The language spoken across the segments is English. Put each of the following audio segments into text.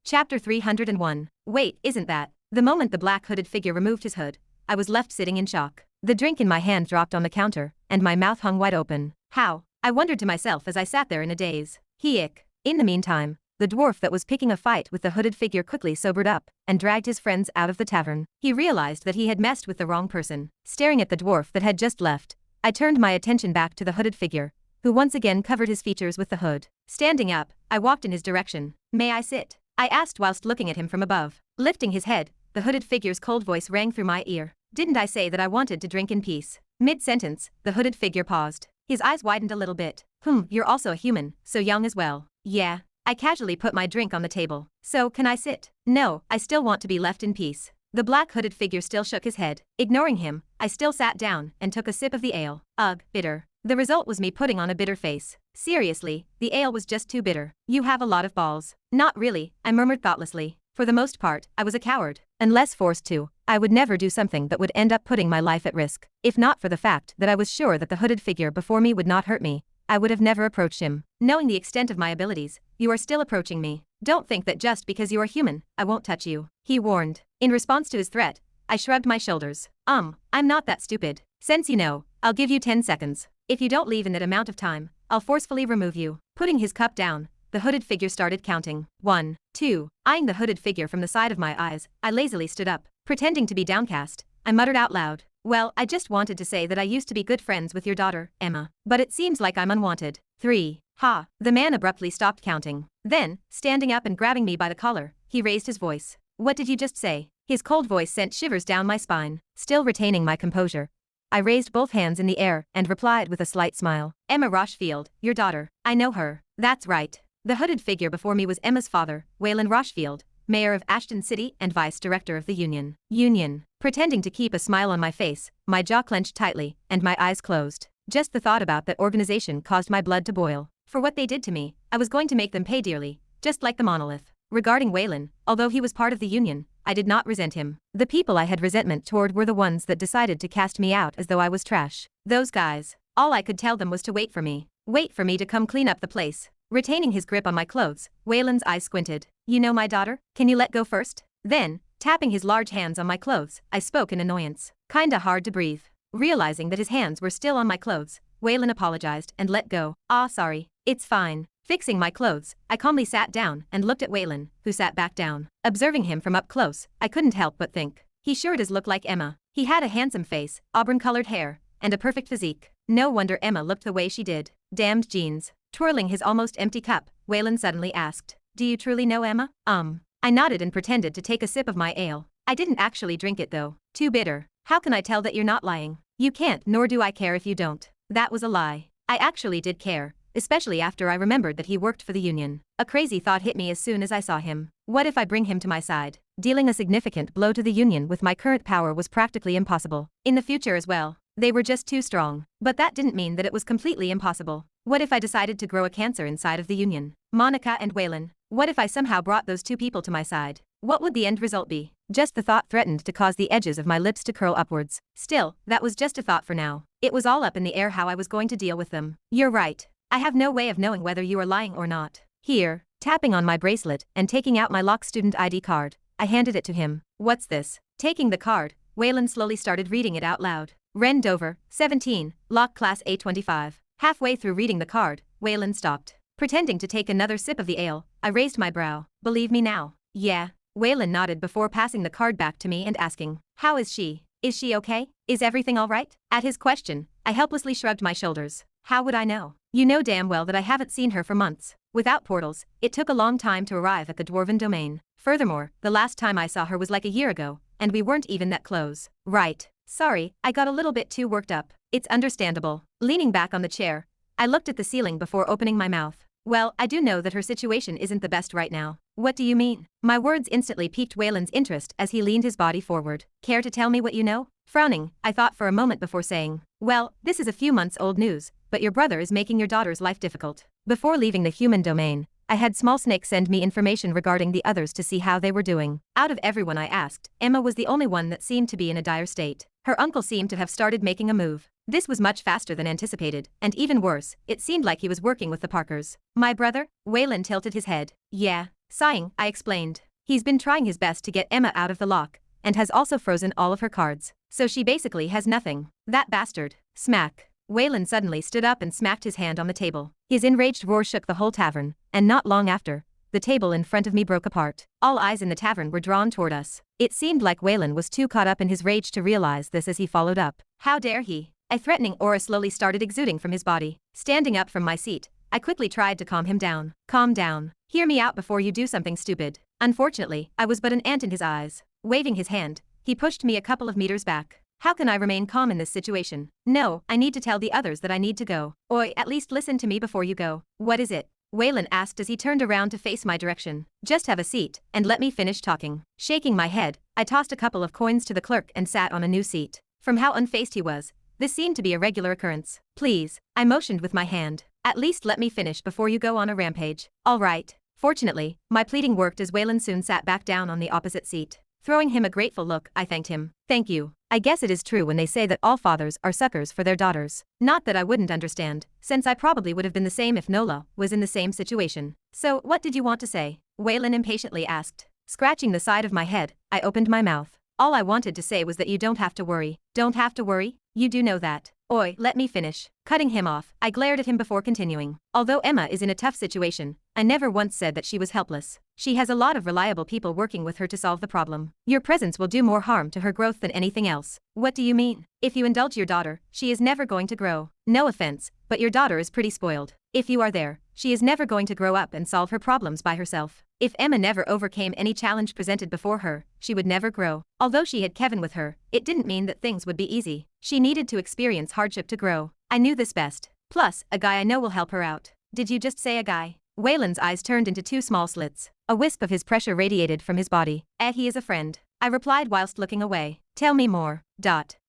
Chapter 301. Wait, isn't that? The moment the black hooded figure removed his hood, I was left sitting in shock. The drink in my hand dropped on the counter, and my mouth hung wide open. How? I wondered to myself as I sat there in a daze. Ick. In the meantime, the dwarf that was picking a fight with the hooded figure quickly sobered up and dragged his friends out of the tavern. He realized that he had messed with the wrong person. Staring at the dwarf that had just left, I turned my attention back to the hooded figure, who once again covered his features with the hood. Standing up, I walked in his direction. May I sit? I asked whilst looking at him from above. Lifting his head, the hooded figure's cold voice rang through my ear. Didn't I say that I wanted to drink in peace? Mid-sentence, the hooded figure paused. His eyes widened a little bit. You're also a human, so young as well. Yeah. I casually put my drink on the table. So, can I sit? No, I still want to be left in peace. The black hooded figure still shook his head. Ignoring him, I still sat down and took a sip of the ale. Ugh, bitter. The result was me putting on a bitter face. Seriously, the ale was just too bitter. You have a lot of balls. Not really, I murmured thoughtlessly. For the most part, I was a coward. Unless forced to, I would never do something that would end up putting my life at risk. If not for the fact that I was sure that the hooded figure before me would not hurt me, I would have never approached him. Knowing the extent of my abilities, you are still approaching me. Don't think that just because you are human, I won't touch you, he warned. In response to his threat, I shrugged my shoulders. I'm not that stupid. Since you know, I'll give you 10 seconds. If you don't leave in that amount of time, I'll forcefully remove you. Putting his cup down, the hooded figure started counting. 1, 2. Eyeing the hooded figure from the side of my eyes, I lazily stood up. Pretending to be downcast, I muttered out loud. Well, I just wanted to say that I used to be good friends with your daughter, Emma. But it seems like I'm unwanted. 3. Ha. The man abruptly stopped counting. Then, standing up and grabbing me by the collar, he raised his voice. What did you just say? His cold voice sent shivers down my spine. Still retaining my composure, I raised both hands in the air and replied with a slight smile. Emma Rochefield, your daughter. I know her. That's right. The hooded figure before me was Emma's father, Waylan Rochefield, mayor of Ashton City and vice director of the Union. Pretending to keep a smile on my face, my jaw clenched tightly, and my eyes closed. Just the thought about that organization caused my blood to boil. For what they did to me, I was going to make them pay dearly, just like the monolith. Regarding Waylan, although he was part of the Union, I did not resent him. The people I had resentment toward were the ones that decided to cast me out as though I was trash. Those guys. All I could tell them was to wait for me. Wait for me to come clean up the place. Retaining his grip on my clothes, Waylan's eyes squinted. You know my daughter? Can you let go first? Then, tapping his large hands on my clothes, I spoke in annoyance. Kinda hard to breathe. Realizing that his hands were still on my clothes, Waylan apologized and let go. Sorry. It's fine. Fixing my clothes, I calmly sat down and looked at Waylan, who sat back down. Observing him from up close, I couldn't help but think. He sure does look like Emma. He had a handsome face, auburn-colored hair, and a perfect physique. No wonder Emma looked the way she did. Damned genes. Twirling his almost empty cup, Waylan suddenly asked, Do you truly know Emma? I nodded and pretended to take a sip of my ale. I didn't actually drink it though. Too bitter. How can I tell that you're not lying? You can't, nor do I care if you don't. That was a lie. I actually did care. Especially after I remembered that he worked for the Union. A crazy thought hit me as soon as I saw him. What if I bring him to my side? Dealing a significant blow to the Union with my current power was practically impossible. In the future as well. They were just too strong. But that didn't mean that it was completely impossible. What if I decided to grow a cancer inside of the Union? Monica and Waylan. What if I somehow brought those two people to my side? What would the end result be? Just the thought threatened to cause the edges of my lips to curl upwards. Still, that was just a thought for now. It was all up in the air how I was going to deal with them. You're right. I have no way of knowing whether you are lying or not. Here, tapping on my bracelet and taking out my lock student ID card, I handed it to him. What's this? Taking the card, Waylan slowly started reading it out loud. Ren Dover, 17, lock class A25. Halfway through reading the card, Waylan stopped. Pretending to take another sip of the ale, I raised my brow. Believe me now? Yeah. Waylan nodded before passing the card back to me and asking, How is she? Is she okay? Is everything all right? At his question, I helplessly shrugged my shoulders. How would I know? You know damn well that I haven't seen her for months. Without portals, it took a long time to arrive at the Dwarven domain. Furthermore, the last time I saw her was like a year ago, and we weren't even that close. Right. Sorry, I got a little bit too worked up. It's understandable. Leaning back on the chair, I looked at the ceiling before opening my mouth. Well, I do know that her situation isn't the best right now. What do you mean? My words instantly piqued Waylan's interest as he leaned his body forward. Care to tell me what you know? Frowning, I thought for a moment before saying, Well, this is a few months old news, but your brother is making your daughter's life difficult. Before leaving the human domain, I had Small Snake send me information regarding the others to see how they were doing. Out of everyone I asked, Emma was the only one that seemed to be in a dire state. Her uncle seemed to have started making a move. This was much faster than anticipated, and even worse, it seemed like he was working with the Parkers. My brother? Waylan tilted his head. Yeah. Sighing, I explained. He's been trying his best to get Emma out of the lock, and has also frozen all of her cards. So she basically has nothing. That bastard. Smack. Waylan suddenly stood up and smacked his hand on the table. His enraged roar shook the whole tavern, and not long after, the table in front of me broke apart. All eyes in the tavern were drawn toward us. It seemed like Waylan was too caught up in his rage to realize this as he followed up. How dare he? A threatening aura slowly started exuding from his body. Standing up from my seat, I quickly tried to calm him down. Calm down. Hear me out before you do something stupid. Unfortunately, I was but an ant in his eyes. Waving his hand, he pushed me a couple of meters back. How can I remain calm in this situation? No, I need to tell the others that I need to go. Oi, at least listen to me before you go. What is it? Waylan asked as he turned around to face my direction. Just have a seat, and let me finish talking. Shaking my head, I tossed a couple of coins to the clerk and sat on a new seat. From how unfazed he was, this seemed to be a regular occurrence. Please, I motioned with my hand. At least let me finish before you go on a rampage. All right. Fortunately, my pleading worked as Waylan soon sat back down on the opposite seat. Throwing him a grateful look, I thanked him. Thank you. I guess it is true when they say that all fathers are suckers for their daughters. Not that I wouldn't understand, since I probably would have been the same if Nola was in the same situation. So, what did you want to say? Waylan impatiently asked. Scratching the side of my head, I opened my mouth. All I wanted to say was that you don't have to worry. Don't have to worry? You do know that. Oi, let me finish. Cutting him off, I glared at him before continuing. Although Emma is in a tough situation, I never once said that she was helpless. She has a lot of reliable people working with her to solve the problem. Your presence will do more harm to her growth than anything else. What do you mean? If you indulge your daughter, she is never going to grow. No offense, but your daughter is pretty spoiled. If you are there, she is never going to grow up and solve her problems by herself. If Emma never overcame any challenge presented before her, she would never grow. Although she had Kevin with her, it didn't mean that things would be easy. She needed to experience hardship to grow. I knew this best. Plus, a guy I know will help her out. Did you just say a guy? Waylan's eyes turned into two small slits. A wisp of his pressure radiated from his body. He is a friend. I replied whilst looking away. Tell me more.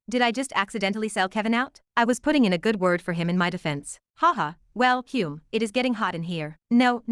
Did I just accidentally sell Kevin out? I was putting in a good word for him in my defense. Haha, well, Hume, it is getting hot in here. No,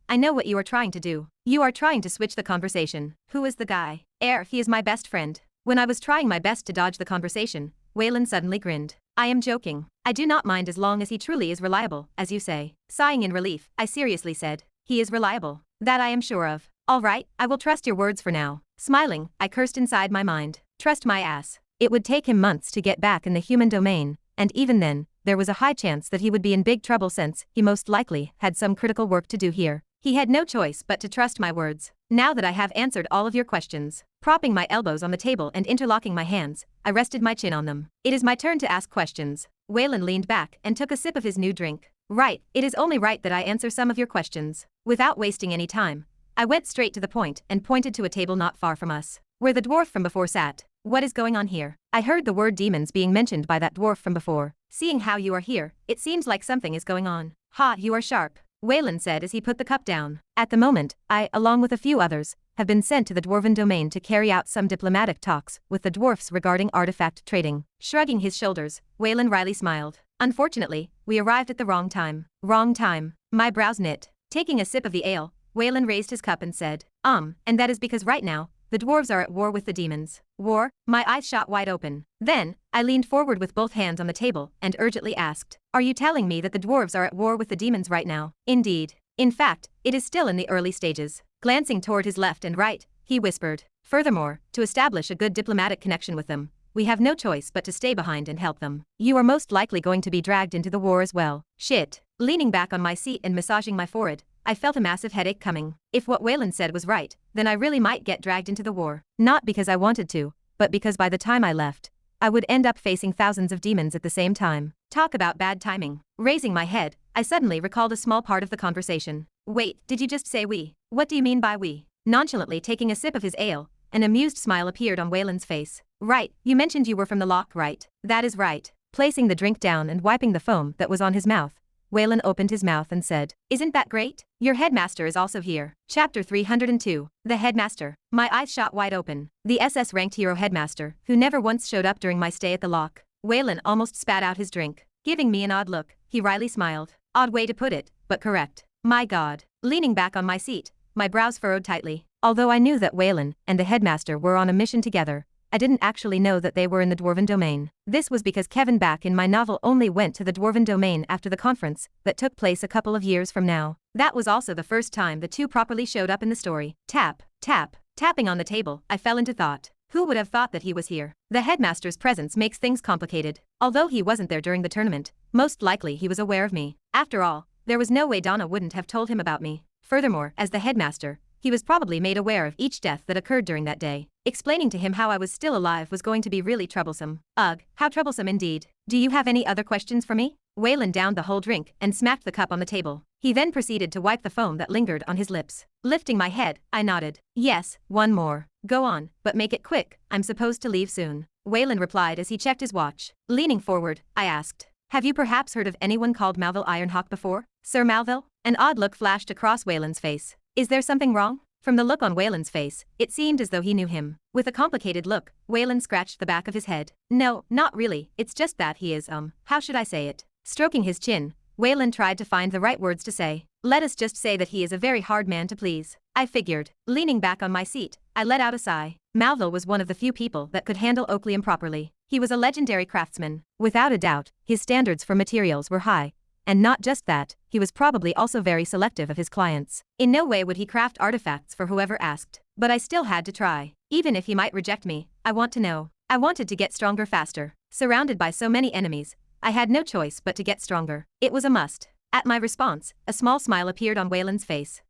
I know what you are trying to do. You are trying to switch the conversation. Who is the guy? He is my best friend. When I was trying my best to dodge the conversation, Waylan suddenly grinned. I am joking. I do not mind as long as he truly is reliable, as you say. Sighing in relief, I seriously said. He is reliable. That I am sure of. All right, I will trust your words for now. Smiling, I cursed inside my mind. Trust my ass. It would take him months to get back in the human domain, and even then, there was a high chance that he would be in big trouble since he most likely had some critical work to do here. He had no choice but to trust my words. Now that I have answered all of your questions, propping my elbows on the table and interlocking my hands, I rested my chin on them. It is my turn to ask questions. Waylan leaned back and took a sip of his new drink. Right, it is only right that I answer some of your questions. Without wasting any time, I went straight to the point and pointed to a table not far from us, where the dwarf from before sat. What is going on here? I heard the word demons being mentioned by that dwarf from before. Seeing how you are here, it seems like something is going on. Ha, you are sharp, Waylan said as he put the cup down. At the moment, I, along with a few others, have been sent to the dwarven domain to carry out some diplomatic talks with the dwarfs regarding artifact trading. Shrugging his shoulders, Waylan wryly smiled. Unfortunately, we arrived at the wrong time. Wrong time. My brows knit. Taking a sip of the ale, Waylan raised his cup and said, and that is because right now, the dwarves are at war with the demons. War? My eyes shot wide open. Then, I leaned forward with both hands on the table and urgently asked, are you telling me that the dwarves are at war with the demons right now? Indeed. In fact, it is still in the early stages. Glancing toward his left and right, he whispered. Furthermore, to establish a good diplomatic connection with them, we have no choice but to stay behind and help them. You are most likely going to be dragged into the war as well. Shit. Leaning back on my seat and massaging my forehead, I felt a massive headache coming. If what Waylan said was right, then I really might get dragged into the war. Not because I wanted to, but because by the time I left, I would end up facing thousands of demons at the same time. Talk about bad timing. Raising my head, I suddenly recalled a small part of the conversation. Wait, did you just say we? What do you mean by we? Nonchalantly taking a sip of his ale, an amused smile appeared on Waylan's face. Right, you mentioned you were from the lock, right? That is right. Placing the drink down and wiping the foam that was on his mouth, Waylan opened his mouth and said, isn't that great? Your headmaster is also here. Chapter 302. The headmaster. My eyes shot wide open. The SS-ranked hero headmaster, who never once showed up during my stay at the lock. Waylan almost spat out his drink. Giving me an odd look, he wryly smiled. Odd way to put it, but correct. My God. Leaning back on my seat, my brows furrowed tightly. Although I knew that Waylan and the headmaster were on a mission together, I didn't actually know that they were in the Dwarven domain. This was because Kevin back in my novel only went to the Dwarven domain after the conference that took place a couple of years from now. That was also the first time the two properly showed up in the story. Tap, tap, tapping on the table, I fell into thought. Who would have thought that he was here? The headmaster's presence makes things complicated. Although he wasn't there during the tournament, most likely he was aware of me. After all, there was no way Donna wouldn't have told him about me. Furthermore, as the headmaster, he was probably made aware of each death that occurred during that day. Explaining to him how I was still alive was going to be really troublesome. Ugh, how troublesome indeed. Do you have any other questions for me? Waylan downed the whole drink and smacked the cup on the table. He then proceeded to wipe the foam that lingered on his lips. Lifting my head, I nodded. Yes, one more. Go on, but make it quick, I'm supposed to leave soon. Waylan replied as he checked his watch. Leaning forward, I asked, have you perhaps heard of anyone called Malville Ironhawk before? Sir Malville? An odd look flashed across Waylan's face. Is there something wrong? From the look on Waylan's face, it seemed as though he knew him. With a complicated look, Waylan scratched the back of his head. No, not really, it's just that he is, how should I say it? Stroking his chin, Waylan tried to find the right words to say. Let us just say that he is a very hard man to please. I figured. Leaning back on my seat, I let out a sigh. Malville was one of the few people that could handle Oakleum properly. He was a legendary craftsman. Without a doubt, his standards for materials were high. And not just that, he was probably also very selective of his clients. In no way would he craft artifacts for whoever asked. But I still had to try. Even if he might reject me, I want to know. I wanted to get stronger faster. Surrounded by so many enemies, I had no choice but to get stronger. It was a must. At my response, a small smile appeared on Waylan's face.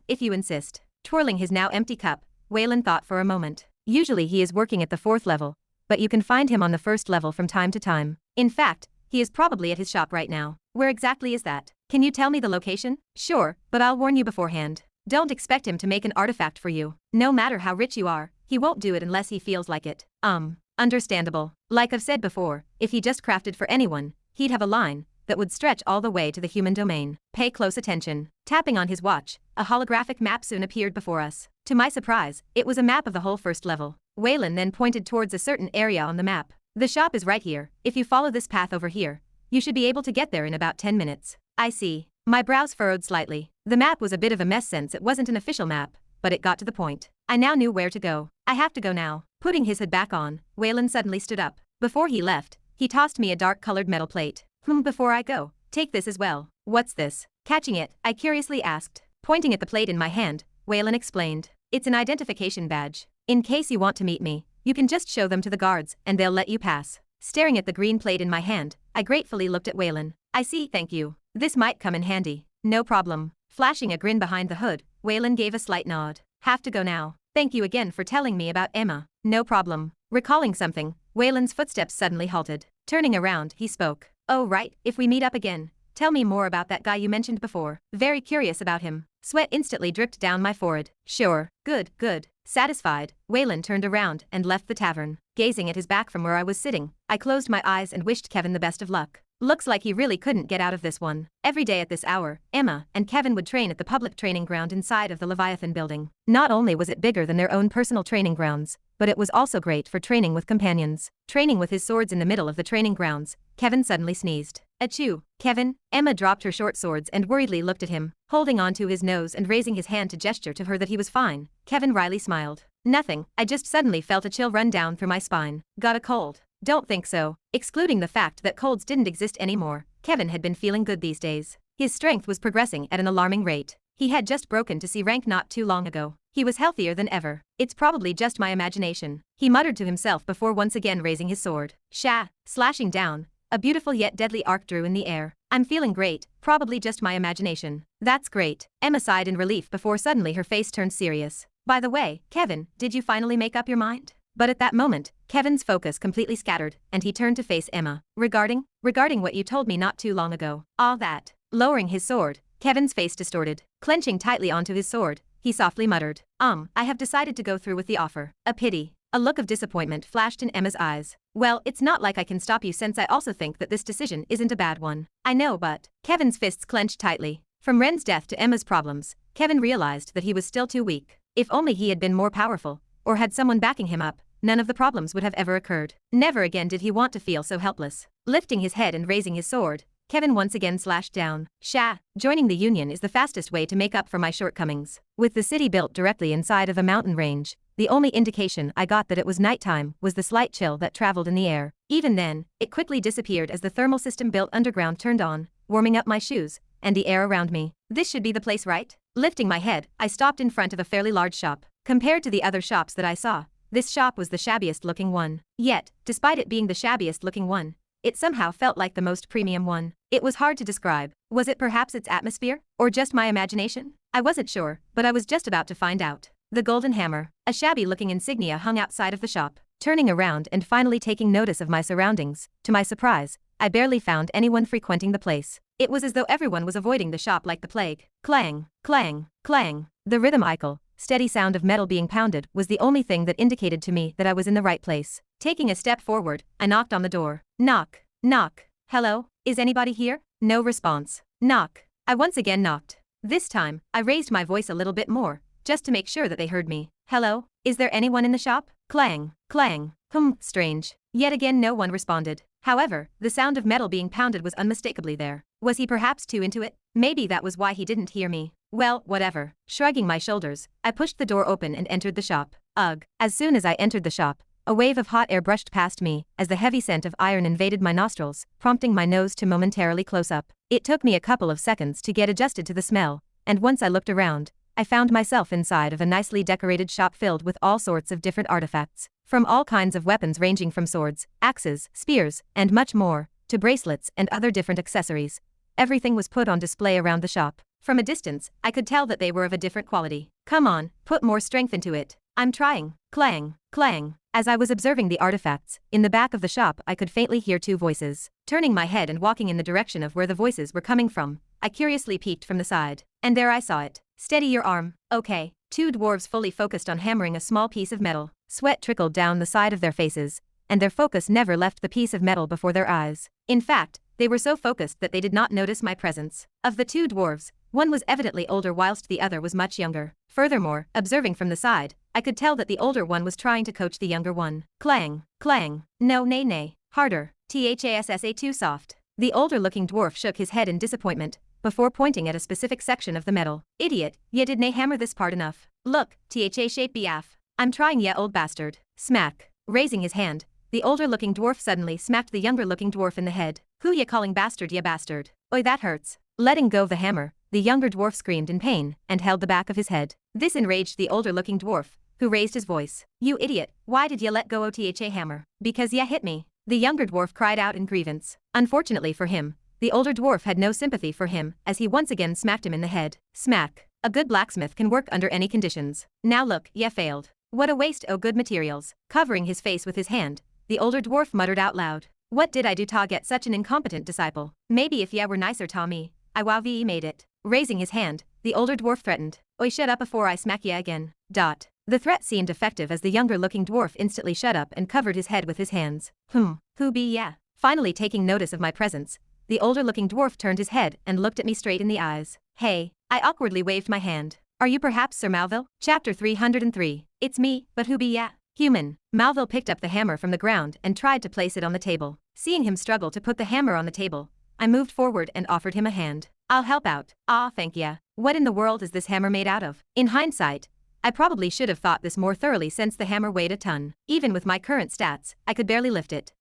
If you insist. Twirling his now empty cup, Waylan thought for a moment. Usually he is working at the 4th level, but you can find him on the 1st level from time to time. In fact, he is probably at his shop right now. Where exactly is that? Can you tell me the location? Sure, but I'll warn you beforehand. Don't expect him to make an artifact for you. No matter how rich you are, he won't do it unless he feels like it. Understandable. Like I've said before, if he just crafted for anyone, he'd have a line that would stretch all the way to the human domain. Pay close attention. Tapping on his watch, a holographic map soon appeared before us. To my surprise, it was a map of the whole 1st level. Waylan then pointed towards a certain area on the map. The shop is right here. If you follow this path over here, you should be able to get there in about 10 minutes. I see. My brows furrowed slightly. The map was a bit of a mess since it wasn't an official map, but it got to the point. I now knew where to go. I have to go now. Putting his hood back on, Waylan suddenly stood up. Before he left, he tossed me a dark-colored metal plate. Before I go, take this as well. What's this? Catching it, I curiously asked. Pointing at the plate in my hand, Waylan explained. It's an identification badge. In case you want to meet me, you can just show them to the guards and they'll let you pass. Staring at the green plate in my hand, I gratefully looked at Waylan. I see, thank you. This might come in handy. No problem. Flashing a grin behind the hood, Waylan gave a slight nod. Have to go now. Thank you again for telling me about Emma. No problem. Recalling something, Waylan's footsteps suddenly halted. Turning around, he spoke. Oh right, if we meet up again, tell me more about that guy you mentioned before. Very curious about him. Sweat instantly dripped down my forehead. Sure. Good, good. Satisfied, Waylan turned around and left the tavern. Gazing at his back from where I was sitting, I closed my eyes and wished Kevin the best of luck. Looks like he really couldn't get out of this one. Every day at this hour, Emma and Kevin would train at the public training ground inside of the Leviathan building. Not only was it bigger than their own personal training grounds, but it was also great for training with companions. Training with his swords in the middle of the training grounds, Kevin suddenly sneezed. Achoo, Kevin. Emma dropped her short swords and worriedly looked at him, holding onto his nose and raising his hand to gesture to her that he was fine. Kevin wryly smiled. Nothing, I just suddenly felt a chill run down through my spine. Got a cold? Don't think so. Excluding the fact that colds didn't exist anymore, Kevin had been feeling good these days. His strength was progressing at an alarming rate. He had just broken to C rank not too long ago. He was healthier than ever. It's probably just my imagination, he muttered to himself before once again raising his sword. Slashing down, a beautiful yet deadly arc drew in the air. I'm feeling great, probably just my imagination. That's great. Emma sighed in relief before suddenly her face turned serious. By the way, Kevin, did you finally make up your mind? But at that moment, Kevin's focus completely scattered, and he turned to face Emma. Regarding what you told me not too long ago. All that. Lowering his sword, Kevin's face distorted. Clenching tightly onto his sword, he softly muttered. I have decided to go through with the offer. A pity. A look of disappointment flashed in Emma's eyes. Well, it's not like I can stop you since I also think that this decision isn't a bad one. I know, but... Kevin's fists clenched tightly. From Ren's death to Emma's problems, Kevin realized that he was still too weak. If only he had been more powerful, or had someone backing him up, none of the problems would have ever occurred. Never again did he want to feel so helpless. Lifting his head and raising his sword, Kevin once again slashed down. Joining the Union is the fastest way to make up for my shortcomings. With the city built directly inside of a mountain range, the only indication I got that it was nighttime was the slight chill that traveled in the air. Even then, it quickly disappeared as the thermal system built underground turned on, warming up my shoes and the air around me. This should be the place, right? Lifting my head, I stopped in front of a fairly large shop. Compared to the other shops that I saw, this shop was the shabbiest looking one. Yet, despite it being the shabbiest looking one, it somehow felt like the most premium one. It was hard to describe. Was it perhaps its atmosphere? Or just my imagination? I wasn't sure, but I was just about to find out. The golden hammer, a shabby-looking insignia hung outside of the shop. Turning around and finally taking notice of my surroundings, to my surprise, I barely found anyone frequenting the place. It was as though everyone was avoiding the shop like the plague. Clang, clang, clang. The rhythmical, steady sound of metal being pounded was the only thing that indicated to me that I was in the right place. Taking a step forward, I knocked on the door. Knock, knock. Hello, is anybody here? No response. Knock. I once again knocked. This time, I raised my voice a little bit more, just to make sure that they heard me. Hello, is there anyone in the shop? Clang, clang. Strange. Yet again no one responded. However, the sound of metal being pounded was unmistakably there. Was he perhaps too into it? Maybe that was why he didn't hear me. Well, whatever. Shrugging my shoulders, I pushed the door open and entered the shop. Ugh. As soon as I entered the shop, a wave of hot air brushed past me as the heavy scent of iron invaded my nostrils, prompting my nose to momentarily close up. It took me a couple of seconds to get adjusted to the smell, and once I looked around, I found myself inside of a nicely decorated shop filled with all sorts of different artifacts. From all kinds of weapons ranging from swords, axes, spears, and much more, to bracelets and other different accessories. Everything was put on display around the shop. From a distance, I could tell that they were of a different quality. Come on, put more strength into it. I'm trying. Clang, clang. As I was observing the artifacts, in the back of the shop I could faintly hear two voices. Turning my head and walking in the direction of where the voices were coming from, I curiously peeked from the side. And there I saw it. Steady your arm. Okay. Two dwarves fully focused on hammering a small piece of metal. Sweat trickled down the side of their faces, and their focus never left the piece of metal before their eyes. In fact, they were so focused that they did not notice my presence. Of the two dwarves, one was evidently older whilst the other was much younger. Furthermore, observing from the side, I could tell that the older one was trying to coach the younger one. Clang, clang. No, nay, nay. Harder. THASSA too soft. The older-looking dwarf shook his head in disappointment, before pointing at a specific section of the metal. Idiot, ye did nae hammer this part enough. Look, THA shape BF. I'm trying, ye old bastard. Smack. Raising his hand, the older-looking dwarf suddenly smacked the younger-looking dwarf in the head. Who ye calling bastard, ye bastard? Oi, that hurts. Letting go of the hammer, the younger dwarf screamed in pain and held the back of his head. This enraged the older-looking dwarf, who raised his voice. You idiot, why did ye let go o' THA hammer? Because ye hit me. The younger dwarf cried out in grievance. Unfortunately for him, the older dwarf had no sympathy for him as he once again smacked him in the head. Smack. A good blacksmith can work under any conditions. Now look, ye failed. What a waste o' good materials. Covering his face with his hand, the older dwarf muttered out loud. What did I do to get such an incompetent disciple? Maybe if ye were nicer to me, I wow ve made it. Raising his hand, the older dwarf threatened. Oi, shut up before I smack ye again. The threat seemed effective as the younger-looking dwarf instantly shut up and covered his head with his hands. Who be ya? Finally taking notice of my presence, the older-looking dwarf turned his head and looked at me straight in the eyes. Hey. I awkwardly waved my hand. Are you perhaps Sir Malville? Chapter 303. It's me, but who be ya? Human. Malville picked up the hammer from the ground and tried to place it on the table. Seeing him struggle to put the hammer on the table, I moved forward and offered him a hand. I'll help out. Ah, thank ya. What in the world is this hammer made out of? In hindsight, I probably should have thought this more thoroughly since the hammer weighed a ton. Even with my current stats, I could barely lift it.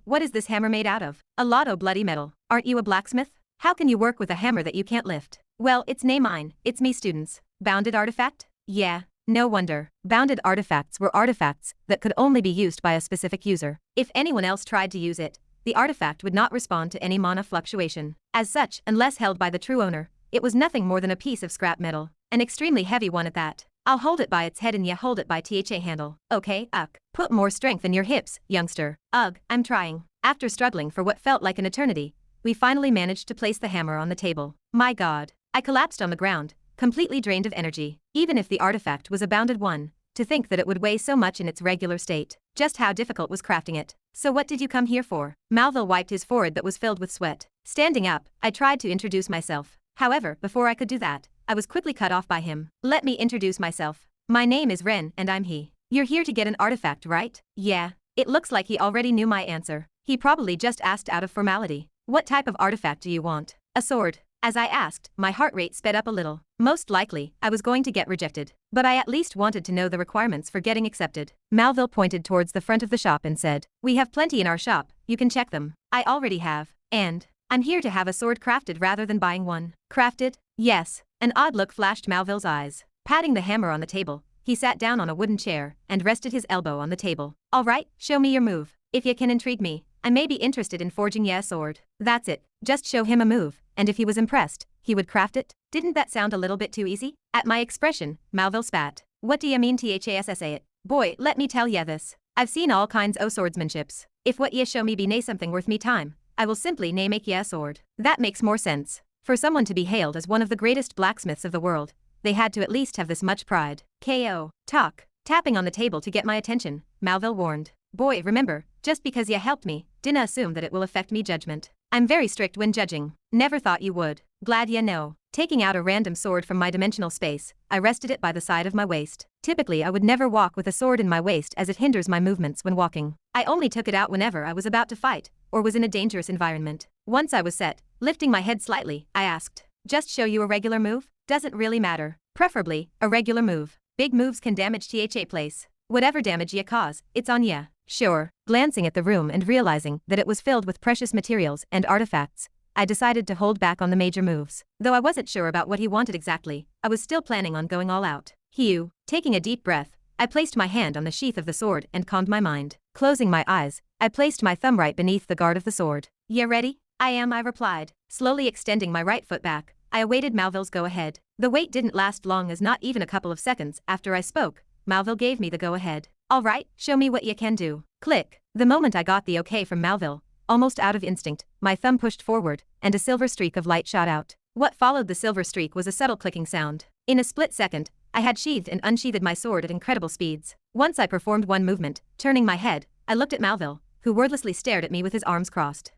What is this hammer made out of? A lot o' bloody metal. Aren't you a blacksmith? How can you work with a hammer that you can't lift? Well, it's nae mine, it's me students. Bounded artifact? Yeah. No wonder. Bounded artifacts were artifacts that could only be used by a specific user. If anyone else tried to use it, the artifact would not respond to any mana fluctuation. As such, unless held by the true owner, it was nothing more than a piece of scrap metal. An extremely heavy one at that. I'll hold it by its head and ye hold it by THA handle. Okay, Put more strength in your hips, youngster. Ugh, I'm trying. After struggling for what felt like an eternity, we finally managed to place the hammer on the table. My god. I collapsed on the ground, completely drained of energy. Even if the artifact was a bounded one, to think that it would weigh so much in its regular state. Just how difficult was crafting it. So what did you come here for? Malville wiped his forehead that was filled with sweat. Standing up, I tried to introduce myself. However, before I could do that, I was quickly cut off by him. Let me introduce myself. My name is Ren and I'm he. You're here to get an artifact, right? Yeah. It looks like he already knew my answer. He probably just asked out of formality. What type of artifact do you want? A sword. As I asked, my heart rate sped up a little. Most likely, I was going to get rejected. But I at least wanted to know the requirements for getting accepted. Malville pointed towards the front of the shop and said, "We have plenty in our shop, you can check them." I already have. And I'm here to have a sword crafted rather than buying one. Crafted? Yes. An odd look flashed Malville's eyes. Patting the hammer on the table, he sat down on a wooden chair and rested his elbow on the table. "All right, show me your move. If you can intrigue me, I may be interested in forging ya a sword." That's it. Just show him a move, and if he was impressed, he would craft it. Didn't that sound a little bit too easy? At my expression, Malville spat. "What do ya mean THASSA it? Boy, let me tell ya this. I've seen all kinds o' swordsmanships. If what ye show me be nae something worth me time, I will simply nae make ya a sword." That makes more sense. For someone to be hailed as one of the greatest blacksmiths of the world, they had to at least have this much pride. KO. Talk. Tapping on the table to get my attention, Malville warned. "Boy, remember, just because ya helped me, dinna assume that it will affect me judgment. I'm very strict when judging. Never thought you would. Glad ya know." Taking out a random sword from my dimensional space, I rested it by the side of my waist. Typically I would never walk with a sword in my waist as it hinders my movements when walking. I only took it out whenever I was about to fight, or was in a dangerous environment. Once I was set, lifting my head slightly, I asked, "Just show you a regular move? Doesn't really matter. Preferably, a regular move. Big moves can damage THA place. Whatever damage ya cause, it's on ya." Sure. Glancing at the room and realizing that it was filled with precious materials and artifacts, I decided to hold back on the major moves. Though I wasn't sure about what he wanted exactly, I was still planning on going all out. Taking a deep breath, I placed my hand on the sheath of the sword and calmed my mind. Closing my eyes, I placed my thumb right beneath the guard of the sword. "Ya ready?" "I am," I replied. Slowly extending my right foot back, I awaited Malville's go-ahead. The wait didn't last long, as not even a couple of seconds after I spoke, Malville gave me the go-ahead. "All right, show me what ya can do." Click. The moment I got the okay from Malville, almost out of instinct, my thumb pushed forward, and a silver streak of light shot out. What followed the silver streak was a subtle clicking sound. In a split second, I had sheathed and unsheathed my sword at incredible speeds. Once I performed one movement, turning my head, I looked at Malville, who wordlessly stared at me with his arms crossed.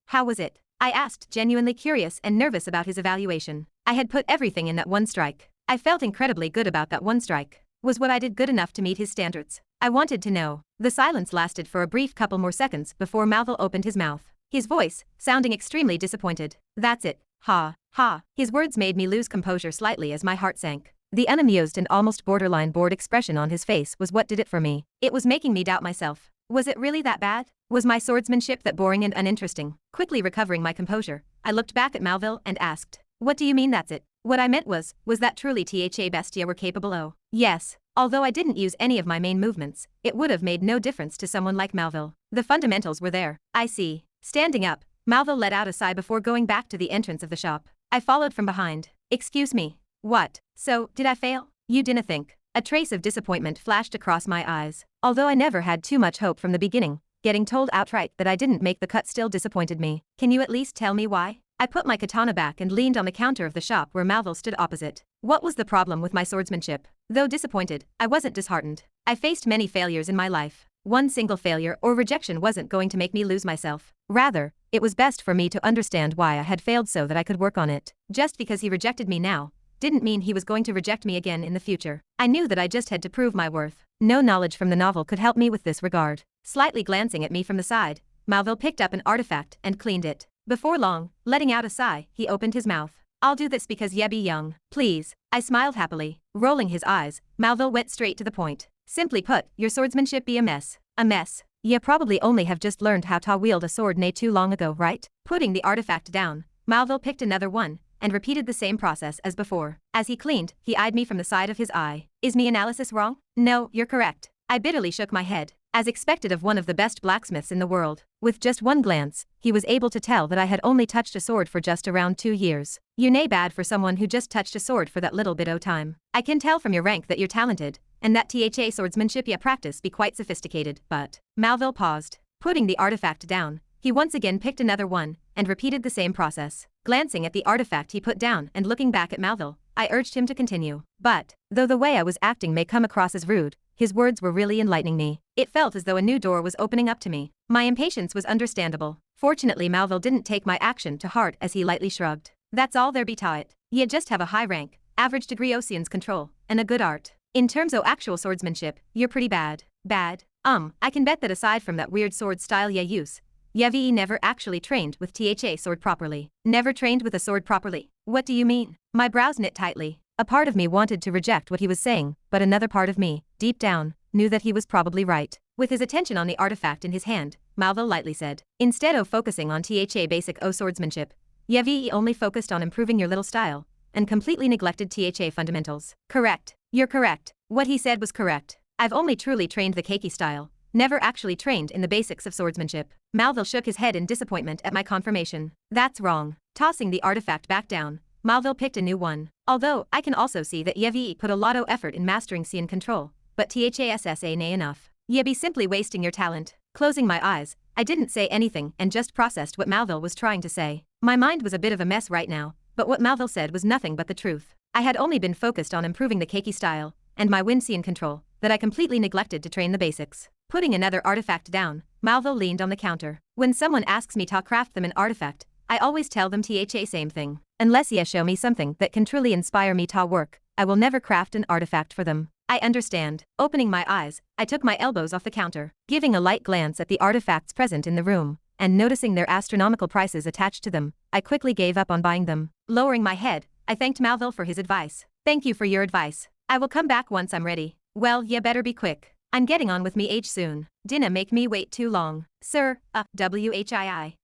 "How was it?" I asked, genuinely curious and nervous about his evaluation. I had put everything in that one strike. I felt incredibly good about that one strike. Was what I did good enough to meet his standards? I wanted to know. The silence lasted for a brief couple more seconds before Malville opened his mouth. His voice, sounding extremely disappointed. "That's it. Ha. Ha." His words made me lose composure slightly as my heart sank. The unamused and almost borderline bored expression on his face was what did it for me. It was making me doubt myself. Was it really that bad? Was my swordsmanship that boring and uninteresting? Quickly recovering my composure, I looked back at Malville and asked, "What do you mean that's it?" What I meant was that truly THA bestia were capable o? Yes. Although I didn't use any of my main movements, it would have made no difference to someone like Malville. The fundamentals were there. I see. Standing up, Malville let out a sigh before going back to the entrance of the shop. I followed from behind. "Excuse me. What? So, did I fail? You dinna think?" A trace of disappointment flashed across my eyes. Although I never had too much hope from the beginning, getting told outright that I didn't make the cut still disappointed me. "Can you at least tell me why?" I put my katana back and leaned on the counter of the shop where Malville stood opposite. What was the problem with my swordsmanship? Though disappointed, I wasn't disheartened. I faced many failures in my life. One single failure or rejection wasn't going to make me lose myself. Rather, it was best for me to understand why I had failed so that I could work on it. Just because he rejected me now didn't mean he was going to reject me again in the future. I knew that I just had to prove my worth. No knowledge from the novel could help me with this regard. Slightly glancing at me from the side, Malville picked up an artifact and cleaned it. Before long, letting out a sigh, he opened his mouth. "I'll do this because ye be young. Please." I smiled happily. Rolling his eyes, Malville went straight to the point. "Simply put, your swordsmanship be a mess." "A mess? Ye probably only have just learned how to wield a sword nae too long ago, right?" Putting the artifact down, Malville picked another one, and repeated the same process as before. As he cleaned, he eyed me from the side of his eye. "Is me analysis wrong?" "No, you're correct." I bitterly shook my head. As expected of one of the best blacksmiths in the world, with just one glance, he was able to tell that I had only touched a sword for just around 2 years. "You nae bad for someone who just touched a sword for that little bit o' time. I can tell from your rank that you're talented, and that THA swordsmanship ya practice be quite sophisticated, but..." Malville paused. Putting the artifact down, he once again picked another one, and repeated the same process. Glancing at the artifact he put down and looking back at Malville, I urged him to continue. But, though the way I was acting may come across as rude, his words were really enlightening me. It felt as though a new door was opening up to me. My impatience was understandable. Fortunately, Malville didn't take my action to heart as he lightly shrugged. "That's all there be to it. Ye just have a high rank, average degree Ocean's control, and a good art. In terms o' actual swordsmanship, you're pretty bad." "Bad? I can bet that aside from that weird sword style ye use Yevi never actually trained with THA sword properly. Never trained with a sword properly. What do you mean? My brows knit tightly. A part of me wanted to reject what he was saying, but another part of me, deep down, knew that he was probably right. With his attention on the artifact in his hand, Malvo lightly said, instead of focusing on THA basic O swordsmanship, Yevi only focused on improving your little style, and completely neglected THA fundamentals. Correct. You're correct. What he said was correct. I've only truly trained the Keiki style, never actually trained in the basics of swordsmanship. Malvo shook his head in disappointment at my confirmation. That's wrong. Tossing the artifact back down, Malvo picked a new one. Although, I can also see that Yevi put a lot of effort in mastering Cian control, but THASSA nay enough. Yebi simply wasting your talent. Closing my eyes, I didn't say anything and just processed what Malville was trying to say. My mind was a bit of a mess right now, but what Malville said was nothing but the truth. I had only been focused on improving the Keiki style, and my wind Cian control, that I completely neglected to train the basics. Putting another artifact down, Malville leaned on the counter. When someone asks me to craft them an artifact, I always tell them THA same thing. Unless you show me something that can truly inspire me to work, I will never craft an artifact for them. I understand. Opening my eyes, I took my elbows off the counter, giving a light glance at the artifacts present in the room, and noticing their astronomical prices attached to them, I quickly gave up on buying them. Lowering my head, I thanked Malville for his advice. Thank you for your advice. I will come back once I'm ready. Well, you better be quick. I'm getting on with me age soon. Dinna make me wait too long. Sir, WHII.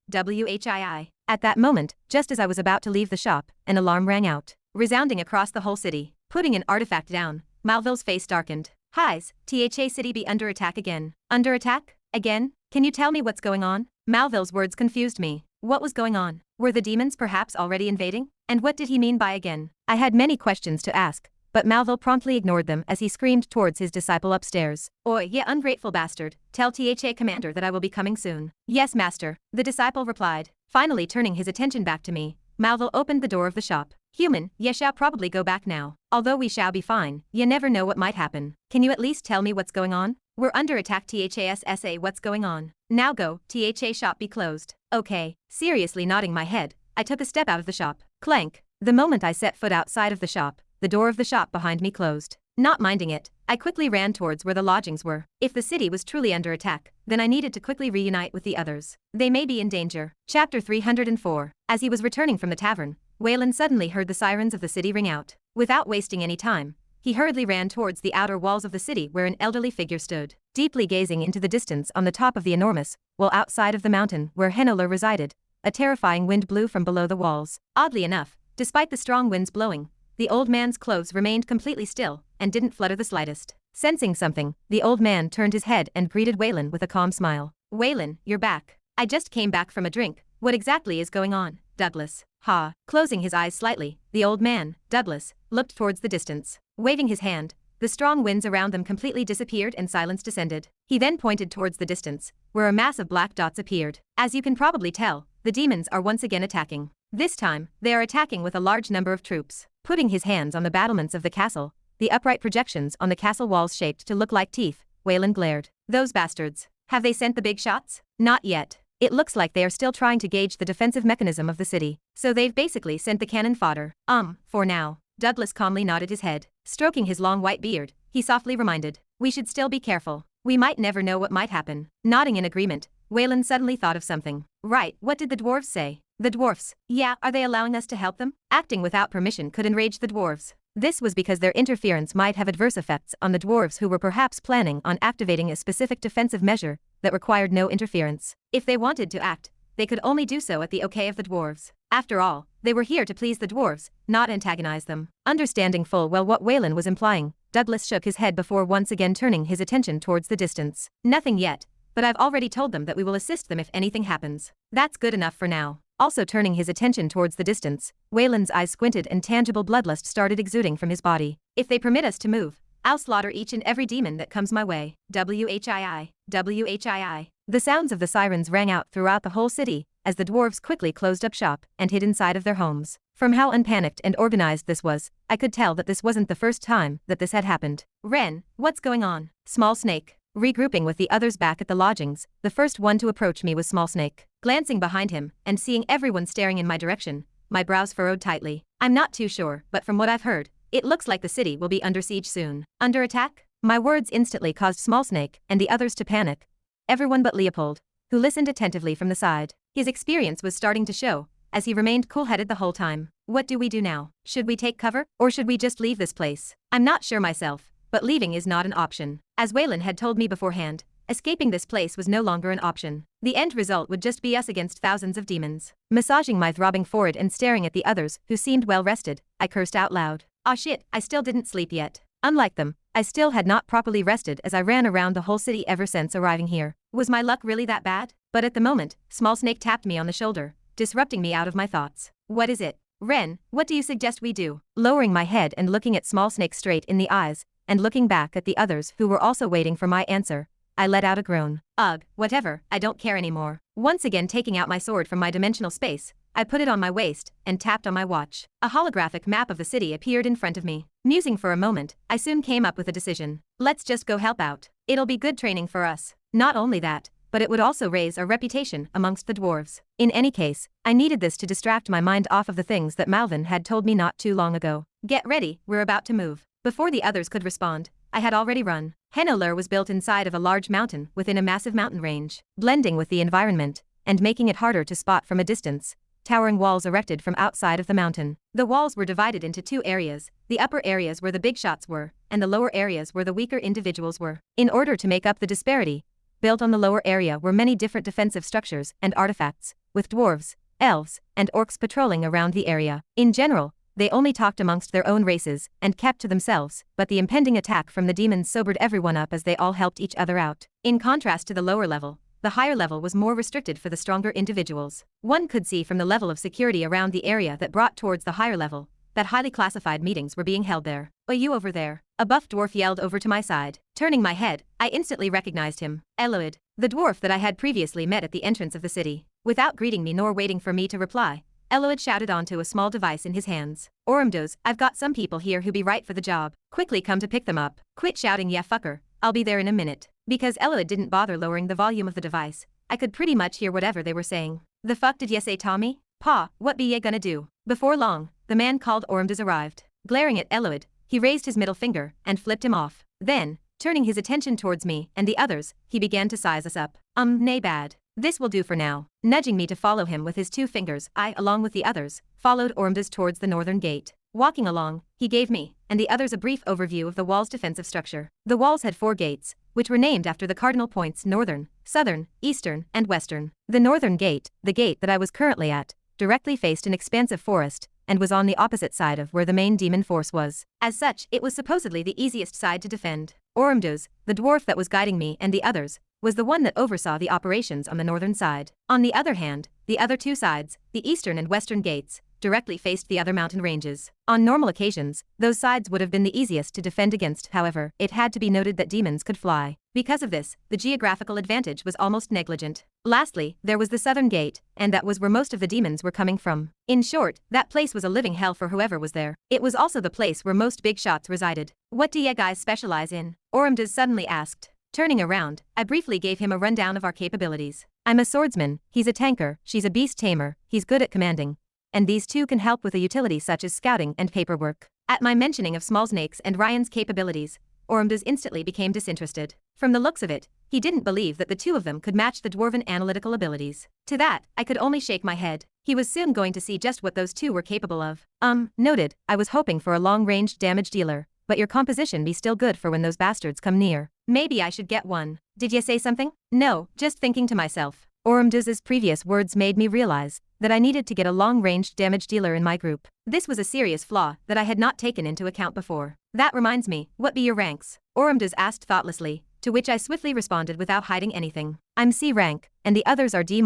At that moment, just as I was about to leave the shop, an alarm rang out, resounding across the whole city. Putting an artifact down, Malville's face darkened. Highs, THA city be under attack again. Under attack? Again? Can you tell me what's going on? Malville's words confused me. What was going on? Were the demons perhaps already invading? And what did he mean by again? I had many questions to ask, but Malville promptly ignored them as he screamed towards his disciple upstairs. Oi, ye ungrateful bastard, tell THA commander that I will be coming soon. Yes, master, the disciple replied. Finally turning his attention back to me, Malville opened the door of the shop. Human, ye shall probably go back now. Although we shall be fine, ye never know what might happen. Can you at least tell me what's going on? We're under attack THASSA, what's going on? Now go, THA shop be closed. Okay. Seriously nodding my head, I took a step out of the shop. Clank. The moment I set foot outside of the shop, the door of the shop behind me closed. Not minding it, I quickly ran towards where the lodgings were. If the city was truly under attack, then I needed to quickly reunite with the others. They may be in danger. Chapter 304. As he was returning from the tavern, Waylan suddenly heard the sirens of the city ring out. Without wasting any time, he hurriedly ran towards the outer walls of the city where an elderly figure stood, deeply gazing into the distance on the top of the enormous, while outside of the mountain where Henoler resided, a terrifying wind blew from below the walls. Oddly enough, despite the strong winds blowing, the old man's clothes remained completely still and didn't flutter the slightest. Sensing something, the old man turned his head and greeted Waylan with a calm smile. Waylan, you're back. I just came back from a drink. What exactly is going on, Douglas? Ha. Closing his eyes slightly, the old man, Douglas, looked towards the distance. Waving his hand, the strong winds around them completely disappeared and silence descended. He then pointed towards the distance, where a mass of black dots appeared. As you can probably tell, the demons are once again attacking. This time, they are attacking with a large number of troops. Putting his hands on the battlements of the castle, the upright projections on the castle walls shaped to look like teeth, Waylan glared. Those bastards. Have they sent the big shots? Not yet. It looks like they are still trying to gauge the defensive mechanism of the city. So they've basically sent the cannon fodder. For now. Douglas calmly nodded his head. Stroking his long white beard, he softly reminded. We should still be careful. We might never know what might happen. Nodding in agreement, Waylan suddenly thought of something. Right, what did the dwarves say? The dwarfs. Yeah, are they allowing us to help them? Acting without permission could enrage the dwarves. This was because their interference might have adverse effects on the dwarves who were perhaps planning on activating a specific defensive measure that required no interference. If they wanted to act, they could only do so at the okay of the dwarves. After all, they were here to please the dwarves, not antagonize them. Understanding full well what Waylan was implying, Douglas shook his head before once again turning his attention towards the distance. Nothing yet, but I've already told them that we will assist them if anything happens. That's good enough for now. Also turning his attention towards the distance, Waylan's eyes squinted and tangible bloodlust started exuding from his body. If they permit us to move, I'll slaughter each and every demon that comes my way. WHII. The sounds of the sirens rang out throughout the whole city, as the dwarves quickly closed up shop and hid inside of their homes. From how unpanicked and organized this was, I could tell that this wasn't the first time that this had happened. Ren, what's going on? Small Snake. Regrouping with the others back at the lodgings, the first one to approach me was Small Snake. Glancing behind him, and seeing everyone staring in my direction, my brows furrowed tightly. I'm not too sure, but from what I've heard, it looks like the city will be under siege soon. Under attack? My words instantly caused Small Snake and the others to panic. Everyone but Leopold, who listened attentively from the side. His experience was starting to show, as he remained cool-headed the whole time. What do we do now? Should we take cover, or should we just leave this place? I'm not sure myself, but leaving is not an option. As Waylan had told me beforehand, escaping this place was no longer an option. The end result would just be us against thousands of demons. Massaging my throbbing forehead and staring at the others, who seemed well rested, I cursed out loud. Ah shit, I still didn't sleep yet. Unlike them, I still had not properly rested as I ran around the whole city ever since arriving here. Was my luck really that bad? But at the moment, Small Snake tapped me on the shoulder, disrupting me out of my thoughts. What is it? Ren, what do you suggest we do? Lowering my head and looking at Small Snake straight in the eyes, and looking back at the others who were also waiting for my answer, I let out a groan. Ugh, whatever, I don't care anymore. Once again taking out my sword from my dimensional space, I put it on my waist and tapped on my watch. A holographic map of the city appeared in front of me. Musing for a moment, I soon came up with a decision. Let's just go help out. It'll be good training for us. Not only that, but it would also raise our reputation amongst the dwarves. In any case, I needed this to distract my mind off of the things that Malvin had told me not too long ago. Get ready, we're about to move. Before the others could respond, I had already run. Henolur was built inside of a large mountain within a massive mountain range, blending with the environment and making it harder to spot from a distance. Towering walls erected from outside of the mountain. The walls were divided into two areas, the upper areas where the big shots were, and the lower areas where the weaker individuals were. In order to make up the disparity, built on the lower area were many different defensive structures and artifacts, with dwarves, elves, and orcs patrolling around the area. In general, they only talked amongst their own races and kept to themselves, but the impending attack from the demons sobered everyone up as they all helped each other out. In contrast to the lower level, the higher level was more restricted for the stronger individuals. One could see from the level of security around the area that brought towards the higher level, that highly classified meetings were being held there. "Are you over there?" A buff dwarf yelled over to my side. Turning my head, I instantly recognized him. Eloid, the dwarf that I had previously met at the entrance of the city. Without greeting me nor waiting for me to reply, Eloid shouted onto a small device in his hands. "Orumdos, I've got some people here who be right for the job. Quickly come to pick them up." Quit shouting, yeah fucker, I'll be there in a minute. Because Eloid didn't bother lowering the volume of the device, I could pretty much hear whatever they were saying. "The fuck did ye say, Tommy? Pa, what be ye gonna do?" Before long, the man called Orumdos arrived. Glaring at Eloid, he raised his middle finger and flipped him off. Then, turning his attention towards me and the others, he began to size us up. Nay bad. This will do for now." Nudging me to follow him with his two fingers, I, along with the others, followed Orumdos towards the northern gate. Walking along, he gave me and the others a brief overview of the wall's defensive structure. The walls had 4 gates, which were named after the cardinal points northern, southern, eastern, and western. The northern gate, the gate that I was currently at, directly faced an expansive forest, and was on the opposite side of where the main demon force was. As such, it was supposedly the easiest side to defend. Orumdos, the dwarf that was guiding me and the others, was the one that oversaw the operations on the northern side. On the other hand, the other 2 sides, the eastern and western gates, directly faced the other mountain ranges. On normal occasions, those sides would have been the easiest to defend against. However, it had to be noted that demons could fly. Because of this, the geographical advantage was almost negligent. Lastly, there was the southern gate, and that was where most of the demons were coming from. In short, that place was a living hell for whoever was there. It was also the place where most big shots resided. "What do ya guys specialize in?" Orumdos suddenly asked. Turning around, I briefly gave him a rundown of our capabilities. "I'm a swordsman, he's a tanker, she's a beast tamer, he's good at commanding. And these 2 can help with a utility such as scouting and paperwork." At my mentioning of Small Snake's and Ryan's capabilities, Orumdos instantly became disinterested. From the looks of it, he didn't believe that the 2 of them could match the dwarven analytical abilities. To that, I could only shake my head. He was soon going to see just what those 2 were capable of. Noted, I was hoping for a long-range damage dealer, but your composition be still good for when those bastards come near. Maybe I should get one. Did ye say something? No, just thinking to myself. Orumdos's previous words made me realize that I needed to get a long-range damage dealer in my group. This was a serious flaw that I had not taken into account before. "That reminds me, what be your ranks?" Orumdos asked thoughtlessly, to which I swiftly responded without hiding anything. "I'm C rank, and the others are D-,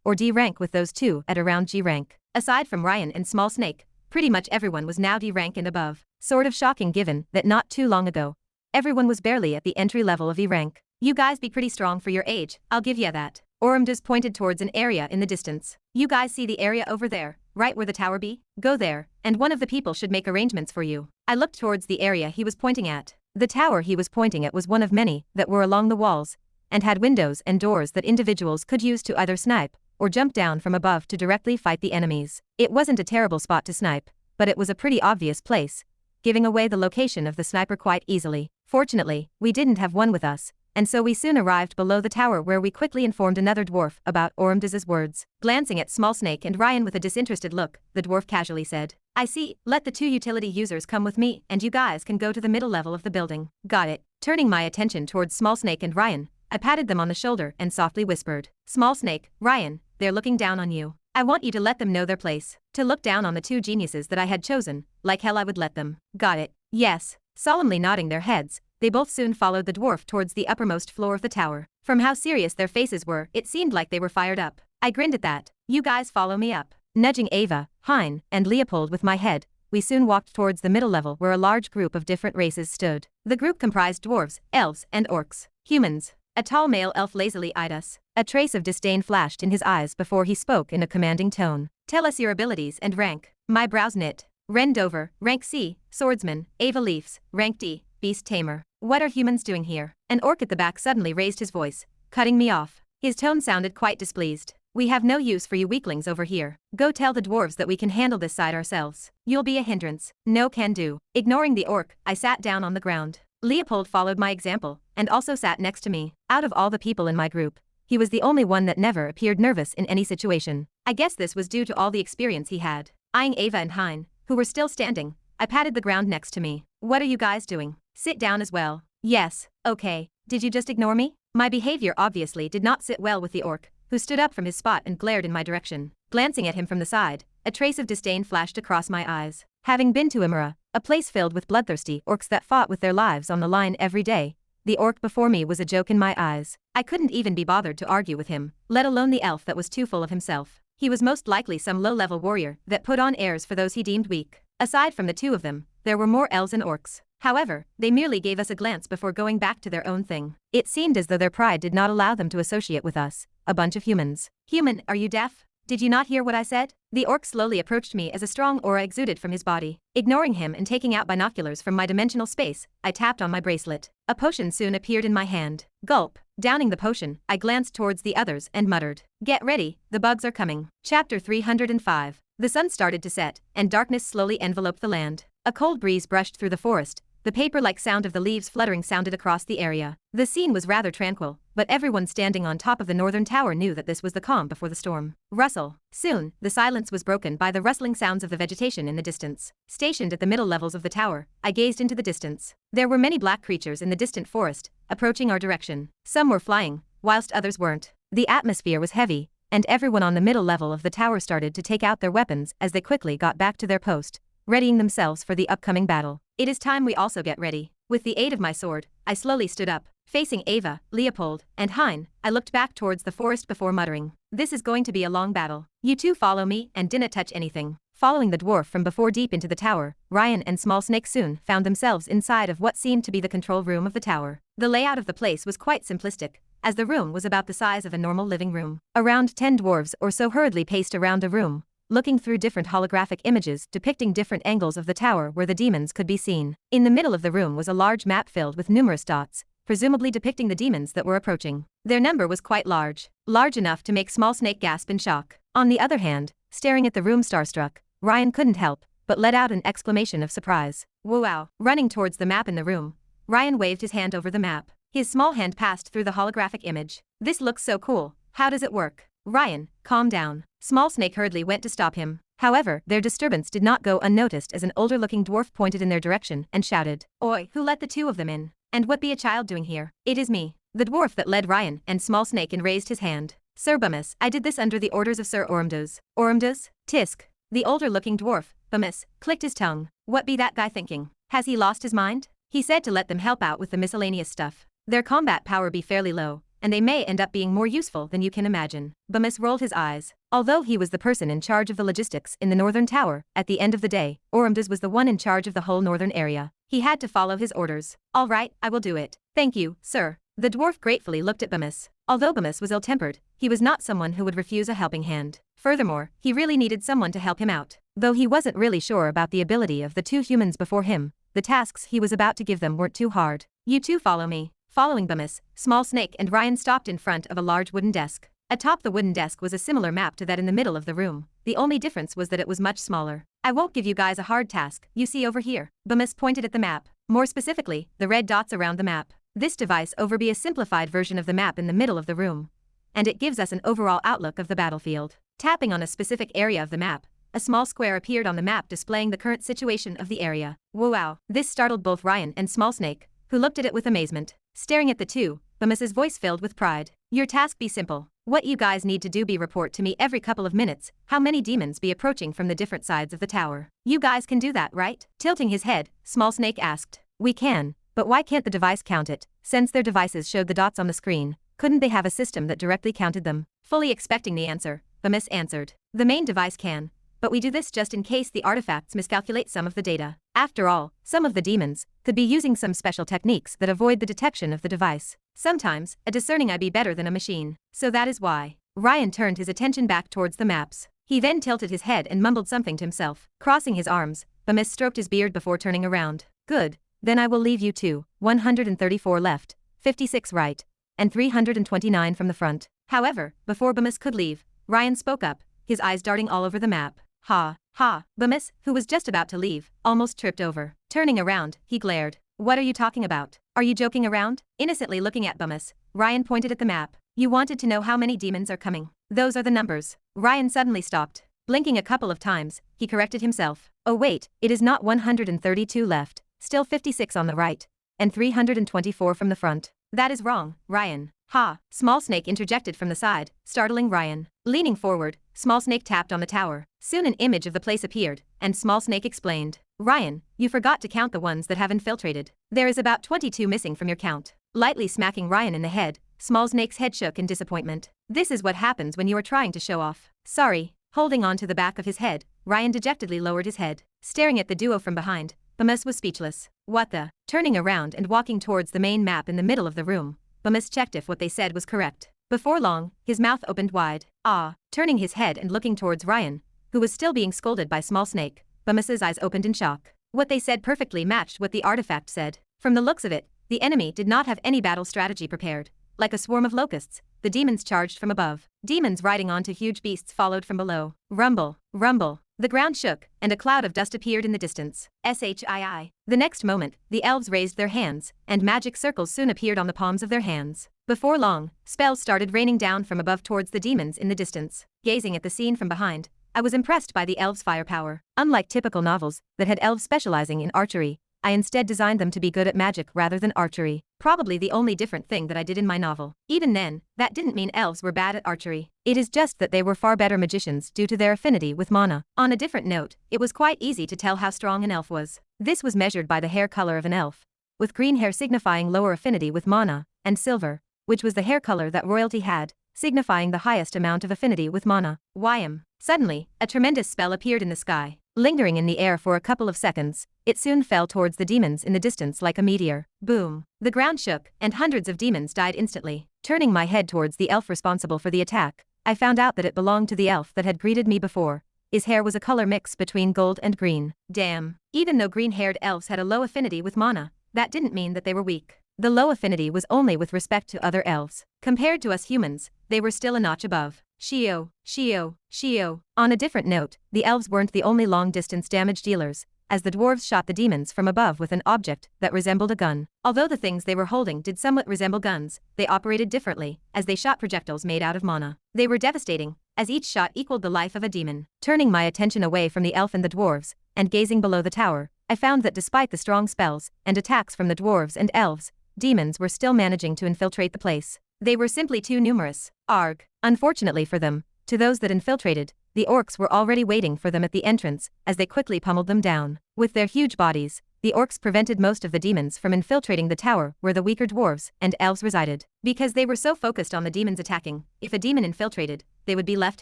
or D rank, with those 2 at around G rank." Aside from Ryan and Small Snake, pretty much everyone was now D rank and above. Sort of shocking given that not too long ago, everyone was barely at the entry level of E rank. "You guys be pretty strong for your age, I'll give ya that." Orumdos pointed towards an area in the distance. "You guys see the area over there, right where the tower be? Go there, and one of the people should make arrangements for you." I looked towards the area he was pointing at. The tower he was pointing at was one of many that were along the walls, and had windows and doors that individuals could use to either snipe or jump down from above to directly fight the enemies. It wasn't a terrible spot to snipe, but it was a pretty obvious place, giving away the location of the sniper quite easily. Fortunately, we didn't have one with us, and so we soon arrived below the tower where we quickly informed another dwarf about Ormdiz's words. Glancing at Small Snake and Ryan with a disinterested look, the dwarf casually said, I see, let the 2 utility users come with me and you guys can go to the middle level of the building. Got it. Turning my attention towards Small Snake and Ryan, I patted them on the shoulder and softly whispered, Small Snake, Ryan, they're looking down on you. I want you to let them know their place. To look down on the 2 geniuses that I had chosen, like hell I would let them. Got it. Yes. Solemnly nodding their heads, they both soon followed the dwarf towards the uppermost floor of the tower. From how serious their faces were, it seemed like they were fired up. I grinned at that. You guys follow me up. Nudging Ava, Hein, and Leopold with my head, we soon walked towards the middle level where a large group of different races stood. The group comprised dwarves, elves, and orcs. Humans. A tall male elf lazily eyed us. A trace of disdain flashed in his eyes before he spoke in a commanding tone. Tell us your abilities and rank. My brows knit. Ren Dover, rank C, swordsman. Ava Leafs, rank D, beast tamer. What are humans doing here? An orc at the back suddenly raised his voice, cutting me off. His tone sounded quite displeased. We have no use for you weaklings over here. Go tell the dwarves that we can handle this side ourselves. You'll be a hindrance. No can do. Ignoring the orc, I sat down on the ground. Leopold followed my example, and also sat next to me. Out of all the people in my group, he was the only one that never appeared nervous in any situation. I guess this was due to all the experience he had. Eyeing Ava and Hein, who were still standing, I patted the ground next to me. What are you guys doing? Sit down as well. Yes, okay. Did you just ignore me? My behavior obviously did not sit well with the orc, who stood up from his spot and glared in my direction. Glancing at him from the side, a trace of disdain flashed across my eyes. Having been to Imra, a place filled with bloodthirsty orcs that fought with their lives on the line every day, the orc before me was a joke in my eyes. I couldn't even be bothered to argue with him, let alone the elf that was too full of himself. He was most likely some low-level warrior that put on airs for those he deemed weak. Aside from the 2 of them, there were more elves and orcs. However, they merely gave us a glance before going back to their own thing. It seemed as though their pride did not allow them to associate with us, a bunch of humans. Human, are you deaf? Did you not hear what I said? The orc slowly approached me as a strong aura exuded from his body. Ignoring him and taking out binoculars from my dimensional space, I tapped on my bracelet. A potion soon appeared in my hand. Gulp. Downing the potion, I glanced towards the others and muttered, Get ready, the bugs are coming. Chapter 305. The sun started to set, and darkness slowly enveloped the land. A cold breeze brushed through the forest. The paper-like sound of the leaves fluttering sounded across the area. The scene was rather tranquil, but everyone standing on top of the northern tower knew that this was the calm before the storm. Rustle. Soon, the silence was broken by the rustling sounds of the vegetation in the distance. Stationed at the middle levels of the tower, I gazed into the distance. There were many black creatures in the distant forest, approaching our direction. Some were flying, whilst others weren't. The atmosphere was heavy, and everyone on the middle level of the tower started to take out their weapons as they quickly got back to their post, readying themselves for the upcoming battle. It is time we also get ready. With the aid of my sword, I slowly stood up. Facing Ava, Leopold, and Hein, I looked back towards the forest before muttering, This is going to be a long battle. You 2 follow me and dinna touch anything. Following the dwarf from before deep into the tower, Ryan and Small Snake soon found themselves inside of what seemed to be the control room of the tower. The layout of the place was quite simplistic, as the room was about the size of a normal living room. Around 10 dwarves or so hurriedly paced around the room, looking through different holographic images depicting different angles of the tower where the demons could be seen. In the middle of the room was a large map filled with numerous dots, presumably depicting the demons that were approaching. Their number was quite large enough to make Small Snake gasp in shock. On the other hand, staring at the room starstruck, Ryan couldn't help but let out an exclamation of surprise. Wow! Running towards the map in the room, Ryan waved his hand over the map. His small hand passed through the holographic image. This looks so cool. How does it work? Ryan, calm down. Small Snake hurriedly went to stop him. However, their disturbance did not go unnoticed as an older-looking dwarf pointed in their direction and shouted, Oi, who let the 2 of them in? And what be a child doing here? It is me, the dwarf that led Ryan and Small Snake, and raised his hand. Sir Bumus, I did this under the orders of Sir Ormduz. Ormduz? Tisk. The older-looking dwarf, Bumus, clicked his tongue. What be that guy thinking? Has he lost his mind? He said to let them help out with the miscellaneous stuff. Their combat power be fairly low, and they may end up being more useful than you can imagine. Bumus rolled his eyes. Although he was the person in charge of the logistics in the northern tower, at the end of the day, Ormduz was the one in charge of the whole northern area. He had to follow his orders. All right, I will do it. Thank you, sir. The dwarf gratefully looked at Bumus. Although Bumus was ill-tempered, he was not someone who would refuse a helping hand. Furthermore, he really needed someone to help him out. Though he wasn't really sure about the ability of the 2 humans before him, the tasks he was about to give them weren't too hard. You 2 follow me. Following Bumus, Small Snake and Ryan stopped in front of a large wooden desk. Atop the wooden desk was a similar map to that in the middle of the room. The only difference was that it was much smaller. I won't give you guys a hard task, you see over here. Bumus pointed at the map. More specifically, the red dots around the map. This device overbe a simplified version of the map in the middle of the room, and it gives us an overall outlook of the battlefield. Tapping on a specific area of the map, a small square appeared on the map displaying the current situation of the area. Wow! This startled both Ryan and Small Snake, who looked at it with amazement. Staring at the two, Bamus's voice filled with pride. Your task be simple. What you guys need to do be report to me every couple of minutes how many demons be approaching from the different sides of the tower. You guys can do that, right? Tilting his head, Small Snake asked. We can, but why can't the device count it? Since their devices showed the dots on the screen, couldn't they have a system that directly counted them? Fully expecting the answer, Bamus answered. The main device can, but we do this just in case the artifacts miscalculate some of the data. After all, some of the demons could be using some special techniques that avoid the detection of the device. Sometimes, a discerning eye be better than a machine. So that is why. Ryan turned his attention back towards the maps. He then tilted his head and mumbled something to himself. Crossing his arms, Bamus stroked his beard before turning around. Good. Then I will leave you two. 134 left, 56 right, and 329 from the front. However, before Bamus could leave, Ryan spoke up, his eyes darting all over the map. Ha, ha. Bamus, who was just about to leave, almost tripped over. Turning around, he glared. What are you talking about? Are you joking around? Innocently looking at Bamus, Ryan pointed at the map. You wanted to know how many demons are coming. Those are the numbers. Ryan suddenly stopped. Blinking a couple of times, he corrected himself. Oh wait, it is not 132 left, still 56 on the right, and 324 from the front. That is wrong, Ryan. Ha! Small Snake interjected from the side, startling Ryan. Leaning forward, Small Snake tapped on the tower. Soon an image of the place appeared, and Small Snake explained. Ryan, you forgot to count the ones that have infiltrated. There is about 22 missing from your count. Lightly smacking Ryan in the head, Small Snake's head shook in disappointment. This is what happens when you are trying to show off. Sorry. Holding on to the back of his head, Ryan dejectedly lowered his head. Staring at the duo from behind, Bamus was speechless. What the? Turning around and walking towards the main map in the middle of the room, Bamus checked if what they said was correct. Before long, his mouth opened wide. Ah! Turning his head and looking towards Ryan, who was still being scolded by Small Snake, Bamus's eyes opened in shock. What they said perfectly matched what the artifact said. From the looks of it, the enemy did not have any battle strategy prepared. Like a swarm of locusts, the demons charged from above. Demons riding onto huge beasts followed from below. Rumble, rumble. The ground shook, and a cloud of dust appeared in the distance. Shii. The next moment, the elves raised their hands, and magic circles soon appeared on the palms of their hands. Before long, spells started raining down from above towards the demons in the distance. Gazing at the scene from behind, I was impressed by the elves' firepower. Unlike typical novels that had elves specializing in archery, I instead designed them to be good at magic rather than archery. Probably the only different thing that I did in my novel. Even then, that didn't mean elves were bad at archery. It is just that they were far better magicians due to their affinity with mana. On a different note, it was quite easy to tell how strong an elf was. This was measured by the hair color of an elf, with green hair signifying lower affinity with mana, and silver, which was the hair color that royalty had, signifying the highest amount of affinity with mana. Whyam. Suddenly, a tremendous spell appeared in the sky. Lingering in the air for a couple of seconds, it soon fell towards the demons in the distance like a meteor. Boom. The ground shook, and hundreds of demons died instantly. Turning my head towards the elf responsible for the attack, I found out that it belonged to the elf that had greeted me before. His hair was a color mix between gold and green. Damn. Even though green-haired elves had a low affinity with mana, that didn't mean that they were weak. The low affinity was only with respect to other elves. Compared to us humans, they were still a notch above. Shio, Shio, Shio. On a different note, the elves weren't the only long-distance damage dealers, as the dwarves shot the demons from above with an object that resembled a gun. Although the things they were holding did somewhat resemble guns, they operated differently, as they shot projectiles made out of mana. They were devastating, as each shot equaled the life of a demon. Turning my attention away from the elf and the dwarves, and gazing below the tower, I found that despite the strong spells and attacks from the dwarves and elves, demons were still managing to infiltrate the place. They were simply too numerous. Arg. Unfortunately for them, to those that infiltrated, the orcs were already waiting for them at the entrance, as they quickly pummeled them down. With their huge bodies, the orcs prevented most of the demons from infiltrating the tower where the weaker dwarves and elves resided. Because they were so focused on the demons attacking, if a demon infiltrated, they would be left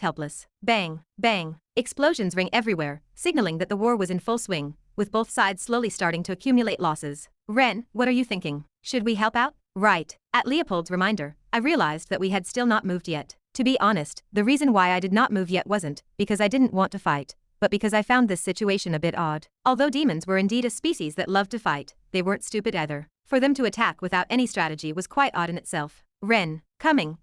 helpless. Bang, bang. Explosions rang everywhere, signaling that the war was in full swing, with both sides slowly starting to accumulate losses. Ren, what are you thinking? Should we help out? Right. At Leopold's reminder, I realized that we had still not moved yet. To be honest, the reason why I did not move yet wasn't because I didn't want to fight, but because I found this situation a bit odd. Although demons were indeed a species that loved to fight, they weren't stupid either. For them to attack without any strategy was quite odd in itself. Ren, coming.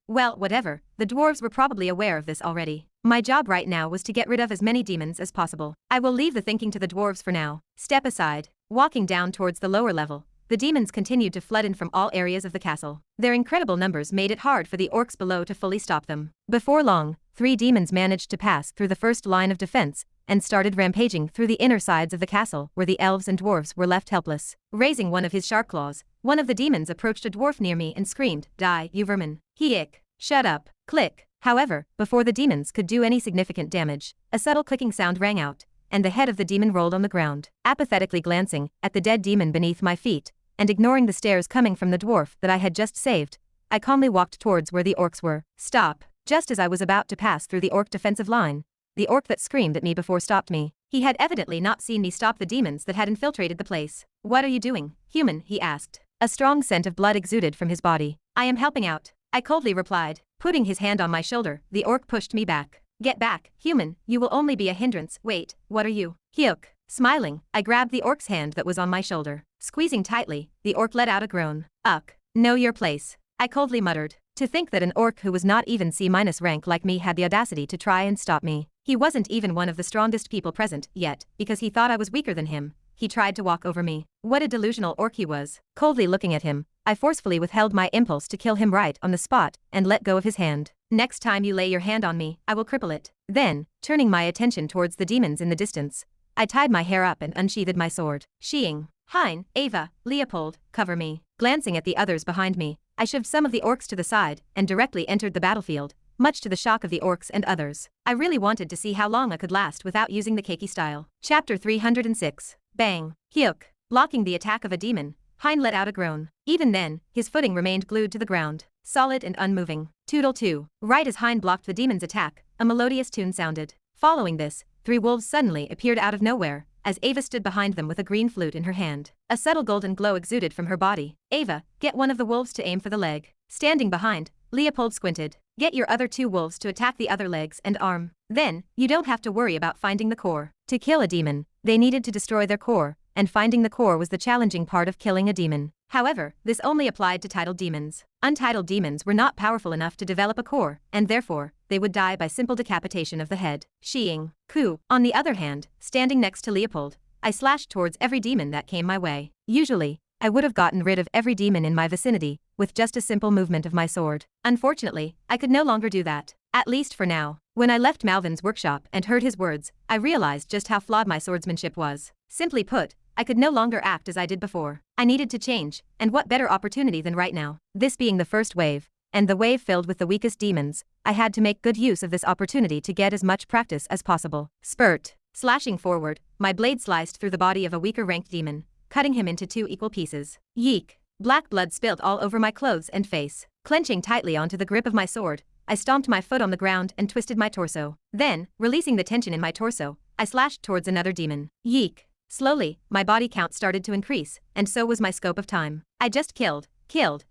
Well, whatever, the dwarves were probably aware of this already. My job right now was to get rid of as many demons as possible. I will leave the thinking to the dwarves for now. Step aside. Walking down towards the lower level, the demons continued to flood in from all areas of the castle. Their incredible numbers made it hard for the orcs below to fully stop them. Before long, 3 demons managed to pass through the first line of defense and started rampaging through the inner sides of the castle where the elves and dwarves were left helpless. Raising one of his sharp claws, one of the demons approached a dwarf near me and screamed, "Die, you vermin." He-ick. Shut up. Click. However, before the demons could do any significant damage, a subtle clicking sound rang out, and the head of the demon rolled on the ground. Apathetically glancing at the dead demon beneath my feet, and ignoring the stares coming from the dwarf that I had just saved, I calmly walked towards where the orcs were. Stop. Just as I was about to pass through the orc defensive line, the orc that screamed at me before stopped me. He had evidently not seen me stop the demons that had infiltrated the place. "What are you doing, human?" he asked. A strong scent of blood exuded from his body. "I am helping out," I coldly replied. Putting his hand on my shoulder, the orc pushed me back. "Get back, human, you will only be a hindrance." "Wait, what are you?" "Hyuk." Smiling, I grabbed the orc's hand that was on my shoulder. Squeezing tightly, the orc let out a groan. "Uck. Know your place," I coldly muttered. To think that an orc who was not even C- rank like me had the audacity to try and stop me. He wasn't even one of the strongest people present, yet, because he thought I was weaker than him, he tried to walk over me. What a delusional orc he was. Coldly looking at him, I forcefully withheld my impulse to kill him right on the spot and let go of his hand. "Next time you lay your hand on me, I will cripple it." Then, turning my attention towards the demons in the distance, I tied my hair up and unsheathed my sword. Sheeing. "Hein, Ava, Leopold, cover me." Glancing at the others behind me, I shoved some of the orcs to the side and directly entered the battlefield, much to the shock of the orcs and others. I really wanted to see how long I could last without using the keiki style. Chapter 306. Bang. Hyuk. Blocking the attack of a demon, Hein let out a groan. Even then, his footing remained glued to the ground, solid and unmoving. Toodle 2. Right as Hein blocked the demon's attack, a melodious tune sounded. Following this, 3 wolves suddenly appeared out of nowhere, as Ava stood behind them with a green flute in her hand. A subtle golden glow exuded from her body. "Ava, get one of the wolves to aim for the leg." Standing behind, Leopold squinted. "Get your other 2 wolves to attack the other legs and arm. Then, you don't have to worry about finding the core." To kill a demon, they needed to destroy their core, and finding the core was the challenging part of killing a demon. However, this only applied to titled demons. Untitled demons were not powerful enough to develop a core, and therefore, they would die by simple decapitation of the head. Sheeing. Ku. On the other hand, standing next to Leopold, I slashed towards every demon that came my way. Usually, I would have gotten rid of every demon in my vicinity with just a simple movement of my sword. Unfortunately, I could no longer do that. At least for now. When I left Malvin's workshop and heard his words, I realized just how flawed my swordsmanship was. Simply put, I could no longer act as I did before. I needed to change, and what better opportunity than right now? This being the first wave, and the wave filled with the weakest demons, I had to make good use of this opportunity to get as much practice as possible. Spurt. Slashing forward, my blade sliced through the body of a weaker ranked demon, cutting him into 2 equal pieces. Yeek. Black blood spilled all over my clothes and face. Clenching tightly onto the grip of my sword, I stomped my foot on the ground and twisted my torso. Then, releasing the tension in my torso, I slashed towards another demon. Yeek. Slowly, my body count started to increase, and so was my scope of time. I just killed,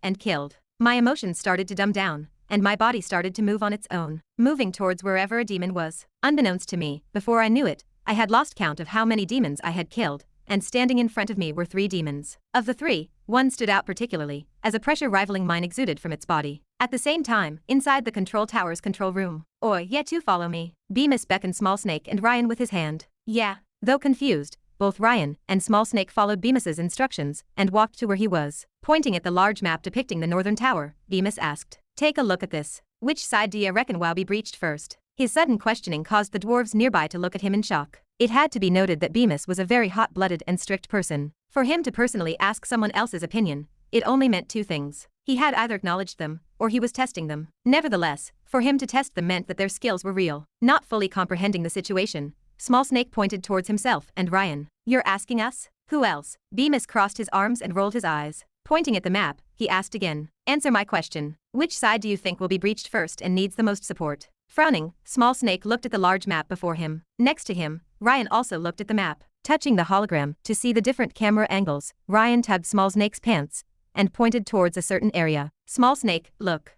and killed. My emotions started to dumb down, and my body started to move on its own, moving towards wherever a demon was. Unbeknownst to me, before I knew it, I had lost count of how many demons I had killed, and standing in front of me were 3 demons. Of the 3, one stood out particularly, as a pressure rivaling mine exuded from its body. At the same time, inside the control tower's control room, "Oi, yeah, to follow me." Bemis beckoned Small Snake and Ryan with his hand. "Yeah." Though confused, both Ryan and Small Snake followed Bemis's instructions and walked to where he was. Pointing at the large map depicting the northern tower, Bemis asked, "Take a look at this. Which side do you reckon will be breached first?" His sudden questioning caused the dwarves nearby to look at him in shock. It had to be noted that Bemis was a very hot-blooded and strict person. For him to personally ask someone else's opinion, it only meant 2 things. He had either acknowledged them, or he was testing them. Nevertheless, for him to test them meant that their skills were real. Not fully comprehending the situation, Small Snake pointed towards himself and Ryan. "You're asking us? Who else?" Bemis crossed his arms and rolled his eyes. Pointing at the map, he asked again. "Answer my question. Which side do you think will be breached first and needs the most support?" Frowning, Small Snake looked at the large map before him. Next to him, Ryan also looked at the map. Touching the hologram to see the different camera angles, Ryan tugged Small Snake's pants and pointed towards a certain area. "Small Snake, look."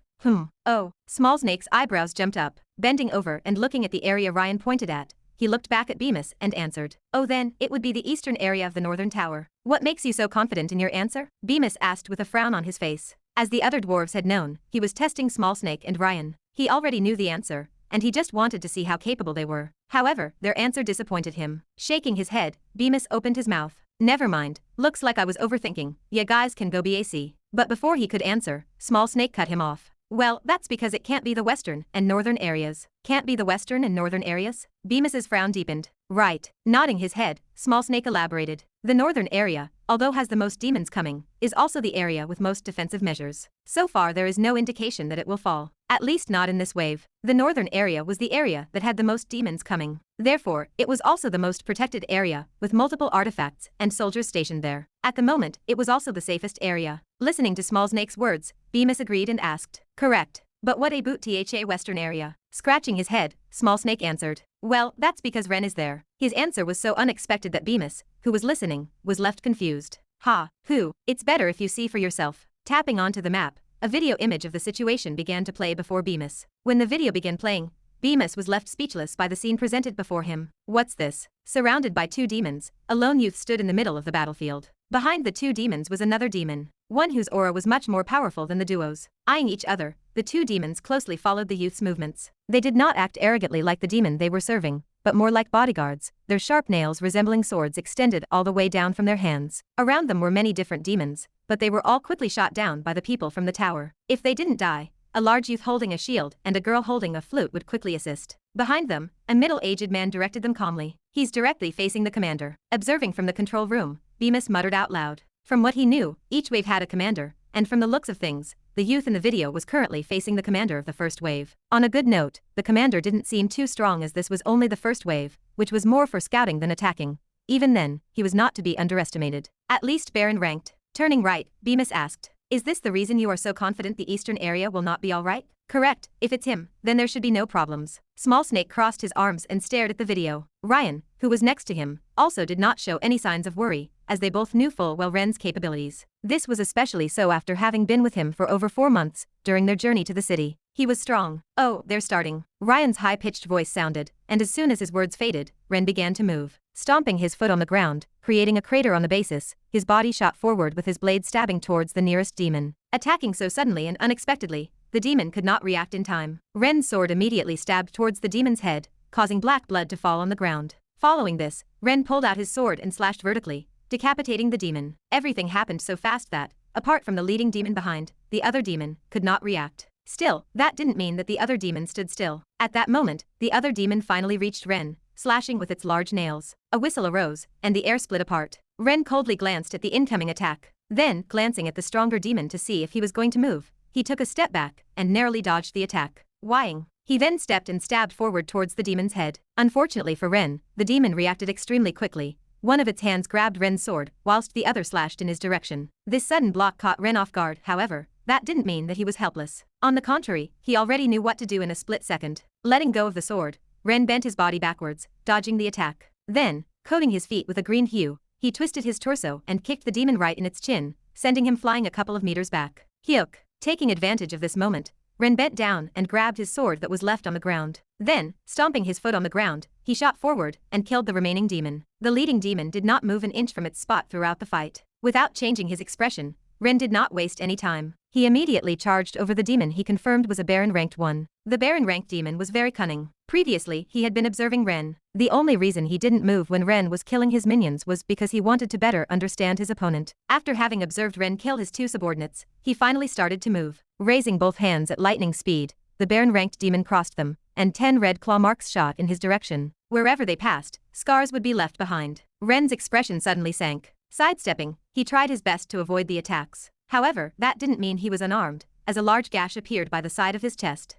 Oh. Small Snake's eyebrows jumped up. Bending over and looking at the area Ryan pointed at, he looked back at Bemis and answered. "Oh, then, it would be the eastern area of the northern tower." "What makes you so confident in your answer?" Bemis asked with a frown on his face. As the other dwarves had known, he was testing Small Snake and Ryan. He already knew the answer, and he just wanted to see how capable they were. However, their answer disappointed him. Shaking his head, Bemis opened his mouth. Never mind, looks like I was overthinking, ya guys can go BAC. But before he could answer, Small Snake cut him off. Well, that's because it can't be the western and northern areas. Can't be the western and northern areas? Bemis's frown deepened. Right. Nodding his head, Small Snake elaborated. The northern area, although has the most demons coming, is also the area with most defensive measures. So far there is no indication that it will fall. At least not in this wave. The northern area was the area that had the most demons coming. Therefore, it was also the most protected area, with multiple artifacts and soldiers stationed there. At the moment, it was also the safest area. Listening to Small Snake's words, Bemis agreed and asked, correct. But what about the western area? Scratching his head, Small Snake answered. Well, that's because Ren is there. His answer was so unexpected that Bemis, who was listening, was left confused. It's better if you see for yourself. Tapping onto the map, a video image of the situation began to play before Bemis. When the video began playing, Bemis was left speechless by the scene presented before him. What's this? Surrounded by two demons, a lone youth stood in the middle of the battlefield. Behind the two demons was another demon, one whose aura was much more powerful than the duo's. Eyeing each other, the two demons closely followed the youth's movements. They did not act arrogantly like the demon they were serving, but more like bodyguards, their sharp nails resembling swords extended all the way down from their hands. Around them were many different demons, but they were all quickly shot down by the people from the tower. If they didn't die, a large youth holding a shield and a girl holding a flute would quickly assist. Behind them, a middle-aged man directed them calmly. He's directly facing the commander. Observing from the control room, Bemis muttered out loud. From what he knew, each wave had a commander, and from the looks of things, the youth in the video was currently facing the commander of the first wave. On a good note, the commander didn't seem too strong as this was only the first wave, which was more for scouting than attacking. Even then, he was not to be underestimated. At least Baron ranked. Turning right, Bemis asked, is this the reason you are so confident the eastern area will not be alright? Correct, if it's him, then there should be no problems. Small Snake crossed his arms and stared at the video. Ryan, who was next to him, also did not show any signs of worry, as they both knew full well Ren's capabilities. This was especially so after having been with him for over 4 months, during their journey to the city. He was strong. Oh, they're starting. Ryan's high-pitched voice sounded, and as soon as his words faded, Ren began to move. Stomping his foot on the ground, creating a crater on the basis, his body shot forward with his blade stabbing towards the nearest demon. Attacking so suddenly and unexpectedly, the demon could not react in time. Ren's sword immediately stabbed towards the demon's head, causing black blood to fall on the ground. Following this, Ren pulled out his sword and slashed vertically, decapitating the demon. Everything happened so fast that, apart from the leading demon behind, the other demon could not react. Still, that didn't mean that the other demon stood still. At that moment, the other demon finally reached Ren, slashing with its large nails. A whistle arose, and the air split apart. Ren coldly glanced at the incoming attack. Then, glancing at the stronger demon to see if he was going to move, he took a step back and narrowly dodged the attack. Whining. He then stepped and stabbed forward towards the demon's head. Unfortunately for Ren, the demon reacted extremely quickly. One of its hands grabbed Ren's sword, whilst the other slashed in his direction. This sudden block caught Ren off guard, however, that didn't mean that he was helpless. On the contrary, he already knew what to do in a split second. Letting go of the sword, Ren bent his body backwards, dodging the attack. Then, coating his feet with a green hue, he twisted his torso and kicked the demon right in its chin, sending him flying a couple of meters back. Hyuk. Taking advantage of this moment, Ren bent down and grabbed his sword that was left on the ground. Then, stomping his foot on the ground, he shot forward and killed the remaining demon. The leading demon did not move an inch from its spot throughout the fight. Without changing his expression, Ren did not waste any time. He immediately charged over the demon he confirmed was a Baron ranked 1. The Baron ranked demon was very cunning. Previously, he had been observing Ren. The only reason he didn't move when Ren was killing his minions was because he wanted to better understand his opponent. After having observed Ren kill his 2 subordinates, he finally started to move. Raising both hands at lightning speed, the Baron ranked demon crossed them, and 10 red claw marks shot in his direction. Wherever they passed, scars would be left behind. Ren's expression suddenly sank. Sidestepping, he tried his best to avoid the attacks. However, that didn't mean he was unarmed, as a large gash appeared by the side of his chest.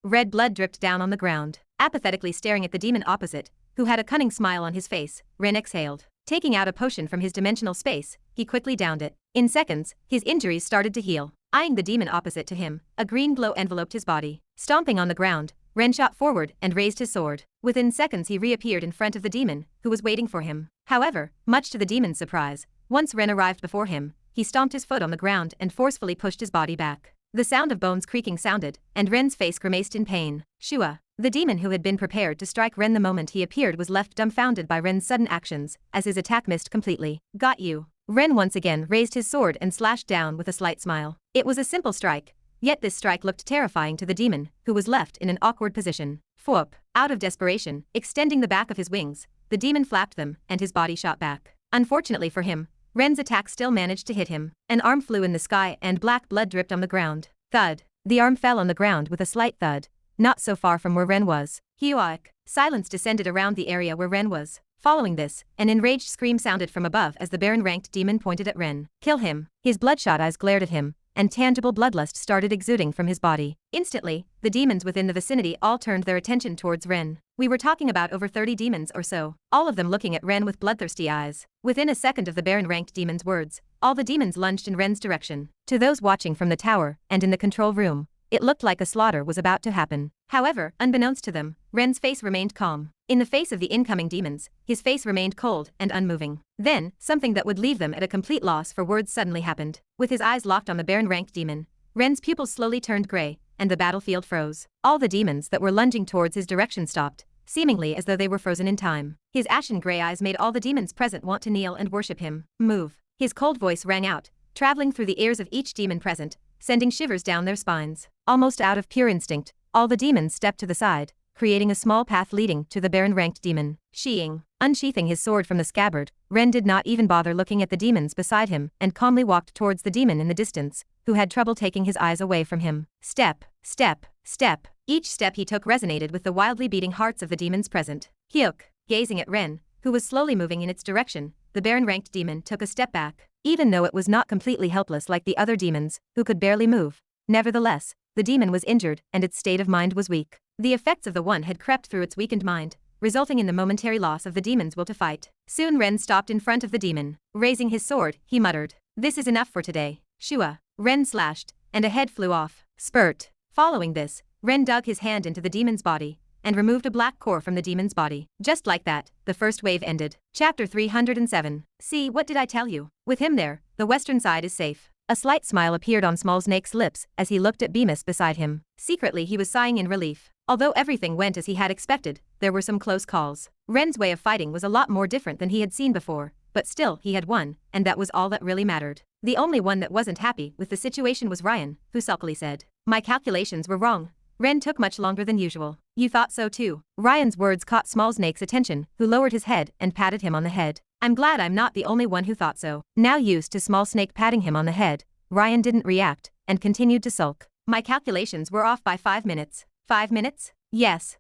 Red blood dripped down on the ground. Apathetically staring at the demon opposite, who had a cunning smile on his face, Ren exhaled. Taking out a potion from his dimensional space, he quickly downed it. In seconds, his injuries started to heal. Eyeing the demon opposite to him, a green glow enveloped his body. Stomping on the ground, Ren shot forward and raised his sword. Within seconds he reappeared in front of the demon, who was waiting for him. However, much to the demon's surprise, once Ren arrived before him, he stomped his foot on the ground and forcefully pushed his body back. The sound of bones creaking sounded, and Ren's face grimaced in pain. Shua. The demon who had been prepared to strike Ren the moment he appeared was left dumbfounded by Ren's sudden actions, as his attack missed completely. Got you. Ren once again raised his sword and slashed down with a slight smile. It was a simple strike, yet this strike looked terrifying to the demon, who was left in an awkward position. Fwop. Out of desperation, extending the back of his wings, the demon flapped them, and his body shot back. Unfortunately for him, Ren's attack still managed to hit him. An arm flew in the sky and black blood dripped on the ground. Thud. The arm fell on the ground with a slight thud, not so far from where Ren was. Heoic. Silence descended around the area where Ren was. Following this, an enraged scream sounded from above as the Baron-ranked demon pointed at Ren. Kill him. His bloodshot eyes glared at him, and tangible bloodlust started exuding from his body. Instantly, the demons within the vicinity all turned their attention towards Ren. We were talking about over 30 demons or so, all of them looking at Ren with bloodthirsty eyes. Within a second of the Baron-ranked demon's words, all the demons lunged in Ren's direction. To those watching from the tower and in the control room, it looked like a slaughter was about to happen. However, unbeknownst to them, Ren's face remained calm. In the face of the incoming demons, his face remained cold and unmoving. Then, something that would leave them at a complete loss for words suddenly happened. With his eyes locked on the Baron-ranked demon, Ren's pupils slowly turned gray, and the battlefield froze. All the demons that were lunging towards his direction stopped, seemingly as though they were frozen in time. His ashen gray eyes made all the demons present want to kneel and worship him. Move. His cold voice rang out, traveling through the ears of each demon present, sending shivers down their spines. Almost out of pure instinct, all the demons stepped to the side, creating a small path leading to the Baron-ranked demon. Unsheathing his sword from the scabbard, Ren did not even bother looking at the demons beside him and calmly walked towards the demon in the distance, who had trouble taking his eyes away from him. Step, step, step. Each step he took resonated with the wildly beating hearts of the demons present. Hyuk. Gazing at Ren, who was slowly moving in its direction, the Baron-ranked demon took a step back. Even though it was not completely helpless like the other demons, who could barely move, nevertheless, the demon was injured and its state of mind was weak. The effects of the one had crept through its weakened mind, resulting in the momentary loss of the demon's will to fight. Soon Ren stopped in front of the demon. Raising his sword, he muttered, "This is enough for today." Shua. Ren slashed, and a head flew off. Spurt. Following this, Ren dug his hand into the demon's body, and removed a black core from the demon's body. Just like that, the first wave ended. Chapter 307. See, what did I tell you? With him there, the western side is safe. A slight smile appeared on Small Snake's lips as he looked at Bemis beside him. Secretly he was sighing in relief. Although everything went as he had expected, there were some close calls. Ren's way of fighting was a lot more different than he had seen before, but still he had won, and that was all that really mattered. The only one that wasn't happy with the situation was Ryan, who sulkily said, "My calculations were wrong. Ren took much longer than usual." "You thought so too." Ryan's words caught Small Snake's attention, who lowered his head and patted him on the head. "I'm glad I'm not the only one who thought so." Now used to Small Snake patting him on the head, Ryan didn't react, and continued to sulk. "My calculations were off by 5 minutes. 5 minutes? Yes.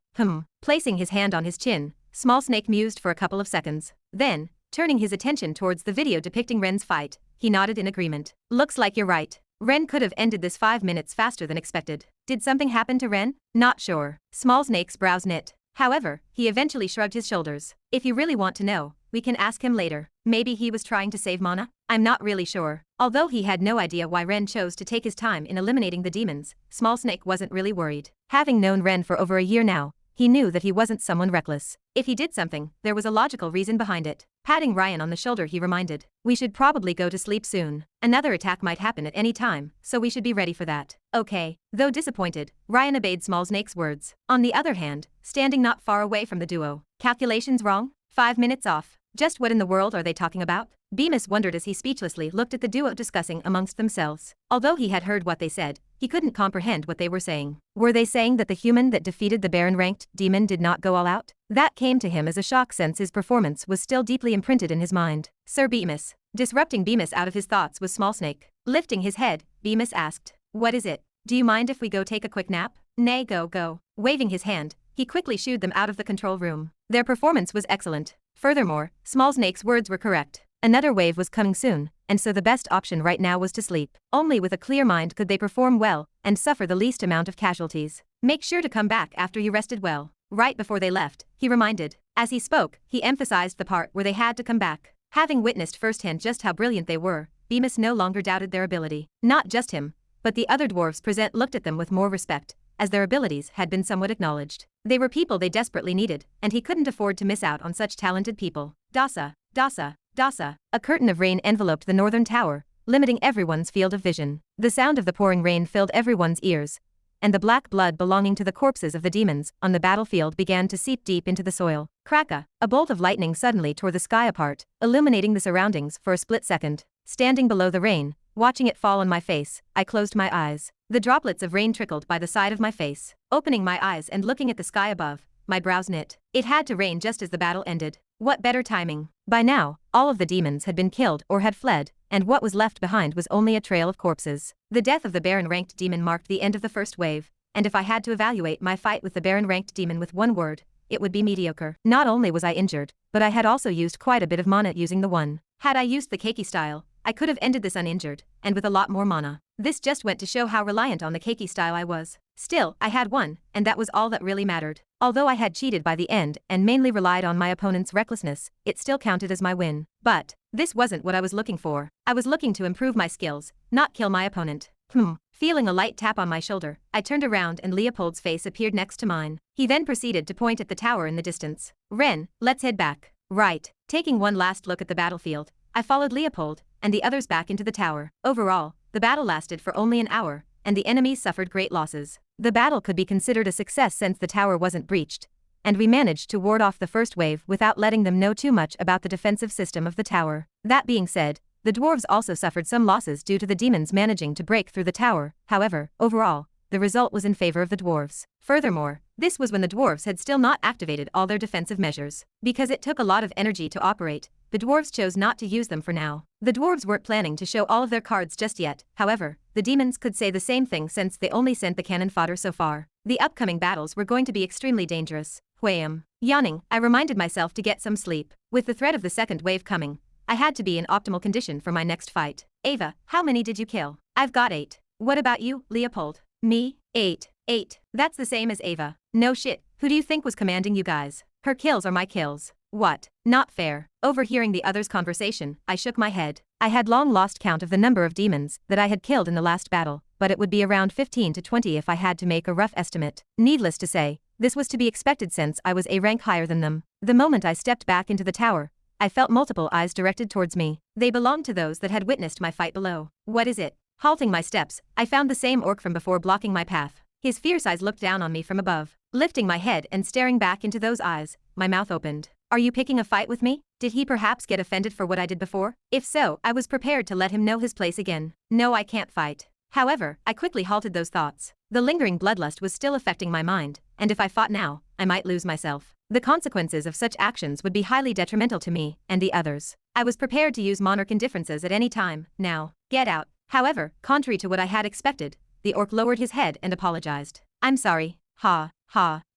Placing his hand on his chin, Small Snake mused for a couple of seconds. Then, turning his attention towards the video depicting Ren's fight, he nodded in agreement. "Looks like you're right. Ren could have ended this 5 minutes faster than expected." "Did something happen to Ren?" "Not sure." Small Snake's brows knit. However, he eventually shrugged his shoulders. "If you really want to know, we can ask him later. Maybe he was trying to save Mana? I'm not really sure." Although he had no idea why Ren chose to take his time in eliminating the demons, Small Snake wasn't really worried. Having known Ren for over a year now, he knew that he wasn't someone reckless. If he did something, there was a logical reason behind it. Patting Ryan on the shoulder, he reminded, "We should probably go to sleep soon. Another attack might happen at any time, so we should be ready for that." "Okay." Though disappointed, Ryan obeyed Small Snake's words. On the other hand, standing not far away from the duo, "Calculations wrong? 5 minutes off. Just what in the world are they talking about?" Bemis wondered as he speechlessly looked at the duo discussing amongst themselves. Although he had heard what they said, he couldn't comprehend what they were saying. Were they saying that the human that defeated the Baron-ranked demon did not go all out? That came to him as a shock since his performance was still deeply imprinted in his mind. "Sir Bemis." Disrupting Bemis out of his thoughts was Small Snake. Lifting his head, Bemis asked, "What is it? Do you mind if we go take a quick nap?" "Nay, go." Waving his hand, he quickly shooed them out of the control room. Their performance was excellent. Furthermore, Small Snake's words were correct. Another wave was coming soon, and so the best option right now was to sleep. Only with a clear mind could they perform well and suffer the least amount of casualties. "Make sure to come back after you rested well." Right before they left, he reminded. As he spoke, he emphasized the part where they had to come back. Having witnessed firsthand just how brilliant they were, Bemis no longer doubted their ability. Not just him, but the other dwarves present looked at them with more respect, as their abilities had been somewhat acknowledged. They were people they desperately needed, and he couldn't afford to miss out on such talented people. Dasa. A curtain of rain enveloped the northern tower, limiting everyone's field of vision. The sound of the pouring rain filled everyone's ears, and the black blood belonging to the corpses of the demons on the battlefield began to seep deep into the soil. Crack! A bolt of lightning suddenly tore the sky apart, illuminating the surroundings for a split second. Standing below the rain, watching it fall on my face, I closed my eyes. The droplets of rain trickled by the side of my face. Opening my eyes and looking at the sky above, my brows knit. It had to rain just as the battle ended. What better timing? By now, all of the demons had been killed or had fled, and what was left behind was only a trail of corpses. The death of the Baron-ranked demon marked the end of the first wave, and if I had to evaluate my fight with the Baron-ranked demon with one word, it would be mediocre. Not only was I injured, but I had also used quite a bit of mana using the one. Had I used the Keiki style, I could have ended this uninjured, and with a lot more mana. This just went to show how reliant on the Keiki style I was. Still, I had won, and that was all that really mattered. Although I had cheated by the end and mainly relied on my opponent's recklessness, it still counted as my win. But this wasn't what I was looking for. I was looking to improve my skills, not kill my opponent. Feeling a light tap on my shoulder, I turned around and Leopold's face appeared next to mine. He then proceeded to point at the tower in the distance. Ren, let's head back. Right. Taking one last look at the battlefield, I followed Leopold and the others back into the tower. Overall, the battle lasted for only an hour, and the enemies suffered great losses. The battle could be considered a success since the tower wasn't breached, and we managed to ward off the first wave without letting them know too much about the defensive system of the tower. That being said, the dwarves also suffered some losses due to the demons managing to break through the tower. However, overall, the result was in favor of the dwarves. Furthermore, this was when the dwarves had still not activated all their defensive measures. Because it took a lot of energy to operate, the dwarves chose not to use them for now. The dwarves weren't planning to show all of their cards just yet. However, the demons could say the same thing since they only sent the cannon fodder so far. The upcoming battles were going to be extremely dangerous. Yawning, I reminded myself to get some sleep. With the threat of the second wave coming, I had to be in optimal condition for my next fight. Ava, how many did you kill? I've got 8. What about you, Leopold? Me? 8. 8. That's the same as Ava. No shit, who do you think was commanding you guys? Her kills are my kills. What? Not fair. Overhearing the others' conversation, I shook my head. I had long lost count of the number of demons that I had killed in the last battle, but it would be around 15 to 20 if I had to make a rough estimate. Needless to say, this was to be expected since I was a rank higher than them. The moment I stepped back into the tower, I felt multiple eyes directed towards me. They belonged to those that had witnessed my fight below. What is it? Halting my steps, I found the same orc from before blocking my path. His fierce eyes looked down on me from above. Lifting my head and staring back into those eyes, my mouth opened. Are you picking a fight with me? Did he perhaps get offended for what I did before? If so, I was prepared to let him know his place again. No, I can't fight. However, I quickly halted those thoughts. The lingering bloodlust was still affecting my mind, and if I fought now, I might lose myself. The consequences of such actions would be highly detrimental to me and the others. I was prepared to use monarch indifferences at any time. Now, get out. However, contrary to what I had expected, the orc lowered his head and apologized. I'm sorry. Ha.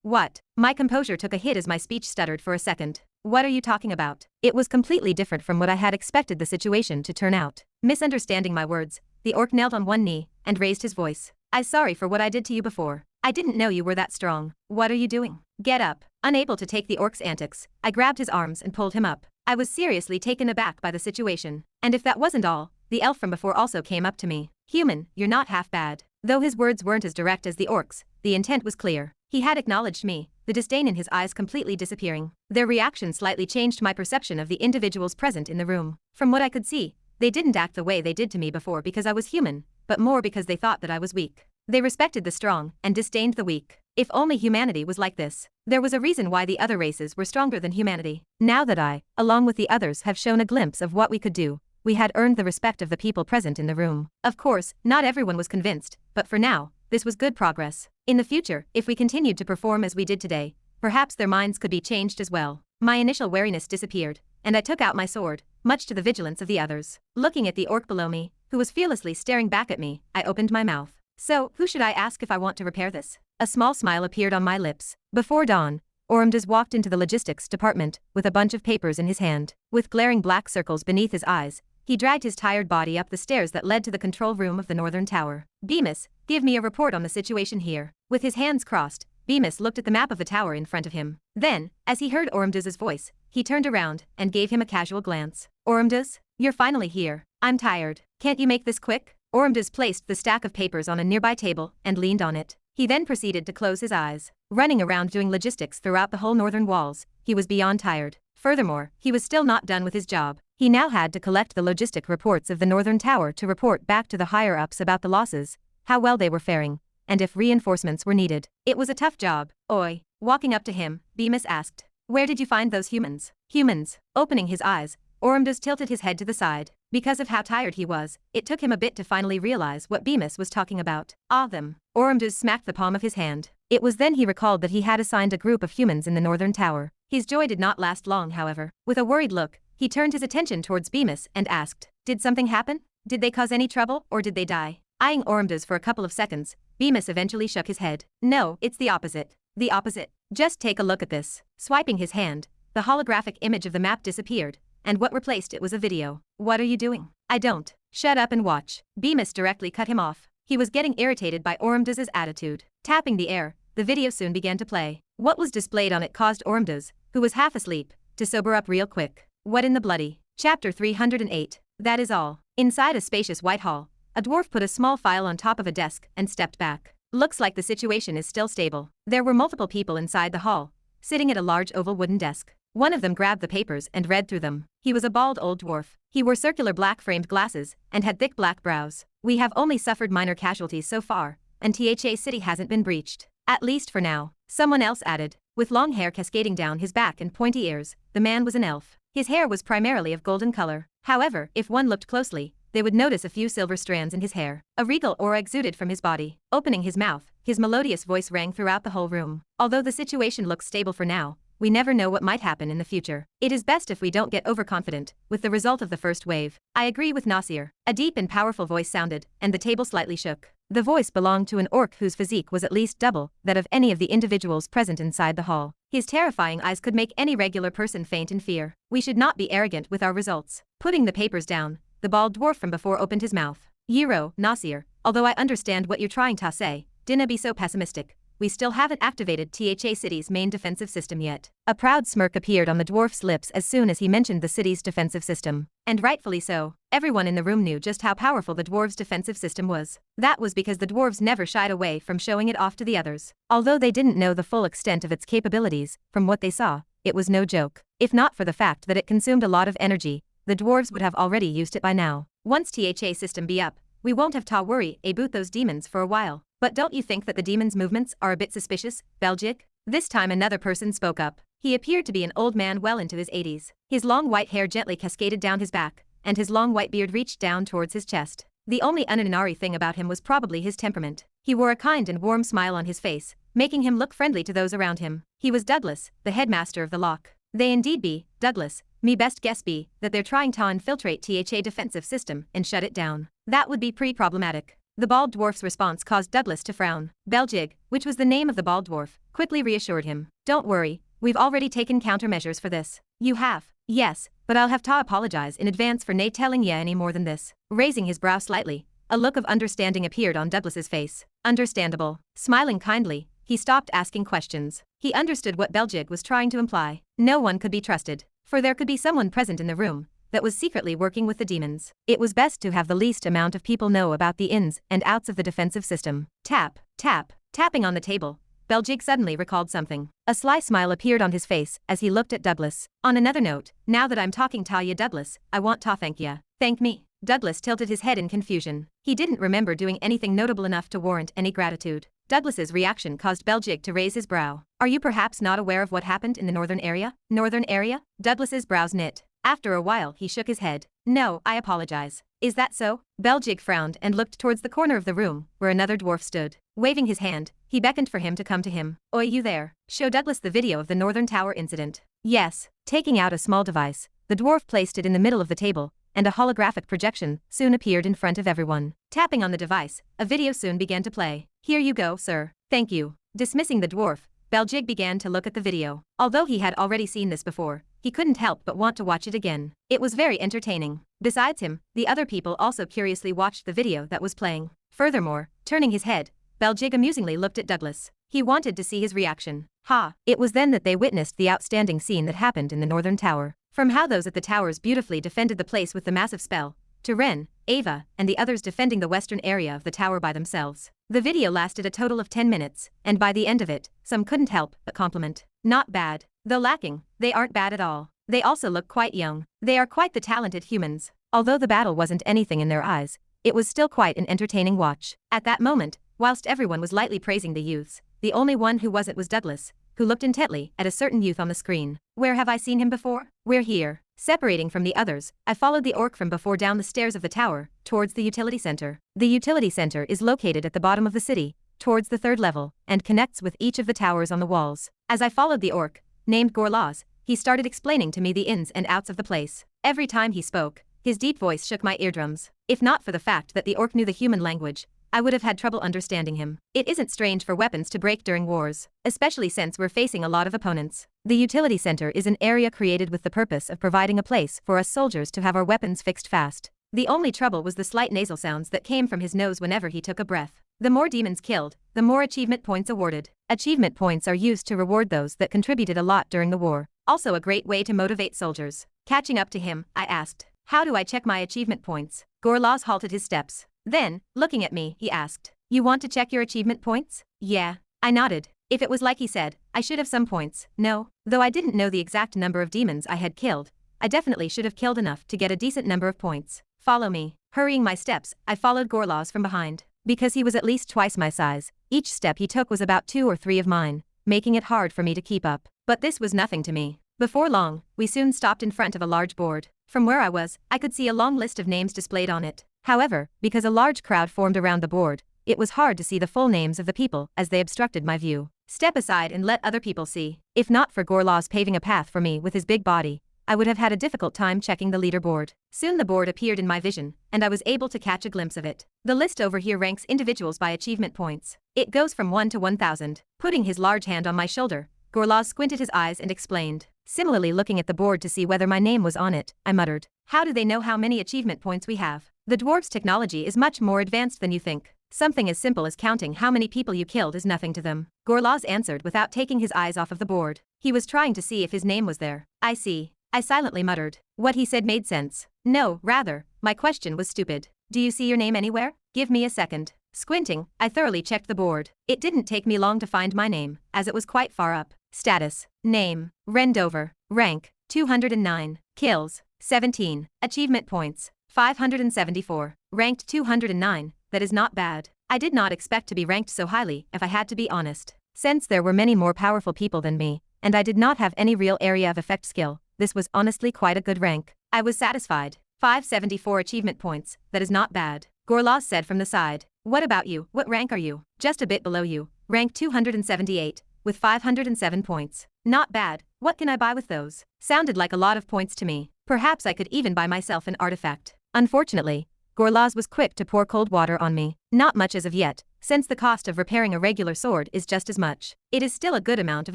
What? My composure took a hit as my speech stuttered for a second. What are you talking about? It was completely different from what I had expected the situation to turn out. Misunderstanding my words, the orc knelt on one knee and raised his voice. I'm sorry for what I did to you before. I didn't know you were that strong. What are you doing? Get up. Unable to take the orc's antics, I grabbed his arms and pulled him up. I was seriously taken aback by the situation. And if that wasn't all, the elf from before also came up to me. Human, you're not half bad. Though his words weren't as direct as the orc's, the intent was clear. He had acknowledged me, the disdain in his eyes completely disappearing. Their reaction slightly changed my perception of the individuals present in the room. From what I could see, they didn't act the way they did to me before because I was human, but more because they thought that I was weak. They respected the strong and disdained the weak. If only humanity was like this. There was a reason why the other races were stronger than humanity. Now that I, along with the others, have shown a glimpse of what we could do, we had earned the respect of the people present in the room. Of course, not everyone was convinced, but for now, this was good progress. In the future, if we continued to perform as we did today, perhaps their minds could be changed as well. My initial wariness disappeared, and I took out my sword, much to the vigilance of the others. Looking at the orc below me, who was fearlessly staring back at me, I opened my mouth. So, who should I ask if I want to repair this? A small smile appeared on my lips. Before dawn, Ormdas walked into the logistics department with a bunch of papers in his hand. With glaring black circles beneath his eyes, he dragged his tired body up the stairs that led to the control room of the northern tower. Bemis, give me a report on the situation here. With his hands crossed, Bemis looked at the map of the tower in front of him. Then, as he heard Ormdas's voice, he turned around and gave him a casual glance. Ormdas, you're finally here. I'm tired. Can't you make this quick? Ormdas placed the stack of papers on a nearby table and leaned on it. He then proceeded to close his eyes. Running around doing logistics throughout the whole northern walls, he was beyond tired. Furthermore, he was still not done with his job. He now had to collect the logistic reports of the northern tower to report back to the higher-ups about the losses, how well they were faring, and if reinforcements were needed. It was a tough job. Oi. Walking up to him, Bemis asked, "Where did you find those humans?" Humans. Opening his eyes, Ormdas tilted his head to the side. Because of how tired he was, it took him a bit to finally realize what Bemis was talking about. Ah, them. Ormdas smacked the palm of his hand. It was then he recalled that he had assigned a group of humans in the northern tower. His joy did not last long, however. With a worried look, he turned his attention towards Bemis and asked, "Did something happen? Did they cause any trouble, or did they die?" Eyeing Orumdas for a couple of seconds, Bemis eventually shook his head. "No, it's the opposite. The opposite. Just take a look at this." Swiping his hand, the holographic image of the map disappeared, and what replaced it was a video. "What are you doing?" "I don't." "Shut up and watch." Bemis directly cut him off. He was getting irritated by Orumdas' attitude. Tapping the air, the video soon began to play. What was displayed on it caused Orumdas, who was half asleep, to sober up real quick. What in the bloody? Chapter 308. That is all. Inside a spacious white hall, a dwarf put a small file on top of a desk and stepped back. Looks like the situation is still stable. There were multiple people inside the hall, sitting at a large oval wooden desk. One of them grabbed the papers and read through them. He was a bald old dwarf. He wore circular black-framed glasses and had thick black brows. "We have only suffered minor casualties so far, and THA City hasn't been breached. At least for now," someone else added. With long hair cascading down his back and pointy ears, the man was an elf. His hair was primarily of golden color. However, if one looked closely, they would notice a few silver strands in his hair. A regal aura exuded from his body. Opening his mouth, his melodious voice rang throughout the whole room. "Although the situation looks stable for now, we never know what might happen in the future. It is best if we don't get overconfident with the result of the first wave." "I agree with Nasir." A deep and powerful voice sounded, and the table slightly shook. The voice belonged to an orc whose physique was at least double that of any of the individuals present inside the hall. His terrifying eyes could make any regular person faint in fear. "We should not be arrogant with our results." Putting the papers down, the bald dwarf from before opened his mouth. "Nasir, although I understand what you're trying to say, dinna be so pessimistic. We still haven't activated THA City's main defensive system yet." A proud smirk appeared on the dwarf's lips as soon as he mentioned the city's defensive system. And rightfully so. Everyone in the room knew just how powerful the dwarves' defensive system was. That was because the dwarves never shied away from showing it off to the others. Although they didn't know the full extent of its capabilities, from what they saw, it was no joke. If not for the fact that it consumed a lot of energy, the dwarves would have already used it by now. "Once THA system be up, we won't have to worry about those demons for a while. But don't you think that the demons' movements are a bit suspicious, Belgic?" This time another person spoke up. He appeared to be an old man well into his 80s. His long white hair gently cascaded down his back, and his long white beard reached down towards his chest. The only unordinary thing about him was probably his temperament. He wore a kind and warm smile on his face, making him look friendly to those around him. He was Douglas, the headmaster of the lock. "They indeed be, Douglas. Me best guess be that they're trying to infiltrate THA defensive system and shut it down. That would be pretty problematic." The bald dwarf's response caused Douglas to frown. Belgig, which was the name of the bald dwarf, quickly reassured him. "Don't worry, we've already taken countermeasures for this." "You have?" "Yes, but I'll have to apologize in advance for nae telling ye any more than this." Raising his brow slightly, a look of understanding appeared on Douglas's face. "Understandable." Smiling kindly, he stopped asking questions. He understood what Belgig was trying to imply. No one could be trusted, for there could be someone present in the room that was secretly working with the demons. It was best to have the least amount of people know about the ins and outs of the defensive system. Tap, tap, tapping on the table, Belgig suddenly recalled something. A sly smile appeared on his face as he looked at Douglas. "On another note, now that I'm talking to ya, Douglas, I want to thank ya." "Thank me?" Douglas tilted his head in confusion. He didn't remember doing anything notable enough to warrant any gratitude. Douglas's reaction caused Belgig to raise his brow. "Are you perhaps not aware of what happened in the northern area?" "Northern area?" Douglas's brows knit. After a while he shook his head. "No, I apologize." "Is that so?" Belgig frowned and looked towards the corner of the room where another dwarf stood. Waving his hand, he beckoned for him to come to him. "Oi, you there. Show Douglas the video of the Northern Tower incident." "Yes." Taking out a small device, the dwarf placed it in the middle of the table, and a holographic projection soon appeared in front of everyone. Tapping on the device, a video soon began to play. "Here you go, sir." "Thank you." Dismissing the dwarf, Belgig began to look at the video. Although he had already seen this before, he couldn't help but want to watch it again. It was very entertaining. Besides him, the other people also curiously watched the video that was playing. Furthermore, turning his head, Belgig amusingly looked at Douglas. He wanted to see his reaction. Ha! It was then that they witnessed the outstanding scene that happened in the Northern Tower. From how those at the towers beautifully defended the place with the massive spell, to Ren, Ava, and the others defending the western area of the tower by themselves. The video lasted a total of 10 minutes, and by the end of it, some couldn't help but compliment. "Not bad. Though lacking, they aren't bad at all. They also look quite young. They are quite the talented humans." Although the battle wasn't anything in their eyes, it was still quite an entertaining watch. At that moment, whilst everyone was lightly praising the youths, the only one who wasn't was Douglas, who looked intently at a certain youth on the screen. "Where have I seen him before?" "We're here." Separating from the others, I followed the orc from before down the stairs of the tower, towards the utility center. The utility center is located at the bottom of the city, towards the third level, and connects with each of the towers on the walls. As I followed the orc, named Gorlaz, he started explaining to me the ins and outs of the place. Every time he spoke, his deep voice shook my eardrums. If not for the fact that the orc knew the human language, I would have had trouble understanding him. It isn't strange for weapons to break during wars, especially since we're facing a lot of opponents. The utility center is an area created with the purpose of providing a place for us soldiers to have our weapons fixed fast. The only trouble was the slight nasal sounds that came from his nose whenever he took a breath. The more demons killed, the more achievement points awarded. Achievement points are used to reward those that contributed a lot during the war. Also a great way to motivate soldiers. Catching up to him, I asked, "How do I check my achievement points?" Gorlaz halted his steps. Then, looking at me, he asked, "You want to check your achievement points?" "Yeah." I nodded. If it was like he said, I should have some points. No. Though I didn't know the exact number of demons I had killed, I definitely should have killed enough to get a decent number of points. "Follow me." Hurrying my steps, I followed Gorlaz from behind. Because he was at least twice my size, each step he took was about 2 or 3 of mine, making it hard for me to keep up. But this was nothing to me. Before long, we soon stopped in front of a large board. From where I was, I could see a long list of names displayed on it. However, because a large crowd formed around the board, it was hard to see the full names of the people as they obstructed my view. Step aside and let other people see. If not for Gorlaz paving a path for me with his big body, I would have had a difficult time checking the leaderboard. Soon the board appeared in my vision, and I was able to catch a glimpse of it. The list over here ranks individuals by achievement points. It goes from 1 to 1000. Putting his large hand on my shoulder, Gorlaz squinted his eyes and explained. Similarly looking at the board to see whether my name was on it, I muttered. "How do they know how many achievement points we have? The dwarves' technology is much more advanced than you think. Something as simple as counting how many people you killed is nothing to them." Gorlaz answered without taking his eyes off of the board. He was trying to see if his name was there. "I see." I silently muttered. What he said made sense. No, rather, my question was stupid. "Do you see your name anywhere? Give me a second." Squinting, I thoroughly checked the board. It didn't take me long to find my name, as it was quite far up. Status. Name. Rendover. Rank. 209. Kills. 17. Achievement points. 574. Ranked 209. That is not bad. I did not expect to be ranked so highly, if I had to be honest. Since there were many more powerful people than me, and I did not have any real area of effect skill, this was honestly quite a good rank. I was satisfied. 574 achievement points, that is not bad. Gorlaz said from the side. "What about you? What rank are you?" "Just a bit below you. Rank 278, with 507 points. Not bad. What can I buy with those?" Sounded like a lot of points to me. Perhaps I could even buy myself an artifact. Unfortunately, Gorlaz was quick to pour cold water on me. Not much as of yet, since the cost of repairing a regular sword is just as much. It is still a good amount of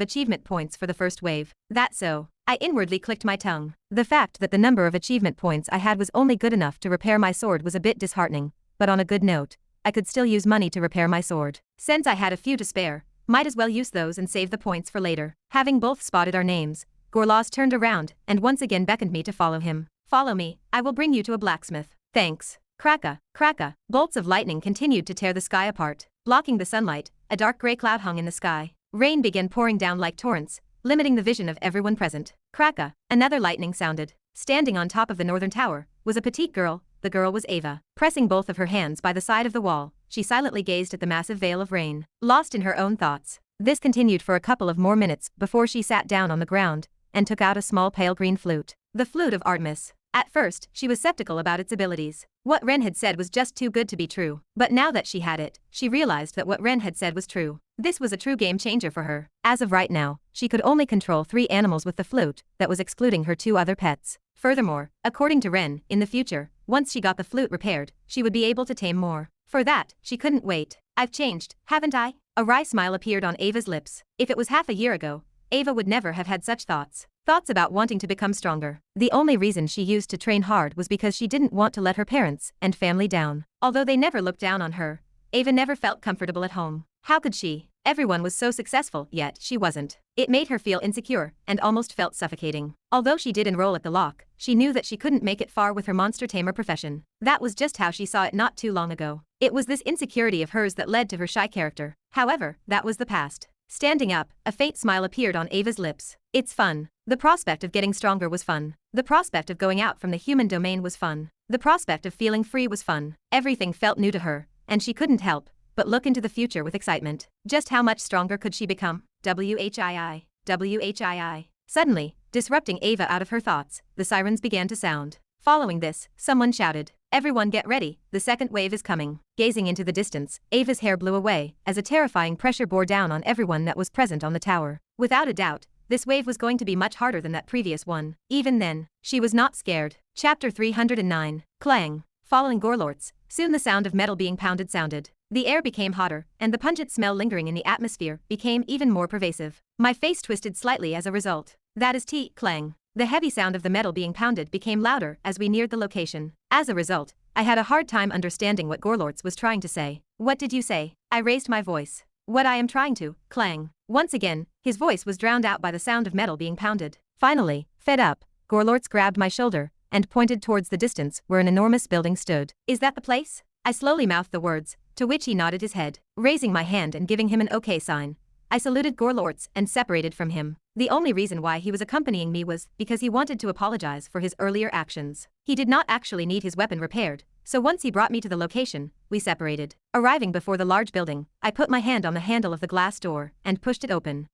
achievement points for the first wave. That's so. I inwardly clicked my tongue. The fact that the number of achievement points I had was only good enough to repair my sword was a bit disheartening, but on a good note, I could still use money to repair my sword. Since I had a few to spare, might as well use those and save the points for later. Having both spotted our names, Gorlaz turned around and once again beckoned me to follow him. "Follow me, I will bring you to a blacksmith." "Thanks." Cracka, cracka, bolts of lightning continued to tear the sky apart. Blocking the sunlight, a dark gray cloud hung in the sky. Rain began pouring down like torrents, limiting the vision of everyone present. Cracka, another lightning sounded. Standing on top of the northern tower was a petite girl. The girl was Ava. Pressing both of her hands by the side of the wall, she silently gazed at the massive veil of rain, lost in her own thoughts. This continued for a couple of more minutes before she sat down on the ground and took out a small pale green flute. The flute of Artemis. At first, she was skeptical about its abilities. What Ren had said was just too good to be true. But now that she had it, she realized that what Ren had said was true. This was a true game changer for her. As of right now, she could only control 3 animals with the flute, that was excluding her 2 other pets. Furthermore, according to Ren, in the future, once she got the flute repaired, she would be able to tame more. For that, she couldn't wait. "I've changed, haven't I?" A wry smile appeared on Ava's lips. If it was half a year ago, Ava would never have had such thoughts. Thoughts about wanting to become stronger. The only reason she used to train hard was because she didn't want to let her parents and family down. Although they never looked down on her, Ava never felt comfortable at home. How could she? Everyone was so successful, yet she wasn't. It made her feel insecure and almost felt suffocating. Although she did enroll at the lock, she knew that she couldn't make it far with her monster tamer profession. That was just how she saw it not too long ago. It was this insecurity of hers that led to her shy character. However, that was the past. Standing up, a faint smile appeared on Ava's lips. It's fun. The prospect of getting stronger was fun. The prospect of going out from the human domain was fun. The prospect of feeling free was fun. Everything felt new to her, and she couldn't help but look into the future with excitement. Just how much stronger could she become? WHII. WHII. Suddenly, disrupting Ava out of her thoughts, the sirens began to sound. Following this, someone shouted, Everyone get ready, the second wave is coming. Gazing into the distance, Ava's hair blew away, as a terrifying pressure bore down on everyone that was present on the tower. Without a doubt, this wave was going to be much harder than that previous one. Even then, she was not scared. Chapter 309. Clang. Following Gorlorts, soon the sound of metal being pounded sounded. The air became hotter, and the pungent smell lingering in the atmosphere became even more pervasive. My face twisted slightly as a result. That is clang. The heavy sound of the metal being pounded became louder as we neared the location. As a result, I had a hard time understanding what Gorlorts was trying to say. What did you say? I raised my voice. What I am trying to, clang. Once again, his voice was drowned out by the sound of metal being pounded. Finally, fed up, Gorlorts grabbed my shoulder and pointed towards the distance where an enormous building stood. Is that the place? I slowly mouthed the words, to which he nodded his head. Raising my hand and giving him an okay sign, I saluted Gorlorts and separated from him. The only reason why he was accompanying me was because he wanted to apologize for his earlier actions. He did not actually need his weapon repaired, so once he brought me to the location, we separated. Arriving before the large building, I put my hand on the handle of the glass door and pushed it open.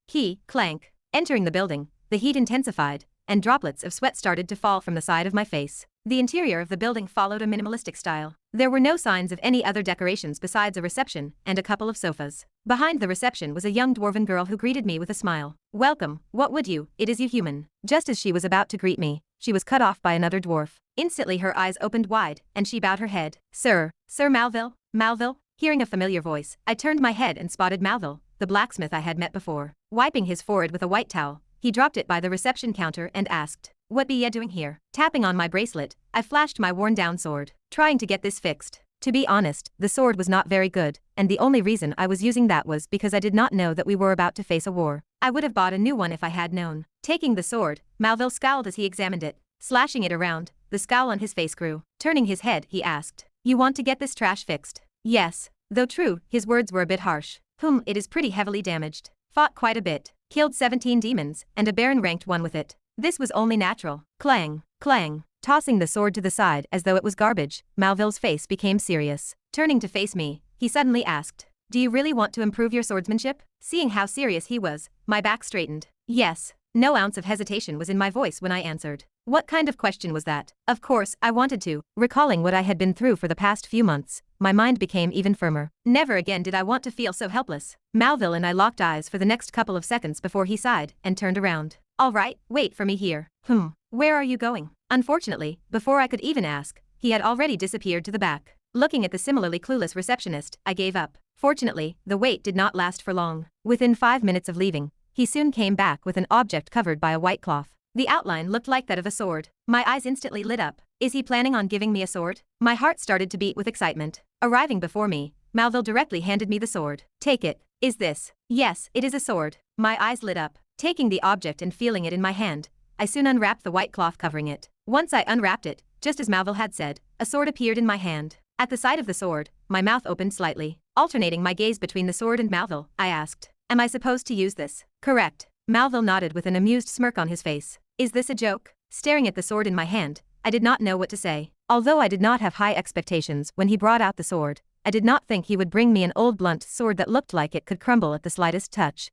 Clank. Entering the building, the heat intensified, and droplets of sweat started to fall from the side of my face. The interior of the building followed a minimalistic style. There were no signs of any other decorations besides a reception and a couple of sofas. Behind the reception was a young dwarven girl who greeted me with a smile. Welcome, what would you, it is you human. Just as she was about to greet me, she was cut off by another dwarf. Instantly her eyes opened wide, and she bowed her head. Sir Malville? Malville? Hearing a familiar voice, I turned my head and spotted Malville, the blacksmith I had met before. Wiping his forehead with a white towel, he dropped it by the reception counter and asked, "What be ye doing here?" Tapping on my bracelet, I flashed my worn-down sword, trying to get this fixed. To be honest, the sword was not very good, and the only reason I was using that was because I did not know that we were about to face a war. I would have bought a new one if I had known. Taking the sword, Malville scowled as he examined it. Slashing it around, the scowl on his face grew. Turning his head, he asked, "You want to get this trash fixed?" Yes. Though true, his words were a bit harsh. It is pretty heavily damaged. Fought quite a bit. Killed 17 demons, and a baron ranked one with it. This was only natural. Clang. Clang. Tossing the sword to the side as though it was garbage, Malville's face became serious. Turning to face me, he suddenly asked, "Do you really want to improve your swordsmanship?" Seeing how serious he was, my back straightened. Yes. No ounce of hesitation was in my voice when I answered. What kind of question was that? Of course, I wanted to. Recalling what I had been through for the past few months, my mind became even firmer. Never again did I want to feel so helpless. Malville and I locked eyes for the next couple of seconds before he sighed and turned around. All right, wait for me here. Where are you going? Unfortunately, before I could even ask, he had already disappeared to the back. Looking at the similarly clueless receptionist, I gave up. Fortunately, the wait did not last for long. Within 5 minutes of leaving, he soon came back with an object covered by a white cloth. The outline looked like that of a sword. My eyes instantly lit up. Is he planning on giving me a sword? My heart started to beat with excitement. Arriving before me, Malville directly handed me the sword. Take it. Is this? Yes, it is a sword. My eyes lit up. Taking the object and feeling it in my hand, I soon unwrapped the white cloth covering it. Once I unwrapped it, just as Malville had said, a sword appeared in my hand. At the sight of the sword, my mouth opened slightly. Alternating my gaze between the sword and Malville, I asked, "Am I supposed to use this?" "Correct." Malville nodded with an amused smirk on his face. Is this a joke? Staring at the sword in my hand, I did not know what to say. Although I did not have high expectations when he brought out the sword, I did not think he would bring me an old blunt sword that looked like it could crumble at the slightest touch.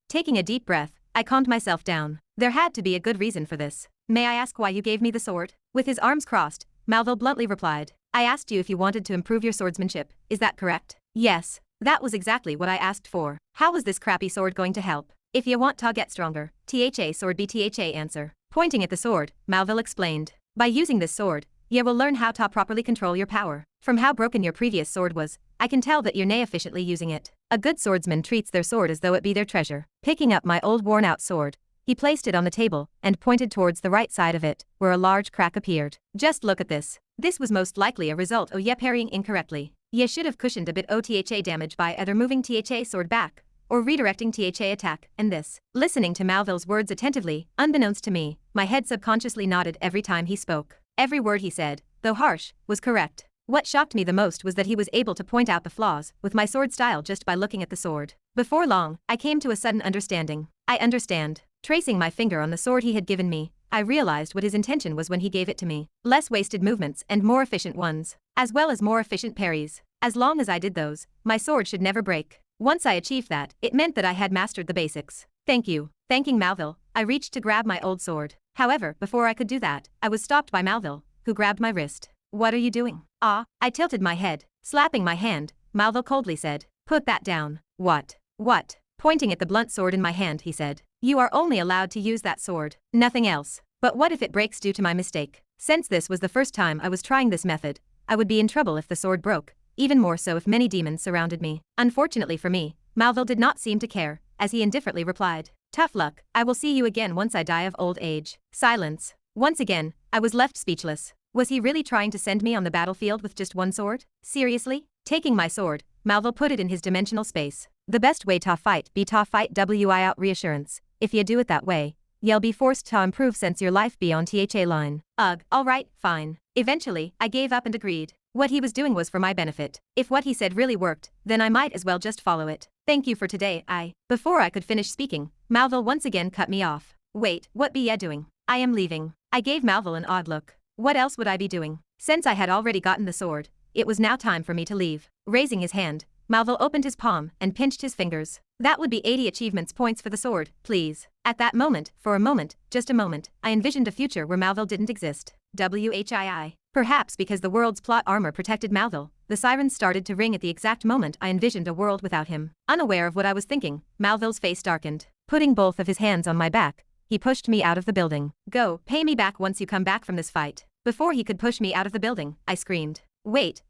Taking a deep breath, I calmed myself down. There had to be a good reason for this. May I ask why you gave me the sword? With his arms crossed, Malville bluntly replied, I asked you if you wanted to improve your swordsmanship, is that correct? Yes. That was exactly what I asked for. How was this crappy sword going to help? If you want to get stronger, THA sword BTHA answer. Pointing at the sword, Malville explained. By using this sword, you will learn how to properly control your power. From how broken your previous sword was, I can tell that you're nay efficiently using it. A good swordsman treats their sword as though it be their treasure. Picking up my old worn-out sword, he placed it on the table and pointed towards the right side of it, where a large crack appeared. Just look at this. This was most likely a result of ye parrying incorrectly. Ye should have cushioned a bit of THA damage by either moving THA sword back, or redirecting THA attack, and this. Listening to Malville's words attentively, unbeknownst to me, my head subconsciously nodded every time he spoke. Every word he said, though harsh, was correct. What shocked me the most was that he was able to point out the flaws with my sword style just by looking at the sword. Before long, I came to a sudden understanding. I understand. Tracing my finger on the sword he had given me, I realized what his intention was when he gave it to me. Less wasted movements and more efficient ones, as well as more efficient parries. As long as I did those, my sword should never break. Once I achieved that, it meant that I had mastered the basics. Thank you. Thanking Malville, I reached to grab my old sword. However, before I could do that, I was stopped by Malville, who grabbed my wrist. What are you doing? Ah, I tilted my head. Slapping my hand, Malvo coldly said, put that down. What? What? Pointing at the blunt sword in my hand, he said. You are only allowed to use that sword. Nothing else. But what if it breaks due to my mistake? Since this was the first time I was trying this method, I would be in trouble if the sword broke, even more so if many demons surrounded me. Unfortunately for me, Malvo did not seem to care, as he indifferently replied, tough luck, I will see you again once I die of old age. Silence. Once again, I was left speechless. Was he really trying to send me on the battlefield with just one sword? Seriously? Taking my sword, Malvo put it in his dimensional space. The best way to fight be to fight wi out reassurance. If you do it that way, you'll be forced to improve since your life be on THA line. Ugh, alright, fine. Eventually, I gave up and agreed. What he was doing was for my benefit. If what he said really worked, then I might as well just follow it. Thank you for today, Before I could finish speaking, Malvo once again cut me off. Wait, what be ya doing? I am leaving. I gave Malvo an odd look. What else would I be doing? Since I had already gotten the sword, it was now time for me to leave. Raising his hand, Malvo opened his palm and pinched his fingers. That would be 80 achievements points for the sword, please. At that moment, for a moment, just a moment, I envisioned a future where Malvo didn't exist. WHII. Perhaps because the world's plot armor protected Malvo, the sirens started to ring at the exact moment I envisioned a world without him. Unaware of what I was thinking, Malvo's face darkened. Putting both of his hands on my back, he pushed me out of the building. Go, pay me back once you come back from this fight. Before he could push me out of the building, I screamed. Wait,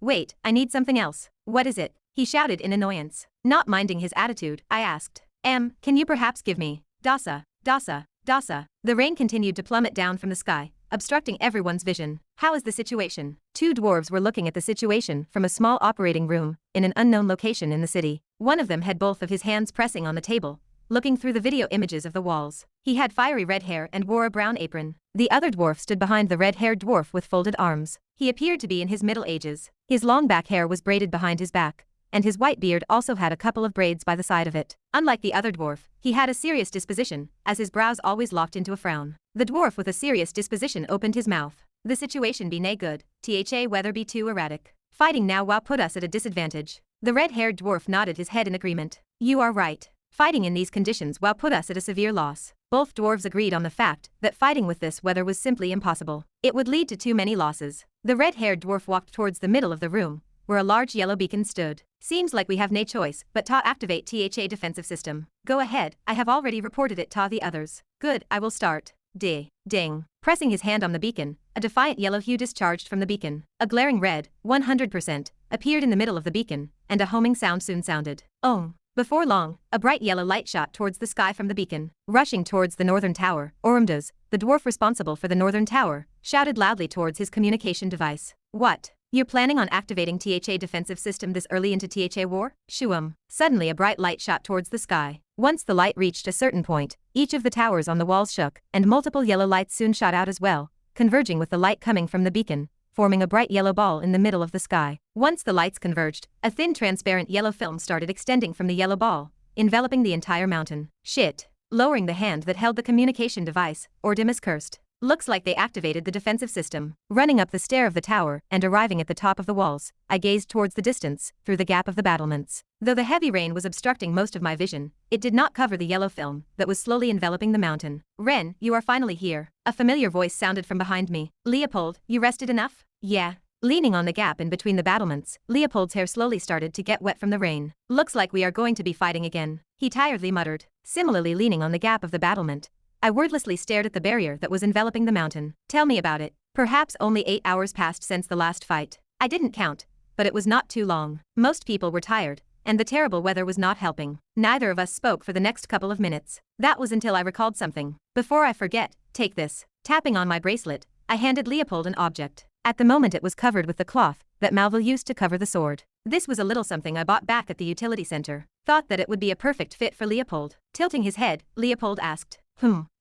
I need something else. What is it? He shouted in annoyance. Not minding his attitude, I asked. Can you perhaps give me Dasa? The rain continued to plummet down from the sky, obstructing everyone's vision. How is the situation? Two dwarves were looking at the situation from a small operating room in an unknown location in the city. One of them had both of his hands pressing on the table, looking through the video images of the walls. He had fiery red hair and wore a brown apron. The other dwarf stood behind the red-haired dwarf with folded arms. He appeared to be in his middle ages. His long back hair was braided behind his back, and his white beard also had a couple of braids by the side of it. Unlike the other dwarf, he had a serious disposition, as his brows always locked into a frown. The dwarf with a serious disposition opened his mouth. The situation be nay good, THA weather be too erratic. Fighting now will put us at a disadvantage. The red-haired dwarf nodded his head in agreement. You are right. Fighting in these conditions will put us at a severe loss. Both dwarves agreed on the fact that fighting with this weather was simply impossible. It would lead to too many losses. The red-haired dwarf walked towards the middle of the room, where a large yellow beacon stood. Seems like we have no choice but to activate THA defensive system. Go ahead, I have already reported it to the others. Good, I will start. Ding. Pressing his hand on the beacon, a defiant yellow hue discharged from the beacon. A glaring red, 100%, appeared in the middle of the beacon, and a homing sound soon sounded. Before long, a bright yellow light shot towards the sky from the beacon. Rushing towards the northern tower, Orumduz, the dwarf responsible for the northern tower, shouted loudly towards his communication device. What? You're planning on activating THA defensive system this early into THA war? Suddenly a bright light shot towards the sky. Once the light reached a certain point, each of the towers on the walls shook, and multiple yellow lights soon shot out as well, converging with the light coming from the beacon, forming a bright yellow ball in the middle of the sky. Once the lights converged, a thin transparent yellow film started extending from the yellow ball, enveloping the entire mountain. Shit. Lowering the hand that held the communication device, Ordimus cursed. Looks like they activated the defensive system. Running up the stair of the tower and arriving at the top of the walls, I gazed towards the distance, through the gap of the battlements. Though the heavy rain was obstructing most of my vision, it did not cover the yellow film that was slowly enveloping the mountain. Ren, you are finally here. A familiar voice sounded from behind me. Leopold, you rested enough? Yeah. Leaning on the gap in between the battlements, Leopold's hair slowly started to get wet from the rain. Looks like we are going to be fighting again, he tiredly muttered. Similarly leaning on the gap of the battlement, I wordlessly stared at the barrier that was enveloping the mountain. Tell me about it. Perhaps only 8 hours passed since the last fight. I didn't count, but it was not too long. Most people were tired, and the terrible weather was not helping. Neither of us spoke for the next couple of minutes. That was until I recalled something. Before I forget, take this. Tapping on my bracelet, I handed Leopold an object. At the moment it was covered with the cloth that Malvo used to cover the sword. This was a little something I bought back at the utility center. Thought that it would be a perfect fit for Leopold. Tilting his head, Leopold asked,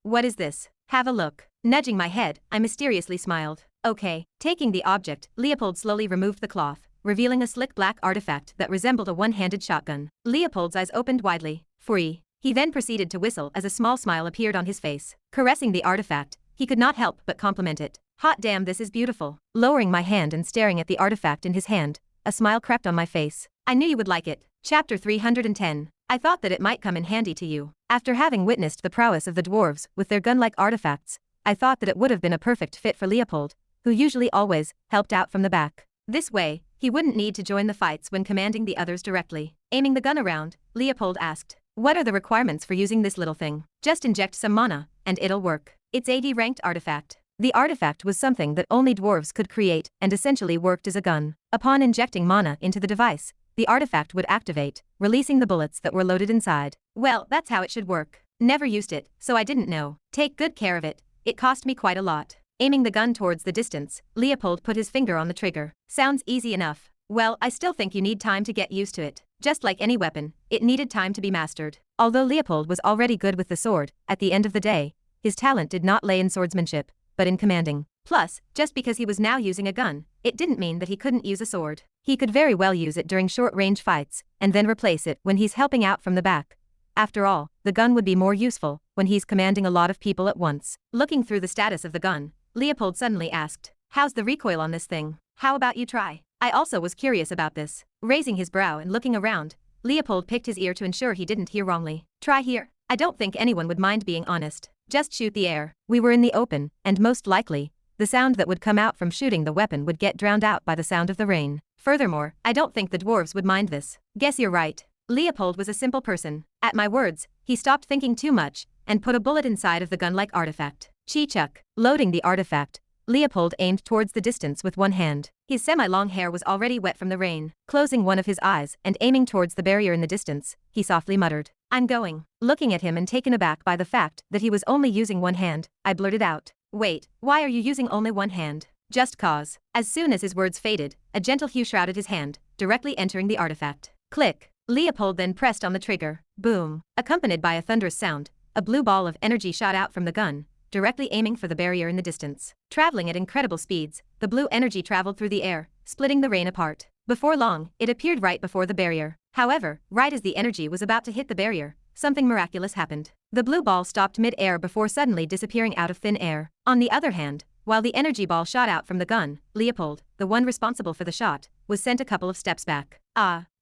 what is this? Have a look. Nudging my head, I mysteriously smiled. Okay. Taking the object, Leopold slowly removed the cloth, revealing a slick black artifact that resembled a one-handed shotgun. Leopold's eyes opened widely. Free. He then proceeded to whistle as a small smile appeared on his face. Caressing the artifact, he could not help but compliment it. Hot damn, this is beautiful. Lowering my hand and staring at the artifact in his hand, a smile crept on my face. I knew you would like it. Chapter 310. I thought that it might come in handy to you. After having witnessed the prowess of the dwarves with their gun-like artifacts, I thought that it would have been a perfect fit for Leopold, who usually always helped out from the back. This way, he wouldn't need to join the fights when commanding the others directly. Aiming the gun around, Leopold asked, "What are the requirements for using this little thing?" "Just inject some mana, and it'll work. It's a D-ranked artifact." The artifact was something that only dwarves could create and essentially worked as a gun. Upon injecting mana into the device, the artifact would activate, releasing the bullets that were loaded inside. Well, that's how it should work. Never used it, so I didn't know. Take good care of it. It cost me quite a lot. Aiming the gun towards the distance, Leopold put his finger on the trigger. Sounds easy enough. Well, I still think you need time to get used to it. Just like any weapon, it needed time to be mastered. Although Leopold was already good with the sword, at the end of the day, his talent did not lay in swordsmanship, but in commanding. Plus, just because he was now using a gun, it didn't mean that he couldn't use a sword. He could very well use it during short-range fights, and then replace it when he's helping out from the back. After all, the gun would be more useful when he's commanding a lot of people at once. Looking through the status of the gun, Leopold suddenly asked, "How's the recoil on this thing? How about you try?" I also was curious about this. Raising his brow and looking around, Leopold picked his ear to ensure he didn't hear wrongly. "Try here. I don't think anyone would mind being honest. Just shoot the air." We were in the open, and most likely, the sound that would come out from shooting the weapon would get drowned out by the sound of the rain. Furthermore, I don't think the dwarves would mind this. Guess you're right. Leopold was a simple person. At my words, he stopped thinking too much, and put a bullet inside of the gun-like artifact. Chi-chuck. Loading the artifact, Leopold aimed towards the distance with one hand. His semi-long hair was already wet from the rain. Closing one of his eyes and aiming towards the barrier in the distance, he softly muttered, "I'm going." Looking at him and taken aback by the fact that he was only using one hand, I blurted out, "Wait, why are you using only one hand?" "Just cause." As soon as his words faded, a gentle hue shrouded his hand, directly entering the artifact. Click. Leopold then pressed on the trigger. Boom. Accompanied by a thunderous sound, a blue ball of energy shot out from the gun, directly aiming for the barrier in the distance. Traveling at incredible speeds, the blue energy traveled through the air, splitting the rain apart. Before long, it appeared right before the barrier. However, right as the energy was about to hit the barrier, something miraculous happened. The blue ball stopped mid-air before suddenly disappearing out of thin air. On the other hand, while the energy ball shot out from the gun, Leopold, the one responsible for the shot, was sent a couple of steps back.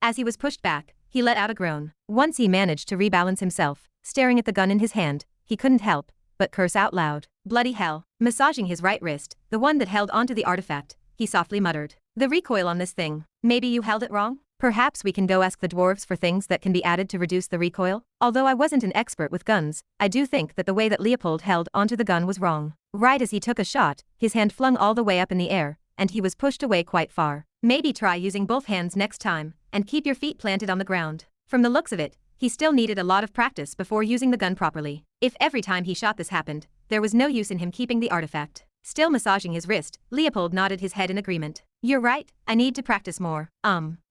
As he was pushed back, he let out a groan. Once he managed to rebalance himself, staring at the gun in his hand, he couldn't help but curse out loud. "Bloody hell." Massaging his right wrist, the one that held onto the artifact, he softly muttered, "The recoil on this thing. Maybe you held it wrong? Perhaps we can go ask the dwarves for things that can be added to reduce the recoil?" Although I wasn't an expert with guns, I do think that the way that Leopold held onto the gun was wrong. Right as he took a shot, his hand flung all the way up in the air, and he was pushed away quite far. Maybe try using both hands next time, and keep your feet planted on the ground. From the looks of it, he still needed a lot of practice before using the gun properly. If every time he shot this happened, there was no use in him keeping the artifact. Still massaging his wrist, Leopold nodded his head in agreement. "You're right, I need to practice more."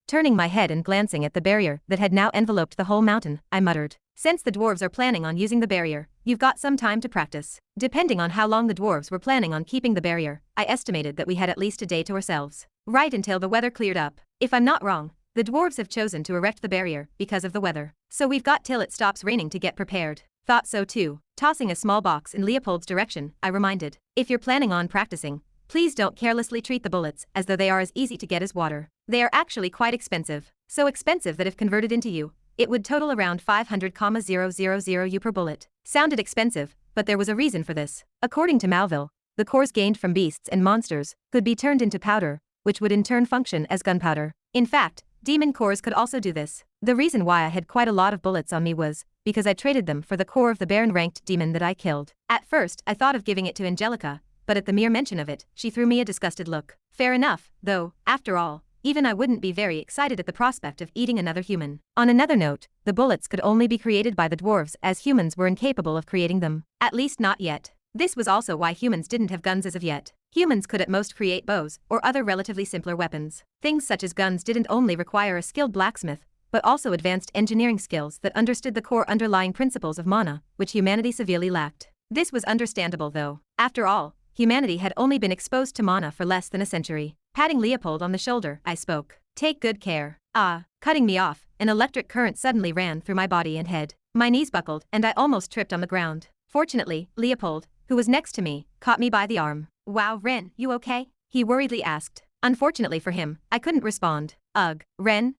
Turning my head and glancing at the barrier that had now enveloped the whole mountain, I muttered, "Since the dwarves are planning on using the barrier, you've got some time to practice." Depending on how long the dwarves were planning on keeping the barrier, I estimated that we had at least a day to ourselves. Right until the weather cleared up. If I'm not wrong, the dwarves have chosen to erect the barrier because of the weather. So we've got till it stops raining to get prepared. Thought so too. Tossing a small box in Leopold's direction, I reminded, "If you're planning on practicing, please don't carelessly treat the bullets as though they are as easy to get as water. They are actually quite expensive. So expensive that if converted into U, it would total around 500,000 U per bullet." Sounded expensive, but there was a reason for this. According to Malville, the cores gained from beasts and monsters could be turned into powder, which would in turn function as gunpowder. In fact, demon cores could also do this. The reason why I had quite a lot of bullets on me was because I traded them for the core of the Baron-ranked demon that I killed. At first, I thought of giving it to Angelica, but at the mere mention of it, she threw me a disgusted look. Fair enough, though, after all, even I wouldn't be very excited at the prospect of eating another human. On another note, the bullets could only be created by the dwarves as humans were incapable of creating them. At least not yet. This was also why humans didn't have guns as of yet. Humans could at most create bows or other relatively simpler weapons. Things such as guns didn't only require a skilled blacksmith, but also advanced engineering skills that understood the core underlying principles of mana, which humanity severely lacked. This was understandable though. After all, humanity had only been exposed to mana for less than a century. Patting Leopold on the shoulder, I spoke. "Take good care." Cutting me off, an electric current suddenly ran through my body and head. My knees buckled and I almost tripped on the ground. Fortunately, Leopold, who was next to me, caught me by the arm. "Wow, Ren, you okay?" he worriedly asked. Unfortunately for him, I couldn't respond. "Ugh, Ren."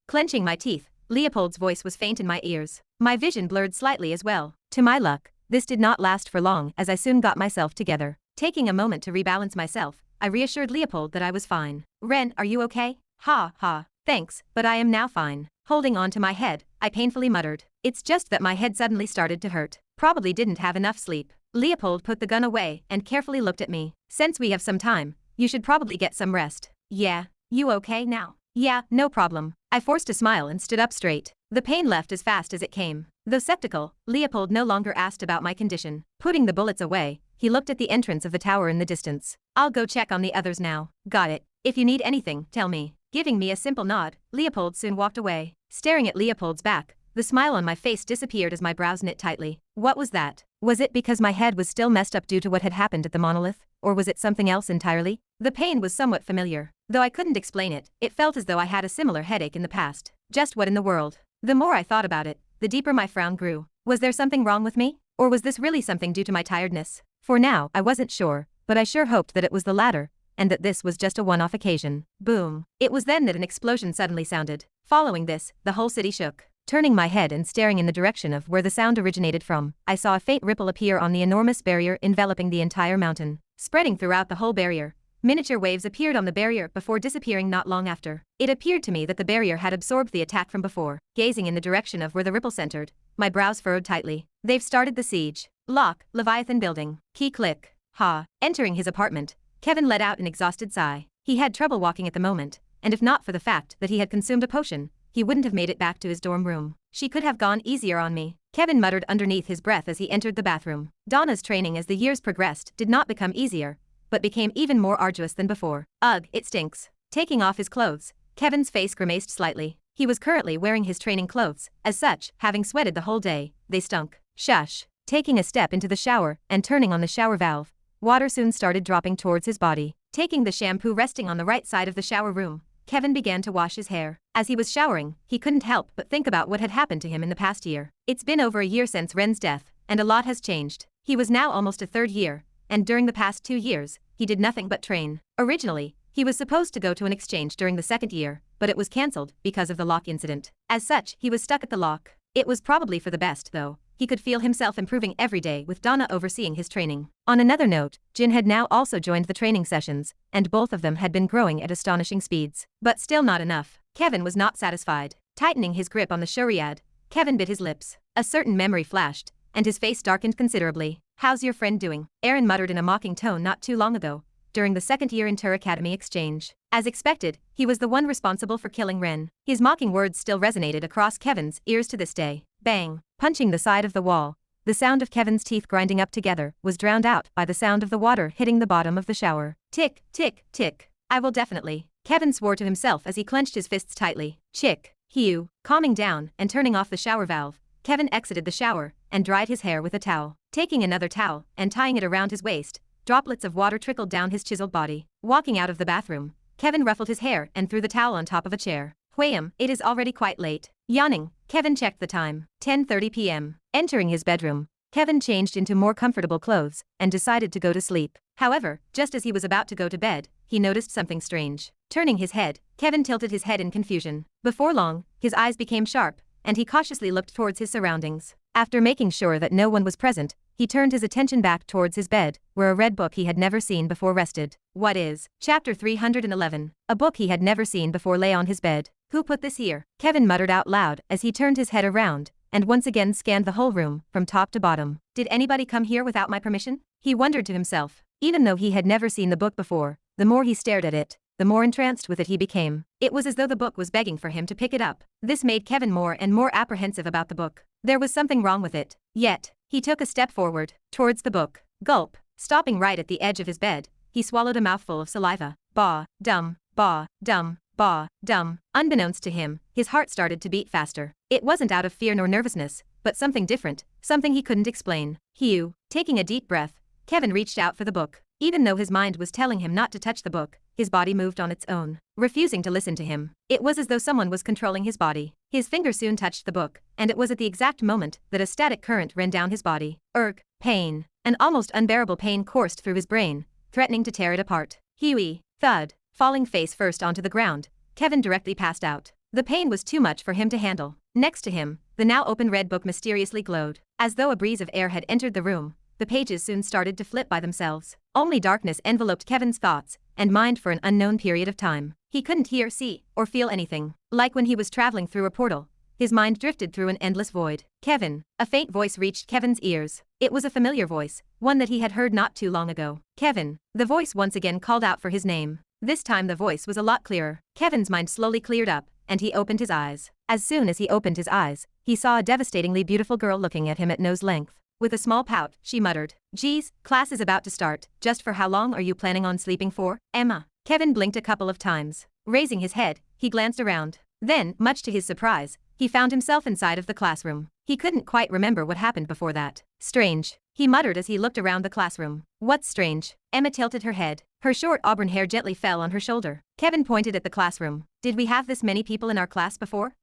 Clenching my teeth, Leopold's voice was faint in my ears. My vision blurred slightly as well. To my luck, this did not last for long as I soon got myself together. Taking a moment to rebalance myself, I reassured Leopold that I was fine. Ren, are you okay? Ha ha, thanks, but I am now fine. Holding on to my head, I painfully muttered. It's just that my head suddenly started to hurt. Probably didn't have enough sleep. Leopold put the gun away and carefully looked at me. Since we have some time, you should probably get some rest. Yeah, you okay now? Yeah, no problem. I forced a smile and stood up straight. The pain left as fast as it came. Though skeptical, Leopold no longer asked about my condition. Putting the bullets away, he looked at the entrance of the tower in the distance. I'll go check on the others now. Got it. If you need anything, tell me. Giving me a simple nod, Leopold soon walked away. Staring at Leopold's back, the smile on my face disappeared as my brows knit tightly. What was that? Was it because my head was still messed up due to what had happened at the monolith, or was it something else entirely? The pain was somewhat familiar. Though I couldn't explain it, it felt as though I had a similar headache in the past. Just what in the world? The more I thought about it, the deeper my frown grew. Was there something wrong with me? Or was this really something due to my tiredness? For now, I wasn't sure, but I sure hoped that it was the latter, and that this was just a one-off occasion. Boom. It was then that an explosion suddenly sounded. Following this, the whole city shook. Turning my head and staring in the direction of where the sound originated from, I saw a faint ripple appear on the enormous barrier enveloping the entire mountain. Spreading throughout the whole barrier, miniature waves appeared on the barrier before disappearing not long after. It appeared to me that the barrier had absorbed the attack from before. Gazing in the direction of where the ripple centered, my brows furrowed tightly. They've started the siege. Lock, Leviathan building. Key click. Ha. Entering his apartment, Kevin let out an exhausted sigh. He had trouble walking at the moment, and if not for the fact that he had consumed a potion, he wouldn't have made it back to his dorm room. She could have gone easier on me, Kevin muttered underneath his breath as he entered the bathroom. Donna's training as the years progressed did not become easier, but became even more arduous than before. Ugh, it stinks. Taking off his clothes, Kevin's face grimaced slightly. He was currently wearing his training clothes. As such, having sweated the whole day, they stunk. Shush. Taking a step into the shower and turning on the shower valve, water soon started dropping towards his body. Taking the shampoo resting on the right side of the shower room, Kevin began to wash his hair. As he was showering, he couldn't help but think about what had happened to him in the past year. It's been over a year since Ren's death, and a lot has changed. He was now almost a third year, and during the past 2 years, he did nothing but train. Originally, he was supposed to go to an exchange during the second year, but it was cancelled because of the lock incident. As such, he was stuck at the lock. It was probably for the best, though. He could feel himself improving every day with Donna overseeing his training. On another note, Jin had now also joined the training sessions, and both of them had been growing at astonishing speeds. But still not enough. Kevin was not satisfied. Tightening his grip on the shuriad, Kevin bit his lips. A certain memory flashed, and his face darkened considerably. How's your friend doing? Aaron muttered in a mocking tone not too long ago, during the second year Inter Academy exchange. As expected, he was the one responsible for killing Ren. His mocking words still resonated across Kevin's ears to this day. Bang. Punching the side of the wall, the sound of Kevin's teeth grinding up together was drowned out by the sound of the water hitting the bottom of the shower. Tick, tick, tick. I will definitely. Kevin swore to himself as he clenched his fists tightly. Chick. Hugh. Calming down and turning off the shower valve, Kevin exited the shower and dried his hair with a towel. Taking another towel and tying it around his waist, droplets of water trickled down his chiseled body. Walking out of the bathroom, Kevin ruffled his hair and threw the towel on top of a chair. Wham, it is already quite late. Yawning, Kevin checked the time. 10:30 p.m. Entering his bedroom, Kevin changed into more comfortable clothes and decided to go to sleep. However, just as he was about to go to bed, he noticed something strange. Turning his head, Kevin tilted his head in confusion. Before long, his eyes became sharp, and he cautiously looked towards his surroundings. After making sure that no one was present, he turned his attention back towards his bed, where a red book he had never seen before rested. What is? Chapter 311. A book he had never seen before lay on his bed. Who put this here? Kevin muttered out loud as he turned his head around, and once again scanned the whole room, from top to bottom. Did anybody come here without my permission? He wondered to himself. Even though he had never seen the book before, the more he stared at it, the more entranced with it he became. It was as though the book was begging for him to pick it up. This made Kevin more and more apprehensive about the book. There was something wrong with it. Yet, he took a step forward, towards the book. Gulp. Stopping right at the edge of his bed, he swallowed a mouthful of saliva. Bah, dumb, bah, dumb. Bah, dumb. Unbeknownst to him, his heart started to beat faster. It wasn't out of fear nor nervousness, but something different, something he couldn't explain. Hugh. Taking a deep breath, Kevin reached out for the book. Even though his mind was telling him not to touch the book, his body moved on its own, refusing to listen to him. It was as though someone was controlling his body. His finger soon touched the book, and it was at the exact moment that a static current ran down his body. Urgh. Pain. An almost unbearable pain coursed through his brain, threatening to tear it apart. Huey. Thud. Falling face first onto the ground, Kevin directly passed out. The pain was too much for him to handle. Next to him, the now open red book mysteriously glowed. As though a breeze of air had entered the room, the pages soon started to flip by themselves. Only darkness enveloped Kevin's thoughts and mind for an unknown period of time. He couldn't hear, see, or feel anything. Like when he was traveling through a portal, his mind drifted through an endless void. Kevin. A faint voice reached Kevin's ears. It was a familiar voice, one that he had heard not too long ago. Kevin. The voice once again called out for his name. This time the voice was a lot clearer. Kevin's mind slowly cleared up, and he opened his eyes. As soon as he opened his eyes, he saw a devastatingly beautiful girl looking at him at nose length. With a small pout, she muttered, "Geez, class is about to start. Just for how long are you planning on sleeping for, Emma?" Kevin blinked a couple of times. Raising his head, he glanced around. Then, much to his surprise, he found himself inside of the classroom. He couldn't quite remember what happened before that. Strange, he muttered as he looked around the classroom. What's strange? Emma tilted her head. Her short auburn hair gently fell on her shoulder. Kevin pointed at the classroom. Did we have this many people in our class before?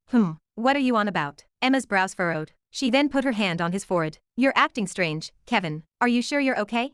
What are you on about? Emma's brows furrowed. She then put her hand on his forehead. You're acting strange, Kevin. Are you sure you're okay?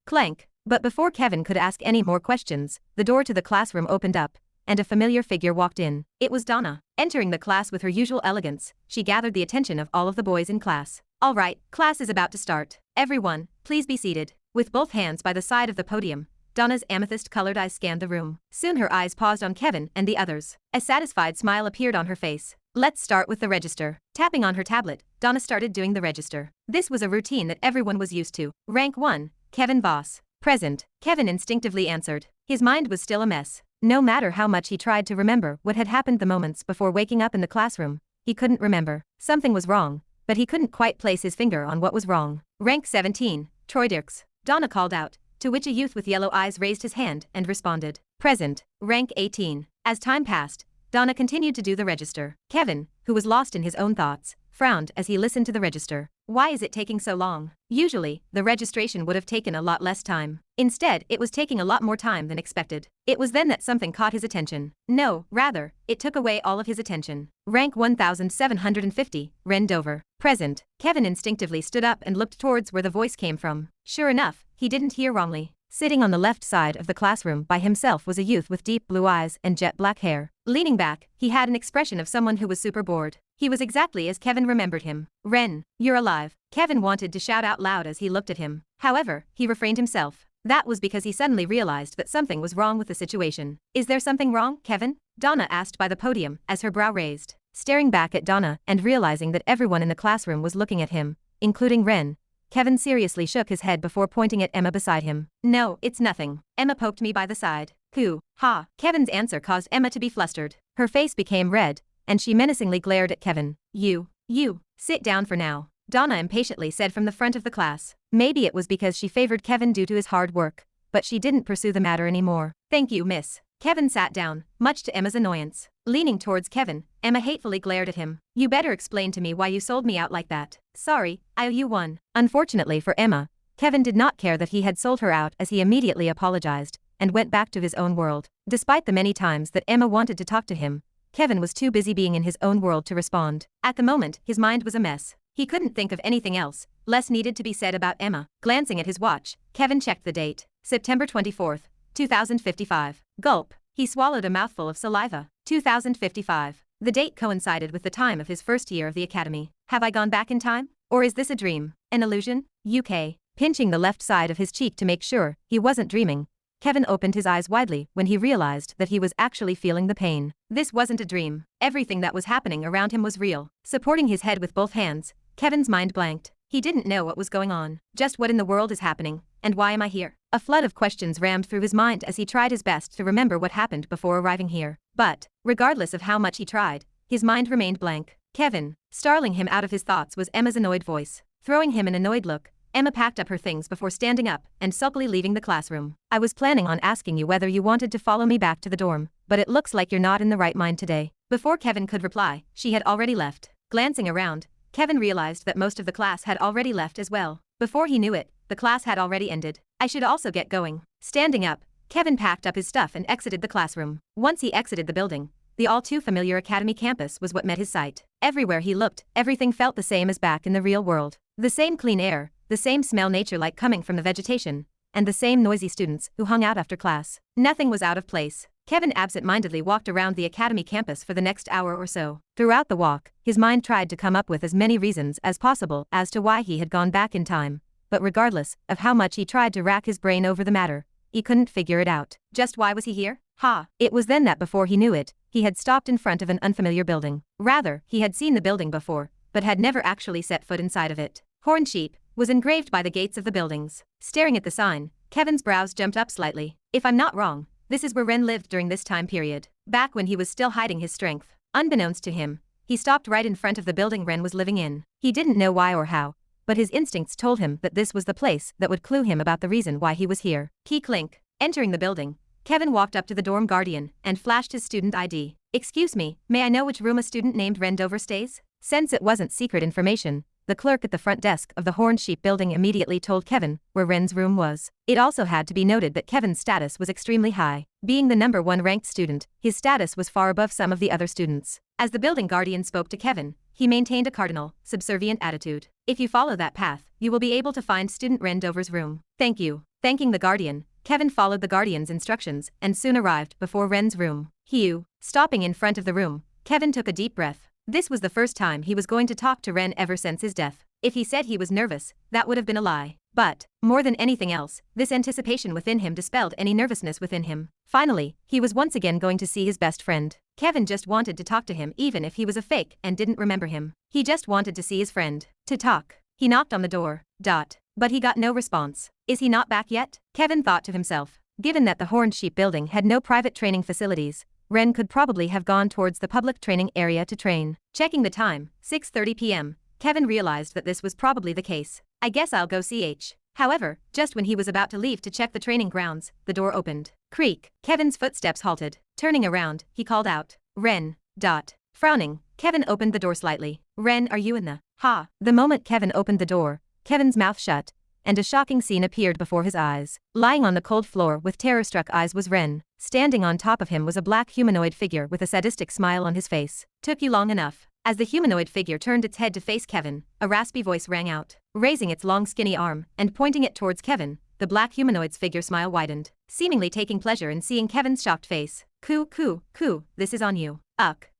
Clank. But before Kevin could ask any more questions, the door to the classroom opened up, and a familiar figure walked in. It was Donna. Entering the class with her usual elegance, she gathered the attention of all of the boys in class. All right, class is about to start. Everyone, please be seated. With both hands by the side of the podium, Donna's amethyst-colored eyes scanned the room. Soon her eyes paused on Kevin and the others. A satisfied smile appeared on her face. Let's start with the register. Tapping on her tablet, Donna started doing the register. This was a routine that everyone was used to. Rank 1, Kevin Voss. Present. Kevin instinctively answered. His mind was still a mess. No matter how much he tried to remember what had happened the moments before waking up in the classroom, he couldn't remember. Something was wrong, but he couldn't quite place his finger on what was wrong. Rank 17, Troy Dirks. Donna called out, to which a youth with yellow eyes raised his hand and responded. Present. Rank 18. As time passed, Donna continued to do the register. Kevin, who was lost in his own thoughts, frowned as he listened to the register. Why is it taking so long? Usually, the registration would have taken a lot less time. Instead, it was taking a lot more time than expected. It was then that something caught his attention. No, rather, it took away all of his attention. Rank 1750, Ren Dover. Present. Kevin instinctively stood up and looked towards where the voice came from. Sure enough, he didn't hear wrongly. Sitting on the left side of the classroom by himself was a youth with deep blue eyes and jet black hair. Leaning back, he had an expression of someone who was super bored. He was exactly as Kevin remembered him. Ren, you're alive. Kevin wanted to shout out loud as he looked at him. However, he refrained himself. That was because he suddenly realized that something was wrong with the situation. Is there something wrong, Kevin? Donna asked by the podium as her brow raised. Staring back at Donna and realizing that everyone in the classroom was looking at him, including Ren, Kevin seriously shook his head before pointing at Emma beside him. No, it's nothing. Emma poked me by the side. Coo. Ha. Kevin's answer caused Emma to be flustered. Her face became red, and she menacingly glared at Kevin. You. Sit down for now. Donna impatiently said from the front of the class. Maybe it was because she favored Kevin due to his hard work, but she didn't pursue the matter anymore. Thank you, miss. Kevin sat down, much to Emma's annoyance. Leaning towards Kevin, Emma hatefully glared at him. You better explain to me why you sold me out like that. Sorry, I owe you one. Unfortunately for Emma, Kevin did not care that he had sold her out as he immediately apologized and went back to his own world. Despite the many times that Emma wanted to talk to him, Kevin was too busy being in his own world to respond. At the moment, his mind was a mess. He couldn't think of anything else. Less needed to be said about Emma. Glancing at his watch, Kevin checked the date. September 24th, 2055. Gulp. He swallowed a mouthful of saliva. 2055. The date coincided with the time of his first year of the academy. Have I gone back in time? Or is this a dream? An illusion? UK. Pinching the left side of his cheek to make sure he wasn't dreaming, Kevin opened his eyes widely when he realized that he was actually feeling the pain. This wasn't a dream. Everything that was happening around him was real. Supporting his head with both hands, Kevin's mind blanked. He didn't know what was going on. Just what in the world is happening, and why am I here? A flood of questions rammed through his mind as he tried his best to remember what happened before arriving here. But, regardless of how much he tried, his mind remained blank. Kevin. Startling him out of his thoughts was Emma's annoyed voice. Throwing him an annoyed look, Emma packed up her things before standing up and sulkily leaving the classroom. I was planning on asking you whether you wanted to follow me back to the dorm, but it looks like you're not in the right mind today. Before Kevin could reply, she had already left. Glancing around, Kevin realized that most of the class had already left as well. Before he knew it, the class had already ended. I should also get going. Standing up, Kevin packed up his stuff and exited the classroom. Once he exited the building, the all too familiar academy campus was what met his sight. Everywhere he looked, everything felt the same as back in the real world. The same clean air, the same smell nature-like coming from the vegetation, and the same noisy students who hung out after class. Nothing was out of place. Kevin absent-mindedly walked around the academy campus for the next hour or so. Throughout the walk, his mind tried to come up with as many reasons as possible as to why he had gone back in time, but regardless of how much he tried to rack his brain over the matter, he couldn't figure it out. Just why was he here? Ha! It was then that before he knew it, he had stopped in front of an unfamiliar building. Rather, he had seen the building before, but had never actually set foot inside of it. Horned sheep was engraved by the gates of the buildings. Staring at the sign, Kevin's brows jumped up slightly. If I'm not wrong, this is where Ren lived during this time period. Back when he was still hiding his strength. Unbeknownst to him, he stopped right in front of the building Ren was living in. He didn't know why or how, but his instincts told him that this was the place that would clue him about the reason why he was here. Key clink. Entering the building, Kevin walked up to the dorm guardian and flashed his student ID. Excuse me, may I know which room a student named Ren Dover stays? Since it wasn't secret information, the clerk at the front desk of the Horned Sheep building immediately told Kevin where Ren's room was. It also had to be noted that Kevin's status was extremely high. Being the number 1 ranked student, his status was far above some of the other students. As the building guardian spoke to Kevin, he maintained a cardinal, subservient attitude. If you follow that path, you will be able to find student Ren Dover's room. Thank you. Thanking the guardian, Kevin followed the guardian's instructions and soon arrived before Ren's room. Stopping in front of the room, Kevin took a deep breath. This was the first time he was going to talk to Ren ever since his death. If he said he was nervous, that would have been a lie. But, more than anything else, this anticipation within him dispelled any nervousness within him. Finally, he was once again going to see his best friend. Kevin just wanted to talk to him even if he was a fake and didn't remember him. He just wanted to see his friend. To talk. He knocked on the door. But he got no response. Is he not back yet? Kevin thought to himself. Given that the Horned Sheep building had no private training facilities, Ren could probably have gone towards the public training area to train. Checking the time, 6:30 p.m., Kevin realized that this was probably the case. I guess I'll go ch. However, just when he was about to leave to check the training grounds, the door opened. Creak. Kevin's footsteps halted. Turning around, he called out, Ren. Frowning, Kevin opened the door slightly. Ren, are you in the? Ha! The moment Kevin opened the door, Kevin's mouth shut, and a shocking scene appeared before his eyes. Lying on the cold floor with terror-struck eyes was Ren. Standing on top of him was a black humanoid figure with a sadistic smile on his face. Took you long enough. As the humanoid figure turned its head to face Kevin, a raspy voice rang out. Raising its long skinny arm and pointing it towards Kevin, the black humanoid's figure smile widened, seemingly taking pleasure in seeing Kevin's shocked face. Coo, this is on you.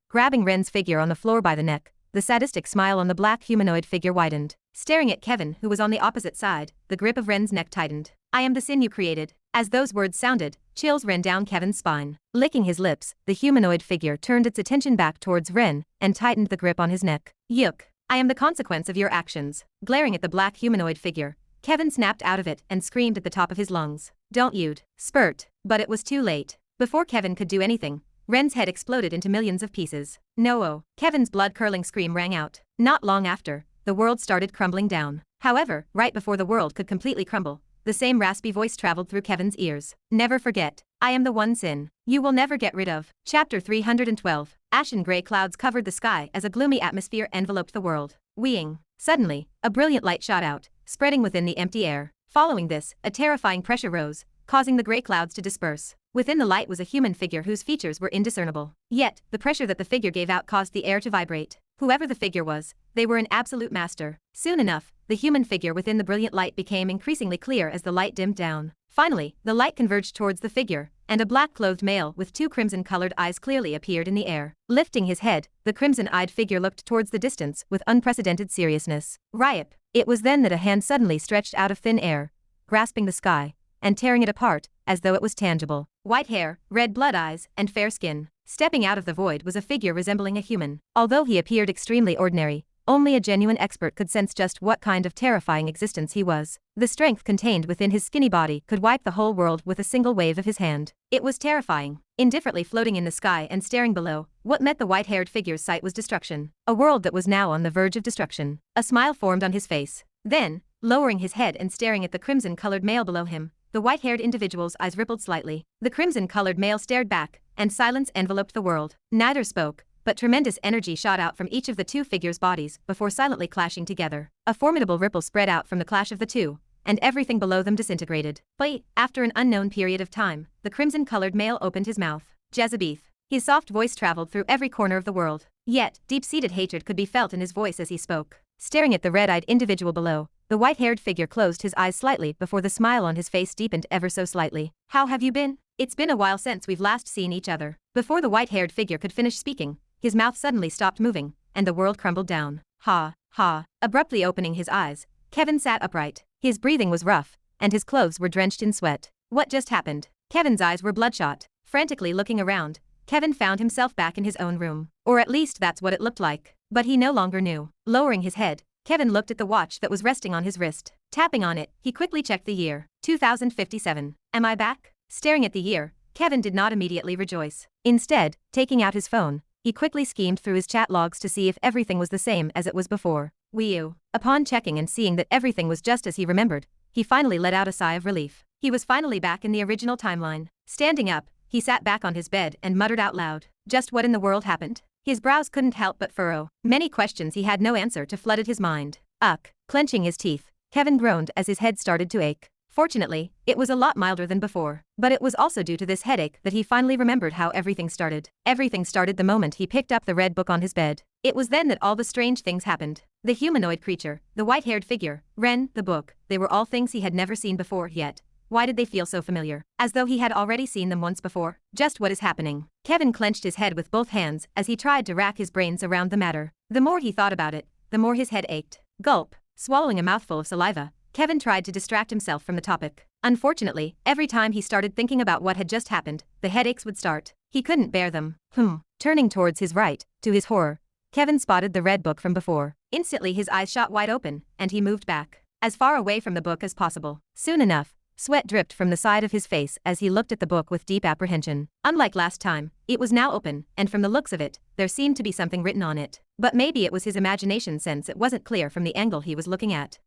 Grabbing Ren's figure on the floor by the neck, the sadistic smile on the black humanoid figure widened. Staring at Kevin, who was on the opposite side, the grip of Ren's neck tightened. I am the sin you created. As those words sounded, chills ran down Kevin's spine. Licking his lips, the humanoid figure turned its attention back towards Ren and tightened the grip on his neck. Yuck. I am the consequence of your actions. Glaring at the black humanoid figure, Kevin snapped out of it and screamed at the top of his lungs. Don't you'd spurt. But it was too late. Before Kevin could do anything, Ren's head exploded into millions of pieces. No! Kevin's blood-curdling scream rang out. Not long after, the world started crumbling down. However, right before the world could completely crumble, the same raspy voice traveled through Kevin's ears. Never forget. I am the one sin you will never get rid of. Chapter 312. Ashen gray clouds covered the sky as a gloomy atmosphere enveloped the world. Weeing. Suddenly, a brilliant light shot out, spreading within the empty air. Following this, a terrifying pressure rose, causing the gray clouds to disperse. Within the light was a human figure whose features were indiscernible. Yet, the pressure that the figure gave out caused the air to vibrate. Whoever the figure was, they were an absolute master. Soon enough, the human figure within the brilliant light became increasingly clear as the light dimmed down. Finally, the light converged towards the figure, and a black-clothed male with 2 crimson-colored eyes clearly appeared in the air. Lifting his head, the crimson-eyed figure looked towards the distance with unprecedented seriousness. Ripe. It was then that a hand suddenly stretched out of thin air, grasping the sky, and tearing it apart, as though it was tangible. White hair, red blood eyes, and fair skin. Stepping out of the void was a figure resembling a human. Although he appeared extremely ordinary, only a genuine expert could sense just what kind of terrifying existence he was. The strength contained within his skinny body could wipe the whole world with a single wave of his hand. It was terrifying. Indifferently floating in the sky and staring below, what met the white-haired figure's sight was destruction. A world that was now on the verge of destruction. A smile formed on his face. Then, lowering his head and staring at the crimson-colored male below him, the white-haired individual's eyes rippled slightly. The crimson-colored male stared back, and silence enveloped the world. Neither spoke, but tremendous energy shot out from each of the 2 figures' bodies before silently clashing together. A formidable ripple spread out from the clash of the 2, and everything below them disintegrated. But, after an unknown period of time, the crimson-colored male opened his mouth. Jezebeth. His soft voice traveled through every corner of the world. Yet, deep-seated hatred could be felt in his voice as he spoke. Staring at the red-eyed individual below, the white-haired figure closed his eyes slightly before the smile on his face deepened ever so slightly. How have you been? It's been a while since we've last seen each other. Before the white-haired figure could finish speaking, his mouth suddenly stopped moving, and the world crumbled down. Ha. Abruptly opening his eyes, Kevin sat upright. His breathing was rough, and his clothes were drenched in sweat. What just happened? Kevin's eyes were bloodshot. Frantically looking around, Kevin found himself back in his own room. Or at least that's what it looked like. But he no longer knew. Lowering his head, Kevin looked at the watch that was resting on his wrist. Tapping on it, he quickly checked the year. 2057. Am I back? Staring at the year, Kevin did not immediately rejoice. Instead, taking out his phone, he quickly schemed through his chat logs to see if everything was the same as it was before. Upon checking and seeing that everything was just as he remembered, he finally let out a sigh of relief. He was finally back in the original timeline. Standing up, he sat back on his bed and muttered out loud. Just what in the world happened? His brows couldn't help but furrow. Many questions he had no answer to flooded his mind. Clenching his teeth, Kevin groaned as his head started to ache. Fortunately, it was a lot milder than before. But it was also due to this headache that he finally remembered how everything started. Everything started the moment he picked up the red book on his bed. It was then that all the strange things happened. The humanoid creature, the white-haired figure, Ren, the book, they were all things he had never seen before yet. Why did they feel so familiar? As though he had already seen them once before. Just what is happening? Kevin clenched his head with both hands as he tried to rack his brains around the matter. The more he thought about it, the more his head ached. Gulp. Swallowing a mouthful of saliva, Kevin tried to distract himself from the topic. Unfortunately, every time he started thinking about what had just happened, the headaches would start. He couldn't bear them. Turning towards his right, to his horror, Kevin spotted the red book from before. Instantly his eyes shot wide open, and he moved back, as far away from the book as possible. Soon enough, sweat dripped from the side of his face as he looked at the book with deep apprehension. Unlike last time, it was now open, and from the looks of it, there seemed to be something written on it. But maybe it was his imagination since it wasn't clear from the angle he was looking at.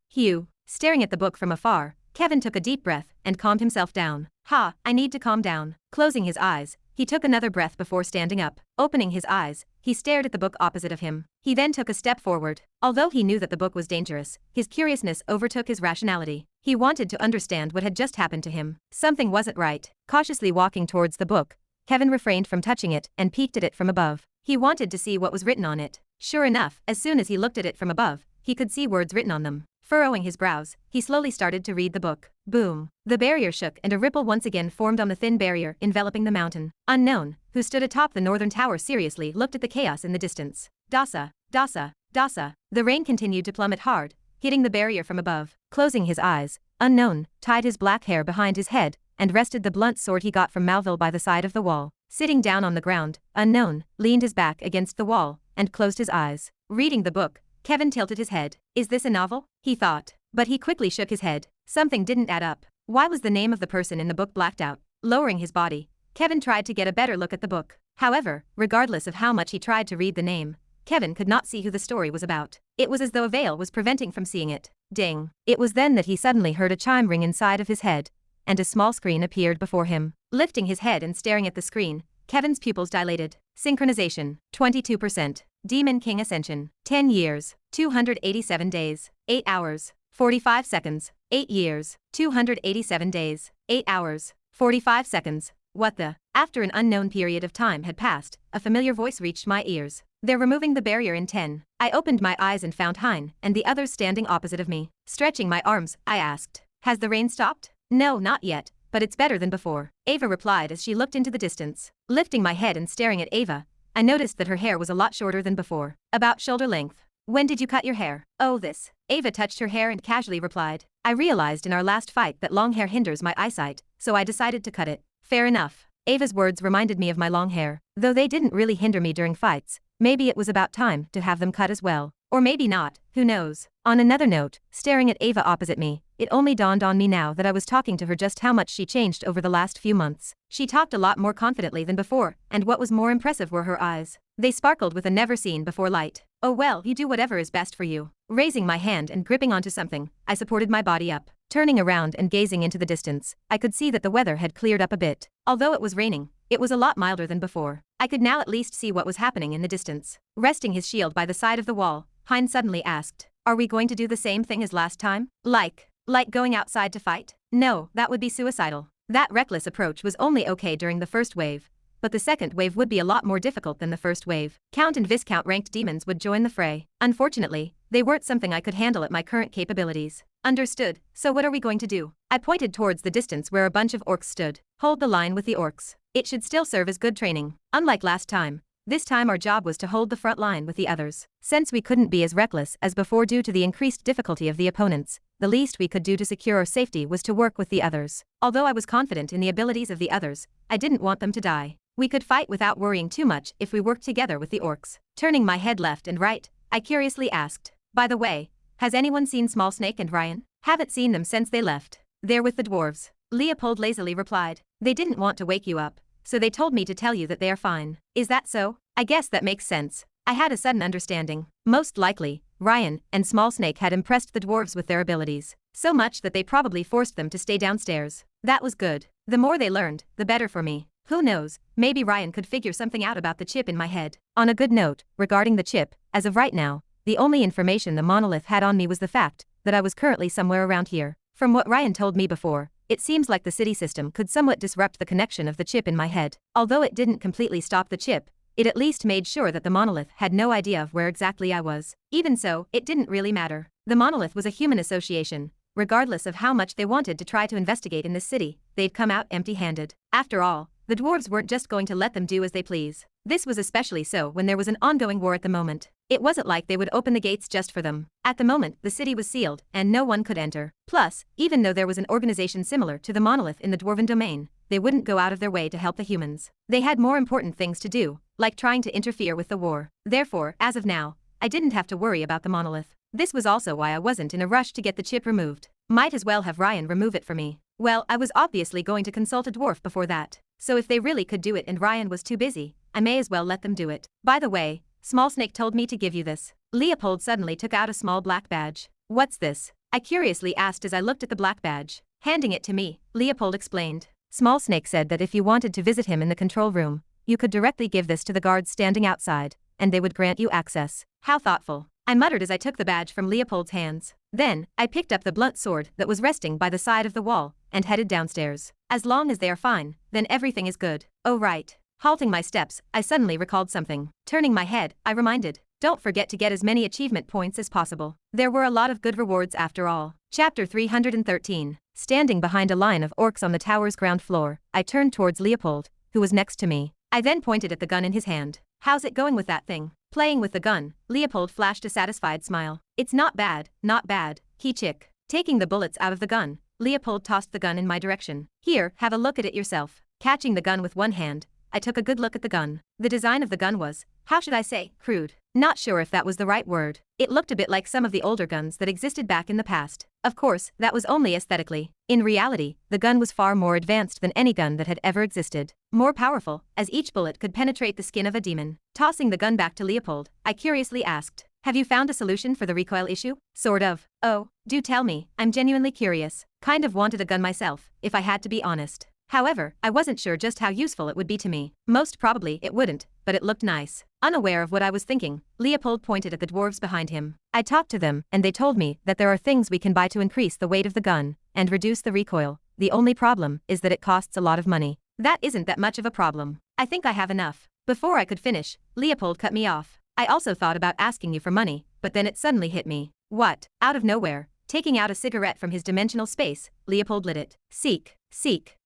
Staring at the book from afar, Kevin took a deep breath and calmed himself down. I need to calm down. Closing his eyes, he took another breath before standing up. Opening his eyes, he stared at the book opposite of him. He then took a step forward. Although he knew that the book was dangerous, his curiousness overtook his rationality. He wanted to understand what had just happened to him. Something wasn't right. Cautiously walking towards the book, Kevin refrained from touching it and peeked at it from above. He wanted to see what was written on it. Sure enough, as soon as he looked at it from above, he could see words written on them. Furrowing his brows, he slowly started to read the book. Boom. The barrier shook and a ripple once again formed on the thin barrier enveloping the mountain. Unknown, who stood atop the northern tower seriously looked at the chaos in the distance. Dasa, Dasa, Dasa. The rain continued to plummet hard, hitting the barrier from above. Closing his eyes, Unknown tied his black hair behind his head and rested the blunt sword he got from Malville by the side of the wall. Sitting down on the ground, Unknown leaned his back against the wall and closed his eyes. Reading the book, Kevin tilted his head. Is this a novel? He thought. But he quickly shook his head. Something didn't add up. Why was the name of the person in the book blacked out? Lowering his body, Kevin tried to get a better look at the book. However, regardless of how much he tried to read the name, Kevin could not see who the story was about. It was as though a veil was preventing from seeing it. Ding. It was then that he suddenly heard a chime ring inside of his head, and a small screen appeared before him. Lifting his head and staring at the screen, Kevin's pupils dilated. Synchronization, 22%. Demon King Ascension, 10 years, 287 days, 8 hours, 45 seconds, 8 years, 287 days, 8 hours, 45 seconds. What the? After an unknown period of time had passed, a familiar voice reached my ears. They're removing the barrier in 10. I opened my eyes and found Hein and the others standing opposite of me. Stretching my arms, I asked, has the rain stopped? No, not yet, but it's better than before, Ava replied as she looked into the distance. Lifting my head and staring at Ava, I noticed that her hair was a lot shorter than before, about shoulder length. When did you cut your hair? Oh, this. Ava touched her hair and casually replied. I realized in our last fight that long hair hinders my eyesight, so I decided to cut it. Fair enough. Ava's words reminded me of my long hair. Though they didn't really hinder me during fights, maybe it was about time to have them cut as well. Or maybe not, who knows. On another note, staring at Ava opposite me, it only dawned on me now that I was talking to her just how much she changed over the last few months. She talked a lot more confidently than before, and what was more impressive were her eyes. They sparkled with a never-seen-before light. Oh well, you do whatever is best for you. Raising my hand and gripping onto something, I supported my body up. Turning around and gazing into the distance, I could see that the weather had cleared up a bit. Although it was raining, it was a lot milder than before. I could now at least see what was happening in the distance. Resting his shield by the side of the wall, Hein suddenly asked, are we going to do the same thing as last time? Like going outside to fight? No, that would be suicidal. That reckless approach was only okay during the first wave, but the second wave would be a lot more difficult than the first wave. Count and Viscount ranked demons would join the fray. Unfortunately, they weren't something I could handle at my current capabilities. Understood, so what are we going to do? I pointed towards the distance where a bunch of orcs stood. Hold the line with the orcs. It should still serve as good training. Unlike last time, This time our job was to hold the front line with the others. Since we couldn't be as reckless as before due to the increased difficulty of the opponents, the least we could do to secure our safety was to work with the others. Although I was confident in the abilities of the others, I didn't want them to die. We could fight without worrying too much if we worked together with the orcs. Turning my head left and right, I curiously asked, "By the way, has anyone seen Small Snake and Ryan?" "Haven't seen them since they left. They're with the dwarves," Leopold lazily replied. "They didn't want to wake you up, so they told me to tell you that they are fine." "Is that so?" "I guess that makes sense." I had a sudden understanding. Most likely, Ryan and Small Snake had impressed the dwarves with their abilities, so much that they probably forced them to stay downstairs. That was good. The more they learned, the better for me. Who knows, maybe Ryan could figure something out about the chip in my head. On a good note, regarding the chip, as of right now, the only information the monolith had on me was the fact that I was currently somewhere around here. From what Ryan told me before, it seems like the city system could somewhat disrupt the connection of the chip in my head. Although it didn't completely stop the chip, it at least made sure that the monolith had no idea of where exactly I was. Even so, it didn't really matter. The monolith was a human association. Regardless of how much they wanted to try to investigate in this city, they'd come out empty-handed. After all, the dwarves weren't just going to let them do as they please. This was especially so when there was an ongoing war at the moment. It wasn't like they would open the gates just for them. At the moment, the city was sealed, and no one could enter. Plus, even though there was an organization similar to the monolith in the dwarven domain, they wouldn't go out of their way to help the humans. They had more important things to do, like trying to interfere with the war. Therefore, as of now, I didn't have to worry about the monolith. This was also why I wasn't in a rush to get the chip removed. Might as well have Ryan remove it for me. Well, I was obviously going to consult a dwarf before that. So if they really could do it and Ryan was too busy, I may as well let them do it. By the way, Small Snake told me to give you this. Leopold suddenly took out a small black badge. "What's this?" I curiously asked as I looked at the black badge. Handing it to me, Leopold explained. Small Snake said that if you wanted to visit him in the control room, you could directly give this to the guards standing outside, and they would grant you access. How thoughtful. I muttered as I took the badge from Leopold's hands. Then, I picked up the blunt sword that was resting by the side of the wall, and headed downstairs. As long as they are fine, then everything is good. Oh right. Halting my steps, I suddenly recalled something. Turning my head, I reminded, "Don't forget to get as many achievement points as possible." There were a lot of good rewards after all. Chapter 313. Standing behind a line of orcs on the tower's ground floor, I turned towards Leopold, who was next to me. I then pointed at the gun in his hand. "How's it going with that thing?" Playing with the gun, Leopold flashed a satisfied smile. "It's not bad, he chick." Taking the bullets out of the gun, Leopold tossed the gun in my direction. "Here, have a look at it yourself." Catching the gun with one hand, I took a good look at the gun. The design of the gun was, how should I say, crude. Not sure if that was the right word. It looked a bit like some of the older guns that existed back in the past. Of course, that was only aesthetically. In reality, the gun was far more advanced than any gun that had ever existed. More powerful, as each bullet could penetrate the skin of a demon. Tossing the gun back to Leopold, I curiously asked, "Have you found a solution for the recoil issue?" "Sort of." "Oh, do tell me, I'm genuinely curious. Kind of wanted a gun myself, if I had to be honest. However, I wasn't sure just how useful it would be to me. Most probably it wouldn't, but it looked nice." Unaware of what I was thinking, Leopold pointed at the dwarves behind him. "I talked to them, and they told me that there are things we can buy to increase the weight of the gun and reduce the recoil. The only problem is that it costs a lot of money." "That isn't that much of a problem. I think I have enough." Before I could finish, Leopold cut me off. "I also thought about asking you for money, but then it suddenly hit me." "What?" Out of nowhere, taking out a cigarette from his dimensional space, Leopold lit it. Seek.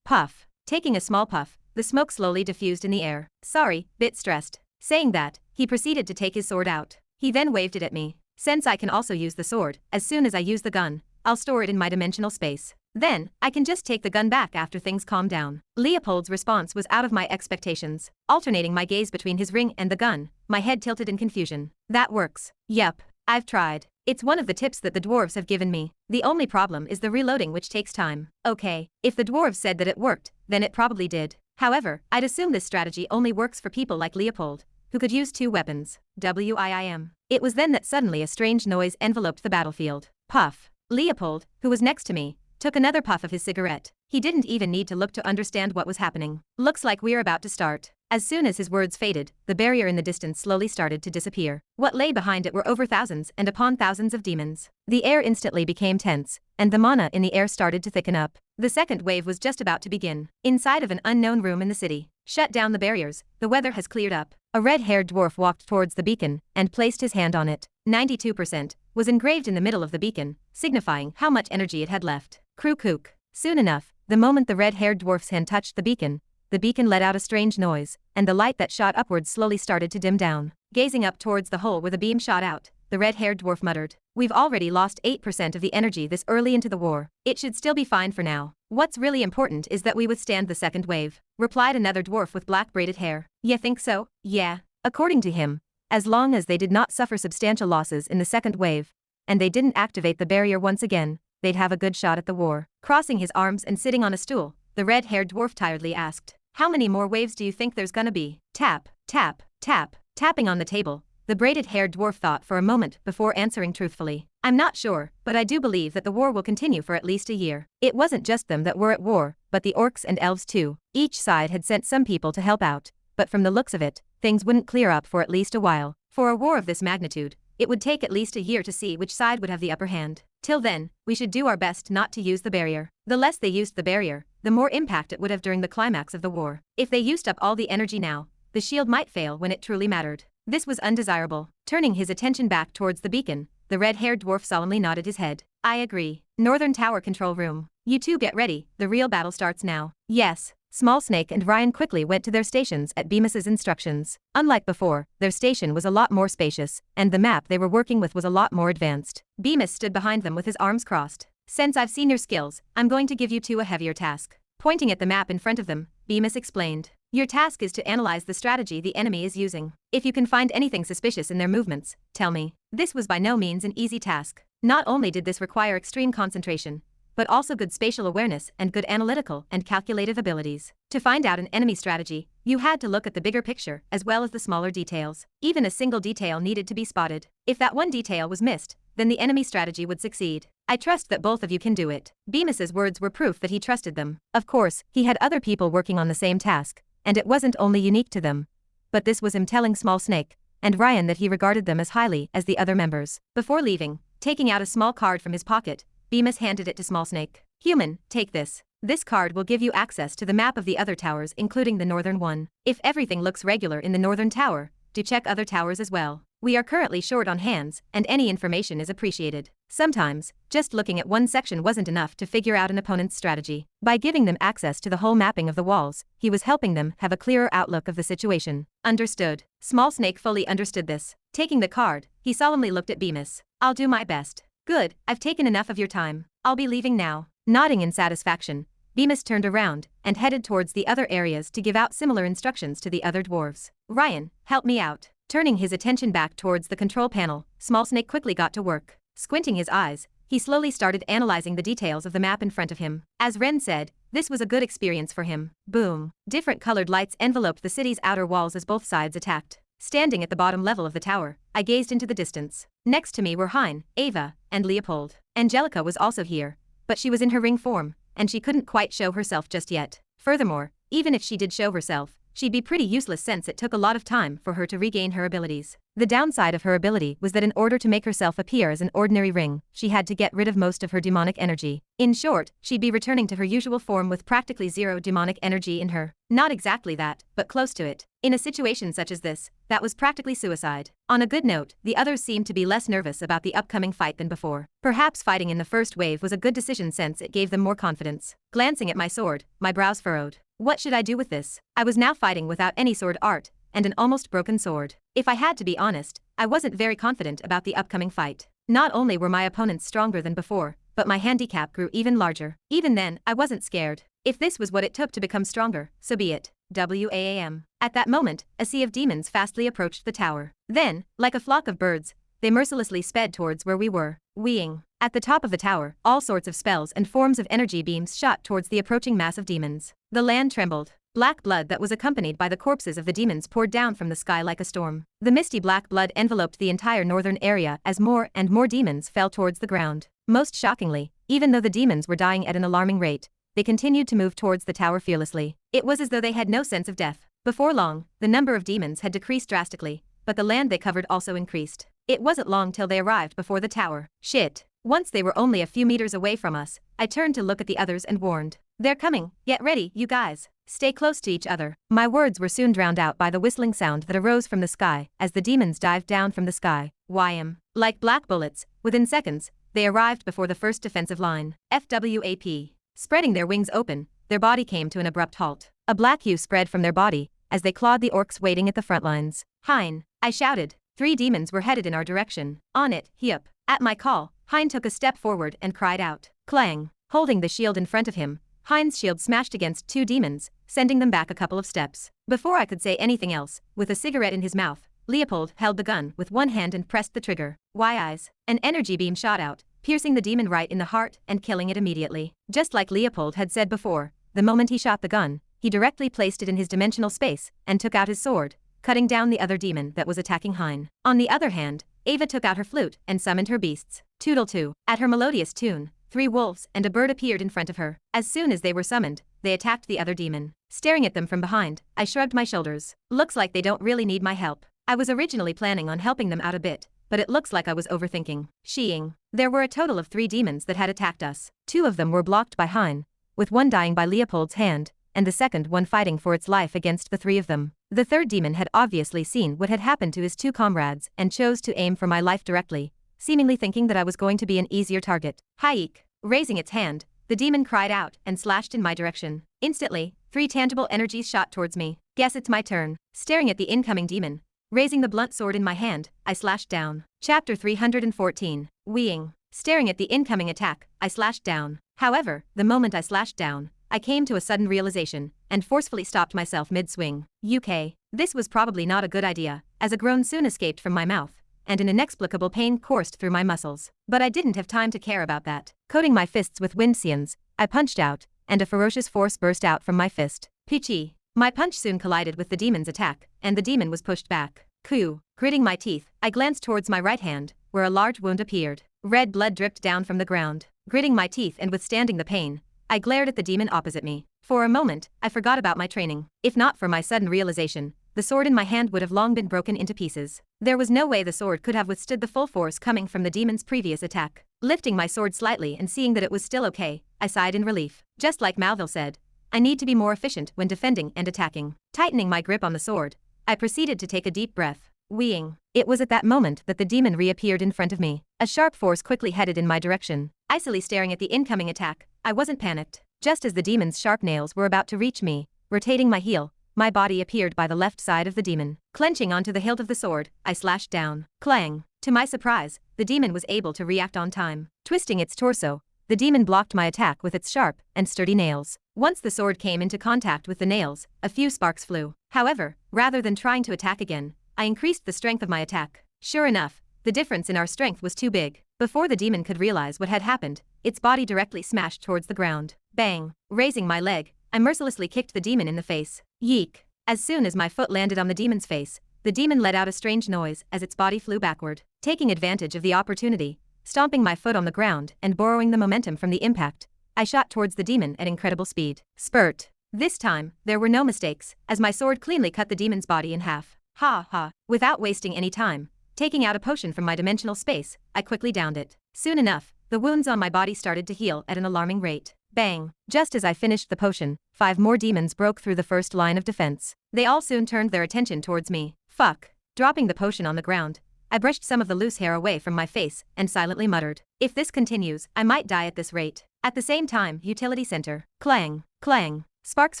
Puff. Taking a small puff, the smoke slowly diffused in the air. "Sorry, bit stressed." Saying that, he proceeded to take his sword out. He then waved it at me. "Since I can also use the sword, as soon as I use the gun, I'll store it in my dimensional space. Then, I can just take the gun back after things calm down." Leopold's response was out of my expectations. Alternating my gaze between his ring and the gun, my head tilted in confusion. "That works." "Yep, I've tried. It's one of the tips that the dwarves have given me. The only problem is the reloading, which takes time." "Okay, if the dwarves said that it worked, then it probably did. However, I'd assume this strategy only works for people like Leopold, who could use two weapons. WIIM. It was then that suddenly a strange noise enveloped the battlefield. Puff. Leopold, who was next to me, took another puff of his cigarette. He didn't even need to look to understand what was happening. "Looks like we're about to start." As soon as his words faded, the barrier in the distance slowly started to disappear. What lay behind it were over thousands and upon thousands of demons. The air instantly became tense, and the mana in the air started to thicken up. The second wave was just about to begin. Inside of an unknown room in the city. "Shut down the barriers, the weather has cleared up." A red-haired dwarf walked towards the beacon and placed his hand on it. 92% was engraved in the middle of the beacon, signifying how much energy it had left. Kruk. Soon enough, the moment the red-haired dwarf's hand touched the beacon, the beacon let out a strange noise, and the light that shot upwards slowly started to dim down. Gazing up towards the hole where the beam shot out, the red-haired dwarf muttered, "We've already lost 8% of the energy this early into the war. It should still be fine for now. What's really important is that we withstand the second wave," replied another dwarf with black braided hair. "You think so?" "Yeah." According to him, as long as they did not suffer substantial losses in the second wave, and they didn't activate the barrier once again, they'd have a good shot at the war. Crossing his arms and sitting on a stool, the red-haired dwarf tiredly asked, "How many more waves do you think there's gonna be?" Tap, tap, tap, tapping on the table. The braided-haired dwarf thought for a moment before answering truthfully, "I'm not sure, but I do believe that the war will continue for at least a year." It wasn't just them that were at war, but the orcs and elves too. Each side had sent some people to help out, but from the looks of it, things wouldn't clear up for at least a while. For a war of this magnitude, it would take at least a year to see which side would have the upper hand. Till then, we should do our best not to use the barrier. The less they used the barrier, the more impact it would have during the climax of the war. If they used up all the energy now, the shield might fail when it truly mattered. This was undesirable. Turning his attention back towards the beacon, the red-haired dwarf solemnly nodded his head. "I agree. Northern Tower control room. You two get ready, the real battle starts now." "Yes." Small Snake and Ryan quickly went to their stations at Bemis's instructions. Unlike before, their station was a lot more spacious, and the map they were working with was a lot more advanced. Bemis stood behind them with his arms crossed. "Since I've seen your skills, I'm going to give you two a heavier task." Pointing at the map in front of them, Bemis explained, "Your task is to analyze the strategy the enemy is using. If you can find anything suspicious in their movements, tell me." This was by no means an easy task. Not only did this require extreme concentration, but also good spatial awareness and good analytical and calculative abilities. To find out an enemy strategy, you had to look at the bigger picture as well as the smaller details. Even a single detail needed to be spotted. If that one detail was missed, then the enemy strategy would succeed. "I trust that both of you can do it." Bemis's words were proof that he trusted them. Of course, he had other people working on the same task, and it wasn't only unique to them. But this was him telling Small Snake and Ryan that he regarded them as highly as the other members. Before leaving, taking out a small card from his pocket, Bemis handed it to Small Snake. "Human, take this. This card will give you access to the map of the other towers including the northern one. If everything looks regular in the northern tower, do check other towers as well. We are currently short on hands, and any information is appreciated." Sometimes, just looking at one section wasn't enough to figure out an opponent's strategy. By giving them access to the whole mapping of the walls, he was helping them have a clearer outlook of the situation. Understood. Small Snake fully understood this. Taking the card, he solemnly looked at Bemis. "I'll do my best." "Good, I've taken enough of your time. I'll be leaving now." Nodding in satisfaction, Bemis turned around and headed towards the other areas to give out similar instructions to the other dwarves. "Ryan, help me out." Turning his attention back towards the control panel, Small Snake quickly got to work. Squinting his eyes, he slowly started analyzing the details of the map in front of him. As Ren said, this was a good experience for him. Boom. Different colored lights enveloped the city's outer walls as both sides attacked. Standing at the bottom level of the tower, I gazed into the distance. Next to me were Hein, Ava, and Leopold. Angelica was also here, but she was in her ring form, and she couldn't quite show herself just yet. Furthermore, even if she did show herself, she'd be pretty useless since it took a lot of time for her to regain her abilities. The downside of her ability was that in order to make herself appear as an ordinary ring, she had to get rid of most of her demonic energy. In short, she'd be returning to her usual form with practically zero demonic energy in her. Not exactly that, but close to it. In a situation such as this, that was practically suicide. On a good note, the others seemed to be less nervous about the upcoming fight than before. Perhaps fighting in the first wave was a good decision since it gave them more confidence. Glancing at my sword, my brows furrowed. What should I do with this? I was now fighting without any sword art, and an almost broken sword. If I had to be honest, I wasn't very confident about the upcoming fight. Not only were my opponents stronger than before, but my handicap grew even larger. Even then, I wasn't scared. If this was what it took to become stronger, so be it. WAAM. At that moment, a sea of demons fastly approached the tower. Then, like a flock of birds, they mercilessly sped towards where we were. Weeing. At the top of the tower, all sorts of spells and forms of energy beams shot towards the approaching mass of demons. The land trembled. Black blood that was accompanied by the corpses of the demons poured down from the sky like a storm. The misty black blood enveloped the entire northern area as more and more demons fell towards the ground. Most shockingly, even though the demons were dying at an alarming rate, they continued to move towards the tower fearlessly. It was as though they had no sense of death. Before long, the number of demons had decreased drastically, but the land they covered also increased. It wasn't long till they arrived before the tower. Shit. Once they were only a few meters away from us, I turned to look at the others and warned. "They're coming, get ready, you guys. Stay close to each other." My words were soon drowned out by the whistling sound that arose from the sky as the demons dived down from the sky. Wham! Like black bullets, within seconds, they arrived before the first defensive line. FWAP. Spreading their wings open, their body came to an abrupt halt. A black hue spread from their body as they clawed the orcs waiting at the front lines. Hein, I shouted. 3 demons were headed in our direction. On it, Hyup. At my call, Hein took a step forward and cried out. Clang. Holding the shield in front of him, Hein's shield smashed against 2 demons, sending them back a couple of steps. Before I could say anything else, with a cigarette in his mouth, Leopold held the gun with one hand and pressed the trigger. Why eyes? An energy beam shot out, piercing the demon right in the heart and killing it immediately. Just like Leopold had said before, the moment he shot the gun, he directly placed it in his dimensional space and took out his sword, cutting down the other demon that was attacking Hein. On the other hand, Ava took out her flute and summoned her beasts. Toodle-too. At her melodious tune, 3 wolves and a bird appeared in front of her. As soon as they were summoned, they attacked the other demon. Staring at them from behind, I shrugged my shoulders. Looks like they don't really need my help. I was originally planning on helping them out a bit, but it looks like I was overthinking. Sheeing. There were a total of 3 demons that had attacked us. 2 of them were blocked by Hein, with one dying by Leopold's hand, and the second one fighting for its life against the 3 of them. The third demon had obviously seen what had happened to his 2 comrades and chose to aim for my life directly, seemingly thinking that I was going to be an easier target. Haik. Raising its hand, the demon cried out and slashed in my direction. Instantly, 3 tangible energies shot towards me. Guess it's my turn. Staring at the incoming demon, raising the blunt sword in my hand, I slashed down. Chapter 314. Weeing. Staring at the incoming attack, I slashed down. However, the moment I slashed down, I came to a sudden realization and forcefully stopped myself mid-swing. UK. This was probably not a good idea, as a groan soon escaped from my mouth, and an inexplicable pain coursed through my muscles. But I didn't have time to care about that. Coating my fists with wind scions, I punched out, and a ferocious force burst out from my fist. Peachy. My punch soon collided with the demon's attack, and the demon was pushed back. Coo. Gritting my teeth, I glanced towards my right hand, where a large wound appeared. Red blood dripped down from the ground. Gritting my teeth and withstanding the pain, I glared at the demon opposite me. For a moment, I forgot about my training. If not for my sudden realization, the sword in my hand would have long been broken into pieces. There was no way the sword could have withstood the full force coming from the demon's previous attack. Lifting my sword slightly and seeing that it was still okay, I sighed in relief. Just like Malville said, I need to be more efficient when defending and attacking. Tightening my grip on the sword, I proceeded to take a deep breath. Weeing. It was at that moment that the demon reappeared in front of me. A sharp force quickly headed in my direction. Icily staring at the incoming attack, I wasn't panicked. Just as the demon's sharp nails were about to reach me, rotating my heel, my body appeared by the left side of the demon. Clenching onto the hilt of the sword, I slashed down. Clang. To my surprise, the demon was able to react on time. Twisting its torso, the demon blocked my attack with its sharp and sturdy nails. Once the sword came into contact with the nails, a few sparks flew. However, rather than trying to attack again, I increased the strength of my attack. Sure enough, the difference in our strength was too big. Before the demon could realize what had happened, its body directly smashed towards the ground. Bang. Raising my leg, I mercilessly kicked the demon in the face. Yeek. As soon as my foot landed on the demon's face, the demon let out a strange noise as its body flew backward. Taking advantage of the opportunity, stomping my foot on the ground and borrowing the momentum from the impact, I shot towards the demon at incredible speed. Spurt. This time, there were no mistakes, as my sword cleanly cut the demon's body in half. Ha ha. Without wasting any time, taking out a potion from my dimensional space, I quickly downed it. Soon enough, the wounds on my body started to heal at an alarming rate. Bang. Just as I finished the potion, 5 more demons broke through the first line of defense. They all soon turned their attention towards me. Fuck. Dropping the potion on the ground, I brushed some of the loose hair away from my face and silently muttered, if this continues, I might die at this rate. At the same time, utility center. Clang. Clang. Sparks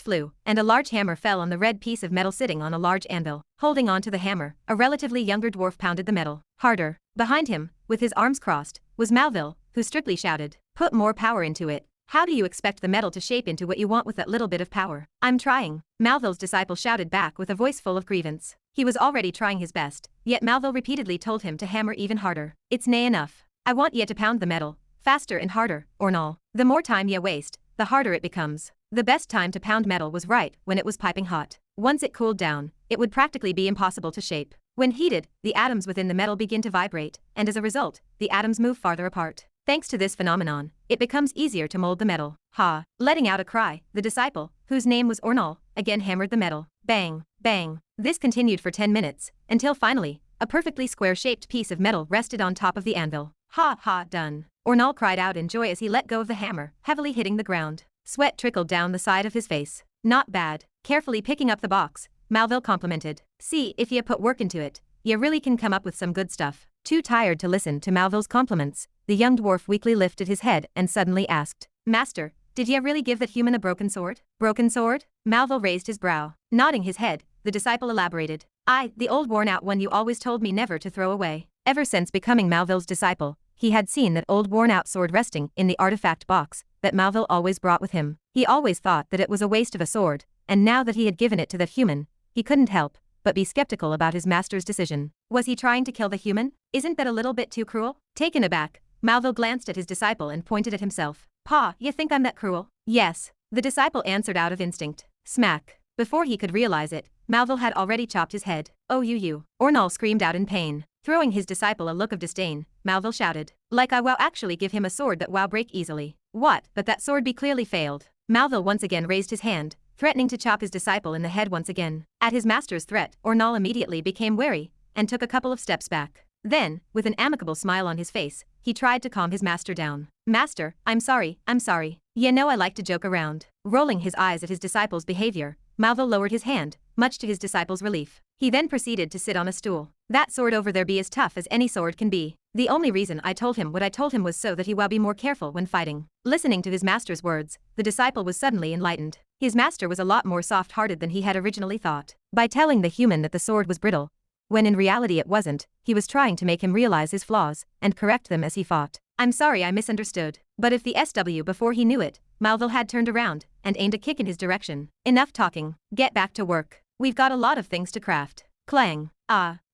flew, and a large hammer fell on the red piece of metal sitting on a large anvil. Holding on to the hammer, a relatively younger dwarf pounded the metal harder. Behind him, with his arms crossed, was Malville, who strictly shouted, put more power into it. How do you expect the metal to shape into what you want with that little bit of power? I'm trying. Malville's disciple shouted back with a voice full of grievance. He was already trying his best, yet Malville repeatedly told him to hammer even harder. It's nay enough. I want ye to pound the metal, faster and harder, or null. The more time ye waste, the harder it becomes. The best time to pound metal was right when it was piping hot. Once it cooled down, it would practically be impossible to shape. When heated, the atoms within the metal begin to vibrate, and as a result, the atoms move farther apart. Thanks to this phenomenon, it becomes easier to mold the metal. Ha! Letting out a cry, the disciple, whose name was Ornal, again hammered the metal. Bang! Bang! This continued for 10 minutes, until finally, a perfectly square-shaped piece of metal rested on top of the anvil. Ha ha! Done! Ornal cried out in joy as he let go of the hammer, heavily hitting the ground. Sweat trickled down the side of his face. Not bad. Carefully picking up the box, Malville complimented. See, if ye put work into it, ye really can come up with some good stuff. Too tired to listen to Malville's compliments, the young dwarf weakly lifted his head and suddenly asked, Master, Did ye really give that human a broken sword? Broken sword? Malville raised his brow. Nodding his head, the disciple elaborated. "Aye, the old worn-out one you always told me never to throw away." Ever since becoming Malville's disciple, he had seen that old worn-out sword resting in the artifact box that Malville always brought with him. He always thought that it was a waste of a sword, and now that he had given it to that human, he couldn't help but be skeptical about his master's decision. Was he trying to kill the human? Isn't that a little bit too cruel? Taken aback, Malville glanced at his disciple and pointed at himself. "Pa, you think I'm that cruel?" "Yes," the disciple answered out of instinct. Smack. Before he could realize it, Malville had already chopped his head. "Oh you. Ornal screamed out in pain. Throwing his disciple a look of disdain, Malville shouted. "Like I will actually give him a sword that will break easily." "What, but that sword be clearly failed." Malville once again raised his hand, threatening to chop his disciple in the head once again. At his master's threat, Ornal immediately became wary and took a couple of steps back. Then, with an amicable smile on his face, he tried to calm his master down. "Master, I'm sorry. You know I like to joke around." Rolling his eyes at his disciple's behavior, Malville lowered his hand, much to his disciple's relief. He then proceeded to sit on a stool. "That sword over there be as tough as any sword can be. The only reason I told him what I told him was so that he will be more careful when fighting." Listening to his master's words, the disciple was suddenly enlightened. His master was a lot more soft-hearted than he had originally thought. By telling the human that the sword was brittle, when in reality it wasn't, he was trying to make him realize his flaws and correct them as he fought. "I'm sorry I misunderstood." But if the SW before he knew it, Malville had turned around and aimed a kick in his direction. "Enough talking. Get back to work. We've got a lot of things to craft." Clang.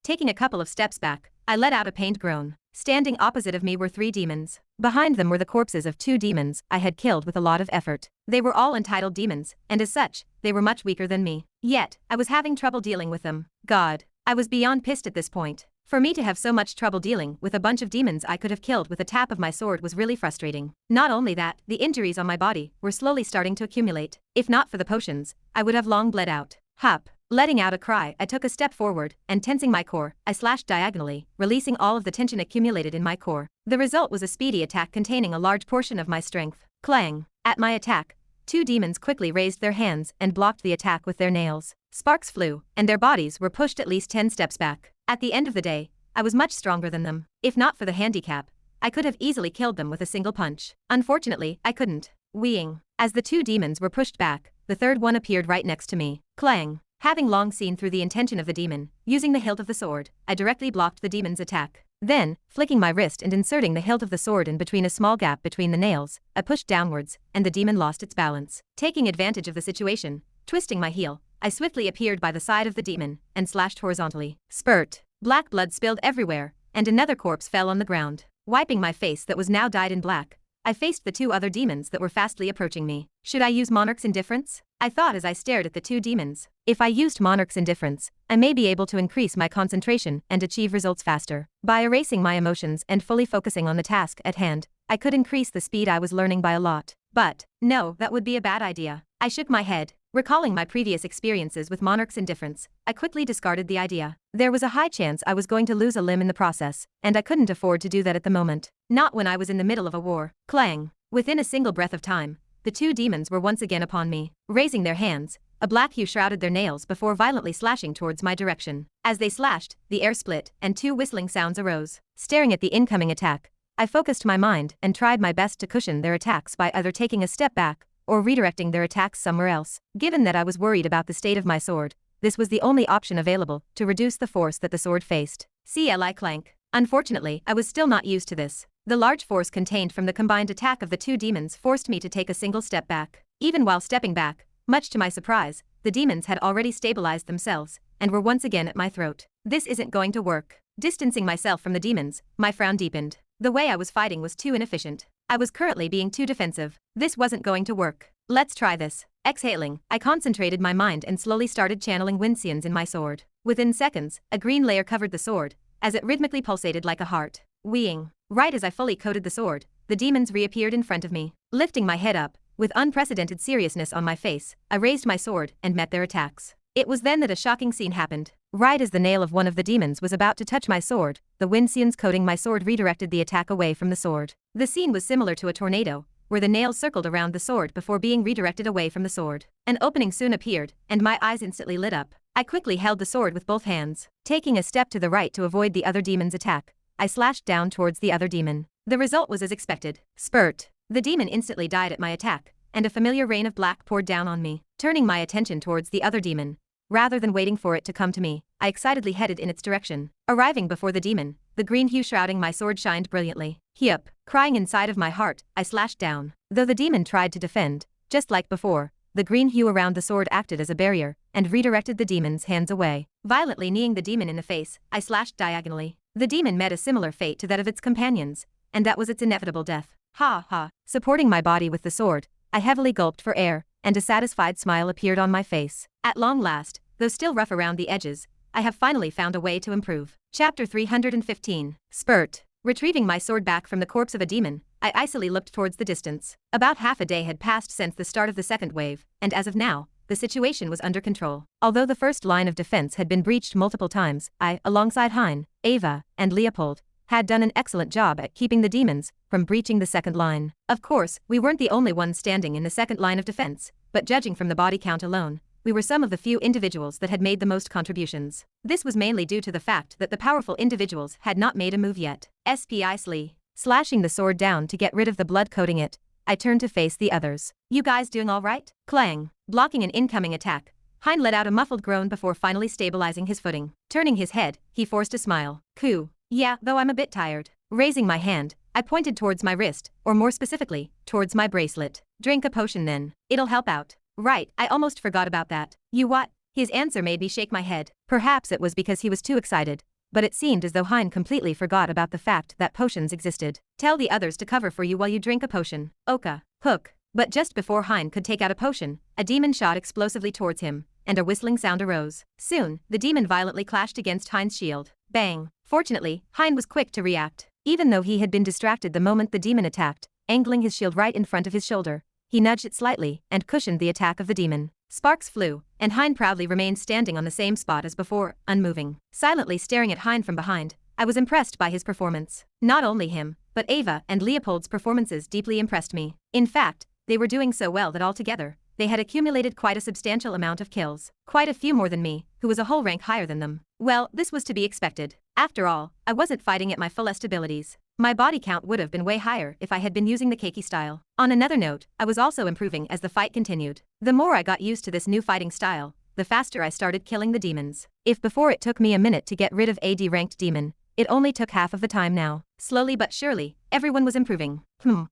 Taking a couple of steps back, I let out a pained groan. Standing opposite of me were 3 demons. Behind them were the corpses of 2 demons I had killed with a lot of effort. They were all entitled demons, and as such, they were much weaker than me. Yet, I was having trouble dealing with them. God. I was beyond pissed at this point. For me to have so much trouble dealing with a bunch of demons I could have killed with a tap of my sword was really frustrating. Not only that, the injuries on my body were slowly starting to accumulate. If not for the potions, I would have long bled out. Hup. Letting out a cry, I took a step forward, and tensing my core, I slashed diagonally, releasing all of the tension accumulated in my core. The result was a speedy attack containing a large portion of my strength. Clang. At my attack, 2 demons quickly raised their hands and blocked the attack with their nails. Sparks flew, and their bodies were pushed at least 10 steps back. At the end of the day, I was much stronger than them. If not for the handicap, I could have easily killed them with a single punch. Unfortunately, I couldn't. Weeing. As the 2 demons were pushed back, the third one appeared right next to me. Clang. Having long seen through the intention of the demon, using the hilt of the sword, I directly blocked the demon's attack. Then, flicking my wrist and inserting the hilt of the sword in between a small gap between the nails, I pushed downwards, and the demon lost its balance. Taking advantage of the situation, twisting my heel, I swiftly appeared by the side of the demon and slashed horizontally. Spurt. Black blood spilled everywhere, and another corpse fell on the ground. Wiping my face that was now dyed in black, I faced the 2 other demons that were fastly approaching me. Should I use Monarch's Indifference? I thought as I stared at the 2 demons. If I used Monarch's Indifference, I may be able to increase my concentration and achieve results faster. By erasing my emotions and fully focusing on the task at hand, I could increase the speed I was learning by a lot. But, no, that would be a bad idea. I shook my head. Recalling my previous experiences with Monarch's Indifference, I quickly discarded the idea. There was a high chance I was going to lose a limb in the process, and I couldn't afford to do that at the moment. Not when I was in the middle of a war. Clang. Within a single breath of time, the 2 demons were once again upon me. Raising their hands, a black hue shrouded their nails before violently slashing towards my direction. As they slashed, the air split, and 2 whistling sounds arose. Staring at the incoming attack, I focused my mind and tried my best to cushion their attacks by either taking a step back or redirecting their attacks somewhere else. Given that I was worried about the state of my sword, this was the only option available to reduce the force that the sword faced. CLI clank. Unfortunately, I was still not used to this. The large force contained from the combined attack of the 2 demons forced me to take a single step back. Even while stepping back, much to my surprise, the demons had already stabilized themselves and were once again at my throat. This isn't going to work. Distancing myself from the demons, my frown deepened. The way I was fighting was too inefficient. I was currently being too defensive. This wasn't going to work. Let's try this. Exhaling, I concentrated my mind and slowly started channeling Winxians in my sword. Within seconds, a green layer covered the sword, as it rhythmically pulsated like a heart. Weeing. Right as I fully coated the sword, the demons reappeared in front of me. Lifting my head up, with unprecedented seriousness on my face, I raised my sword and met their attacks. It was then that a shocking scene happened. Right as the nail of one of the demons was about to touch my sword, the Winxians coating my sword redirected the attack away from the sword. The scene was similar to a tornado, where the nails circled around the sword before being redirected away from the sword. An opening soon appeared, and my eyes instantly lit up. I quickly held the sword with both hands. Taking a step to the right to avoid the other demon's attack, I slashed down towards the other demon. The result was as expected. Spurt. The demon instantly died at my attack, and a familiar rain of black poured down on me, turning my attention towards the other demon. Rather than waiting for it to come to me, I excitedly headed in its direction. Arriving before the demon, the green hue shrouding my sword shined brilliantly. Yup, crying inside of my heart, I slashed down. Though the demon tried to defend, just like before, the green hue around the sword acted as a barrier and redirected the demon's hands away. Violently kneeing the demon in the face, I slashed diagonally. The demon met a similar fate to that of its companions, and that was its inevitable death. Ha ha. Supporting my body with the sword, I heavily gulped for air, and a satisfied smile appeared on my face. At long last, though still rough around the edges, I have finally found a way to improve. Chapter 315. Spurt. Retrieving my sword back from the corpse of a demon, I icily looked towards the distance. About half a day had passed since the start of the second wave, and as of now, the situation was under control. Although the first line of defense had been breached multiple times, I, alongside Hein, Ava, and Leopold, had done an excellent job at keeping the demons from breaching the second line. Of course, we weren't the only ones standing in the second line of defense, but judging from the body count alone, we were some of the few individuals that had made the most contributions. This was mainly due to the fact that the powerful individuals had not made a move yet. Icily. Slashing the sword down to get rid of the blood coating it, I turned to face the others. You guys doing all right? Clang. Blocking an incoming attack, Hein let out a muffled groan before finally stabilizing his footing. Turning his head, he forced a smile. Cool. Yeah, though I'm a bit tired. Raising my hand, I pointed towards my wrist, or more specifically, towards my bracelet. Drink a potion then. It'll help out. Right, I almost forgot about that. You what? His answer made me shake my head. Perhaps it was because he was too excited, but it seemed as though Hein completely forgot about the fact that potions existed. Tell the others to cover for you while you drink a potion. Oka. Hook. But just before Hein could take out a potion, a demon shot explosively towards him, and a whistling sound arose. Soon, the demon violently clashed against Hein's shield. Bang. Fortunately, Hein was quick to react. Even though he had been distracted the moment the demon attacked, angling his shield right in front of his shoulder, he nudged it slightly and cushioned the attack of the demon. Sparks flew, and Hein proudly remained standing on the same spot as before, unmoving. Silently staring at Hein from behind, I was impressed by his performance. Not only him, but Ava and Leopold's performances deeply impressed me. In fact, they were doing so well that altogether, they had accumulated quite a substantial amount of kills. Quite a few more than me, who was a whole rank higher than them. Well, this was to be expected. After all, I wasn't fighting at my fullest abilities. My body count would have been way higher if I had been using the keiki style. On another note, I was also improving as the fight continued. The more I got used to this new fighting style, the faster I started killing the demons. If before it took me a minute to get rid of a D-ranked demon, it only took half of the time now. Slowly but surely, everyone was improving.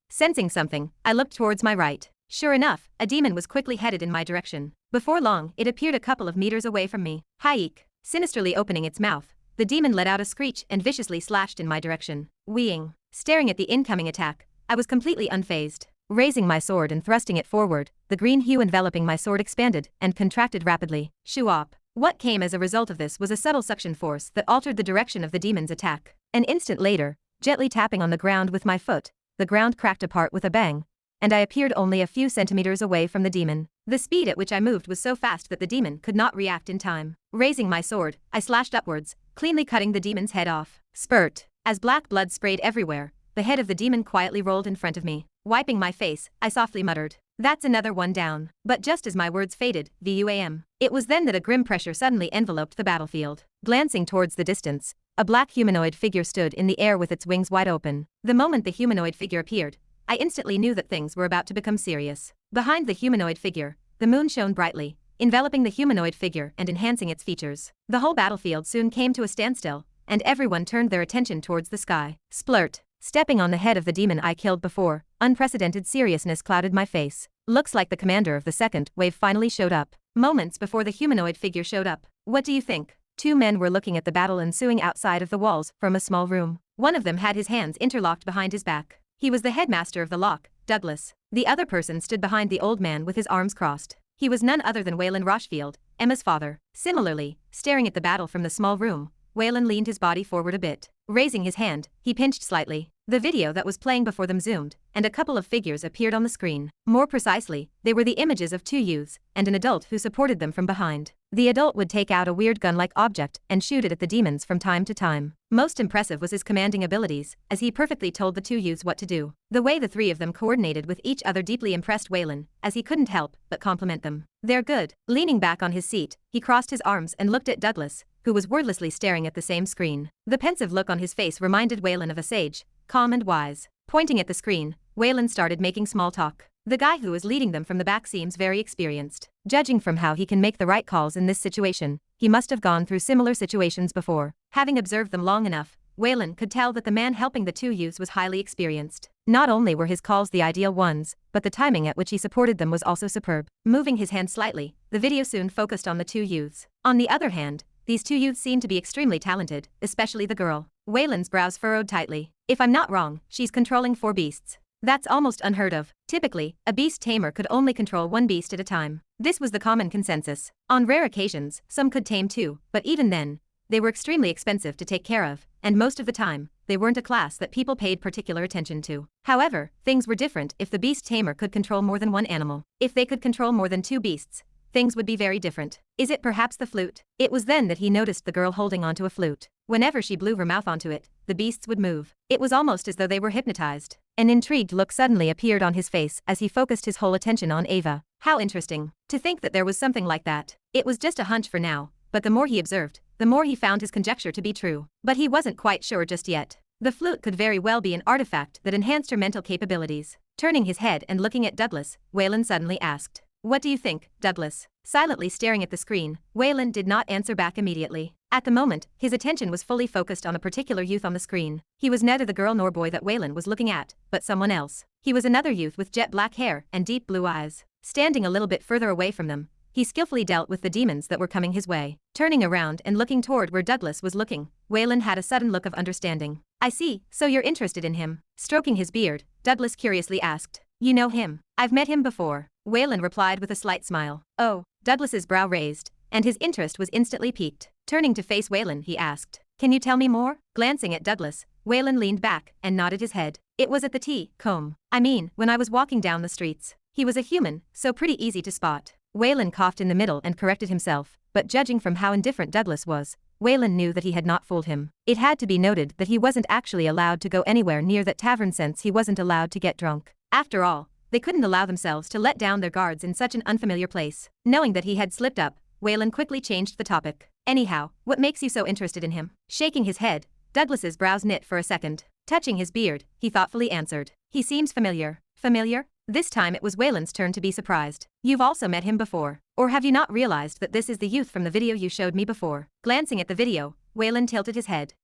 Sensing something, I looked towards my right. Sure enough, a demon was quickly headed in my direction. Before long, it appeared a couple of meters away from me. Haik. Sinisterly opening its mouth, the demon let out a screech and viciously slashed in my direction. Weeing. Staring at the incoming attack, I was completely unfazed. Raising my sword and thrusting it forward, the green hue enveloping my sword expanded and contracted rapidly. Shoo-op. What came as a result of this was a subtle suction force that altered the direction of the demon's attack. An instant later, gently tapping on the ground with my foot, the ground cracked apart with a bang, and I appeared only a few centimeters away from the demon. The speed at which I moved was so fast that the demon could not react in time. Raising my sword, I slashed upwards, cleanly cutting the demon's head off. Spurt. As black blood sprayed everywhere, the head of the demon quietly rolled in front of me. Wiping my face, I softly muttered, "That's another one down." But just as my words faded, VUAM. It was then that a grim pressure suddenly enveloped the battlefield. Glancing towards the distance, a black humanoid figure stood in the air with its wings wide open. The moment the humanoid figure appeared, I instantly knew that things were about to become serious. Behind the humanoid figure, the moon shone brightly, enveloping the humanoid figure and enhancing its features. The whole battlefield soon came to a standstill, and everyone turned their attention towards the sky. Splurt. Stepping on the head of the demon I killed before, unprecedented seriousness clouded my face. Looks like the commander of the second wave finally showed up. Moments before the humanoid figure showed up. What do you think? Two men were looking at the battle ensuing outside of the walls from a small room. One of them had his hands interlocked behind his back. He was the headmaster of the lock, Douglas. The other person stood behind the old man with his arms crossed. He was none other than Wayland Rochefield, Emma's father. Similarly, staring at the battle from the small room, Wayland leaned his body forward a bit. Raising his hand, he pinched slightly. The video that was playing before them zoomed, and a couple of figures appeared on the screen. More precisely, they were the images of two youths and an adult who supported them from behind. The adult would take out a weird gun-like object and shoot it at the demons from time to time. Most impressive was his commanding abilities, as he perfectly told the two youths what to do. The way the three of them coordinated with each other deeply impressed Wayland, as he couldn't help but compliment them. "They're good." Leaning back on his seat, he crossed his arms and looked at Douglas, who was wordlessly staring at the same screen. The pensive look on his face reminded Wayland of a sage, calm and wise. Pointing at the screen, Wayland started making small talk. The guy who was leading them from the back seems very experienced. Judging from how he can make the right calls in this situation, he must have gone through similar situations before. Having observed them long enough, Waylan could tell that the man helping the two youths was highly experienced. Not only were his calls the ideal ones, but the timing at which he supported them was also superb. Moving his hand slightly, the video soon focused on the two youths. On the other hand, these two youths seemed to be extremely talented, especially the girl. Wayland's brows furrowed tightly. If I'm not wrong, she's controlling 4 beasts. That's almost unheard of. Typically, a beast tamer could only control 1 beast at a time. This was the common consensus. On rare occasions, some could tame 2, but even then, they were extremely expensive to take care of, and most of the time, they weren't a class that people paid particular attention to. However, things were different if the beast tamer could control more than 1 animal. If they could control more than 2 beasts, things would be very different. Is it perhaps the flute? It was then that he noticed the girl holding onto a flute. Whenever she blew her mouth onto it, the beasts would move. It was almost as though they were hypnotized. An intrigued look suddenly appeared on his face as he focused his whole attention on Ava. How interesting. To think that there was something like that. It was just a hunch for now, but the more he observed, the more he found his conjecture to be true. But he wasn't quite sure just yet. The flute could very well be an artifact that enhanced her mental capabilities. Turning his head and looking at Douglas, Waylan suddenly asked, "What do you think, Douglas?" Silently staring at the screen, Waylan did not answer back immediately. At the moment, his attention was fully focused on a particular youth on the screen. He was neither the girl nor boy that Waylan was looking at, but someone else. He was another youth with jet black hair and deep blue eyes. Standing a little bit further away from them, he skillfully dealt with the demons that were coming his way. Turning around and looking toward where Douglas was looking, Waylan had a sudden look of understanding. "I see, so you're interested in him." Stroking his beard, Douglas curiously asked, "You know him?" "I've met him before," Waylan replied with a slight smile. "Oh." Douglas's brow raised, and his interest was instantly piqued. Turning to face Waylan, he asked, "Can you tell me more?" Glancing at Douglas, Waylan leaned back and nodded his head. "It was at the T-comb. I mean, when I was walking down the streets. He was a human, so pretty easy to spot." Waylan coughed in the middle and corrected himself, but judging from how indifferent Douglas was, Waylan knew that he had not fooled him. It had to be noted that he wasn't actually allowed to go anywhere near that tavern since he wasn't allowed to get drunk. After all, they couldn't allow themselves to let down their guards in such an unfamiliar place. Knowing that he had slipped up, Waylan quickly changed the topic. "Anyhow, what makes you so interested in him?" Shaking his head, Douglas's brows knit for a second. Touching his beard, he thoughtfully answered, "He seems familiar." "Familiar?" This time it was Waylan's turn to be surprised. "You've also met him before. Or have you not realized that this is the youth from the video you showed me before?" Glancing at the video, Waylan tilted his head.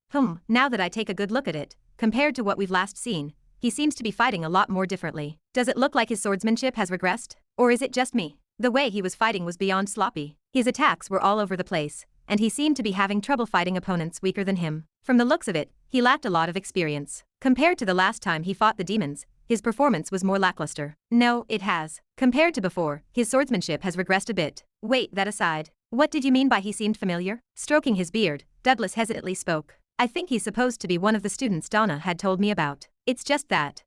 Now that I take a good look at it, compared to what we've last seen, he seems to be fighting a lot more differently. Does it look like his swordsmanship has regressed? Or is it just me? The way he was fighting was beyond sloppy. His attacks were all over the place, and he seemed to be having trouble fighting opponents weaker than him. From the looks of it, he lacked a lot of experience. Compared to the last time he fought the demons, his performance was more lackluster. "No, it has. Compared to before, his swordsmanship has regressed a bit." "Wait, that aside, what did you mean by he seemed familiar?" Stroking his beard, Douglas hesitantly spoke. "I think he's supposed to be one of the students Donna had told me about. It's just that.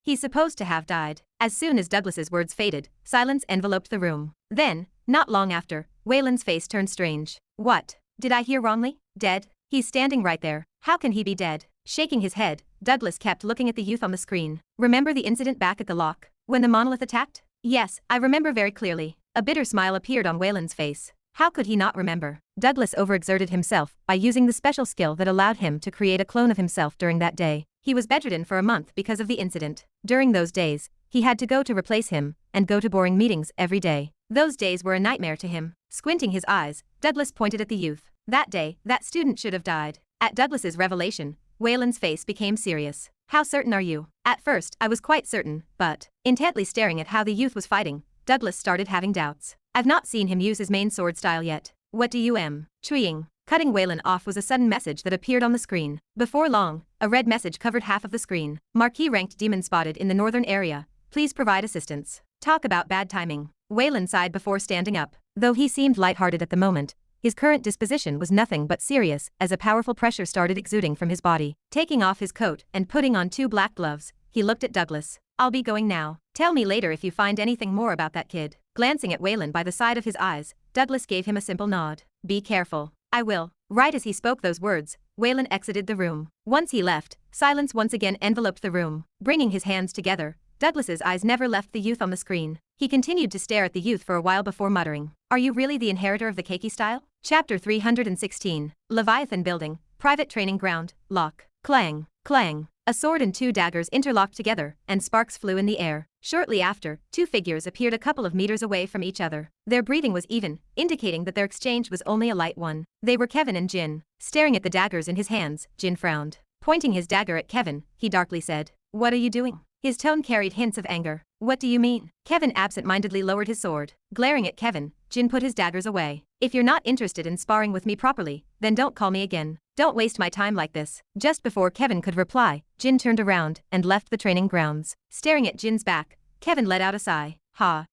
He's supposed to have died." As soon as Douglas's words faded, silence enveloped the room. Then, not long after, Waylan's face turned strange. "What? Did I hear wrongly? Dead? He's standing right there. How can he be dead?" Shaking his head, Douglas kept looking at the youth on the screen. "Remember the incident back at the lock? When the monolith attacked?" "Yes, I remember very clearly." A bitter smile appeared on Waylan's face. How could he not remember? Douglas overexerted himself by using the special skill that allowed him to create a clone of himself during that day. He was bedridden for a month because of the incident. During those days, he had to go to replace him and go to boring meetings every day. Those days were a nightmare to him. Squinting his eyes, Douglas pointed at the youth. "That day, that student should have died." At Douglas's revelation, Waylan's face became serious. "How certain are you?" "At first, I was quite certain, but..." Intently staring at how the youth was fighting, Douglas started having doubts. "I've not seen him use his main sword style yet." "What do you treeing?" Cutting Waylan off was a sudden message that appeared on the screen. Before long, a red message covered half of the screen. "Marquee ranked demon spotted in the northern area. Please provide assistance." Talk about bad timing. Waylan sighed before standing up. Though he seemed lighthearted at the moment, his current disposition was nothing but serious as a powerful pressure started exuding from his body. Taking off his coat and putting on 2 black gloves, he looked at Douglas. "I'll be going now. Tell me later if you find anything more about that kid." Glancing at Waylan by the side of his eyes, Douglas gave him a simple nod. "Be careful." "I will." Right as he spoke those words, Waylan exited the room. Once he left, silence once again enveloped the room. Bringing his hands together, Douglas's eyes never left the youth on the screen. He continued to stare at the youth for a while before muttering, "Are you really the inheritor of the Keiki style?" Chapter 316, Leviathan Building, Private Training Ground, Lock. Clang, clang. A sword and 2 daggers interlocked together, and sparks flew in the air. Shortly after, 2 figures appeared a couple of meters away from each other. Their breathing was even, indicating that their exchange was only a light one. They were Kevin and Jin. Staring at the daggers in his hands, Jin frowned. Pointing his dagger at Kevin, he darkly said, "What are you doing?" His tone carried hints of anger. "What do you mean?" Kevin absent-mindedly lowered his sword. Glaring at Kevin, Jin put his daggers away. "If you're not interested in sparring with me properly, then don't call me again. Don't waste my time like this." Just before Kevin could reply, Jin turned around and left the training grounds. Staring at Jin's back, Kevin let out a sigh.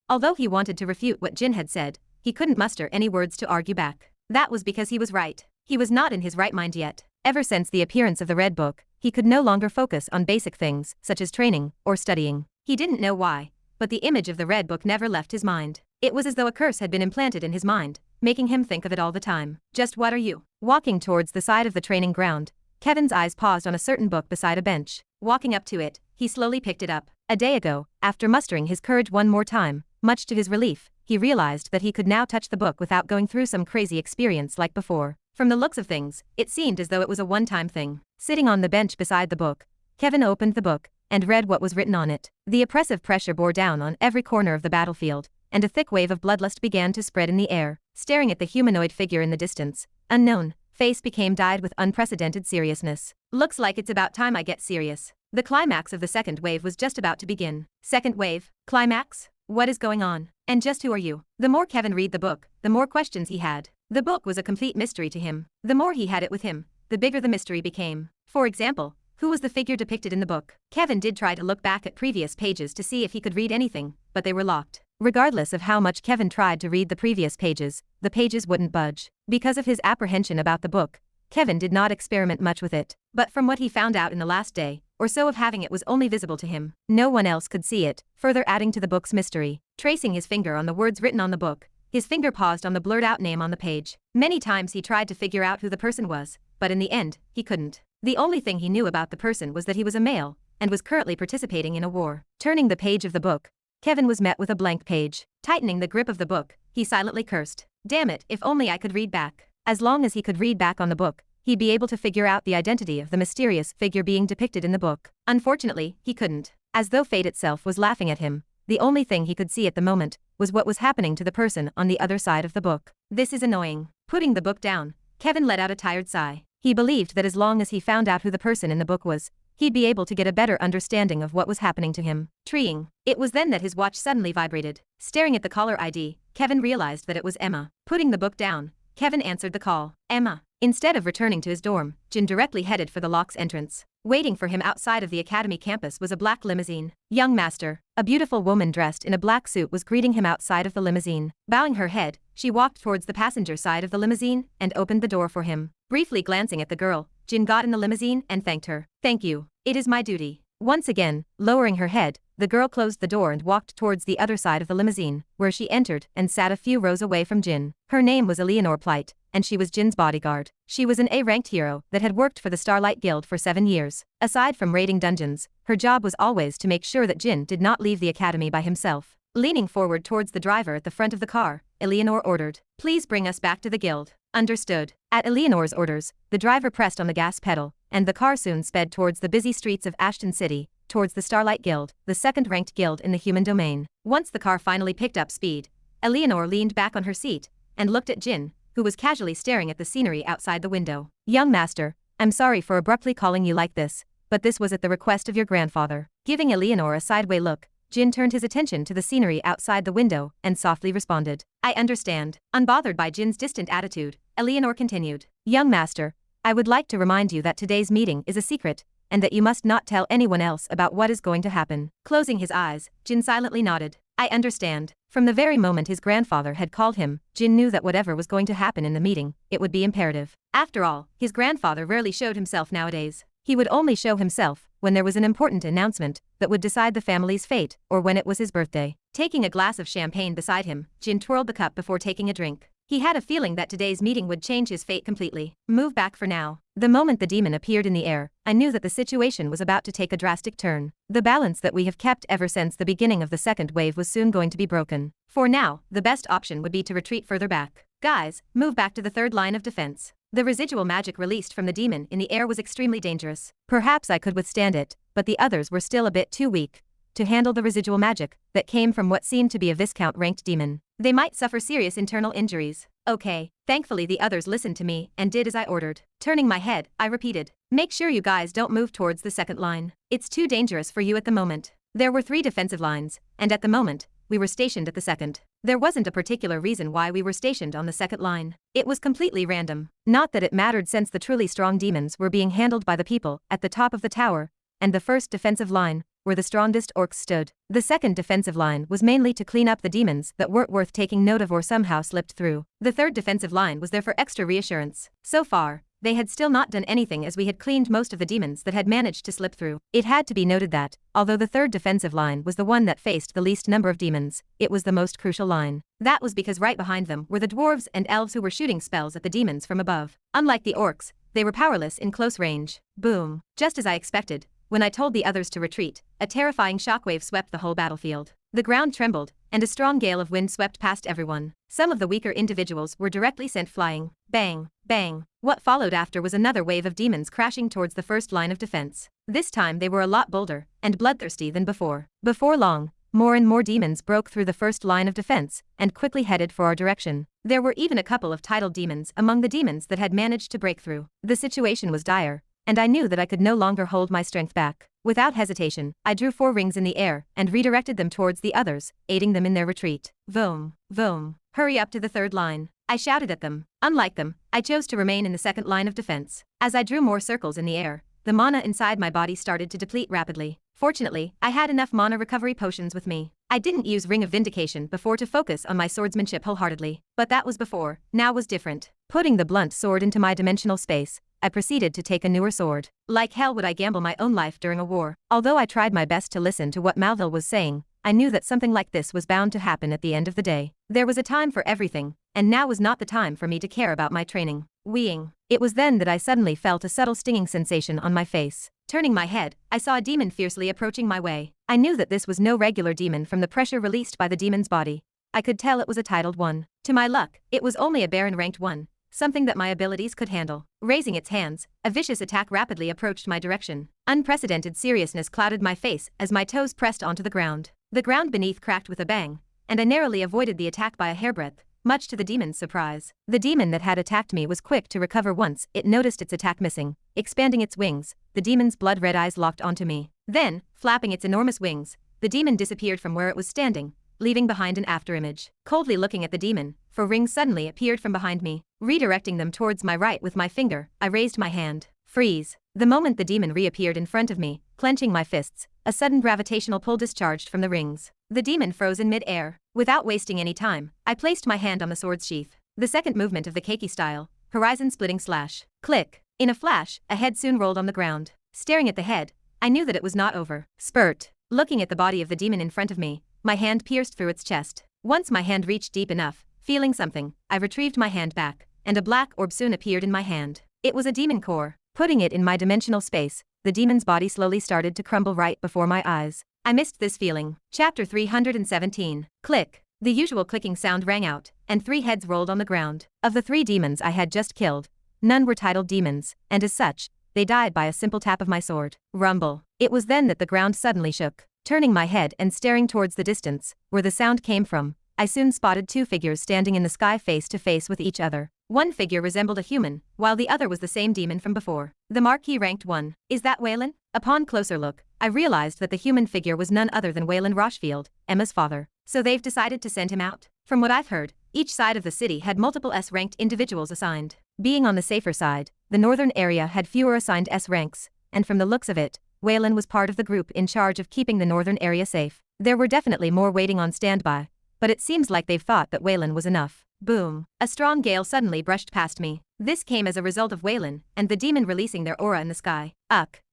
Although he wanted to refute what Jin had said, he couldn't muster any words to argue back. That was because he was right. He was not in his right mind yet. Ever since the appearance of the Red Book, he could no longer focus on basic things, such as training or studying. He didn't know why, but the image of the Red Book never left his mind. It was as though a curse had been implanted in his mind, making him think of it all the time. "Just what are you?" Walking towards the side of the training ground, Kevin's eyes paused on a certain book beside a bench. Walking up to it, he slowly picked it up. A day ago, after mustering his courage one more time, much to his relief, he realized that he could now touch the book without going through some crazy experience like before. From the looks of things, it seemed as though it was a one-time thing. Sitting on the bench beside the book, Kevin opened the book and read what was written on it. The oppressive pressure bore down on every corner of the battlefield, and a thick wave of bloodlust began to spread in the air. Staring at the humanoid figure in the distance, unknown, face became dyed with unprecedented seriousness. "Looks like it's about time I get serious." The climax of the second wave was just about to begin. Second wave? Climax? What is going on? And just who are you? The more Kevin read the book, the more questions he had. The book was a complete mystery to him. The more he had it with him, the bigger the mystery became. For example, who was the figure depicted in the book? Kevin did try to look back at previous pages to see if he could read anything, but they were locked. Regardless of how much Kevin tried to read the previous pages, the pages wouldn't budge. Because of his apprehension about the book, Kevin did not experiment much with it. But from what he found out in the last day or so of having it was only visible to him. No one else could see it, further adding to the book's mystery. Tracing his finger on the words written on the book, his finger paused on the blurred-out name on the page. Many times he tried to figure out who the person was, but in the end, he couldn't. The only thing he knew about the person was that he was a male, and was currently participating in a war. Turning the page of the book, Kevin was met with a blank page. Tightening the grip of the book, he silently cursed. Damn it, if only I could read back. As long as he could read back on the book, he'd be able to figure out the identity of the mysterious figure being depicted in the book. Unfortunately, he couldn't. As though fate itself was laughing at him, the only thing he could see at the moment was what was happening to the person on the other side of the book. This is annoying. Putting the book down, Kevin let out a tired sigh. He believed that as long as he found out who the person in the book was, he'd be able to get a better understanding of what was happening to him. Treeing. It was then that his watch suddenly vibrated. Staring at the caller ID, Kevin realized that it was Emma. Putting the book down, Kevin answered the call. Emma. Instead of returning to his dorm, Jin directly headed for the lock's entrance. Waiting for him outside of the academy campus was a black limousine. Young master, a beautiful woman dressed in a black suit was greeting him outside of the limousine. Bowing her head, she walked towards the passenger side of the limousine and opened the door for him. Briefly glancing at the girl, Jin got in the limousine and thanked her. "Thank you. It is my duty." Once again, lowering her head, the girl closed the door and walked towards the other side of the limousine, where she entered and sat a few rows away from Jin. Her name was Eleanor Plight, and she was Jin's bodyguard. She was an A-ranked hero that had worked for the Starlight Guild for 7 years. Aside from raiding dungeons, her job was always to make sure that Jin did not leave the academy by himself. Leaning forward towards the driver at the front of the car, Eleanor ordered, "Please bring us back to the guild." Understood. At Eleanor's orders, the driver pressed on the gas pedal, and the car soon sped towards the busy streets of Ashton City, towards the Starlight Guild, the second-ranked guild in the human domain. Once the car finally picked up speed, Eleanor leaned back on her seat and looked at Jin, who was casually staring at the scenery outside the window. "Young master, I'm sorry for abruptly calling you like this, but this was at the request of your grandfather." Giving Eleanor a sideway look, Jin turned his attention to the scenery outside the window and softly responded, "I understand." Unbothered by Jin's distant attitude, Eleanor continued, "Young master, I would like to remind you that today's meeting is a secret, and that you must not tell anyone else about what is going to happen." Closing his eyes, Jin silently nodded. "I understand." From the very moment his grandfather had called him, Jin knew that whatever was going to happen in the meeting, it would be imperative. After all, his grandfather rarely showed himself nowadays. He would only show himself when there was an important announcement that would decide the family's fate, or when it was his birthday. Taking a glass of champagne beside him, Jin twirled the cup before taking a drink. He had a feeling that today's meeting would change his fate completely. Move back for now. The moment the demon appeared in the air, I knew that the situation was about to take a drastic turn. The balance that we have kept ever since the beginning of the second wave was soon going to be broken. For now, the best option would be to retreat further back. Guys, move back to the third line of defense. The residual magic released from the demon in the air was extremely dangerous. Perhaps I could withstand it, but the others were still a bit too weak to handle the residual magic that came from what seemed to be a Viscount-ranked demon. They might suffer serious internal injuries. Okay. Thankfully the others listened to me and did as I ordered. Turning my head, I repeated, "Make sure you guys don't move towards the second line. It's too dangerous for you at the moment." There were 3 defensive lines, and at the moment, we were stationed at the second. There wasn't a particular reason why we were stationed on the second line. It was completely random. Not that it mattered since the truly strong demons were being handled by the people at the top of the tower, and the first defensive line, where the strongest orcs stood. The second defensive line was mainly to clean up the demons that weren't worth taking note of or somehow slipped through. The third defensive line was there for extra reassurance. So far, they had still not done anything as we had cleaned most of the demons that had managed to slip through. It had to be noted that, although the third defensive line was the one that faced the least number of demons, it was the most crucial line. That was because right behind them were the dwarves and elves who were shooting spells at the demons from above. Unlike the orcs, they were powerless in close range. Boom. Just as I expected, when I told the others to retreat, a terrifying shockwave swept the whole battlefield. The ground trembled, and a strong gale of wind swept past everyone. Some of the weaker individuals were directly sent flying. Bang, bang. What followed after was another wave of demons crashing towards the first line of defense. This time they were a lot bolder and bloodthirsty than before. Before long, more and more demons broke through the first line of defense and quickly headed for our direction. There were even a couple of titled demons among the demons that had managed to break through. The situation was dire, and I knew that I could no longer hold my strength back. Without hesitation, I drew 4 rings in the air and redirected them towards the others, aiding them in their retreat. Vroom, vroom. Hurry up to the third line. I shouted at them. Unlike them, I chose to remain in the second line of defense. As I drew more circles in the air, the mana inside my body started to deplete rapidly. Fortunately, I had enough mana recovery potions with me. I didn't use Ring of Vindication before to focus on my swordsmanship wholeheartedly. But that was before, now was different. Putting the blunt sword into my dimensional space, I proceeded to take a newer sword. Like hell would I gamble my own life during a war. Although I tried my best to listen to what Malville was saying, I knew that something like this was bound to happen at the end of the day. There was a time for everything, and now was not the time for me to care about my training. Weeing. It was then that I suddenly felt a subtle stinging sensation on my face. Turning my head, I saw a demon fiercely approaching my way. I knew that this was no regular demon from the pressure released by the demon's body. I could tell it was a titled one. To my luck, it was only a Baron ranked one. Something that my abilities could handle. Raising its hands, a vicious attack rapidly approached my direction. Unprecedented seriousness clouded my face as my toes pressed onto the ground. The ground beneath cracked with a bang, and I narrowly avoided the attack by a hairbreadth, much to the demon's surprise. The demon that had attacked me was quick to recover once it noticed its attack missing. Expanding its wings, the demon's blood-red eyes locked onto me. Then, flapping its enormous wings, the demon disappeared from where it was standing, leaving behind an afterimage. Coldly looking at the demon, 4 rings suddenly appeared from behind me. Redirecting them towards my right with my finger, I raised my hand. Freeze. The moment the demon reappeared in front of me, clenching my fists, a sudden gravitational pull discharged from the rings. The demon froze in mid-air. Without wasting any time, I placed my hand on the sword's sheath. The second movement of the keiki style, horizon-splitting slash. Click. In a flash, a head soon rolled on the ground. Staring at the head, I knew that it was not over. Spurt. Looking at the body of the demon in front of me, my hand pierced through its chest. Once my hand reached deep enough, feeling something, I retrieved my hand back, and a black orb soon appeared in my hand. It was a demon core. Putting it in my dimensional space, the demon's body slowly started to crumble right before my eyes. I missed this feeling. Chapter 317. Click. The usual clicking sound rang out, and 3 heads rolled on the ground. Of the 3 demons I had just killed, none were titled demons, and as such, they died by a simple tap of my sword. Rumble. It was then that the ground suddenly shook. Turning my head and staring towards the distance, where the sound came from, I soon spotted 2 figures standing in the sky face to face with each other. One figure resembled a human, while the other was the same demon from before. The marquee ranked 1. Is that Waylan? Upon closer look, I realized that the human figure was none other than Wayland Rochefield, Emma's father. So they've decided to send him out? From what I've heard, each side of the city had multiple S-ranked individuals assigned. Being on the safer side, the northern area had fewer assigned S ranks, and from the looks of it, Wayland was part of the group in charge of keeping the northern area safe. There were definitely more waiting on standby, but it seems like they've thought that Wayland was enough. Boom. A strong gale suddenly brushed past me. This came as a result of Wayland and the demon releasing their aura in the sky.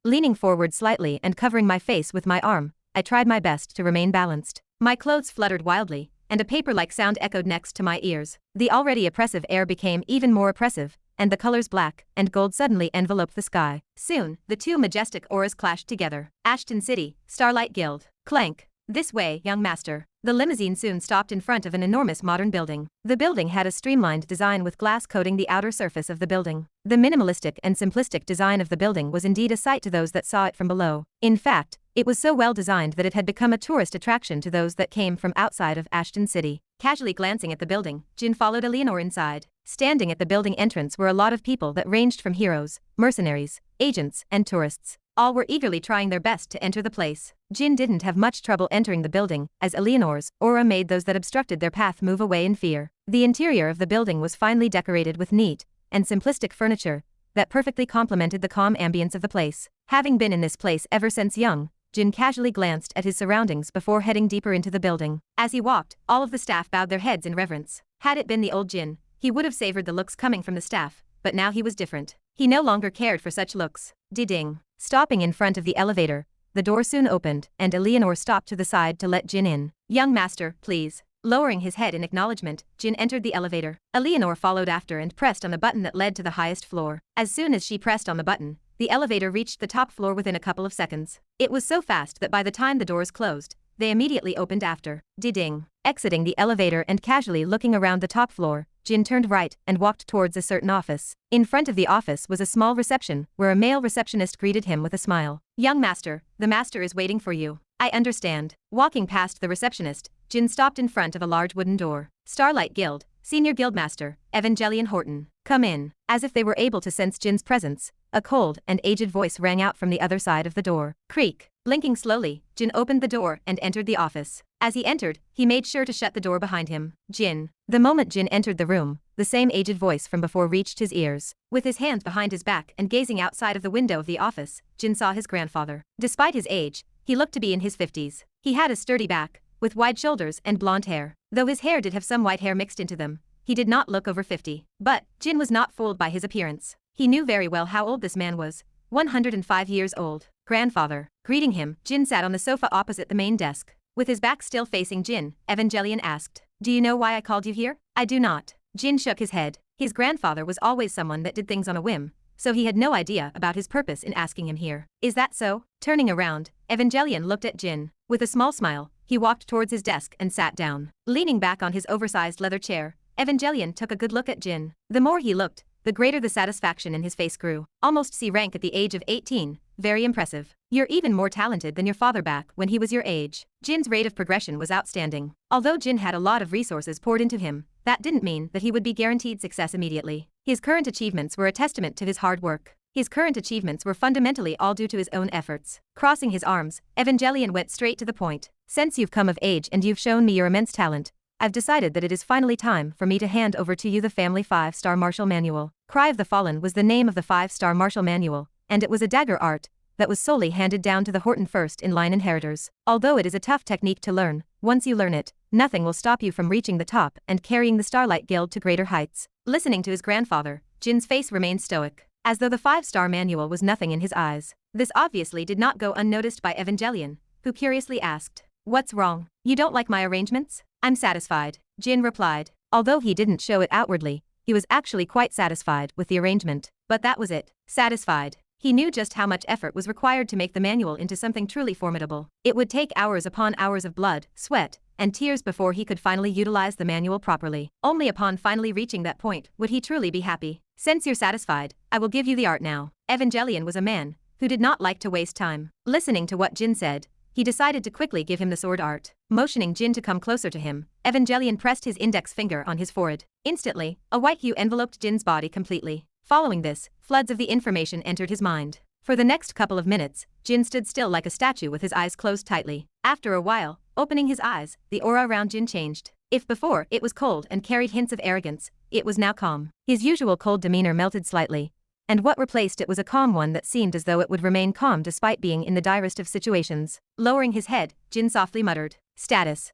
Leaning forward slightly and covering my face with my arm, I tried my best to remain balanced. My clothes fluttered wildly, and a paper-like sound echoed next to my ears. The already oppressive air became even more oppressive, and the colors black and gold suddenly enveloped the sky. Soon, the 2 majestic auras clashed together. Ashton City, Starlight Guild. Clank. This way, young master. The limousine soon stopped in front of an enormous modern building. The building had a streamlined design with glass coating the outer surface of the building. The minimalistic and simplistic design of the building was indeed a sight to those that saw it from below. In fact, it was so well designed that it had become a tourist attraction to those that came from outside of Ashton City. Casually glancing at the building, Jin followed Eleanor inside. Standing at the building entrance were a lot of people that ranged from heroes, mercenaries, agents, and tourists. All were eagerly trying their best to enter the place. Jin didn't have much trouble entering the building, as Eleanor's aura made those that obstructed their path move away in fear. The interior of the building was finely decorated with neat and simplistic furniture that perfectly complemented the calm ambience of the place. Having been in this place ever since young, Jin casually glanced at his surroundings before heading deeper into the building. As he walked, all of the staff bowed their heads in reverence. Had it been the old Jin, he would have savored the looks coming from the staff, but now he was different. He no longer cared for such looks. Ding. Stopping in front of the elevator, the door soon opened, and Eleanor stopped to the side to let Jin in. Young master, please. Lowering his head in acknowledgement, Jin entered the elevator. Eleanor followed after and pressed on the button that led to the highest floor. As soon as she pressed on the button, the elevator reached the top floor within a couple of seconds. It was so fast that by the time the doors closed, they immediately opened after. Ding. Exiting the elevator and casually looking around the top floor, Jin turned right and walked towards a certain office. In front of the office was a small reception where a male receptionist greeted him with a smile. Young master, the master is waiting for you. I understand. Walking past the receptionist, Jin stopped in front of a large wooden door. Starlight Guild, Senior Guildmaster, Evangelion Horton. Come in. As if they were able to sense Jin's presence, a cold and aged voice rang out from the other side of the door. Creak. Blinking slowly, Jin opened the door and entered the office. As he entered, he made sure to shut the door behind him. Jin. The moment Jin entered the room, the same aged voice from before reached his ears. With his hands behind his back and gazing outside of the window of the office, Jin saw his grandfather. Despite his age, he looked to be in his 50s. He had a sturdy back, with wide shoulders and blonde hair. Though his hair did have some white hair mixed into them, he did not look over 50. But Jin was not fooled by his appearance. He knew very well how old this man was. 105 years old. Grandfather. Greeting him, Jin sat on the sofa opposite the main desk. With his back still facing Jin, Evangelion asked, "Do you know why I called you here?" "I do not." Jin shook his head. His grandfather was always someone that did things on a whim, so he had no idea about his purpose in asking him here. "Is that so?" Turning around, Evangelion looked at Jin. With a small smile, he walked towards his desk and sat down. Leaning back on his oversized leather chair, Evangelion took a good look at Jin. The more he looked, the greater the satisfaction in his face grew. Almost C rank at the age of 18, very impressive. You're even more talented than your father back when he was your age. Jin's rate of progression was outstanding. Although Jin had a lot of resources poured into him, that didn't mean that he would be guaranteed success immediately. His current achievements were a testament to his hard work. His current achievements were fundamentally all due to his own efforts. Crossing his arms, Evangelion went straight to the point. Since you've come of age and you've shown me your immense talent, I've decided that it is finally time for me to hand over to you the family 5-star martial manual. Cry of the Fallen was the name of the 5-star martial manual, and it was a dagger art that was solely handed down to the Horton first-in-line inheritors. Although it is a tough technique to learn, once you learn it, nothing will stop you from reaching the top and carrying the Starlight Guild to greater heights. Listening to his grandfather, Jin's face remained stoic, as though the 5-star manual was nothing in his eyes. This obviously did not go unnoticed by Evangelion, who curiously asked, "What's wrong? You don't like my arrangements?" "I'm satisfied," Jin replied. Although he didn't show it outwardly, he was actually quite satisfied with the arrangement. But that was it. Satisfied. He knew just how much effort was required to make the manual into something truly formidable. It would take hours upon hours of blood, sweat, and tears before he could finally utilize the manual properly. Only upon finally reaching that point would he truly be happy. "Since you're satisfied, I will give you the art now." Evangelion was a man who did not like to waste time. Listening to what Jin said, he decided to quickly give him the sword art. Motioning Jin to come closer to him, Evangelion pressed his index finger on his forehead. Instantly, a white hue enveloped Jin's body completely. Following this, floods of the information entered his mind. For the next couple of minutes, Jin stood still like a statue with his eyes closed tightly. After a while, opening his eyes, the aura around Jin changed. If before it was cold and carried hints of arrogance, it was now calm. His usual cold demeanor melted slightly, and what replaced it was a calm one that seemed as though it would remain calm despite being in the direst of situations. Lowering his head, Jin softly muttered, Status.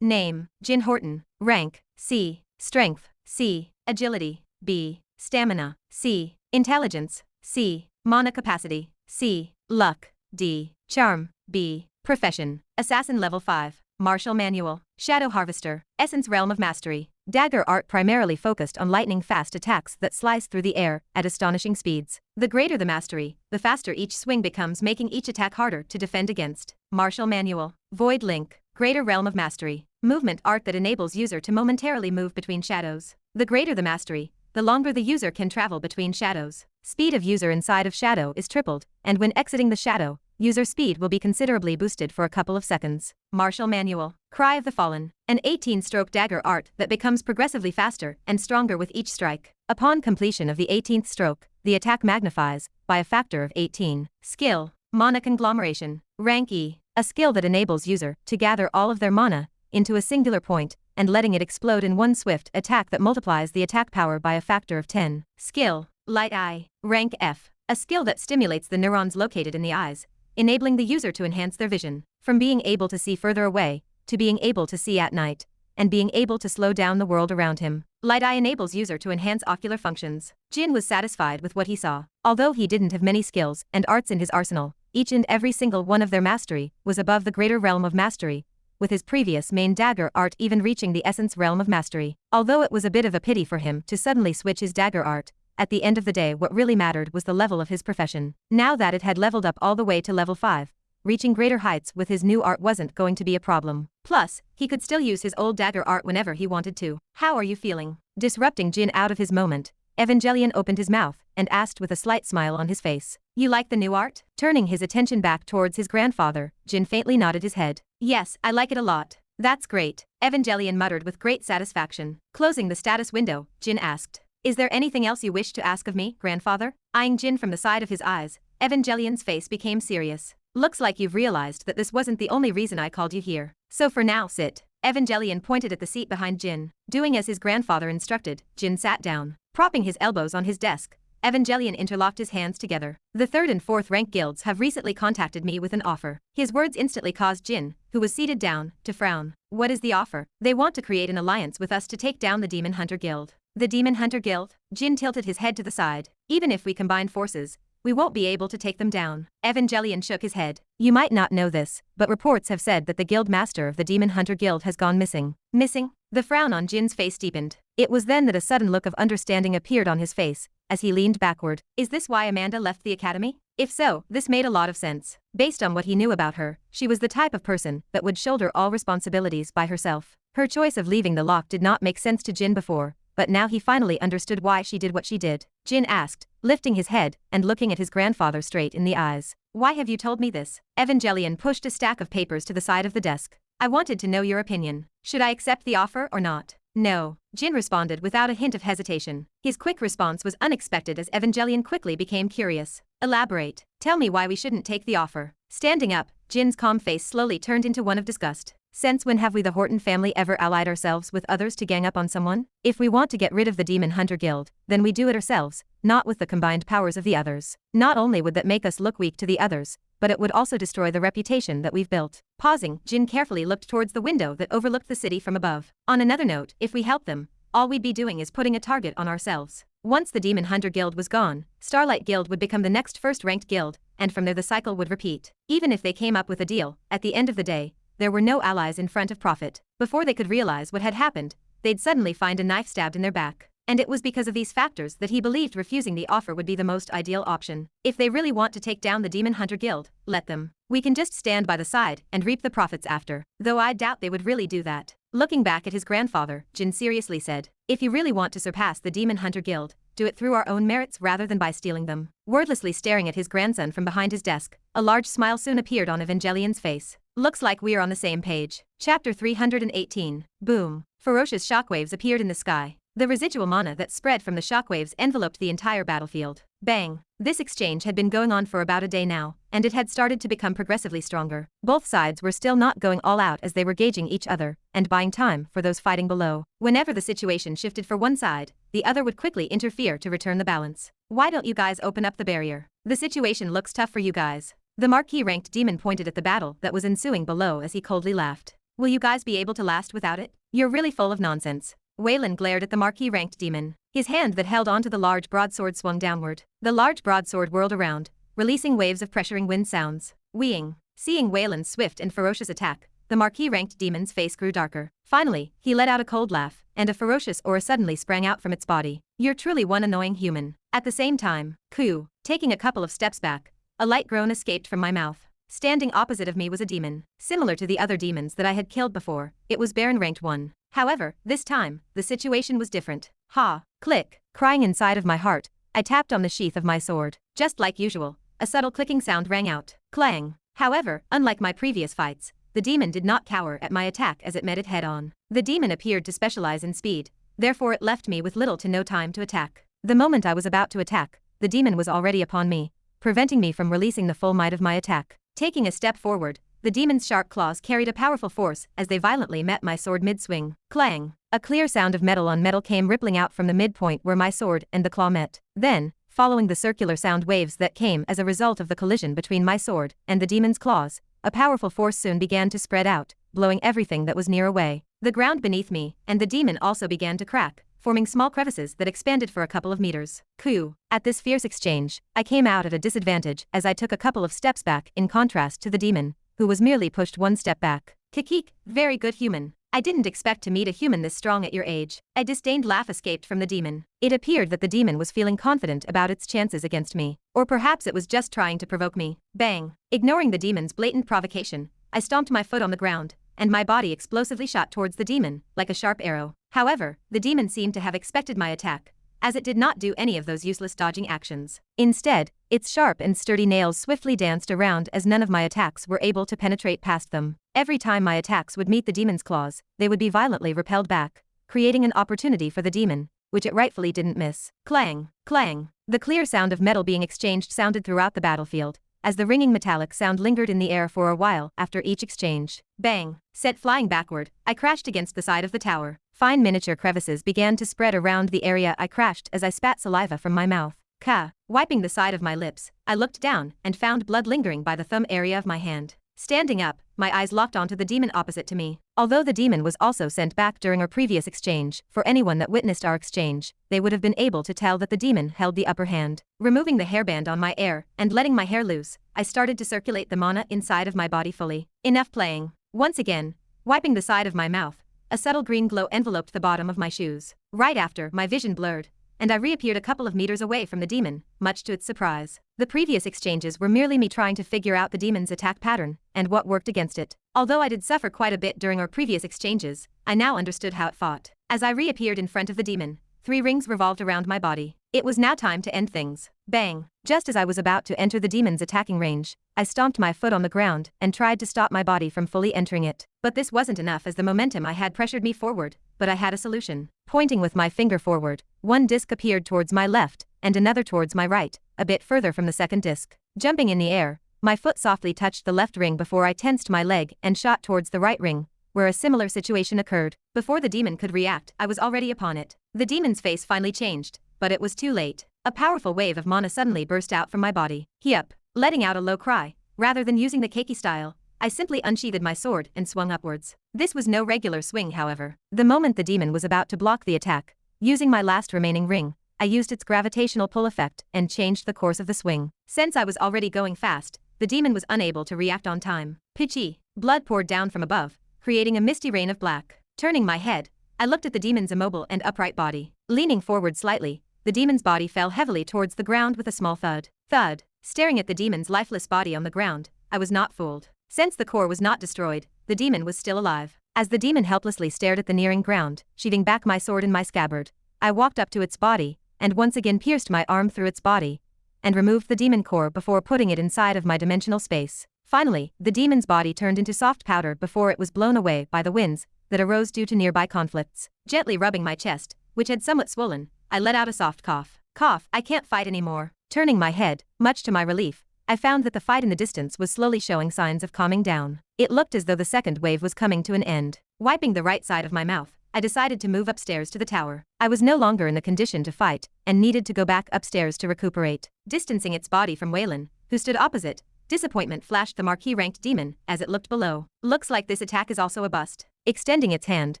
Name, Jin Horton. Rank, C. Strength, C. Agility, B. Stamina, C. Intelligence, C. Mana capacity, C. Luck, D. Charm, B. Profession, Assassin level 5. Martial manual, Shadow Harvester, Essence realm of mastery. Dagger art primarily focused on lightning-fast attacks that slice through the air at astonishing speeds. The greater the mastery, the faster each swing becomes, making each attack harder to defend against. Martial manual, Void link, Greater realm of mastery. Movement art that enables user to momentarily move between shadows. The greater the mastery, the longer the user can travel between shadows. Speed of user inside of shadow is tripled, and when exiting the shadow, user speed will be considerably boosted for a couple of seconds. Martial Manual. Cry of the Fallen. An 18-stroke dagger art that becomes progressively faster and stronger with each strike. Upon completion of the 18th stroke, the attack magnifies by a factor of 18. Skill. Mana Conglomeration. Rank E. A skill that enables user to gather all of their mana into a singular point and letting it explode in one swift attack that multiplies the attack power by a factor of 10. Skill. Light Eye. Rank F. A skill that stimulates the neurons located in the eyes, enabling the user to enhance their vision, from being able to see further away, to being able to see at night, and being able to slow down the world around him. Light Eye enables user to enhance ocular functions. Jin was satisfied with what he saw. Although he didn't have many skills and arts in his arsenal, each and every single one of their mastery was above the greater realm of mastery, with his previous main dagger art even reaching the essence realm of mastery. Although it was a bit of a pity for him to suddenly switch his dagger art, at the end of the day what really mattered was the level of his profession. Now that it had leveled up all the way to level 5, reaching greater heights with his new art wasn't going to be a problem. Plus, he could still use his old dagger art whenever he wanted to. How are you feeling? Disrupting Jin out of his moment, Evangelion opened his mouth and asked with a slight smile on his face. You like the new art? Turning his attention back towards his grandfather, Jin faintly nodded his head. Yes, I like it a lot. That's great, Evangelion muttered with great satisfaction. Closing the status window, Jin asked. Is there anything else you wish to ask of me, grandfather? Eyeing Jin from the side of his eyes, Evangelion's face became serious. Looks like you've realized that this wasn't the only reason I called you here. So for now, sit. Evangelion pointed at the seat behind Jin. Doing as his grandfather instructed, Jin sat down. Propping his elbows on his desk, Evangelion interlocked his hands together. The 3rd and 4th rank guilds have recently contacted me with an offer. His words instantly caused Jin, who was seated down, to frown. What is the offer? They want to create an alliance with us to take down the Demon Hunter Guild. The Demon Hunter Guild? Jin tilted his head to the side. Even if we combine forces, we won't be able to take them down. Evangelion shook his head. You might not know this, but reports have said that the guild master of the Demon Hunter Guild has gone missing. Missing? The frown on Jin's face deepened. It was then that a sudden look of understanding appeared on his face, as he leaned backward. Is this why Amanda left the academy? If so, this made a lot of sense. Based on what he knew about her, she was the type of person that would shoulder all responsibilities by herself. Her choice of leaving the lock did not make sense to Jin before, but now he finally understood why she did what she did. Jin asked, lifting his head and looking at his grandfather straight in the eyes. Why have you told me this? Evangelion pushed a stack of papers to the side of the desk. I wanted to know your opinion. Should I accept the offer or not? No, Jin responded without a hint of hesitation. His quick response was unexpected as Evangelion quickly became curious. Elaborate. Tell me why we shouldn't take the offer. Standing up, Jin's calm face slowly turned into one of disgust. Since when have we the Horton family ever allied ourselves with others to gang up on someone? If we want to get rid of the Demon Hunter Guild, then we do it ourselves, not with the combined powers of the others. Not only would that make us look weak to the others, but it would also destroy the reputation that we've built. Pausing, Jin carefully looked towards the window that overlooked the city from above. On another note, if we help them, all we'd be doing is putting a target on ourselves. Once the Demon Hunter Guild was gone, Starlight Guild would become the next first-ranked guild, and from there the cycle would repeat. Even if they came up with a deal, at the end of the day, there were no allies in front of Profit. Before they could realize what had happened, they'd suddenly find a knife stabbed in their back. And it was because of these factors that he believed refusing the offer would be the most ideal option. If they really want to take down the Demon Hunter Guild, let them. We can just stand by the side and reap the profits after. Though I doubt they would really do that. Looking back at his grandfather, Jin seriously said, if you really want to surpass the Demon Hunter Guild, do it through our own merits rather than by stealing them. Wordlessly staring at his grandson from behind his desk, a large smile soon appeared on Evangelion's face. Looks like we're on the same page. Chapter 318. Boom. Ferocious shockwaves appeared in the sky. The residual mana that spread from the shockwaves enveloped the entire battlefield. Bang. This exchange had been going on for about a day now, and it had started to become progressively stronger. Both sides were still not going all out as they were gauging each other and buying time for those fighting below. Whenever the situation shifted for one side, the other would quickly interfere to return the balance. Why don't you guys open up the barrier? The situation looks tough for you guys. The Marquis-ranked demon pointed at the battle that was ensuing below as he coldly laughed. Will you guys be able to last without it? You're really full of nonsense. Waylan glared at the Marquis-ranked demon. His hand that held onto the large broadsword swung downward. The large broadsword whirled around, releasing waves of pressuring wind sounds. Weeing. Seeing Wayland's swift and ferocious attack, the Marquis-ranked demon's face grew darker. Finally, he let out a cold laugh, and a ferocious aura suddenly sprang out from its body. You're truly one annoying human. At the same time, Ku, taking a couple of steps back, a light groan escaped from my mouth. Standing opposite of me was a demon. Similar to the other demons that I had killed before, it was Baron ranked 1. However, this time, the situation was different. Ha! Click! Crying inside of my heart, I tapped on the sheath of my sword. Just like usual, a subtle clicking sound rang out. Clang! However, unlike my previous fights, the demon did not cower at my attack as it met it head-on. The demon appeared to specialize in speed, therefore it left me with little to no time to attack. The moment I was about to attack, the demon was already upon me, preventing me from releasing the full might of my attack. Taking a step forward, the demon's sharp claws carried a powerful force as they violently met my sword mid-swing. Clang! A clear sound of metal on metal came rippling out from the midpoint where my sword and the claw met. Then, following the circular sound waves that came as a result of the collision between my sword and the demon's claws, a powerful force soon began to spread out, blowing everything that was near away. The ground beneath me and the demon also began to crack, forming small crevices that expanded for a couple of meters. Coo! At this fierce exchange, I came out at a disadvantage as I took a couple of steps back in contrast to the demon, who was merely pushed one step back. Kikik, very good human. I didn't expect to meet a human this strong at your age. A disdained laugh escaped from the demon. It appeared that the demon was feeling confident about its chances against me. Or perhaps it was just trying to provoke me. Bang! Ignoring the demon's blatant provocation, I stomped my foot on the ground, and my body explosively shot towards the demon, like a sharp arrow. However, the demon seemed to have expected my attack, as it did not do any of those useless dodging actions. Instead, its sharp and sturdy nails swiftly danced around as none of my attacks were able to penetrate past them. Every time my attacks would meet the demon's claws, they would be violently repelled back, creating an opportunity for the demon, which it rightfully didn't miss. Clang! Clang! The clear sound of metal being exchanged sounded throughout the battlefield, as the ringing metallic sound lingered in the air for a while after each exchange. Bang! Set flying backward, I crashed against the side of the tower. Fine miniature crevices began to spread around the area I crashed as I spat saliva from my mouth. Ka! Wiping the side of my lips, I looked down and found blood lingering by the thumb area of my hand. Standing up, my eyes locked onto the demon opposite to me. Although the demon was also sent back during our previous exchange, for anyone that witnessed our exchange, they would have been able to tell that the demon held the upper hand. Removing the hairband on my hair and letting my hair loose, I started to circulate the mana inside of my body fully. Enough playing. Once again, wiping the side of my mouth, a subtle green glow enveloped the bottom of my shoes. Right after, my vision blurred, and I reappeared a couple of meters away from the demon, much to its surprise. The previous exchanges were merely me trying to figure out the demon's attack pattern and what worked against it. Although I did suffer quite a bit during our previous exchanges, I now understood how it fought. As I reappeared in front of the demon, 3 rings revolved around my body. It was now time to end things. Bang! Just as I was about to enter the demon's attacking range, I stomped my foot on the ground and tried to stop my body from fully entering it. But this wasn't enough as the momentum I had pressured me forward, but I had a solution. Pointing with my finger forward, one disc appeared towards my left, and another towards my right, a bit further from the second disc. Jumping in the air, my foot softly touched the left ring before I tensed my leg and shot towards the right ring, where a similar situation occurred. Before the demon could react, I was already upon it. The demon's face finally changed, but it was too late. A powerful wave of mana suddenly burst out from my body. Yup, letting out a low cry. Rather than using the keiki style, I simply unsheathed my sword and swung upwards. This was no regular swing, however. The moment the demon was about to block the attack, using my last remaining ring, I used its gravitational pull effect and changed the course of the swing. Since I was already going fast, the demon was unable to react on time. Pitchy! Blood poured down from above, creating a misty rain of black. Turning my head, I looked at the demon's immobile and upright body. Leaning forward slightly, the demon's body fell heavily towards the ground with a small thud. Thud! Staring at the demon's lifeless body on the ground, I was not fooled. Since the core was not destroyed, the demon was still alive. As the demon helplessly stared at the nearing ground, sheathing back my sword in my scabbard, I walked up to its body, and once again pierced my arm through its body, and removed the demon core before putting it inside of my dimensional space. Finally, the demon's body turned into soft powder before it was blown away by the winds that arose due to nearby conflicts. Gently rubbing my chest, which had somewhat swollen, I let out a soft cough. Cough, I can't fight anymore. Turning my head, much to my relief, I found that the fight in the distance was slowly showing signs of calming down. It looked as though the second wave was coming to an end. Wiping the right side of my mouth, I decided to move upstairs to the tower. I was no longer in the condition to fight, and needed to go back upstairs to recuperate. Distancing its body from Waylan, who stood opposite, disappointment flashed the marquee-ranked demon as it looked below. Looks like this attack is also a bust. Extending its hand,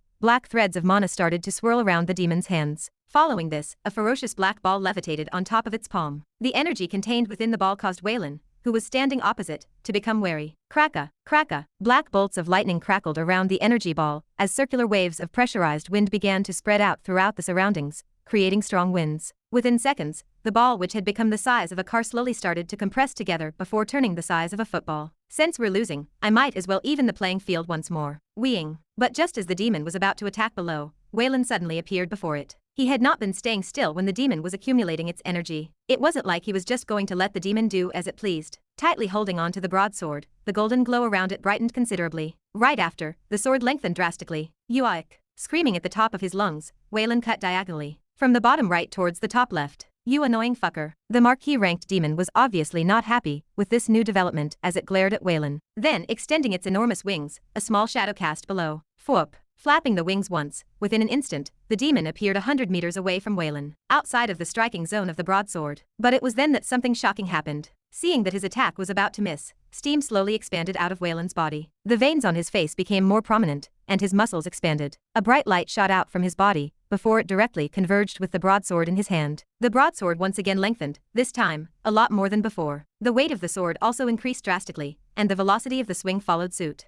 black threads of mana started to swirl around the demon's hands. Following this, a ferocious black ball levitated on top of its palm. The energy contained within the ball caused Waylan, who was standing opposite, to become wary. Cracka, cracka, black bolts of lightning crackled around the energy ball as circular waves of pressurized wind began to spread out throughout the surroundings, creating strong winds. Within seconds, the ball, which had become the size of a car, slowly started to compress together before turning the size of a football. Since we're losing, I might as well even the playing field once more. Weeing. But just as the demon was about to attack below, Waylan suddenly appeared before it. He had not been staying still when the demon was accumulating its energy. It wasn't like he was just going to let the demon do as it pleased. Tightly holding on to the broadsword, the golden glow around it brightened considerably. Right after, the sword lengthened drastically. Yuik. Screaming at the top of his lungs, Waylan cut diagonally, from the bottom right towards the top left. You annoying fucker. The marquee-ranked demon was obviously not happy with this new development as it glared at Waylan. Then, extending its enormous wings, a small shadow cast below. Fwhoop. Flapping the wings once, within an instant, the demon appeared 100 meters away from Waylan, outside of the striking zone of the broadsword. But it was then that something shocking happened. Seeing that his attack was about to miss, steam slowly expanded out of Waylan's body. The veins on his face became more prominent, and his muscles expanded. A bright light shot out from his body, before it directly converged with the broadsword in his hand. The broadsword once again lengthened, this time, a lot more than before. The weight of the sword also increased drastically, and the velocity of the swing followed suit.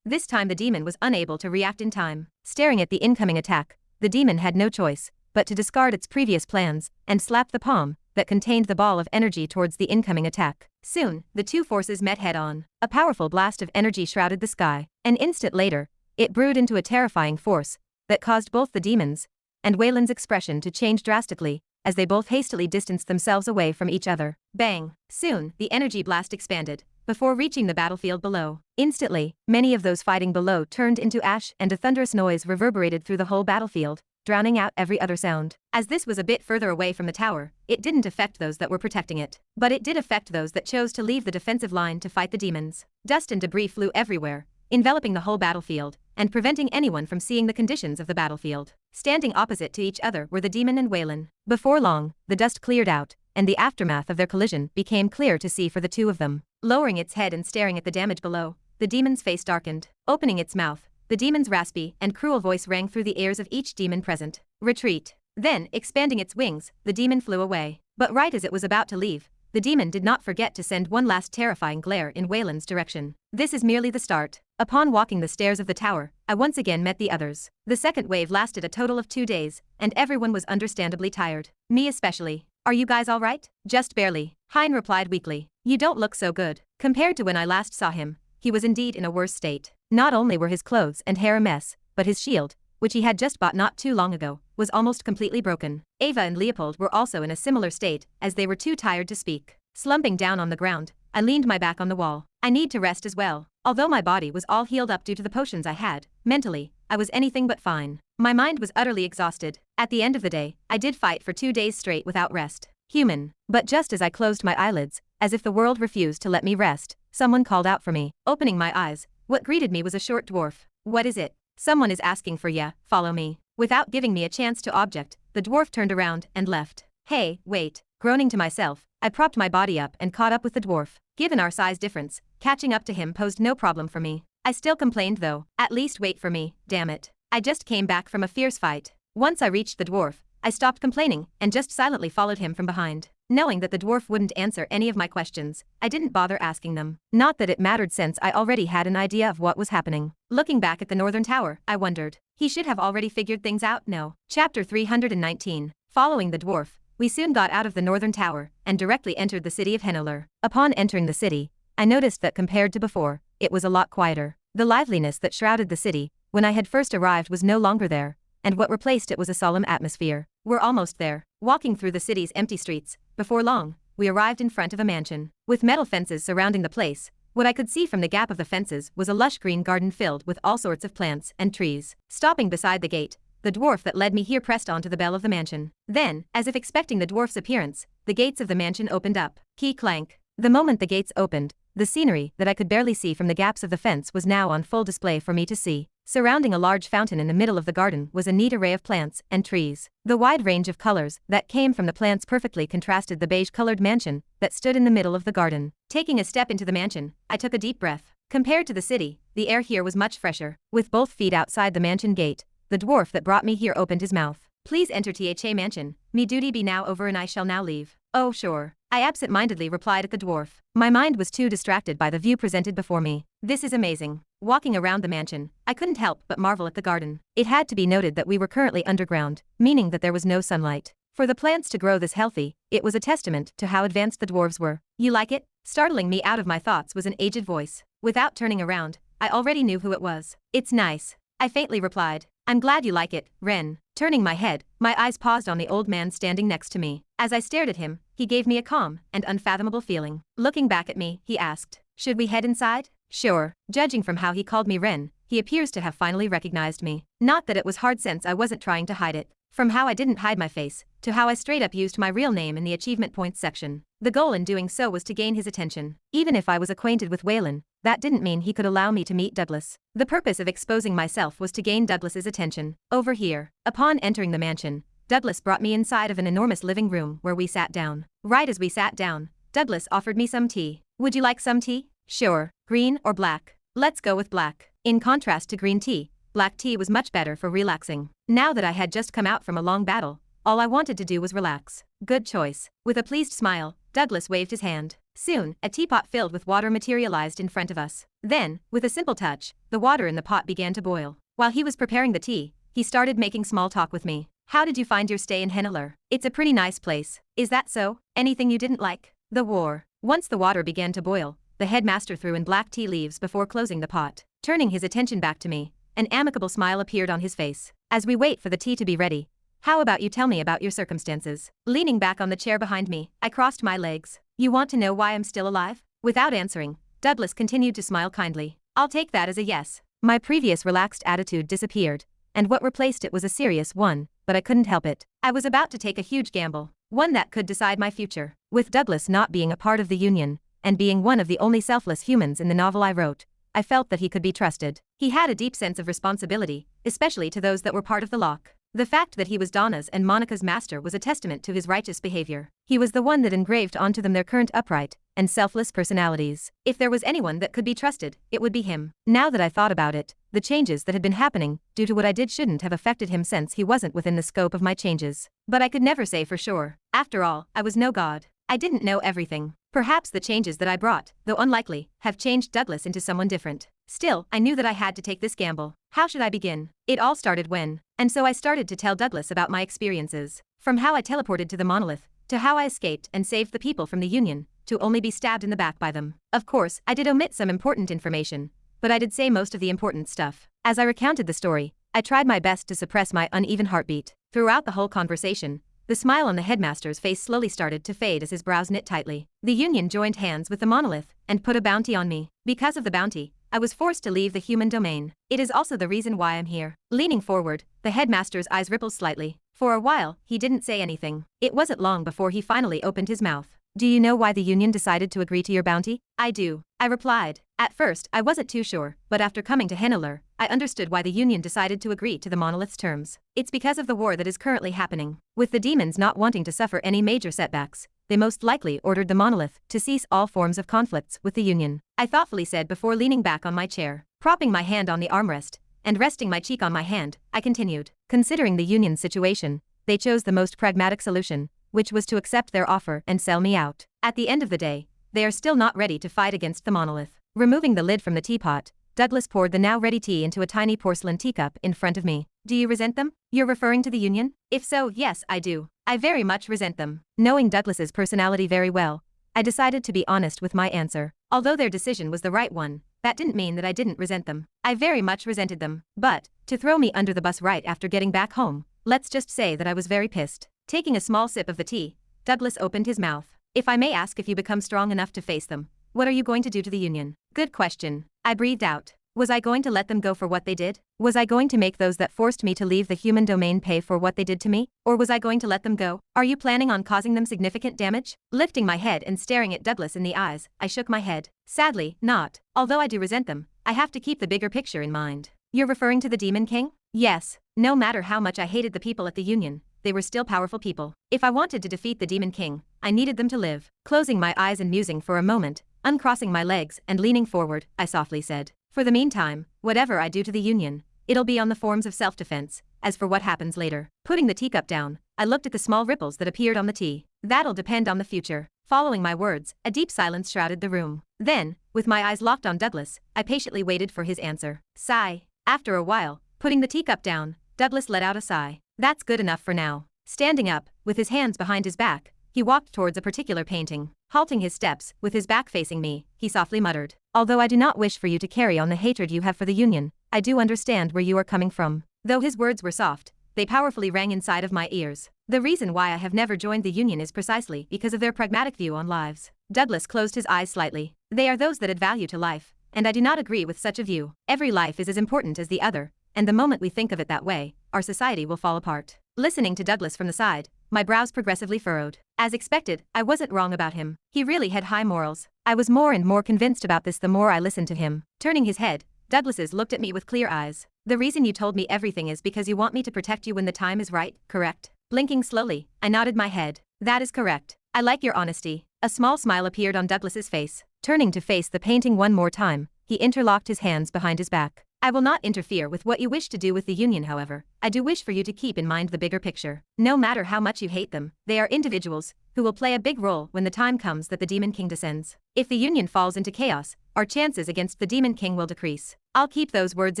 This time the demon was unable to react in time. Staring at the incoming attack, the demon had no choice but to discard its previous plans and slap the palm that contained the ball of energy towards the incoming attack. Soon, the two forces met head-on. A powerful blast of energy shrouded the sky. An instant later, it brewed into a terrifying force that caused both the demon's and Waylan's expression to change drastically as they both hastily distanced themselves away from each other. Bang! Soon, the energy blast expanded before reaching the battlefield below. Instantly, many of those fighting below turned into ash and a thunderous noise reverberated through the whole battlefield, drowning out every other sound. As this was a bit further away from the tower, it didn't affect those that were protecting it. But it did affect those that chose to leave the defensive line to fight the demons. Dust and debris flew everywhere, enveloping the whole battlefield, and preventing anyone from seeing the conditions of the battlefield. Standing opposite to each other were the demon and Waylan. Before long, the dust cleared out, and the aftermath of their collision became clear to see for the two of them. Lowering its head and staring at the damage below, the demon's face darkened. Opening its mouth, the demon's raspy and cruel voice rang through the ears of each demon present. Retreat. Then, expanding its wings, the demon flew away. But right as it was about to leave, the demon did not forget to send one last terrifying glare in Waylan's direction. This is merely the start. Upon walking the stairs of the tower, I once again met the others. The second wave lasted a total of 2 days, and everyone was understandably tired. Me especially. Are you guys alright? Just barely. Hein replied weakly. You don't look so good. Compared to when I last saw him, he was indeed in a worse state. Not only were his clothes and hair a mess, but his shield, which he had just bought not too long ago, was almost completely broken. Ava and Leopold were also in a similar state, as they were too tired to speak. Slumping down on the ground, I leaned my back on the wall. I need to rest as well. Although my body was all healed up due to the potions I had, mentally, I was anything but fine. My mind was utterly exhausted. At the end of the day, I did fight for 2 days straight without rest. Human. But just as I closed my eyelids, as if the world refused to let me rest, someone called out for me. Opening my eyes, what greeted me was a short dwarf. What is it? Someone is asking for ya, follow me. Without giving me a chance to object, the dwarf turned around and left. Hey, wait. Groaning to myself, I propped my body up and caught up with the dwarf. Given our size difference, catching up to him posed no problem for me. I still complained though. At least wait for me, damn it. I just came back from a fierce fight. Once I reached the dwarf, I stopped complaining and just silently followed him from behind. Knowing that the dwarf wouldn't answer any of my questions, I didn't bother asking them. Not that it mattered since I already had an idea of what was happening. Looking back at the northern tower, I wondered. He should have already figured things out, no. Chapter 319. Following the dwarf, we soon got out of the northern tower and directly entered the city of Henoler. Upon entering the city, I noticed that compared to before, it was a lot quieter. The liveliness that shrouded the city when I had first arrived was no longer there, and what replaced it was a solemn atmosphere. We're almost there. Walking through the city's empty streets, before long, we arrived in front of a mansion. With metal fences surrounding the place, what I could see from the gap of the fences was a lush green garden filled with all sorts of plants and trees. Stopping beside the gate, the dwarf that led me here pressed onto the bell of the mansion. Then, as if expecting the dwarf's appearance, the gates of the mansion opened up. Key clank. The moment the gates opened, the scenery that I could barely see from the gaps of the fence was now on full display for me to see. Surrounding a large fountain in the middle of the garden was a neat array of plants and trees. The wide range of colors that came from the plants perfectly contrasted the beige-colored mansion that stood in the middle of the garden. Taking a step into the mansion, I took a deep breath. Compared to the city, the air here was much fresher. With both feet outside the mansion gate, the dwarf that brought me here opened his mouth. Please enter THA mansion. Me duty be now over and I shall now leave. Oh sure. I absent-mindedly replied at the dwarf. My mind was too distracted by the view presented before me. This is amazing. Walking around the mansion, I couldn't help but marvel at the garden. It had to be noted that we were currently underground, meaning that there was no sunlight. For the plants to grow this healthy, it was a testament to how advanced the dwarves were. You like it? Startling me out of my thoughts was an aged voice. Without turning around, I already knew who it was. "It's nice," I faintly replied. "I'm glad you like it, Ren." Turning my head, my eyes paused on the old man standing next to me. As I stared at him, he gave me a calm and unfathomable feeling. Looking back at me, he asked, "Should we head inside?" "Sure." Judging from how he called me Ren, he appears to have finally recognized me. Not that it was hard since I wasn't trying to hide it. From how I didn't hide my face, to how I straight up used my real name in the achievement points section. The goal in doing so was to gain his attention. Even if I was acquainted with Waylan, that didn't mean he could allow me to meet Douglas. The purpose of exposing myself was to gain Douglas's attention. Over here. Upon entering the mansion, Douglas brought me inside of an enormous living room where we sat down. Right as we sat down, Douglas offered me some tea. "Would you like some tea?" "Sure. Green or black?" "Let's go with black." In contrast to green tea, black tea was much better for relaxing. Now that I had just come out from a long battle, all I wanted to do was relax. "Good choice." With a pleased smile, Douglas waved his hand. Soon, a teapot filled with water materialized in front of us. Then, with a simple touch, the water in the pot began to boil. While he was preparing the tea, he started making small talk with me. "How did you find your stay in Henneler? It's a pretty nice place." "Is that so? Anything you didn't like?" "The war." Once the water began to boil, the headmaster threw in black tea leaves before closing the pot. Turning his attention back to me, an amicable smile appeared on his face. "As we wait for the tea to be ready, how about you tell me about your circumstances?" Leaning back on the chair behind me, I crossed my legs. "You want to know why I'm still alive?" Without answering, Douglas continued to smile kindly. "I'll take that as a yes." My previous relaxed attitude disappeared, and what replaced it was a serious one, but I couldn't help it. I was about to take a huge gamble, one that could decide my future. With Douglas not being a part of the Union, and being one of the only selfless humans in the novel I wrote, I felt that he could be trusted. He had a deep sense of responsibility, especially to those that were part of the Lock. The fact that he was Donna's and Monica's master was a testament to his righteous behavior. He was the one that engraved onto them their current upright and selfless personalities. If there was anyone that could be trusted, it would be him. Now that I thought about it, the changes that had been happening due to what I did shouldn't have affected him since he wasn't within the scope of my changes. But I could never say for sure. After all, I was no god. I didn't know everything. Perhaps the changes that I brought, though unlikely, have changed Douglas into someone different. Still, I knew that I had to take this gamble. How should I begin? It all started when, and so I started to tell Douglas about my experiences. From how I teleported to the monolith, to how I escaped and saved the people from the Union, to only be stabbed in the back by them. Of course, I did omit some important information, but I did say most of the important stuff. As I recounted the story, I tried my best to suppress my uneven heartbeat. Throughout the whole conversation, the smile on the headmaster's face slowly started to fade as his brows knit tightly. The Union joined hands with the monolith and put a bounty on me. Because of the bounty, I was forced to leave the human domain. It is also the reason why I'm here. Leaning forward, the headmaster's eyes rippled slightly. For a while, he didn't say anything. It wasn't long before he finally opened his mouth. "Do you know why the Union decided to agree to your bounty?" "I do," I replied. At first, I wasn't too sure, but after coming to Henneler, I understood why the Union decided to agree to the monolith's terms. It's because of the war that is currently happening. With the demons not wanting to suffer any major setbacks, they most likely ordered the monolith to cease all forms of conflicts with the Union. I thoughtfully said before leaning back on my chair. Propping my hand on the armrest, and resting my cheek on my hand, I continued. Considering the Union's situation, they chose the most pragmatic solution, which was to accept their offer and sell me out. At the end of the day, they are still not ready to fight against the monolith. Removing the lid from the teapot, Douglas poured the now ready tea into a tiny porcelain teacup in front of me. "Do you resent them?" "You're referring to the Union?" "If so, yes, I do. I very much resent them." Knowing Douglas's personality very well, I decided to be honest with my answer. Although their decision was the right one, that didn't mean that I didn't resent them. I very much resented them. But, to throw me under the bus right after getting back home, let's just say that I was very pissed. Taking a small sip of the tea, Douglas opened his mouth. "If I may ask, if you become strong enough to face them, what are you going to do to the Union?" "Good question." I breathed out. Was I going to let them go for what they did? Was I going to make those that forced me to leave the human domain pay for what they did to me? Or was I going to let them go? "Are you planning on causing them significant damage?" Lifting my head and staring at Douglas in the eyes, I shook my head. "Sadly, not. Although I do resent them, I have to keep the bigger picture in mind." "You're referring to the Demon King?" "Yes. No matter how much I hated the people at the Union, they were still powerful people. If I wanted to defeat the Demon King, I needed them to live." Closing my eyes and musing for a moment, uncrossing my legs and leaning forward, I softly said, "For the meantime, whatever I do to the Union, it'll be on the forms of self-defense. As for what happens later." Putting the teacup down, I looked at the small ripples that appeared on the tea. "That'll depend on the future." Following my words, a deep silence shrouded the room. Then, with my eyes locked on Douglas, I patiently waited for his answer. Sigh. After a while, putting the teacup down, Douglas let out a sigh. "That's good enough for now." Standing up, with his hands behind his back, he walked towards a particular painting. Halting his steps, with his back facing me, he softly muttered, "Although I do not wish for you to carry on the hatred you have for the Union, I do understand where you are coming from." Though his words were soft, they powerfully rang inside of my ears. The reason why I have never joined the Union is precisely because of their pragmatic view on lives. Douglas closed his eyes slightly. They are those that add value to life, and I do not agree with such a view. Every life is as important as the other, and the moment we think of it that way, our society will fall apart. Listening to Douglas from the side, my brows progressively furrowed. As expected, I wasn't wrong about him. He really had high morals. I was more and more convinced about this the more I listened to him. Turning his head, Douglas's looked at me with clear eyes. "The reason you told me everything is because you want me to protect you when the time is right, correct?" Blinking slowly, I nodded my head. "That is correct. I like your honesty." A small smile appeared on Douglas's face. Turning to face the painting one more time, he interlocked his hands behind his back. "I will not interfere with what you wish to do with the Union, however. I do wish for you to keep in mind the bigger picture. No matter how much you hate them, they are individuals who will play a big role when the time comes that the Demon King descends. If the Union falls into chaos, our chances against the Demon King will decrease." I'll keep those words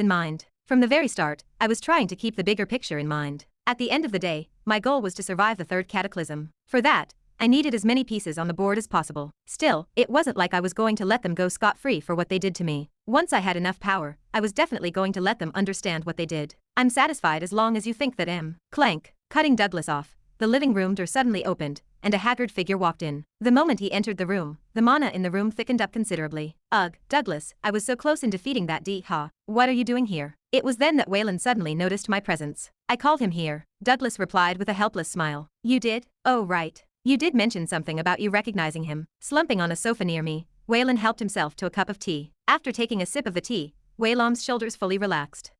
in mind. From the very start, I was trying to keep the bigger picture in mind. At the end of the day, my goal was to survive the third cataclysm. For that, I needed as many pieces on the board as possible. Still, it wasn't like I was going to let them go scot-free for what they did to me. Once I had enough power, I was definitely going to let them understand what they did. "I'm satisfied as long as you think that Clank, cutting Douglas off. The living room door suddenly opened, and a haggard figure walked in. The moment he entered the room, the mana in the room thickened up considerably. "Ugh, Douglas, I was so close in defeating that What are you doing here?" It was then that Waylan suddenly noticed my presence. "I called him here," Douglas replied with a helpless smile. "You did? Oh right. You did mention something about you recognizing him." Slumping on a sofa near me, Waylan helped himself to a cup of tea. After taking a sip of the tea, Waylam's shoulders fully relaxed.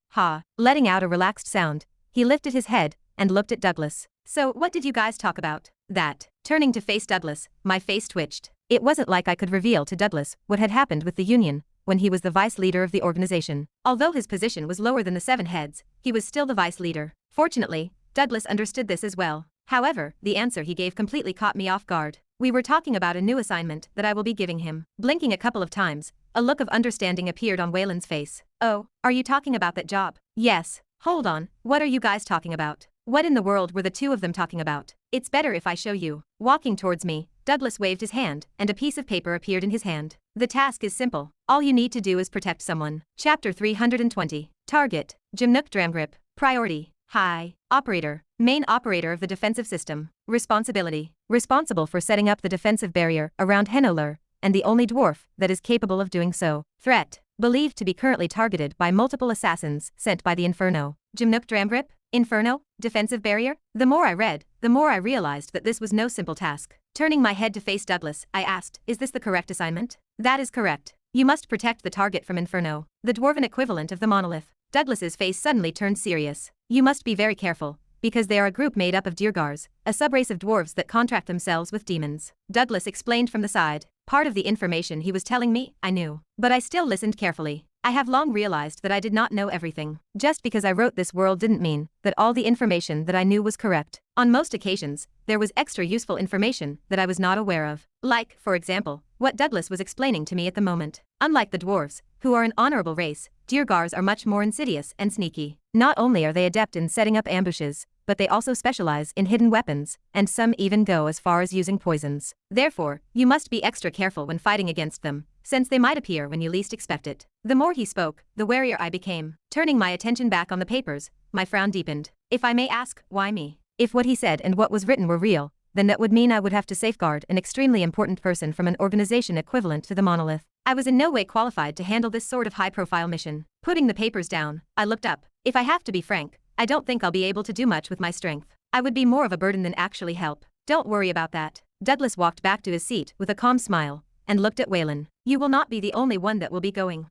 Letting out a relaxed sound, he lifted his head and looked at Douglas. "So what did you guys talk about?" That. Turning to face Douglas, my face twitched. It wasn't like I could reveal to Douglas what had happened with the Union when he was the vice leader of the organization. Although his position was lower than the 7 heads, he was still the vice leader. Fortunately, Douglas understood this as well. However, the answer he gave completely caught me off guard. "We were talking about a new assignment that I will be giving him." Blinking a couple of times, a look of understanding appeared on Waylan's face. "Oh, are you talking about that job?" "Yes." "Hold on, what are you guys talking about?" What in the world were the two of them talking about? "It's better if I show you." Walking towards me, Douglas waved his hand, and a piece of paper appeared in his hand. "The task is simple. All you need to do is protect someone." Chapter 320. Target, Jimnook Dramgrip. Priority, High. Operator, main operator of the defensive system. Responsibility, responsible for setting up the defensive barrier around Henolar, and the only dwarf that is capable of doing so. Threat, believed to be currently targeted by multiple assassins sent by the Inferno. Jimnook Dramgrip? Inferno? Defensive barrier? The more I read, the more I realized that this was no simple task. Turning my head to face Douglas, I asked, "Is this the correct assignment?" "That is correct. You must protect the target from Inferno, the dwarven equivalent of the monolith." Douglas's face suddenly turned serious. "You must be very careful, because they are a group made up of duergars, a subrace of dwarves that contract themselves with demons." Douglas explained from the side. Part of the information he was telling me, I knew, but I still listened carefully. I have long realized that I did not know everything. Just because I wrote this world didn't mean that all the information that I knew was correct. On most occasions, there was extra useful information that I was not aware of. Like, for example, what Douglas was explaining to me at the moment. Unlike the dwarves, who are an honorable race, duergars are much more insidious and sneaky. Not only are they adept in setting up ambushes, but they also specialize in hidden weapons, and some even go as far as using poisons. Therefore, you must be extra careful when fighting against them, since they might appear when you least expect it. The more he spoke, the warier I became. Turning my attention back on the papers, my frown deepened. If I may ask, why me? If what he said and what was written were real, then that would mean I would have to safeguard an extremely important person from an organization equivalent to the monolith. I was in no way qualified to handle this sort of high-profile mission. Putting the papers down, I looked up. If I have to be frank, I don't think I'll be able to do much with my strength. I would be more of a burden than actually help. Don't worry about that. Douglas walked back to his seat with a calm smile, and looked at Waylan. You will not be the only one that will be going.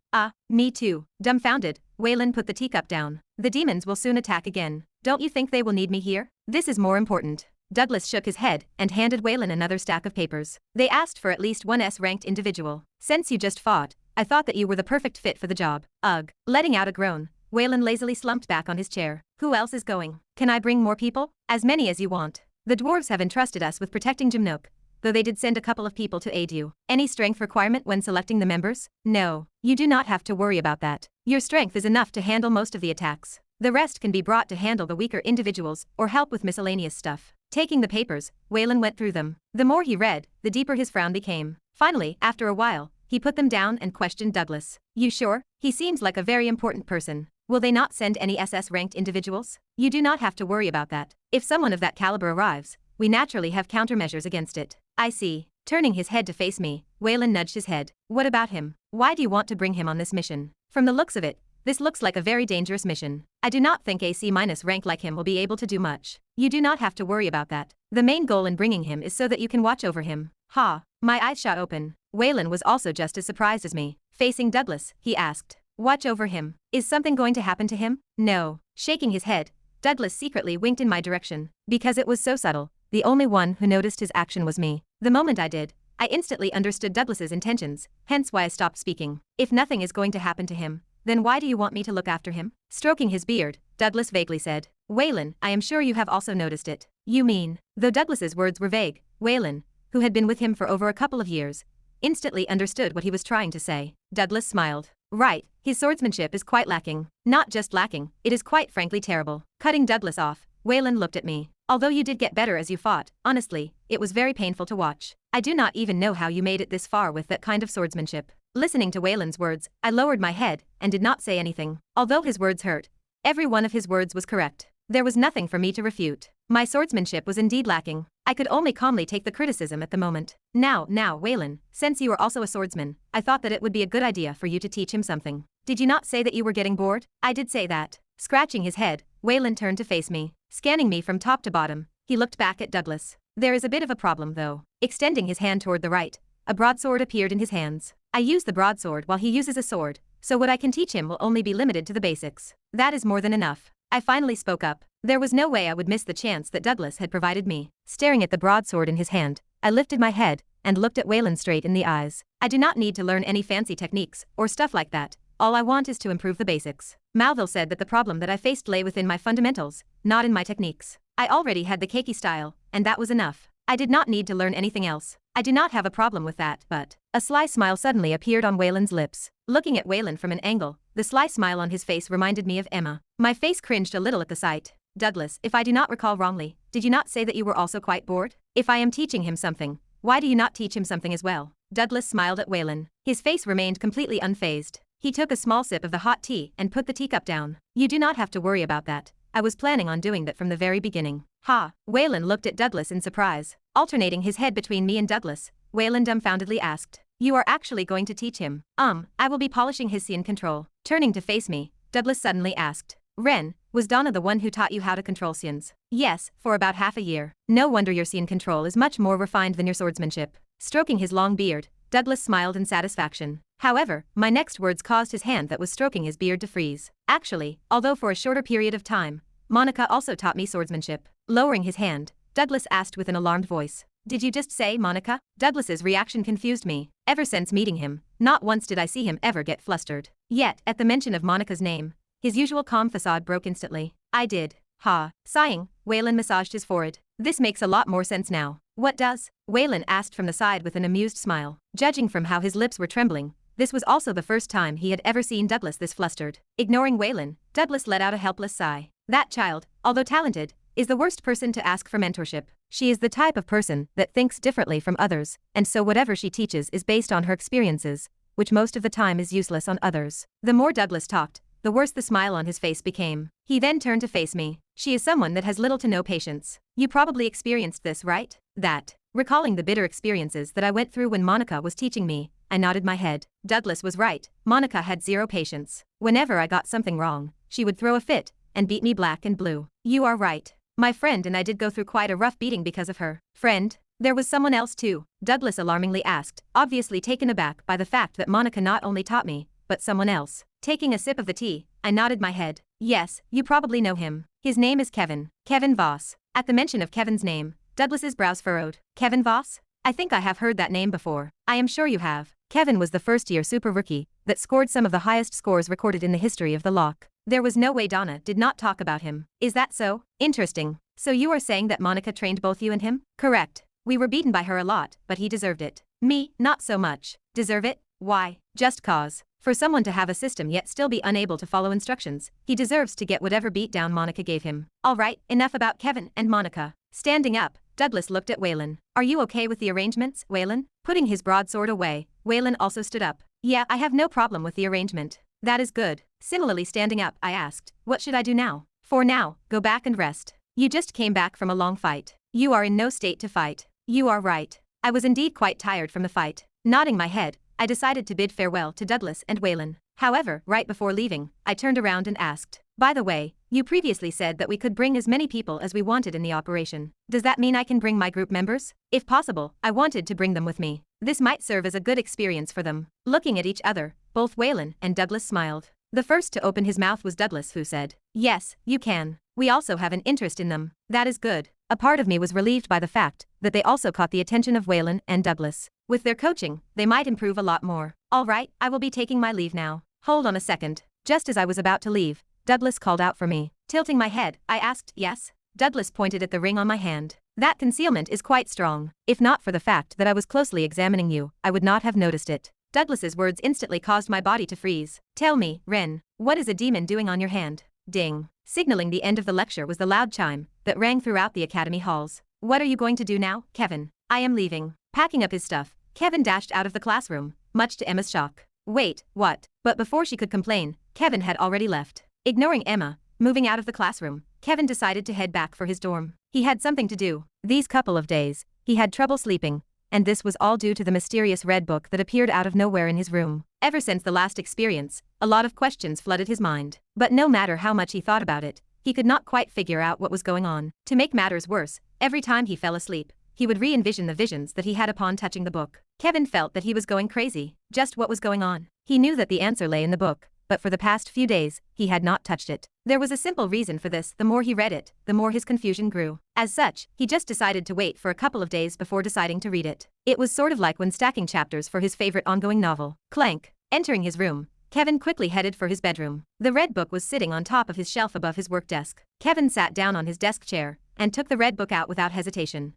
Me too. Dumbfounded, Waylan put the teacup down. The demons will soon attack again. Don't you think they will need me here? This is more important. Douglas shook his head and handed Waylan another stack of papers. They asked for at least one S-ranked individual. Since you just fought, I thought that you were the perfect fit for the job. Ugh. Letting out a groan, Waylan lazily slumped back on his chair. Who else is going? Can I bring more people? As many as you want. The dwarves have entrusted us with protecting Jimnook, though they did send a couple of people to aid you. Any strength requirement when selecting the members? No. You do not have to worry about that. Your strength is enough to handle most of the attacks. The rest can be brought to handle the weaker individuals or help with miscellaneous stuff. Taking the papers, Waylan went through them. The more he read, the deeper his frown became. Finally, after a while, he put them down and questioned Douglas. You sure? He seems like a very important person. Will they not send any SS-ranked individuals? You do not have to worry about that. If someone of that caliber arrives, we naturally have countermeasures against it. I see. Turning his head to face me, Waylan nudged his head. What about him? Why do you want to bring him on this mission? From the looks of it, this looks like a very dangerous mission. I do not think a C- rank like him will be able to do much. You do not have to worry about that. The main goal in bringing him is so that you can watch over him. Ha! My eyes shot open. Waylan was also just as surprised as me. Facing Douglas, he asked. Watch over him. Is something going to happen to him? No. Shaking his head, Douglas secretly winked in my direction. Because it was so subtle, the only one who noticed his action was me. The moment I did, I instantly understood Douglas's intentions, hence why I stopped speaking. If nothing is going to happen to him, then why do you want me to look after him? Stroking his beard, Douglas vaguely said. Waylan, I am sure you have also noticed it. You mean? Though Douglas's words were vague, Waylan, who had been with him for over a couple of years, instantly understood what he was trying to say. Douglas smiled. Right, his swordsmanship is quite lacking. Not just lacking, it is quite frankly terrible. Cutting Douglas off, Waylan looked at me. Although you did get better as you fought, honestly, it was very painful to watch. I do not even know how you made it this far with that kind of swordsmanship. Listening to Waylan's words, I lowered my head and did not say anything. Although his words hurt, every one of his words was correct. There was nothing for me to refute. My swordsmanship was indeed lacking. I could only calmly take the criticism at the moment. Now, Waylan, since you are also a swordsman, I thought that it would be a good idea for you to teach him something. Did you not say that you were getting bored? I did say that. Scratching his head, Waylan turned to face me. Scanning me from top to bottom, he looked back at Douglas. There is a bit of a problem though. Extending his hand toward the right, a broadsword appeared in his hands. I use the broadsword while he uses a sword, so what I can teach him will only be limited to the basics. That is more than enough. I finally spoke up. There was no way I would miss the chance that Douglas had provided me. Staring at the broadsword in his hand, I lifted my head and looked at Waylan straight in the eyes. I do not need to learn any fancy techniques or stuff like that. All I want is to improve the basics. Malville said that the problem that I faced lay within my fundamentals, not in my techniques. I already had the keiki style, and that was enough. I did not need to learn anything else. I do not have a problem with that, but a sly smile suddenly appeared on Waylan's lips. Looking at Waylan from an angle, the sly smile on his face reminded me of Emma. My face cringed a little at the sight. Douglas, if I do not recall wrongly, did you not say that you were also quite bored? If I am teaching him something, why do you not teach him something as well? Douglas smiled at Waylan. His face remained completely unfazed. He took a small sip of the hot tea and put the teacup down. You do not have to worry about that. I was planning on doing that from the very beginning. Ha! Waylan looked at Douglas in surprise. Alternating his head between me and Douglas, Waylan dumbfoundedly asked. You are actually going to teach him? I will be polishing his scene control. Turning to face me, Douglas suddenly asked. Ren, was Donna the one who taught you how to control scenes? Yes, for about half a year. No wonder your scene control is much more refined than your swordsmanship. Stroking his long beard, Douglas smiled in satisfaction. However, my next words caused his hand that was stroking his beard to freeze. Actually, although for a shorter period of time, Monica also taught me swordsmanship. Lowering his hand, Douglas asked with an alarmed voice. Did you just say Monica? Douglas's reaction confused me. Ever since meeting him, not once did I see him ever get flustered. Yet, at the mention of Monica's name, his usual calm facade broke instantly. I did. Ha. Sighing, Waylan massaged his forehead. This makes a lot more sense now. What does? Waylan asked from the side with an amused smile. Judging from how his lips were trembling, this was also the first time he had ever seen Douglas this flustered. Ignoring Waylan, Douglas let out a helpless sigh. That child, although talented, is the worst person to ask for mentorship. She is the type of person that thinks differently from others, and so whatever she teaches is based on her experiences, which most of the time is useless on others. The more Douglas talked, the worse the smile on his face became. He then turned to face me. She is someone that has little to no patience. You probably experienced this, right? That. Recalling the bitter experiences that I went through when Monica was teaching me, I nodded my head. Douglas was right. Monica had zero patience. Whenever I got something wrong, she would throw a fit and beat me black and blue. You are right. My friend and I did go through quite a rough beating because of her. Friend? There was someone else too, Douglas alarmingly asked, obviously taken aback by the fact that Monica not only taught me, but someone else. Taking a sip of the tea, I nodded my head. Yes, you probably know him. His name is Kevin. Kevin Voss. At the mention of Kevin's name, Douglas's brows furrowed. Kevin Voss? I think I have heard that name before. I am sure you have. Kevin was the first-year super rookie that scored some of the highest scores recorded in the history of the lock. There was no way Donna did not talk about him. Is that so? Interesting. So you are saying that Monica trained both you and him? Correct. We were beaten by her a lot, but he deserved it. Me, not so much. Deserve it? Why? Just cause. For someone to have a system yet still be unable to follow instructions, he deserves to get whatever beatdown Monica gave him. Alright, enough about Kevin and Monica. Standing up, Douglas looked at Waylan. Are you okay with the arrangements, Waylan? Putting his broadsword away, Waylan also stood up. Yeah, I have no problem with the arrangement. That is good. Similarly standing up, I asked, what should I do now? For now, go back and rest. You just came back from a long fight. You are in no state to fight. You are right. I was indeed quite tired from the fight. Nodding my head, I decided to bid farewell to Douglas and Waylan. However, right before leaving, I turned around and asked, by the way, you previously said that we could bring as many people as we wanted in the operation. Does that mean I can bring my group members? If possible, I wanted to bring them with me. This might serve as a good experience for them. Looking at each other, both Waylan and Douglas smiled. The first to open his mouth was Douglas, who said, yes, you can. We also have an interest in them. That is good. A part of me was relieved by the fact that they also caught the attention of Waylan and Douglas. With their coaching, they might improve a lot more. All right, I will be taking my leave now. Hold on a second. Just as I was about to leave, Douglas called out for me. Tilting my head, I asked, yes? Douglas pointed at the ring on my hand. That concealment is quite strong. If not for the fact that I was closely examining you, I would not have noticed it. Douglas's words instantly caused my body to freeze. Tell me, Ren, what is a demon doing on your hand? Ding. Signaling the end of the lecture was the loud chime that rang throughout the academy halls. What are you going to do now, Kevin? I am leaving. Packing up his stuff, Kevin dashed out of the classroom, much to Emma's shock. Wait, what? But before she could complain, Kevin had already left. Ignoring Emma, moving out of the classroom, Kevin decided to head back for his dorm. He had something to do. These couple of days, he had trouble sleeping, and this was all due to the mysterious red book that appeared out of nowhere in his room. Ever since the last experience, a lot of questions flooded his mind. But no matter how much he thought about it, he could not quite figure out what was going on. To make matters worse, every time he fell asleep, he would re-envision the visions that he had upon touching the book. Kevin felt that he was going crazy. Just what was going on? He knew that the answer lay in the book, but for the past few days, he had not touched it. There was a simple reason for this. The more he read it, the more his confusion grew. As such, he just decided to wait for a couple of days before deciding to read it. It was sort of like when stacking chapters for his favorite ongoing novel. Clank. Entering his room, Kevin quickly headed for his bedroom. The red book was sitting on top of his shelf above his work desk. Kevin sat down on his desk chair and took the red book out without hesitation.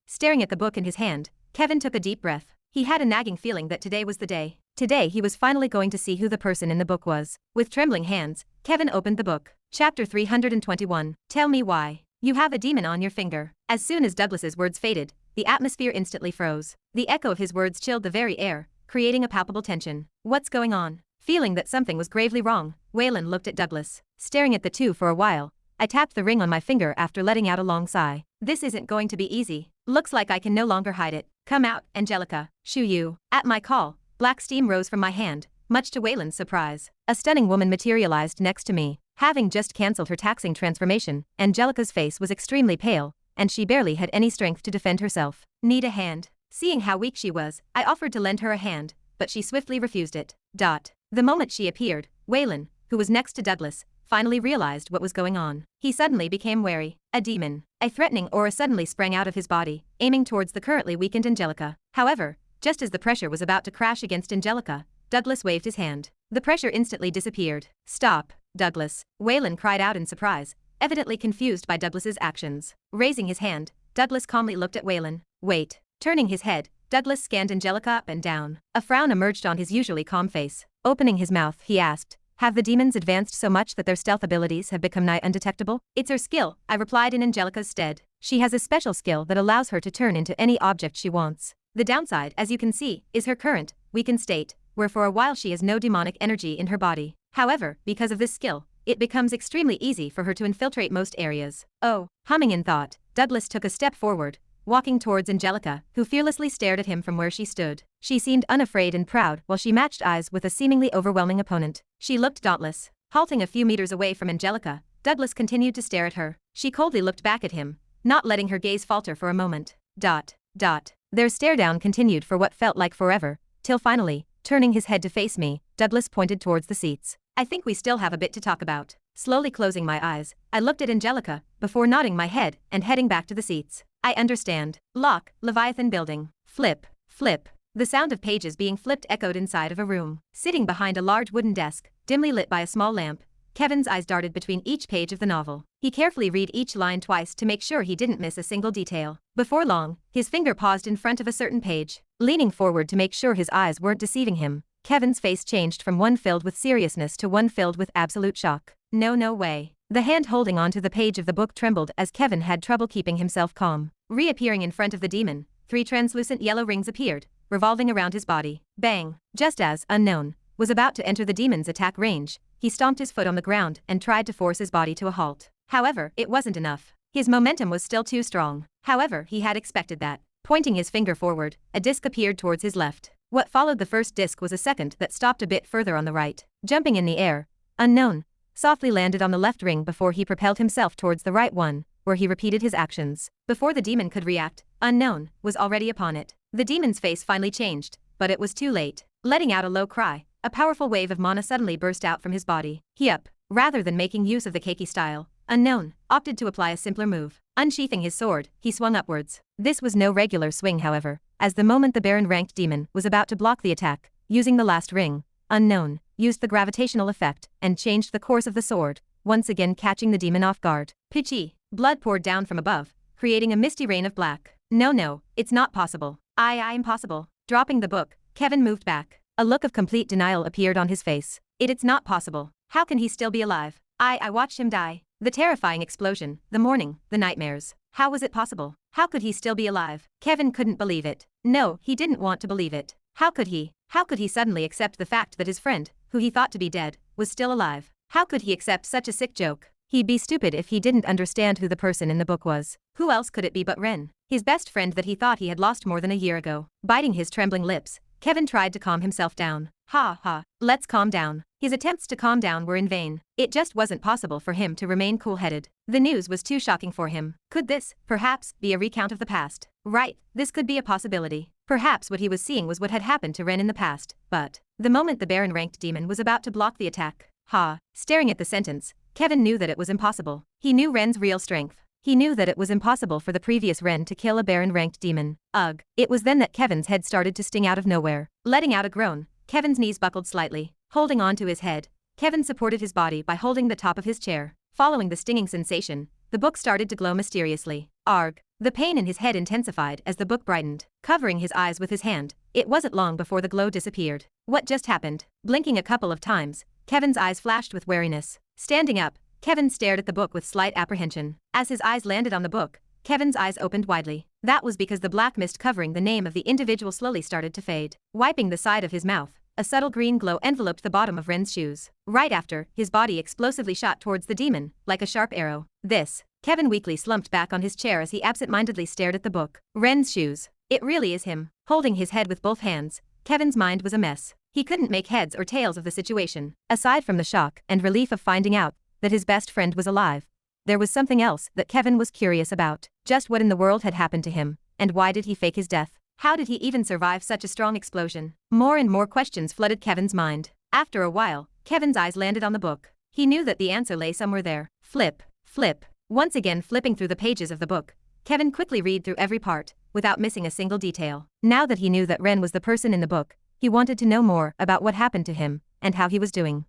Staring at the book in his hand, Kevin took a deep breath. He had a nagging feeling that today was the day. Today he was finally going to see who the person in the book was. With trembling hands, Kevin opened the book. Chapter 321. Tell me why. You have a demon on your finger. As soon as Douglas's words faded, the atmosphere instantly froze. The echo of his words chilled the very air, creating a palpable tension. What's going on? Feeling that something was gravely wrong, Waylan looked at Douglas. Staring at the two for a while, I tapped the ring on my finger after letting out a long sigh. This isn't going to be easy. Looks like I can no longer hide it. Come out, Angelica. Shoo you. At my call, black steam rose from my hand, much to Waylan's surprise. A stunning woman materialized next to me. Having just cancelled her taxing transformation, Angelica's face was extremely pale, and she barely had any strength to defend herself. Need a hand? Seeing how weak she was, I offered to lend her a hand, but she swiftly refused it. The moment she appeared, Waylan, who was next to Douglas, finally realized what was going on. He suddenly became wary. A demon. A threatening aura suddenly sprang out of his body, aiming towards the currently weakened Angelica. However, just as the pressure was about to crash against Angelica, Douglas waved his hand. The pressure instantly disappeared. Stop, Douglas. Waylan cried out in surprise, evidently confused by Douglas's actions. Raising his hand, Douglas calmly looked at Waylan. Wait. Turning his head, Douglas scanned Angelica up and down. A frown emerged on his usually calm face. Opening his mouth, he asked, have the demons advanced so much that their stealth abilities have become nigh undetectable? It's her skill, I replied in Angelica's stead. She has a special skill that allows her to turn into any object she wants. The downside, as you can see, is her current, weakened state, where for a while she has no demonic energy in her body. However, because of this skill, it becomes extremely easy for her to infiltrate most areas. Oh, humming in thought, Douglas took a step forward, walking towards Angelica, who fearlessly stared at him from where she stood. She seemed unafraid and proud while she matched eyes with a seemingly overwhelming opponent. She looked dauntless. Halting a few meters away from Angelica, Douglas continued to stare at her. She coldly looked back at him, not letting her gaze falter for a moment. Their stare-down continued for what felt like forever, till finally, turning his head to face me, Douglas pointed towards the seats. I think we still have a bit to talk about. Slowly closing my eyes, I looked at Angelica, before nodding my head and heading back to the seats. I understand. Lock, Leviathan building. Flip. The sound of pages being flipped echoed inside of a room. Sitting behind a large wooden desk, dimly lit by a small lamp, Kevin's eyes darted between each page of the novel. He carefully read each line twice to make sure he didn't miss a single detail. Before long, his finger paused in front of a certain page. Leaning forward to make sure his eyes weren't deceiving him, Kevin's face changed from one filled with seriousness to one filled with absolute shock. No way. The hand holding onto the page of the book trembled as Kevin had trouble keeping himself calm. Reappearing in front of the demon, 3 translucent yellow rings appeared, revolving around his body. Bang! Just as Unknown was about to enter the demon's attack range, he stomped his foot on the ground and tried to force his body to a halt. However, it wasn't enough. His momentum was still too strong. However, he had expected that. Pointing his finger forward, a disc appeared towards his left. What followed the first disc was a second that stopped a bit further on the right. Jumping in the air, Unknown softly landed on the left ring before he propelled himself towards the right one, where he repeated his actions. Before the demon could react, Unknown was already upon it. The demon's face finally changed, but it was too late. Letting out a low cry, a powerful wave of mana suddenly burst out from his body. Rather than making use of the keiki style, Unknown opted to apply a simpler move. Unsheathing his sword, he swung upwards. This was no regular swing, however, as the moment the Baron-ranked demon was about to block the attack, using the last ring, Unknown used the gravitational effect and changed the course of the sword, once again catching the demon off guard. Pitchy. Blood poured down from above, creating a misty rain of black. No, it's not possible. Impossible. Dropping the book, Kevin moved back. A look of complete denial appeared on his face. It's not possible. How can he still be alive? I watched him die. The terrifying explosion, the mourning, the nightmares. How was it possible? How could he still be alive? Kevin couldn't believe it. No, he didn't want to believe it. How could he? How could he suddenly accept the fact that his friend, who he thought to be dead, was still alive? How could he accept such a sick joke? He'd be stupid if he didn't understand who the person in the book was. Who else could it be but Ren, his best friend that he thought he had lost more than a year ago? Biting his trembling lips, Kevin tried to calm himself down. Let's calm down. His attempts to calm down were in vain. It just wasn't possible for him to remain cool-headed. The news was too shocking for him. Could this, perhaps, be a recount of the past? Right, this could be a possibility. Perhaps what he was seeing was what had happened to Ren in the past, but the moment the Baron-ranked demon was about to block the attack, staring at the sentence, Kevin knew that it was impossible. He knew Ren's real strength. He knew that it was impossible for the previous Ren to kill a Baron-ranked demon. Ugh. It was then that Kevin's head started to sting out of nowhere. Letting out a groan, Kevin's knees buckled slightly. Holding on to his head, Kevin supported his body by holding the top of his chair. Following the stinging sensation, the book started to glow mysteriously. Arg. The pain in his head intensified as the book brightened. Covering his eyes with his hand, it wasn't long before the glow disappeared. What just happened? Blinking a couple of times, Kevin's eyes flashed with wariness. Standing up, Kevin stared at the book with slight apprehension. As his eyes landed on the book, Kevin's eyes opened widely. That was because the black mist covering the name of the individual slowly started to fade. Wiping the side of his mouth, a subtle green glow enveloped the bottom of Ren's shoes. Right after, his body explosively shot towards the demon, like a sharp arrow. Kevin weakly slumped back on his chair as he absent-mindedly stared at the book. Ren's shoes. It really is him. Holding his head with both hands, Kevin's mind was a mess. He couldn't make heads or tails of the situation. Aside from the shock and relief of finding out that his best friend was alive, there was something else that Kevin was curious about. Just what in the world had happened to him, and why did he fake his death? How did he even survive such a strong explosion? More and more questions flooded Kevin's mind. After a while, Kevin's eyes landed on the book. He knew that the answer lay somewhere there. Flip. Once again flipping through the pages of the book, Kevin quickly read through every part, without missing a single detail. Now that he knew that Ren was the person in the book, he wanted to know more about what happened to him, and how he was doing.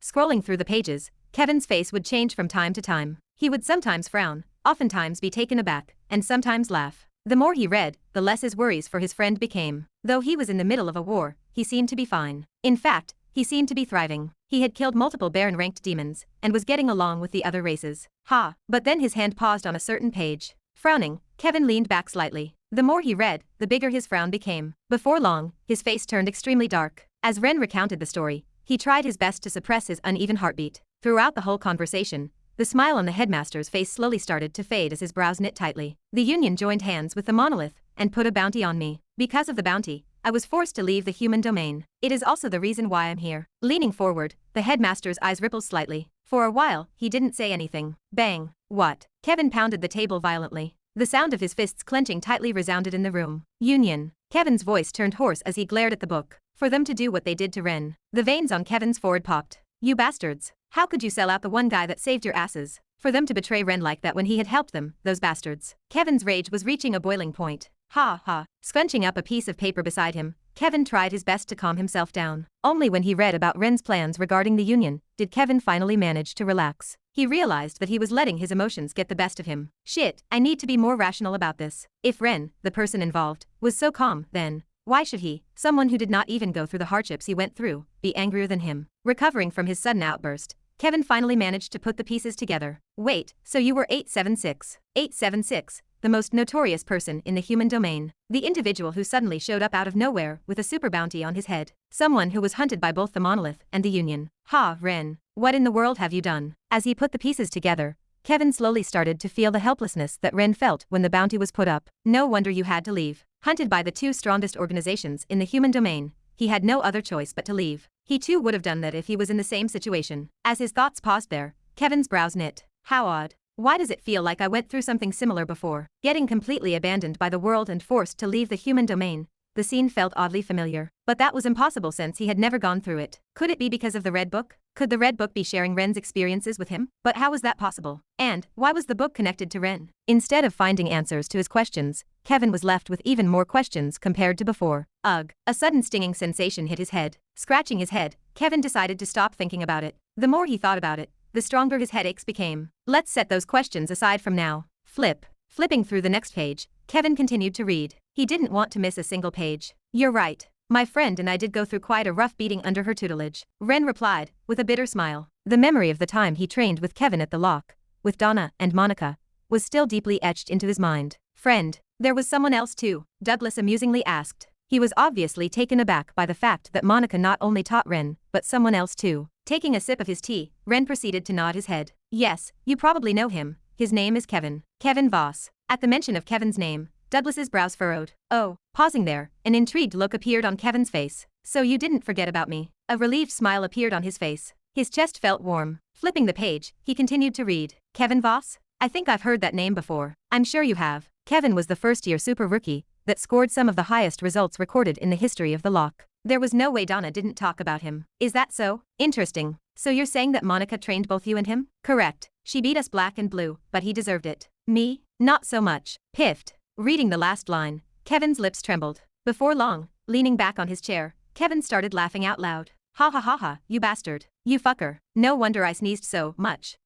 Scrolling through the pages, Kevin's face would change from time to time. He would sometimes frown, oftentimes be taken aback, and sometimes laugh. The more he read, the less his worries for his friend became. Though he was in the middle of a war, he seemed to be fine. In fact, he seemed to be thriving. He had killed multiple Baron-ranked demons, and was getting along with the other races. But then his hand paused on a certain page. Frowning, Kevin leaned back slightly. The more he read, the bigger his frown became. Before long, his face turned extremely dark. As Ren recounted the story, he tried his best to suppress his uneven heartbeat. Throughout the whole conversation, the smile on the headmaster's face slowly started to fade as his brows knit tightly. The Union joined hands with the monolith and put a bounty on me. Because of the bounty, I was forced to leave the human domain. It is also the reason why I'm here. Leaning forward, the headmaster's eyes rippled slightly. For a while, he didn't say anything. Bang. What? Kevin pounded the table violently. The sound of his fists clenching tightly resounded in the room. Union. Kevin's voice turned hoarse as he glared at the book. For them to do what they did to Ren. The veins on Kevin's forehead popped. You bastards. How could you sell out the one guy that saved your asses? For them to betray Ren like that when he had helped them, those bastards. Kevin's rage was reaching a boiling point. Scrunching up a piece of paper beside him, Kevin tried his best to calm himself down. Only when he read about Ren's plans regarding the Union did Kevin finally manage to relax. He realized that he was letting his emotions get the best of him. Shit, I need to be more rational about this. If Ren, the person involved, was so calm, then why should he, someone who did not even go through the hardships he went through, be angrier than him? Recovering from his sudden outburst, Kevin finally managed to put the pieces together. Wait, so you were 876. 876, the most notorious person in the human domain. The individual who suddenly showed up out of nowhere with a super bounty on his head. Someone who was hunted by both the Monolith and the Union. Ha, Ren. What in the world have you done? As he put the pieces together, Kevin slowly started to feel the helplessness that Ren felt when the bounty was put up. No wonder you had to leave. Hunted by the two strongest organizations in the human domain, he had no other choice but to leave. He too would have done that if he was in the same situation. As his thoughts paused there, Kevin's brows knit. How odd. Why does it feel like I went through something similar before? Getting completely abandoned by the world and forced to leave the human domain. The scene felt oddly familiar. But that was impossible since he had never gone through it. Could it be because of the Red Book? Could the Red Book be sharing Ren's experiences with him? But how was that possible? And why was the book connected to Ren? Instead of finding answers to his questions, Kevin was left with even more questions compared to before. Ugh. A sudden stinging sensation hit his head. Scratching his head, Kevin decided to stop thinking about it. The more he thought about it, the stronger his headaches became. Let's set those questions aside from now. Flipping through the next page, Kevin continued to read. He didn't want to miss a single page. You're right. My friend and I did go through quite a rough beating under her tutelage. Ren replied, with a bitter smile. The memory of the time he trained with Kevin at the lock, with Donna and Monica, was still deeply etched into his mind. Friend, there was someone else too, Douglas amusingly asked. He was obviously taken aback by the fact that Monica not only taught Ren, but someone else too. Taking a sip of his tea, Ren proceeded to nod his head. Yes, you probably know him. His name is Kevin. Kevin Voss. At the mention of Kevin's name, Douglas's brows furrowed. Oh, pausing there, an intrigued look appeared on Kevin's face. So you didn't forget about me. A relieved smile appeared on his face. His chest felt warm. Flipping the page, he continued to read. Kevin Voss? I think I've heard that name before. I'm sure you have. Kevin was the first-year super rookie that scored some of the highest results recorded in the history of the lock. There was no way Donna didn't talk about him. Is that so? Interesting. So you're saying that Monica trained both you and him? Correct. She beat us black and blue, but he deserved it. Me? Not so much. Piffed. Reading the last line, Kevin's lips trembled. Before long, leaning back on his chair, Kevin started laughing out loud. Ha ha ha ha, you bastard. You fucker. No wonder I sneezed so much.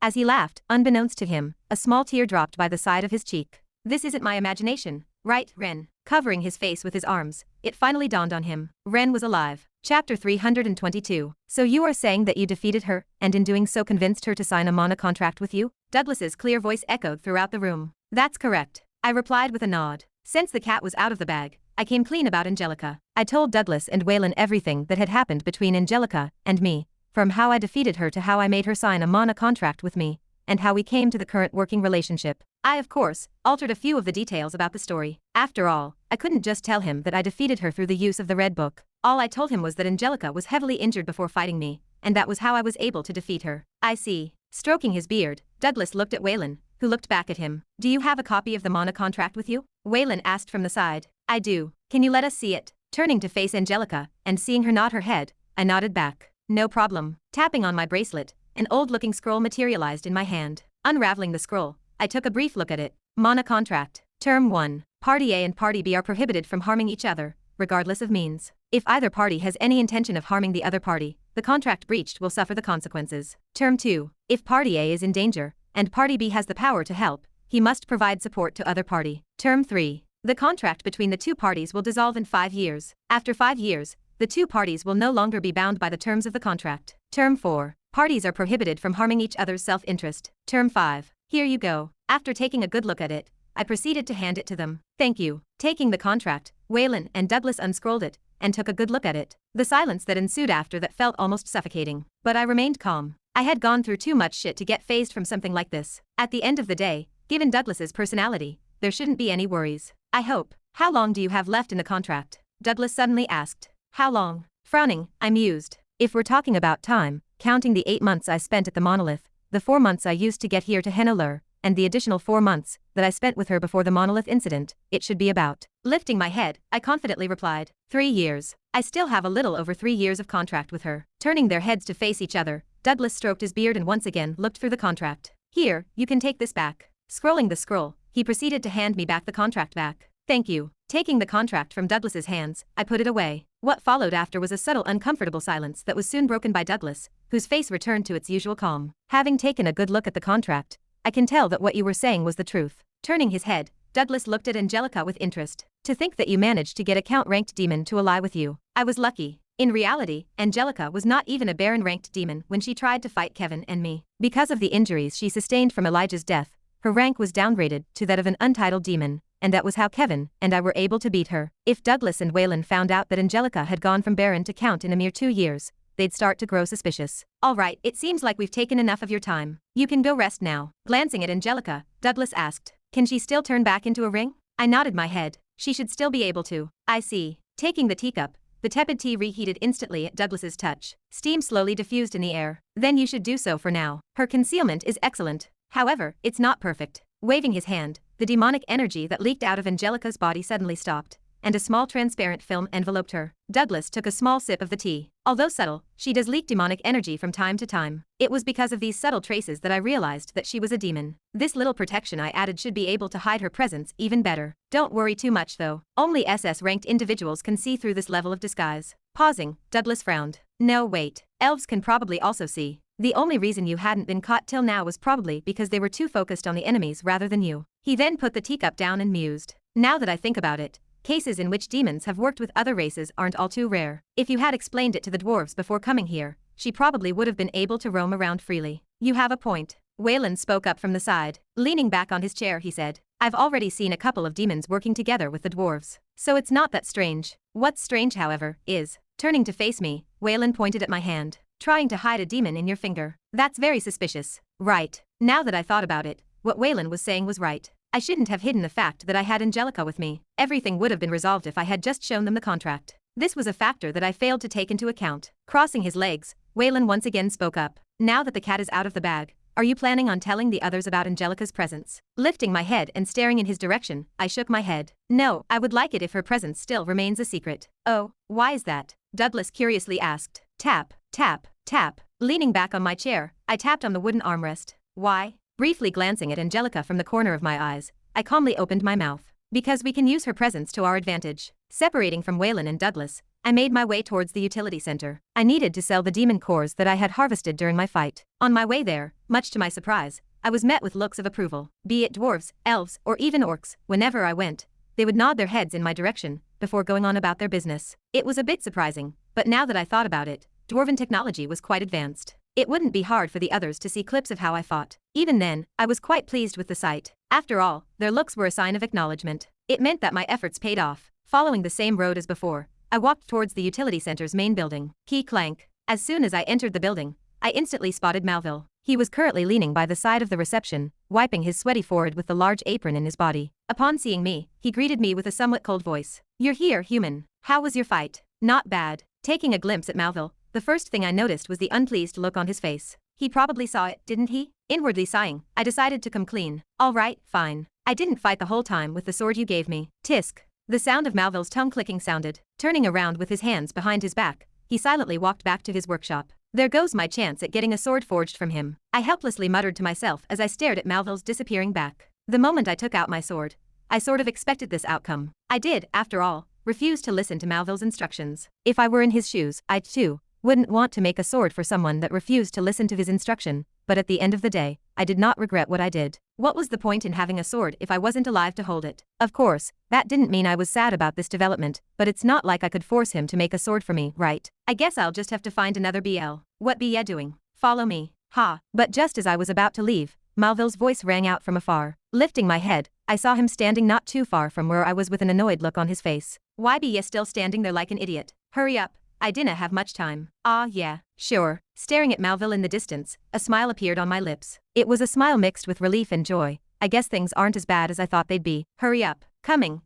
As he laughed, unbeknownst to him, a small tear dropped by the side of his cheek. This isn't my imagination, right, Ren? Covering his face with his arms, it finally dawned on him. Ren was alive. Chapter 322. So you are saying that you defeated her, and in doing so convinced her to sign a mana contract with you? Douglas's clear voice echoed throughout the room. That's correct. I replied with a nod. Since the cat was out of the bag, I came clean about Angelica. I told Douglas and Waylan everything that had happened between Angelica and me, from how I defeated her to how I made her sign a mana contract with me, and how we came to the current working relationship. I, of course, altered a few of the details about the story. After all, I couldn't just tell him that I defeated her through the use of the Red Book. All I told him was that Angelica was heavily injured before fighting me, and that was how I was able to defeat her. I see. Stroking his beard, Douglas looked at Waylan, who looked back at him. Do you have a copy of the mana contract with you? Waylan asked from the side. I do. Can you let us see it? Turning to face Angelica, and seeing her nod her head, I nodded back. No problem. Tapping on my bracelet, an old-looking scroll materialized in my hand. Unraveling the scroll, I took a brief look at it. Mana contract. Term 1. Party A and Party B are prohibited from harming each other, regardless of means. If either party has any intention of harming the other party, the contract breached will suffer the consequences. Term 2. If Party A is in danger, and Party B has the power to help, he must provide support to other party. Term 3. The contract between the two parties will dissolve in 5 years. After 5 years, the two parties will no longer be bound by the terms of the contract. Term 4. Parties are prohibited from harming each other's self-interest. Term 5. Here you go. After taking a good look at it, I proceeded to hand it to them. Thank you. Taking the contract, Waylan and Douglas unscrolled it, and took a good look at it. The silence that ensued after that felt almost suffocating. But I remained calm. I had gone through too much shit to get fazed from something like this. At the end of the day, given Douglas's personality, there shouldn't be any worries. I hope. How long do you have left in the contract? Douglas suddenly asked. How long? Frowning, I mused. If we're talking about time, counting the 8 months I spent at the Monolith, the 4 months I used to get here to Henolur, and the additional 4 months that I spent with her before the Monolith incident, it should be about. Lifting my head, I confidently replied. 3 years. I still have a little over 3 years of contract with her. Turning their heads to face each other, Douglas stroked his beard and once again looked through the contract. Here, you can take this back. Scrolling the scroll, he proceeded to hand me back the contract back. Thank you. Taking the contract from Douglas's hands, I put it away. What followed after was a subtle uncomfortable silence that was soon broken by Douglas, whose face returned to its usual calm. Having taken a good look at the contract, I can tell that what you were saying was the truth. Turning his head, Douglas looked at Angelica with interest. To think that you managed to get a count-ranked demon to ally with you. I was lucky. In reality, Angelica was not even a Baron-ranked demon when she tried to fight Kevin and me. Because of the injuries she sustained from Elijah's death, her rank was downgraded to that of an untitled demon, and that was how Kevin and I were able to beat her. If Douglas and Waylan found out that Angelica had gone from Baron to Count in a mere 2 years, they'd start to grow suspicious. Alright, it seems like we've taken enough of your time. You can go rest now. Glancing at Angelica, Douglas asked, can she still turn back into a ring? I nodded my head. She should still be able to. I see. Taking the teacup, the tepid tea reheated instantly at Douglas's touch. Steam slowly diffused in the air. Then you should do so for now. Her concealment is excellent. However, it's not perfect. Waving his hand, the demonic energy that leaked out of Angelica's body suddenly stopped, and a small transparent film enveloped her. Douglas took a small sip of the tea. Although subtle, she does leak demonic energy from time to time. It was because of these subtle traces that I realized that she was a demon. This little protection I added should be able to hide her presence even better. Don't worry too much though. Only SS-ranked individuals can see through this level of disguise. Pausing, Douglas frowned. No wait, elves can probably also see. The only reason you hadn't been caught till now was probably because they were too focused on the enemies rather than you. He then put the teacup down and mused. Now that I think about it, cases in which demons have worked with other races aren't all too rare. If you had explained it to the dwarves before coming here, she probably would have been able to roam around freely. You have a point. Waylan spoke up from the side. Leaning back on his chair he said, I've already seen a couple of demons working together with the dwarves, so it's not that strange. What's strange however, is, turning to face me, Waylan pointed at my hand. Trying to hide a demon in your finger. That's very suspicious. Right. Now that I thought about it, what Waylan was saying was right. I shouldn't have hidden the fact that I had Angelica with me. Everything would have been resolved if I had just shown them the contract. This was a factor that I failed to take into account. Crossing his legs, Waylan once again spoke up. Now that the cat is out of the bag, are you planning on telling the others about Angelica's presence? Lifting my head and staring in his direction, I shook my head. No, I would like it if her presence still remains a secret. Oh, why is that? Douglas curiously asked. Tap, tap, tap. Leaning back on my chair, I tapped on the wooden armrest. Why? Briefly glancing at Angelica from the corner of my eyes, I calmly opened my mouth. Because we can use her presence to our advantage. Separating from Waylan and Douglas, I made my way towards the utility center. I needed to sell the demon cores that I had harvested during my fight. On my way there, much to my surprise, I was met with looks of approval. Be it dwarves, elves, or even orcs, whenever I went, they would nod their heads in my direction before going on about their business. It was a bit surprising, but now that I thought about it, dwarven technology was quite advanced. It wouldn't be hard for the others to see clips of how I fought. Even then, I was quite pleased with the sight. After all, their looks were a sign of acknowledgement. It meant that my efforts paid off. Following the same road as before, I walked towards the utility center's main building. Key clank. As soon as I entered the building, I instantly spotted Malville. He was currently leaning by the side of the reception, wiping his sweaty forehead with the large apron in his body. Upon seeing me, he greeted me with a somewhat cold voice. You're here, human. How was your fight? Not bad. Taking a glimpse at Malville, the first thing I noticed was the unpleased look on his face. He probably saw it, didn't he? Inwardly sighing, I decided to come clean. Alright, fine. I didn't fight the whole time with the sword you gave me. Tisk. The sound of Malville's tongue clicking sounded. Turning around with his hands behind his back, he silently walked back to his workshop. There goes my chance at getting a sword forged from him. I helplessly muttered to myself as I stared at Malville's disappearing back. The moment I took out my sword, I sort of expected this outcome. I did, after all, refuse to listen to Malville's instructions. If I were in his shoes, I, too, wouldn't want to make a sword for someone that refused to listen to his instruction, but at the end of the day, I did not regret what I did. What was the point in having a sword if I wasn't alive to hold it? Of course, that didn't mean I was sad about this development, but it's not like I could force him to make a sword for me, right? I guess I'll just have to find another BL. What be ya doing? Follow me. Ha. But just as I was about to leave, Malville's voice rang out from afar. Lifting my head, I saw him standing not too far from where I was with an annoyed look on his face. Why be ya still standing there like an idiot? Hurry up. I dinna have much time. Ah yeah, sure. Staring at Malville in the distance, a smile appeared on my lips. It was a smile mixed with relief and joy. I guess things aren't as bad as I thought they'd be. Hurry up. Coming.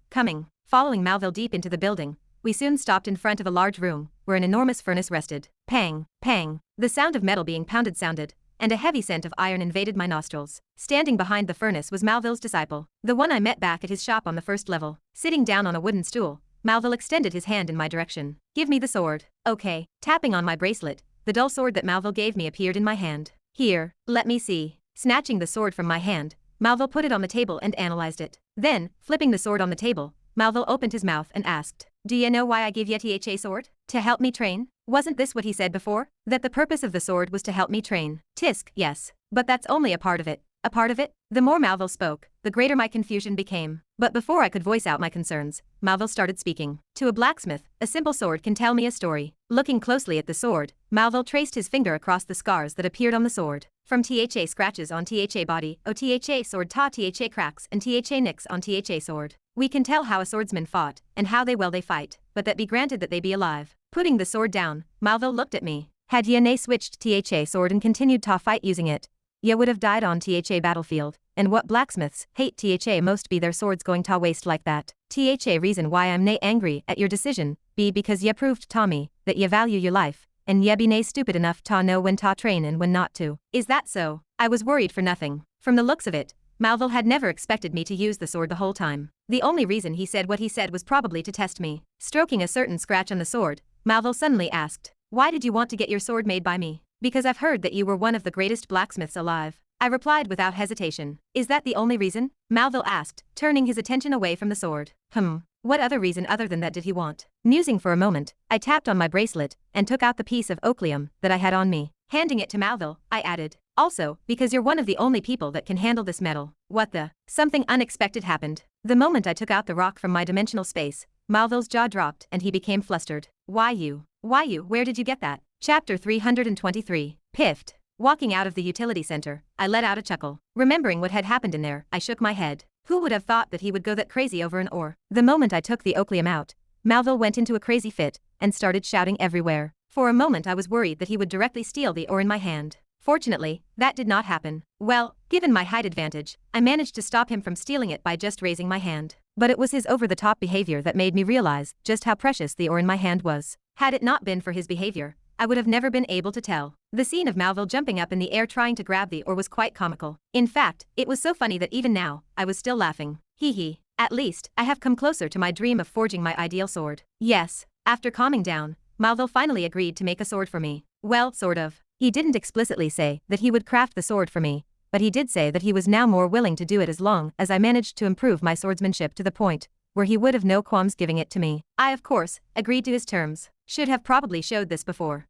Following Malville deep into the building, we soon stopped in front of a large room, where an enormous furnace rested. Pang, pang. The sound of metal being pounded sounded, and a heavy scent of iron invaded my nostrils. Standing behind the furnace was Malville's disciple, the one I met back at his shop on the first level. Sitting down on a wooden stool, Malville extended his hand in my direction. Give me the sword. Okay. Tapping on my bracelet, the dull sword that Malville gave me appeared in my hand. Here, let me see. Snatching the sword from my hand, Malville put it on the table and analyzed it. Then, flipping the sword on the table, Malville opened his mouth and asked, Do you know why I give ye a sword? To help me train? Wasn't this what he said before? That the purpose of the sword was to help me train. Tisk, yes. But that's only a part of it. A part of it? The more Malville spoke, the greater my confusion became. But before I could voice out my concerns, Malville started speaking. To a blacksmith, a simple sword can tell me a story. Looking closely at the sword, Malville traced his finger across the scars that appeared on the sword. From THA scratches on THA body, THA sword THA cracks and THA nicks on THA sword. We can tell how a swordsman fought, and how they fight, but that be granted that they be alive. Putting the sword down, Malville looked at me. Had ye nay switched THA sword and continued to fight using it, ye would have died on THA battlefield, and what blacksmiths hate THA most be their swords going to waste like that. THA reason why I'm nay angry at your decision, be because ye proved to me, that ye value your life, and ye be nay stupid enough to know when to train and when not to. Is that so? I was worried for nothing. From the looks of it, Malville had never expected me to use the sword the whole time. The only reason he said what he said was probably to test me. Stroking a certain scratch on the sword, Malville suddenly asked, "Why did you want to get your sword made by me?" "Because I've heard that you were one of the greatest blacksmiths alive," I replied without hesitation. "Is that the only reason?" Malville asked, turning his attention away from the sword. What other reason other than that did he want? Musing for a moment, I tapped on my bracelet and took out the piece of oaklium that I had on me. Handing it to Malville, I added, "Also, because you're one of the only people that can handle this metal." What the? Something unexpected happened. The moment I took out the rock from my dimensional space, Malville's jaw dropped and he became flustered. Why you? Where did you get that?" Chapter 323. Piffed. Walking out of the utility center, I let out a chuckle. Remembering what had happened in there, I shook my head. Who would have thought that he would go that crazy over an ore? The moment I took the oaklium out, Malville went into a crazy fit and started shouting everywhere. For a moment I was worried that he would directly steal the ore in my hand. Fortunately, that did not happen. Well, given my height advantage, I managed to stop him from stealing it by just raising my hand. But it was his over-the-top behavior that made me realize just how precious the ore in my hand was. Had it not been for his behavior, I would have never been able to tell. The scene of Malville jumping up in the air trying to grab the ore was quite comical. In fact, it was so funny that even now, I was still laughing. Hee hee. At least, I have come closer to my dream of forging my ideal sword. Yes. After calming down, Malville finally agreed to make a sword for me. Well, sort of. He didn't explicitly say that he would craft the sword for me, but he did say that he was now more willing to do it as long as I managed to improve my swordsmanship to the point where he would have no qualms giving it to me. I, of course, agreed to his terms. Should have probably showed this before.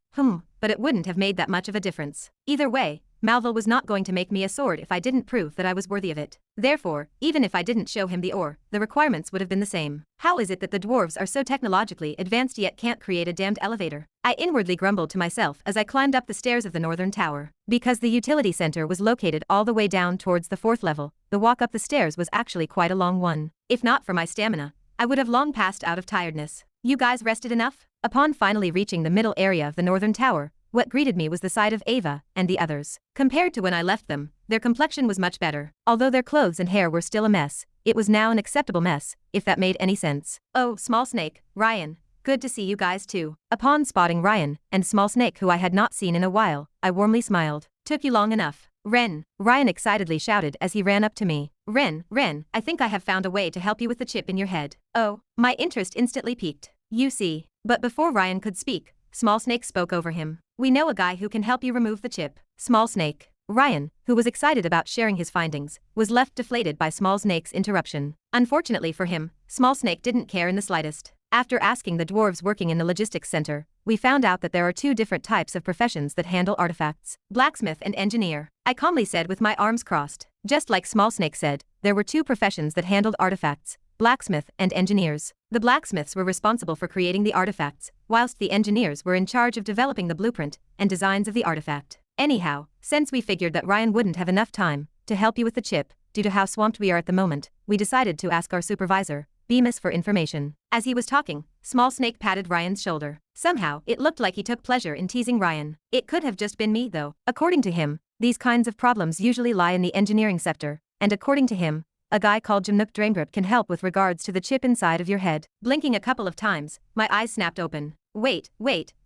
But it wouldn't have made that much of a difference. Either way, Malville was not going to make me a sword if I didn't prove that I was worthy of it. Therefore, even if I didn't show him the ore, the requirements would have been the same. How is it that the dwarves are so technologically advanced yet can't create a damned elevator? I inwardly grumbled to myself as I climbed up the stairs of the northern tower. Because the utility center was located all the way down towards the 4th level, the walk up the stairs was actually quite a long one. If not for my stamina, I would have long passed out of tiredness. You guys rested enough? Upon finally reaching the middle area of the northern tower, what greeted me was the sight of Ava and the others. Compared to when I left them, their complexion was much better. Although their clothes and hair were still a mess, it was now an acceptable mess, if that made any sense. "Oh, Small Snake, Ryan. Good to see you guys too." Upon spotting Ryan and Small Snake, who I had not seen in a while, I warmly smiled. "Took you long enough." "Ren," Ryan excitedly shouted as he ran up to me. Ren, I think I have found a way to help you with the chip in your head." Oh, my interest instantly piqued. "You see." But before Ryan could speak, Small Snake spoke over him. "We know a guy who can help you remove the chip." Small Snake. Ryan, who was excited about sharing his findings, was left deflated by Small Snake's interruption. Unfortunately for him, Small Snake didn't care in the slightest. After asking the dwarves working in the logistics center, we found out that there are 2 different types of professions that handle artifacts: blacksmith and engineer. I calmly said with my arms crossed. Just like Small Snake said, there were 2 professions that handled artifacts: blacksmith and engineers. The blacksmiths were responsible for creating the artifacts, whilst the engineers were in charge of developing the blueprint and designs of the artifact. Anyhow, since we figured that Ryan wouldn't have enough time to help you with the chip, due to how swamped we are at the moment, we decided to ask our supervisor, Bemis, for information. As he was talking, Small Snake patted Ryan's shoulder. Somehow, it looked like he took pleasure in teasing Ryan. It could have just been me though. According to him, these kinds of problems usually lie in the engineering sector, and according to him, a guy called Draingrip can help with regards to the chip inside of your head. Blinking a couple of times, my eyes snapped open. Wait,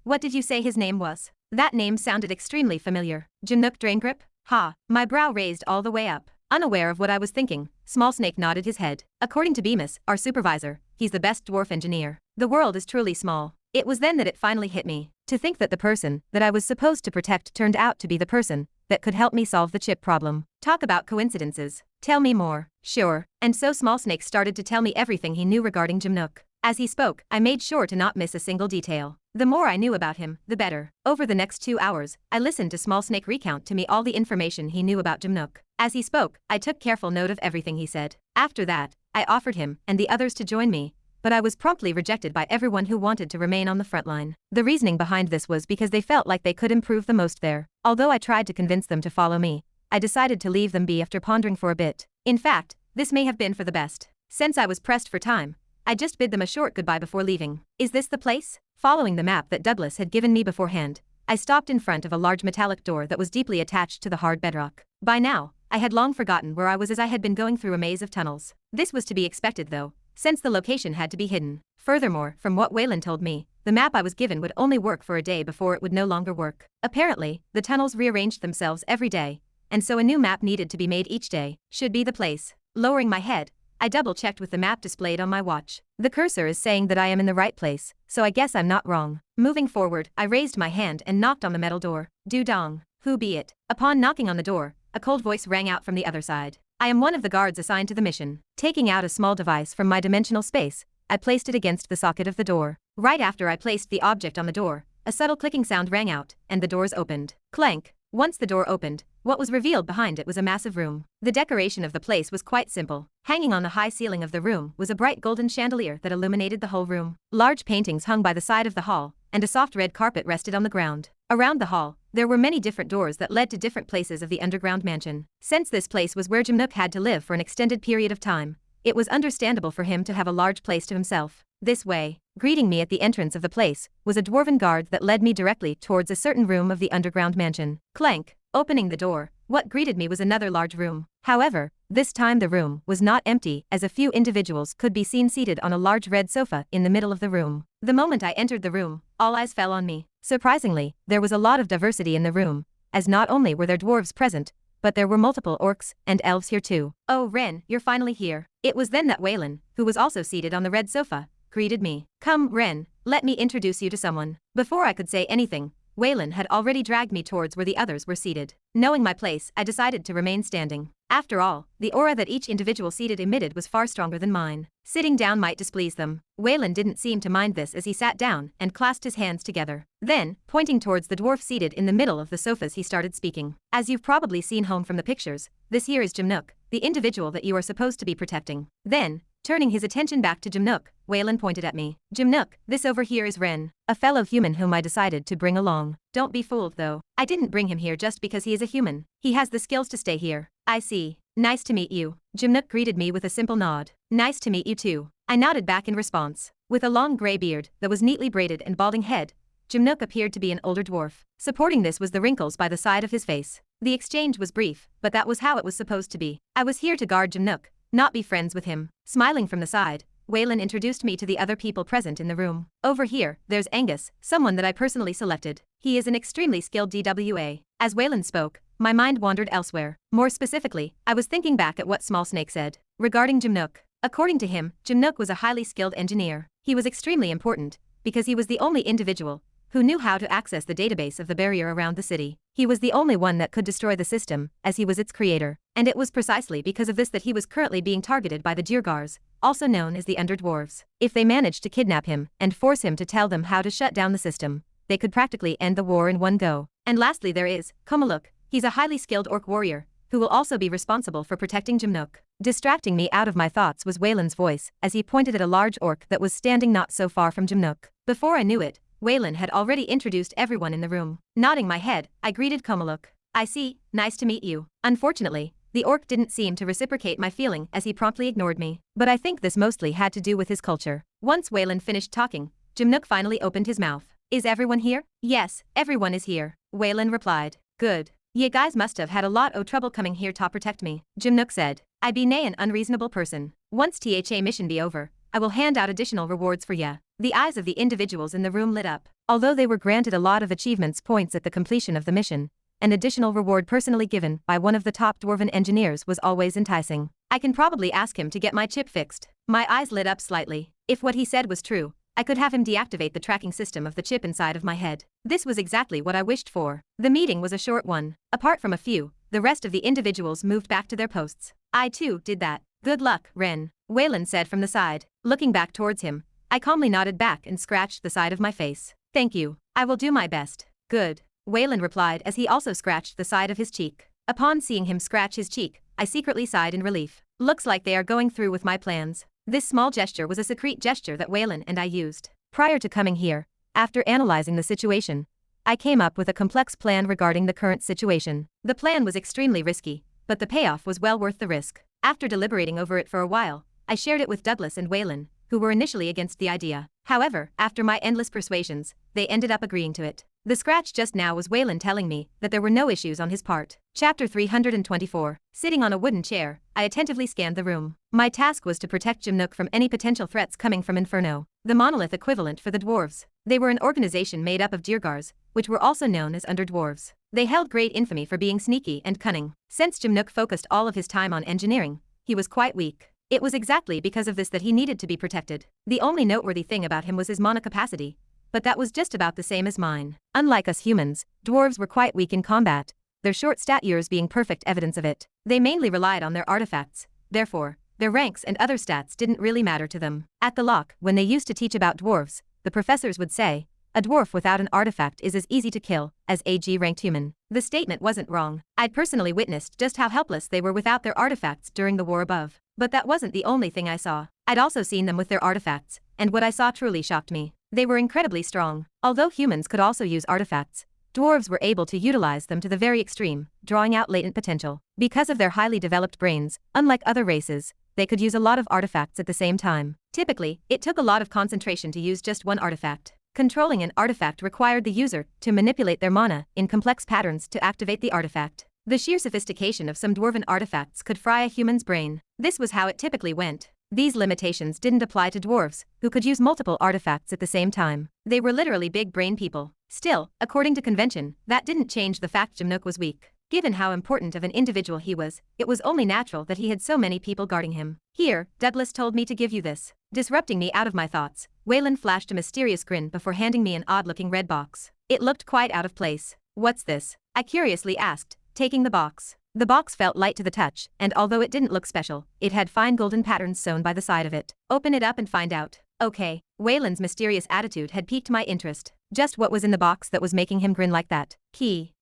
what did you say his name was? That name sounded extremely familiar. Draingrip? Ha, my brow raised all the way up. Unaware of what I was thinking, Small Snake nodded his head. According to Bemis, our supervisor, he's the best dwarf engineer. The world is truly small. It was then that it finally hit me. To think that the person that I was supposed to protect turned out to be the person that could help me solve the chip problem. Talk about coincidences. Tell me more. Sure. And so Small Snake started to tell me everything he knew regarding Jimnook. As he spoke, I made sure to not miss a single detail. The more I knew about him, the better. Over the next 2 hours, I listened to Small Snake recount to me all the information he knew about Jimnook. As he spoke, I took careful note of everything he said. After that, I offered him and the others to join me, but I was promptly rejected by everyone who wanted to remain on the front line. The reasoning behind this was because they felt like they could improve the most there. Although I tried to convince them to follow me, I decided to leave them be after pondering for a bit. In fact, this may have been for the best. Since I was pressed for time, I just bid them a short goodbye before leaving. Is this the place? Following the map that Douglas had given me beforehand, I stopped in front of a large metallic door that was deeply attached to the hard bedrock. By now, I had long forgotten where I was as I had been going through a maze of tunnels. This was to be expected though, since the location had to be hidden. Furthermore, from what Waylan told me, the map I was given would only work for a day before it would no longer work. Apparently, the tunnels rearranged themselves every day, and so a new map needed to be made each day. Should be the place. Lowering my head, I double-checked with the map displayed on my watch. The cursor is saying that I am in the right place, so I guess I'm not wrong. Moving forward, I raised my hand and knocked on the metal door. Dong, who be it? Upon knocking on the door, a cold voice rang out from the other side. I am one of the guards assigned to the mission. Taking out a small device from my dimensional space, I placed it against the socket of the door. Right after I placed the object on the door, a subtle clicking sound rang out, and the doors opened. Clank. Once the door opened, what was revealed behind it was a massive room. The decoration of the place was quite simple. Hanging on the high ceiling of the room was a bright golden chandelier that illuminated the whole room. Large paintings hung by the side of the hall, and a soft red carpet rested on the ground. Around the hall, there were many different doors that led to different places of the underground mansion. Since this place was where Jimnook had to live for an extended period of time, it was understandable for him to have a large place to himself. This way, greeting me at the entrance of the place, was a dwarven guard that led me directly towards a certain room of the underground mansion. Clank. Opening the door, what greeted me was another large room. However, this time the room was not empty, as a few individuals could be seen seated on a large red sofa in the middle of the room. The moment I entered the room, all eyes fell on me. Surprisingly, there was a lot of diversity in the room, as not only were there dwarves present, but there were multiple orcs and elves here too. Oh Ren, you're finally here. It was then that Waylan, who was also seated on the red sofa, greeted me. Come, Ren, let me introduce you to someone. Before I could say anything, Waylan had already dragged me towards where the others were seated. Knowing my place, I decided to remain standing. After all, the aura that each individual seated emitted was far stronger than mine. Sitting down might displease them. Waylan didn't seem to mind this as he sat down and clasped his hands together. Then, pointing towards the dwarf seated in the middle of the sofas, he started speaking. As you've probably seen home from the pictures, this here is Jimnook, the individual that you are supposed to be protecting. Then, turning his attention back to Jimnook, Waylan pointed at me. Jimnook, this over here is Ren, a fellow human whom I decided to bring along. Don't be fooled though. I didn't bring him here just because he is a human. He has the skills to stay here. I see. Nice to meet you. Jimnook greeted me with a simple nod. Nice to meet you too. I nodded back in response. With a long gray beard that was neatly braided and balding head, Jimnook appeared to be an older dwarf. Supporting this was the wrinkles by the side of his face. The exchange was brief, but that was how it was supposed to be. I was here to guard Jimnook, not be friends with him. Smiling from the side, Waylan introduced me to the other people present in the room. Over here, there's Angus, someone that I personally selected. He is an extremely skilled DWA. As Waylan spoke, my mind wandered elsewhere. More specifically, I was thinking back at what Small Snake said regarding Jimnook. According to him, Jimnook was a highly skilled engineer. He was extremely important, because he was the only individual who knew how to access the database of the barrier around the city. He was the only one that could destroy the system, as he was its creator. And it was precisely because of this that he was currently being targeted by the duergars, also known as the Underdwarves. If they managed to kidnap him and force him to tell them how to shut down the system, they could practically end the war in one go. And lastly there is Komaluk. He's a highly skilled orc warrior, who will also be responsible for protecting Jimnook. Distracting me out of my thoughts was Waylan's voice, as he pointed at a large orc that was standing not so far from Jimnook. Before I knew it, Waylan had already introduced everyone in the room. Nodding my head, I greeted Komaluk. I see, nice to meet you. Unfortunately, the orc didn't seem to reciprocate my feeling as he promptly ignored me. But I think this mostly had to do with his culture. Once Waylan finished talking, Jimnook finally opened his mouth. Is everyone here? Yes, everyone is here, Waylan replied. Good. Ye guys must have had a lot o' trouble coming here to protect me, Jimnook said. I be nae an unreasonable person. Once THA mission be over, I will hand out additional rewards for ya. The eyes of the individuals in the room lit up. Although they were granted a lot of achievements points at the completion of the mission, an additional reward personally given by one of the top dwarven engineers was always enticing. I can probably ask him to get my chip fixed. My eyes lit up slightly. If what he said was true, I could have him deactivate the tracking system of the chip inside of my head. This was exactly what I wished for. The meeting was a short one. Apart from a few, the rest of the individuals moved back to their posts. I too did that. Good luck, Ren, Waylan said from the side. Looking back towards him, I calmly nodded back and scratched the side of my face. Thank you. I will do my best. Good. Wayland replied as he also scratched the side of his cheek. Upon seeing him scratch his cheek, I secretly sighed in relief. Looks like they are going through with my plans. This small gesture was a secret gesture that Wayland and I used. Prior to coming here, after analyzing the situation, I came up with a complex plan regarding the current situation. The plan was extremely risky, but the payoff was well worth the risk. After deliberating over it for a while, I shared it with Douglas and Wayland, who were initially against the idea. However, after my endless persuasions, they ended up agreeing to it. The scratch just now was Wayland telling me that there were no issues on his part. Chapter 324. Sitting on a wooden chair, I attentively scanned the room. My task was to protect Jimnook from any potential threats coming from Inferno, the monolith equivalent for the dwarves. They were an organization made up of duergars, which were also known as underdwarves. They held great infamy for being sneaky and cunning. Since Jimnook focused all of his time on engineering, he was quite weak. It was exactly because of this that he needed to be protected. The only noteworthy thing about him was his mana capacity, but that was just about the same as mine. Unlike us humans, dwarves were quite weak in combat, their short stat years being perfect evidence of it. They mainly relied on their artifacts, therefore, their ranks and other stats didn't really matter to them. At the lock, when they used to teach about dwarves, the professors would say, a dwarf without an artifact is as easy to kill as a G-ranked human. The statement wasn't wrong. I'd personally witnessed just how helpless they were without their artifacts during the war above. But that wasn't the only thing I saw. I'd also seen them with their artifacts, and what I saw truly shocked me. They were incredibly strong. Although humans could also use artifacts, dwarves were able to utilize them to the very extreme, drawing out latent potential. Because of their highly developed brains, unlike other races, they could use a lot of artifacts at the same time. Typically, it took a lot of concentration to use just one artifact. Controlling an artifact required the user to manipulate their mana in complex patterns to activate the artifact. The sheer sophistication of some dwarven artifacts could fry a human's brain. This was how it typically went. These limitations didn't apply to dwarves, who could use multiple artifacts at the same time. They were literally big brain people. Still, according to convention, that didn't change the fact Jimnook was weak. Given how important of an individual he was, it was only natural that he had so many people guarding him. Here, Douglas told me to give you this. Disrupting me out of my thoughts, Wayland flashed a mysterious grin before handing me an odd-looking red box. It looked quite out of place. What's this? I curiously asked, taking the box. The box felt light to the touch, and although it didn't look special, it had fine golden patterns sewn by the side of it. Open it up and find out. Okay. Wayland's mysterious attitude had piqued my interest. Just what was in the box that was making him grin like that? Key,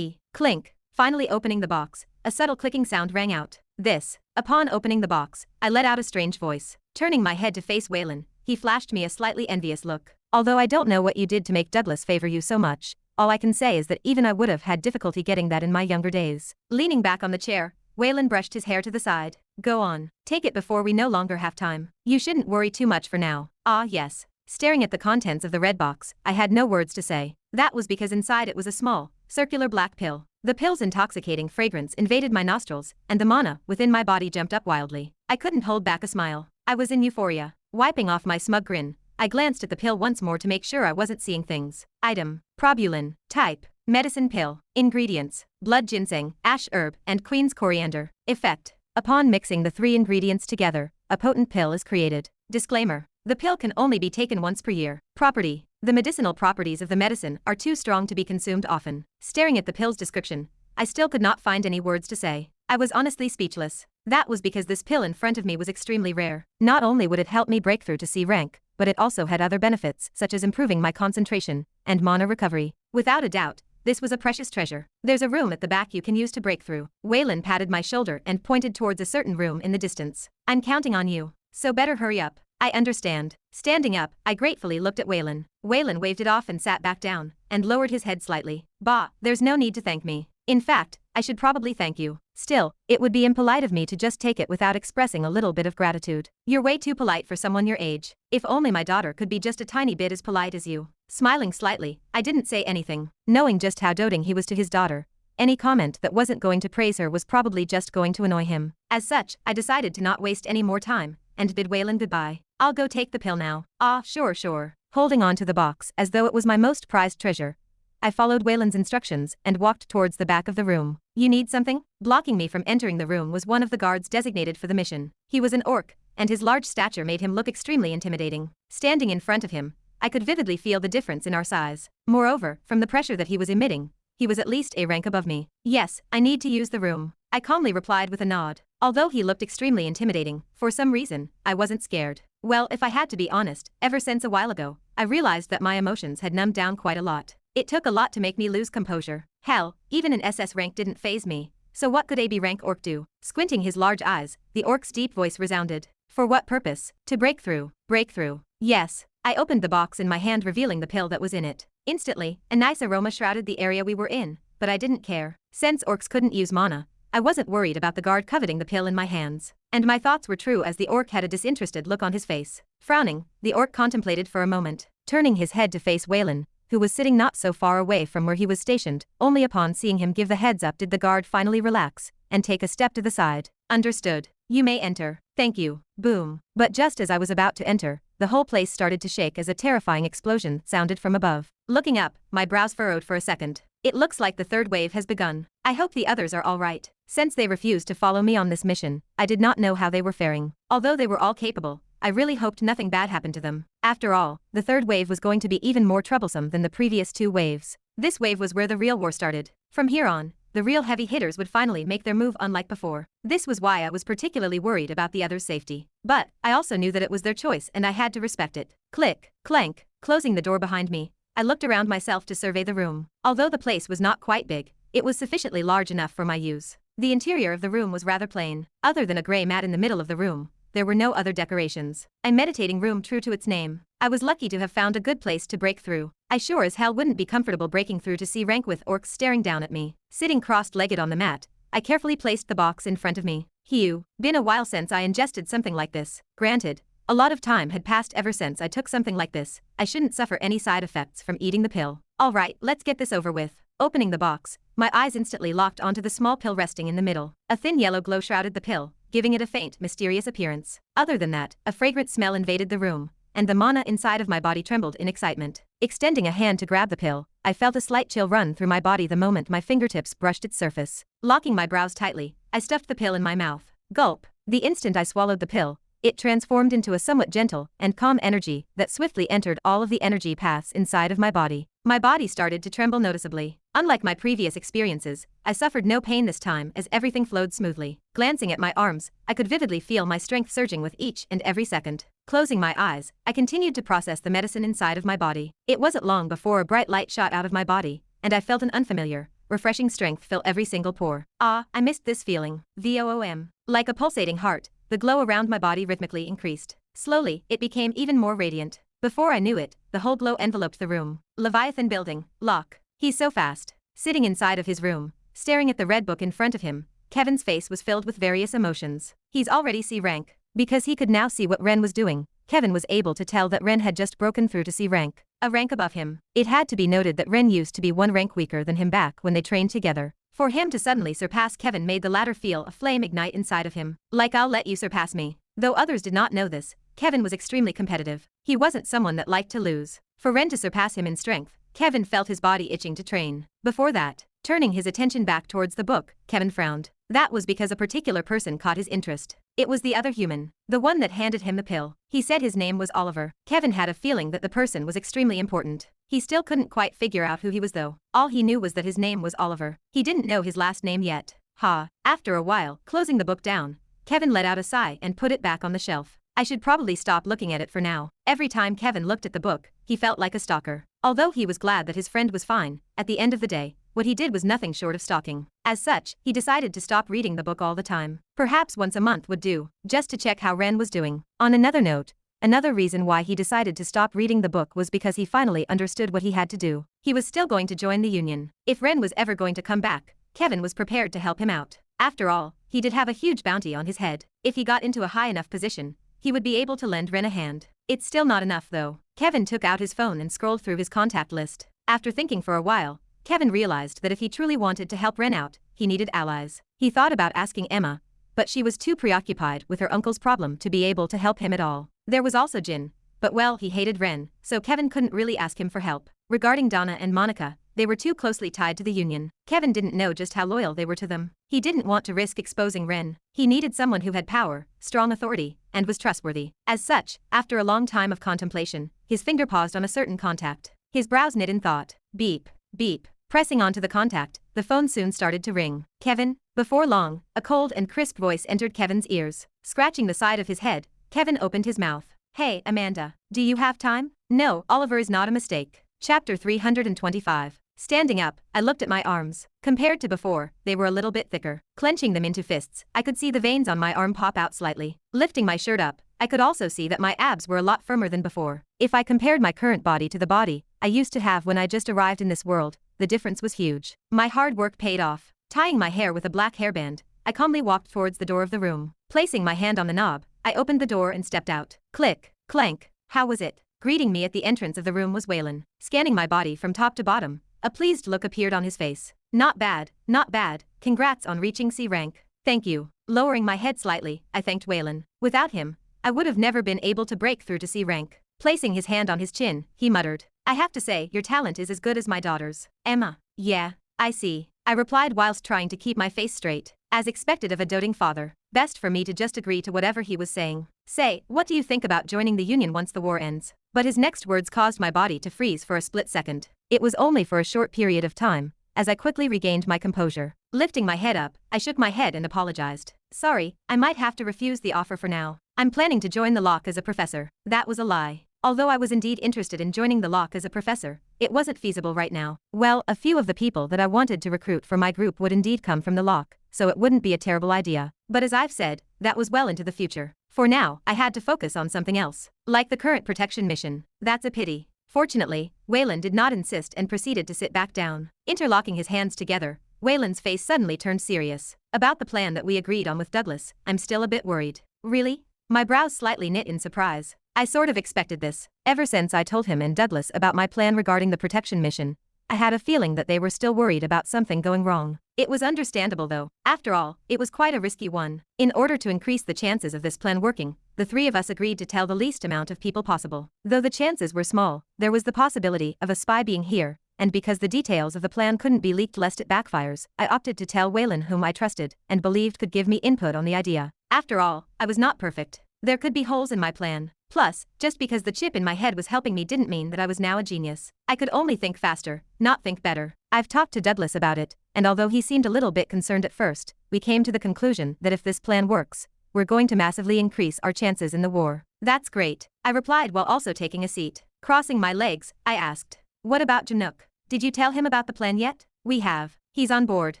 clink. Finally opening the box, a subtle clicking sound rang out. This. Upon opening the box, I let out a strange voice. Turning my head to face Wayland, he flashed me a slightly envious look. Although I don't know what you did to make Douglas favor you so much, all I can say is that even I would have had difficulty getting that in my younger days. Leaning back on the chair, Wayland brushed his hair to the side. Go on. Take it before we no longer have time. You shouldn't worry too much for now. Ah, yes. Staring at the contents of the red box, I had no words to say. That was because inside it was a small, circular black pill. The pill's intoxicating fragrance invaded my nostrils, and the mana within my body jumped up wildly. I couldn't hold back a smile. I was in euphoria. Wiping off my smug grin, I glanced at the pill once more to make sure I wasn't seeing things. Item: Probulin. Type: medicine pill. Ingredients: blood ginseng, ash herb, and queen's coriander. Effect: upon mixing the 3 ingredients together, a potent pill is created. Disclaimer: the pill can only be taken once per year. Property: the medicinal properties of the medicine are too strong to be consumed often. Staring at the pill's description, I still could not find any words to say. I was honestly speechless. That was because this pill in front of me was extremely rare. Not only would it help me break through to C rank, but it also had other benefits such as improving my concentration and mana recovery. Without a doubt, this was a precious treasure. There's a room at the back you can use to break through. Wayland patted my shoulder and pointed towards a certain room in the distance. I'm counting on you, so better hurry up. I understand. Standing up, I gratefully looked at Wayland. Wayland waved it off and sat back down, and lowered his head slightly. Bah, there's no need to thank me. In fact, I should probably thank you. Still, it would be impolite of me to just take it without expressing a little bit of gratitude. You're way too polite for someone your age. If only my daughter could be just a tiny bit as polite as you. Smiling slightly, I didn't say anything, knowing just how doting he was to his daughter. Any comment that wasn't going to praise her was probably just going to annoy him. As such, I decided to not waste any more time, and bid Wayland goodbye. I'll go take the pill now. Ah, sure. Holding on to the box as though it was my most prized treasure, I followed Wayland's instructions and walked towards the back of the room. You need something? Blocking me from entering the room was one of the guards designated for the mission. He was an orc, and his large stature made him look extremely intimidating. Standing in front of him, I could vividly feel the difference in our size. Moreover, from the pressure that he was emitting, he was at least a rank above me. Yes, I need to use the room. I calmly replied with a nod. Although he looked extremely intimidating, for some reason, I wasn't scared. Well, if I had to be honest, ever since a while ago, I realized that my emotions had numbed down quite a lot. It took a lot to make me lose composure. Hell, even an SS rank didn't faze me. So what could AB rank orc do? Squinting his large eyes, the orc's deep voice resounded. For what purpose? To break through. Break through. Yes. I opened the box in my hand, revealing the pill that was in it. Instantly, a nice aroma shrouded the area we were in, but I didn't care. Since orcs couldn't use mana, I wasn't worried about the guard coveting the pill in my hands. And my thoughts were true as the orc had a disinterested look on his face. Frowning, the orc contemplated for a moment, turning his head to face Waylan, who was sitting not so far away from where he was stationed. Only upon seeing him give the heads up did the guard finally relax and take a step to the side. Understood. You may enter. Thank you. Boom. But just as I was about to enter, the whole place started to shake as a terrifying explosion sounded from above. Looking up, my brows furrowed for a second. It looks like the third wave has begun. I hope the others are all right. Since they refused to follow me on this mission, I did not know how they were faring. Although they were all capable, I really hoped nothing bad happened to them. After all, the third wave was going to be even more troublesome than the previous two waves. This wave was where the real war started. From here on, the real heavy hitters would finally make their move unlike before. This was why I was particularly worried about the others' safety. But I also knew that it was their choice and I had to respect it. Click, clank, closing the door behind me. I looked around myself to survey the room. Although the place was not quite big, it was sufficiently large enough for my use. The interior of the room was rather plain. Other than a gray mat in the middle of the room, there were no other decorations. A meditating room true to its name. I was lucky to have found a good place to break through. I sure as hell wouldn't be comfortable breaking through to C rank with orcs staring down at me. Sitting crossed-legged on the mat, I carefully placed the box in front of me. Been a while since I ingested something like this. Granted, a lot of time had passed ever since I took something like this. I shouldn't suffer any side effects from eating the pill. Alright, let's get this over with. Opening the box, my eyes instantly locked onto the small pill resting in the middle. A thin yellow glow shrouded the pill, giving it a faint, mysterious appearance. Other than that, a fragrant smell invaded the room, and the mana inside of my body trembled in excitement. Extending a hand to grab the pill, I felt a slight chill run through my body the moment my fingertips brushed its surface. Locking my brows tightly, I stuffed the pill in my mouth. Gulp. The instant I swallowed the pill, it transformed into a somewhat gentle and calm energy that swiftly entered all of the energy paths inside of my body. My body started to tremble noticeably. Unlike my previous experiences, I suffered no pain this time as everything flowed smoothly. Glancing at my arms, I could vividly feel my strength surging with each and every second. Closing my eyes, I continued to process the medicine inside of my body. It wasn't long before a bright light shot out of my body, and I felt an unfamiliar, refreshing strength fill every single pore. Ah, I missed this feeling. VOOM. Like a pulsating heart, the glow around my body rhythmically increased. Slowly, it became even more radiant. Before I knew it, the whole glow enveloped the room. Leviathan building, lock. He's so fast. Sitting inside of his room, staring at the red book in front of him, Kevin's face was filled with various emotions. He's already C rank. Because he could now see what Ren was doing, Kevin was able to tell that Ren had just broken through to C rank, a rank above him. It had to be noted that Ren used to be one rank weaker than him back when they trained together. For him to suddenly surpass Kevin made the latter feel a flame ignite inside of him. Like, I'll let you surpass me. Though others did not know this, Kevin was extremely competitive. He wasn't someone that liked to lose. For Ren to surpass him in strength, Kevin felt his body itching to train. Before that, turning his attention back towards the book, Kevin frowned. That was because a particular person caught his interest. It was the other human, the one that handed him the pill. He said his name was Oliver. Kevin had a feeling that the person was extremely important. He still couldn't quite figure out who he was though. All he knew was that his name was Oliver. He didn't know his last name yet. After a while, closing the book down, Kevin let out a sigh and put it back on the shelf. I should probably stop looking at it for now. Every time Kevin looked at the book, he felt like a stalker. Although he was glad that his friend was fine, at the end of the day, what he did was nothing short of stalking. As such, he decided to stop reading the book all the time. Perhaps once a month would do, just to check how Ren was doing. On another note, another reason why he decided to stop reading the book was because he finally understood what he had to do. He was still going to join the Union. If Ren was ever going to come back, Kevin was prepared to help him out. After all, he did have a huge bounty on his head. If he got into a high enough position, he would be able to lend Ren a hand. It's still not enough though. Kevin took out his phone and scrolled through his contact list. After thinking for a while, Kevin realized that if he truly wanted to help Ren out, he needed allies. He thought about asking Emma, but she was too preoccupied with her uncle's problem to be able to help him at all. There was also Jin, but well, he hated Ren, so Kevin couldn't really ask him for help. Regarding Donna and Monica, they were too closely tied to the Union. Kevin didn't know just how loyal they were to them. He didn't want to risk exposing Ren. He needed someone who had power, strong authority, and was trustworthy. As such, after a long time of contemplation, his finger paused on a certain contact. His brows knit in thought. Beep, beep. Pressing onto the contact, the phone soon started to ring. Kevin? Before long, a cold and crisp voice entered Kevin's ears. Scratching the side of his head, Kevin opened his mouth. Hey, Amanda. Do you have time? No, Oliver is not a mistake. Chapter 325. Standing up, I looked at my arms. Compared to before, they were a little bit thicker. Clenching them into fists, I could see the veins on my arm pop out slightly. Lifting my shirt up, I could also see that my abs were a lot firmer than before. If I compared my current body to the body I used to have when I just arrived in this world, the difference was huge. My hard work paid off. Tying my hair with a black hairband, I calmly walked towards the door of the room. Placing my hand on the knob, I opened the door and stepped out. Click, clank. How was it? Greeting me at the entrance of the room was Waylan. Scanning my body from top to bottom, a pleased look appeared on his face. Not bad, not bad. Congrats on reaching C rank. Thank you. Lowering my head slightly, I thanked Waylan. Without him, I would have never been able to break through to C rank. Placing his hand on his chin, he muttered, I have to say, your talent is as good as my daughter's. Emma. Yeah, I see. I replied whilst trying to keep my face straight. As expected of a doting father, best for me to just agree to whatever he was saying. Say, what do you think about joining the Union once the war ends? But his next words caused my body to freeze for a split second. It was only for a short period of time, as I quickly regained my composure. Lifting my head up, I shook my head and apologized. Sorry, I might have to refuse the offer for now. I'm planning to join the Lock as a professor. That was a lie. Although I was indeed interested in joining the Lock as a professor, it wasn't feasible right now. Well, a few of the people that I wanted to recruit for my group would indeed come from the Lock, so it wouldn't be a terrible idea. But as I've said, that was well into the future. For now, I had to focus on something else. Like the current protection mission. That's a pity. Fortunately, Waylan did not insist and proceeded to sit back down. Interlocking his hands together, Waylan's face suddenly turned serious. About the plan that we agreed on with Douglas, I'm still a bit worried. Really? My brows slightly knit in surprise. I sort of expected this. Ever since I told him and Douglas about my plan regarding the protection mission, I had a feeling that they were still worried about something going wrong. It was understandable though. After all, it was quite a risky one. In order to increase the chances of this plan working, the three of us agreed to tell the least amount of people possible. Though the chances were small, there was the possibility of a spy being here, and because the details of the plan couldn't be leaked lest it backfires, I opted to tell Waylan, whom I trusted and believed could give me input on the idea. After all, I was not perfect. There could be holes in my plan. Plus, just because the chip in my head was helping me didn't mean that I was now a genius. I could only think faster, not think better. I've talked to Douglas about it, and although he seemed a little bit concerned at first, we came to the conclusion that if this plan works, we're going to massively increase our chances in the war. That's great, I replied while also taking a seat. Crossing my legs, I asked, what about Chinook? Did you tell him about the plan yet? We have. He's on board.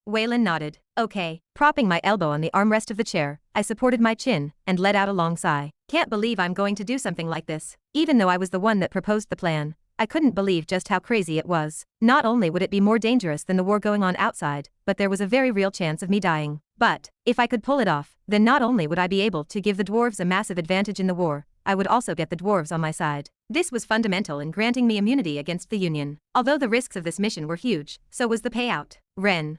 Waylan nodded. Okay. Propping my elbow on the armrest of the chair, I supported my chin and let out a long sigh. Can't believe I'm going to do something like this. Even though I was the one that proposed the plan, I couldn't believe just how crazy it was. Not only would it be more dangerous than the war going on outside, but there was a very real chance of me dying. But, if I could pull it off, then not only would I be able to give the dwarves a massive advantage in the war, I would also get the dwarves on my side. This was fundamental in granting me immunity against the Union. Although the risks of this mission were huge, so was the payout. Ren.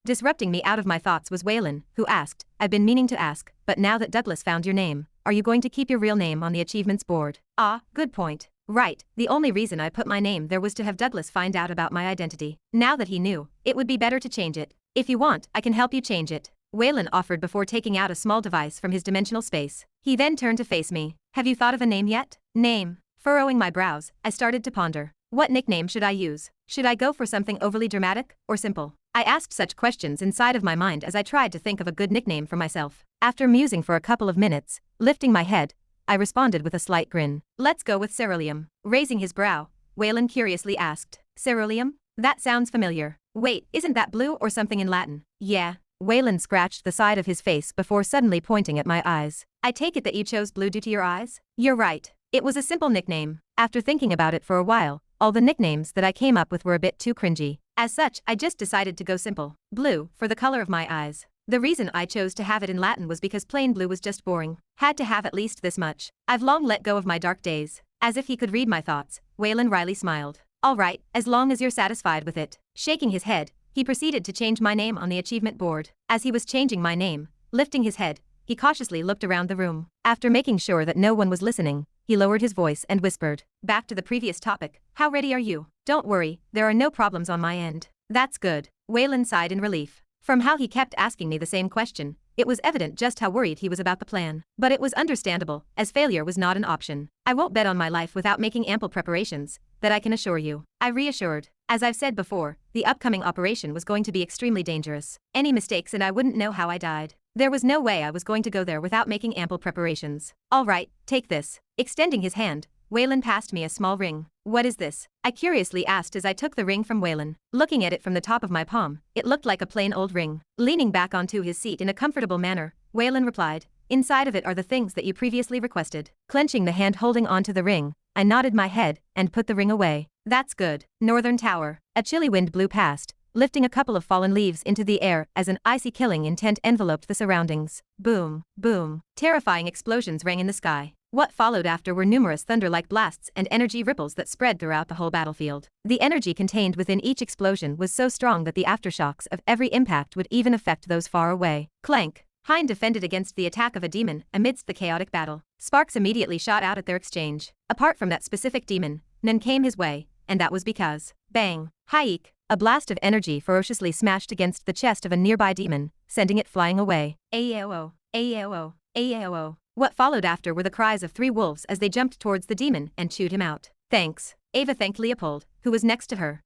Disrupting me out of my thoughts was Waylan, who asked, I've been meaning to ask, but now that Douglas found your name, are you going to keep your real name on the achievements board? Ah, good point. Right, the only reason I put my name there was to have Douglas find out about my identity. Now that he knew, it would be better to change it. If you want, I can help you change it. Waylan offered before taking out a small device from his dimensional space. He then turned to face me. Have you thought of a name yet? Name. Furrowing my brows, I started to ponder. What nickname should I use? Should I go for something overly dramatic, or simple? I asked such questions inside of my mind as I tried to think of a good nickname for myself. After musing for a couple of minutes, lifting my head, I responded with a slight grin. Let's go with Ceruleum. Raising his brow, Waylan curiously asked. Ceruleum? That sounds familiar. Wait, isn't that blue or something in Latin? Yeah. Waylan scratched the side of his face before suddenly pointing at my eyes. I take it that you chose blue due to your eyes? You're right. It was a simple nickname. After thinking about it for a while, all the nicknames that I came up with were a bit too cringy. As such, I just decided to go simple. Blue, for the color of my eyes. The reason I chose to have it in Latin was because plain blue was just boring. Had to have at least this much. I've long let go of my dark days. As if he could read my thoughts, Waylan wryly smiled. All right, as long as you're satisfied with it. Shaking his head, he proceeded to change my name on the achievement board. As he was changing my name, lifting his head, he cautiously looked around the room. After making sure that no one was listening, he lowered his voice and whispered. Back to the previous topic. How ready are you? Don't worry, there are no problems on my end. That's good. Waylan sighed in relief. From how he kept asking me the same question, it was evident just how worried he was about the plan. But it was understandable, as failure was not an option. I won't bet on my life without making ample preparations, that I can assure you. I reassured. As I've said before, the upcoming operation was going to be extremely dangerous. Any mistakes and I wouldn't know how I died. There was no way I was going to go there without making ample preparations. All right, take this. Extending his hand, Waylan passed me a small ring. What is this? I curiously asked as I took the ring from Waylan. Looking at it from the top of my palm, it looked like a plain old ring. Leaning back onto his seat in a comfortable manner, Waylan replied, inside of it are the things that you previously requested. Clenching the hand holding onto the ring, I nodded my head and put the ring away. That's good. Northern Tower. A chilly wind blew past, lifting a couple of fallen leaves into the air as an icy killing intent enveloped the surroundings. Boom, boom. Terrifying explosions rang in the sky. What followed after were numerous thunder-like blasts and energy ripples that spread throughout the whole battlefield. The energy contained within each explosion was so strong that the aftershocks of every impact would even affect those far away. Clank. Hein defended against the attack of a demon amidst the chaotic battle. Sparks immediately shot out at their exchange. Apart from that specific demon, none came his way, and that was because, bang, haik, a blast of energy ferociously smashed against the chest of a nearby demon, sending it flying away. Ayo, ayo, ayo. What followed after were the cries of 3 wolves as they jumped towards the demon and chewed him out. Thanks. Ava thanked Leopold, who was next to her.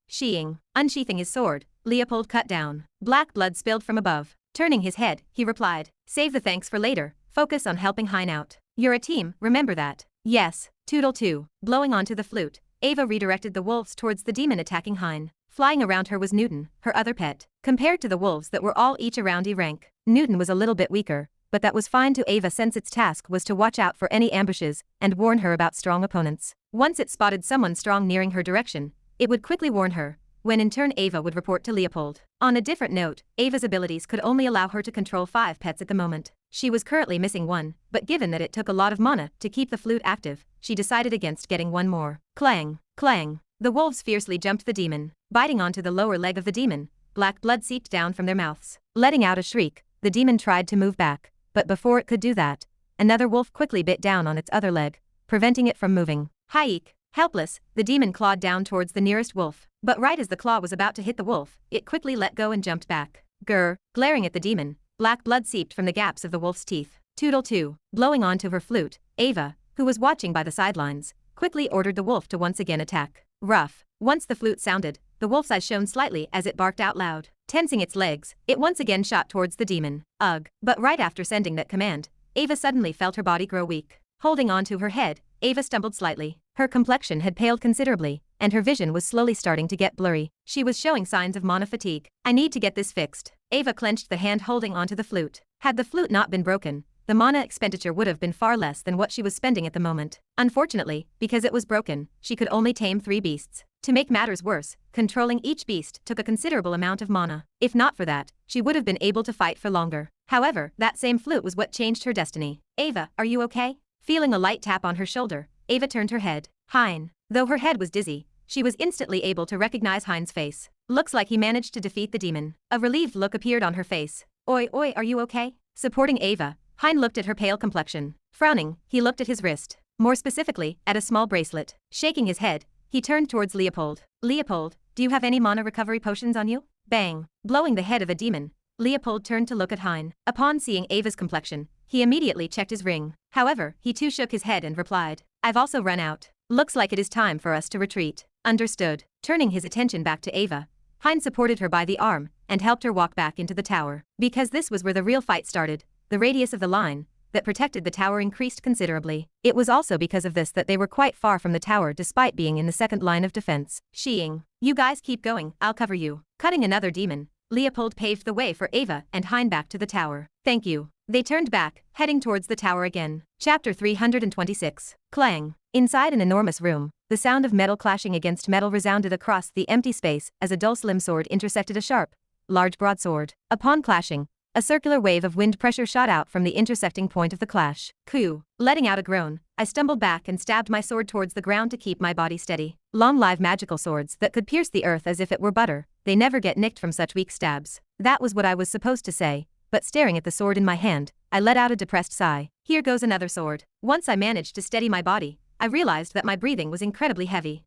Unsheathing his sword, Leopold cut down. Black blood spilled from above. Turning his head, he replied, save the thanks for later, focus on helping Hein out. You're a team, remember that. Yes, Toodle too. Blowing onto the flute, Ava redirected the wolves towards the demon attacking Hein. Flying around her was Newton, her other pet. Compared to the wolves that were all each around E rank, Newton was a little bit weaker, but that was fine to Ava since its task was to watch out for any ambushes and warn her about strong opponents. Once it spotted someone strong nearing her direction, it would quickly warn her, when in turn Ava would report to Leopold. On a different note, Ava's abilities could only allow her to control 5 pets at the moment. She was currently missing 1, but given that it took a lot of mana to keep the flute active, she decided against getting 1 more. Clang, clang. The wolves fiercely jumped the demon, biting onto the lower leg of the demon. Black blood seeped down from their mouths. Letting out a shriek, the demon tried to move back, but before it could do that, another wolf quickly bit down on its other leg, preventing it from moving. Haik. Helpless, the demon clawed down towards the nearest wolf, but right as the claw was about to hit the wolf, it quickly let go and jumped back. Grr. Glaring at the demon, black blood seeped from the gaps of the wolf's teeth. Toodle too. Blowing onto her flute, Ava, who was watching by the sidelines, quickly ordered the wolf to once again attack. Rough. Once the flute sounded, the wolf's eyes shone slightly as it barked out loud. Tensing its legs, it once again shot towards the demon. Ugh. But right after sending that command, Ava suddenly felt her body grow weak. Holding on to her head, Ava stumbled slightly. Her complexion had paled considerably, and her vision was slowly starting to get blurry. She was showing signs of mana fatigue. I need to get this fixed. Ava clenched the hand holding onto the flute. Had the flute not been broken, the mana expenditure would have been far less than what she was spending at the moment. Unfortunately, because it was broken, she could only tame 3 beasts. To make matters worse, controlling each beast took a considerable amount of mana. If not for that, she would have been able to fight for longer. However, that same flute was what changed her destiny. Ava, are you okay? Feeling a light tap on her shoulder, Ava turned her head. Hein. Though her head was dizzy, she was instantly able to recognize Hein's face. Looks like he managed to defeat the demon. A relieved look appeared on her face. Oi, are you okay? Supporting Ava, Hein looked at her pale complexion. Frowning, he looked at his wrist. More specifically, at a small bracelet. Shaking his head, he turned towards Leopold. Leopold, do you have any mana recovery potions on you? Bang. Blowing the head of a demon, Leopold turned to look at Hein. Upon seeing Ava's complexion, he immediately checked his ring. However, he too shook his head and replied, I've also run out. Looks like it is time for us to retreat. Understood. Turning his attention back to Ava, Hein supported her by the arm and helped her walk back into the tower. Because this was where the real fight started, the radius of the line that protected the tower increased considerably. It was also because of this that they were quite far from the tower despite being in the second line of defense. You guys keep going, I'll cover you. Cutting another demon, Leopold paved the way for Ava and Hein back to the tower. Thank you. They turned back, heading towards the tower again. Chapter 326. Clang. Inside an enormous room, the sound of metal clashing against metal resounded across the empty space as a dull slim sword intersected a sharp, large broadsword. Upon clashing, a circular wave of wind pressure shot out from the intersecting point of the clash. Coo. Letting out a groan, I stumbled back and stabbed my sword towards the ground to keep my body steady. Long live magical swords that could pierce the earth as if it were butter, they never get nicked from such weak stabs. That was what I was supposed to say, but staring at the sword in my hand, I let out a depressed sigh. Here goes another sword. Once I managed to steady my body, I realized that my breathing was incredibly heavy.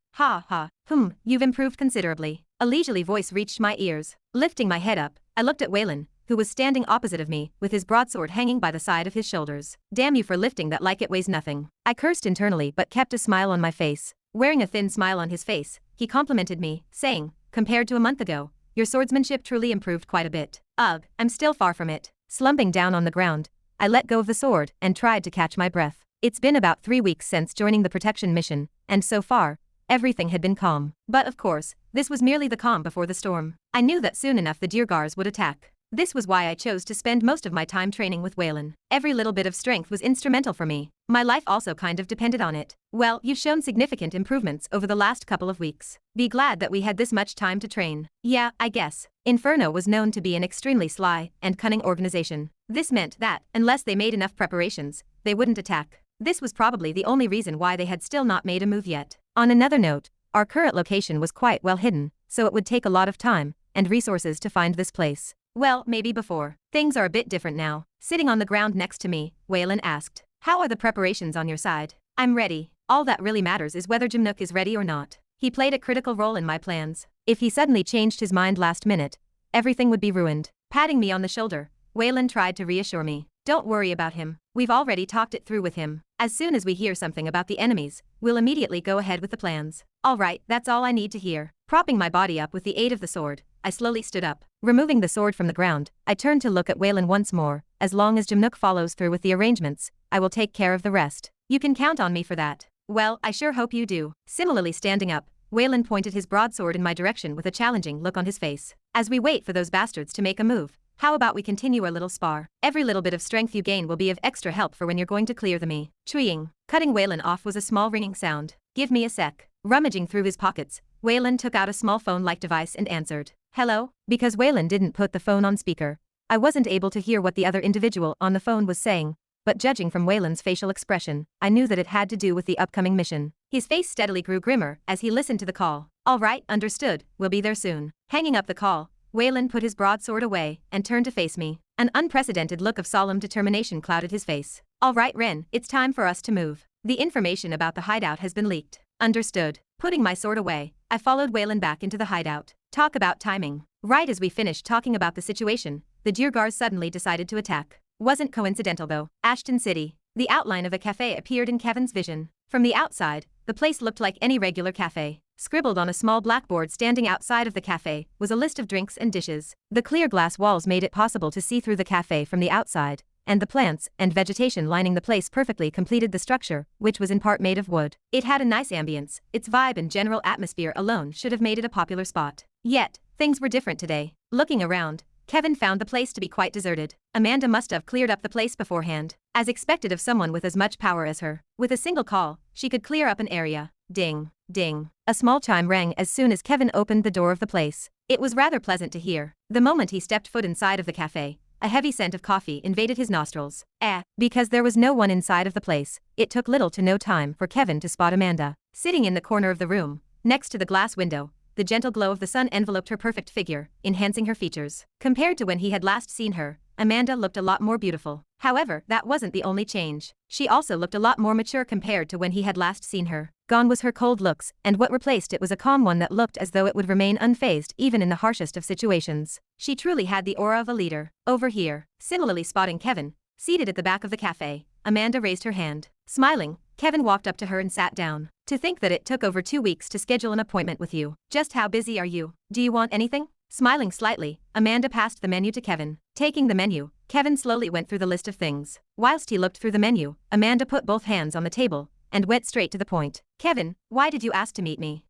You've improved considerably. A leisurely voice reached my ears. Lifting my head up, I looked at Waylan, who was standing opposite of me, with his broadsword hanging by the side of his shoulders. Damn you for lifting that like it weighs nothing. I cursed internally but kept a smile on my face. Wearing a thin smile on his face, he complimented me, saying, compared to a month ago, your swordsmanship truly improved quite a bit. Ugh, I'm still far from it. Slumping down on the ground, I let go of the sword and tried to catch my breath. It's been about 3 weeks since joining the protection mission, and so far, everything had been calm. But of course, this was merely the calm before the storm. I knew that soon enough the duergars would attack. This was why I chose to spend most of my time training with Waylan. Every little bit of strength was instrumental for me. My life also kind of depended on it. Well, you've shown significant improvements over the last couple of weeks. Be glad that we had this much time to train. Yeah, I guess. Inferno was known to be an extremely sly and cunning organization. This meant that, unless they made enough preparations, they wouldn't attack. This was probably the only reason why they had still not made a move yet. On another note, our current location was quite well hidden, so it would take a lot of time and resources to find this place. Well, maybe before. Things are a bit different now. Sitting on the ground next to me, Waylan asked, "How are the preparations on your side?" "I'm ready. All that really matters is whether Jimnook is ready or not. He played a critical role in my plans. If he suddenly changed his mind last minute, everything would be ruined." Patting me on the shoulder, Waylan tried to reassure me. "Don't worry about him. We've already talked it through with him. As soon as we hear something about the enemies, we'll immediately go ahead with the plans." "All right, that's all I need to hear." Propping my body up with the aid of the sword, I slowly stood up. Removing the sword from the ground, I turned to look at Waylan once more. "As long as Jimnook follows through with the arrangements, I will take care of the rest. You can count on me for that." "Well, I sure hope you do." Similarly standing up, Waylan pointed his broadsword in my direction with a challenging look on his face. "As we wait for those bastards to make a move, how about we continue our little spar? Every little bit of strength you gain will be of extra help for when you're going to clear the me." Chewing. Cutting Waylan off was a small ringing sound. "Give me a sec." Rummaging through his pockets, Waylan took out a small phone-like device and answered. "Hello?" Because Waylan didn't put the phone on speaker, I wasn't able to hear what the other individual on the phone was saying, but judging from Waylan's facial expression, I knew that it had to do with the upcoming mission. His face steadily grew grimmer as he listened to the call. "All right, understood, we'll be there soon." Hanging up the call, Waylan put his broadsword away and turned to face me. An unprecedented look of solemn determination clouded his face. "All right, Ren, it's time for us to move. The information about the hideout has been leaked." "Understood." Putting my sword away, I followed Waylan back into the hideout. Talk about timing. Right as we finished talking about the situation, the duergars suddenly decided to attack. Wasn't coincidental though. Ashton City. The outline of a cafe appeared in Kevin's vision. From the outside, the place looked like any regular cafe. Scribbled on a small blackboard standing outside of the cafe was a list of drinks and dishes. The clear glass walls made it possible to see through the cafe from the outside, and the plants and vegetation lining the place perfectly completed the structure, which was in part made of wood. It had a nice ambience. Its vibe and general atmosphere alone should have made it a popular spot. Yet, things were different today. Looking around, Kevin found the place to be quite deserted. Amanda must have cleared up the place beforehand, as expected of someone with as much power as her. With a single call, she could clear up an area. Ding, ding. A small chime rang as soon as Kevin opened the door of the place. It was rather pleasant to hear. The moment he stepped foot inside of the cafe, a heavy scent of coffee invaded his nostrils. Because there was no one inside of the place, it took little to no time for Kevin to spot Amanda. Sitting in the corner of the room, next to the glass window, the gentle glow of the sun enveloped her perfect figure, enhancing her features. Compared to when he had last seen her, Amanda looked a lot more beautiful. However, that wasn't the only change. She also looked a lot more mature compared to when he had last seen her. Gone was her cold looks, and what replaced it was a calm one that looked as though it would remain unfazed even in the harshest of situations. She truly had the aura of a leader. Over here, similarly spotting Kevin, seated at the back of the cafe, Amanda raised her hand. Smiling, Kevin walked up to her and sat down. "To think that it took over 2 weeks to schedule an appointment with you. Just how busy are you? Do you want anything?" Smiling slightly, Amanda passed the menu to Kevin. Taking the menu, Kevin slowly went through the list of things. Whilst he looked through the menu, Amanda put both hands on the table and went straight to the point. "Kevin, why did you ask to meet me?"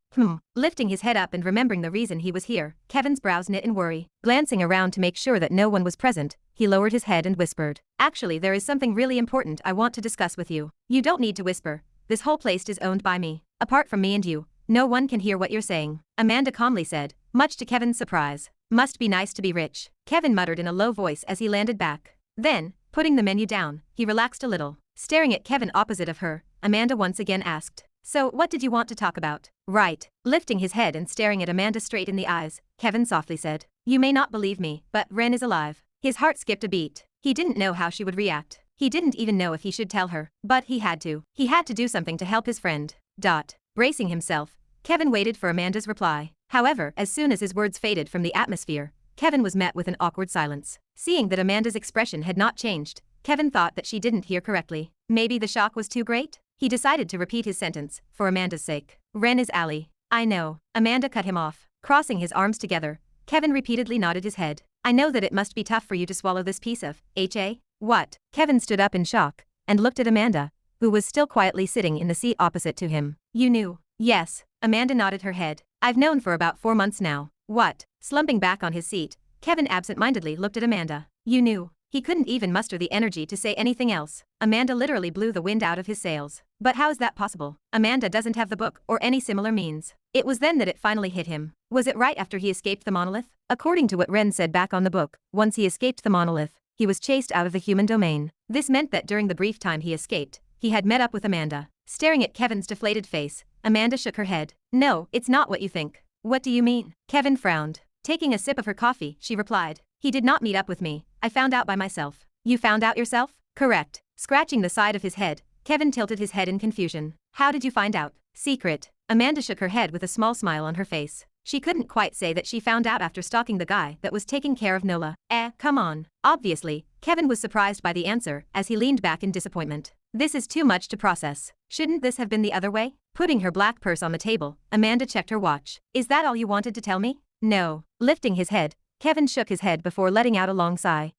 Lifting his head up and remembering the reason he was here, Kevin's brows knit in worry. Glancing around to make sure that no one was present, he lowered his head and whispered, "Actually, there is something really important I want to discuss with you." "You don't need to whisper. This whole place is owned by me. Apart from me and you, no one can hear what you're saying," Amanda calmly said, much to Kevin's surprise. "Must be nice to be rich," Kevin muttered in a low voice as he landed back. Then, putting the menu down, he relaxed a little. Staring at Kevin opposite of her, Amanda once again asked, "So, what did you want to talk about?" "Right." Lifting his head and staring at Amanda straight in the eyes, Kevin softly said, "You may not believe me, but Ren is alive." His heart skipped a beat. He didn't know how she would react. He didn't even know if he should tell her, but he had to. He had to do something to help his friend. Bracing himself, Kevin waited for Amanda's reply. However, as soon as his words faded from the atmosphere, Kevin was met with an awkward silence. Seeing that Amanda's expression had not changed, Kevin thought that she didn't hear correctly. Maybe the shock was too great? He decided to repeat his sentence, for Amanda's sake. "Ren is Ally." "I know." Amanda cut him off. Crossing his arms together, Kevin repeatedly nodded his head. "I know that it must be tough for you to swallow this piece of, What?" Kevin stood up in shock and looked at Amanda, who was still quietly sitting in the seat opposite to him. You knew? Yes. Amanda nodded her head. I've known for about 4 months now. What? Slumping back on his seat, Kevin absent-mindedly looked at Amanda. You knew? He couldn't even muster the energy to say anything else. Amanda literally blew the wind out of his sails. But how is that possible? Amanda doesn't have the book or any similar means. It was then that it finally hit him. Was it right after he escaped the monolith? According to what Ren said back on the book, once he escaped the monolith, he was chased out of the human domain. This meant that during the brief time he escaped, he had met up with Amanda. Staring at Kevin's deflated face, Amanda shook her head. No, it's not what you think. What do you mean? Kevin frowned. Taking a sip of her coffee, she replied. He did not meet up with me. I found out by myself. You found out yourself? Correct. Scratching the side of his head, Kevin tilted his head in confusion. How did you find out? Secret. Amanda shook her head with a small smile on her face. She couldn't quite say that she found out after stalking the guy that was taking care of Nola. Come on. Obviously, Kevin was surprised by the answer as he leaned back in disappointment. This is too much to process. Shouldn't this have been the other way? Putting her black purse on the table, Amanda checked her watch. Is that all you wanted to tell me? No. Lifting his head, Kevin shook his head before letting out a long sigh.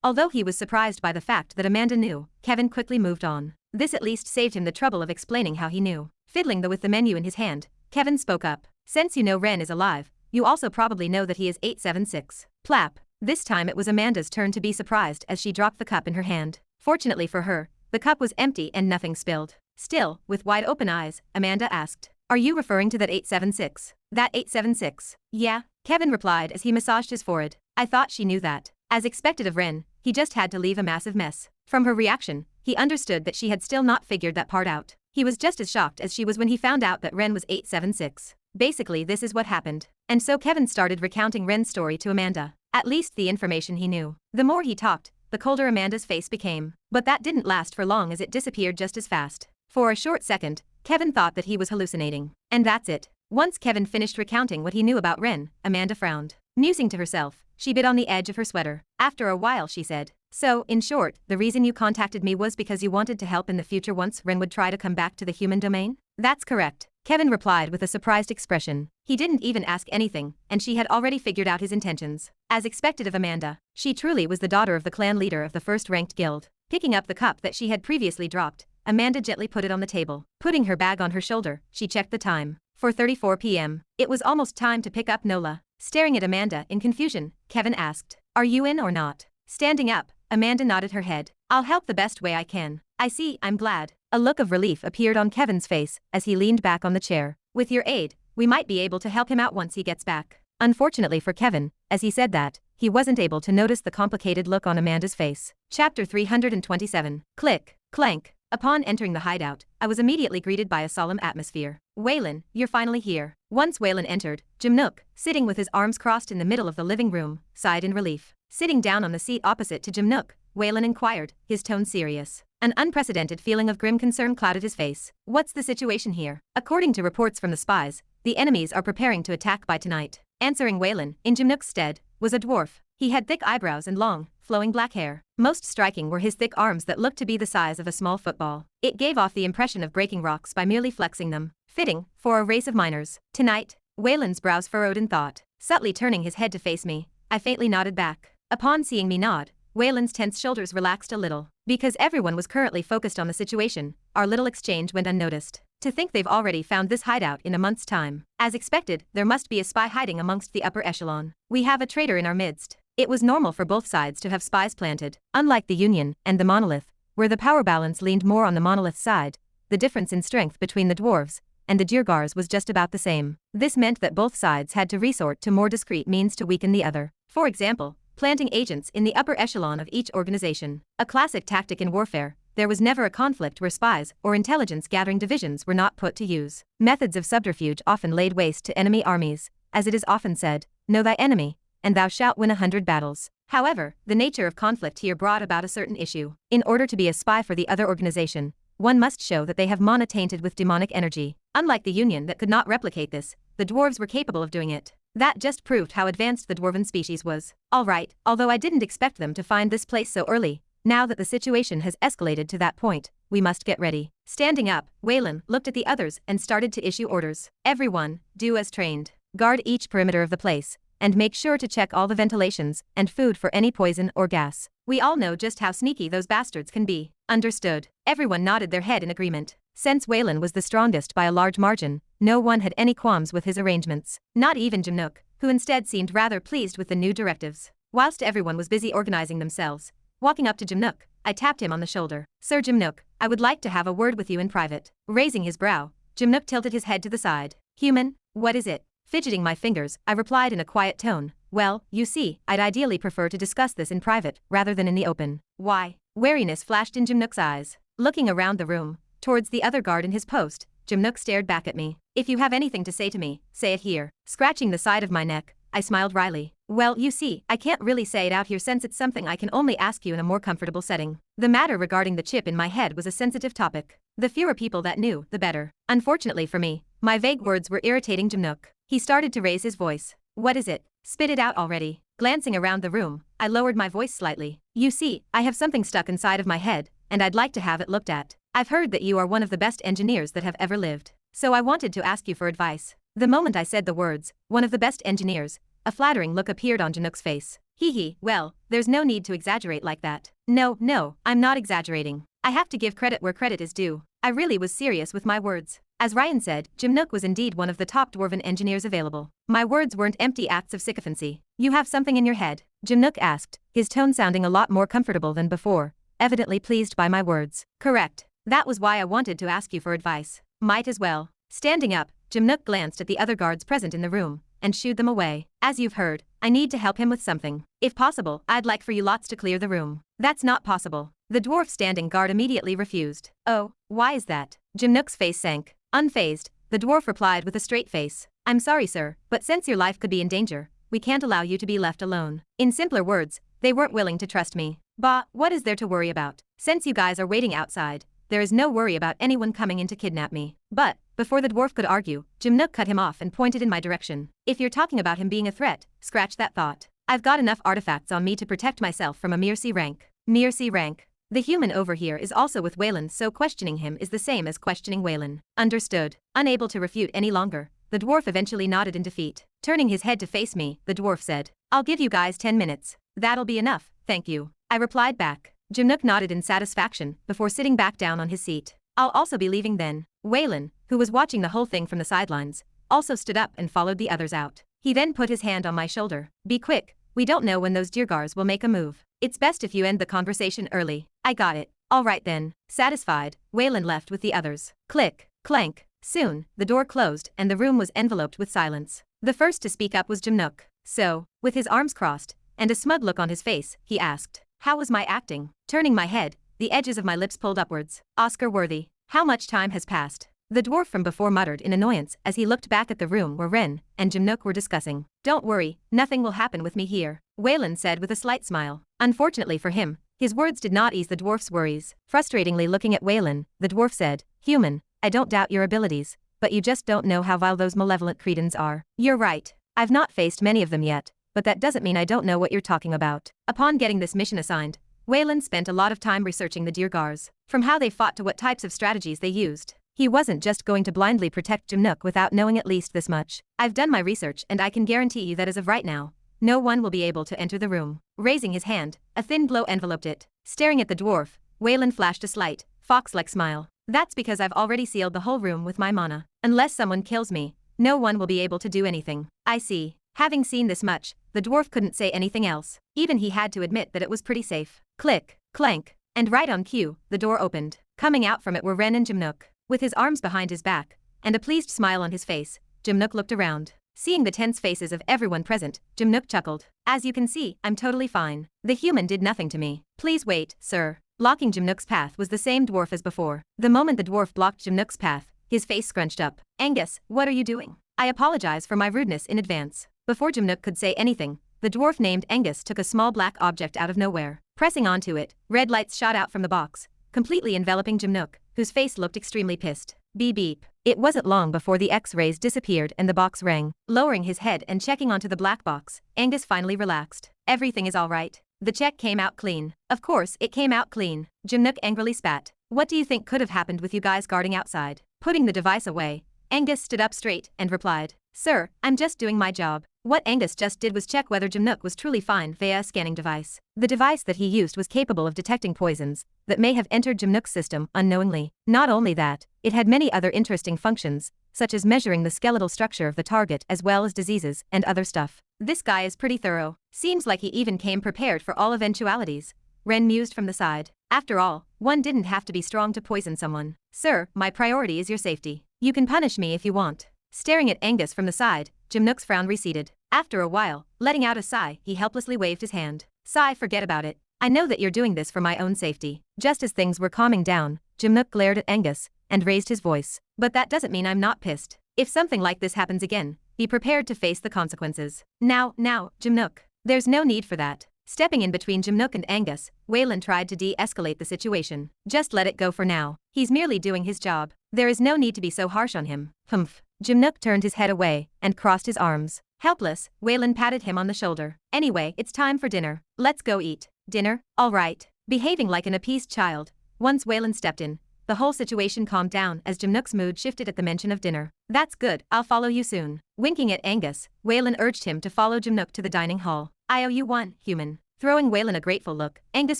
Although he was surprised by the fact that Amanda knew, Kevin quickly moved on. This at least saved him the trouble of explaining how he knew. Fiddling with the menu in his hand, Kevin spoke up. Since you know Ren is alive, you also probably know that he is 876. Plap. This time it was Amanda's turn to be surprised as she dropped the cup in her hand. Fortunately for her, the cup was empty and nothing spilled. Still, with wide open eyes, Amanda asked, Are you referring to that 876? That 876? Yeah, Kevin replied as he massaged his forehead. I thought she knew that. As expected of Ren, he just had to leave a massive mess. From her reaction, he understood that she had still not figured that part out. He was just as shocked as she was when he found out that Ren was 876. Basically this is what happened. And so Kevin started recounting Ren's story to Amanda. At least the information he knew. The more he talked, the colder Amanda's face became. But that didn't last for long as it disappeared just as fast. For a short second, Kevin thought that he was hallucinating. And that's it. Once Kevin finished recounting what he knew about Ren, Amanda frowned. Musing to herself, she bit on the edge of her sweater. After a while she said, So, in short, the reason you contacted me was because you wanted to help in the future once Ren would try to come back to the human domain? That's correct, Kevin replied with a surprised expression. He didn't even ask anything, and she had already figured out his intentions. As expected of Amanda, she truly was the daughter of the clan leader of the first-ranked guild. Picking up the cup that she had previously dropped, Amanda gently put it on the table. Putting her bag on her shoulder, she checked the time. 4:34 p.m. It was almost time to pick up Nola. Staring at Amanda in confusion, Kevin asked, Are you in or not? Standing up, Amanda nodded her head. I'll help the best way I can. I see, I'm glad. A look of relief appeared on Kevin's face as he leaned back on the chair. With your aid, we might be able to help him out once he gets back. Unfortunately for Kevin, as he said that, he wasn't able to notice the complicated look on Amanda's face. Chapter 327. Click, clank. Upon entering the hideout, I was immediately greeted by a solemn atmosphere. Waylan, you're finally here. Once Waylan entered, Jimnook, sitting with his arms crossed in the middle of the living room, sighed in relief. Sitting down on the seat opposite to Jimnook, Waylan inquired, his tone serious. An unprecedented feeling of grim concern clouded his face. What's the situation here? According to reports from the spies, the enemies are preparing to attack by tonight. Answering Waylan, in Jimnook's stead, was a dwarf. He had thick eyebrows and long, flowing black hair. Most striking were his thick arms that looked to be the size of a small football. It gave off the impression of breaking rocks by merely flexing them. Fitting, for a race of miners. Tonight, Wayland's brows furrowed in thought. Subtly turning his head to face me, I faintly nodded back. Upon seeing me nod, Wayland's tense shoulders relaxed a little. Because everyone was currently focused on the situation, our little exchange went unnoticed. To think they've already found this hideout in a month's time. As expected, there must be a spy hiding amongst the upper echelon. We have a traitor in our midst. It was normal for both sides to have spies planted. Unlike the Union and the Monolith, where the power balance leaned more on the Monolith's side, the difference in strength between the dwarves and the duergars was just about the same. This meant that both sides had to resort to more discreet means to weaken the other. For example, planting agents in the upper echelon of each organization. A classic tactic in warfare, there was never a conflict where spies or intelligence-gathering divisions were not put to use. Methods of subterfuge often laid waste to enemy armies. As it is often said, know thy enemy, and thou shalt win 100 battles. However, the nature of conflict here brought about a certain issue. In order to be a spy for the other organization, one must show that they have mana tainted with demonic energy. Unlike the Union that could not replicate this, the dwarves were capable of doing it. That just proved how advanced the dwarven species was. Alright, although I didn't expect them to find this place so early, now that the situation has escalated to that point, we must get ready. Standing up, Waylan looked at the others and started to issue orders. Everyone, do as trained. Guard each perimeter of the place, and make sure to check all the ventilations and food for any poison or gas. We all know just how sneaky those bastards can be. Understood. Everyone nodded their head in agreement. Since Waylan was the strongest by a large margin, no one had any qualms with his arrangements. Not even Jimnook, who instead seemed rather pleased with the new directives. Whilst everyone was busy organizing themselves, walking up to Jimnook, I tapped him on the shoulder. Sir Jimnook, I would like to have a word with you in private. Raising his brow, Jimnook tilted his head to the side. Human, what is it? Fidgeting my fingers, I replied in a quiet tone. Well, you see, I'd ideally prefer to discuss this in private, rather than in the open. Why? Wariness flashed in Jimnook's eyes. Looking around the room, towards the other guard in his post, Jimnook stared back at me. If you have anything to say to me, say it here. Scratching the side of my neck, I smiled wryly. Well, you see, I can't really say it out here since it's something I can only ask you in a more comfortable setting. The matter regarding the chip in my head was a sensitive topic. The fewer people that knew, the better. Unfortunately for me, my vague words were irritating Jimnook. He started to raise his voice. What is it? Spit it out already. Glancing around the room, I lowered my voice slightly. You see, I have something stuck inside of my head, and I'd like to have it looked at. I've heard that you are one of the best engineers that have ever lived. So I wanted to ask you for advice. The moment I said the words, one of the best engineers, a flattering look appeared on Jimnook's face. Hee, well, there's no need to exaggerate like that. No, I'm not exaggerating. I have to give credit where credit is due. I really was serious with my words. As Ryan said, Jimnook was indeed one of the top dwarven engineers available. My words weren't empty acts of sycophancy. You have something in your head? Jimnook asked, his tone sounding a lot more comfortable than before, evidently pleased by my words. Correct. That was why I wanted to ask you for advice. Might as well. Standing up, Jimnook glanced at the other guards present in the room, and shooed them away. As you've heard, I need to help him with something. If possible, I'd like for you lots to clear the room. That's not possible. The dwarf standing guard immediately refused. Oh, why is that? Jimnook's face sank. Unfazed, the dwarf replied with a straight face. I'm sorry, sir, but since your life could be in danger, we can't allow you to be left alone. In simpler words, they weren't willing to trust me. Bah, what is there to worry about? Since you guys are waiting outside, there is no worry about anyone coming in to kidnap me. But, before the dwarf could argue, Jimnook cut him off and pointed in my direction. If you're talking about him being a threat, scratch that thought. I've got enough artifacts on me to protect myself from a mere C rank. Mere C rank. The human over here is also with Waylan, so questioning him is the same as questioning Waylan. Understood. Unable to refute any longer, the dwarf eventually nodded in defeat. Turning his head to face me, the dwarf said, I'll give you guys 10 minutes. That'll be enough, thank you. I replied back. Jimnook nodded in satisfaction before sitting back down on his seat. I'll also be leaving then. Waylan, who was watching the whole thing from the sidelines, also stood up and followed the others out. He then put his hand on my shoulder. Be quick, we don't know when those duergars will make a move. It's best if you end the conversation early. I got it. All right then. Satisfied, Waylan left with the others. Click, clank. Soon, the door closed and the room was enveloped with silence. The first to speak up was Jimnook. So, with his arms crossed, and a smug look on his face, he asked, how was my acting? Turning my head, the edges of my lips pulled upwards. Oscar-worthy. How much time has passed? The dwarf from before muttered in annoyance as he looked back at the room where Ren and Jimnook were discussing. Don't worry, nothing will happen with me here, Waylan said with a slight smile. Unfortunately for him, his words did not ease the dwarf's worries. Frustratingly looking at Waylan, the dwarf said, Human, I don't doubt your abilities, but you just don't know how vile those malevolent cretins are. You're right, I've not faced many of them yet, but that doesn't mean I don't know what you're talking about. Upon getting this mission assigned, Waylan spent a lot of time researching the duergars, from how they fought to what types of strategies they used. He wasn't just going to blindly protect Jimnook without knowing at least this much. I've done my research and I can guarantee you that as of right now, no one will be able to enter the room. Raising his hand, a thin glow enveloped it. Staring at the dwarf, Waylan flashed a slight, fox-like smile. That's because I've already sealed the whole room with my mana. Unless someone kills me, no one will be able to do anything. I see. Having seen this much, the dwarf couldn't say anything else. Even he had to admit that it was pretty safe. Click, clank, and right on cue, the door opened. Coming out from it were Ren and Jimnook. With his arms behind his back, and a pleased smile on his face, Jimnook looked around. Seeing the tense faces of everyone present, Jimnook chuckled. As you can see, I'm totally fine. The human did nothing to me. Please wait, sir. Blocking Jimnook's path was the same dwarf as before. The moment the dwarf blocked Jimnook's path, his face scrunched up. Angus, what are you doing? I apologize for my rudeness in advance. Before Jimnook could say anything, the dwarf named Angus took a small black object out of nowhere. Pressing onto it, red lights shot out from the box, completely enveloping Jimnook, whose face looked extremely pissed. Beep beep. It wasn't long before the X-rays disappeared and the box rang. Lowering his head and checking onto the black box, Angus finally relaxed. Everything is all right. The check came out clean. Of course, it came out clean. Jimnook angrily spat. What do you think could have happened with you guys guarding outside? Putting the device away, Angus stood up straight and replied, Sir, I'm just doing my job. What Angus just did was check whether Jimnook was truly fine via a scanning device. The device that he used was capable of detecting poisons that may have entered Jimnook's system unknowingly. Not only that, it had many other interesting functions, such as measuring the skeletal structure of the target as well as diseases and other stuff. This guy is pretty thorough. Seems like he even came prepared for all eventualities. Ren mused from the side. After all, one didn't have to be strong to poison someone. Sir, my priority is your safety. You can punish me if you want. Staring at Angus from the side, Jimnook's frown receded. After a while, letting out a sigh, he helplessly waved his hand. Sigh, forget about it. I know that you're doing this for my own safety. Just as things were calming down, Jimnook glared at Angus and raised his voice. But that doesn't mean I'm not pissed. If something like this happens again, be prepared to face the consequences. Now, Jimnook. There's no need for that. Stepping in between Jimnook and Angus, Waylan tried to de-escalate the situation. Just let it go for now. He's merely doing his job. There is no need to be so harsh on him. Humph. Jimnook turned his head away and crossed his arms. Helpless, Waylan patted him on the shoulder. Anyway, it's time for dinner. Let's go eat. Dinner? All right. Behaving like an appeased child. Once Waylan stepped in, the whole situation calmed down as Jimnook's mood shifted at the mention of dinner. That's good, I'll follow you soon. Winking at Angus, Waylan urged him to follow Jimnook to the dining hall. I owe you one, human. Throwing Waylan a grateful look, Angus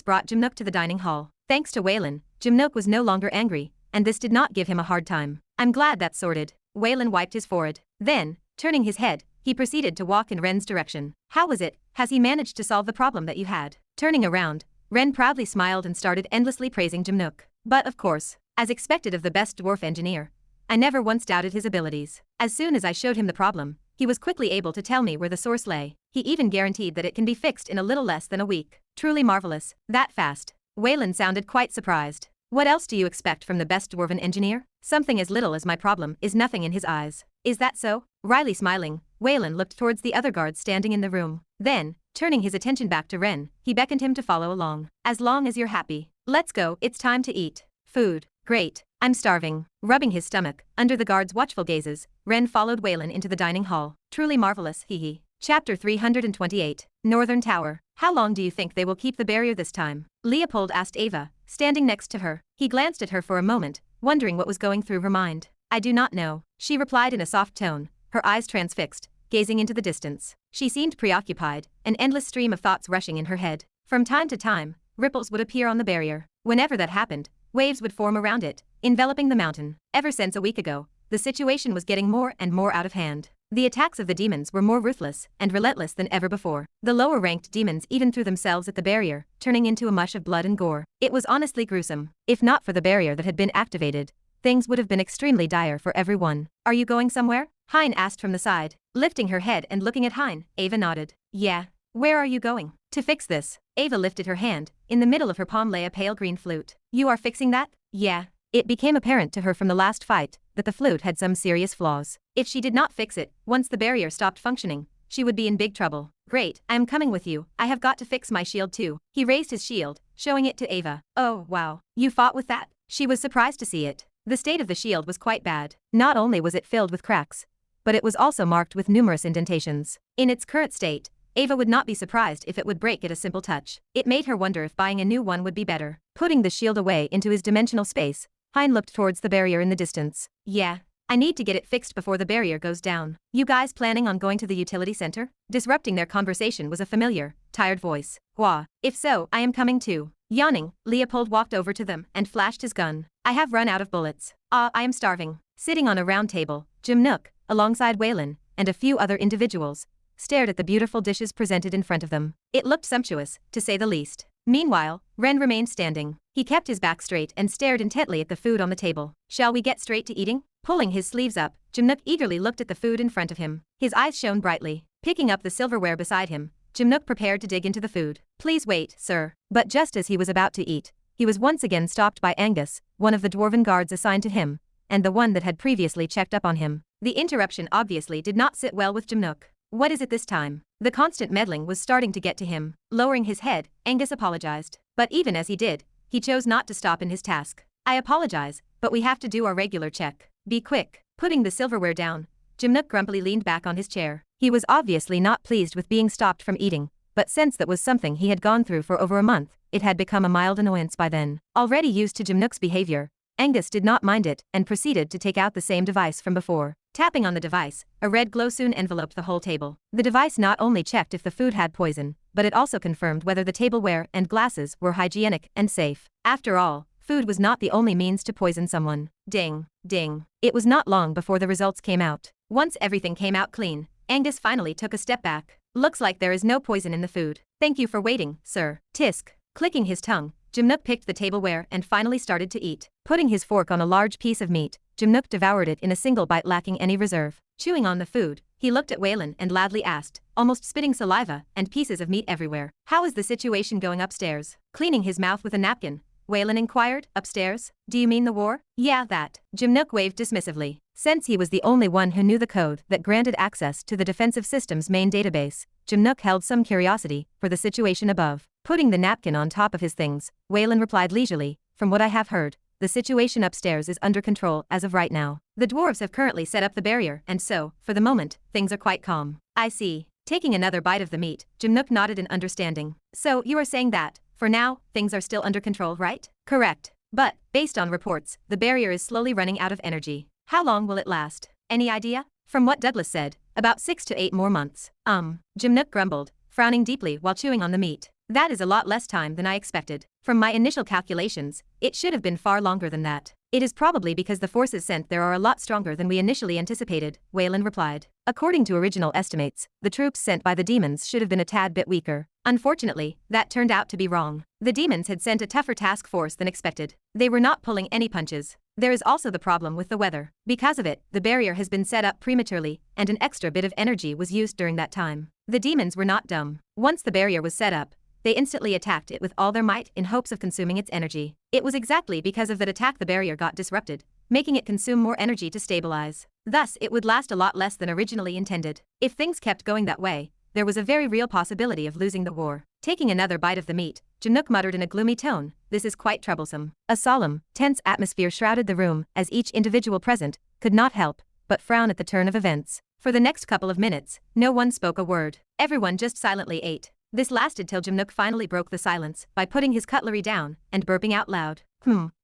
brought Jimnook to the dining hall. Thanks to Waylan, Jimnook was no longer angry, and this did not give him a hard time. I'm glad that's sorted. Waylan wiped his forehead. Then, turning his head, he proceeded to walk in Ren's direction. How was it? Has he managed to solve the problem that you had? Turning around, Ren proudly smiled and started endlessly praising Jimnook. But of course, as expected of the best dwarf engineer, I never once doubted his abilities. As soon as I showed him the problem, he was quickly able to tell me where the source lay. He even guaranteed that it can be fixed in a little less than a week. Truly marvelous. That fast. Waylan sounded quite surprised. What else do you expect from the best dwarven engineer? Something as little as my problem is nothing in his eyes. Is that so? Wryly smiling, Waylan looked towards the other guards standing in the room. Then, turning his attention back to Ren, he beckoned him to follow along. As long as you're happy. Let's go, it's time to eat. Food. Great. I'm starving. Rubbing his stomach, under the guards' watchful gazes, Ren followed Waylan into the dining hall. Truly marvelous, hee. Chapter 328. Northern Tower. How long do you think they will keep the barrier this time? Leopold asked Ava, standing next to her. He glanced at her for a moment, wondering what was going through her mind. I do not know, she replied in a soft tone, her eyes transfixed, gazing into the distance. She seemed preoccupied, an endless stream of thoughts rushing in her head. From time to time, ripples would appear on the barrier. Whenever that happened, waves would form around it, enveloping the mountain. Ever since a week ago, the situation was getting more and more out of hand. The attacks of the demons were more ruthless and relentless than ever before. The lower-ranked demons even threw themselves at the barrier, turning into a mush of blood and gore. It was honestly gruesome. If not for the barrier that had been activated, things would have been extremely dire for everyone. Are you going somewhere? Hein asked from the side. Lifting her head and looking at Hein, Ava nodded. Yeah. Where are you going? To fix this. Ava lifted her hand. In the middle of her palm lay a pale green flute. You are fixing that? Yeah. It became apparent to her from the last fight that the flute had some serious flaws. If she did not fix it, once the barrier stopped functioning, she would be in big trouble. Great, I am coming with you. I have got to fix my shield too. He raised his shield, showing it to Ava. Oh, wow. You fought with that? She was surprised to see it. The state of the shield was quite bad. Not only was it filled with cracks, but it was also marked with numerous indentations. In its current state, Ava would not be surprised if it would break at a simple touch. It made her wonder if buying a new one would be better. Putting the shield away into his dimensional space, Hein looked towards the barrier in the distance. Yeah. I need to get it fixed before the barrier goes down. You guys planning on going to the utility center? Disrupting their conversation was a familiar, tired voice. Wah. If so, I am coming too. Yawning, Leopold walked over to them and flashed his gun. I have run out of bullets. I am starving. Sitting on a round table, Jimnook, alongside Waylan, and a few other individuals, stared at the beautiful dishes presented in front of them. It looked sumptuous, to say the least. Meanwhile, Ren remained standing. He kept his back straight and stared intently at the food on the table. Shall we get straight to eating? Pulling his sleeves up, Jimnook eagerly looked at the food in front of him. His eyes shone brightly. Picking up the silverware beside him, Jimnook prepared to dig into the food. Please wait, sir. But just as he was about to eat, he was once again stopped by Angus, one of the dwarven guards assigned to him, and the one that had previously checked up on him. The interruption obviously did not sit well with Jimnook. What is it this time? The constant meddling was starting to get to him. Lowering his head, Angus apologized. But even as he did, he chose not to stop in his task. I apologize, but we have to do our regular check. Be quick. Putting the silverware down, Jimnook grumpily leaned back on his chair. He was obviously not pleased with being stopped from eating, but since that was something he had gone through for over a month, it had become a mild annoyance by then. Already used to Jimnook's behavior, Angus did not mind it and proceeded to take out the same device from before. Tapping on the device, a red glow soon enveloped the whole table. The device not only checked if the food had poison, but it also confirmed whether the tableware and glasses were hygienic and safe. After all, food was not the only means to poison someone. Ding, ding. It was not long before the results came out. Once everything came out clean, Angus finally took a step back. Looks like there is no poison in the food. Thank you for waiting, sir. Tisk. Clicking his tongue, Jimnook picked the tableware and finally started to eat. Putting his fork on a large piece of meat, Jimnook devoured it in a single bite, lacking any reserve. Chewing on the food, he looked at Waylan and loudly asked, almost spitting saliva and pieces of meat everywhere. How is the situation going upstairs? Cleaning his mouth with a napkin, Waylan inquired. Upstairs? Do you mean the war? Yeah, that. Jimnook waved dismissively. Since he was the only one who knew the code that granted access to the defensive system's main database, Jimnook held some curiosity for the situation above. Putting the napkin on top of his things, Waylan replied leisurely, from what I have heard, the situation upstairs is under control as of right now. The dwarves have currently set up the barrier and so, for the moment, things are quite calm. I see. Taking another bite of the meat, Jimnook nodded in understanding. So, you are saying that, for now, things are still under control, right? Correct. But, based on reports, the barrier is slowly running out of energy. How long will it last? Any idea? From what Douglas said, about 6 to 8 more months. Jimnook grumbled, frowning deeply while chewing on the meat. That is a lot less time than I expected. From my initial calculations, it should have been far longer than that. It is probably because the forces sent there are a lot stronger than we initially anticipated, Waylan replied. According to original estimates, the troops sent by the demons should have been a tad bit weaker. Unfortunately, that turned out to be wrong. The demons had sent a tougher task force than expected. They were not pulling any punches. There is also the problem with the weather. Because of it, the barrier has been set up prematurely, and an extra bit of energy was used during that time. The demons were not dumb. Once the barrier was set up, they instantly attacked it with all their might in hopes of consuming its energy. It was exactly because of that attack the barrier got disrupted, making it consume more energy to stabilize. Thus, it would last a lot less than originally intended. If things kept going that way, there was a very real possibility of losing the war. Taking another bite of the meat, Jimnook muttered in a gloomy tone, this is quite troublesome. A solemn, tense atmosphere shrouded the room as each individual present could not help but frown at the turn of events. For the next couple of minutes, no one spoke a word. Everyone just silently ate. This lasted till Jimnook finally broke the silence by putting his cutlery down and burping out loud.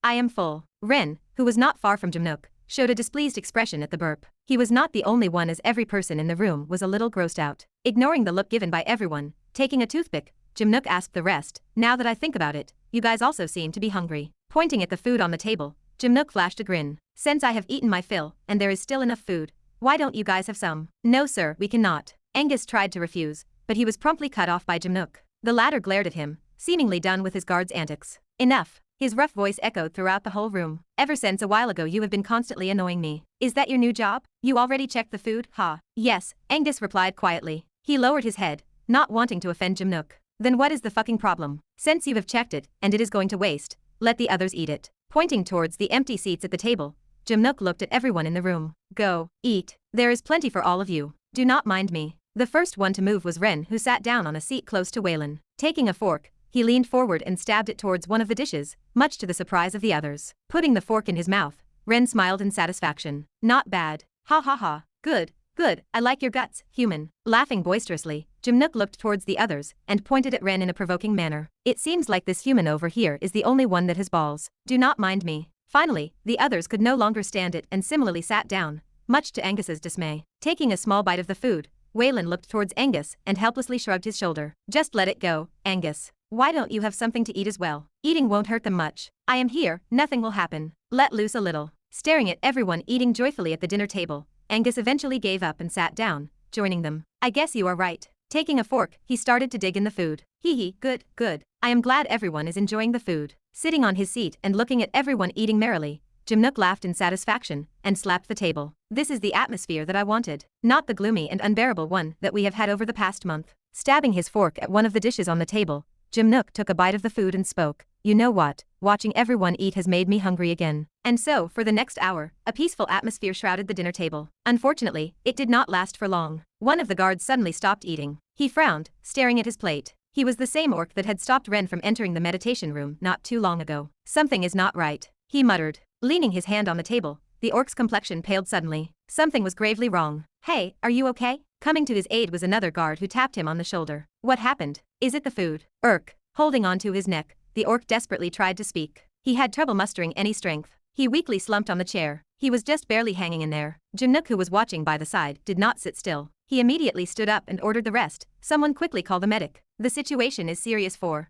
I am full. Ren, who was not far from Jimnook, showed a displeased expression at the burp. He was not the only one, as every person in the room was a little grossed out. Ignoring the look given by everyone, taking a toothpick, Jimnook asked the rest, now that I think about it, you guys also seem to be hungry. Pointing at the food on the table, Jimnook flashed a grin. Since I have eaten my fill, and there is still enough food, why don't you guys have some? No sir, we cannot. Angus tried to refuse, but he was promptly cut off by Jimnook. The latter glared at him, seemingly done with his guard's antics. Enough. His rough voice echoed throughout the whole room. Ever since a while ago you have been constantly annoying me. Is that your new job? You already checked the food, huh? Yes, Angus replied quietly. He lowered his head, not wanting to offend Jimnook. Then what is the fucking problem? Since you have checked it, and it is going to waste, let the others eat it. Pointing towards the empty seats at the table, Jimnook looked at everyone in the room. Go, eat. There is plenty for all of you. Do not mind me. The first one to move was Ren, who sat down on a seat close to Waylan. Taking a fork, he leaned forward and stabbed it towards one of the dishes, much to the surprise of the others. Putting the fork in his mouth, Ren smiled in satisfaction. Not bad. Ha ha ha. Good, good, I like your guts, human. Laughing boisterously, Jimnook looked towards the others and pointed at Ren in a provoking manner. It seems like this human over here is the only one that has balls. Do not mind me. Finally, the others could no longer stand it and similarly sat down, much to Angus's dismay. Taking a small bite of the food, Waylan looked towards Angus and helplessly shrugged his shoulder. Just let it go, Angus. Why don't you have something to eat as well? Eating won't hurt them much. I am here, nothing will happen. Let loose a little. Staring at everyone eating joyfully at the dinner table, Angus eventually gave up and sat down, joining them. I guess you are right. Taking a fork, he started to dig in the food. Hee, good, good. I am glad everyone is enjoying the food. Sitting on his seat and looking at everyone eating merrily, Jimnook laughed in satisfaction and slapped the table. This is the atmosphere that I wanted, not the gloomy and unbearable one that we have had over the past month. Stabbing his fork at one of the dishes on the table, Jimnook took a bite of the food and spoke. You know what, watching everyone eat has made me hungry again. And so, for the next hour, a peaceful atmosphere shrouded the dinner table. Unfortunately, it did not last for long. One of the guards suddenly stopped eating. He frowned, staring at his plate. He was the same orc that had stopped Ren from entering the meditation room not too long ago. Something is not right, he muttered. Leaning his hand on the table, the orc's complexion paled suddenly. Something was gravely wrong. Hey, are you okay? Coming to his aid was another guard who tapped him on the shoulder. What happened? Is it the food? Holding onto his neck, the orc desperately tried to speak. He had trouble mustering any strength. He weakly slumped on the chair. He was just barely hanging in there. Jimnook, who was watching by the side, did not sit still. He immediately stood up and ordered the rest. Someone quickly call the medic. The situation is serious for.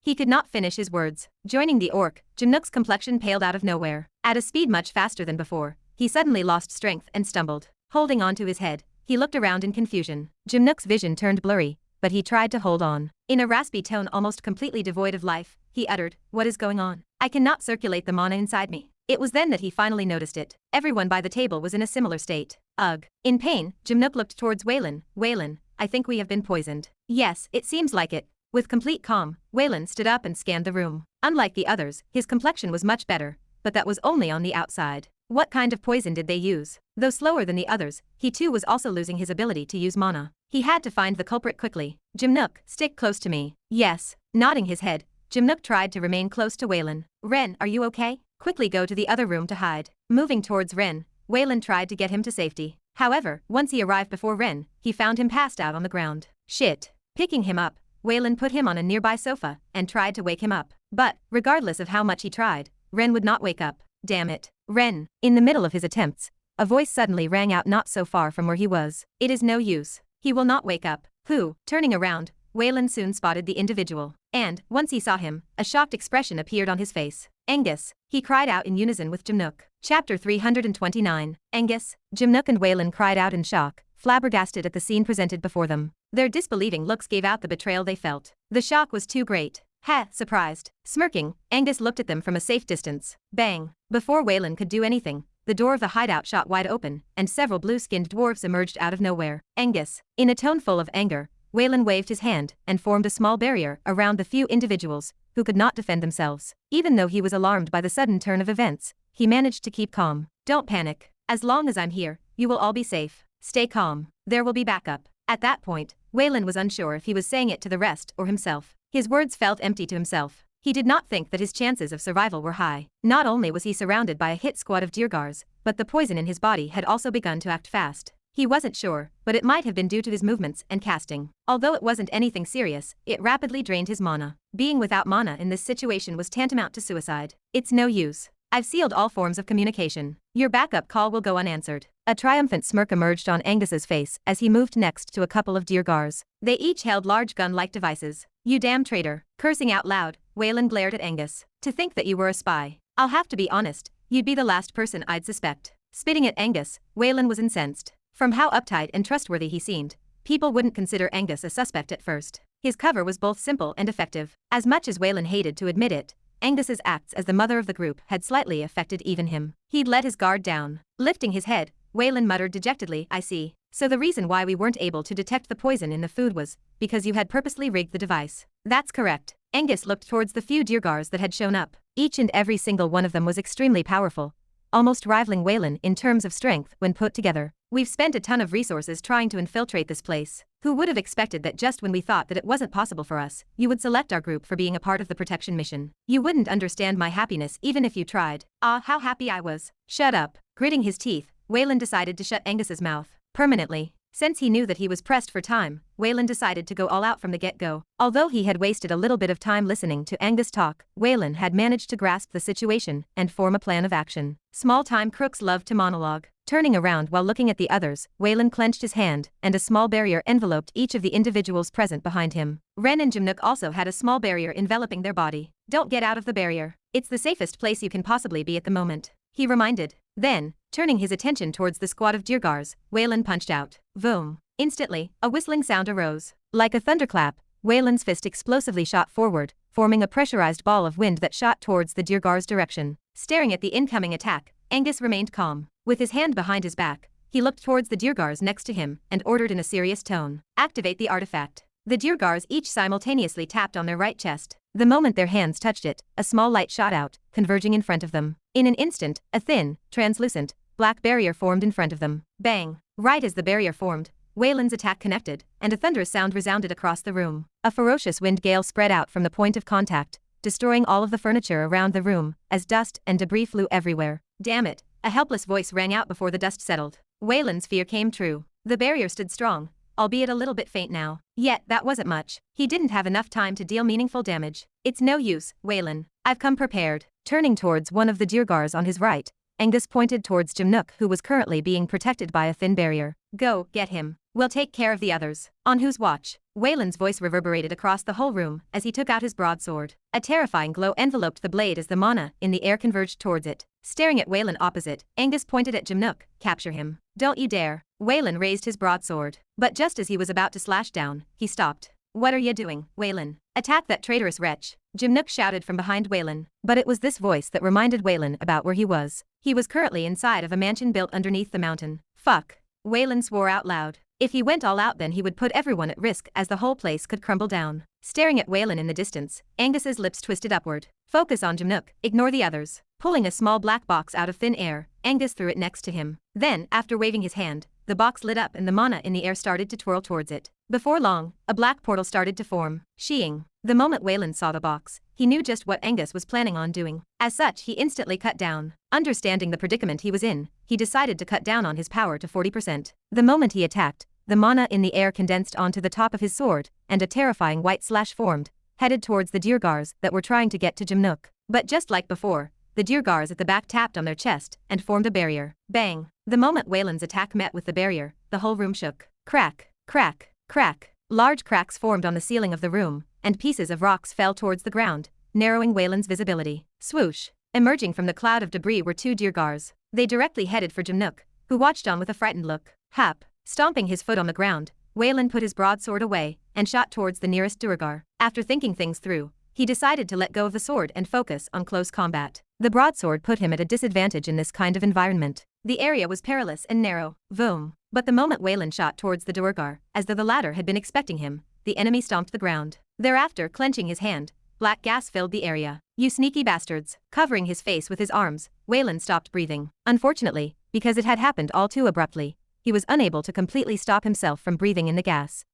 He could not finish his words. Joining the orc, Jimnook's complexion paled out of nowhere. At a speed much faster than before, he suddenly lost strength and stumbled. Holding on to his head, he looked around in confusion. Jimnook's vision turned blurry, but he tried to hold on. In a raspy tone almost completely devoid of life, he uttered, "What is going on? I cannot circulate the mana inside me." It was then that he finally noticed it. Everyone by the table was in a similar state. Ugh. In pain, Jimnook looked towards Waylan. "Waylan, I think we have been poisoned." "Yes, it seems like it." With complete calm, Waylan stood up and scanned the room. Unlike the others, his complexion was much better, but that was only on the outside. What kind of poison did they use? Though slower than the others, he too was also losing his ability to use mana. He had to find the culprit quickly. "Jimnook, stick close to me." "Yes." Nodding his head, Jimnook tried to remain close to Waylan. "Ren, are you okay? Quickly go to the other room to hide." Moving towards Ren, Waylan tried to get him to safety. However, once he arrived before Ren, he found him passed out on the ground. Shit. Picking him up, Waylan put him on a nearby sofa and tried to wake him up. But, regardless of how much he tried, Ren would not wake up. Damn it. Ren. In the middle of his attempts, a voice suddenly rang out not so far from where he was. "It is no use. He will not wake up." Who? Turning around, Waylan soon spotted the individual. And, once he saw him, a shocked expression appeared on his face. "Angus," he cried out in unison with Jimnook. Chapter 329. Angus. Jimnook and Waylan cried out in shock, flabbergasted at the scene presented before them. Their disbelieving looks gave out the betrayal they felt. The shock was too great. Surprised. Smirking, Angus looked at them from a safe distance. Bang. Before Waylan could do anything, the door of the hideout shot wide open, and several blue-skinned dwarves emerged out of nowhere. "Angus." In a tone full of anger, Waylan waved his hand and formed a small barrier around the few individuals who could not defend themselves. Even though he was alarmed by the sudden turn of events, he managed to keep calm. "Don't panic. As long as I'm here, you will all be safe. Stay calm. There will be backup." At that point, Waylan was unsure if he was saying it to the rest or himself. His words felt empty to himself. He did not think that his chances of survival were high. Not only was he surrounded by a hit squad of duergars, but the poison in his body had also begun to act fast. He wasn't sure, but it might have been due to his movements and casting. Although it wasn't anything serious, it rapidly drained his mana. Being without mana in this situation was tantamount to suicide. "It's no use. I've sealed all forms of communication. Your backup call will go unanswered." A triumphant smirk emerged on Angus's face as he moved next to a couple of duergars. They each held large gun-like devices. "You damn traitor." Cursing out loud, Waylan glared at Angus. "To think that you were a spy. I'll have to be honest, you'd be the last person I'd suspect." Spitting at Angus, Waylan was incensed. From how uptight and trustworthy he seemed, people wouldn't consider Angus a suspect at first. His cover was both simple and effective. As much as Waylan hated to admit it, Angus's acts as the mother of the group had slightly affected even him. He'd let his guard down. Lifting his head, Waylan muttered dejectedly, "I see. So the reason why we weren't able to detect the poison in the food was because you had purposely rigged the device." "That's correct." Angus looked towards the few duergars that had shown up. Each and every single one of them was extremely powerful, almost rivaling Waylan in terms of strength when put together. "We've spent a ton of resources trying to infiltrate this place. Who would have expected that just when we thought that it wasn't possible for us, you would select our group for being a part of the protection mission? You wouldn't understand my happiness even if you tried." "Ah, how happy I was." "Shut up." Gritting his teeth, Waylan decided to shut Angus's mouth permanently. Since he knew that he was pressed for time, Waylan decided to go all out from the get-go. Although he had wasted a little bit of time listening to Angus talk, Waylan had managed to grasp the situation and form a plan of action. Small-time crooks love to monologue. Turning around while looking at the others, Waylan clenched his hand, and a small barrier enveloped each of the individuals present behind him. Ren and Jimnook also had a small barrier enveloping their body. "Don't get out of the barrier. It's the safest place you can possibly be at the moment," he reminded. Then, turning his attention towards the squad of duergars, Waylan punched out. Vroom. Instantly, a whistling sound arose. Like a thunderclap, Waylan's fist explosively shot forward, forming a pressurized ball of wind that shot towards the duergar's direction. Staring at the incoming attack, Angus remained calm. With his hand behind his back, he looked towards the duergars next to him and ordered in a serious tone, "Activate the artifact." The duergars each simultaneously tapped on their right chest. The moment their hands touched it, a small light shot out, converging in front of them. In an instant, a thin, translucent, black barrier formed in front of them. Bang! Right as the barrier formed, Waylan's attack connected, and a thunderous sound resounded across the room. A ferocious wind gale spread out from the point of contact, destroying all of the furniture around the room, as dust and debris flew everywhere. "Damn it!" A helpless voice rang out before the dust settled. Waylan's fear came true. The barrier stood strong, albeit a little bit faint now. Yet, that wasn't much. He didn't have enough time to deal meaningful damage. "It's no use, Waylan. I've come prepared." Turning towards one of the duergars on his right, Angus pointed towards Jimnook, who was currently being protected by a thin barrier. Go, get him. We'll take care of the others. On whose watch? Wayland's voice reverberated across the whole room as he took out his broadsword. A terrifying glow enveloped the blade as the mana in the air converged towards it. Staring at Wayland opposite, Angus pointed at Jimnook. Capture him. Don't you dare. Wayland raised his broadsword. But just as he was about to slash down, he stopped. What are you doing, Wayland? Attack that traitorous wretch. Jimnook shouted from behind Wayland. But it was this voice that reminded Wayland about where he was. He was currently inside of a mansion built underneath the mountain. Fuck. Wayland swore out loud. If he went all out, then he would put everyone at risk, as the whole place could crumble down. Staring at Wayland in the distance, Angus's lips twisted upward. Focus on Jimnook, ignore the others. Pulling a small black box out of thin air, Angus threw it next to him. Then, after waving his hand, the box lit up and the mana in the air started to twirl towards it. Before long, a black portal started to form. Sheeing. The moment Wayland saw the box, he knew just what Angus was planning on doing. As such, he instantly cut down. Understanding the predicament he was in, he decided to cut down on his power to 40%. The moment he attacked, the mana in the air condensed onto the top of his sword, and a terrifying white slash formed, headed towards the duergars that were trying to get to Jimnook. But just like before, the duergars at the back tapped on their chest and formed a barrier. Bang! The moment Wayland's attack met with the barrier, the whole room shook. Crack, crack, crack. Large cracks formed on the ceiling of the room, and pieces of rocks fell towards the ground, narrowing Wayland's visibility. Swoosh! Emerging from the cloud of debris were two duergars. They directly headed for Jimnook, who watched on with a frightened look. Hap! Stomping his foot on the ground, Wayland put his broadsword away and shot towards the nearest duergar. After thinking things through, he decided to let go of the sword and focus on close combat. The broadsword put him at a disadvantage in this kind of environment. The area was perilous and narrow. Boom! But the moment Wayland shot towards the duergar, as though the latter had been expecting him, the enemy stomped the ground. Thereafter, clenching his hand, black gas filled the area. You sneaky bastards! Covering his face with his arms, Wayland stopped breathing. Unfortunately, because it had happened all too abruptly, he was unable to completely stop himself from breathing in the gas.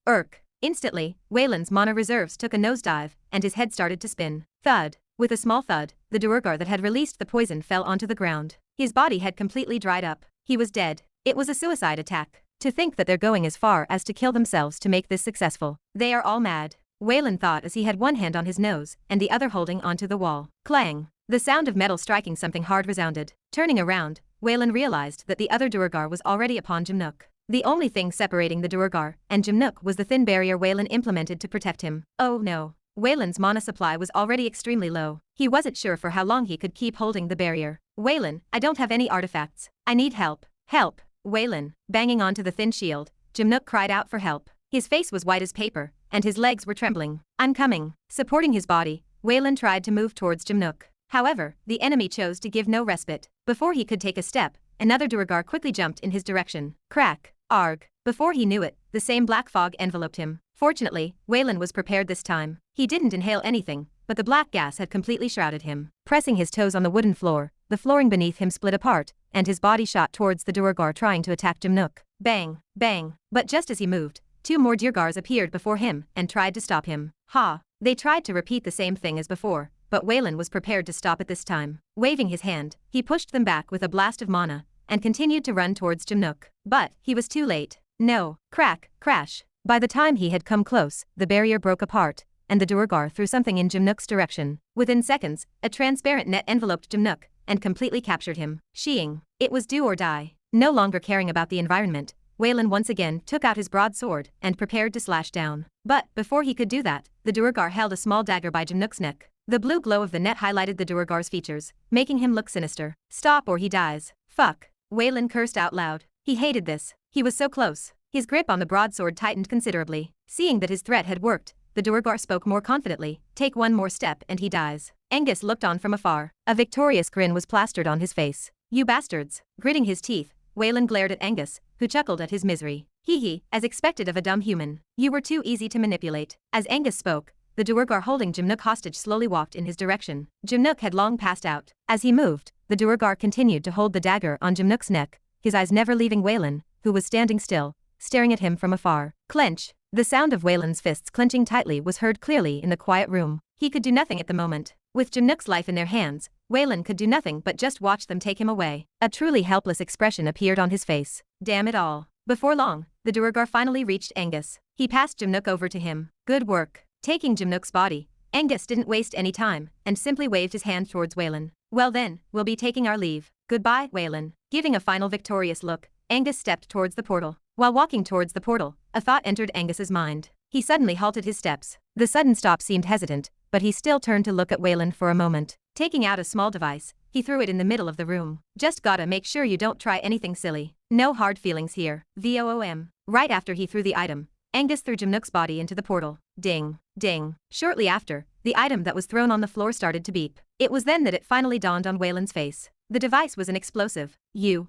Instantly, Wayland's mana reserves took a nosedive, and his head started to spin. Thud! With a small thud, the duergar that had released the poison fell onto the ground. His body had completely dried up. He was dead. It was a suicide attack. To think that they're going as far as to kill themselves to make this successful. They are all mad. Wayland thought as he had one hand on his nose and the other holding onto the wall. Clang! The sound of metal striking something hard resounded. Turning around, Wayland realized that the other duergar was already upon Jimnook. The only thing separating the duergar and Jimnook was the thin barrier Wayland implemented to protect him. Oh no. Wayland's mana supply was already extremely low. He wasn't sure for how long he could keep holding the barrier. Wayland, I don't have any artifacts. I need help. Help! Wayland, banging onto the thin shield, Jimnook cried out for help. His face was white as paper, and his legs were trembling. I'm coming. Supporting his body, Wayland tried to move towards Jimnook. However, the enemy chose to give no respite. Before he could take a step, another duergar quickly jumped in his direction. Crack! Arg! Before he knew it, the same black fog enveloped him. Fortunately, Wayland was prepared this time. He didn't inhale anything, but the black gas had completely shrouded him. Pressing his toes on the wooden floor, the flooring beneath him split apart, and his body shot towards the duergar trying to attack Jimnook. Bang! Bang! But just as he moved, two more duergars appeared before him and tried to stop him. Ha! They tried to repeat the same thing as before, but Wayland was prepared to stop it this time. Waving his hand, he pushed them back with a blast of mana, and continued to run towards Jimnook. But he was too late. No! Crack! Crash! By the time he had come close, the barrier broke apart, and the duergar threw something in Jimnook's direction. Within seconds, a transparent net enveloped Jimnook and completely captured him. Sheeing. It was do or die. No longer caring about the environment, Wayland once again took out his broadsword and prepared to slash down. But, before he could do that, the duergar held a small dagger by Jimnook's neck. The blue glow of the net highlighted the duergar's features, making him look sinister. Stop or he dies. Fuck. Wayland cursed out loud. He hated this. He was so close. His grip on the broadsword tightened considerably. Seeing that his threat had worked, the duergar spoke more confidently. Take one more step and he dies. Angus looked on from afar. A victorious grin was plastered on his face. You bastards. Gritting his teeth, Wayland glared at Angus, who chuckled at his misery. Hee, as expected of a dumb human. You were too easy to manipulate. As Angus spoke, the duergar holding Jimnook hostage slowly walked in his direction. Jimnook had long passed out. As he moved, the duergar continued to hold the dagger on Jimnook's neck, his eyes never leaving Wayland, who was standing still, staring at him from afar. Clench! The sound of Wayland's fists clenching tightly was heard clearly in the quiet room. He could do nothing at the moment. With Jimnook's life in their hands, Wayland could do nothing but just watch them take him away. A truly helpless expression appeared on his face. Damn it all. Before long, the duergar finally reached Angus. He passed Jimnook over to him. Good work. Taking Jimnook's body, Angus didn't waste any time, and simply waved his hand towards Wayland. Well then, we'll be taking our leave. Goodbye, Waylan. Giving a final victorious look, Angus stepped towards the portal. While walking towards the portal, a thought entered Angus's mind. He suddenly halted his steps. The sudden stop seemed hesitant, but he still turned to look at Waylan for a moment. Taking out a small device, he threw it in the middle of the room. Just gotta make sure you don't try anything silly. No hard feelings here. VOOM. Right after he threw the item, Angus threw Jimnook's body into the portal. Ding. Ding. Shortly after, the item that was thrown on the floor started to beep. It was then that it finally dawned on Waylan's face. The device was an explosive. You.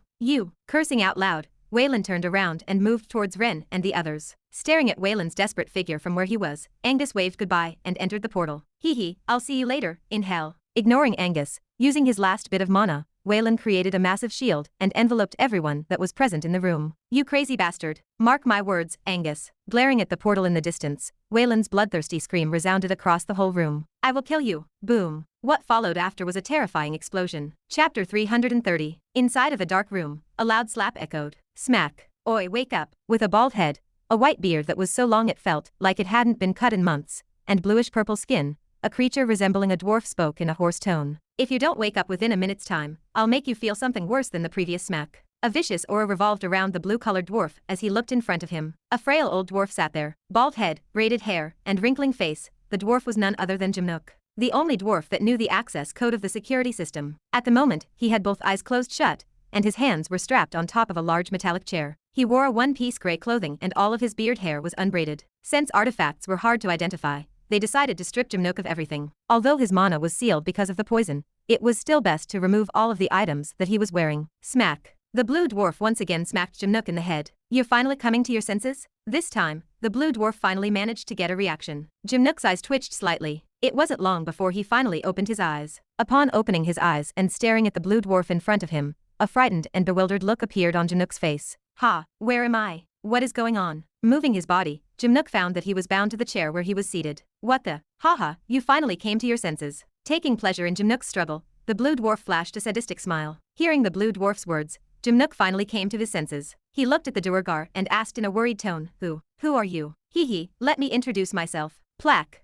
Cursing out loud, Waylan turned around and moved towards Ren and the others. Staring at Waylan's desperate figure from where he was, Angus waved goodbye and entered the portal. Hee, I'll see you later, in hell. Ignoring Angus, using his last bit of mana, Waylan created a massive shield and enveloped everyone that was present in the room. You crazy bastard. Mark my words, Angus. Glaring at the portal in the distance, Waylan's bloodthirsty scream resounded across the whole room. I will kill you. Boom. What followed after was a terrifying explosion. Chapter 330. Inside of a dark room, a loud slap echoed. Smack. Oi, wake up. With a bald head, a white beard that was so long it felt like it hadn't been cut in months, and bluish-purple skin, a creature resembling a dwarf spoke in a hoarse tone. If you don't wake up within a minute's time, I'll make you feel something worse than the previous smack. A vicious aura revolved around the blue-colored dwarf as he looked in front of him. A frail old dwarf sat there, bald head, braided hair, and wrinkling face. The dwarf was none other than Jimnook, the only dwarf that knew the access code of the security system. At the moment, he had both eyes closed shut, and his hands were strapped on top of a large metallic chair. He wore a one-piece gray clothing and all of his beard hair was unbraided. Since artifacts were hard to identify, they decided to strip Jimnook of everything. Although his mana was sealed because of the poison, it was still best to remove all of the items that he was wearing. Smack. The blue dwarf once again smacked Jimnook in the head. You're finally coming to your senses? This time, the blue dwarf finally managed to get a reaction. Jimnook's eyes twitched slightly. It wasn't long before he finally opened his eyes. Upon opening his eyes and staring at the blue dwarf in front of him, a frightened and bewildered look appeared on Jimnook's face. Ha, where am I? What is going on? Moving his body, Jimnook found that he was bound to the chair where he was seated. What the? Haha, you finally came to your senses. Taking pleasure in Jimnook's struggle, the blue dwarf flashed a sadistic smile. Hearing the blue dwarf's words, Jimnook finally came to his senses. He looked at the duergar and asked in a worried tone, Who are you? Hee, let me introduce myself. Plaque.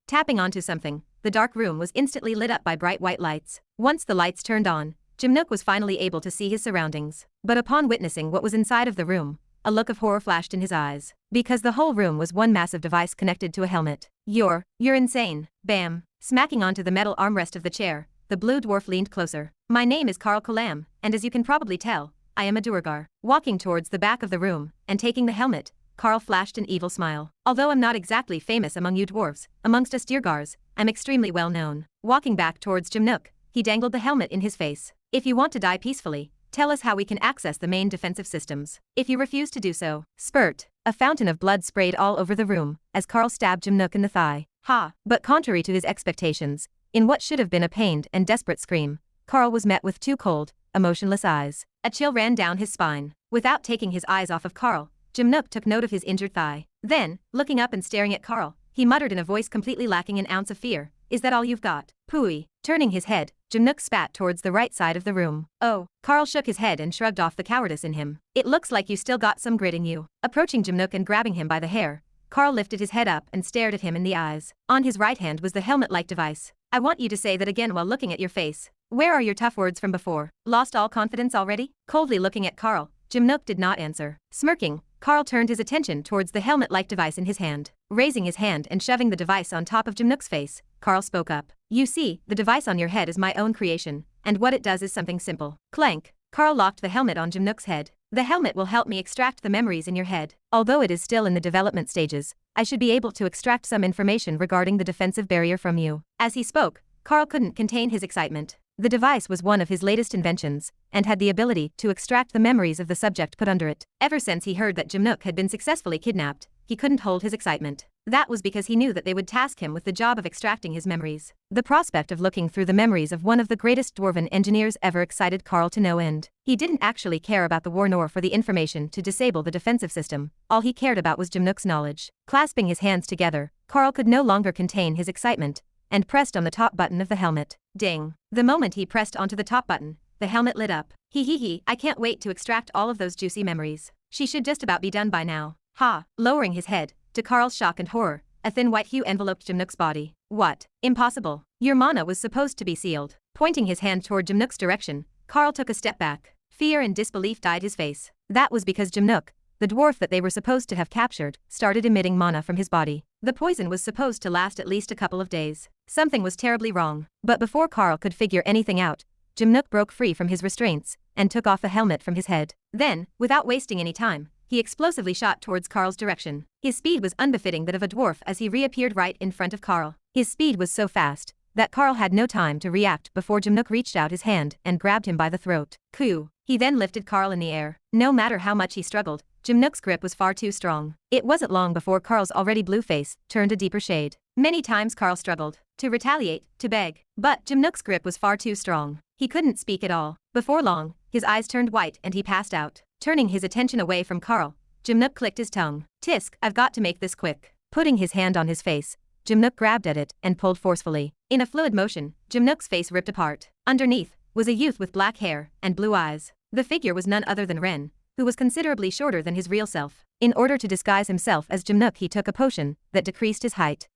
Tapping onto something, the dark room was instantly lit up by bright white lights. Once the lights turned on, Jimnook was finally able to see his surroundings. But upon witnessing what was inside of the room, a look of horror flashed in his eyes. Because the whole room was one massive device connected to a helmet. You're insane. Bam. Smacking onto the metal armrest of the chair, the blue dwarf leaned closer. My name is Carl Kalam, and as you can probably tell, I am a duergar. Walking towards the back of the room, and taking the helmet, Carl flashed an evil smile. Although I'm not exactly famous among you dwarves, amongst us duergars, I'm extremely well known. Walking back towards Jimnook, he dangled the helmet in his face. If you want to die peacefully, tell us how we can access the main defensive systems. If you refuse to do so, spurt. A fountain of blood sprayed all over the room as Carl stabbed Jimnook in the thigh. Ha! But contrary to his expectations, in what should have been a pained and desperate scream, Carl was met with two cold, emotionless eyes. A chill ran down his spine. Without taking his eyes off of Carl, Jimnook took note of his injured thigh. Then, looking up and staring at Carl, he muttered in a voice completely lacking an ounce of fear, Is that all you've got? Pooey. Turning his head, Jimnook spat towards the right side of the room. Oh. Carl shook his head and shrugged off the cowardice in him. It looks like you still got some grit in you. Approaching Jimnook and grabbing him by the hair, Carl lifted his head up and stared at him in the eyes. On his right hand was the helmet-like device. I want you to say that again while looking at your face. Where are your tough words from before? Lost all confidence already? Coldly looking at Carl, Jimnook did not answer. Smirking, Carl turned his attention towards the helmet-like device in his hand. Raising his hand and shoving the device on top of Jimnook's face, Carl spoke up. You see, the device on your head is my own creation, and what it does is something simple. Clank. Carl locked the helmet on Jimnook's head. The helmet will help me extract the memories in your head. Although it is still in the development stages, I should be able to extract some information regarding the defensive barrier from you. As he spoke, Carl couldn't contain his excitement. The device was one of his latest inventions, and had the ability to extract the memories of the subject put under it. Ever since he heard that Jimnook had been successfully kidnapped, he couldn't hold his excitement. That was because he knew that they would task him with the job of extracting his memories. The prospect of looking through the memories of one of the greatest dwarven engineers ever excited Carl to no end. He didn't actually care about the war nor for the information to disable the defensive system. All he cared about was Jimnook's knowledge. Clasping his hands together, Carl could no longer contain his excitement, and pressed on the top button of the helmet. Ding. The moment he pressed onto the top button, the helmet lit up. I can't wait to extract all of those juicy memories. She should just about be done by now. Ha. Lowering his head, to Carl's shock and horror, a thin white hue enveloped Jimnook's body. What? Impossible. Your mana was supposed to be sealed. Pointing his hand toward Jimnook's direction, Carl took a step back. Fear and disbelief dyed his face. That was because Jimnook, the dwarf that they were supposed to have captured, started emitting mana from his body. The poison was supposed to last at least a couple of days. Something was terribly wrong. But before Carl could figure anything out, Jimnook broke free from his restraints and took off the helmet from his head. Then, without wasting any time, he explosively shot towards Carl's direction. His speed was unbefitting that of a dwarf as he reappeared right in front of Carl. His speed was so fast that Carl had no time to react before Jimnook reached out his hand and grabbed him by the throat. Coo! He then lifted Carl in the air. No matter how much he struggled, Jimnook's grip was far too strong. It wasn't long before Carl's already blue face turned a deeper shade. Many times Carl struggled to retaliate, to beg, but Jimnook's grip was far too strong. He couldn't speak at all. Before long, his eyes turned white and he passed out. Turning his attention away from Carl, Jimnook clicked his tongue. Tisk, I've got to make this quick. Putting his hand on his face, Jimnook grabbed at it and pulled forcefully. In a fluid motion, Jimnook's face ripped apart. Underneath was a youth with black hair and blue eyes. The figure was none other than Ren, who was considerably shorter than his real self. In order to disguise himself as Jimnook, he took a potion that decreased his height.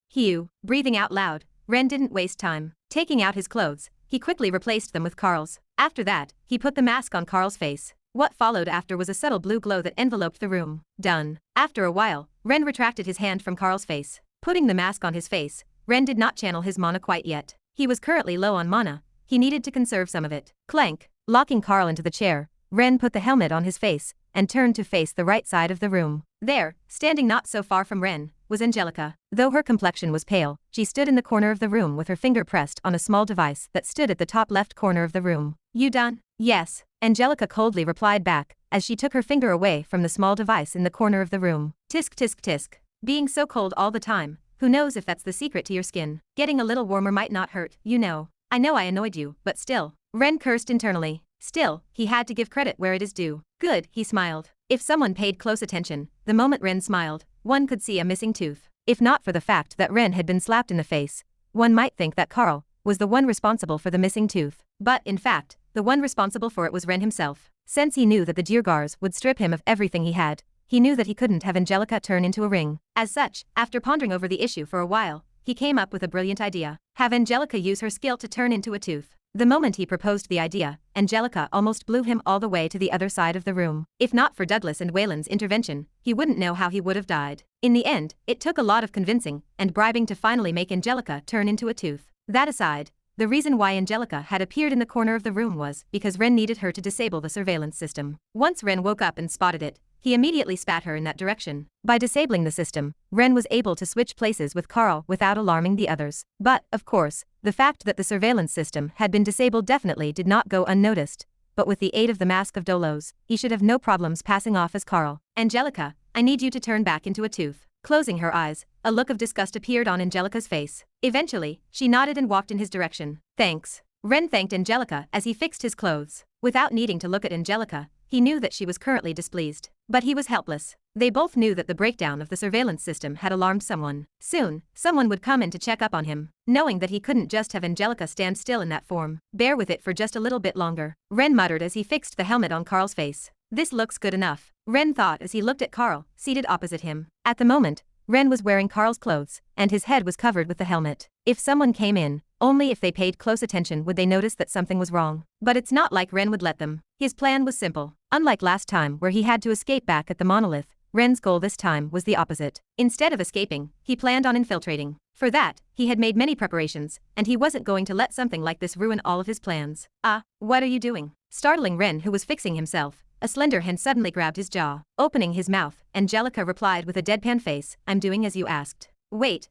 Breathing out loud, Ren didn't waste time. Taking out his clothes, he quickly replaced them with Carl's. After that, he put the mask on Carl's face. What followed after was a subtle blue glow that enveloped the room. Done. After a while, Ren retracted his hand from Carl's face. Putting the mask on his face, Ren did not channel his mana quite yet. He was currently low on mana. He needed to conserve some of it. Clank. Locking Carl into the chair, Ren put the helmet on his face and turned to face the right side of the room. There, standing not so far from Ren, was Angelica. Though her complexion was pale, she stood in the corner of the room with her finger pressed on a small device that stood at the top left corner of the room. You done? Yes. Angelica coldly replied back as she took her finger away from the small device in the corner of the room. Tisk tisk tisk. Being so cold all the time, who knows if that's the secret to your skin? Getting a little warmer might not hurt, you know. I know I annoyed you, but still. Ren cursed internally. Still, he had to give credit where it is due. Good, he smiled. If someone paid close attention, the moment Ren smiled, one could see a missing tooth. If not for the fact that Ren had been slapped in the face, one might think that Carl was the one responsible for the missing tooth. But, in fact, the one responsible for it was Ren himself. Since he knew that the duergars would strip him of everything he had, he knew that he couldn't have Angelica turn into a ring. As such, after pondering over the issue for a while, he came up with a brilliant idea. Have Angelica use her skill to turn into a tooth. The moment he proposed the idea, Angelica almost blew him all the way to the other side of the room. If not for Douglas and Wayland's intervention, he wouldn't know how he would have died. In the end, it took a lot of convincing and bribing to finally make Angelica turn into a tooth. That aside, the reason why Angelica had appeared in the corner of the room was because Ren needed her to disable the surveillance system. Once Ren woke up and spotted it, he immediately spat her in that direction. By disabling the system, Ren was able to switch places with Carl without alarming the others. But, of course, the fact that the surveillance system had been disabled definitely did not go unnoticed. But with the aid of the Mask of Dolos, he should have no problems passing off as Carl. Angelica, I need you to turn back into a tooth. Closing her eyes, a look of disgust appeared on Angelica's face. Eventually, she nodded and walked in his direction. Thanks. Ren thanked Angelica as he fixed his clothes. Without needing to look at Angelica, he knew that she was currently displeased. But he was helpless. They both knew that the breakdown of the surveillance system had alarmed someone. Soon, someone would come in to check up on him. Knowing that he couldn't just have Angelica stand still in that form, bear with it for just a little bit longer, Ren muttered as he fixed the helmet on Carl's face. This looks good enough, Ren thought as he looked at Carl, seated opposite him. At the moment, Ren was wearing Carl's clothes, and his head was covered with the helmet. If someone came in, only if they paid close attention would they notice that something was wrong. But it's not like Ren would let them. His plan was simple. Unlike last time where he had to escape back at the monolith, Ren's goal this time was the opposite. Instead of escaping, he planned on infiltrating. For that, he had made many preparations, and he wasn't going to let something like this ruin all of his plans. What are you doing? Startling Ren, who was fixing himself, a slender hand suddenly grabbed his jaw. Opening his mouth, Angelica replied with a deadpan face, I'm doing as you asked. Wait.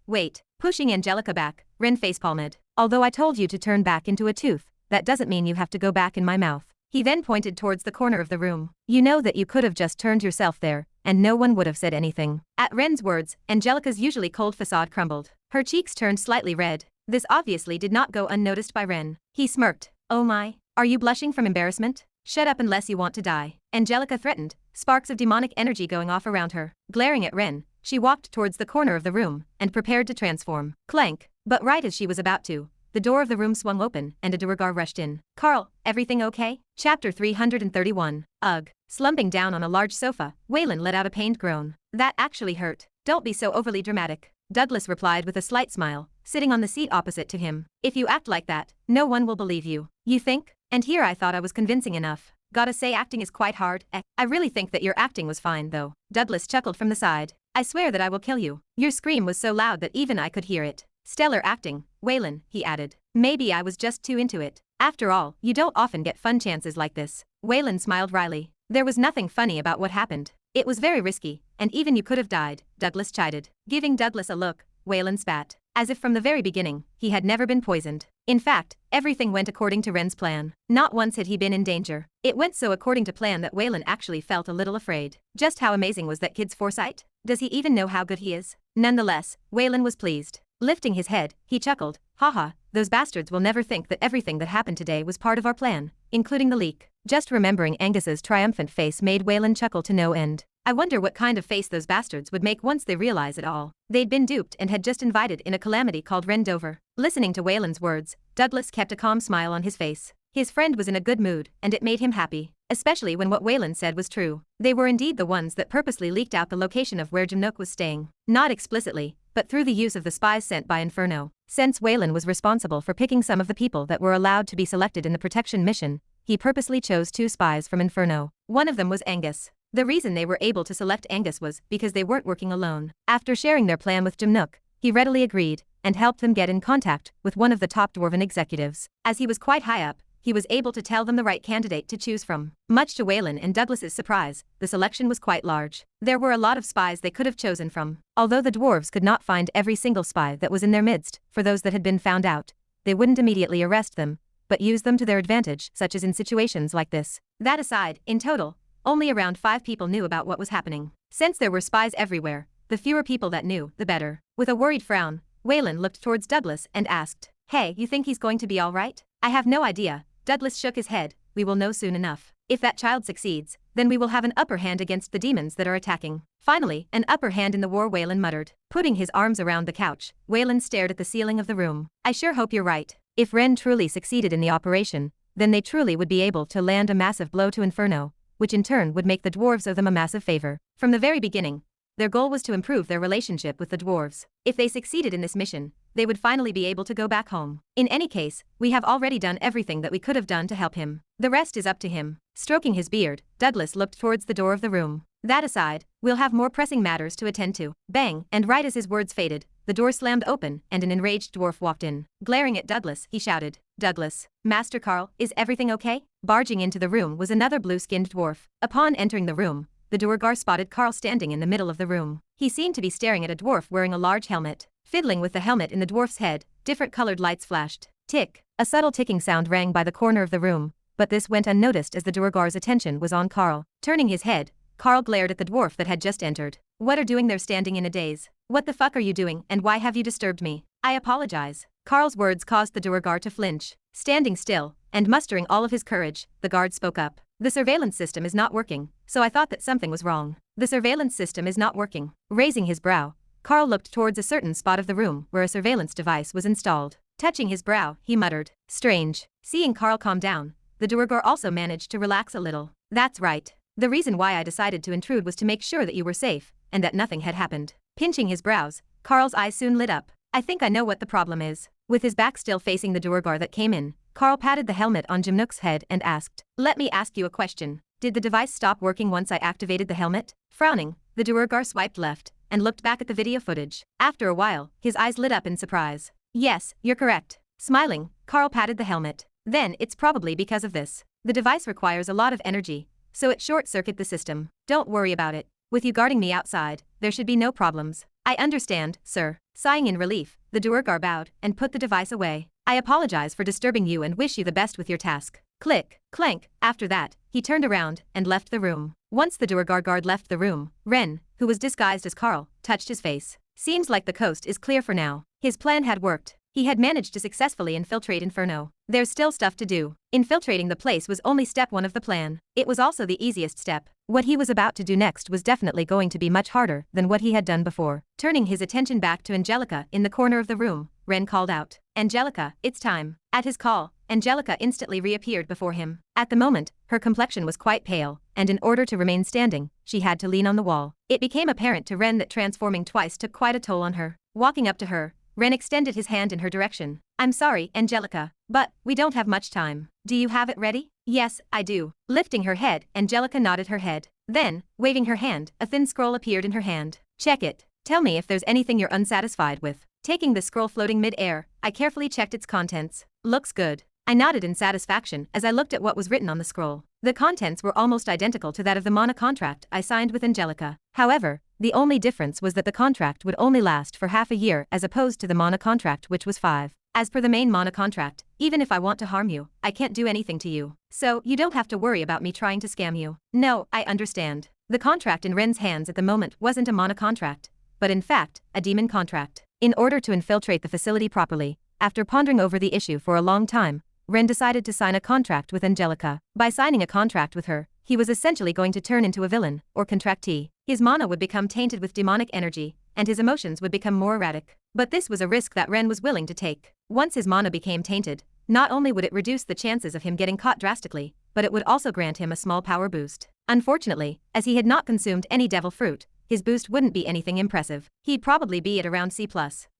Pushing Angelica back, Ren facepalmed. Although I told you to turn back into a tooth, that doesn't mean you have to go back in my mouth. He then pointed towards the corner of the room. You know that you could have just turned yourself there, and no one would have said anything. At Ren's words, Angelica's usually cold facade crumbled. Her cheeks turned slightly red. This obviously did not go unnoticed by Ren. He smirked. Oh my, are you blushing from embarrassment? Shut up unless you want to die. Angelica threatened, sparks of demonic energy going off around her. Glaring at Ren, she walked towards the corner of the room and prepared to transform. Clank. But right as she was about to, the door of the room swung open and a duergar rushed in. Carl, everything okay? Chapter 331. Ugh. Slumping down on a large sofa, Wayland let out a pained groan. That actually hurt. Don't be so overly dramatic. Douglas replied with a slight smile, sitting on the seat opposite to him. If you act like that, no one will believe you. You think? And here I thought I was convincing enough. Gotta say acting is quite hard. I really think that your acting was fine though. Douglas chuckled from the side. I swear that I will kill you. Your scream was so loud that even I could hear it. Stellar acting, Waylan, he added. Maybe I was just too into it. After all, you don't often get fun chances like this. Waylan smiled wryly. There was nothing funny about what happened. It was very risky, and even you could have died, Douglas chided. Giving Douglas a look, Waylan spat. As if from the very beginning, he had never been poisoned. In fact, everything went according to Ren's plan. Not once had he been in danger. It went so according to plan that Waylan actually felt a little afraid. Just how amazing was that kid's foresight? Does he even know how good he is? Nonetheless, Waylan was pleased. Lifting his head, he chuckled. Haha, those bastards will never think that everything that happened today was part of our plan, including the leak. Just remembering Angus's triumphant face made Waylan chuckle to no end. I wonder what kind of face those bastards would make once they realize it all. They'd been duped and had just invited in a calamity called Rendover. Listening to Waylan's words, Douglas kept a calm smile on his face. His friend was in a good mood, and it made him happy, especially when what Waylan said was true. They were indeed the ones that purposely leaked out the location of where Jimnook was staying. Not explicitly, but through the use of the spies sent by Inferno. Since Waylan was responsible for picking some of the people that were allowed to be selected in the protection mission, he purposely chose 2 spies from Inferno. One of them was Angus. The reason they were able to select Angus was because they weren't working alone. After sharing their plan with Jimnook, he readily agreed and helped them get in contact with one of the top dwarven executives. As he was quite high up, he was able to tell them the right candidate to choose from. Much to Waylan and Douglas's surprise, the selection was quite large. There were a lot of spies they could have chosen from. Although the dwarves could not find every single spy that was in their midst, for those that had been found out, they wouldn't immediately arrest them, but use them to their advantage, such as in situations like this. That aside, in total, only around 5 people knew about what was happening. Since there were spies everywhere, the fewer people that knew, the better. With a worried frown, Waylan looked towards Douglas and asked, "Hey, you think he's going to be all right?" "I have no idea." Douglas shook his head. "We will know soon enough. If that child succeeds, then we will have an upper hand against the demons that are attacking." Finally, an upper hand in the war, Waylan muttered. Putting his arms around the couch, Waylan stared at the ceiling of the room. "I sure hope you're right. If Ren truly succeeded in the operation, then they truly would be able to land a massive blow to Inferno, which in turn would make the dwarves owe them a massive favor. From the very beginning, their goal was to improve their relationship with the dwarves. If they succeeded in this mission, they would finally be able to go back home. In any case, we have already done everything that we could have done to help him. The rest is up to him." Stroking his beard, Douglas looked towards the door of the room. "That aside, we'll have more pressing matters to attend to." Bang, and right as his words faded, the door slammed open and an enraged dwarf walked in. Glaring at Douglas, he shouted, "Douglas, Master Carl, is everything okay?" Barging into the room was another blue-skinned dwarf. Upon entering the room, the duergar spotted Carl standing in the middle of the room. He seemed to be staring at a dwarf wearing a large helmet. Fiddling with the helmet in the dwarf's head, different colored lights flashed. Tick. A subtle ticking sound rang by the corner of the room, but this went unnoticed as the duergar's attention was on Carl. Turning his head, Carl glared at the dwarf that had just entered. "What are doing there standing in a daze? What the fuck are you doing and why have you disturbed me?" "I apologize." Carl's words caused the duergar to flinch. Standing still, and mustering all of his courage, the guard spoke up. "The surveillance system is not working, so I thought that something was wrong." "The surveillance system is not working." Raising his brow, Carl looked towards a certain spot of the room where a surveillance device was installed. Touching his brow, he muttered, "Strange." Seeing Carl calm down, the duergar also managed to relax a little. "That's right. The reason why I decided to intrude was to make sure that you were safe, and that nothing had happened." Pinching his brows, Carl's eyes soon lit up. "I think I know what the problem is." With his back still facing the duergar that came in, Carl patted the helmet on Jimnook's head and asked, "Let me ask you a question. Did the device stop working once I activated the helmet?" Frowning, the duergar swiped left and looked back at the video footage. After a while, his eyes lit up in surprise. "Yes, you're correct." Smiling, Carl patted the helmet. "Then it's probably because of this. The device requires a lot of energy, so it short-circuited the system. Don't worry about it. With you guarding me outside, there should be no problems." "I understand, sir." Sighing in relief, the duergar bowed and put the device away. "I apologize for disturbing you and wish you the best with your task." Click, clank. After that, he turned around and left the room. Once the duergar guard left the room, Ren, who was disguised as Carl, touched his face. "Seems like the coast is clear for now." His plan had worked. He had managed to successfully infiltrate Inferno. There's still stuff to do. Infiltrating the place was only step 1 of the plan. It was also the easiest step. What he was about to do next was definitely going to be much harder than what he had done before. Turning his attention back to Angelica in the corner of the room, Ren called out, "Angelica, it's time." At his call, Angelica instantly reappeared before him. At the moment, her complexion was quite pale, and in order to remain standing, she had to lean on the wall. It became apparent to Ren that transforming twice took quite a toll on her. Walking up to her, Ren extended his hand in her direction. I'm sorry, Angelica, but we don't have much time. Do you have it ready? Yes, I do. Lifting her head, Angelica nodded her head. Then, waving her hand, a thin scroll appeared in her hand. Check it. Tell me if there's anything you're unsatisfied with. Taking the scroll floating mid-air, I carefully checked its contents. Looks good. I nodded in satisfaction as I looked at what was written on the scroll. The contents were almost identical to that of the mana contract I signed with Angelica. However, the only difference was that the contract would only last for half a year as opposed to the mana contract, which was 5. As per the main mana contract, even if I want to harm you, I can't do anything to you. So, you don't have to worry about me trying to scam you. No, I understand. The contract in Ren's hands at the moment wasn't a mana contract, but in fact, a demon contract. In order to infiltrate the facility properly, after pondering over the issue for a long time, Ren decided to sign a contract with Angelica. By signing a contract with her, he was essentially going to turn into a villain, or contractee. His mana would become tainted with demonic energy, and his emotions would become more erratic. But this was a risk that Ren was willing to take. Once his mana became tainted, not only would it reduce the chances of him getting caught drastically, but it would also grant him a small power boost. Unfortunately, as he had not consumed any devil fruit, his boost wouldn't be anything impressive. He'd probably be at around C+.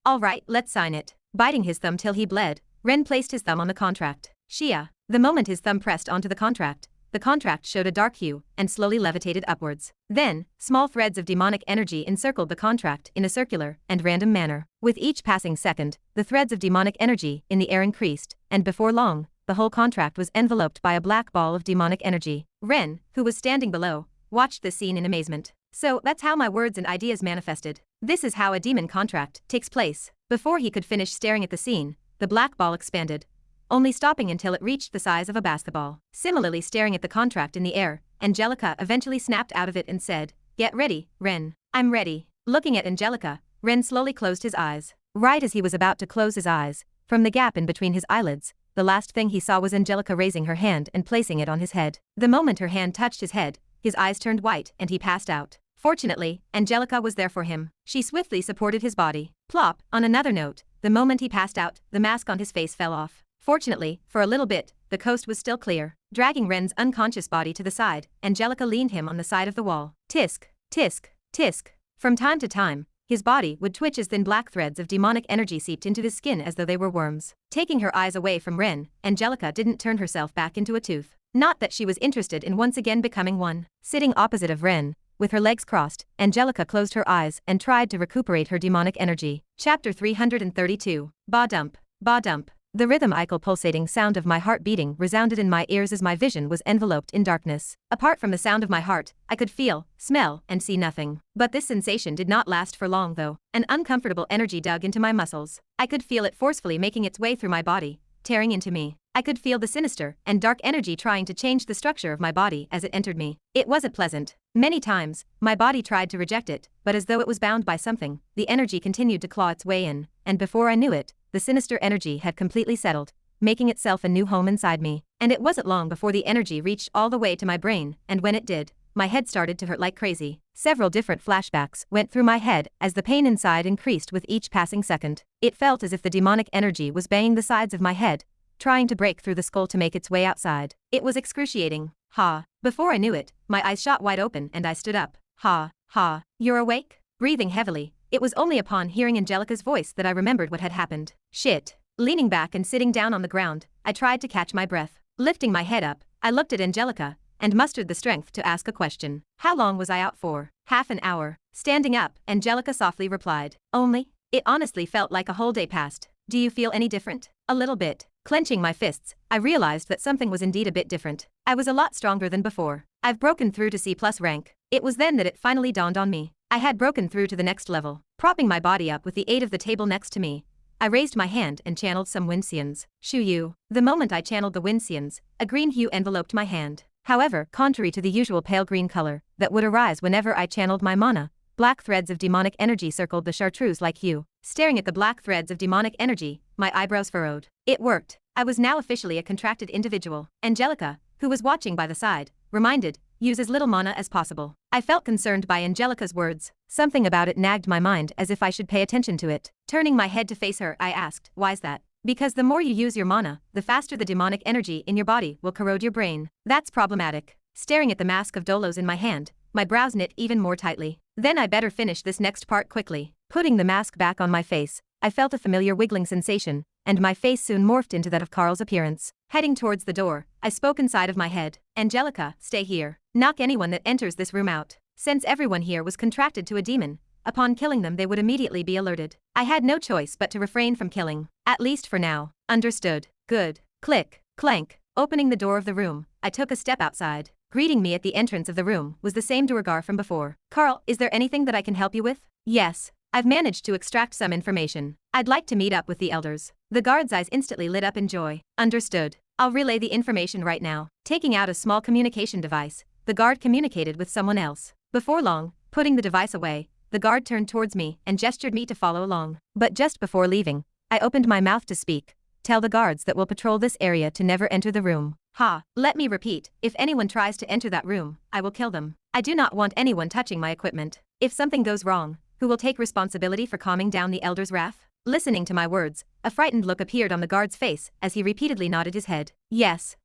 Alright, let's sign it. Biting his thumb till he bled, Ren placed his thumb on the contract. Shia. The moment his thumb pressed onto the contract showed a dark hue and slowly levitated upwards. Then, small threads of demonic energy encircled the contract in a circular and random manner. With each passing second, the threads of demonic energy in the air increased, and before long, the whole contract was enveloped by a black ball of demonic energy. Ren, who was standing below, watched this scene in amazement. So, that's how my words and ideas manifested. This is how a demon contract takes place. Before he could finish staring at the scene, the black ball expanded, only stopping until it reached the size of a basketball. Similarly, staring at the contract in the air, Angelica eventually snapped out of it and said, "Get ready, Ren." "I'm ready." Looking at Angelica, Ren slowly closed his eyes. Right as he was about to close his eyes, from the gap in between his eyelids, the last thing he saw was Angelica raising her hand and placing it on his head. The moment her hand touched his head, his eyes turned white and he passed out. Fortunately, Angelica was there for him. She swiftly supported his body. Plop. On another note, the moment he passed out, the mask on his face fell off. Fortunately, for a little bit, the coast was still clear. Dragging Ren's unconscious body to the side, Angelica leaned him on the side of the wall. Tisk, tisk, tisk. From time to time, his body would twitch as thin black threads of demonic energy seeped into his skin as though they were worms. Taking her eyes away from Ren, Angelica didn't turn herself back into a tooth. Not that she was interested in once again becoming one. Sitting opposite of Ren, with her legs crossed, Angelica closed her eyes and tried to recuperate her demonic energy. Chapter 332. Ba dump. Ba dump. The rhythmical pulsating sound of my heart beating resounded in my ears as my vision was enveloped in darkness. Apart from the sound of my heart, I could feel, smell, and see nothing. But this sensation did not last for long though. An uncomfortable energy dug into my muscles. I could feel it forcefully making its way through my body, tearing into me. I could feel the sinister and dark energy trying to change the structure of my body as it entered me. It wasn't pleasant. Many times, my body tried to reject it, but as though it was bound by something, the energy continued to claw its way in, and before I knew it, the sinister energy had completely settled, making itself a new home inside me. And it wasn't long before the energy reached all the way to my brain, and when it did, my head started to hurt like crazy. Several different flashbacks went through my head as the pain inside increased with each passing second. It felt as if the demonic energy was banging the sides of my head, trying to break through the skull to make its way outside. It was excruciating. Ha. Before I knew it, my eyes shot wide open and I stood up. Ha. Ha. You're awake? Breathing heavily, it was only upon hearing Angelica's voice that I remembered what had happened. Shit. Leaning back and sitting down on the ground, I tried to catch my breath. Lifting my head up, I looked at Angelica and mustered the strength to ask a question. How long was I out for? Half an hour. Standing up, Angelica softly replied. Only? It honestly felt like a whole day passed. Do you feel any different? A little bit. Clenching my fists, I realized that something was indeed a bit different. I was a lot stronger than before. I've broken through to C+ rank. It was then that it finally dawned on me. I had broken through to the next level. Propping my body up with the aid of the table next to me, I raised my hand and channeled some Winxians. Shuyu. The moment I channeled the Winxians, a green hue enveloped my hand. However, contrary to the usual pale green color that would arise whenever I channeled my mana, black threads of demonic energy circled the chartreuse-like hue. Staring at the black threads of demonic energy, my eyebrows furrowed. It worked. I was now officially a contracted individual. Angelica, who was watching by the side, reminded, use as little mana as possible. I felt concerned by Angelica's words. Something about it nagged my mind as if I should pay attention to it. Turning my head to face her, I asked, why's that? Because the more you use your mana, the faster the demonic energy in your body will corrode your brain. That's problematic. Staring at the mask of Dolos in my hand, my brows knit even more tightly. Then I better finish this next part quickly. Putting the mask back on my face, I felt a familiar wiggling sensation, and my face soon morphed into that of Carl's appearance. Heading towards the door, I spoke inside of my head. Angelica, stay here. Knock anyone that enters this room out. Since everyone here was contracted to a demon, upon killing them they would immediately be alerted. I had no choice but to refrain from killing. At least for now. Understood. Good. Click. Clank. Opening the door of the room, I took a step outside. Greeting me at the entrance of the room was the same duergar from before. Carl, is there anything that I can help you with? Yes. I've managed to extract some information. I'd like to meet up with the elders. The guard's eyes instantly lit up in joy. Understood. I'll relay the information right now. Taking out a small communication device, the guard communicated with someone else. Before long, putting the device away, the guard turned towards me and gestured me to follow along. But just before leaving, I opened my mouth to speak. Tell the guards that will patrol this area to never enter the room. Ha, let me repeat, if anyone tries to enter that room, I will kill them. I do not want anyone touching my equipment. If something goes wrong, who will take responsibility for calming down the elder's wrath? Listening to my words, a frightened look appeared on the guard's face as he repeatedly nodded his head. Yes,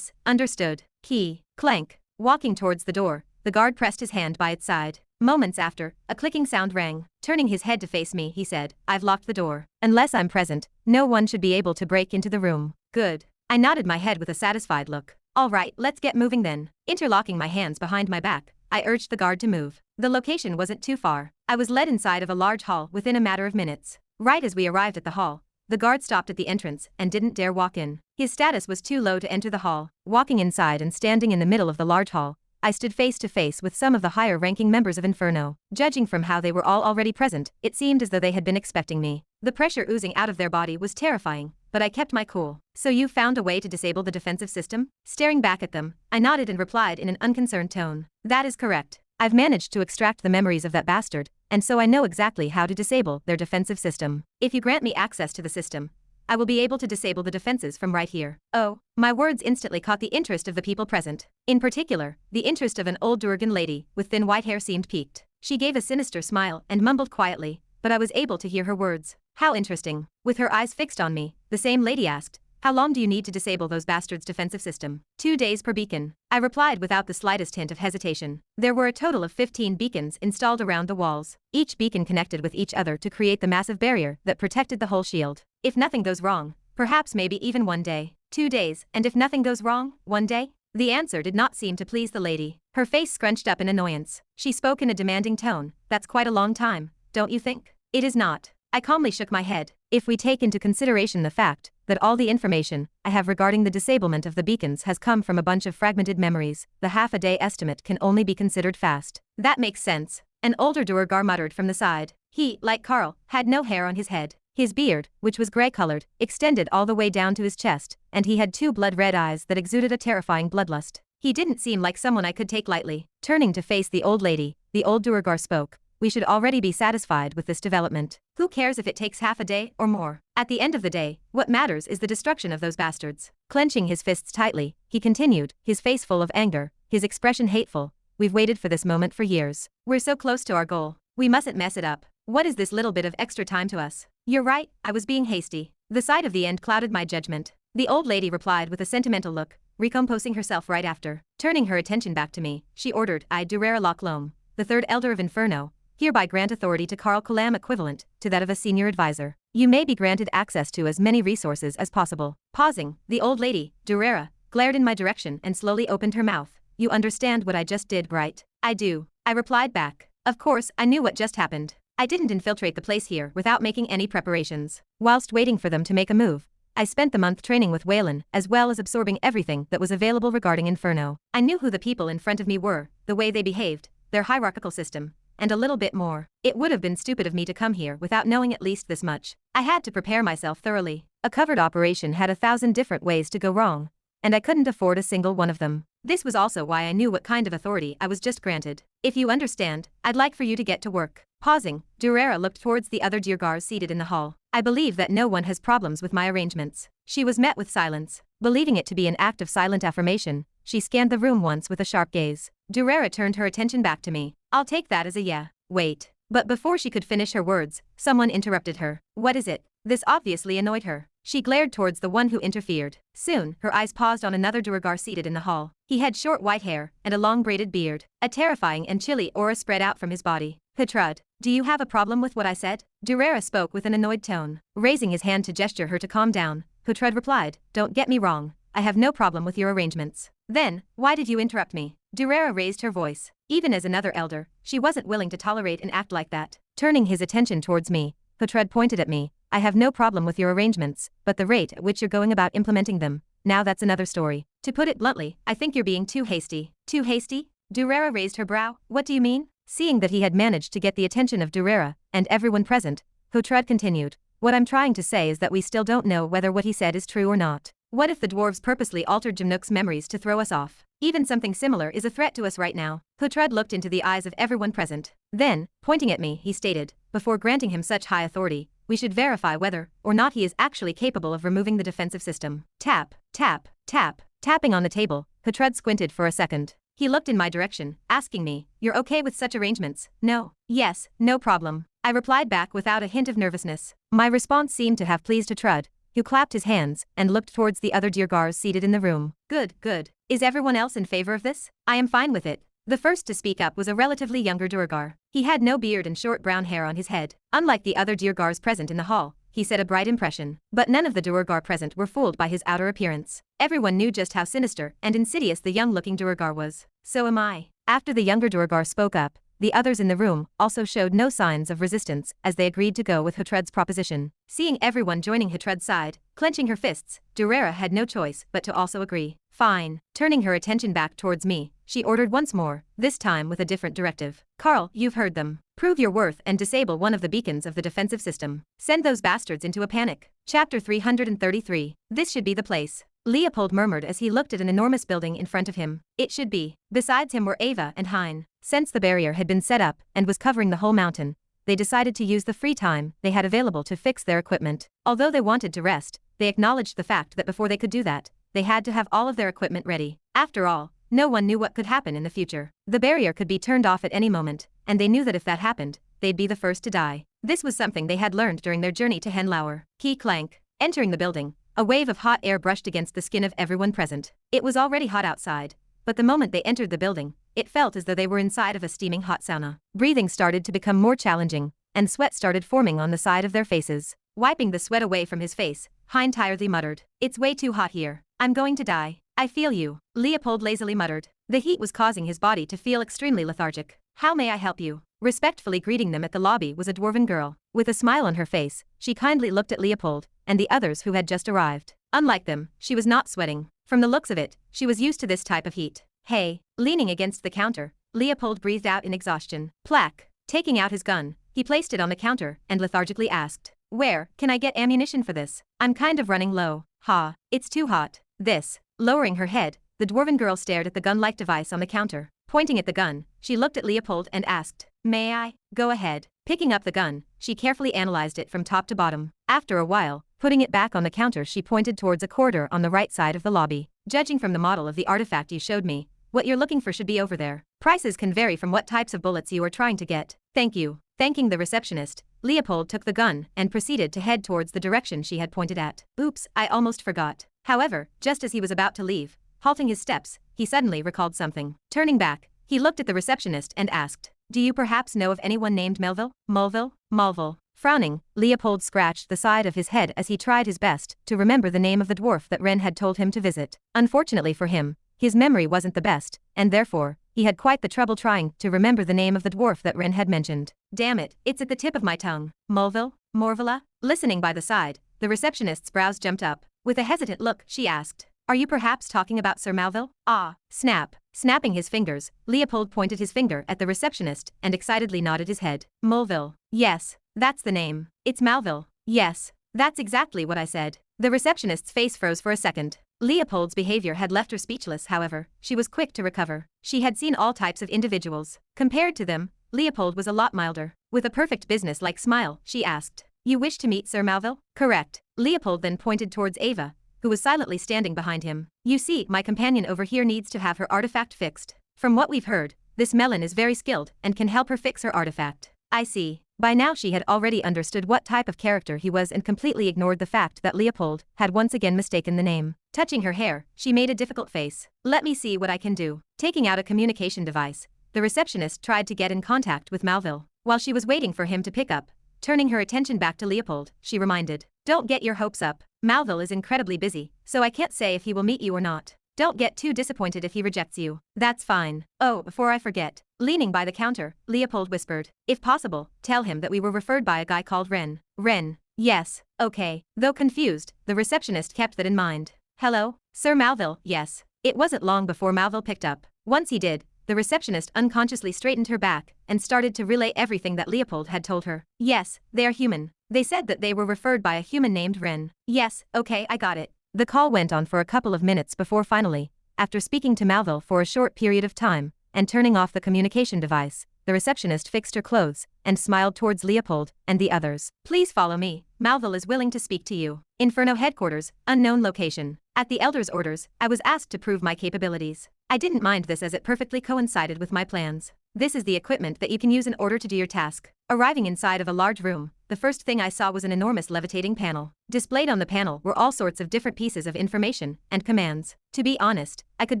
understood. Key, clank. Walking towards the door, the guard pressed his hand by its side. Moments after, a clicking sound rang. Turning his head to face me, he said, I've locked the door. Unless I'm present, no one should be able to break into the room. Good. I nodded my head with a satisfied look. All right, let's get moving then. Interlocking my hands behind my back, I urged the guard to move. The location wasn't too far. I was led inside of a large hall within a matter of minutes. Right as we arrived at the hall, the guard stopped at the entrance and didn't dare walk in. His status was too low to enter the hall. Walking inside and standing in the middle of the large hall, I stood face to face with some of the higher-ranking members of Inferno. Judging from how they were all already present, it seemed as though they had been expecting me. The pressure oozing out of their body was terrifying, but I kept my cool. So you found a way to disable the defensive system? Staring back at them, I nodded and replied in an unconcerned tone. That is correct. I've managed to extract the memories of that bastard, and so I know exactly how to disable their defensive system. If you grant me access to the system, I will be able to disable the defenses from right here. Oh, my words instantly caught the interest of the people present. In particular, the interest of an old Durgan lady with thin white hair seemed piqued. She gave a sinister smile and mumbled quietly, but I was able to hear her words. How interesting. With her eyes fixed on me, the same lady asked, how long do you need to disable those bastards' defensive system? 2 days per beacon. I replied without the slightest hint of hesitation. There were a total of 15 beacons installed around the walls, each beacon connected with each other to create the massive barrier that protected the whole shield. If nothing goes wrong, perhaps maybe even 1 day. 2 days, and if nothing goes wrong, 1 day? The answer did not seem to please the lady. Her face scrunched up in annoyance. She spoke in a demanding tone. That's quite a long time, don't you think? It is not. I calmly shook my head. If we take into consideration the fact that all the information I have regarding the disablement of the beacons has come from a bunch of fragmented memories, the half-a-day estimate can only be considered fast. That makes sense. An older duergar muttered from the side. He, like Carl, had no hair on his head. His beard, which was gray-colored, extended all the way down to his chest, and he had 2 blood-red eyes that exuded a terrifying bloodlust. He didn't seem like someone I could take lightly. Turning to face the old lady, the old duergar spoke. We should already be satisfied with this development. Who cares if it takes half a day or more? At the end of the day, what matters is the destruction of those bastards. Clenching his fists tightly, he continued, his face full of anger, his expression hateful. We've waited for this moment for years. We're so close to our goal. We mustn't mess it up. What is this little bit of extra time to us? You're right, I was being hasty. The sight of the end clouded my judgment. The old lady replied with a sentimental look, recomposing herself right after. Turning her attention back to me, she ordered, I, Durara Lochlome, the 3rd Elder of Inferno, hereby grant authority to Carl Kalam equivalent to that of a senior advisor. You may be granted access to as many resources as possible. Pausing, the old lady, Durara, glared in my direction and slowly opened her mouth. You understand what I just did, right? I do. I replied back. Of course, I knew what just happened. I didn't infiltrate the place here without making any preparations. Whilst waiting for them to make a move, I spent the month training with Waylan, as well as absorbing everything that was available regarding Inferno. I knew who the people in front of me were, the way they behaved, their hierarchical system, and a little bit more. It would have been stupid of me to come here without knowing at least this much. I had to prepare myself thoroughly. A covert operation had 1,000 different ways to go wrong, and I couldn't afford a single one of them. This was also why I knew what kind of authority I was just granted. If you understand, I'd like for you to get to work. Pausing, Durara looked towards the other duergars seated in the hall. I believe that no one has problems with my arrangements. She was met with silence. Believing it to be an act of silent affirmation, she scanned the room once with a sharp gaze. Durara turned her attention back to me. I'll take that as a yeah. Wait. But before she could finish her words, someone interrupted her. What is it? This obviously annoyed her. She glared towards the one who interfered. Soon, her eyes paused on another duergar seated in the hall. He had short white hair and a long braided beard. A terrifying and chilly aura spread out from his body. Petrud. Do you have a problem with what I said? Durara spoke with an annoyed tone. Raising his hand to gesture her to calm down, Hutrud replied, don't get me wrong. I have no problem with your arrangements. Then, why did you interrupt me? Durara raised her voice. Even as another elder, she wasn't willing to tolerate an act like that. Turning his attention towards me, Hutrud pointed at me. I have no problem with your arrangements, but the rate at which you're going about implementing them, now that's another story. To put it bluntly, I think you're being too hasty. Too hasty? Durara raised her brow. What do you mean? Seeing that he had managed to get the attention of Durara and everyone present, Hutrud continued. What I'm trying to say is that we still don't know whether what he said is true or not. What if the dwarves purposely altered Jimnook's memories to throw us off? Even something similar is a threat to us right now. Hutrud looked into the eyes of everyone present. Then, pointing at me, he stated, before granting him such high authority, we should verify whether or not he is actually capable of removing the defensive system. Tap, tap, tap, tapping on the table, Hutrud squinted for a second. He looked in my direction, asking me, you're okay with such arrangements? No. Yes, no problem. I replied back without a hint of nervousness. My response seemed to have pleased Hutrud, who clapped his hands and looked towards the other duergars seated in the room. Good, good. Is everyone else in favor of this? I am fine with it. The first to speak up was a relatively younger duergar. He had no beard and short brown hair on his head. Unlike the other duergars present in the hall, he set a bright impression. But none of the duergar present were fooled by his outer appearance. Everyone knew just how sinister and insidious the young-looking duergar was. So am I. After the younger duergar spoke up, the others in the room also showed no signs of resistance as they agreed to go with Hutrud's proposition. Seeing everyone joining Hutrud's side, clenching her fists, Durara had no choice but to also agree. Fine. Turning her attention back towards me, she ordered once more, this time with a different directive. Carl, you've heard them. Prove your worth and disable one of the beacons of the defensive system. Send those bastards into a panic. Chapter 333. This should be the place. Leopold murmured as he looked at an enormous building in front of him. It should be. Besides him were Ava and Hein. Since the barrier had been set up and was covering the whole mountain, they decided to use the free time they had available to fix their equipment. Although they wanted to rest, they acknowledged the fact that before they could do that, they had to have all of their equipment ready. After all, no one knew what could happen in the future. The barrier could be turned off at any moment, and they knew that if that happened, they'd be the first to die. This was something they had learned during their journey to Henlauer. Key clank. Entering the building, a wave of hot air brushed against the skin of everyone present. It was already hot outside, but the moment they entered the building, it felt as though they were inside of a steaming hot sauna. Breathing started to become more challenging, and sweat started forming on the side of their faces. Wiping the sweat away from his face, Hein tiredly muttered, "It's way too hot here. I'm going to die." "I feel you," Leopold lazily muttered. The heat was causing his body to feel extremely lethargic. "How may I help you?" Respectfully greeting them at the lobby was a dwarven girl. With a smile on her face, she kindly looked at Leopold and the others who had just arrived. Unlike them, she was not sweating. From the looks of it, she was used to this type of heat. "Hey." Leaning against the counter, Leopold breathed out in exhaustion. Plaque. Taking out his gun, he placed it on the counter and lethargically asked, "Where can I get ammunition for this? I'm kind of running low." "Ha, it's too hot." This. Lowering her head, the dwarven girl stared at the gun-like device on the counter. Pointing at the gun, she looked at Leopold and asked, "May I?" "Go ahead." Picking up the gun, she carefully analyzed it from top to bottom. After a while, putting it back on the counter, she pointed towards a corridor on the right side of the lobby. "Judging from the model of the artifact you showed me, what you're looking for should be over there. Prices can vary from what types of bullets you are trying to get." "Thank you." Thanking the receptionist, Leopold took the gun and proceeded to head towards the direction she had pointed at. "Oops, I almost forgot." However, just as he was about to leave, halting his steps, he suddenly recalled something. Turning back, he looked at the receptionist and asked, "Do you perhaps know of anyone named Melville?" "Mulville?" "Mulville." Frowning, Leopold scratched the side of his head as he tried his best to remember the name of the dwarf that Wren had told him to visit. Unfortunately for him, his memory wasn't the best, and therefore, he had quite the trouble trying to remember the name of the dwarf that Wren had mentioned. Damn it, it's at the tip of my tongue. Mulville? Morvilla? Listening by the side, the receptionist's brows jumped up. With a hesitant look, she asked, "Are you perhaps talking about Sir Malville?" "Ah." Snap. Snapping his fingers, Leopold pointed his finger at the receptionist and excitedly nodded his head. "Mulville. Yes, that's the name. It's Malville. Yes, that's exactly what I said." The receptionist's face froze for a second. Leopold's behavior had left her speechless. However, she was quick to recover. She had seen all types of individuals. Compared to them, Leopold was a lot milder. With a perfect business-like smile, she asked, "You wish to meet Sir Malville?" "Correct." Leopold then pointed towards Ava, who was silently standing behind him. "You see, my companion over here needs to have her artifact fixed. From what we've heard, this Melon is very skilled and can help her fix her artifact." "I see." By now she had already understood what type of character he was and completely ignored the fact that Leopold had once again mistaken the name. Touching her hair, she made a difficult face. "Let me see what I can do." Taking out a communication device, the receptionist tried to get in contact with Malville. While she was waiting for him to pick up, turning her attention back to Leopold, she reminded. Don't get your hopes up. Malville is incredibly busy, so I can't say if he will meet you or not. Don't get too disappointed if he rejects you. That's fine. Oh, before I forget. Leaning by the counter, Leopold whispered. If possible, tell him that we were referred by a guy called Ren. Ren. Yes. Okay. Though confused, the receptionist kept that in mind. Hello? Sir Malville. Yes. It wasn't long before Malville picked up. Once he did, the receptionist unconsciously straightened her back and started to relay everything that Leopold had told her. Yes, they are human. They said that they were referred by a human named Ren. Yes, okay, I got it. The call went on for a couple of minutes before finally, after speaking to Malville for a short period of time, and turning off the communication device, the receptionist fixed her clothes and smiled towards Leopold and the others. Please follow me. Malville is willing to speak to you. Inferno headquarters, unknown location. At the Elder's orders, I was asked to prove my capabilities. I didn't mind this as it perfectly coincided with my plans. This is the equipment that you can use in order to do your task. Arriving inside of a large room, the first thing I saw was an enormous levitating panel. Displayed on the panel were all sorts of different pieces of information and commands. To be honest, I could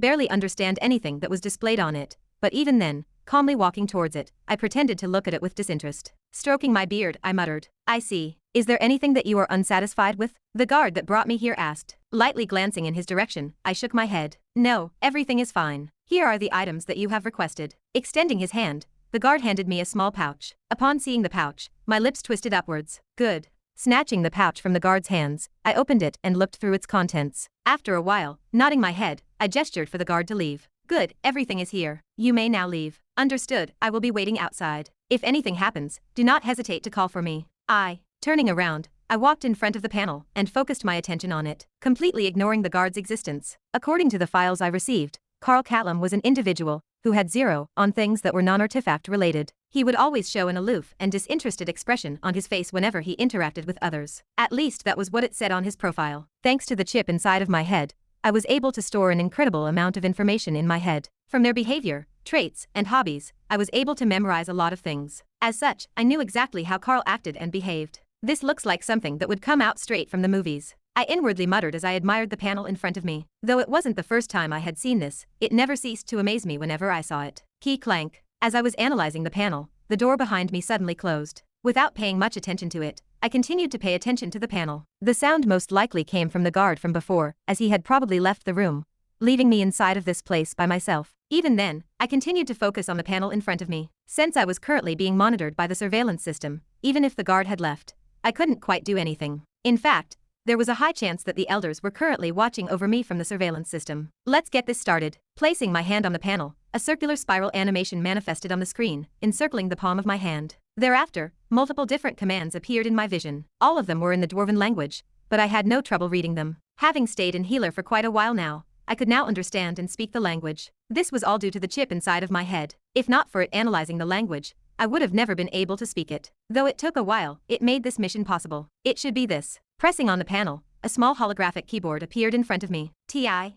barely understand anything that was displayed on it, but even then, calmly walking towards it, I pretended to look at it with disinterest. Stroking my beard, I muttered. I see. Is there anything that you are unsatisfied with? The guard that brought me here asked. Lightly glancing in his direction, I shook my head. No, everything is fine. Here are the items that you have requested. Extending his hand, the guard handed me a small pouch. Upon seeing the pouch, my lips twisted upwards. Good. Snatching the pouch from the guard's hands, I opened it and looked through its contents. After a while, nodding my head, I gestured for the guard to leave. Good, everything is here. You may now leave. Understood, I will be waiting outside. If anything happens, do not hesitate to call for me. Turning around, I walked in front of the panel and focused my attention on it, completely ignoring the guard's existence. According to the files I received, Carl Callum was an individual who had 0 on things that were non-artifact related. He would always show an aloof and disinterested expression on his face whenever he interacted with others. At least that was what it said on his profile. Thanks to the chip inside of my head, I was able to store an incredible amount of information in my head. From their behavior, traits, and hobbies, I was able to memorize a lot of things. As such, I knew exactly how Carl acted and behaved. This looks like something that would come out straight from the movies. I inwardly muttered as I admired the panel in front of me. Though it wasn't the first time I had seen this, it never ceased to amaze me whenever I saw it. Key clank. As I was analyzing the panel, the door behind me suddenly closed. Without paying much attention to it, I continued to pay attention to the panel. The sound most likely came from the guard from before, as he had probably left the room, leaving me inside of this place by myself. Even then, I continued to focus on the panel in front of me. Since I was currently being monitored by the surveillance system, even if the guard had left, I couldn't quite do anything. In fact, there was a high chance that the elders were currently watching over me from the surveillance system. Let's get this started. Placing my hand on the panel, a circular spiral animation manifested on the screen, encircling the palm of my hand. Thereafter, multiple different commands appeared in my vision. All of them were in the Dwarven language, but I had no trouble reading them. Having stayed in Healer for quite a while now, I could now understand and speak the language. This was all due to the chip inside of my head. If not for it analyzing the language, I would have never been able to speak it. Though it took a while, it made this mission possible. It should be this. Pressing on the panel, a small holographic keyboard appeared in front of me. TI.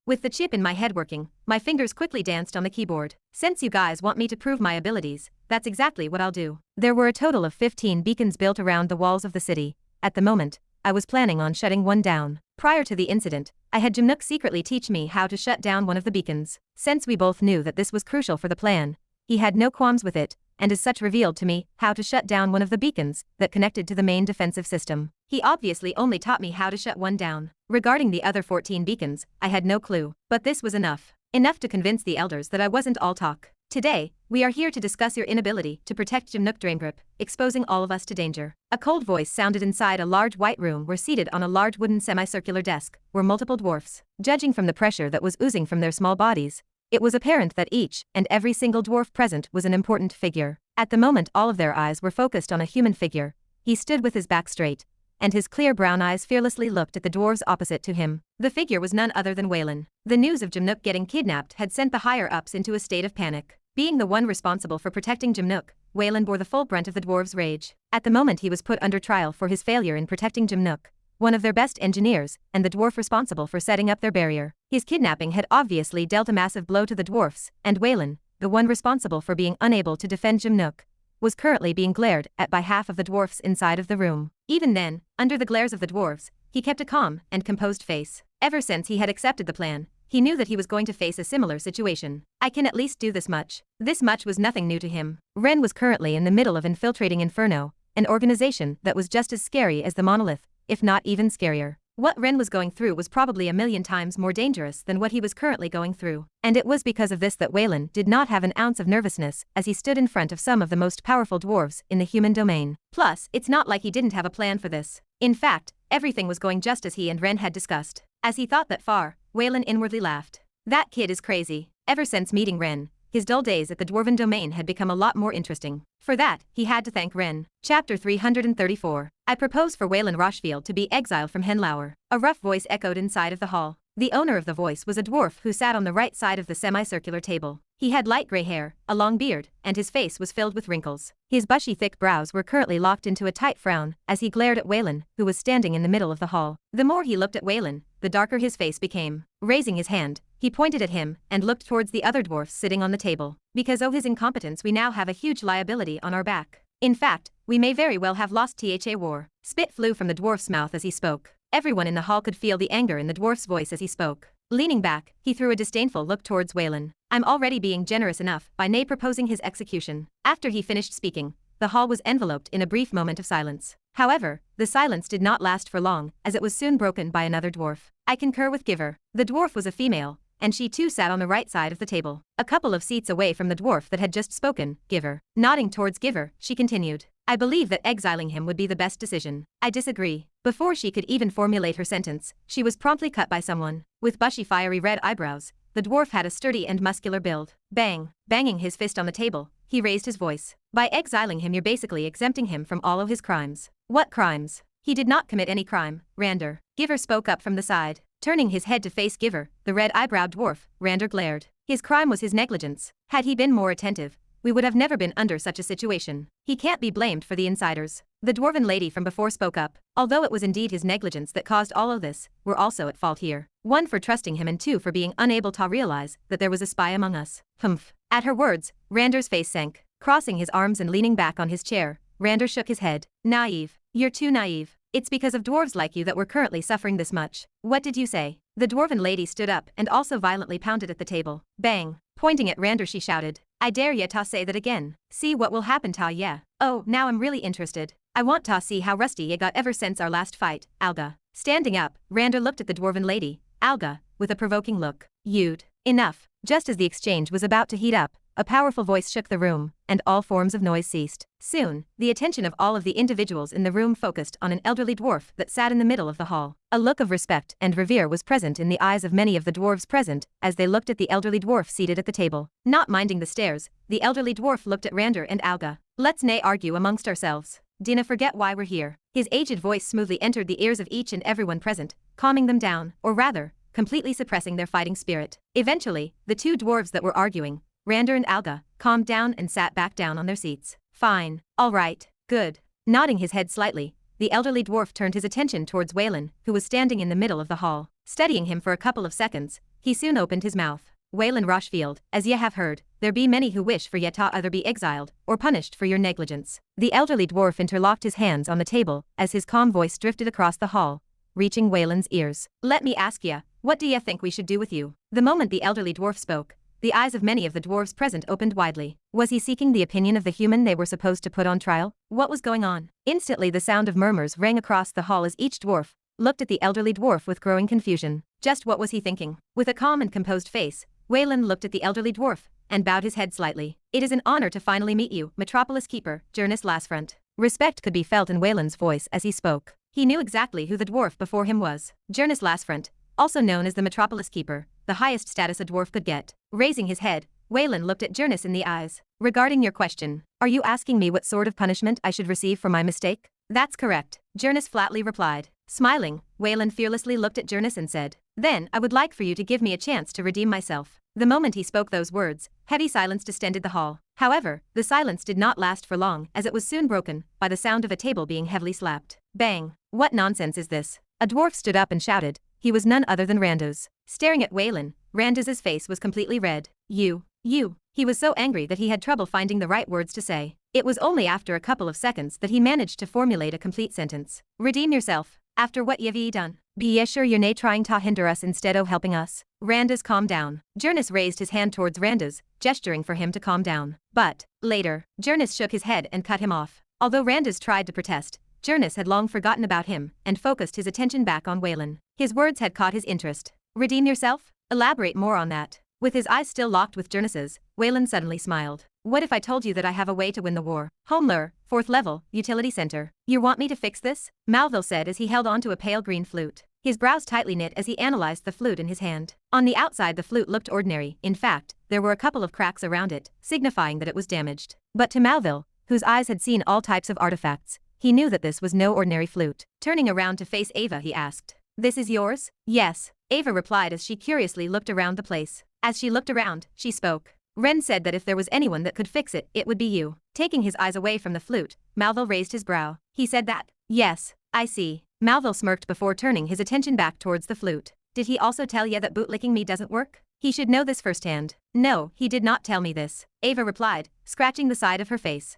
With the chip in my head working, my fingers quickly danced on the keyboard. Since you guys want me to prove my abilities, that's exactly what I'll do. There were a total of 15 beacons built around the walls of the city. At the moment, I was planning on shutting one down. Prior to the incident, I had Jimnook secretly teach me how to shut down one of the beacons. Since we both knew that this was crucial for the plan, he had no qualms with it, and as such revealed to me how to shut down one of the beacons that connected to the main defensive system. He obviously only taught me how to shut one down. Regarding the other 14 beacons, I had no clue, but this was enough. Enough to convince the elders that I wasn't all talk. Today, we are here to discuss your inability to protect Jimnook Draingrip, exposing all of us to danger. A cold voice sounded inside a large white room where seated on a large wooden semicircular desk were multiple dwarfs. Judging from the pressure that was oozing from their small bodies, it was apparent that each and every single dwarf present was an important figure. At the moment all of their eyes were focused on a human figure. He stood with his back straight, and his clear brown eyes fearlessly looked at the dwarves opposite to him. The figure was none other than Waylan. The news of Jimnook getting kidnapped had sent the higher-ups into a state of panic. Being the one responsible for protecting Jimnook, Waylan bore the full brunt of the dwarves' rage. At the moment he was put under trial for his failure in protecting Jimnook, one of their best engineers, and the dwarf responsible for setting up their barrier. His kidnapping had obviously dealt a massive blow to the dwarfs, and Waylan, the one responsible for being unable to defend Jimnook, was currently being glared at by half of the dwarfs inside of the room. Even then, under the glares of the dwarves, he kept a calm and composed face. Ever since he had accepted the plan, he knew that he was going to face a similar situation. I can at least do this much. This much was nothing new to him. Ren was currently in the middle of infiltrating Inferno, an organization that was just as scary as the Monolith, if not even scarier. What Ren was going through was probably a million times more dangerous than what he was currently going through. And it was because of this that Waylan did not have an ounce of nervousness as he stood in front of some of the most powerful dwarves in the human domain. Plus, it's not like he didn't have a plan for this. In fact, everything was going just as he and Ren had discussed. As he thought that far, Waylan inwardly laughed. That kid is crazy. Ever since meeting Ren, his dull days at the Dwarven domain had become a lot more interesting. For that, he had to thank Ren. Chapter 334. I propose for Waylan Rochefield to be exiled from Henlauer. A rough voice echoed inside of the hall. The owner of the voice was a dwarf who sat on the right side of the semicircular table. He had light gray hair, a long beard, and his face was filled with wrinkles. His bushy thick brows were currently locked into a tight frown as he glared at Waylan, who was standing in the middle of the hall. The more he looked at Waylan, the darker his face became. Raising his hand, he pointed at him and looked towards the other dwarfs sitting on the table. Because of his incompetence, we now have a huge liability on our back. In fact, we may very well have lost the war. Spit flew from the dwarf's mouth as he spoke. Everyone in the hall could feel the anger in the dwarf's voice as he spoke. Leaning back, he threw a disdainful look towards Waylan. I'm already being generous enough by nay proposing his execution. After he finished speaking, the hall was enveloped in a brief moment of silence. However, the silence did not last for long, as it was soon broken by another dwarf. I concur with Giver. The dwarf was a female, and she too sat on the right side of the table, a couple of seats away from the dwarf that had just spoken, Giver. Nodding towards Giver, she continued. I believe that exiling him would be the best decision. I disagree. Before she could even formulate her sentence, she was promptly cut by someone. With bushy fiery red eyebrows, the dwarf had a sturdy and muscular build. Bang! Banging his fist on the table, he raised his voice. By exiling him, you're basically exempting him from all of his crimes. What crimes? He did not commit any crime, Rander. Giver spoke up from the side. Turning his head to face Giver, the red-eybrowed dwarf, Rander glared. His crime was his negligence. Had he been more attentive, we would have never been under such a situation. He can't be blamed for the insiders. The dwarven lady from before spoke up. Although it was indeed his negligence that caused all of this, we're also at fault here. 1 for trusting him and 2 for being unable to realize that there was a spy among us. Humph. At her words, Rander's face sank. Crossing his arms and leaning back on his chair, Rander shook his head. Naive. You're too naive. It's because of dwarves like you that we're currently suffering this much. What did you say? The dwarven lady stood up and also violently pounded at the table. Bang. Pointing at Rander, she shouted. I dare ya to say that again. See what will happen ta yeah. Oh, now I'm really interested. I want to see how rusty ya got ever since our last fight, Alga. Standing up, Rander looked at the dwarven lady, Alga, with a provoking look. You'd. Enough. Just as the exchange was about to heat up, a powerful voice shook the room, and all forms of noise ceased. Soon, the attention of all of the individuals in the room focused on an elderly dwarf that sat in the middle of the hall. A look of respect and revere was present in the eyes of many of the dwarves present as they looked at the elderly dwarf seated at the table. Not minding the stares, the elderly dwarf looked at Rander and Alga. Let's nay argue amongst ourselves. Dinna forget why we're here. His aged voice smoothly entered the ears of each and everyone present, calming them down, or rather, completely suppressing their fighting spirit. Eventually, the two dwarves that were arguing, Rander and Alga, calmed down and sat back down on their seats. Fine. All right. Good. Nodding his head slightly, the elderly dwarf turned his attention towards Waylan, who was standing in the middle of the hall. Studying him for a couple of seconds, he soon opened his mouth. Waylan Rochefield, as ye have heard, there be many who wish for ye to either be exiled or punished for your negligence. The elderly dwarf interlocked his hands on the table as his calm voice drifted across the hall, reaching Waylan's ears. Let me ask ye, what do ye think we should do with you? The moment the elderly dwarf spoke, the eyes of many of the dwarves present opened widely. Was he seeking the opinion of the human they were supposed to put on trial? What was going on? Instantly the sound of murmurs rang across the hall as each dwarf looked at the elderly dwarf with growing confusion. Just what was he thinking? With a calm and composed face, Waylan looked at the elderly dwarf and bowed his head slightly. It is an honor to finally meet you, Metropolis Keeper, Jernus Lasfront. Respect could be felt in Waylan's voice as he spoke. He knew exactly who the dwarf before him was. Jernus Lasfront, also known as the Metropolis Keeper, the highest status a dwarf could get. Raising his head, Waylan looked at Jernus in the eyes. Regarding your question, are you asking me what sort of punishment I should receive for my mistake? That's correct, Jernus flatly replied. Smiling, Waylan fearlessly looked at Jernus and said, Then I would like for you to give me a chance to redeem myself. The moment he spoke those words, heavy silence descended the hall. However, the silence did not last for long as it was soon broken by the sound of a table being heavily slapped. Bang! What nonsense is this? A dwarf stood up and shouted. He was none other than Randos. Staring at Waylan, Randos's face was completely red. You. He was so angry that he had trouble finding the right words to say. It was only after a couple of seconds that he managed to formulate a complete sentence. Redeem yourself. After what you've done. Be ye sure you're nae trying to hinder us instead o' helping us. Randas, calm down. Jonas raised his hand towards Randas, gesturing for him to calm down. But, later, Jonas shook his head and cut him off. Although Randas tried to protest, Jonas had long forgotten about him and focused his attention back on Waylan. His words had caught his interest. Redeem yourself? Elaborate more on that. With his eyes still locked with Jonas's, Waylan suddenly smiled. What if I told you that I have a way to win the war? Homeler, 4th level, utility center. You want me to fix this? Malville said as he held onto a pale green flute. His brows tightly knit as he analyzed the flute in his hand. On the outside the flute looked ordinary. In fact, there were a couple of cracks around it, signifying that it was damaged. But to Malville, whose eyes had seen all types of artifacts, he knew that this was no ordinary flute. Turning around to face Ava, he asked, "This is yours?" "Yes," Ava replied as she curiously looked around the place. As she looked around, she spoke. "Ren said that if there was anyone that could fix it, it would be you." Taking his eyes away from the flute, Malville raised his brow. "He said that?" "Yes, I see." Malville smirked before turning his attention back towards the flute. "Did he also tell you that bootlicking me doesn't work? He should know this firsthand." "No, he did not tell me this," Ava replied, scratching the side of her face.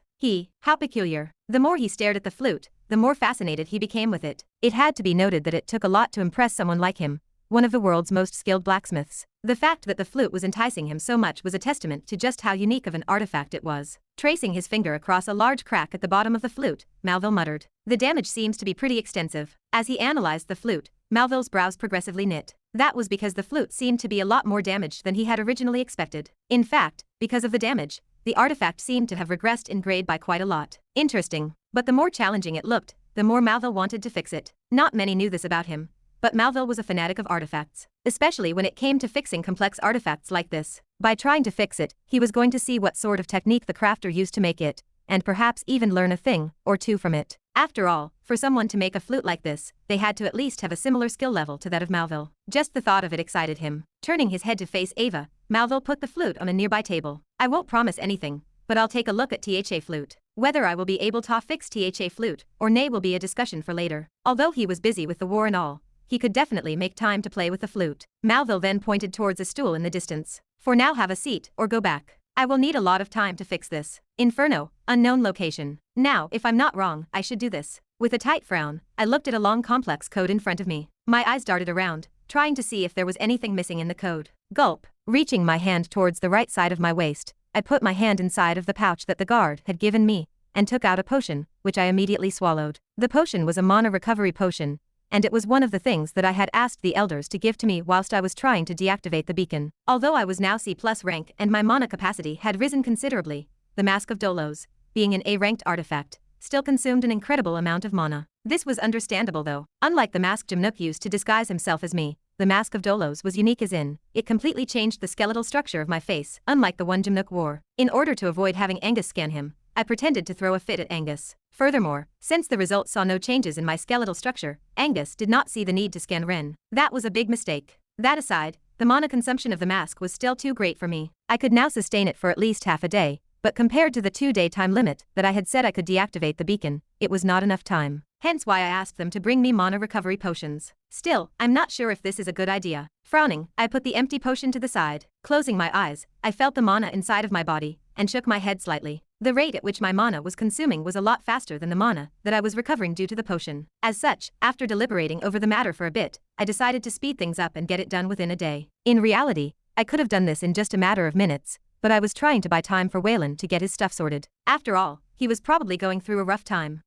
How peculiar." The more he stared at the flute, the more fascinated he became with it. It had to be noted that it took a lot to impress someone like him, one of the world's most skilled blacksmiths. The fact that the flute was enticing him so much was a testament to just how unique of an artifact it was. Tracing his finger across a large crack at the bottom of the flute, Malville muttered, "The damage seems to be pretty extensive." As he analyzed the flute, Malville's brows progressively knit. That was because the flute seemed to be a lot more damaged than he had originally expected. In fact, because of the damage, the artifact seemed to have regressed in grade by quite a lot. Interesting. But the more challenging it looked, the more Malville wanted to fix it. Not many knew this about him, but Malville was a fanatic of artifacts, especially when it came to fixing complex artifacts like this. By trying to fix it, he was going to see what sort of technique the crafter used to make it, and perhaps even learn a thing or two from it. After all, for someone to make a flute like this, they had to at least have a similar skill level to that of Malville. Just the thought of it excited him. Turning his head to face Ava, Malville put the flute on a nearby table. "I won't promise anything, but I'll take a look at THA flute. Whether I will be able to fix THA flute or nay will be a discussion for later." Although he was busy with the war and all, he could definitely make time to play with the flute. Malville then pointed towards a stool in the distance. "For now, have a seat or go back. I will need a lot of time to fix this. Inferno, unknown location. Now, if I'm not wrong, I should do this." With a tight frown, I looked at a long complex code in front of me. My eyes darted around, trying to see if there was anything missing in the code. Gulp. Reaching my hand towards the right side of my waist, I put my hand inside of the pouch that the guard had given me, and took out a potion, which I immediately swallowed. The potion was a mana recovery potion, and it was one of the things that I had asked the elders to give to me whilst I was trying to deactivate the beacon. Although I was now C+ rank and my mana capacity had risen considerably, the Mask of Dolos, being an A-ranked artifact, still consumed an incredible amount of mana. This was understandable though. Unlike the mask Jimnook used to disguise himself as me, the Mask of Dolos was unique as in, it completely changed the skeletal structure of my face, unlike the one Jimnook wore. In order to avoid having Angus scan him, I pretended to throw a fit at Angus. Furthermore, since the results saw no changes in my skeletal structure, Angus did not see the need to scan Ren. That was a big mistake. That aside, the mana consumption of the mask was still too great for me. I could now sustain it for at least half a day, but compared to the 2-day time limit that I had said I could deactivate the beacon, it was not enough time. Hence why I asked them to bring me mana recovery potions. Still, I'm not sure if this is a good idea. Frowning, I put the empty potion to the side. Closing my eyes, I felt the mana inside of my body, and shook my head slightly. The rate at which my mana was consuming was a lot faster than the mana that I was recovering due to the potion. As such, after deliberating over the matter for a bit, I decided to speed things up and get it done within a day. In reality, I could have done this in just a matter of minutes, but I was trying to buy time for Waylan to get his stuff sorted. After all, he was probably going through a rough time.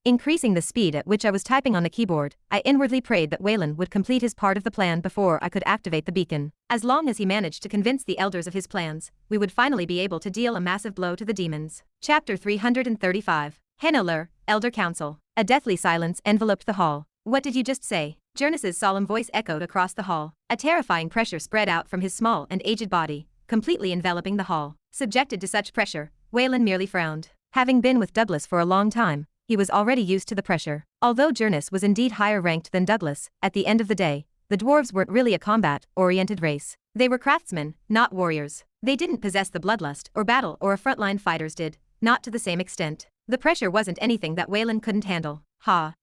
Increasing the speed at which I was typing on the keyboard, I inwardly prayed that Waylan would complete his part of the plan before I could activate the beacon. As long as he managed to convince the elders of his plans, we would finally be able to deal a massive blow to the demons. Chapter 335. Henoler, Elder Council. A deathly silence enveloped the hall. "What did you just say?" Jernus's solemn voice echoed across the hall. A terrifying pressure spread out from his small and aged body, completely enveloping the hall. Subjected to such pressure, Waylan merely frowned. Having been with Douglas for a long time, he was already used to the pressure. Although Jernus was indeed higher ranked than Douglas, at the end of the day, the dwarves weren't really a combat-oriented race. They were craftsmen, not warriors. They didn't possess the bloodlust or battle or a frontline fighters did, not to the same extent. The pressure wasn't anything that Waylan couldn't handle.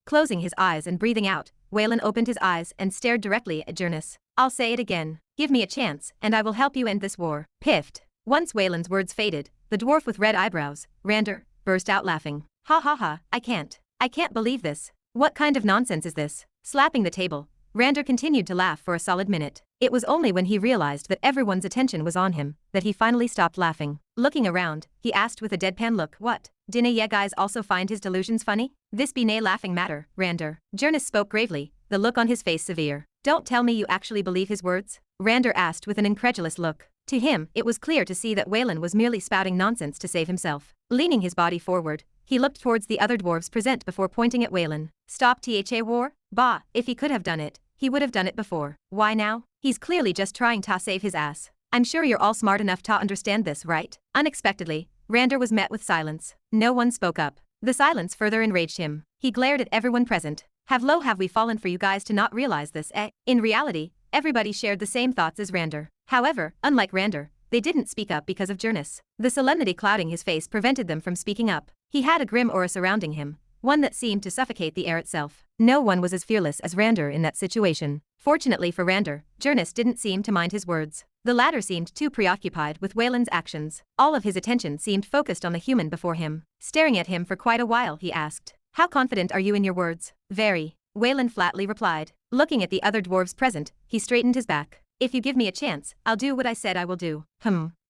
Closing his eyes and breathing out, Waylan opened his eyes and stared directly at Jernus. "I'll say it again. Give me a chance, and I will help you end this war." Piffed. Once Waylan's words faded, the dwarf with red eyebrows, Rander, burst out laughing. "Ha ha ha, I can't believe this. What kind of nonsense is this?" Slapping the table, Rander continued to laugh for a solid minute. It was only when he realized that everyone's attention was on him that he finally stopped laughing. Looking around, he asked with a deadpan look, "What? Dinna ye guys also find his delusions funny? This be nae laughing matter, Rander." Jonas spoke gravely, the look on his face severe. "Don't tell me you actually believe his words?" Rander asked with an incredulous look. To him, it was clear to see that Waylan was merely spouting nonsense to save himself. Leaning his body forward, he looked towards the other dwarves present before pointing at Waylan. "Stop tha war? Bah, if he could have done it, he would have done it before. Why now? He's clearly just trying to save his ass. I'm sure you're all smart enough to understand this, right?" Unexpectedly, Rander was met with silence. No one spoke up. The silence further enraged him. He glared at everyone present. Have we fallen for you guys to not realize this, eh? In reality, everybody shared the same thoughts as Rander. However, unlike Rander, they didn't speak up because of Jonas. The solemnity clouding his face prevented them from speaking up. He had a grim aura surrounding him, one that seemed to suffocate the air itself. No one was as fearless as Rander in that situation. Fortunately for Rander, Jonas didn't seem to mind his words. The latter seemed too preoccupied with Wayland's actions. All of his attention seemed focused on the human before him. Staring at him for quite a while, he asked, "How confident are you in your words?" "Very," Wayland flatly replied. Looking at the other dwarves present, he straightened his back. "If you give me a chance, I'll do what I said I will do."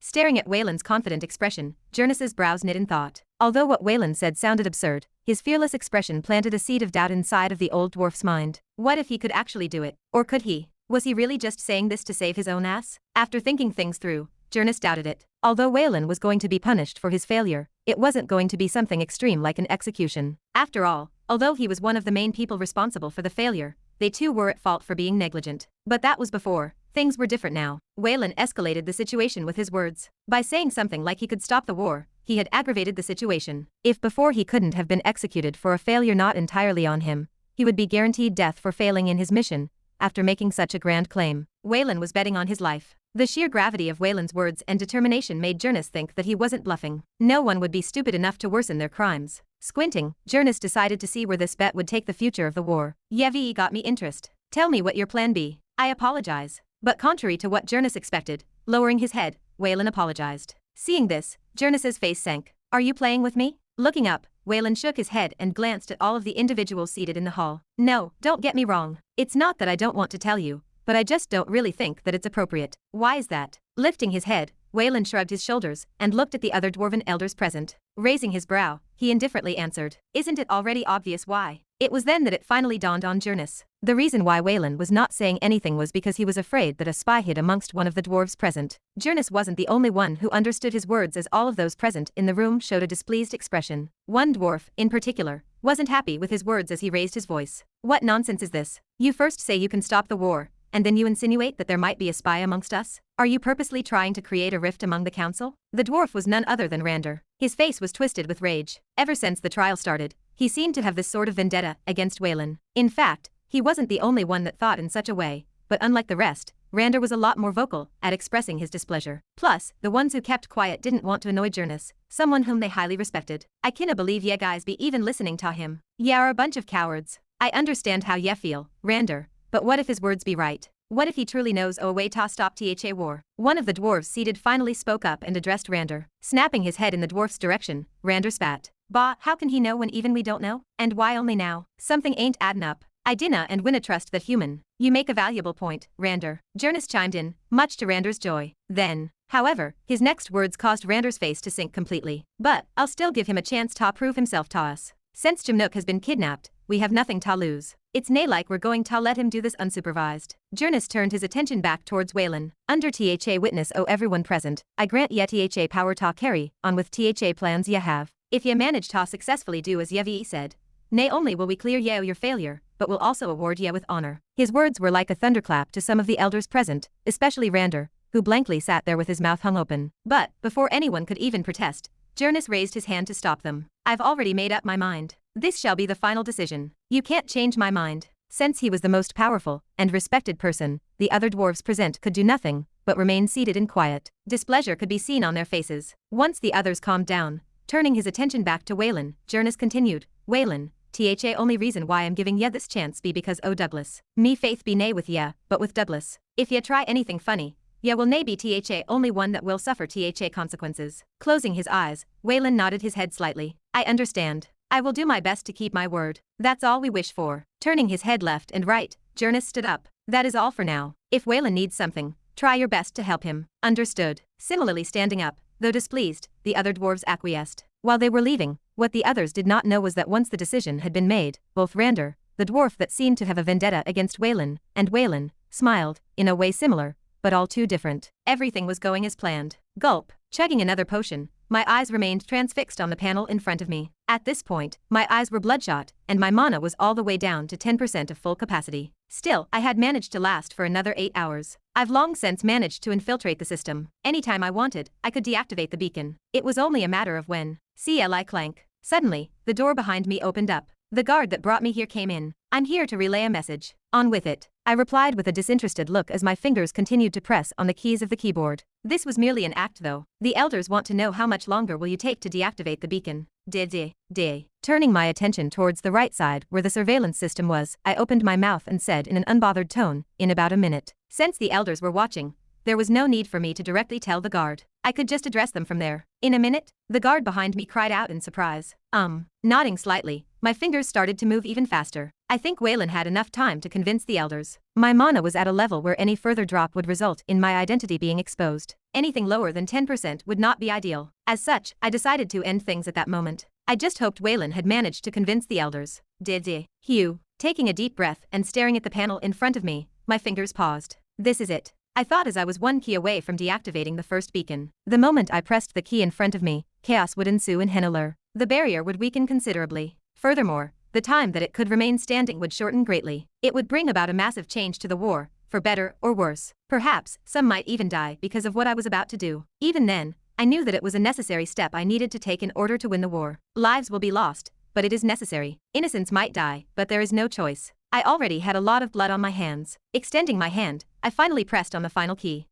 Staring at Wayland's confident expression, Jonas's brows knit in thought. Although what Wayland said sounded absurd, his fearless expression planted a seed of doubt inside of the old dwarf's mind. What if he could actually do it? Or could he? Was he really just saying this to save his own ass? After thinking things through, Jonas doubted it. Although Wayland was going to be punished for his failure, it wasn't going to be something extreme like an execution. After all, although he was one of the main people responsible for the failure, they too were at fault for being negligent. But that was before. Things were different now. Wayland escalated the situation with his words. By saying something like he could stop the war, he had aggravated the situation. If before he couldn't have been executed for a failure not entirely on him, he would be guaranteed death for failing in his mission. After making such a grand claim, Wayland was betting on his life. The sheer gravity of Wayland's words and determination made Jonas think that he wasn't bluffing. No one would be stupid enough to worsen their crimes. Squinting, Jonas decided to see where this bet would take the future of the war. "Yevi got me interest. Tell me what your plan be." "I apologize." But contrary to what Jonas expected, lowering his head, Wayland apologized. Seeing this, Jonas's face sank. "Are you playing with me?" Looking up, Wayland shook his head and glanced at all of the individuals seated in the hall. "No, don't get me wrong. It's not that I don't want to tell you, but I just don't really think that it's appropriate." "Why is that?" Lifting his head, Wayland shrugged his shoulders and looked at the other dwarven elders present. Raising his brow, he indifferently answered, "Isn't it already obvious why?" It was then that it finally dawned on Jonas. The reason why Wayland was not saying anything was because he was afraid that a spy hid amongst one of the dwarves present. Jonas wasn't the only one who understood his words, as all of those present in the room showed a displeased expression. One dwarf, in particular, wasn't happy with his words as he raised his voice. "What nonsense is this? You first say you can stop the war, and then you insinuate that there might be a spy amongst us? Are you purposely trying to create a rift among the council?" The dwarf was none other than Rander. His face was twisted with rage. Ever since the trial started, he seemed to have this sort of vendetta against Wayland. In fact, he wasn't the only one that thought in such a way, but unlike the rest, Rander was a lot more vocal at expressing his displeasure. Plus, the ones who kept quiet didn't want to annoy Jonas, someone whom they highly respected. "I canna believe ye guys be even listening to him. Ye are a bunch of cowards. I understand how ye feel, Rander, but what if his words be right? What if he truly knows a way to stop tha war?" One of the dwarves seated finally spoke up and addressed Rander. Snapping his head in the dwarf's direction, Rander spat. "Bah, how can he know when even we don't know? And why only now? Something ain't addin' up. I dinna and winna trust that human." "You make a valuable point, Rander." Jonas chimed in, much to Rander's joy. Then, however, his next words caused Rander's face to sink completely. "But, I'll still give him a chance to prove himself to us. Since Jimnook has been kidnapped, we have nothing to lose. It's nae like we're going to let him do this unsupervised." Jonas turned his attention back towards Wayland. "Under tha witness o everyone present, I grant ye tha power to carry on with tha plans ye have. If ye manage to successfully do as Yevi said, nay only will we clear ye o your failure, but will also award ye with honor." His words were like a thunderclap to some of the elders present, especially Rander, who blankly sat there with his mouth hung open. But, before anyone could even protest, Jonas raised his hand to stop them. "I've already made up my mind. This shall be the final decision. You can't change my mind." Since he was the most powerful and respected person, the other dwarves present could do nothing but remain seated in quiet. Displeasure could be seen on their faces. Once the others calmed down, turning his attention back to Wayland, Jonas continued, "Wayland, tha only reason why I'm giving ye this chance be because o Douglas. Me faith be nae with ye, but with Douglas. If ye try anything funny, ye will nae be tha only one that will suffer tha consequences." Closing his eyes, Wayland nodded his head slightly. "I understand. I will do my best to keep my word. That's all we wish for." Turning his head left and right, Jonas stood up. That is all for now. If Waylan needs something, try your best to help him. Understood. Similarly standing up, though displeased, the other dwarves acquiesced. While they were leaving, what the others did not know was that once the decision had been made, both Rander, the dwarf that seemed to have a vendetta against Waylan, and Waylan, smiled, in a way similar, but all too different. Everything was going as planned. Gulp. Chugging another potion, my eyes remained transfixed on the panel in front of me. At this point, my eyes were bloodshot, and my mana was all the way down to 10% of full capacity. Still, I had managed to last for another 8 hours. I've long since managed to infiltrate the system. Anytime I wanted, I could deactivate the beacon. It was only a matter of when. CLI clank. Suddenly, the door behind me opened up. The guard that brought me here came in. I'm here to relay a message. On with it. I replied with a disinterested look as my fingers continued to press on the keys of the keyboard. This was merely an act though. The elders want to know how much longer will you take to deactivate the beacon. Turning my attention towards the right side where the surveillance system was, I opened my mouth and said in an unbothered tone, in about a minute. Since the elders were watching, there was no need for me to directly tell the guard. I could just address them from there. In a minute? The guard behind me cried out in surprise. Nodding slightly, my fingers started to move even faster. I think Waylan had enough time to convince the elders. My mana was at a level where any further drop would result in my identity being exposed. Anything lower than 10% would not be ideal. As such, I decided to end things at that moment. I just hoped Waylan had managed to convince the elders. Hugh. Taking a deep breath and staring at the panel in front of me, my fingers paused. This is it. I thought as I was one key away from deactivating the first beacon. The moment I pressed the key in front of me, chaos would ensue in Henneler. The barrier would weaken considerably. Furthermore, the time that it could remain standing would shorten greatly. It would bring about a massive change to the war, for better or worse. Perhaps, some might even die because of what I was about to do. Even then, I knew that it was a necessary step I needed to take in order to win the war. Lives will be lost, but it is necessary. Innocents might die, but there is no choice. I already had a lot of blood on my hands. Extending my hand, I finally pressed on the final key.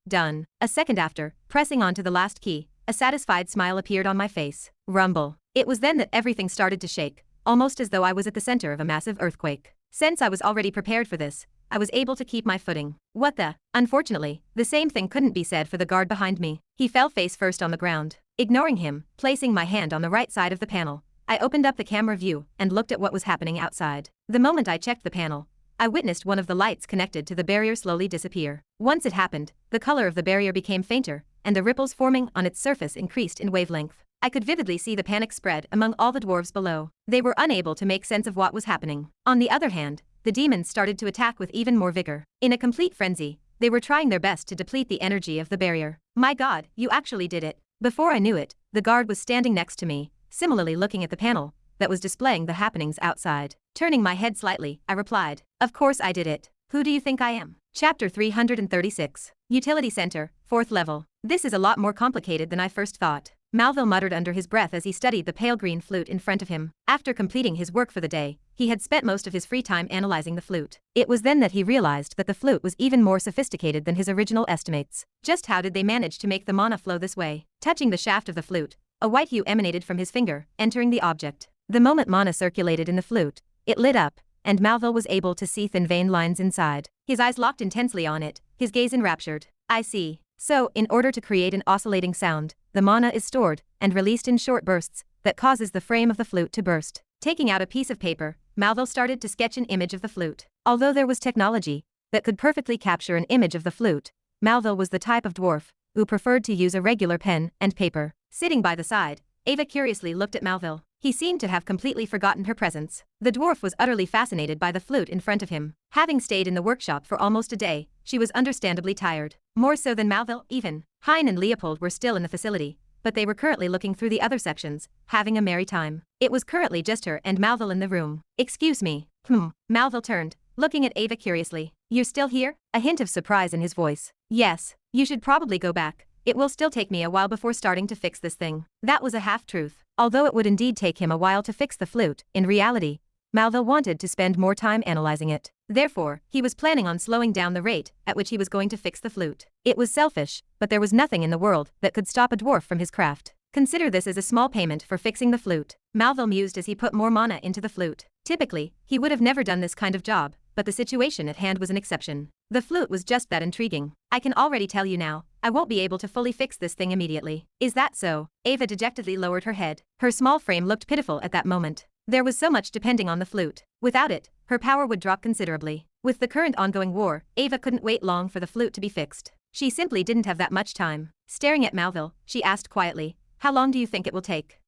Done. A second after, pressing onto the last key, a satisfied smile appeared on my face. Rumble. It was then that everything started to shake, almost as though I was at the center of a massive earthquake. Since I was already prepared for this, I was able to keep my footing. What the? Unfortunately, the same thing couldn't be said for the guard behind me. He fell face first on the ground. Ignoring him, placing my hand on the right side of the panel, I opened up the camera view and looked at what was happening outside. The moment I checked the panel, I witnessed one of the lights connected to the barrier slowly disappear. Once it happened, the color of the barrier became fainter, and the ripples forming on its surface increased in wavelength. I could vividly see the panic spread among all the dwarves below. They were unable to make sense of what was happening. On the other hand, the demons started to attack with even more vigor. In a complete frenzy, they were trying their best to deplete the energy of the barrier. My God, you actually did it. Before I knew it, the guard was standing next to me, similarly looking at the panel that was displaying the happenings outside. Turning my head slightly, I replied, "Of course I did it. Who do you think I am?" Chapter 336. Utility Center, 4th level. This is a lot more complicated than I first thought. Malville muttered under his breath as he studied the pale green flute in front of him. After completing his work for the day, he had spent most of his free time analyzing the flute. It was then that he realized that the flute was even more sophisticated than his original estimates. Just how did they manage to make the mana flow this way? Touching the shaft of the flute, a white hue emanated from his finger, entering the object. The moment mana circulated in the flute, it lit up, and Malville was able to see thin vein lines inside. His eyes locked intensely on it, his gaze enraptured. I see. So, in order to create an oscillating sound, the mana is stored and released in short bursts that causes the frame of the flute to burst. Taking out a piece of paper, Malville started to sketch an image of the flute. Although there was technology that could perfectly capture an image of the flute, Malville was the type of dwarf who preferred to use a regular pen and paper. Sitting by the side, Ava curiously looked at Malville. He seemed to have completely forgotten her presence. The dwarf was utterly fascinated by the flute in front of him. Having stayed in the workshop for almost a day, she was understandably tired. More so than Malville, even. Hein and Leopold were still in the facility, but they were currently looking through the other sections, having a merry time. It was currently just her and Malville in the room. Excuse me. Malville turned, looking at Ava curiously. You're still here? A hint of surprise in his voice. Yes. You should probably go back. It will still take me a while before starting to fix this thing. That was a half-truth. Although it would indeed take him a while to fix the flute, in reality, Malville wanted to spend more time analyzing it. Therefore, he was planning on slowing down the rate at which he was going to fix the flute. It was selfish, but there was nothing in the world that could stop a dwarf from his craft. Consider this as a small payment for fixing the flute. Malville mused as he put more mana into the flute. Typically, he would have never done this kind of job, but the situation at hand was an exception. The flute was just that intriguing. I can already tell you now, I won't be able to fully fix this thing immediately. Is that so? Ava dejectedly lowered her head. Her small frame looked pitiful at that moment. There was so much depending on the flute. Without it, her power would drop considerably. With the current ongoing war, Ava couldn't wait long for the flute to be fixed. She simply didn't have that much time. Staring at Malville, she asked quietly, "How long do you think it will take?"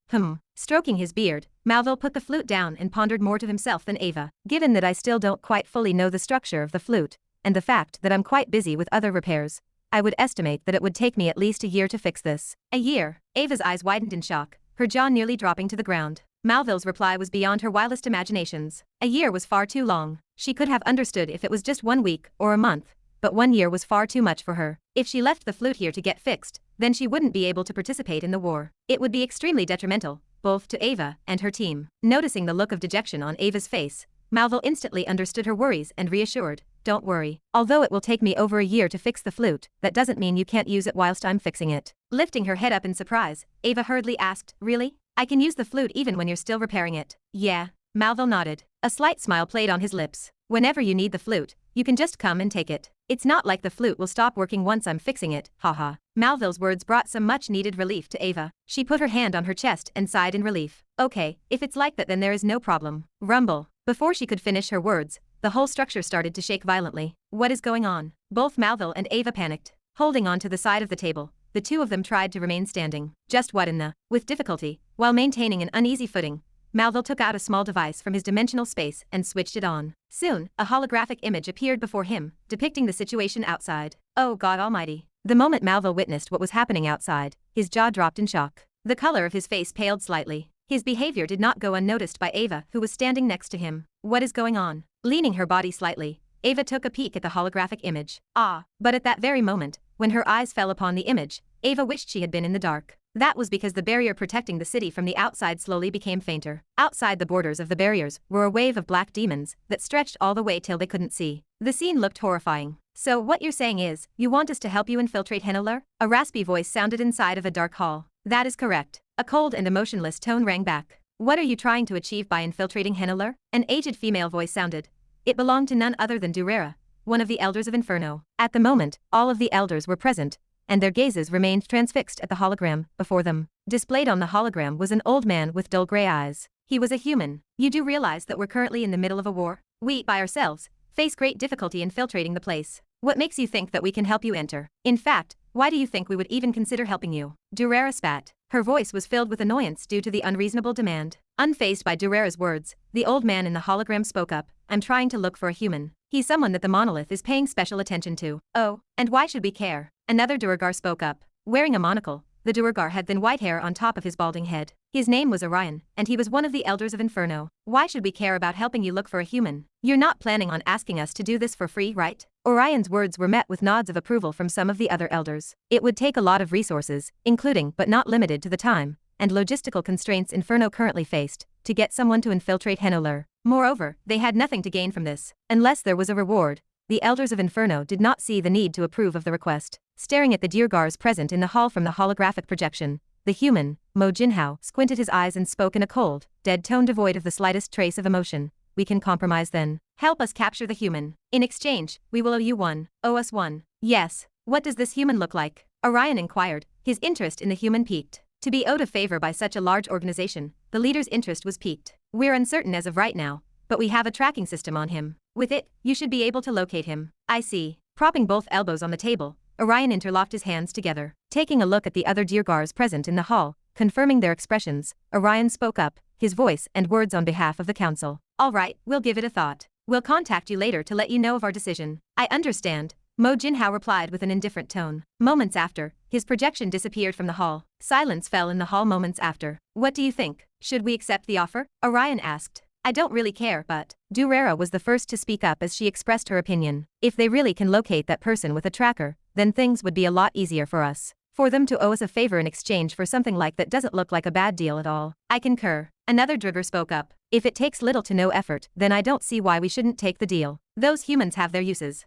Stroking his beard, Malville put the flute down and pondered more to himself than Ava. Given that I still don't quite fully know the structure of the flute, and the fact that I'm quite busy with other repairs, I would estimate that it would take me at least a year to fix this. A year? Ava's eyes widened in shock, her jaw nearly dropping to the ground. Malville's reply was beyond her wildest imaginations. A year was far too long. She could have understood if it was just 1 week or a month, but 1 year was far too much for her. If she left the flute here to get fixed, then she wouldn't be able to participate in the war. It would be extremely detrimental, both to Ava and her team. Noticing the look of dejection on Ava's face, Malville instantly understood her worries and reassured, "Don't worry. Although it will take me over a year to fix the flute, that doesn't mean you can't use it whilst I'm fixing it." Lifting her head up in surprise, Ava hurriedly asked, "Really? I can use the flute even when you're still repairing it?" "Yeah." Malville nodded. A slight smile played on his lips. "Whenever you need the flute, you can just come and take it. It's not like the flute will stop working once I'm fixing it, haha." Malville's words brought some much-needed relief to Ava. She put her hand on her chest and sighed in relief. "Okay, if it's like that then there is no problem." Rumble. Before she could finish her words, the whole structure started to shake violently. "What is going on?" Both Malville and Ava panicked. Holding on to the side of the table, the two of them tried to remain standing. "Just what in the..." With difficulty, while maintaining an uneasy footing, Malville took out a small device from his dimensional space and switched it on. Soon, a holographic image appeared before him, depicting the situation outside. Oh God Almighty. The moment Malville witnessed what was happening outside, his jaw dropped in shock. The color of his face paled slightly. His behavior did not go unnoticed by Ava, who was standing next to him. "What is going on?" Leaning her body slightly, Ava took a peek at the holographic image. But at that very moment, when her eyes fell upon the image, Ava wished she had been in the dark. That was because the barrier protecting the city from the outside slowly became fainter. Outside the borders of the barriers were a wave of black demons that stretched all the way till they couldn't see. The scene looked horrifying. "So what you're saying is, you want us to help you infiltrate Henneler?" A raspy voice sounded inside of a dark hall. "That is correct." A cold and emotionless tone rang back. "What are you trying to achieve by infiltrating Henneler?" An aged female voice sounded. It belonged to none other than Durara, one of the elders of Inferno. At the moment, all of the elders were present, and their gazes remained transfixed at the hologram before them. Displayed on the hologram was an old man with dull gray eyes. He was a human. "You do realize that we're currently in the middle of a war? We, by ourselves, face great difficulty infiltrating the place. What makes you think that we can help you enter? In fact, why do you think we would even consider helping you?" Durara spat. Her voice was filled with annoyance due to the unreasonable demand. Unfazed by Durara's words, the old man in the hologram spoke up. "I'm trying to look for a human. He's someone that the monolith is paying special attention to." "Oh, and why should we care?" Another duergar spoke up. Wearing a monocle, the duergar had thin white hair on top of his balding head. His name was Orion, and he was one of the elders of Inferno. "Why should we care about helping you look for a human? You're not planning on asking us to do this for free, right?" Orion's words were met with nods of approval from some of the other elders. It would take a lot of resources, including but not limited to the time and logistical constraints Inferno currently faced, to get someone to infiltrate Henneler. Moreover, they had nothing to gain from this. Unless there was a reward, the elders of Inferno did not see the need to approve of the request. Staring at the duergars present in the hall from the holographic projection, the human, Mo Jinhao, squinted his eyes and spoke in a cold, dead tone devoid of the slightest trace of emotion. "We can compromise then. Help us capture the human. In exchange, we will owe you one." "Owe us one?" "Yes." "What does this human look like?" Orion inquired, his interest in the human piqued. To be owed a favor by such a large organization, the leader's interest was piqued. "We're uncertain as of right now, but we have a tracking system on him. With it, you should be able to locate him." "I see." Propping both elbows on the table, Orion interlocked his hands together. Taking a look at the other duergars present in the hall, confirming their expressions, Orion spoke up, his voice and words on behalf of the council. "All right, we'll give it a thought. We'll contact you later to let you know of our decision." "I understand," Mo Jinhao replied with an indifferent tone. Moments after, his projection disappeared from the hall. Silence fell in the hall moments after. "What do you think? Should we accept the offer?" Orion asked. "I don't really care, but..." Durara was the first to speak up as she expressed her opinion. "If they really can locate that person with a tracker, then things would be a lot easier for us. For them to owe us a favor in exchange for something like that doesn't look like a bad deal at all." "I concur." Another duergar spoke up. "If it takes little to no effort, then I don't see why we shouldn't take the deal. Those humans have their uses."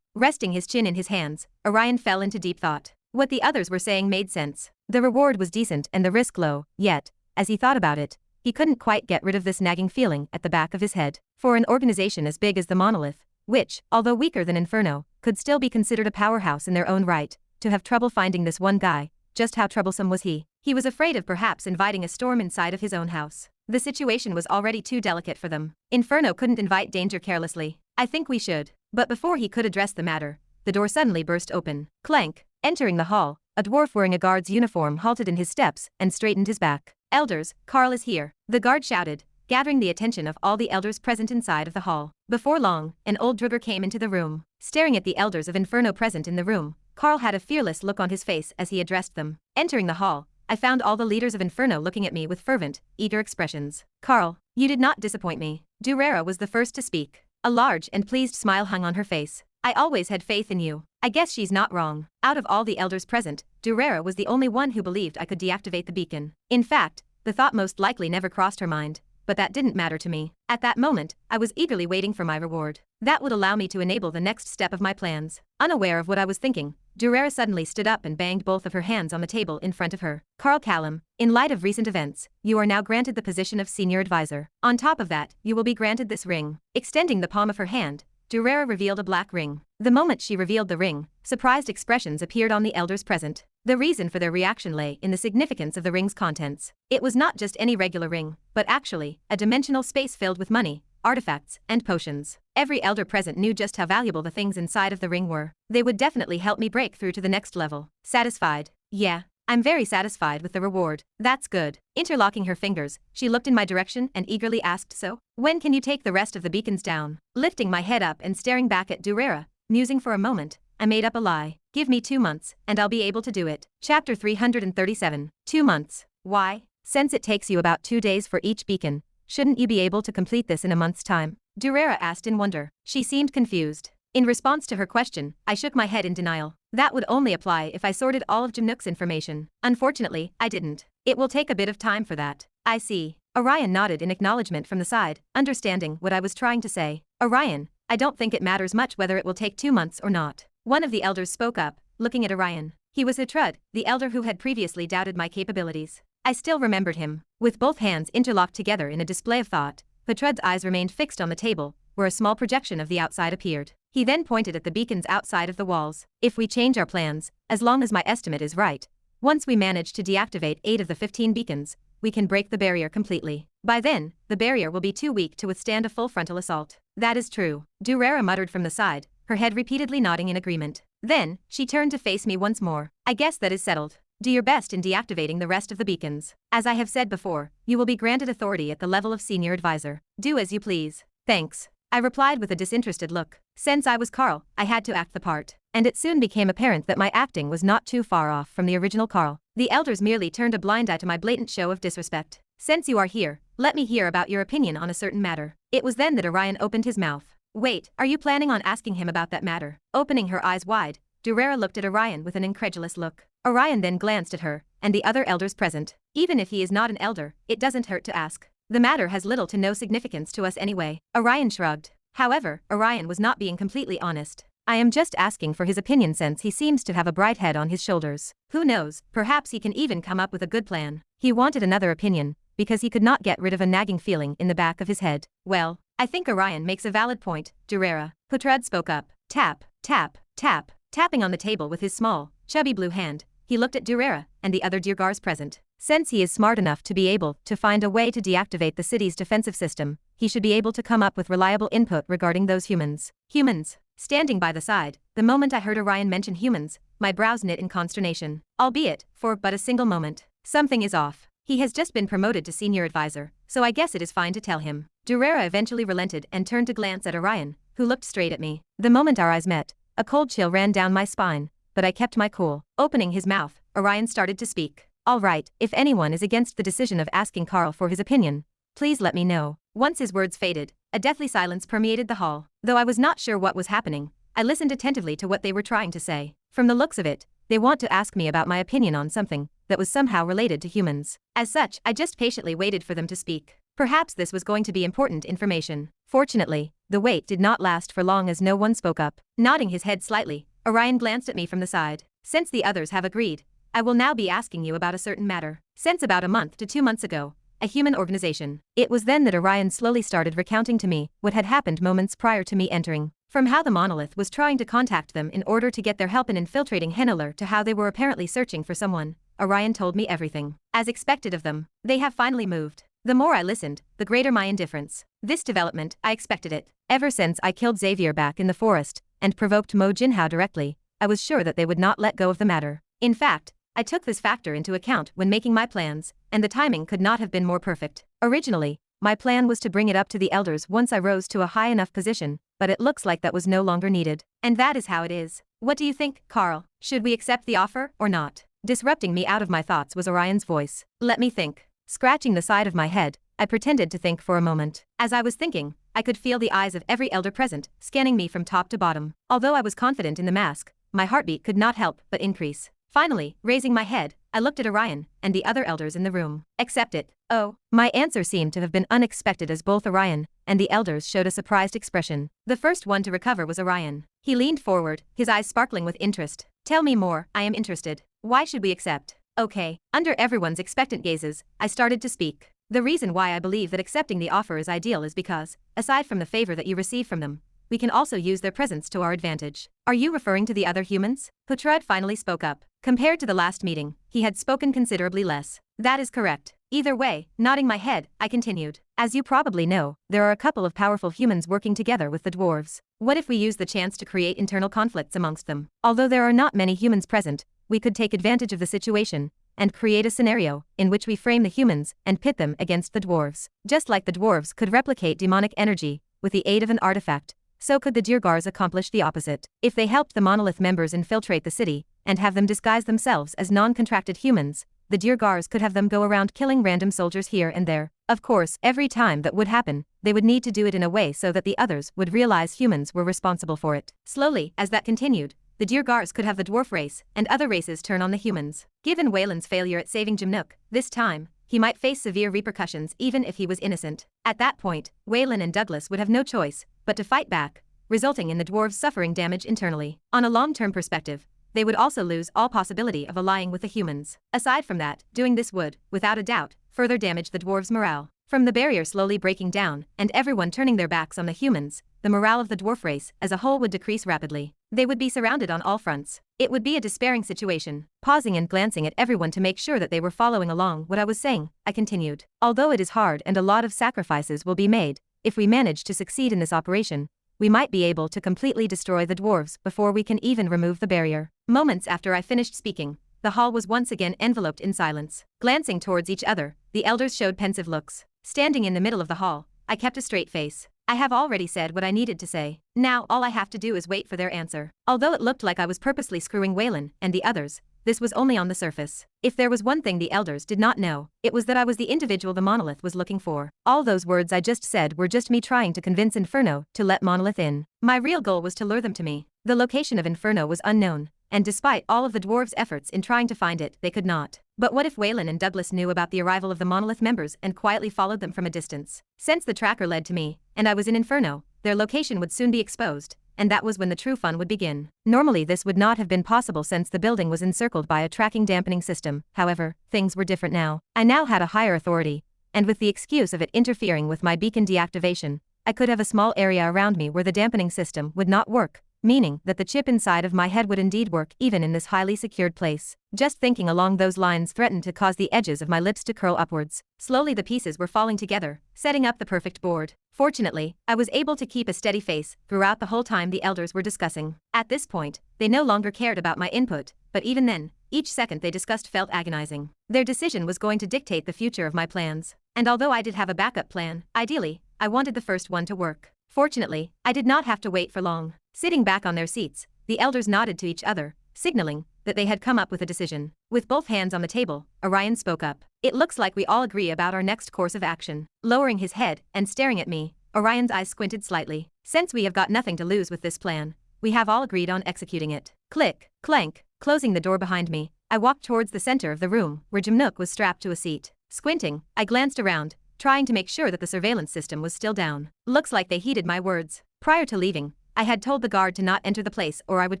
Resting his chin in his hands, Orion fell into deep thought. What the others were saying made sense. The reward was decent and the risk low, yet, as he thought about it, he couldn't quite get rid of this nagging feeling at the back of his head. For an organization as big as the Monolith, which, although weaker than Inferno, could still be considered a powerhouse in their own right, to have trouble finding this one guy, just how troublesome was he? He was afraid of perhaps inviting a storm inside of his own house. The situation was already too delicate for them. Inferno couldn't invite danger carelessly. I think we should. But before he could address the matter, the door suddenly burst open. Clank. Entering the hall, a dwarf wearing a guard's uniform halted in his steps and straightened his back. Elders, Carl is here, the guard shouted, gathering the attention of all the elders present inside of the hall. Before long, an old duergar came into the room. Staring at the elders of Inferno present in the room, Carl had a fearless look on his face as he addressed them. Entering the hall, I found all the leaders of Inferno looking at me with fervent, eager expressions. Carl, you did not disappoint me. Durara was the first to speak. A large and pleased smile hung on her face. I always had faith in you. I guess she's not wrong. Out of all the elders present, Durara was the only one who believed I could deactivate the beacon. In fact, the thought most likely never crossed her mind, but that didn't matter to me. At that moment, I was eagerly waiting for my reward. That would allow me to enable the next step of my plans. Unaware of what I was thinking, Durara suddenly stood up and banged both of her hands on the table in front of her. Carl Callum, in light of recent events, you are now granted the position of senior advisor. On top of that, you will be granted this ring. Extending the palm of her hand, Durara revealed a black ring. The moment she revealed the ring, surprised expressions appeared on the elders present. The reason for their reaction lay in the significance of the ring's contents. It was not just any regular ring, but actually, a dimensional space filled with money, artifacts, and potions. Every elder present knew just how valuable the things inside of the ring were. They would definitely help me break through to the next level. Satisfied? Yeah. I'm very satisfied with the reward. That's good. Interlocking her fingers, she looked in my direction and eagerly asked, so, when can you take the rest of the beacons down? Lifting my head up and staring back at Durara, musing for a moment, I made up a lie. Give me 2 months, and I'll be able to do it. Chapter 337. 2 months. Why? Since it takes you about 2 days for each beacon, shouldn't you be able to complete this in a month's time? Durara asked in wonder. She seemed confused. In response to her question, I shook my head in denial. That would only apply if I sorted all of Jimnook's information. Unfortunately, I didn't. It will take a bit of time for that. I see. Orion nodded in acknowledgement from the side, understanding what I was trying to say. Orion, I don't think it matters much whether it will take 2 months or not. One of the elders spoke up, looking at Orion. He was Hatrud, the elder who had previously doubted my capabilities. I still remembered him. With both hands interlocked together in a display of thought, Hatrud's eyes remained fixed on the table, where a small projection of the outside appeared. He then pointed at the beacons outside of the walls. If we change our plans, as long as my estimate is right, once we manage to deactivate 8 of the 15 beacons, we can break the barrier completely. By then, the barrier will be too weak to withstand a full frontal assault. That is true. Durara muttered from the side, her head repeatedly nodding in agreement. Then, she turned to face me once more. I guess that is settled. Do your best in deactivating the rest of the beacons. As I have said before, you will be granted authority at the level of senior advisor. Do as you please. Thanks. I replied with a disinterested look. Since I was Carl, I had to act the part. And it soon became apparent that my acting was not too far off from the original Carl. The elders merely turned a blind eye to my blatant show of disrespect. Since you are here, let me hear about your opinion on a certain matter. It was then that Orion opened his mouth. Wait, are you planning on asking him about that matter? Opening her eyes wide, Durara looked at Orion with an incredulous look. Orion then glanced at her, and the other elders present. Even if he is not an elder, it doesn't hurt to ask. The matter has little to no significance to us anyway. Orion shrugged. However, Orion was not being completely honest. I am just asking for his opinion since he seems to have a bright head on his shoulders. Who knows, perhaps he can even come up with a good plan. He wanted another opinion, because he could not get rid of a nagging feeling in the back of his head. Well, I think Orion makes a valid point, Durara. Hatrud spoke up. Tap, tap, tap. Tapping on the table with his small, chubby blue hand, he looked at Durara and the other duergars present. Since he is smart enough to be able to find a way to deactivate the city's defensive system, he should be able to come up with reliable input regarding those humans. Humans. Standing by the side, the moment I heard Orion mention humans, my brows knit in consternation. Albeit, for but a single moment. Something is off. He has just been promoted to senior advisor, so I guess it is fine to tell him. Durara eventually relented and turned to glance at Orion, who looked straight at me. The moment our eyes met, a cold chill ran down my spine, but I kept my cool. Opening his mouth, Orion started to speak. All right, if anyone is against the decision of asking Carl for his opinion, please let me know. Once his words faded, a deathly silence permeated the hall. Though I was not sure what was happening, I listened attentively to what they were trying to say. From the looks of it, they want to ask me about my opinion on something that was somehow related to humans. As such, I just patiently waited for them to speak. Perhaps this was going to be important information. Fortunately, the wait did not last for long as no one spoke up. Nodding his head slightly, Orion glanced at me from the side. Since the others have agreed, I will now be asking you about a certain matter. Since about a month to 2 months ago, a human organization. It was then that Orion slowly started recounting to me what had happened moments prior to me entering. From how the monolith was trying to contact them in order to get their help in infiltrating Henneler to how they were apparently searching for someone, Orion told me everything. As expected of them, they have finally moved. The more I listened, the greater my indifference. This development, I expected it. Ever since I killed Xavier back in the forest, and provoked Mo Jinhao directly, I was sure that they would not let go of the matter. In fact, I took this factor into account when making my plans, and the timing could not have been more perfect. Originally, my plan was to bring it up to the elders once I rose to a high enough position, but it looks like that was no longer needed. And that is how it is. What do you think, Carl? Should we accept the offer, or not? Disrupting me out of my thoughts was Orion's voice. Let me think. Scratching the side of my head, I pretended to think for a moment. As I was thinking, I could feel the eyes of every elder present, scanning me from top to bottom. Although I was confident in the mask, my heartbeat could not help but increase. Finally, raising my head, I looked at Orion and the other elders in the room. Accept it. Oh. My answer seemed to have been unexpected as both Orion and the elders showed a surprised expression. The first one to recover was Orion. He leaned forward, his eyes sparkling with interest. Tell me more, I am interested. Why should we accept? Okay. Under everyone's expectant gazes, I started to speak. The reason why I believe that accepting the offer is ideal is because, aside from the favor that you receive from them, we can also use their presence to our advantage. Are you referring to the other humans? Putrud finally spoke up. Compared to the last meeting, he had spoken considerably less. That is correct. Either way, nodding my head, I continued. As you probably know, there are a couple of powerful humans working together with the dwarves. What if we use the chance to create internal conflicts amongst them? Although there are not many humans present, we could take advantage of the situation and create a scenario in which we frame the humans and pit them against the dwarves. Just like the dwarves could replicate demonic energy with the aid of an artifact, so could the duergars accomplish the opposite. If they helped the monolith members infiltrate the city and have them disguise themselves as non-contracted humans, the duergars could have them go around killing random soldiers here and there. Of course, every time that would happen, they would need to do it in a way so that the others would realize humans were responsible for it. Slowly, as that continued, the duergars could have the dwarf race and other races turn on the humans. Given Wayland's failure at saving Jimnook, this time, he might face severe repercussions even if he was innocent. At that point, Wayland and Douglas would have no choice but to fight back, resulting in the dwarves suffering damage internally. On a long-term perspective, they would also lose all possibility of allying with the humans. Aside from that, doing this would, without a doubt, further damage the dwarves' morale. From the barrier slowly breaking down and everyone turning their backs on the humans, the morale of the dwarf race as a whole would decrease rapidly. They would be surrounded on all fronts. It would be a despairing situation. Pausing and glancing at everyone to make sure that they were following along what I was saying, I continued. Although it is hard and a lot of sacrifices will be made, if we manage to succeed in this operation, we might be able to completely destroy the dwarves before we can even remove the barrier. Moments after I finished speaking, the hall was once again enveloped in silence. Glancing towards each other, the elders showed pensive looks. Standing in the middle of the hall, I kept a straight face. I have already said what I needed to say. Now all I have to do is wait for their answer. Although it looked like I was purposely screwing Wayland and the others, this was only on the surface. If there was one thing the elders did not know, it was that I was the individual the Monolith was looking for. All those words I just said were just me trying to convince Inferno to let Monolith in. My real goal was to lure them to me. The location of Inferno was unknown, and despite all of the dwarves' efforts in trying to find it, they could not. But what if Wayland and Douglas knew about the arrival of the Monolith members and quietly followed them from a distance? Since the tracker led to me, and I was in Inferno, their location would soon be exposed, and that was when the true fun would begin. Normally this would not have been possible since the building was encircled by a tracking dampening system. However, things were different now. I now had a higher authority, and with the excuse of it interfering with my beacon deactivation, I could have a small area around me where the dampening system would not work, meaning that the chip inside of my head would indeed work even in this highly secured place. Just thinking along those lines threatened to cause the edges of my lips to curl upwards. Slowly the pieces were falling together, setting up the perfect board. Fortunately, I was able to keep a steady face throughout the whole time the elders were discussing. At this point, they no longer cared about my input, but even then, each second they discussed felt agonizing. Their decision was going to dictate the future of my plans. And although I did have a backup plan, ideally, I wanted the first one to work. Fortunately, I did not have to wait for long. Sitting back on their seats, the elders nodded to each other, signaling that they had come up with a decision. With both hands on the table, Orion spoke up. It looks like we all agree about our next course of action. Lowering his head and staring at me, Orion's eyes squinted slightly. Since we have got nothing to lose with this plan, we have all agreed on executing it. Click, clank, closing the door behind me, I walked towards the center of the room where Jimnook was strapped to a seat. Squinting, I glanced around, trying to make sure that the surveillance system was still down. Looks like they heeded my words. Prior to leaving, I had told the guard to not enter the place or I would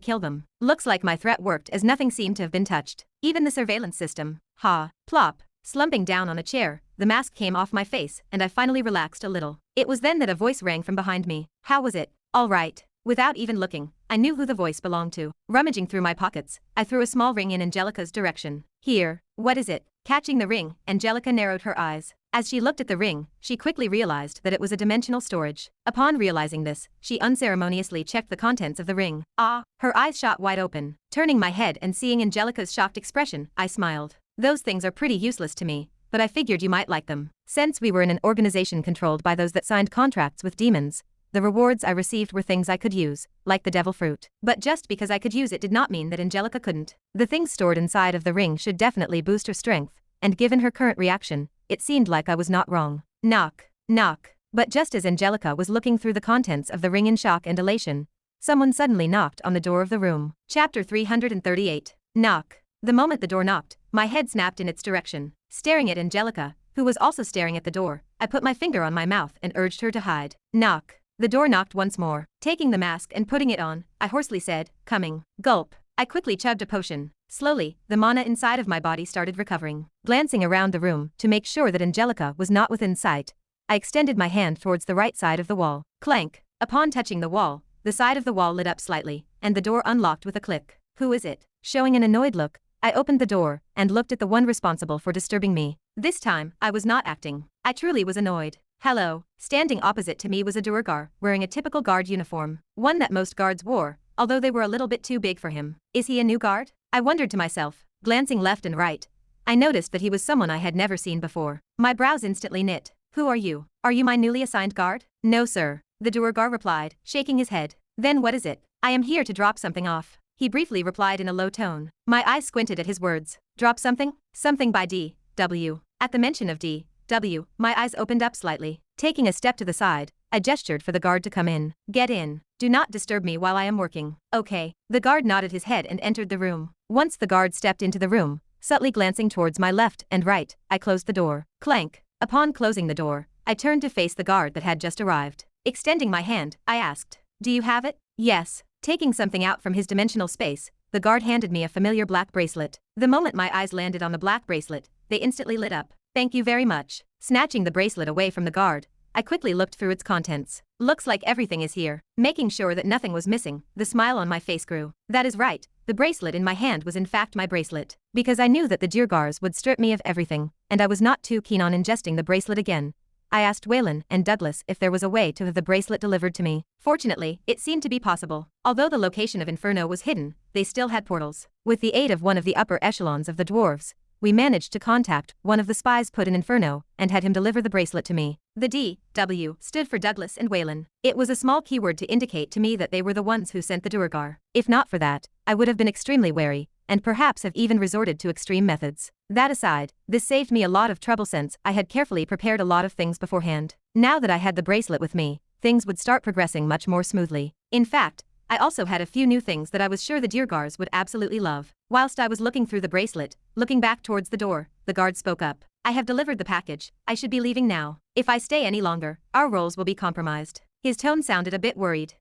kill them. Looks like my threat worked as nothing seemed to have been touched. Even the surveillance system. Ha. Plop. Slumping down on a chair, the mask came off my face and I finally relaxed a little. It was then that a voice rang from behind me. How was it? All right. Without even looking, I knew who the voice belonged to. Rummaging through my pockets, I threw a small ring in Angelica's direction. Here. What is it? Catching the ring, Angelica narrowed her eyes. As she looked at the ring, she quickly realized that it was a dimensional storage. Upon realizing this, she unceremoniously checked the contents of the ring. Ah! Her eyes shot wide open. Turning my head and seeing Angelica's shocked expression, I smiled. Those things are pretty useless to me, but I figured you might like them. Since we were in an organization controlled by those that signed contracts with demons, the rewards I received were things I could use, like the devil fruit. But just because I could use it did not mean that Angelica couldn't. The things stored inside of the ring should definitely boost her strength, and given her current reaction, it seemed like I was not wrong. Knock, knock. But just as Angelica was looking through the contents of the ring in shock and elation, someone suddenly knocked on the door of the room. Chapter 338. Knock. The moment the door knocked, my head snapped in its direction. Staring at Angelica, who was also staring at the door, I put my finger on my mouth and urged her to hide. Knock. The door knocked once more. Taking the mask and putting it on, I hoarsely said, "Coming." Gulp. I quickly chugged a potion. Slowly, the mana inside of my body started recovering. Glancing around the room to make sure that Angelica was not within sight, I extended my hand towards the right side of the wall. Clank. Upon touching the wall, the side of the wall lit up slightly, and the door unlocked with a click. Who is it? Showing an annoyed look, I opened the door and looked at the one responsible for disturbing me. This time, I was not acting. I truly was annoyed. Hello. Standing opposite to me was a duergar, wearing a typical guard uniform, one that most guards wore, although they were a little bit too big for him. Is he a new guard? I wondered to myself. Glancing left and right, I noticed that he was someone I had never seen before. My brows instantly knit. Who are you? Are you my newly assigned guard? No, sir. The duergar replied, shaking his head. Then what is it? I am here to drop something off. He briefly replied in a low tone. My eyes squinted at his words. Drop something? Something by D.W. At the mention of D.W., my eyes opened up slightly. Taking a step to the side, I gestured for the guard to come in. Get in. Do not disturb me while I am working. Okay. The guard nodded his head and entered the room. Once the guard stepped into the room, subtly glancing towards my left and right, I closed the door. Clank. Upon closing the door, I turned to face the guard that had just arrived. Extending my hand, I asked, "Do you have it?" Yes. Taking something out from his dimensional space, the guard handed me a familiar black bracelet. The moment my eyes landed on the black bracelet, they instantly lit up. Thank you very much. Snatching the bracelet away from the guard, I quickly looked through its contents. Looks like everything is here. Making sure that nothing was missing, the smile on my face grew. That is right. The bracelet in my hand was in fact my bracelet. Because I knew that the duergars would strip me of everything, and I was not too keen on ingesting the bracelet again, I asked Waylan and Douglas if there was a way to have the bracelet delivered to me. Fortunately, it seemed to be possible. Although the location of Inferno was hidden, they still had portals. With the aid of one of the upper echelons of the dwarves, we managed to contact one of the spies put in Inferno and had him deliver the bracelet to me. The D.W. stood for Douglas and Waylan. It was a small keyword to indicate to me that they were the ones who sent the duergar. If not for that, I would have been extremely wary, and perhaps have even resorted to extreme methods. That aside, this saved me a lot of trouble since I had carefully prepared a lot of things beforehand. Now that I had the bracelet with me, things would start progressing much more smoothly. In fact, I also had a few new things that I was sure the duergars would absolutely love. Whilst I was looking through the bracelet, looking back towards the door, the guard spoke up. I have delivered the package. I should be leaving now. If I stay any longer, our roles will be compromised. His tone sounded a bit worried.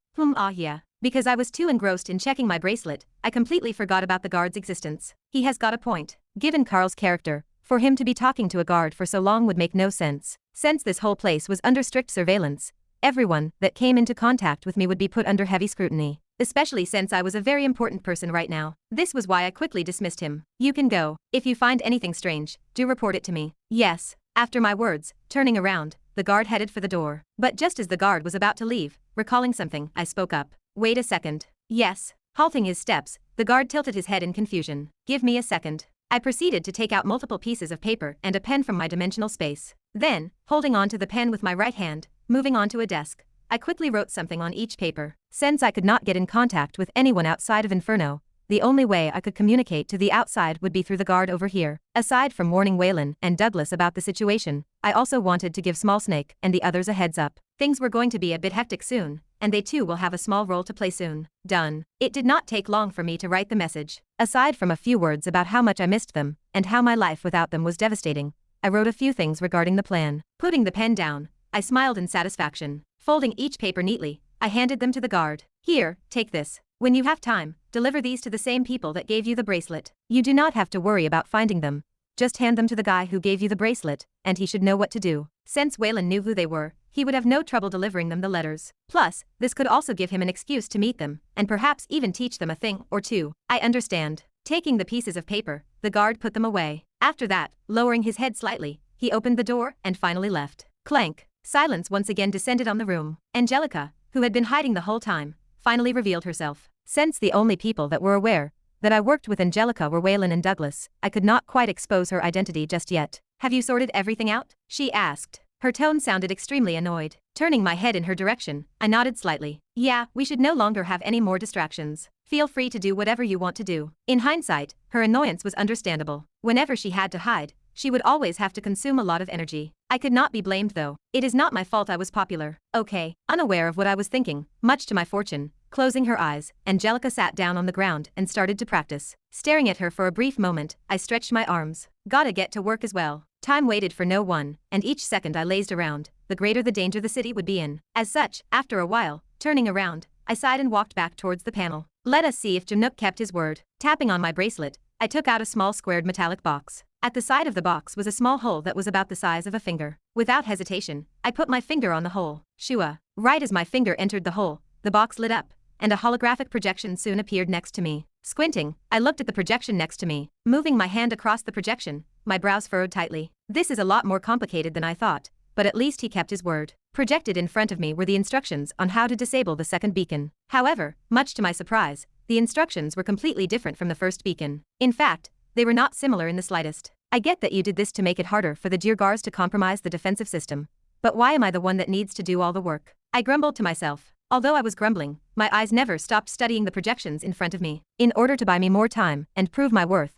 Yeah. Because I was too engrossed in checking my bracelet, I completely forgot about the guard's existence. He has got a point. Given Carl's character, for him to be talking to a guard for so long would make no sense. Since this whole place was under strict surveillance, everyone that came into contact with me would be put under heavy scrutiny. Especially since I was a very important person right now. This was why I quickly dismissed him. You can go. If you find anything strange, do report it to me. Yes. After my words, turning around, the guard headed for the door. But just as the guard was about to leave, recalling something, I spoke up. Wait a second. Yes. Halting his steps, the guard tilted his head in confusion. Give me a second. I proceeded to take out multiple pieces of paper and a pen from my dimensional space. Then, holding on to the pen with my right hand, moving on to a desk, I quickly wrote something on each paper. Since I could not get in contact with anyone outside of Inferno, the only way I could communicate to the outside would be through the guard over here. Aside from warning Waylan and Douglas about the situation, I also wanted to give Small Snake and the others a heads up. Things were going to be a bit hectic soon, and they too will have a small role to play soon. Done. It did not take long for me to write the message. Aside from a few words about how much I missed them, and how my life without them was devastating, I wrote a few things regarding the plan. Putting the pen down, I smiled in satisfaction. Folding each paper neatly, I handed them to the guard. Here, take this. When you have time, deliver these to the same people that gave you the bracelet. You do not have to worry about finding them. Just hand them to the guy who gave you the bracelet, and he should know what to do. Since Waylan knew who they were, he would have no trouble delivering them the letters. Plus, this could also give him an excuse to meet them, and perhaps even teach them a thing or two. I understand. Taking the pieces of paper, the guard put them away. After that, lowering his head slightly, He opened the door and finally left. Clank. Silence once again descended on the room. Angelica, who had been hiding the whole time, finally revealed herself. Since the only people that were aware that I worked with Angelica were Waylan and Douglas, I could not quite expose her identity just yet. Have you sorted everything out? She asked. Her tone sounded extremely annoyed. Turning my head in her direction, I nodded slightly. Yeah, we should no longer have any more distractions. Feel free to do whatever you want to do. In hindsight, her annoyance was understandable. Whenever she had to hide, she would always have to consume a lot of energy. I could not be blamed though. It is not my fault I was popular. Okay. Unaware of what I was thinking, much to my fortune, closing her eyes, Angelica sat down on the ground and started to practice. Staring at her for a brief moment, I stretched my arms. Gotta get to work as well. Time waited for no one, and each second I lazed around, the greater the danger the city would be in. As such, after a while, turning around, I sighed and walked back towards the panel. Let us see if Janook kept his word. Tapping on my bracelet, I took out a small squared metallic box. At the side of the box was a small hole that was about the size of a finger. Without hesitation, I put my finger on the hole. Shua. Right as my finger entered the hole, the box lit up, and a holographic projection soon appeared next to me. Squinting, I looked at the projection next to me. Moving my hand across the projection, my brows furrowed tightly. This is a lot more complicated than I thought, but at least he kept his word. Projected in front of me were the instructions on how to disable the second beacon. However, much to my surprise, the instructions were completely different from the first beacon. In fact, they were not similar in the slightest. I get that you did this to make it harder for the duergars to compromise the defensive system, but why am I the one that needs to do all the work? I grumbled to myself. Although I was grumbling, my eyes never stopped studying the projections in front of me. In order to buy me more time and prove my worth,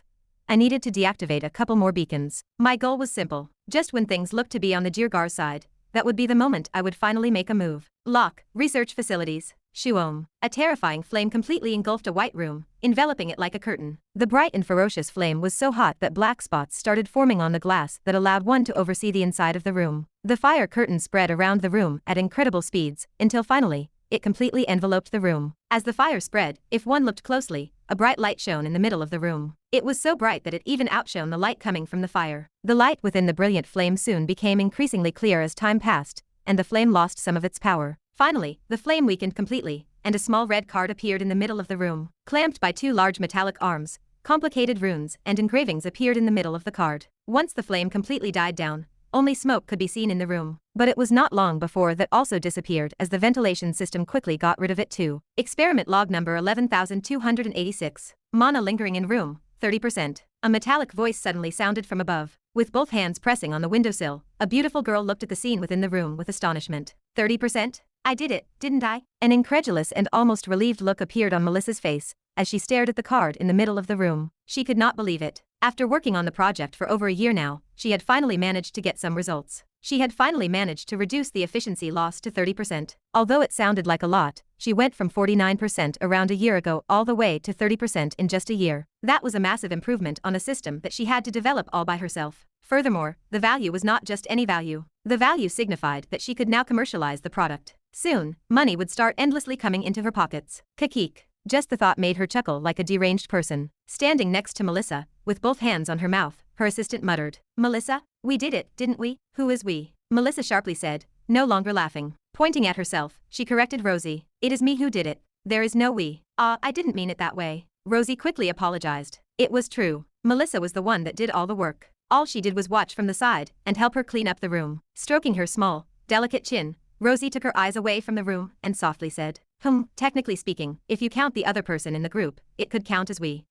I needed to deactivate a couple more beacons. My goal was simple. Just when things looked to be on the duergar side, that would be the moment I would finally make a move. Lock. Research facilities. Shuom. A terrifying flame completely engulfed a white room, enveloping it like a curtain. The bright and ferocious flame was so hot that black spots started forming on the glass that allowed one to oversee the inside of the room. The fire curtain spread around the room at incredible speeds, until finally, it completely enveloped the room. As the fire spread, if one looked closely, a bright light shone in the middle of the room. It was so bright that it even outshone the light coming from the fire. The light within the brilliant flame soon became increasingly clear as time passed, and the flame lost some of its power. Finally, the flame weakened completely, and a small red card appeared in the middle of the room. Clamped by two large metallic arms, complicated runes and engravings appeared in the middle of the card. Once the flame completely died down, only smoke could be seen in the room. But it was not long before that also disappeared as the ventilation system quickly got rid of it too. Experiment log number 11286. Mana lingering in room, 30%. A metallic voice suddenly sounded from above. With both hands pressing on the windowsill, a beautiful girl looked at the scene within the room with astonishment. 30%? I did it, didn't I? An incredulous and almost relieved look appeared on Melissa's face as she stared at the card in the middle of the room. She could not believe it. After working on the project for over a year now, she had finally managed to get some results. She had finally managed to reduce the efficiency loss to 30%. Although it sounded like a lot, she went from 49% around a year ago all the way to 30% in just a year. That was a massive improvement on a system that she had to develop all by herself. Furthermore, the value was not just any value. The value signified that she could now commercialize the product. Soon, money would start endlessly coming into her pockets. Kakik. Just the thought made her chuckle like a deranged person. Standing next to Melissa, with both hands on her mouth, her assistant muttered, "Melissa, we did it, didn't we?" "Who is we?" Melissa sharply said, no longer laughing. Pointing at herself, she corrected Rosie. "It is me who did it. There is no we." I didn't mean it that way." Rosie quickly apologized. It was true. Melissa was the one that did all the work. All she did was watch from the side and help her clean up the room. Stroking her small, delicate chin, Rosie took her eyes away from the room and softly said, Technically speaking, if you count the other person in the group, it could count as we."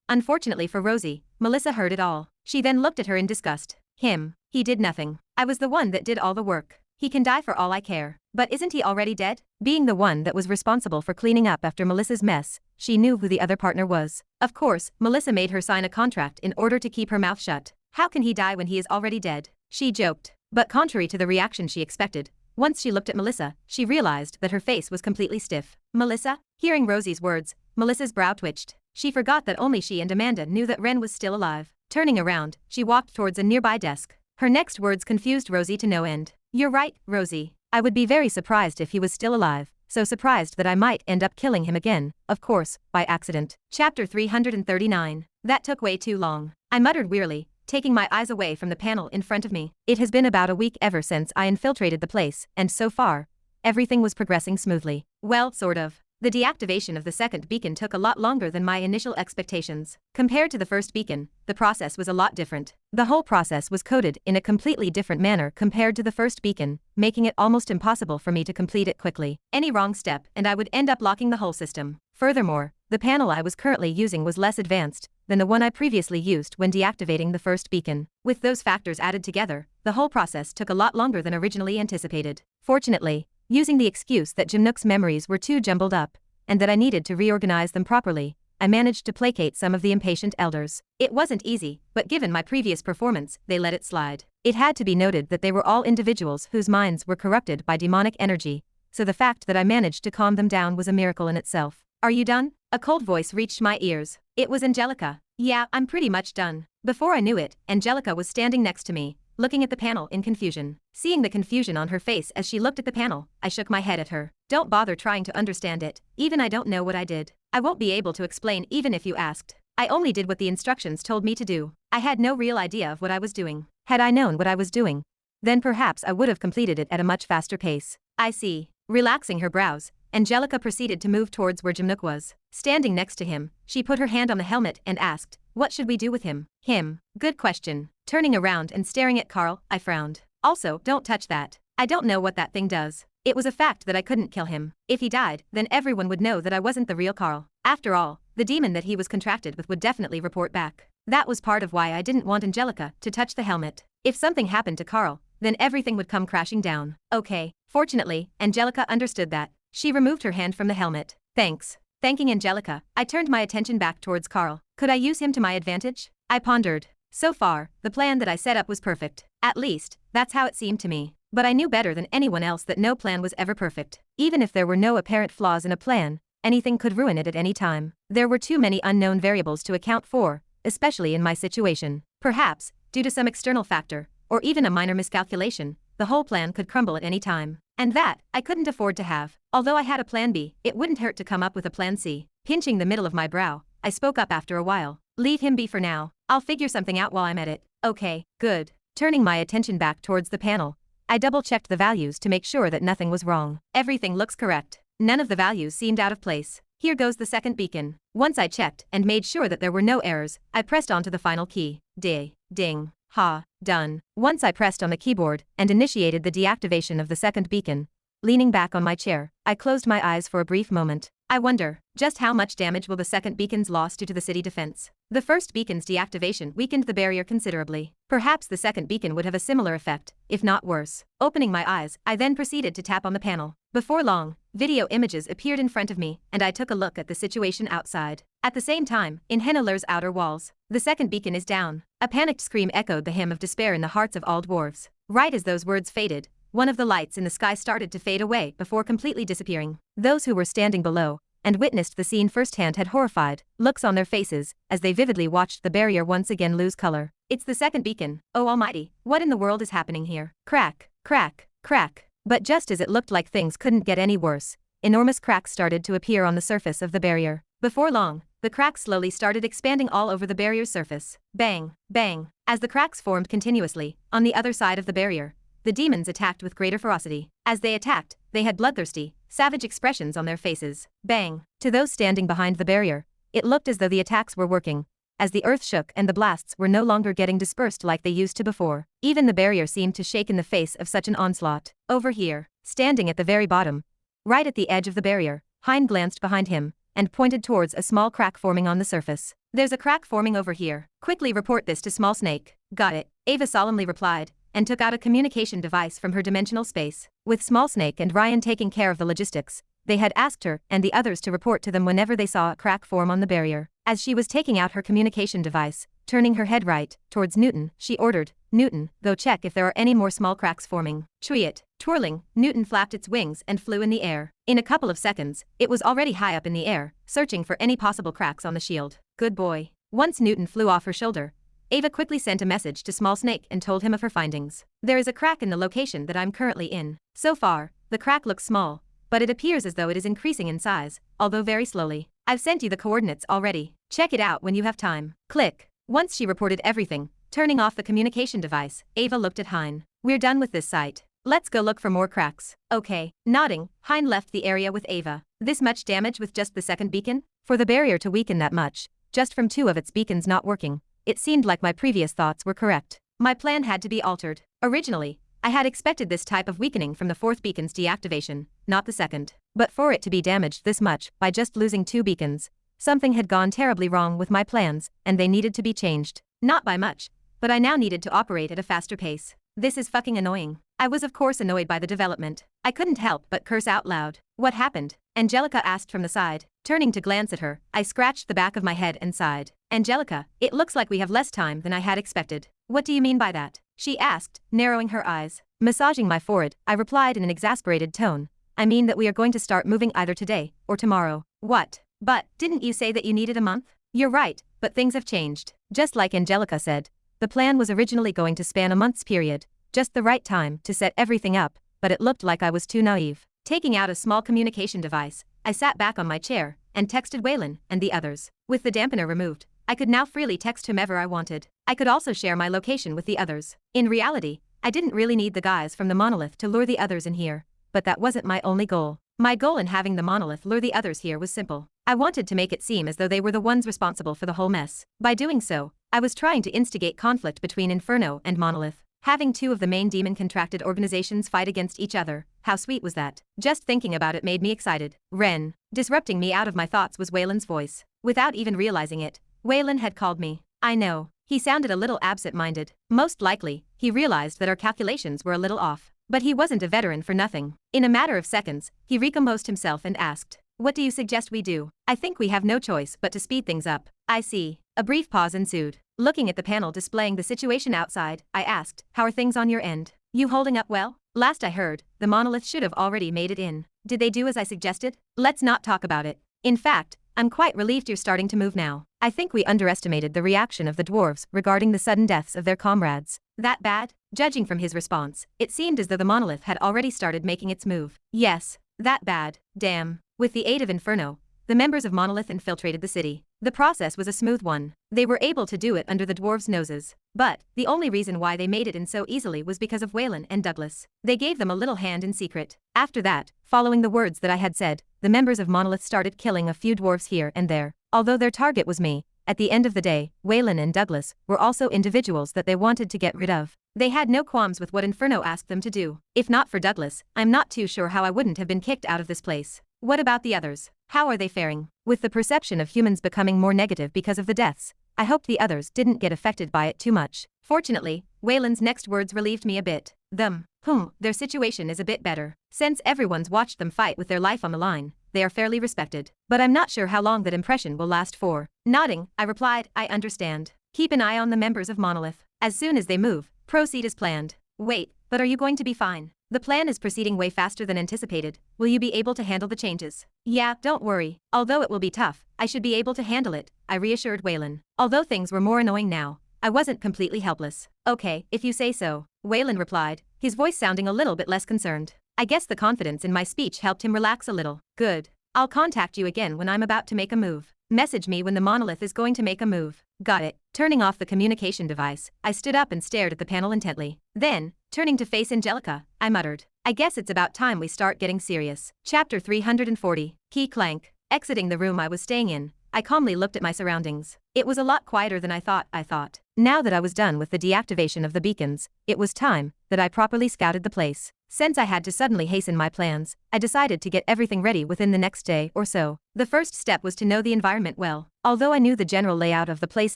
Unfortunately for Rosie, Melissa heard it all. She then looked at her in disgust. He did nothing. I was the one that did all the work. He can die for all I care. But isn't he already dead?" Being the one that was responsible for cleaning up after Melissa's mess, she knew who the other partner was. Of course, Melissa made her sign a contract in order to keep her mouth shut. How can he die when he is already dead? She joked. But contrary to the reaction she expected, once she looked at Melissa, she realized that her face was completely stiff. "Melissa?" Hearing Rosie's words, Melissa's brow twitched. She forgot that only she and Amanda knew that Ren was still alive. Turning around, she walked towards a nearby desk. Her next words confused Rosie to no end. "You're right, Rosie. I would be very surprised if he was still alive, so surprised that I might end up killing him again, of course, by accident." Chapter 339. That took way too long. I muttered wearily, taking my eyes away from the panel in front of me. It has been about a week ever since I infiltrated the place, and so far, everything was progressing smoothly. Well, sort of. The deactivation of the second beacon took a lot longer than my initial expectations. Compared to the first beacon, the process was a lot different. The whole process was coded in a completely different manner compared to the first beacon, making it almost impossible for me to complete it quickly. Any wrong step and I would end up locking the whole system. Furthermore, the panel I was currently using was less advanced than the one I previously used when deactivating the first beacon. With those factors added together, the whole process took a lot longer than originally anticipated. Fortunately, using the excuse that Jimnook's memories were too jumbled up, and that I needed to reorganize them properly, I managed to placate some of the impatient elders. It wasn't easy, but given my previous performance, they let it slide. It had to be noted that they were all individuals whose minds were corrupted by demonic energy, so the fact that I managed to calm them down was a miracle in itself. Are you done? A cold voice reached my ears. It was Angelica. Yeah, I'm pretty much done. Before I knew it, Angelica was standing next to me, looking at the panel in confusion. Seeing the confusion on her face as she looked at the panel, I shook my head at her. Don't bother trying to understand it. Even I don't know what I did. I won't be able to explain even if you asked. I only did what the instructions told me to do. I had no real idea of what I was doing. Had I known what I was doing, then perhaps I would have completed it at a much faster pace. I see. Relaxing her brows, Angelica proceeded to move towards where Jimnook was. Standing next to him, she put her hand on the helmet and asked, "What should we do with him?" Him. Good question. Turning around and staring at Carl, I frowned. Also, don't touch that. I don't know what that thing does. It was a fact that I couldn't kill him. If he died, then everyone would know that I wasn't the real Carl. After all, the demon that he was contracted with would definitely report back. That was part of why I didn't want Angelica to touch the helmet. If something happened to Carl, then everything would come crashing down. Okay. Fortunately, Angelica understood that. She removed her hand from the helmet. Thanks. Thanking Angelica, I turned my attention back towards Carl. Could I use him to my advantage? I pondered. So far, the plan that I set up was perfect. At least, that's how it seemed to me. But I knew better than anyone else that no plan was ever perfect. Even if there were no apparent flaws in a plan, anything could ruin it at any time. There were too many unknown variables to account for, especially in my situation. Perhaps, due to some external factor, or even a minor miscalculation, the whole plan could crumble at any time. And that, I couldn't afford to have. Although I had a plan B, it wouldn't hurt to come up with a plan C. Pinching the middle of my brow, I spoke up after a while. Leave him be for now. I'll figure something out while I'm at it. Okay, good. Turning my attention back towards the panel, I double-checked the values to make sure that nothing was wrong. Everything looks correct. None of the values seemed out of place. Here goes the second beacon. Once I checked and made sure that there were no errors, I pressed onto the final key. Ding. Ha. Done. Once I pressed on the keyboard and initiated the deactivation of the second beacon. Leaning back on my chair, I closed my eyes for a brief moment. I wonder, just how much damage will the second beacon's loss do to the city defense? The first beacon's deactivation weakened the barrier considerably. Perhaps the second beacon would have a similar effect, if not worse. Opening my eyes, I then proceeded to tap on the panel. Before long, video images appeared in front of me, and I took a look at the situation outside. At the same time, in Henneler's outer walls, the second beacon is down. A panicked scream echoed the hymn of despair in the hearts of all dwarves. Right as those words faded, one of the lights in the sky started to fade away before completely disappearing. Those who were standing below and witnessed the scene firsthand had horrified looks on their faces as they vividly watched the barrier once again lose color. It's the second beacon. Oh almighty, what in the world is happening here? Crack, crack, crack. But just as it looked like things couldn't get any worse, enormous cracks started to appear on the surface of the barrier. Before long, the cracks slowly started expanding all over the barrier's surface. Bang, bang. As the cracks formed continuously, on the other side of the barrier, the demons attacked with greater ferocity. As they attacked, they had bloodthirsty, savage expressions on their faces. Bang. To those standing behind the barrier, it looked as though the attacks were working, as the earth shook and the blasts were no longer getting dispersed like they used to before. Even the barrier seemed to shake in the face of such an onslaught. Over here, standing at the very bottom, right at the edge of the barrier, Hein glanced behind him and pointed towards a small crack forming on the surface. There's a crack forming over here. Quickly report this to Small Snake. Got it, Ava solemnly replied, and took out a communication device from her dimensional space. With Small Snake and Ryan taking care of the logistics, they had asked her and the others to report to them whenever they saw a crack form on the barrier. As she was taking out her communication device, turning her head right towards Newton, she ordered, "Newton, go check if there are any more small cracks forming." Treat. Twirling, Newton flapped its wings and flew in the air. In a couple of seconds, it was already high up in the air, searching for any possible cracks on the shield. Good boy. Once Newton flew off her shoulder, Ava quickly sent a message to Small Snake and told him of her findings. There is a crack in the location that I'm currently in. So far, the crack looks small, but it appears as though it is increasing in size, although very slowly. I've sent you the coordinates already. Check it out when you have time. Click. Once she reported everything, turning off the communication device, Ava looked at Hein. We're done with this site. Let's go look for more cracks. Okay. Nodding, Hein left the area with Ava. This much damage with just the second beacon? For the barrier to weaken that much, just from 2 of its beacons not working, it seemed like my previous thoughts were correct. My plan had to be altered. Originally, I had expected this type of weakening from the 4th beacon's deactivation, not the 2nd. But for it to be damaged this much by just losing 2 beacons, something had gone terribly wrong with my plans, and they needed to be changed. Not by much, but I now needed to operate at a faster pace. This is fucking annoying. I was of course annoyed by the development. I couldn't help but curse out loud. What happened? Angelica asked from the side. Turning to glance at her, I scratched the back of my head and sighed. Angelica, it looks like we have less time than I had expected. What do you mean by that? She asked, narrowing her eyes. Massaging my forehead, I replied in an exasperated tone. I mean that we are going to start moving either today or tomorrow. What? But, didn't you say that you needed a month? You're right, but things have changed. Just like Angelica said, the plan was originally going to span a month's period, just the right time to set everything up, but it looked like I was too naive. Taking out a small communication device, I sat back on my chair and texted Waylan and the others. With the dampener removed, I could now freely text whomever I wanted. I could also share my location with the others. In reality, I didn't really need the guys from the monolith to lure the others in here, but that wasn't my only goal. My goal in having the monolith lure the others here was simple. I wanted to make it seem as though they were the ones responsible for the whole mess. By doing so, I was trying to instigate conflict between Inferno and Monolith. Having 2 of the main demon-contracted organizations fight against each other, how sweet was that? Just thinking about it made me excited. Ren. Disrupting me out of my thoughts was Waylan's voice. Without even realizing it, Waylan had called me. I know. He sounded a little absent-minded. Most likely, he realized that our calculations were a little off. But he wasn't a veteran for nothing. In a matter of seconds, he recomposed himself and asked, "What do you suggest we do?" "I think we have no choice but to speed things up." "I see." A brief pause ensued. Looking at the panel displaying the situation outside, I asked, "How are things on your end? You holding up well?" "Last I heard, the monolith should have already made it in. Did they do as I suggested?" "Let's not talk about it. In fact, I'm quite relieved you're starting to move now. I think we underestimated the reaction of the dwarves regarding the sudden deaths of their comrades." "That bad?" Judging from his response, it seemed as though the monolith had already started making its move. "Yes, that bad. Damn." With the aid of Inferno, the members of Monolith infiltrated the city. The process was a smooth one. They were able to do it under the dwarves' noses. But, the only reason why they made it in so easily was because of Waylan and Douglas. They gave them a little hand in secret. After that, following the words that I had said, the members of Monolith started killing a few dwarves here and there. Although their target was me, at the end of the day, Waylan and Douglas were also individuals that they wanted to get rid of. They had no qualms with what Inferno asked them to do. If not for Douglas, I'm not too sure how I wouldn't have been kicked out of this place. What about the others? How are they faring? With the perception of humans becoming more negative because of the deaths, I hoped the others didn't get affected by it too much. Fortunately, Waylan's next words relieved me a bit. Their situation is a bit better. Since everyone's watched them fight with their life on the line, they are fairly respected. But I'm not sure how long that impression will last for. Nodding, I replied, "I understand. Keep an eye on the members of Monolith. As soon as they move, proceed as planned." "Wait, but are you going to be fine? The plan is proceeding way faster than anticipated. Will you be able to handle the changes?" "Yeah, don't worry. Although it will be tough, I should be able to handle it," I reassured Waylan. Although things were more annoying now, I wasn't completely helpless. "Okay, if you say so," Waylan replied, his voice sounding a little bit less concerned. I guess the confidence in my speech helped him relax a little. "Good. I'll contact you again when I'm about to make a move. Message me when the monolith is going to make a move." "Got it." Turning off the communication device, I stood up and stared at the panel intently. Then, turning to face Angelica, I muttered, "I guess it's about time we start getting serious." Chapter 340. Key clank. Exiting the room I was staying in, I calmly looked at my surroundings. It was a lot quieter than I thought. Now that I was done with the deactivation of the beacons, it was time that I properly scouted the place. Since I had to suddenly hasten my plans, I decided to get everything ready within the next day or so. The first step was to know the environment well. Although I knew the general layout of the place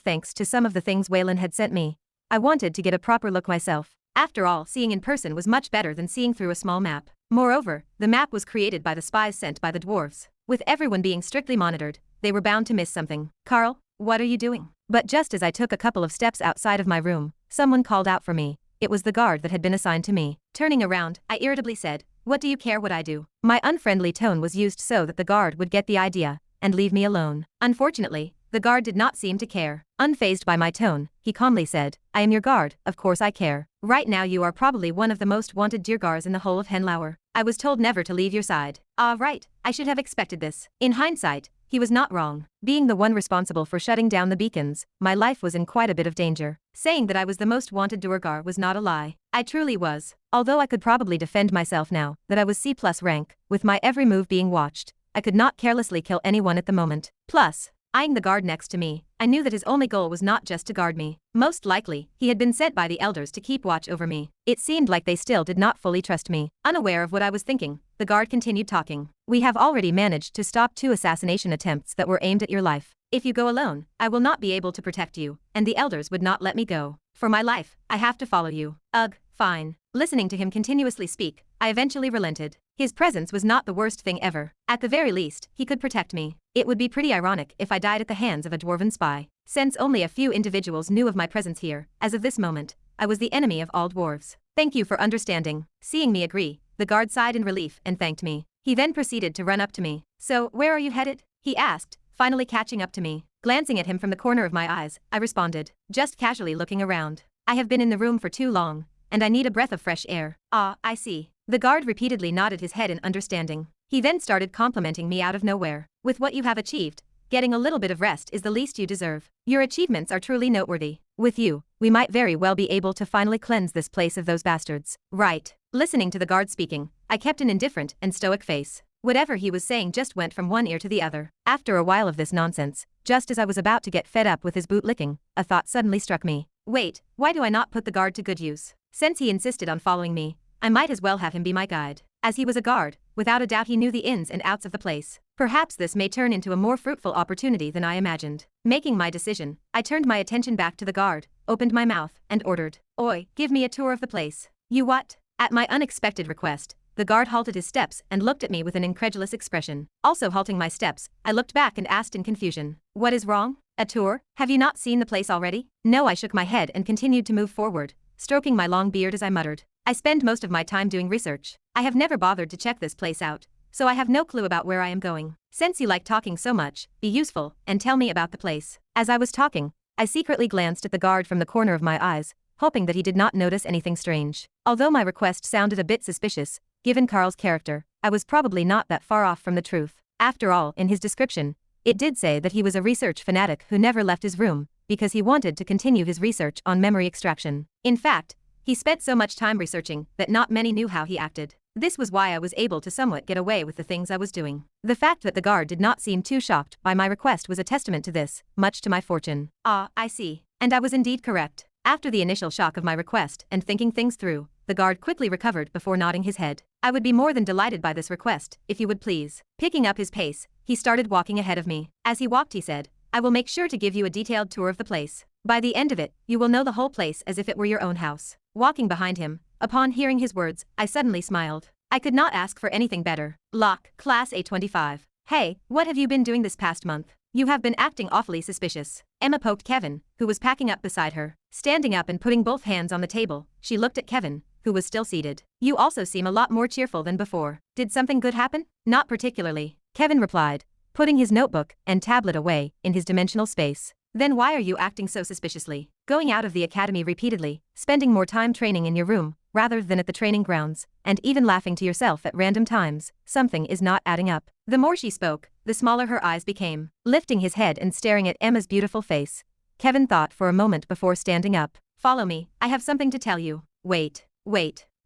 thanks to some of the things Waylan had sent me, I wanted to get a proper look myself. After all, seeing in person was much better than seeing through a small map. Moreover, the map was created by the spies sent by the dwarves. With everyone being strictly monitored, they were bound to miss something. "Carl, what are you doing?" But just as I took a couple of steps outside of my room, someone called out for me. It was the guard that had been assigned to me. Turning around, I irritably said, "What do you care what I do?" My unfriendly tone was used so that the guard would get the idea and leave me alone. Unfortunately, the guard did not seem to care. Unfazed by my tone, he calmly said, "I am your guard, of course I care. Right now you are probably one of the most wanted duergars in the whole of Henlauer. I was told never to leave your side." "Ah, right, I should have expected this." In hindsight, he was not wrong. Being the one responsible for shutting down the beacons, my life was in quite a bit of danger. Saying that I was the most wanted duergar was not a lie. I truly was. Although I could probably defend myself now that I was C+ rank, with my every move being watched, I could not carelessly kill anyone at the moment. Plus, eyeing the guard next to me, I knew that his only goal was not just to guard me. Most likely, he had been sent by the elders to keep watch over me. It seemed like they still did not fully trust me. Unaware of what I was thinking, the guard continued talking. We have already managed to stop 2 assassination attempts that were aimed at your life. If you go alone, I will not be able to protect you, and the elders would not let me go. For my life, I have to follow you. Ugh, fine. Listening to him continuously speak, I eventually relented. His presence was not the worst thing ever. At the very least, he could protect me. It would be pretty ironic if I died at the hands of a dwarven spy. Since only a few individuals knew of my presence here, as of this moment, I was the enemy of all dwarves. Thank you for understanding. Seeing me agree, the guard sighed in relief and thanked me. He then proceeded to run up to me. So, where are you headed? He asked, finally catching up to me. Glancing at him from the corner of my eyes, I responded, just casually looking around. I have been in the room for too long, and I need a breath of fresh air. Ah, I see. The guard repeatedly nodded his head in understanding. He then started complimenting me out of nowhere. With what you have achieved, getting a little bit of rest is the least you deserve. Your achievements are truly noteworthy. With you, we might very well be able to finally cleanse this place of those bastards. Right. Listening to the guard speaking, I kept an indifferent and stoic face. Whatever he was saying just went from one ear to the other. After a while of this nonsense, just as I was about to get fed up with his bootlicking, a thought suddenly struck me. Wait, why do I not put the guard to good use? Since he insisted on following me, I might as well have him be my guide. As he was a guard, without a doubt he knew the ins and outs of the place. Perhaps this may turn into a more fruitful opportunity than I imagined. Making my decision, I turned my attention back to the guard, opened my mouth, and ordered, "Oi, give me a tour of the place." "You what?" At my unexpected request, the guard halted his steps and looked at me with an incredulous expression. Also halting my steps, I looked back and asked in confusion, "What is wrong? A tour? Have you not seen the place already?" No, I shook my head and continued to move forward, stroking my long beard as I muttered. I spend most of my time doing research. I have never bothered to check this place out, so I have no clue about where I am going. Since you like talking so much, be useful and tell me about the place. As I was talking, I secretly glanced at the guard from the corner of my eyes, hoping that he did not notice anything strange. Although my request sounded a bit suspicious, given Carl's character, I was probably not that far off from the truth. After all, in his description, it did say that he was a research fanatic who never left his room, because he wanted to continue his research on memory extraction. In fact, he spent so much time researching that not many knew how he acted. This was why I was able to somewhat get away with the things I was doing. The fact that the guard did not seem too shocked by my request was a testament to this, much to my fortune. Ah, I see. And I was indeed correct. After the initial shock of my request and thinking things through, the guard quickly recovered before nodding his head. "I would be more than delighted by this request, if you would please." Picking up his pace, he started walking ahead of me. As he walked he said, "I will make sure to give you a detailed tour of the place. By the end of it, you will know the whole place as if it were your own house." Walking behind him, upon hearing his words, I suddenly smiled. I could not ask for anything better. Lock, Class A25. "Hey, what have you been doing this past month? You have been acting awfully suspicious." Emma poked Kevin, who was packing up beside her. Standing up and putting both hands on the table, she looked at Kevin, who was still seated. "You also seem a lot more cheerful than before. Did something good happen?" "Not particularly," Kevin replied, putting his notebook and tablet away in his dimensional space. "Then why are you acting so suspiciously? Going out of the academy repeatedly, spending more time training in your room, rather than at the training grounds, and even laughing to yourself at random times, something is not adding up." The more she spoke, the smaller her eyes became. Lifting his head and staring at Emma's beautiful face, Kevin thought for a moment before standing up. "Follow me, I have something to tell you." Wait.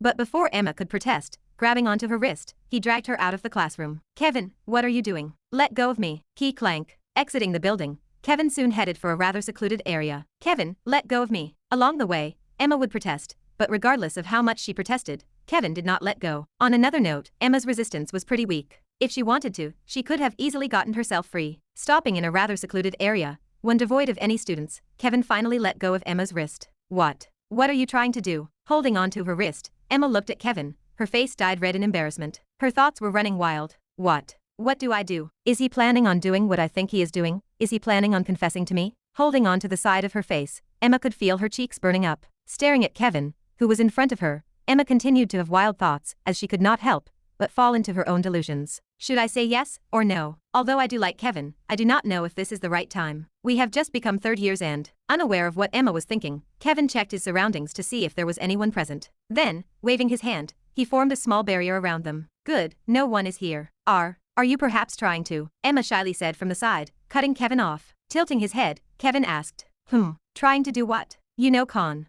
But before Emma could protest, grabbing onto her wrist, he dragged her out of the classroom. "Kevin, what are you doing? Let go of me." Key clank. Exiting the building, Kevin soon headed for a rather secluded area. "Kevin, let go of me." Along the way, Emma would protest, but regardless of how much she protested, Kevin did not let go. On another note, Emma's resistance was pretty weak. If she wanted to, she could have easily gotten herself free. Stopping in a rather secluded area, one devoid of any students, Kevin finally let go of Emma's wrist. What are you trying to do?" Holding on to her wrist, Emma looked at Kevin, her face dyed red in embarrassment. Her thoughts were running wild. What do I do? Is he planning on doing what I think he is doing? Is he planning on confessing to me? Holding on to the side of her face, Emma could feel her cheeks burning up. Staring at Kevin, who was in front of her, Emma continued to have wild thoughts, as she could not help but fall into her own delusions. Should I say yes or no? Although I do like Kevin, I do not know if this is the right time. We have just become third years and, unaware of what Emma was thinking, Kevin checked his surroundings to see if there was anyone present. Then, waving his hand, he formed a small barrier around them. "Good, no one is here. Are you perhaps trying to?" Emma shyly said from the side, cutting Kevin off. Tilting his head, Kevin asked, "Trying to do what?" "You know con."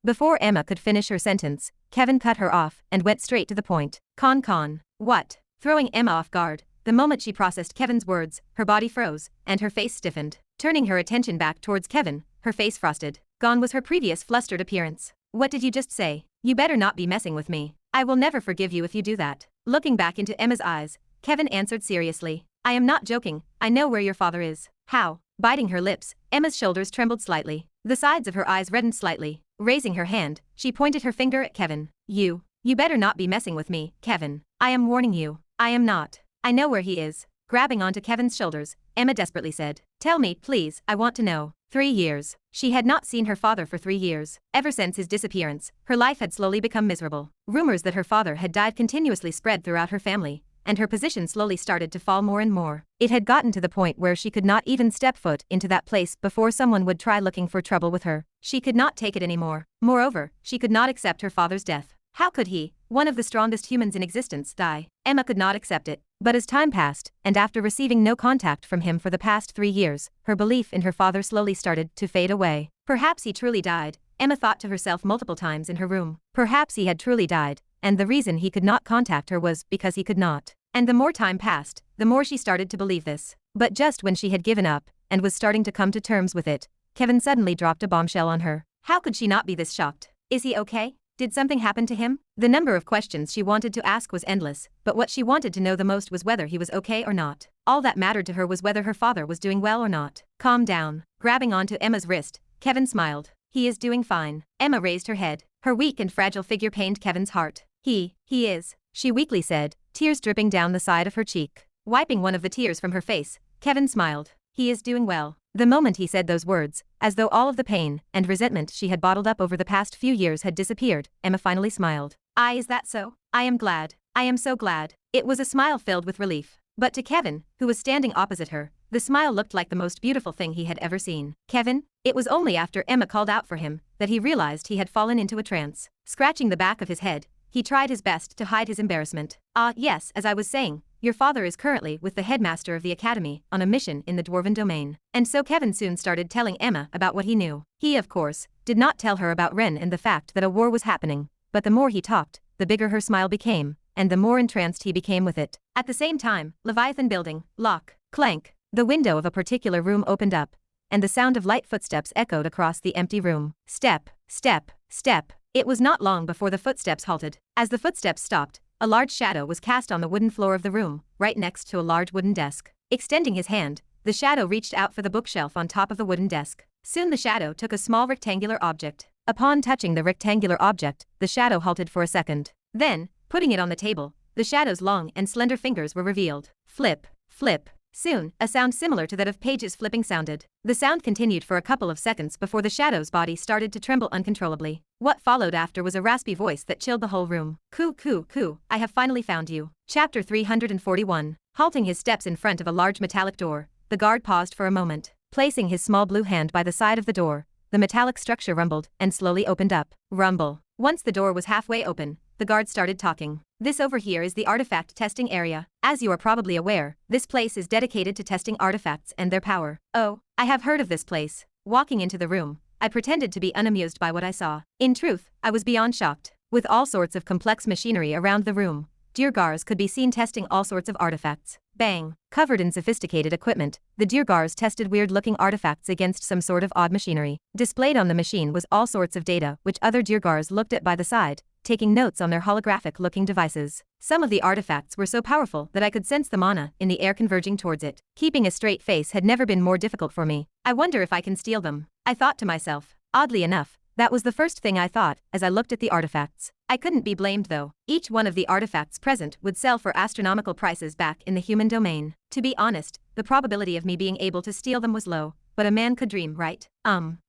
Before Emma could finish her sentence, Kevin cut her off and went straight to the point. Con. What?" Throwing Emma off guard, The moment she processed Kevin's words, her body froze, and her face stiffened. Turning her attention back towards Kevin, her face frosted. Gone was her previous flustered appearance. What did you just say? You better not be messing with me. I will never forgive you if you do that. Looking back into Emma's eyes, Kevin answered seriously. I am not joking, I know where your father is. How? Biting her lips, Emma's shoulders trembled slightly. The sides of her eyes reddened slightly. Raising her hand, she pointed her finger at Kevin. You better not be messing with me, Kevin. I am warning you. I am not. I know where he is. Grabbing onto Kevin's shoulders, Emma desperately said. Tell me, please, I want to know. 3 years. She had not seen her father for 3 years. Ever since his disappearance, her life had slowly become miserable. Rumors that her father had died continuously spread throughout her family, and her position slowly started to fall more and more. It had gotten to the point where she could not even step foot into that place before someone would try looking for trouble with her. She could not take it anymore. Moreover, she could not accept her father's death. How could he, one of the strongest humans in existence, die? Emma could not accept it. But as time passed, and after receiving no contact from him for the past 3 years, her belief in her father slowly started to fade away. Perhaps he truly died, Emma thought to herself multiple times in her room. Perhaps he had truly died, and the reason he could not contact her was because he could not. And the more time passed, the more she started to believe this. But just when she had given up, and was starting to come to terms with it, Kevin suddenly dropped a bombshell on her. How could she not be this shocked? Is he okay? Did something happen to him? The number of questions she wanted to ask was endless, but what she wanted to know the most was whether he was okay or not. All that mattered to her was whether her father was doing well or not. Calm down. Grabbing onto Emma's wrist, Kevin smiled. He is doing fine. Emma raised her head. Her weak and fragile figure pained Kevin's heart. He is, she weakly said, tears dripping down the side of her cheek. Wiping one of the tears from her face, Kevin smiled. He is doing well. The moment he said those words, as though all of the pain and resentment she had bottled up over the past few years had disappeared, Emma finally smiled. Is that so? I am glad. I am so glad. It was a smile filled with relief. But to Kevin, who was standing opposite her, the smile looked like the most beautiful thing he had ever seen. Kevin? It was only after Emma called out for him that he realized he had fallen into a trance. Scratching the back of his head, he tried his best to hide his embarrassment. Yes, as I was saying, your father is currently with the headmaster of the academy on a mission in the dwarven domain. And so Kevin soon started telling Emma about what he knew. He, of course, did not tell her about Ren and the fact that a war was happening, but the more he talked, the bigger her smile became, and the more entranced he became with it. At the same time, Leviathan building, lock, clank, the window of a particular room opened up, and the sound of light footsteps echoed across the empty room. Step, step, step. It was not long before the footsteps halted. As the footsteps stopped, a large shadow was cast on the wooden floor of the room, right next to a large wooden desk. Extending his hand, the shadow reached out for the bookshelf on top of the wooden desk. Soon the shadow took a small rectangular object. Upon touching the rectangular object, the shadow halted for a second. Then, putting it on the table, the shadow's long and slender fingers were revealed. Flip, flip. Soon, a sound similar to that of pages flipping sounded. The sound continued for a couple of seconds before the shadow's body started to tremble uncontrollably. What followed after was a raspy voice that chilled the whole room. Coo, I have finally found you. Chapter 341. Halting his steps in front of a large metallic door, the guard paused for a moment. Placing his small blue hand by the side of the door, the metallic structure rumbled and slowly opened up. Rumble. Once the door was halfway open, the guard started talking. This over here is the artifact testing area. As you are probably aware, this place is dedicated to testing artifacts and their power. Oh, I have heard of this place. Walking into the room, I pretended to be unamused by what I saw. In truth, I was beyond shocked. With all sorts of complex machinery around the room, duergars could be seen testing all sorts of artifacts. Bang! Covered in sophisticated equipment, the duergars tested weird-looking artifacts against some sort of odd machinery. Displayed on the machine was all sorts of data which other duergars looked at by the side, taking notes on their holographic-looking devices. Some of the artifacts were so powerful that I could sense the mana in the air converging towards it. Keeping a straight face had never been more difficult for me. I wonder if I can steal them, I thought to myself. Oddly enough, that was the first thing I thought as I looked at the artifacts. I couldn't be blamed though. Each one of the artifacts present would sell for astronomical prices back in the human domain. To be honest, the probability of me being able to steal them was low, but a man could dream, right?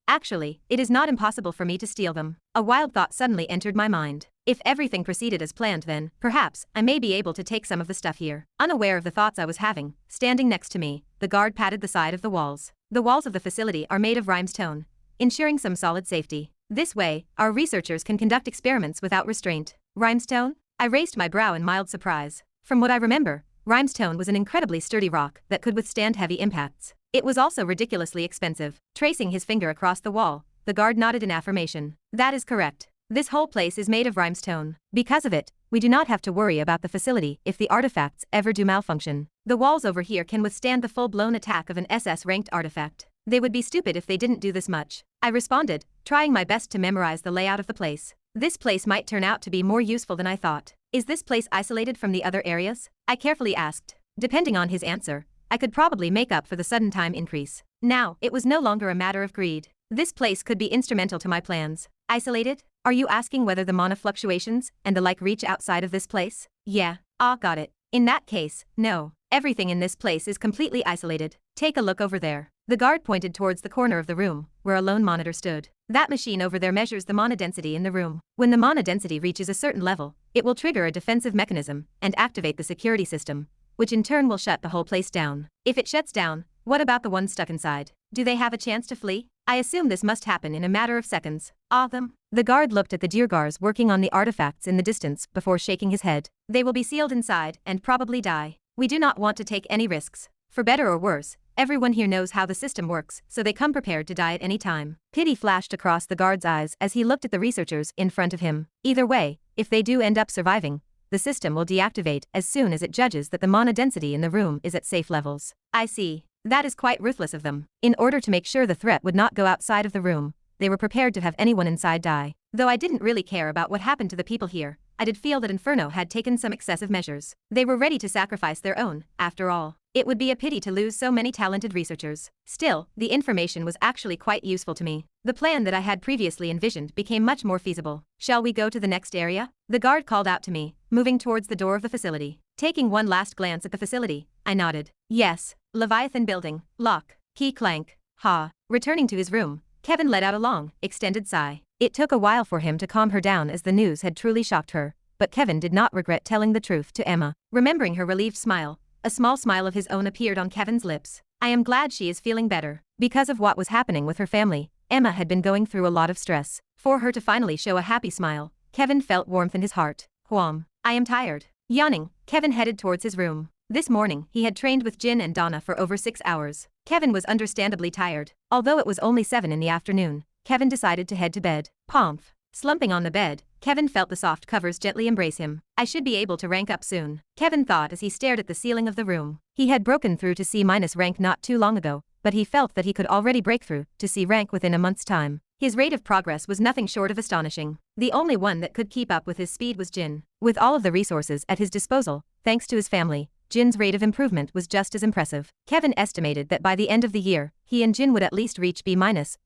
Actually, it is not impossible for me to steal them. A wild thought suddenly entered my mind. If everything proceeded as planned, then, perhaps, I may be able to take some of the stuff here. Unaware of the thoughts I was having, standing next to me, the guard patted the side of the walls. The walls of the facility are made of rhinestone, ensuring some solid safety. This way, our researchers can conduct experiments without restraint. Rhinestone? I raised my brow in mild surprise. From what I remember, rhinestone was an incredibly sturdy rock that could withstand heavy impacts. It was also ridiculously expensive. Tracing his finger across the wall, the guard nodded in affirmation. That is correct. This whole place is made of rhinestone. Because of it, we do not have to worry about the facility if the artifacts ever do malfunction. The walls over here can withstand the full-blown attack of an SS-ranked artifact. They would be stupid if they didn't do this much. I responded, trying my best to memorize the layout of the place. This place might turn out to be more useful than I thought. Is this place isolated from the other areas? I carefully asked. Depending on his answer, I could probably make up for the sudden time increase. Now, it was no longer a matter of greed. This place could be instrumental to my plans. Isolated? Are you asking whether the mana fluctuations and the like reach outside of this place? Yeah. Ah, got it. In that case, no. Everything in this place is completely isolated. Take a look over there. The guard pointed towards the corner of the room, where a lone monitor stood. That machine over there measures the mana density in the room. When the mana density reaches a certain level, it will trigger a defensive mechanism and activate the security system, which in turn will shut the whole place down. If it shuts down, what about the ones stuck inside? Do they have a chance to flee? I assume this must happen in a matter of seconds. Them. The guard looked at the duergars working on the artifacts in the distance before shaking his head. They will be sealed inside and probably die. We do not want to take any risks. For better or worse, everyone here knows how the system works, so they come prepared to die at any time. Pity flashed across the guard's eyes as he looked at the researchers in front of him. Either way, if they do end up surviving, the system will deactivate as soon as it judges that the mana density in the room is at safe levels. I see. That is quite ruthless of them. In order to make sure the threat would not go outside of the room, they were prepared to have anyone inside die. Though I didn't really care about what happened to the people here, I did feel that Inferno had taken some excessive measures. They were ready to sacrifice their own, after all. It would be a pity to lose so many talented researchers. Still, the information was actually quite useful to me. The plan that I had previously envisioned became much more feasible. Shall we go to the next area? The guard called out to me, moving towards the door of the facility. Taking one last glance at the facility, I nodded. Yes. Leviathan building, lock, key clank, ha. Returning to his room, Kevin let out a long, extended sigh. It took a while for him to calm her down as the news had truly shocked her, but Kevin did not regret telling the truth to Emma. Remembering her relieved smile, a small smile of his own appeared on Kevin's lips. I am glad she is feeling better. Because of what was happening with her family, Emma had been going through a lot of stress. For her to finally show a happy smile, Kevin felt warmth in his heart. I am tired. Yawning, Kevin headed towards his room. This morning, he had trained with Jin and Donna for over 6 hours. Kevin was understandably tired. Although it was only 7 in the afternoon, Kevin decided to head to bed. Pomph. Slumping on the bed, Kevin felt the soft covers gently embrace him. I should be able to rank up soon, Kevin thought as he stared at the ceiling of the room. He had broken through to C- rank not too long ago, but he felt that he could already break through to C rank within a month's time. His rate of progress was nothing short of astonishing. The only one that could keep up with his speed was Jin. With all of the resources at his disposal, thanks to his family, Jin's rate of improvement was just as impressive. Kevin estimated that by the end of the year, he and Jin would at least reach B-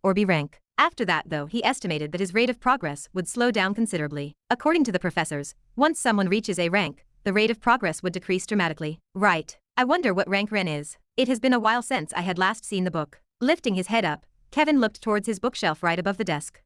or B rank. After that though, he estimated that his rate of progress would slow down considerably. According to the professors, once someone reaches A rank, the rate of progress would decrease dramatically. Right. I wonder what rank Ren is. It has been a while since I had last seen the book. Lifting his head up, Kevin looked towards his bookshelf right above the desk.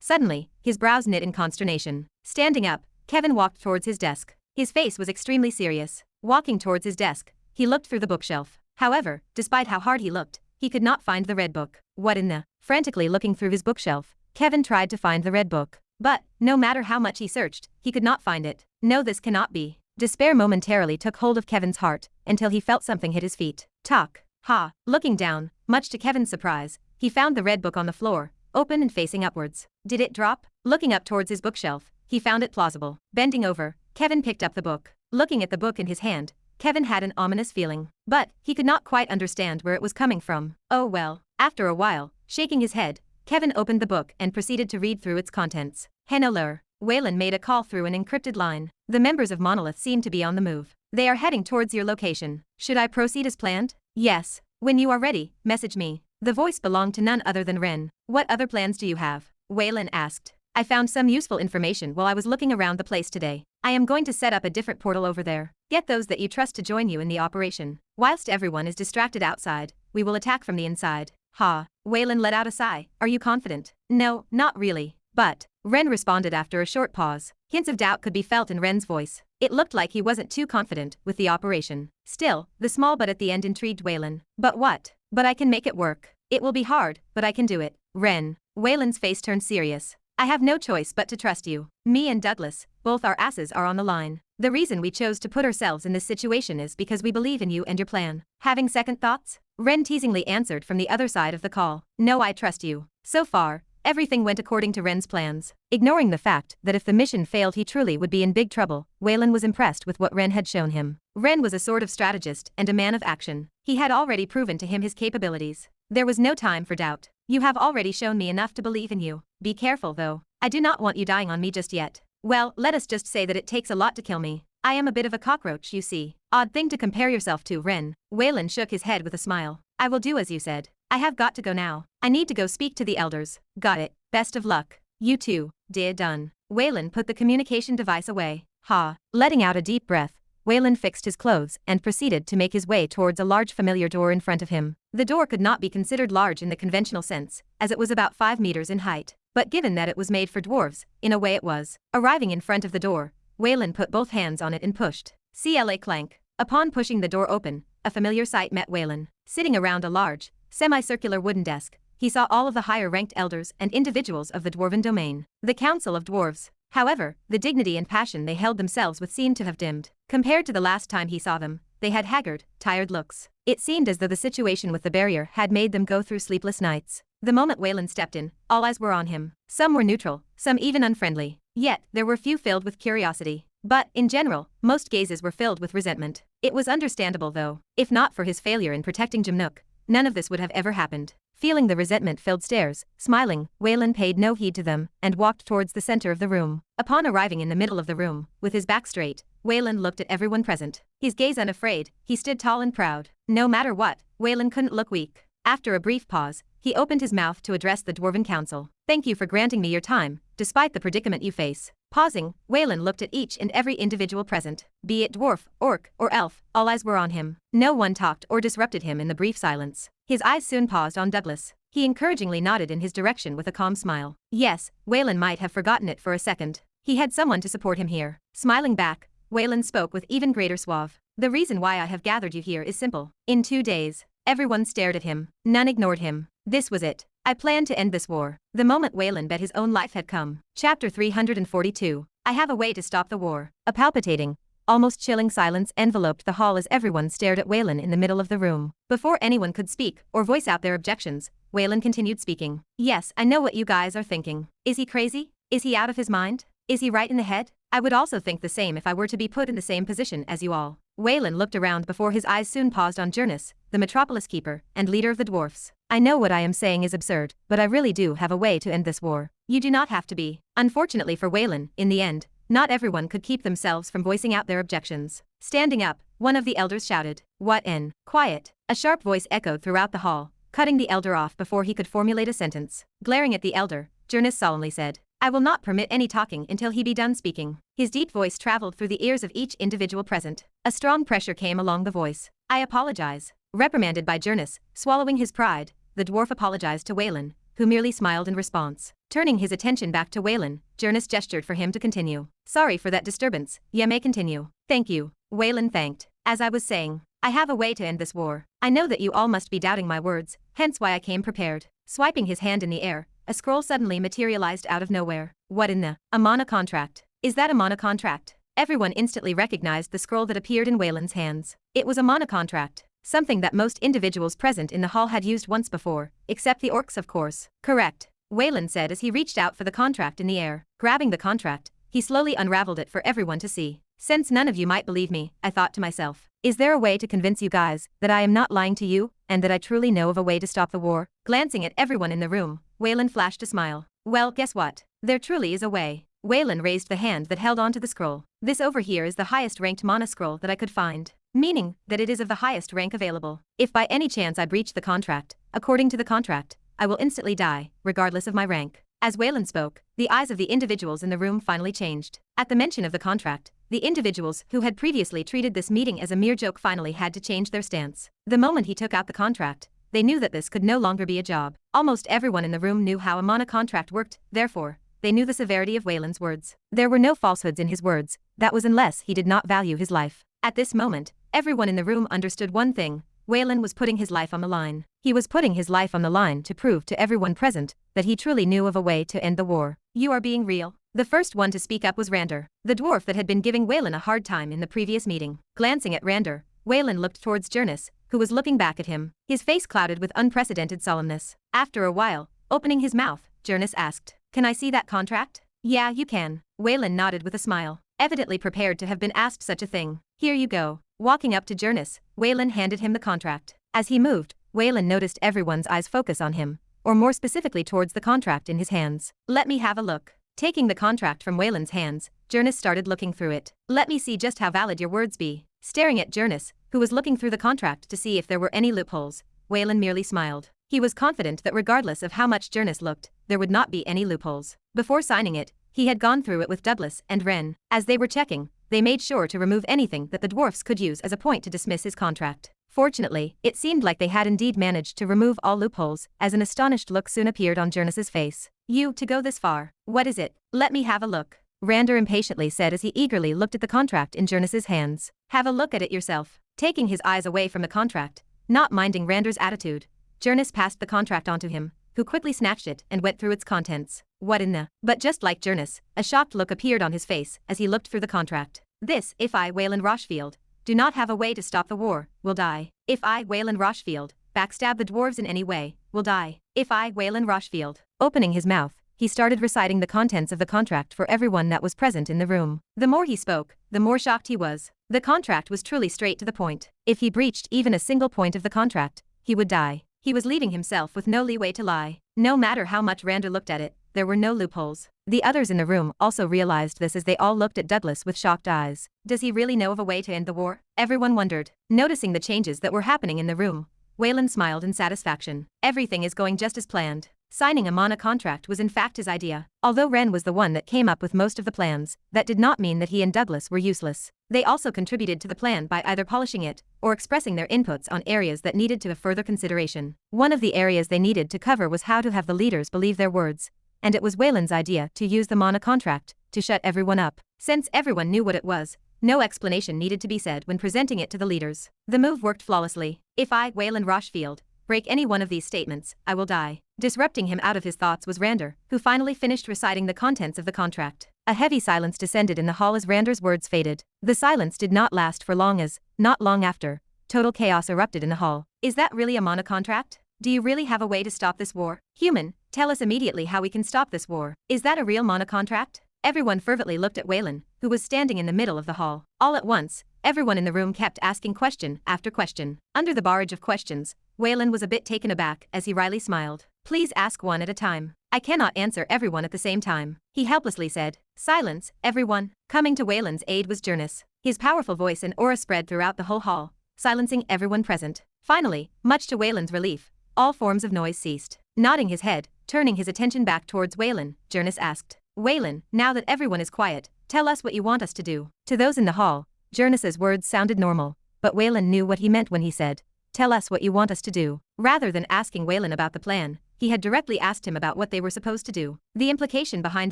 Suddenly, his brows knit in consternation. Standing up, Kevin walked towards his desk. His face was extremely serious. Walking towards his desk, he looked through the bookshelf. However, despite how hard he looked, he could not find the red book. What in the? Frantically looking through his bookshelf, Kevin tried to find the red book. But, no matter how much he searched, he could not find it. No, this cannot be. Despair momentarily took hold of Kevin's heart, until he felt something hit his feet. Talk. Ha. Looking down, much to Kevin's surprise, he found the red book on the floor, open and facing upwards. Did it drop? Looking up towards his bookshelf, he found it plausible. Bending over, Kevin picked up the book. Looking at the book in his hand, Kevin had an ominous feeling. But, he could not quite understand where it was coming from. Oh well. After a while, shaking his head, Kevin opened the book and proceeded to read through its contents. Hello. Waylan made a call through an encrypted line. The members of Monolith seem to be on the move. They are heading towards your location. Should I proceed as planned? Yes. When you are ready, message me. The voice belonged to none other than Ren. What other plans do you have? Waylan asked. I found some useful information while I was looking around the place today. I am going to set up a different portal over there. Get those that you trust to join you in the operation. Whilst everyone is distracted outside, we will attack from the inside. Ha. Waylan let out a sigh. Are you confident? No, not really. But, Ren responded after a short pause. Hints of doubt could be felt in Ren's voice. It looked like he wasn't too confident with the operation. Still, the small but at the end intrigued Waylan. But what? But I can make it work. It will be hard, but I can do it. Ren. Waylan's face turned serious. I have no choice but to trust you. Me and Douglas, both our asses are on the line. The reason we chose to put ourselves in this situation is because we believe in you and your plan. Having second thoughts? Ren teasingly answered from the other side of the call. No, I trust you. So far, Everything went according to Ren's plans. Ignoring the fact that if the mission failed he truly would be in big trouble, Waylan was impressed with what Ren had shown him. Ren was a sort of strategist and a man of action. He had already proven to him his capabilities. There was no time for doubt. You have already shown me enough to believe in you. Be careful though. I do not want you dying on me just yet. Well, let us just say that it takes a lot to kill me. I am a bit of a cockroach, you see. Odd thing to compare yourself to, Ren. Waylan shook his head with a smile. I will do as you said. I have got to go now. I need to go speak to the elders. Got it. Best of luck. You too, dear. Done. Waylan put the communication device away. Ha. Letting out a deep breath, Waylan fixed his clothes and proceeded to make his way towards a large familiar door in front of him. The door could not be considered large in the conventional sense, as it was about 5 meters in height. But given that it was made for dwarves, in a way it was. Arriving in front of the door, Waylan put both hands on it and pushed. CLA clank. Upon pushing the door open, a familiar sight met Waylan. Sitting around a large, semicircular wooden desk, he saw all of the higher-ranked elders and individuals of the dwarven domain. The Council of Dwarves. However, the dignity and passion they held themselves with seemed to have dimmed. Compared to the last time he saw them, they had haggard, tired looks. It seemed as though the situation with the barrier had made them go through sleepless nights. The moment Waylan stepped in, all eyes were on him. Some were neutral, some even unfriendly. Yet, there were few filled with curiosity. But, in general, most gazes were filled with resentment. It was understandable though. If not for his failure in protecting Jimnook, none of this would have ever happened. Feeling the resentment-filled stares, smiling, Waylan paid no heed to them and walked towards the center of the room. Upon arriving in the middle of the room, with his back straight, Waylan looked at everyone present. His gaze unafraid, he stood tall and proud. No matter what, Waylan couldn't look weak. After a brief pause, he opened his mouth to address the Dwarven Council. Thank you for granting me your time, despite the predicament you face. Pausing, Waylan looked at each and every individual present. Be it dwarf, orc, or elf, all eyes were on him. No one talked or disrupted him in the brief silence. His eyes soon paused on Douglas. He encouragingly nodded in his direction with a calm smile. Yes, Waylan might have forgotten it for a second. He had someone to support him here. Smiling back, Waylan spoke with even greater suave. The reason why I have gathered you here is simple. In 2 days, everyone stared at him. None ignored him. This was it. I planned to end this war. The moment Waylan bet his own life had come. Chapter 342. I have a way to stop the war. A palpitating, almost chilling silence enveloped the hall as everyone stared at Waylan in the middle of the room. Before anyone could speak or voice out their objections, Waylan continued speaking. Yes, I know what you guys are thinking. Is he crazy? Is he out of his mind? Is he right in the head? I would also think the same if I were to be put in the same position as you all. Waylan looked around before his eyes soon paused on Jernus, the Metropolis Keeper and leader of the dwarfs. I know what I am saying is absurd, but I really do have a way to end this war. You do not have to be. Unfortunately for Waylan, in the end, not everyone could keep themselves from voicing out their objections. Standing up, one of the elders shouted, "What in?" Quiet. A sharp voice echoed throughout the hall, cutting the elder off before he could formulate a sentence. Glaring at the elder, Jernus solemnly said, I will not permit any talking until he be done speaking. His deep voice traveled through the ears of each individual present. A strong pressure came along the voice. I apologize. Reprimanded by Jernus, swallowing his pride, the dwarf apologized to Waylan, who merely smiled in response. Turning his attention back to Waylan, Jernus gestured for him to continue. Sorry for that disturbance, you may continue. Thank you. Waylan thanked. As I was saying, I have a way to end this war. I know that you all must be doubting my words, hence why I came prepared. Swiping his hand in the air, a scroll suddenly materialized out of nowhere. What in the? A mana contract. Is that a mana contract? Everyone instantly recognized the scroll that appeared in Waylan's hands. It was a mana contract. Something that most individuals present in the hall had used once before, except the orcs of course. Correct. Waylan said as he reached out for the contract in the air. Grabbing the contract, he slowly unraveled it for everyone to see. Since none of you might believe me, I thought to myself, is there a way to convince you guys that I am not lying to you, and that I truly know of a way to stop the war? Glancing at everyone in the room, Waylan flashed a smile. Well, guess what? There truly is a way. Waylan raised the hand that held onto the scroll. This over here is the highest ranked mana scroll that I could find. Meaning, that it is of the highest rank available. If by any chance I breach the contract, according to the contract, I will instantly die, regardless of my rank. As Waylan spoke, the eyes of the individuals in the room finally changed. At the mention of the contract, the individuals who had previously treated this meeting as a mere joke finally had to change their stance. The moment he took out the contract, they knew that this could no longer be a job. Almost everyone in the room knew how a mana contract worked, therefore, they knew the severity of Waylan's words. There were no falsehoods in his words, that was unless he did not value his life. At this moment, everyone in the room understood one thing. Waylan was putting his life on the line. He was putting his life on the line to prove to everyone present that he truly knew of a way to end the war. You are being real. The first one to speak up was Rander, the dwarf that had been giving Waylan a hard time in the previous meeting. Glancing at Rander, Waylan looked towards Jernus, who was looking back at him, his face clouded with unprecedented solemnness. After a while, opening his mouth, Jonas asked. Can I see that contract? Yeah, you can. Waylan nodded with a smile, evidently prepared to have been asked such a thing. Here you go. Walking up to Jonas, Waylan handed him the contract. As he moved, Waylan noticed everyone's eyes focus on him, or more specifically towards the contract in his hands. Let me have a look. Taking the contract from Waylan's hands, Jonas started looking through it. Let me see just how valid your words be. Staring at Jonas, who was looking through the contract to see if there were any loopholes, Waylan merely smiled. He was confident that regardless of how much Jonas looked, there would not be any loopholes. Before signing it, he had gone through it with Douglas and Wren. As they were checking, they made sure to remove anything that the dwarfs could use as a point to dismiss his contract. Fortunately, it seemed like they had indeed managed to remove all loopholes, as an astonished look soon appeared on Jonas's face. You, to go this far. What is it? Let me have a look. Rander impatiently said as he eagerly looked at the contract in Jonas's hands. Have a look at it yourself. Taking his eyes away from the contract, not minding Rander's attitude, Jonas passed the contract onto him, who quickly snatched it and went through its contents. What in the... But just like Jonas, a shocked look appeared on his face as he looked through the contract. This, if I, Wayland Rochefield, do not have a way to stop the war, will die. If I, Wayland Rochefield, backstab the dwarves in any way, will die. If I, Wayland Rochefield. Opening his mouth, he started reciting the contents of the contract for everyone that was present in the room. The more he spoke, the more shocked he was. The contract was truly straight to the point. If he breached even a single point of the contract, he would die. He was leaving himself with no leeway to lie. No matter how much Rander looked at it, there were no loopholes. The others in the room also realized this as they all looked at Douglas with shocked eyes. Does he really know of a way to end the war? Everyone wondered. Noticing the changes that were happening in the room, Wayland smiled in satisfaction. Everything is going just as planned. Signing a mana contract was in fact his idea. Although Wren was the one that came up with most of the plans, that did not mean that he and Douglas were useless. They also contributed to the plan by either polishing it or expressing their inputs on areas that needed to have further consideration. One of the areas they needed to cover was how to have the leaders believe their words, and it was Wayland's idea to use the mana contract to shut everyone up. Since everyone knew what it was, no explanation needed to be said when presenting it to the leaders. The move worked flawlessly. If I, Wayland Rochefield, break any one of these statements, I will die. Disrupting him out of his thoughts was Rander, who finally finished reciting the contents of the contract. A heavy silence descended in the hall as Rander's words faded. The silence did not last for long as, not long after, total chaos erupted in the hall. Is that really a mana contract? Do you really have a way to stop this war? Human, tell us immediately how we can stop this war. Is that a real mana contract? Everyone fervently looked at Wayland, who was standing in the middle of the hall. All at once, everyone in the room kept asking question after question. Under the barrage of questions, Wayland was a bit taken aback as he wryly smiled. Please ask one at a time. I cannot answer everyone at the same time, he helplessly said. Silence, everyone. Coming to Wayland's aid was Jonas. His powerful voice and aura spread throughout the whole hall, silencing everyone present. Finally, much to Wayland's relief, all forms of noise ceased. Nodding his head, turning his attention back towards Wayland, Jonas asked, Wayland, now that everyone is quiet, tell us what you want us to do. To those in the hall, Jonas's words sounded normal, but Wayland knew what he meant when he said, tell us what you want us to do. Rather than asking Wayland about the plan, he had directly asked him about what they were supposed to do. The implication behind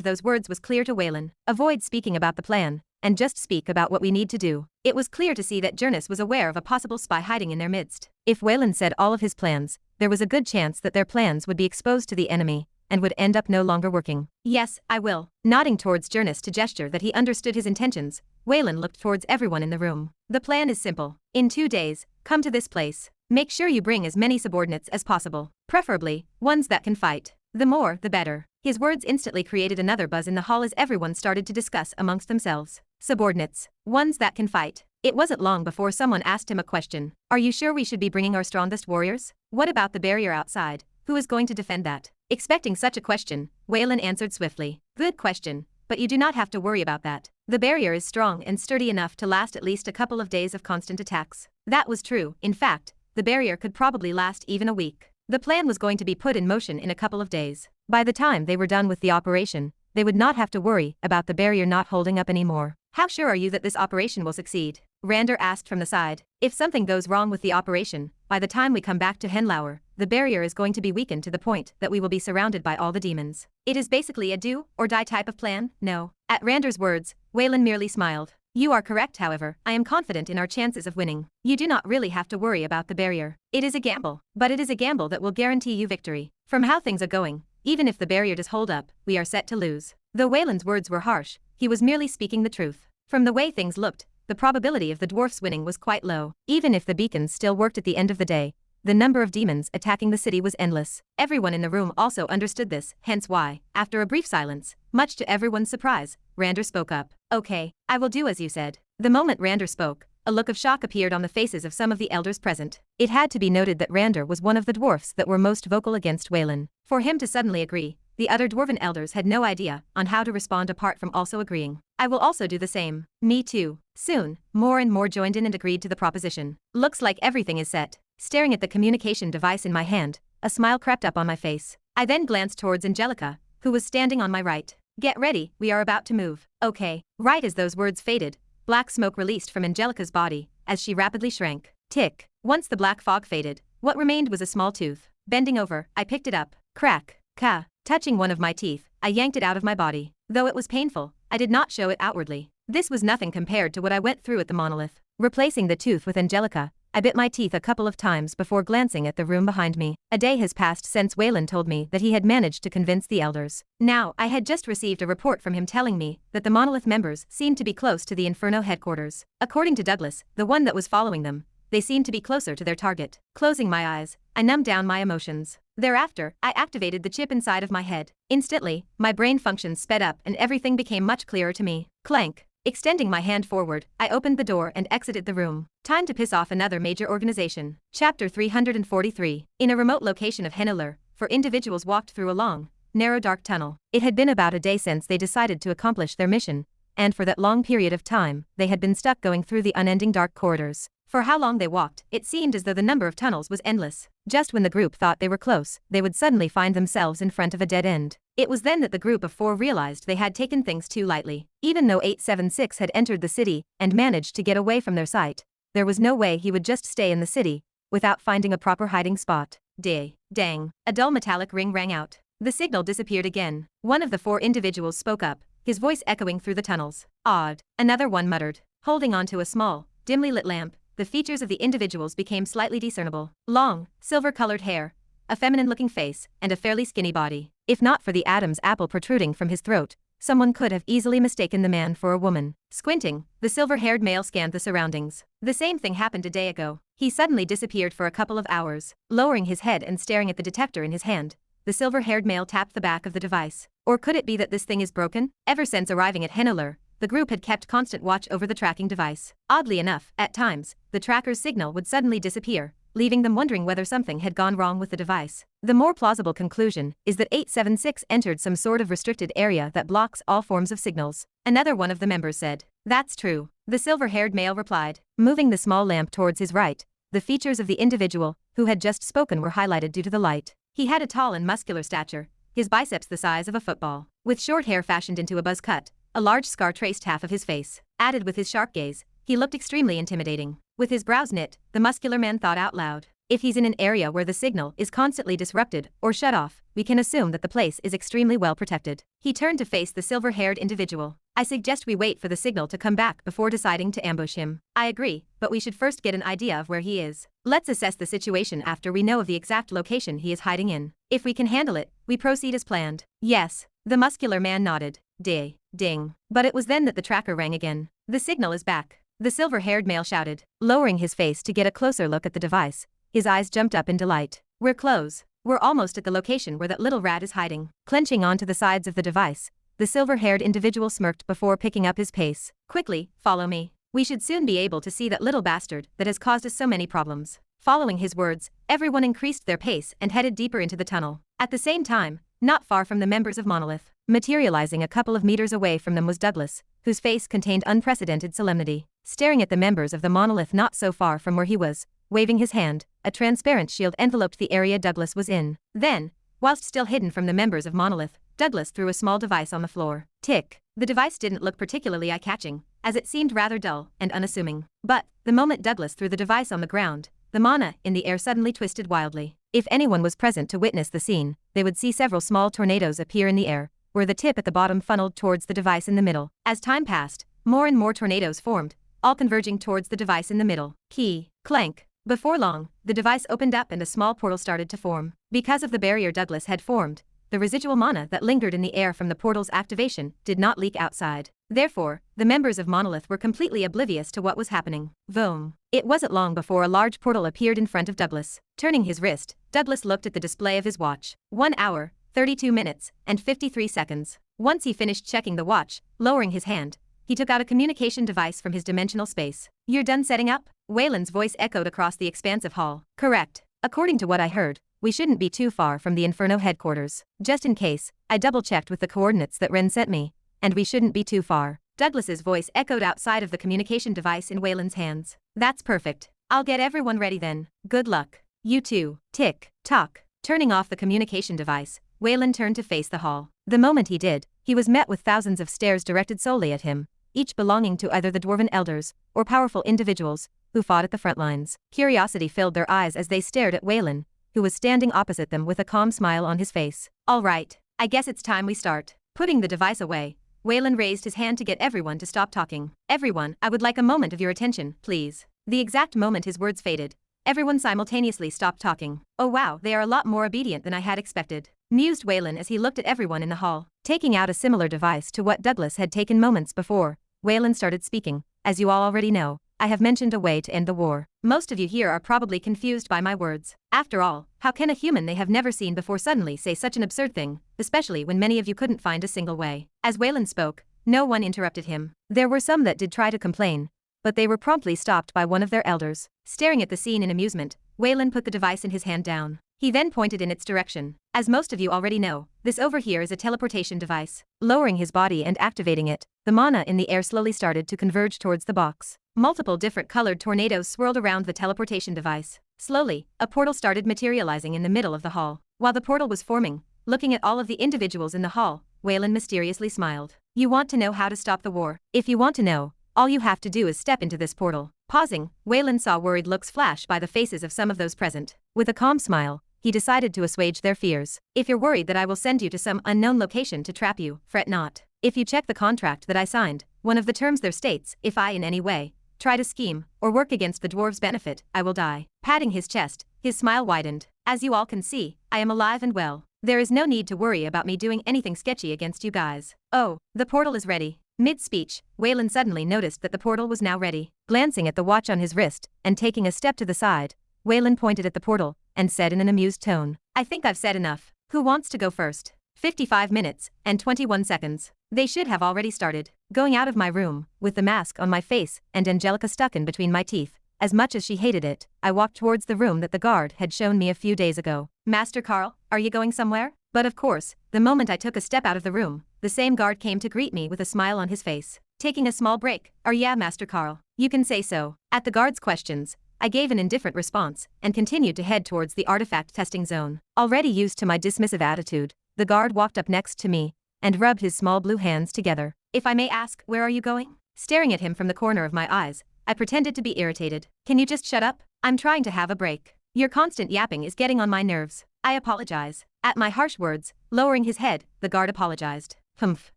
those words was clear to Wayland. Avoid speaking about the plan, and just speak about what we need to do. It was clear to see that Jonas was aware of a possible spy hiding in their midst. If Wayland said all of his plans, there was a good chance that their plans would be exposed to the enemy, and would end up no longer working. Yes, I will. Nodding towards Jonas to gesture that he understood his intentions, Wayland looked towards everyone in the room. The plan is simple. In 2 days, come to this place. Make sure you bring as many subordinates as possible, preferably ones that can fight. The more, the better. His words instantly created another buzz in the hall as everyone started to discuss amongst themselves. Subordinates. Ones that can fight. It wasn't long before someone asked him a question. Are you sure we should be bringing our strongest warriors? What about the barrier outside? Who is going to defend that? Expecting such a question, Wayland answered swiftly. Good question, but you do not have to worry about that. The barrier is strong and sturdy enough to last at least a couple of days of constant attacks. That was true. In fact, the barrier could probably last even a week. The plan was going to be put in motion in a couple of days. By the time they were done with the operation, they would not have to worry about the barrier not holding up anymore. How sure are you that this operation will succeed? Rander asked from the side. If something goes wrong with the operation, by the time we come back to Henlauer, the barrier is going to be weakened to the point that we will be surrounded by all the demons. It is basically a do or die type of plan, no. At Rander's words, Wayland merely smiled. You are correct, however. I am confident in our chances of winning. You do not really have to worry about the barrier. It is a gamble, but it is a gamble that will guarantee you victory. From how things are going, even if the barrier does hold up, we are set to lose. Though Wayland's words were harsh, he was merely speaking the truth. From the way things looked, the probability of the dwarfs winning was quite low. Even if the beacons still worked at the end of the day, the number of demons attacking the city was endless. Everyone in the room also understood this, hence why, after a brief silence, much to everyone's surprise, Rander spoke up. Okay, I will do as you said. The moment Rander spoke, a look of shock appeared on the faces of some of the elders present. It had to be noted that Rander was one of the dwarfs that were most vocal against Waylan. For him to suddenly agree, the other dwarven elders had no idea on how to respond apart from also agreeing. I will also do the same. Me too. Soon, more and more joined in and agreed to the proposition. Looks like everything is set. Staring at the communication device in my hand, a smile crept up on my face. I then glanced towards Angelica, who was standing on my right. Get ready, we are about to move. Okay. Right as those words faded, black smoke released from Angelica's body, as she rapidly shrank. Tick. Once the black fog faded, what remained was a small tooth. Bending over, I picked it up. Crack. Ka. Touching one of my teeth, I yanked it out of my body. Though it was painful, I did not show it outwardly. This was nothing compared to what I went through at the monolith. Replacing the tooth with Angelica, I bit my teeth a couple of times before glancing at the room behind me. A day has passed since Waylan told me that he had managed to convince the elders. Now, I had just received a report from him telling me that the monolith members seemed to be close to the Inferno headquarters. According to Douglas, the one that was following them, they seemed to be closer to their target. Closing my eyes, I numbed down my emotions. Thereafter, I activated the chip inside of my head. Instantly, my brain functions sped up and everything became much clearer to me. Clank. Extending my hand forward, I opened the door and exited the room. Time to piss off another major organization. Chapter 343. In a remote location of Henneler, 4 individuals walked through a long, narrow dark tunnel. It had been about a day since they decided to accomplish their mission, and for that long period of time, they had been stuck going through the unending dark corridors. For how long they walked, it seemed as though the number of tunnels was endless. Just when the group thought they were close, they would suddenly find themselves in front of a dead end. It was then that the group of 4 realized they had taken things too lightly. Even though 876 had entered the city and managed to get away from their sight, there was no way he would just stay in the city without finding a proper hiding spot. Dang. A dull metallic ring rang out. The signal disappeared again. One of the 4 individuals spoke up, his voice echoing through the tunnels. Odd. Another one muttered. Holding onto a small, dimly lit lamp, the features of the individuals became slightly discernible. Long, silver-colored hair, a feminine-looking face, and a fairly skinny body. If not for the Adam's apple protruding from his throat, someone could have easily mistaken the man for a woman. Squinting, the silver-haired male scanned the surroundings. The same thing happened a day ago. He suddenly disappeared for a couple of hours. Lowering his head and staring at the detector in his hand, the silver-haired male tapped the back of the device. Or could it be that this thing is broken? Ever since arriving at Henneler, the group had kept constant watch over the tracking device. Oddly enough, at times, the tracker's signal would suddenly disappear, leaving them wondering whether something had gone wrong with the device. The more plausible conclusion is that 876 entered some sort of restricted area that blocks all forms of signals. Another one of the members said. That's true. The silver-haired male replied. Moving the small lamp towards his right, the features of the individual who had just spoken were highlighted due to the light. He had a tall and muscular stature, his biceps the size of a football. With short hair fashioned into a buzz cut, a large scar traced half of his face. Added with his sharp gaze, he looked extremely intimidating. With his brows knit, the muscular man thought out loud. If he's in an area where the signal is constantly disrupted or shut off, we can assume that the place is extremely well protected. He turned to face the silver-haired individual. I suggest we wait for the signal to come back before deciding to ambush him. I agree, but we should first get an idea of where he is. Let's assess the situation after we know of the exact location he is hiding in. If we can handle it, we proceed as planned. Yes. The muscular man nodded. Ding. But it was then that the tracker rang again. The signal is back. The silver-haired male shouted. Lowering his face to get a closer look at the device, his eyes jumped up in delight. We're close. We're almost at the location where that little rat is hiding. Clenching onto the sides of the device, the silver-haired individual smirked before picking up his pace. Quickly, follow me. We should soon be able to see that little bastard that has caused us so many problems. Following his words, everyone increased their pace and headed deeper into the tunnel. At the same time, not far from the members of Monolith, materializing a couple of meters away from them was Douglas, whose face contained unprecedented solemnity. Staring at the members of the Monolith not so far from where he was, waving his hand, a transparent shield enveloped the area Douglas was in. Then, whilst still hidden from the members of Monolith, Douglas threw a small device on the floor. Tick. The device didn't look particularly eye-catching, as it seemed rather dull and unassuming. But, the moment Douglas threw the device on the ground, the mana in the air suddenly twisted wildly. If anyone was present to witness the scene, they would see several small tornadoes appear in the air, where the tip at the bottom funneled towards the device in the middle. As time passed, more and more tornadoes formed, all converging towards the device in the middle. Key. Clank. Before long, the device opened up and a small portal started to form. Because of the barrier Douglas had formed, the residual mana that lingered in the air from the portal's activation did not leak outside. Therefore, the members of Monolith were completely oblivious to what was happening. Boom. It wasn't long before a large portal appeared in front of Douglas. Turning his wrist, Douglas looked at the display of his watch. 1 hour, 32 minutes, and 53 seconds. Once he finished checking the watch, lowering his hand, he took out a communication device from his dimensional space. "You're done setting up?" Wayland's voice echoed across the expansive hall. "Correct. According to what I heard, we shouldn't be too far from the Inferno headquarters. Just in case, I double-checked with the coordinates that Ren sent me, and we shouldn't be too far." Douglas's voice echoed outside of the communication device in Wayland's hands. "That's perfect. I'll get everyone ready then. Good luck. You too." Tick, tock. Turning off the communication device, Wayland turned to face the hall. The moment he did, he was met with thousands of stares directed solely at him, each belonging to either the Dwarven elders or powerful individuals who fought at the front lines. Curiosity filled their eyes as they stared at Wayland, who was standing opposite them with a calm smile on his face. "All right, I guess it's time we start." Putting the device away, Wayland raised his hand to get everyone to stop talking. "Everyone, I would like a moment of your attention, please." The exact moment his words faded, everyone simultaneously stopped talking. "Oh wow, they are a lot more obedient than I had expected," mused Wayland as he looked at everyone in the hall. Taking out a similar device to what Douglas had taken moments before, Wayland started speaking. "As you all already know, I have mentioned a way to end the war. Most of you here are probably confused by my words. After all, how can a human they have never seen before suddenly say such an absurd thing, especially when many of you couldn't find a single way?" As Wayland spoke, no one interrupted him. There were some that did try to complain, but they were promptly stopped by one of their elders. Staring at the scene in amusement, Wayland put the device in his hand down. He then pointed in its direction. "As most of you already know, this over here is a teleportation device." Lowering his body and activating it, the mana in the air slowly started to converge towards the box. Multiple different colored tornadoes swirled around the teleportation device. Slowly, a portal started materializing in the middle of the hall. While the portal was forming, looking at all of the individuals in the hall, Wayland mysteriously smiled. "You want to know how to stop the war? If you want to know, all you have to do is step into this portal." Pausing, Wayland saw worried looks flash by the faces of some of those present. With a calm smile, he decided to assuage their fears. "If you're worried that I will send you to some unknown location to trap you, fret not. If you check the contract that I signed, one of the terms there states, if I in any way try to scheme or work against the dwarves' benefit, I will die." Patting his chest, his smile widened. "As you all can see, I am alive and well. There is no need to worry about me doing anything sketchy against you guys. Oh, the portal is ready." Mid-speech, Wayland suddenly noticed that the portal was now ready. Glancing at the watch on his wrist and taking a step to the side, Wayland pointed at the portal and said in an amused tone, "I think I've said enough. Who wants to go first?" 55 minutes and 21 seconds. They should have already started. Going out of my room, with the mask on my face and Angelica stuck in between my teeth, as much as she hated it, I walked towards the room that the guard had shown me a few days ago. "Master Carl, are you going somewhere?" But of course, the moment I took a step out of the room, the same guard came to greet me with a smile on his face. "Taking a small break, are ya, Master Carl?" "You can say so." At the guard's questions, I gave an indifferent response and continued to head towards the artifact testing zone. Already used to my dismissive attitude, the guard walked up next to me and rubbed his small blue hands together. "If I may ask, where are you going?" Staring at him from the corner of my eyes, I pretended to be irritated. "Can you just shut up? I'm trying to have a break. Your constant yapping is getting on my nerves. I apologize." At my harsh words, lowering his head, the guard apologized. Humph.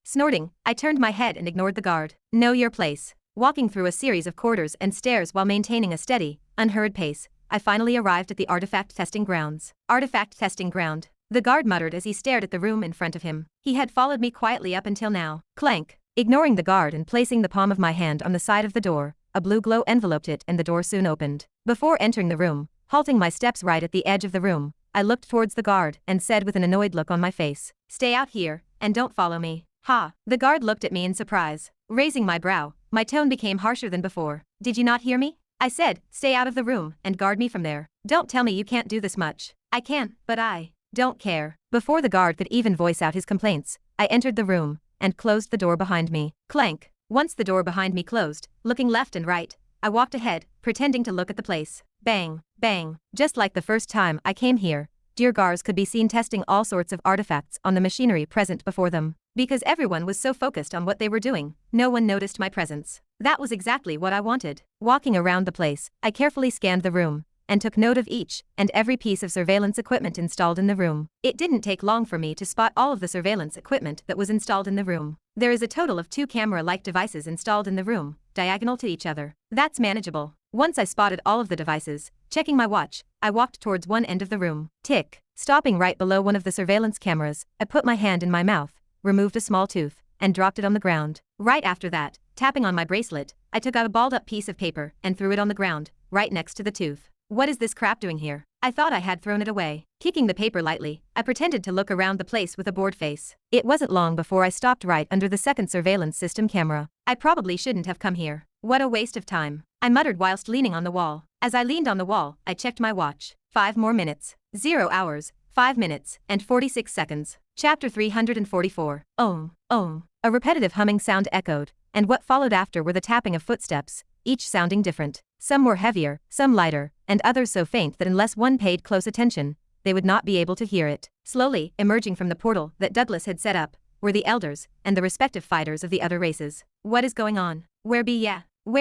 Snorting, I turned my head and ignored the guard. "Know your place." Walking through a series of corridors and stairs while maintaining a steady, unhurried pace, I finally arrived at the artifact testing grounds. Artifact testing ground. The guard muttered as he stared at the room in front of him. He had followed me quietly up until now. Clank. Ignoring the guard and placing the palm of my hand on the side of the door, a blue glow enveloped it and the door soon opened. Before entering the room, halting my steps right at the edge of the room, I looked towards the guard and said with an annoyed look on my face, "Stay out here, and don't follow me." "Ha." The guard looked at me in surprise. Raising my brow, my tone became harsher than before. "Did you not hear me? I said, stay out of the room and guard me from there. Don't tell me you can't do this much." "I can, but I don't care." Before the guard could even voice out his complaints, I entered the room and closed the door behind me. Clank. Once the door behind me closed, looking left and right, I walked ahead, pretending to look at the place. Bang, bang. Just like the first time I came here, duergars could be seen testing all sorts of artifacts on the machinery present before them. Because everyone was so focused on what they were doing, no one noticed my presence. That was exactly what I wanted. Walking around the place, I carefully scanned the room and took note of each and every piece of surveillance equipment installed in the room. It didn't take long for me to spot all of the surveillance equipment that was installed in the room. There is a total of 2 camera-like devices installed in the room, diagonal to each other. That's manageable. Once I spotted all of the devices, checking my watch, I walked towards one end of the room. Tick. Stopping right below one of the surveillance cameras, I put my hand in my mouth, removed a small tooth, and dropped it on the ground. Right after that, tapping on my bracelet, I took out a balled up piece of paper and threw it on the ground, right next to the tooth. What is this crap doing here? I thought I had thrown it away. Kicking the paper lightly, I pretended to look around the place with a bored face. It wasn't long before I stopped right under the second surveillance system camera. I probably shouldn't have come here. What a waste of time, I muttered whilst leaning on the wall. As I leaned on the wall, I checked my watch. 5 more minutes. 0 hours, 5 minutes, and 46 seconds. Chapter 344. A repetitive humming sound echoed, and what followed after were the tapping of footsteps, each sounding different. Some were heavier, some lighter, and others so faint that unless one paid close attention, they would not be able to hear it. Slowly, emerging from the portal that Douglas had set up, were the elders and the respective fighters of the other races. What is going on? Where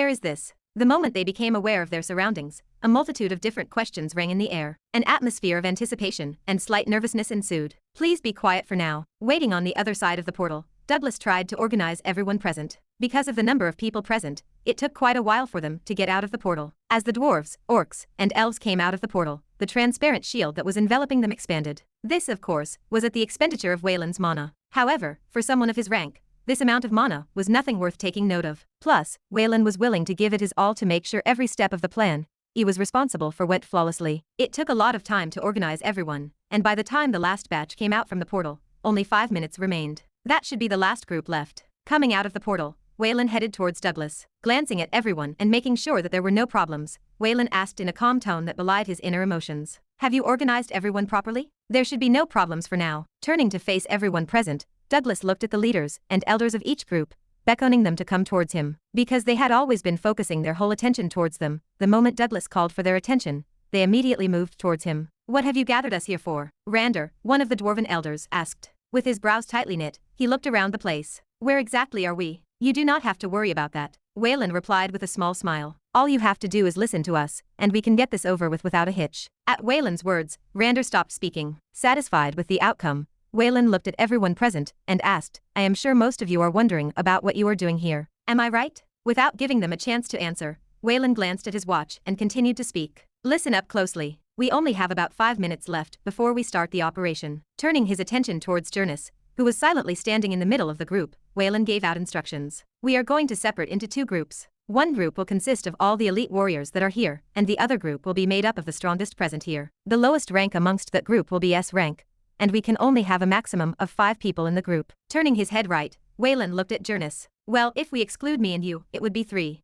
is this? The moment they became aware of their surroundings, a multitude of different questions rang in the air. An atmosphere of anticipation and slight nervousness ensued. Please be quiet for now. Waiting on the other side of the portal, Douglas tried to organize everyone present. Because of the number of people present, it took quite a while for them to get out of the portal. As the dwarves, orcs, and elves came out of the portal, the transparent shield that was enveloping them expanded. This, of course, was at the expenditure of Wayland's mana. However, for someone of his rank, this amount of mana was nothing worth taking note of. Plus, Wayland was willing to give it his all to make sure every step of the plan he was responsible for went flawlessly. It took a lot of time to organize everyone, and by the time the last batch came out from the portal, only 5 minutes remained. That should be the last group left. Coming out of the portal, Wayland headed towards Douglas. Glancing at everyone and making sure that there were no problems, Wayland asked in a calm tone that belied his inner emotions. Have you organized everyone properly? There should be no problems for now. Turning to face everyone present, Douglas looked at the leaders and elders of each group, beckoning them to come towards him. Because they had always been focusing their whole attention towards them, the moment Douglas called for their attention, they immediately moved towards him. What have you gathered us here for? Rander, one of the dwarven elders, asked. With his brows tightly knit, he looked around the place. Where exactly are we? You do not have to worry about that, Wayland replied with a small smile. All you have to do is listen to us, and we can get this over with without a hitch. At Wayland's words, Rander stopped speaking. Satisfied with the outcome, Wayland looked at everyone present and asked, I am sure most of you are wondering about what you are doing here. Am I right? Without giving them a chance to answer, Wayland glanced at his watch and continued to speak. Listen up closely. We only have about 5 minutes left before we start the operation. Turning his attention towards Jernus, who was silently standing in the middle of the group, Wayland gave out instructions. We are going to separate into 2 groups. One group will consist of all the elite warriors that are here, and the other group will be made up of the strongest present here. The lowest rank amongst that group will be S rank, and we can only have a maximum of 5 people in the group. Turning his head right, Wayland looked at Jernus. Well, if we exclude me and you, it would be 3.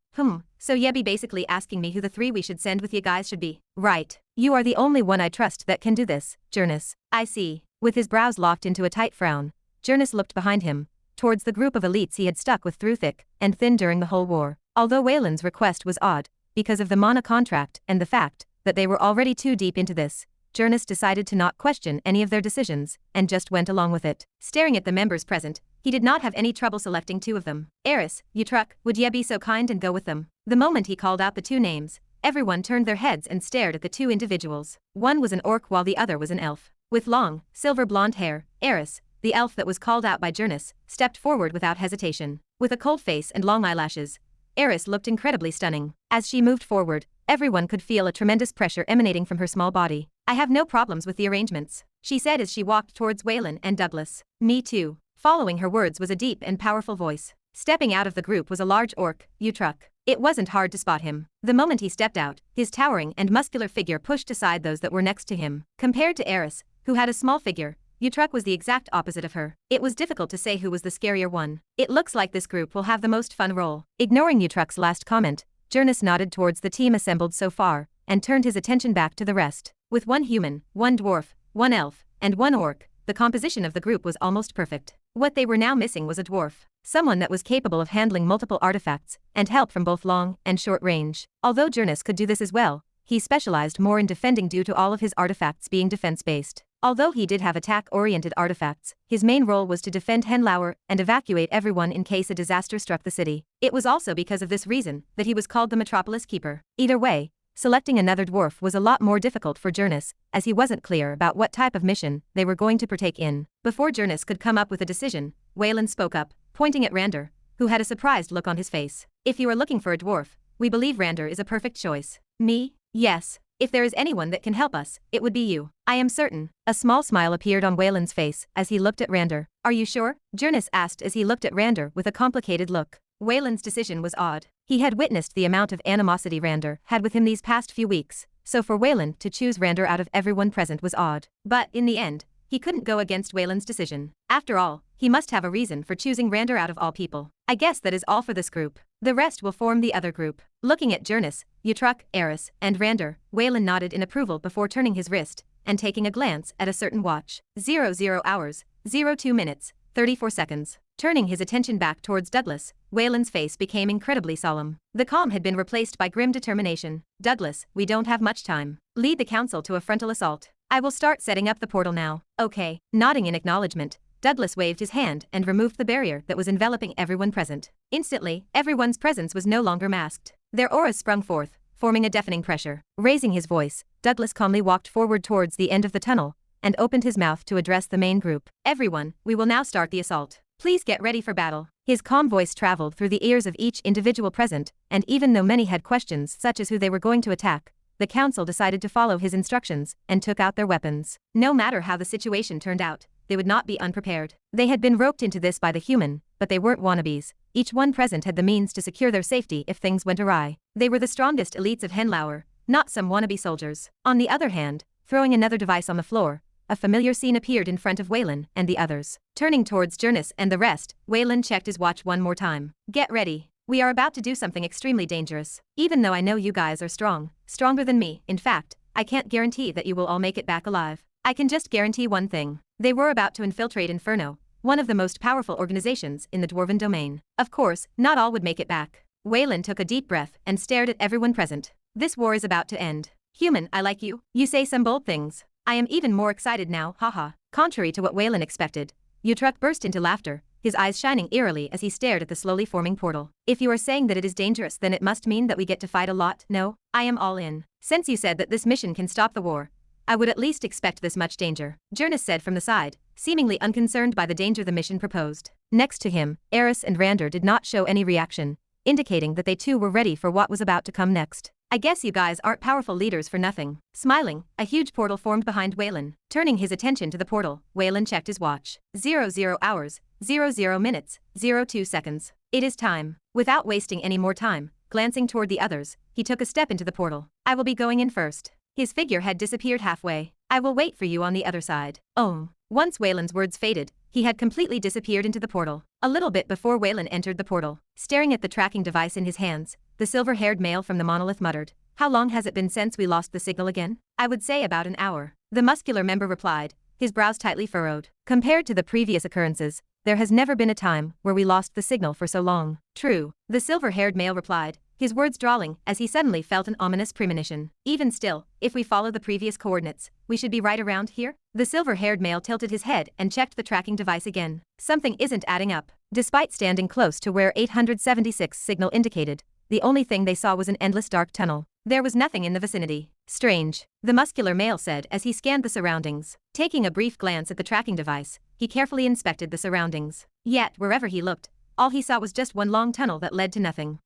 So you be basically asking me who the 3 we should send with you guys should be. Right. You are the only one I trust that can do this, Jernus. I see. With his brows locked into a tight frown, Jernus looked behind him, towards the group of elites he had stuck with through thick and thin during the whole war. Although Wayland's request was odd, because of the mana contract and the fact that they were already too deep into this, Jernus decided to not question any of their decisions, and just went along with it. Staring at the members present, he did not have any trouble selecting 2 of them. Eris, Ultruk, would ye be so kind and go with them? The moment he called out the 2 names, everyone turned their heads and stared at the 2 individuals. One was an orc while the other was an elf. With long, silver blonde hair, Eris, the elf that was called out by Jernus, stepped forward without hesitation. With a cold face and long eyelashes, Eris looked incredibly stunning. As she moved forward, everyone could feel a tremendous pressure emanating from her small body. I have no problems with the arrangements, she said as she walked towards Wayland and Douglas. Me too. Following her words was a deep and powerful voice. Stepping out of the group was a large orc, Ultruk. It wasn't hard to spot him. The moment he stepped out, his towering and muscular figure pushed aside those that were next to him. Compared to Eris, who had a small figure, Ultruk was the exact opposite of her. It was difficult to say who was the scarier one. It looks like this group will have the most fun role. Ignoring Ultruk's last comment, Jernus nodded towards the team assembled so far, and turned his attention back to the rest. With 1 human, 1 dwarf, 1 elf, and 1 orc, the composition of the group was almost perfect. What they were now missing was a dwarf. Someone that was capable of handling multiple artifacts, and help from both long and short range. Although Jernus could do this as well, he specialized more in defending due to all of his artifacts being defense-based. Although he did have attack-oriented artifacts, his main role was to defend Henlauer and evacuate everyone in case a disaster struck the city. It was also because of this reason that he was called the Metropolis Keeper. Either way, selecting another dwarf was a lot more difficult for Jernus, as he wasn't clear about what type of mission they were going to partake in. Before Jernus could come up with a decision, Wayland spoke up, pointing at Rander, who had a surprised look on his face. If you are looking for a dwarf, we believe Rander is a perfect choice. Me? Yes. If there is anyone that can help us, it would be you. I am certain. A small smile appeared on Wayland's face as he looked at Rander. Are you sure? Jurnus asked as he looked at Rander with a complicated look. Wayland's decision was odd. He had witnessed the amount of animosity Rander had with him these past few weeks, so for Wayland to choose Rander out of everyone present was odd. But, in the end, he couldn't go against Wayland's decision. After all, he must have a reason for choosing Rander out of all people. I guess that is all for this group. The rest will form the other group. Looking at Jurnus, Ultruk, Eris, and Rander, Wayland nodded in approval before turning his wrist and taking a glance at a certain watch. 00 hours, 02 minutes, 34 seconds. Turning his attention back towards Douglas, Wayland's face became incredibly solemn. The calm had been replaced by grim determination. Douglas, we don't have much time. Lead the council to a frontal assault. I will start setting up the portal now. Okay. Nodding in acknowledgement, Douglas waved his hand and removed the barrier that was enveloping everyone present. Instantly, everyone's presence was no longer masked. Their auras sprung forth, forming a deafening pressure. Raising his voice, Douglas calmly walked forward towards the end of the tunnel and opened his mouth to address the main group. Everyone, we will now start the assault. Please get ready for battle. His calm voice traveled through the ears of each individual present, and even though many had questions such as who they were going to attack, the council decided to follow his instructions and took out their weapons. No matter how the situation turned out, they would not be unprepared. They had been roped into this by the human, but they weren't wannabes. Each one present had the means to secure their safety if things went awry. They were the strongest elites of Henlauer, not some wannabe soldiers. On the other hand, throwing another device on the floor, a familiar scene appeared in front of Wayland and the others. Turning towards Jurnus and the rest, Wayland checked his watch one more time. Get ready. We are about to do something extremely dangerous. Even though I know you guys are strong, stronger than me, in fact, I can't guarantee that you will all make it back alive. I can just guarantee one thing. They were about to infiltrate Inferno, one of the most powerful organizations in the Dwarven domain. Of course, not all would make it back. Wayland took a deep breath and stared at everyone present. This war is about to end. Human, I like you. You say some bold things. I am even more excited now, haha. Contrary to what Wayland expected, Ultruk burst into laughter, his eyes shining eerily as he stared at the slowly forming portal. If you are saying that it is dangerous, then it must mean that we get to fight a lot. No, I am all in. Since you said that this mission can stop the war, I would at least expect this much danger, Jurnus said from the side, seemingly unconcerned by the danger the mission proposed. Next to him, Eris and Rander did not show any reaction, indicating that they too were ready for what was about to come next. I guess you guys aren't powerful leaders for nothing. Smiling, a huge portal formed behind Wayland. Turning his attention to the portal, Wayland checked his watch. 00 hours, 00 minutes, 02 seconds. It is time. Without wasting any more time, glancing toward the others, he took a step into the portal. I will be going in first. His figure had disappeared halfway. I will wait for you on the other side. Oh. Once Wayland's words faded, he had completely disappeared into the portal. A little bit before Wayland entered the portal, staring at the tracking device in his hands, the silver-haired male from the monolith muttered, "How long has it been since we lost the signal again?" "I would say about an hour." The muscular member replied, his brows tightly furrowed. "Compared to the previous occurrences, there has never been a time where we lost the signal for so long." "True," the silver-haired male replied, his words drawling as he suddenly felt an ominous premonition. "Even still, if we follow the previous coordinates, we should be right around here?" The silver-haired male tilted his head and checked the tracking device again. Something isn't adding up. Despite standing close to where 876 signal indicated, the only thing they saw was an endless dark tunnel. There was nothing in the vicinity. "Strange," the muscular male said as he scanned the surroundings. Taking a brief glance at the tracking device, he carefully inspected the surroundings. Yet, wherever he looked, all he saw was just one long tunnel that led to nothing.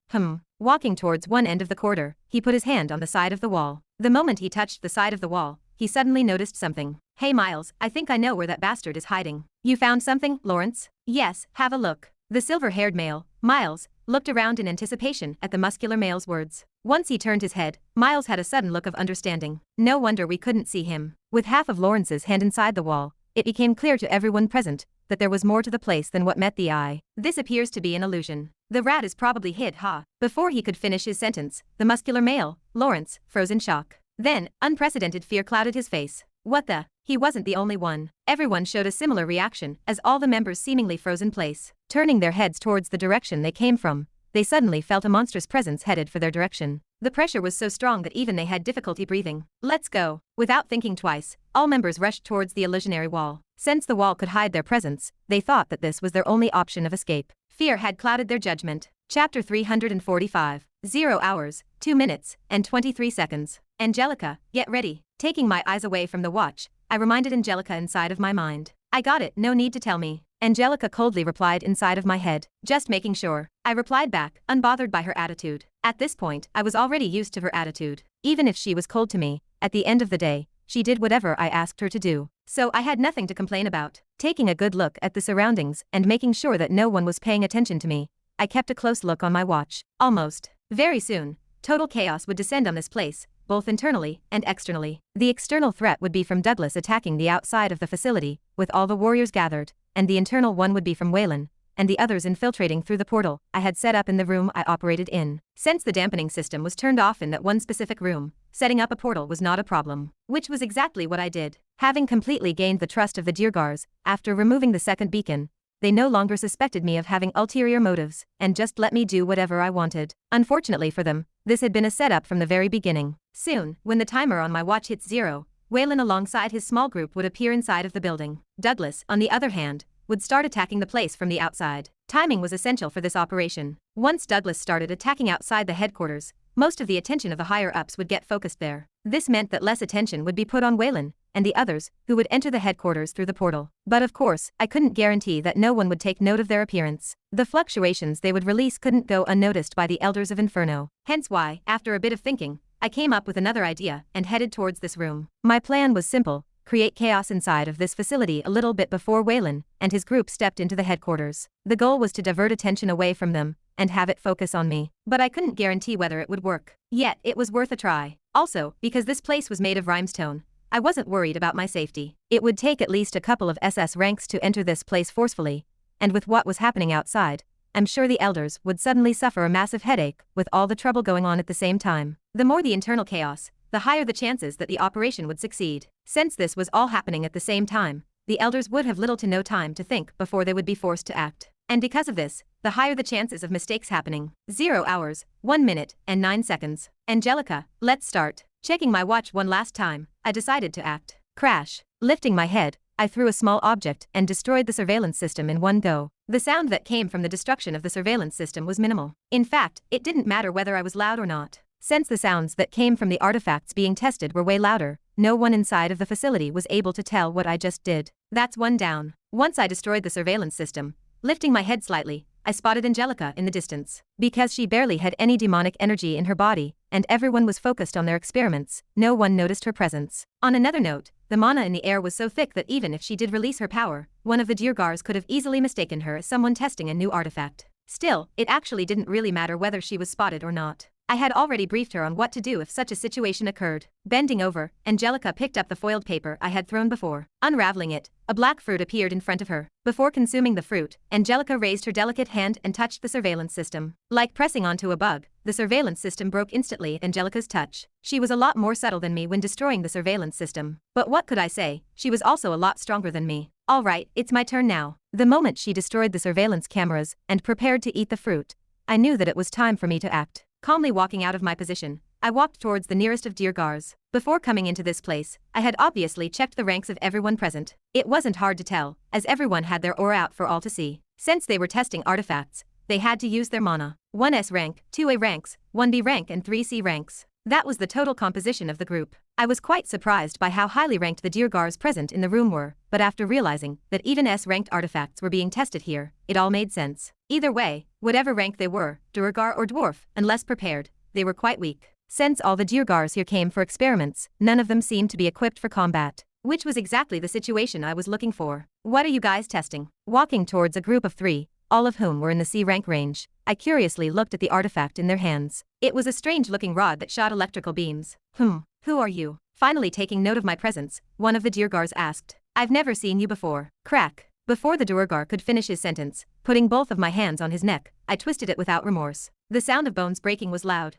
Walking towards one end of the corridor, he put his hand on the side of the wall. The moment he touched the side of the wall, he suddenly noticed something. "Hey Miles, I think I know where that bastard is hiding." "You found something, Lawrence?" "Yes, have a look." The silver-haired male, Miles, looked around in anticipation at the muscular male's words. Once he turned his head, Miles had a sudden look of understanding. "No wonder we couldn't see him." With half of Lawrence's hand inside the wall, it became clear to everyone present that there was more to the place than what met the eye. "This appears to be an illusion. The rat is probably hid, ha." Before he could finish his sentence, the muscular male, Lawrence, froze in shock. Then, unprecedented fear clouded his face. What the? He wasn't the only one. Everyone showed a similar reaction as all the members seemingly froze in place. Turning their heads towards the direction they came from, they suddenly felt a monstrous presence headed for their direction. The pressure was so strong that even they had difficulty breathing. "Let's go." Without thinking twice, all members rushed towards the illusionary wall. Since the wall could hide their presence, they thought that this was their only option of escape. Fear had clouded their judgment. Chapter 345. 0 hours, 2 minutes, and 23 seconds. "Angelica, get ready." Taking my eyes away from the watch, I reminded Angelica inside of my mind. "I got it, no need to tell me." Angelica coldly replied inside of my head. Just making sure. I replied back, unbothered by her attitude. At this point, I was already used to her attitude. Even if she was cold to me, at the end of the day, she did whatever I asked her to do. So I had nothing to complain about. Taking a good look at the surroundings and making sure that no one was paying attention to me, I kept a close look on my watch. Almost. Very soon, total chaos would descend on this place, both internally and externally. The external threat would be from Douglas attacking the outside of the facility, with all the warriors gathered, and the internal one would be from Waylan and the others infiltrating through the portal I had set up in the room I operated in. Since the dampening system was turned off in that one specific room, setting up a portal was not a problem, which was exactly what I did. Having completely gained the trust of the duergars, after removing the second beacon, they no longer suspected me of having ulterior motives, and just let me do whatever I wanted. Unfortunately for them, this had been a setup from the very beginning. Soon, when the timer on my watch hits 0, Waylan alongside his small group would appear inside of the building. Douglas, on the other hand, would start attacking the place from the outside. Timing was essential for this operation. Once Douglas started attacking outside the headquarters, most of the attention of the higher-ups would get focused there. This meant that less attention would be put on Waylan and the others, who would enter the headquarters through the portal. But of course, I couldn't guarantee that no one would take note of their appearance. The fluctuations they would release couldn't go unnoticed by the Elders of Inferno. Hence why, after a bit of thinking, I came up with another idea and headed towards this room. My plan was simple: create chaos inside of this facility a little bit before Waylan and his group stepped into the headquarters. The goal was to divert attention away from them and have it focus on me. But I couldn't guarantee whether it would work. Yet, it was worth a try. Also, because this place was made of limestone, I wasn't worried about my safety. It would take at least a couple of SS ranks to enter this place forcefully, and with what was happening outside, I'm sure the Elders would suddenly suffer a massive headache with all the trouble going on at the same time. The more the internal chaos, the higher the chances that the operation would succeed. Since this was all happening at the same time, the Elders would have little to no time to think before they would be forced to act. And because of this, the higher the chances of mistakes happening. 0 hours, 1 minute, and 9 seconds. Angelica, let's start. Checking my watch one last time, I decided to act. Crash. Lifting my head, I threw a small object and destroyed the surveillance system in one go. The sound that came from the destruction of the surveillance system was minimal. In fact, it didn't matter whether I was loud or not. Since the sounds that came from the artifacts being tested were way louder, no one inside of the facility was able to tell what I just did. That's one down. Once I destroyed the surveillance system, lifting my head slightly, I spotted Angelica in the distance. Because she barely had any demonic energy in her body, and everyone was focused on their experiments, no one noticed her presence. On another note, the mana in the air was so thick that even if she did release her power, one of the duergars could have easily mistaken her as someone testing a new artifact. Still, it actually didn't really matter whether she was spotted or not. I had already briefed her on what to do if such a situation occurred. Bending over, Angelica picked up the foiled paper I had thrown before. Unraveling it, a black fruit appeared in front of her. Before consuming the fruit, Angelica raised her delicate hand and touched the surveillance system. Like pressing onto a bug, the surveillance system broke instantly at Angelica's touch. She was a lot more subtle than me when destroying the surveillance system. But what could I say? She was also a lot stronger than me. Alright, it's my turn now. The moment she destroyed the surveillance cameras and prepared to eat the fruit, I knew that it was time for me to act. Calmly walking out of my position, I walked towards the nearest of duergars. Before coming into this place, I had obviously checked the ranks of everyone present. It wasn't hard to tell, as everyone had their aura out for all to see. Since they were testing artifacts, they had to use their mana. 1S rank, 2A ranks, 1B rank and 3C ranks. That was the total composition of the group. I was quite surprised by how highly ranked the duergars present in the room were, but after realizing that even S-ranked artifacts were being tested here, it all made sense. Either way, whatever rank they were, duergar or dwarf, unless prepared, they were quite weak. Since all the duergars here came for experiments, none of them seemed to be equipped for combat, which was exactly the situation I was looking for. What are you guys testing? Walking towards a group of 3, all of whom were in the C rank range, I curiously looked at the artifact in their hands. It was a strange-looking rod that shot electrical beams. Who are you? Finally taking note of my presence, one of the duergars asked. I've never seen you before. Crack. Before the duergar could finish his sentence, putting both of my hands on his neck, I twisted it without remorse. The sound of bones breaking was loud.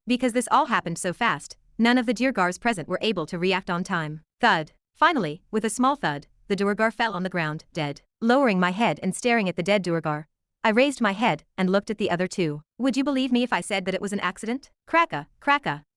Because this all happened so fast, none of the duergars present were able to react on time. Thud. Finally, with a small thud, the duergar fell on the ground, dead. Lowering my head and staring at the dead duergar, I raised my head and looked at the other two. Would you believe me if I said that it was an accident? Cracka.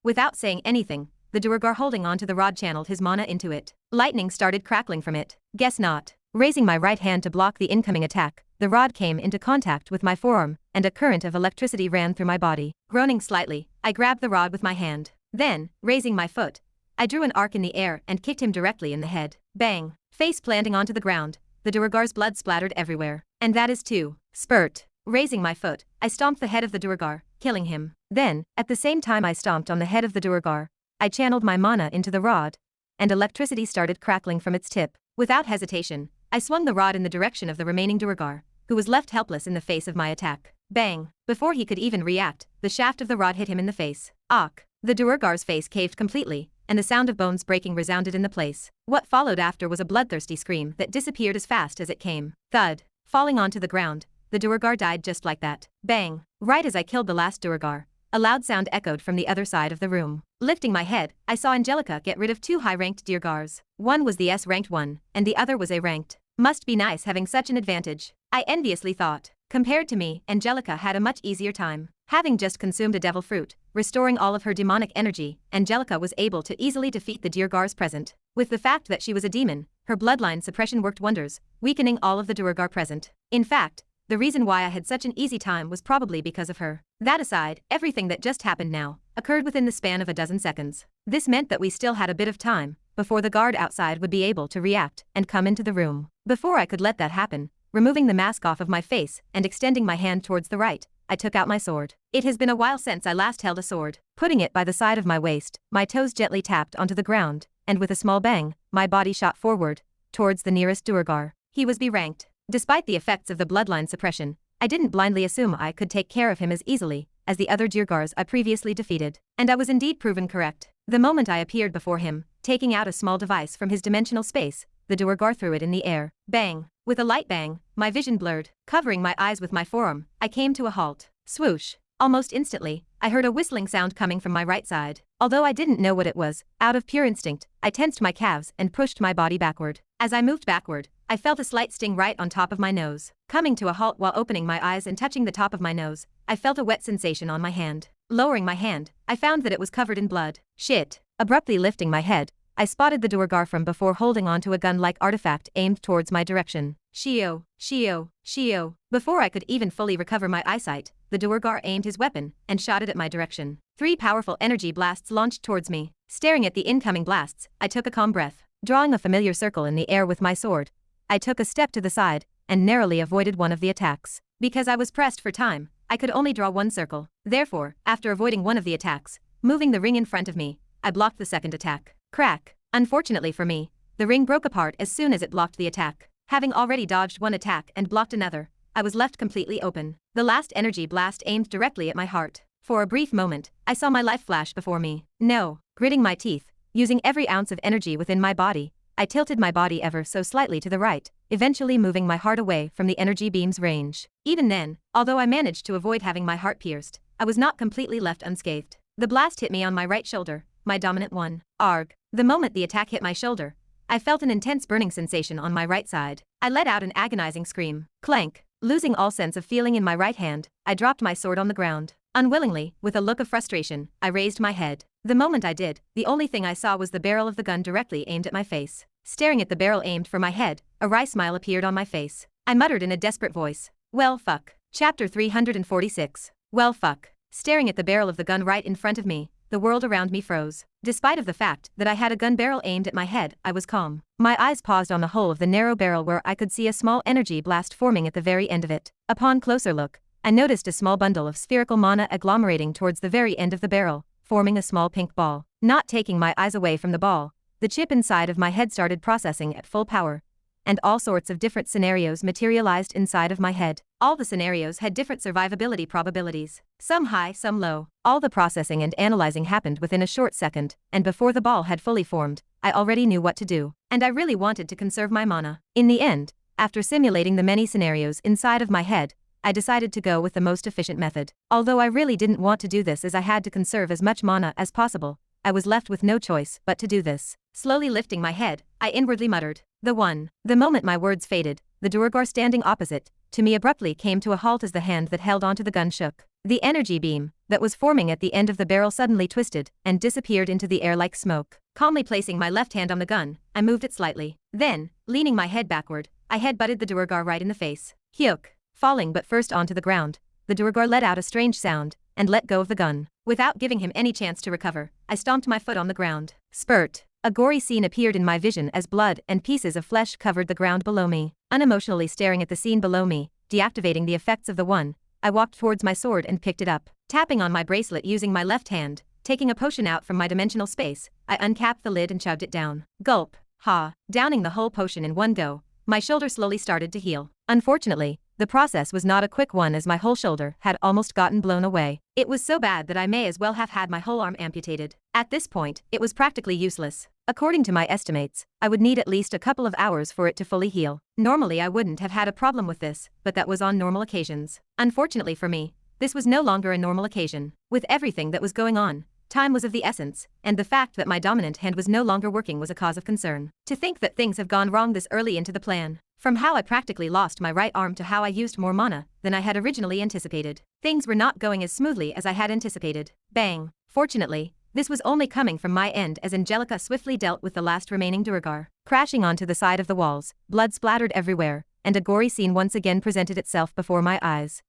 Without saying anything, the duergar holding onto the rod channeled his mana into it. Lightning started crackling from it. Guess not. Raising my right hand to block the incoming attack, the rod came into contact with my forearm, and a current of electricity ran through my body. Groaning slightly, I grabbed the rod with my hand. Then, raising my foot, I drew an arc in the air and kicked him directly in the head. Bang! Face planting onto the ground, the duergar's blood splattered everywhere. And that is too. Spurt. Raising my foot, I stomped the head of the duergar, killing him. Then, at the same time I stomped on the head of the duergar, I channeled my mana into the rod, and electricity started crackling from its tip. Without hesitation, I swung the rod in the direction of the remaining duergar, who was left helpless in the face of my attack. Bang! Before he could even react, the shaft of the rod hit him in the face. Auk! The duergar's face caved completely, and the sound of bones breaking resounded in the place. What followed after was a bloodthirsty scream that disappeared as fast as it came. Thud! Falling onto the ground, the duergar died just like that. Bang! Right as I killed the last duergar, a loud sound echoed from the other side of the room. Lifting my head, I saw Angelica get rid of 2 high-ranked duergars. One was the S-ranked one, and the other was A-ranked. Must be nice having such an advantage, I enviously thought. Compared to me, Angelica had a much easier time. Having just consumed a devil fruit, restoring all of her demonic energy, Angelica was able to easily defeat the duergars present. With the fact that she was a demon, her bloodline suppression worked wonders, weakening all of the duergar present. In fact, the reason why I had such an easy time was probably because of her. That aside, everything that just happened now occurred within the span of a dozen seconds. This meant that we still had a bit of time before the guard outside would be able to react and come into the room. Before I could let that happen, removing the mask off of my face and extending my hand towards the right, I took out my sword. It has been a while since I last held a sword. Putting it by the side of my waist, my toes gently tapped onto the ground, and with a small bang, my body shot forward, towards the nearest duergar. He was B-ranked. Despite the effects of the bloodline suppression, I didn't blindly assume I could take care of him as easily as the other duergars I previously defeated. And I was indeed proven correct. The moment I appeared before him, taking out a small device from his dimensional space, the duergar threw it in the air. Bang! With a light bang, my vision blurred. Covering my eyes with my forearm, I came to a halt. Swoosh! Almost instantly, I heard a whistling sound coming from my right side. Although I didn't know what it was, out of pure instinct, I tensed my calves and pushed my body backward. As I moved backward, I felt a slight sting right on top of my nose. Coming to a halt while opening my eyes and touching the top of my nose, I felt a wet sensation on my hand. Lowering my hand, I found that it was covered in blood. Shit! Abruptly lifting my head, I spotted the duergar from before holding onto a gun-like artifact aimed towards my direction. Shio! Shio! Shio! Before I could even fully recover my eyesight, the duergar aimed his weapon and shot it at my direction. 3 powerful energy blasts launched towards me. Staring at the incoming blasts, I took a calm breath. Drawing a familiar circle in the air with my sword, I took a step to the side and narrowly avoided one of the attacks. Because I was pressed for time, I could only draw one circle. Therefore, after avoiding one of the attacks, moving the ring in front of me, I blocked the second attack. Crack! Unfortunately for me, the ring broke apart as soon as it blocked the attack. Having already dodged one attack and blocked another, I was left completely open. The last energy blast aimed directly at my heart. For a brief moment, I saw my life flash before me. No! Gritting my teeth, using every ounce of energy within my body, I tilted my body ever so slightly to the right, eventually moving my heart away from the energy beam's range. Even then, although I managed to avoid having my heart pierced, I was not completely left unscathed. The blast hit me on my right shoulder, my dominant one. Arg! The moment the attack hit my shoulder, I felt an intense burning sensation on my right side. I let out an agonizing scream. Clank! Losing all sense of feeling in my right hand, I dropped my sword on the ground. Unwillingly, with a look of frustration, I raised my head. The moment I did, the only thing I saw was the barrel of the gun directly aimed at my face. Staring at the barrel aimed for my head, a wry smile appeared on my face. I muttered in a desperate voice. Well fuck. Chapter 346. Well fuck. Staring at the barrel of the gun right in front of me, the world around me froze. Despite of the fact that I had a gun barrel aimed at my head, I was calm. My eyes paused on the hole of the narrow barrel where I could see a small energy blast forming at the very end of it. Upon closer look, I noticed a small bundle of spherical mana agglomerating towards the very end of the barrel, forming a small pink ball. Not taking my eyes away from the ball, the chip inside of my head started processing at full power, and all sorts of different scenarios materialized inside of my head. All the scenarios had different survivability probabilities, some high, some low. All the processing and analyzing happened within a short second, and before the ball had fully formed, I already knew what to do, and I really wanted to conserve my mana. In the end, after simulating the many scenarios inside of my head, I decided to go with the most efficient method. Although I really didn't want to do this as I had to conserve as much mana as possible, I was left with no choice but to do this. Slowly lifting my head, I inwardly muttered, "The one." The moment my words faded, the duergar standing opposite to me abruptly came to a halt as the hand that held onto the gun shook. The energy beam that was forming at the end of the barrel suddenly twisted and disappeared into the air like smoke. Calmly placing my left hand on the gun, I moved it slightly. Then, leaning my head backward, I head-butted the duergar right in the face. Hyuk! Falling but first onto the ground, the duergar let out a strange sound and let go of the gun. Without giving him any chance to recover, I stomped my foot on the ground. Spurt! A gory scene appeared in my vision as blood and pieces of flesh covered the ground below me. Unemotionally staring at the scene below me, deactivating the effects of the one, I walked towards my sword and picked it up. Tapping on my bracelet using my left hand, taking a potion out from my dimensional space, I uncapped the lid and chugged it down. Gulp. Ha. Downing the whole potion in one go, my shoulder slowly started to heal. Unfortunately, the process was not a quick one as my whole shoulder had almost gotten blown away. It was so bad that I may as well have had my whole arm amputated. At this point, it was practically useless. According to my estimates, I would need at least a couple of hours for it to fully heal. Normally I wouldn't have had a problem with this, but that was on normal occasions. Unfortunately for me, this was no longer a normal occasion. With everything that was going on, time was of the essence, and the fact that my dominant hand was no longer working was a cause of concern. To think that things have gone wrong this early into the plan. From how I practically lost my right arm to how I used more mana than I had originally anticipated. Things were not going as smoothly as I had anticipated. Bang. Fortunately, this was only coming from my end as Angelica swiftly dealt with the last remaining duergar. Crashing onto the side of the walls, blood splattered everywhere, and a gory scene once again presented itself before my eyes.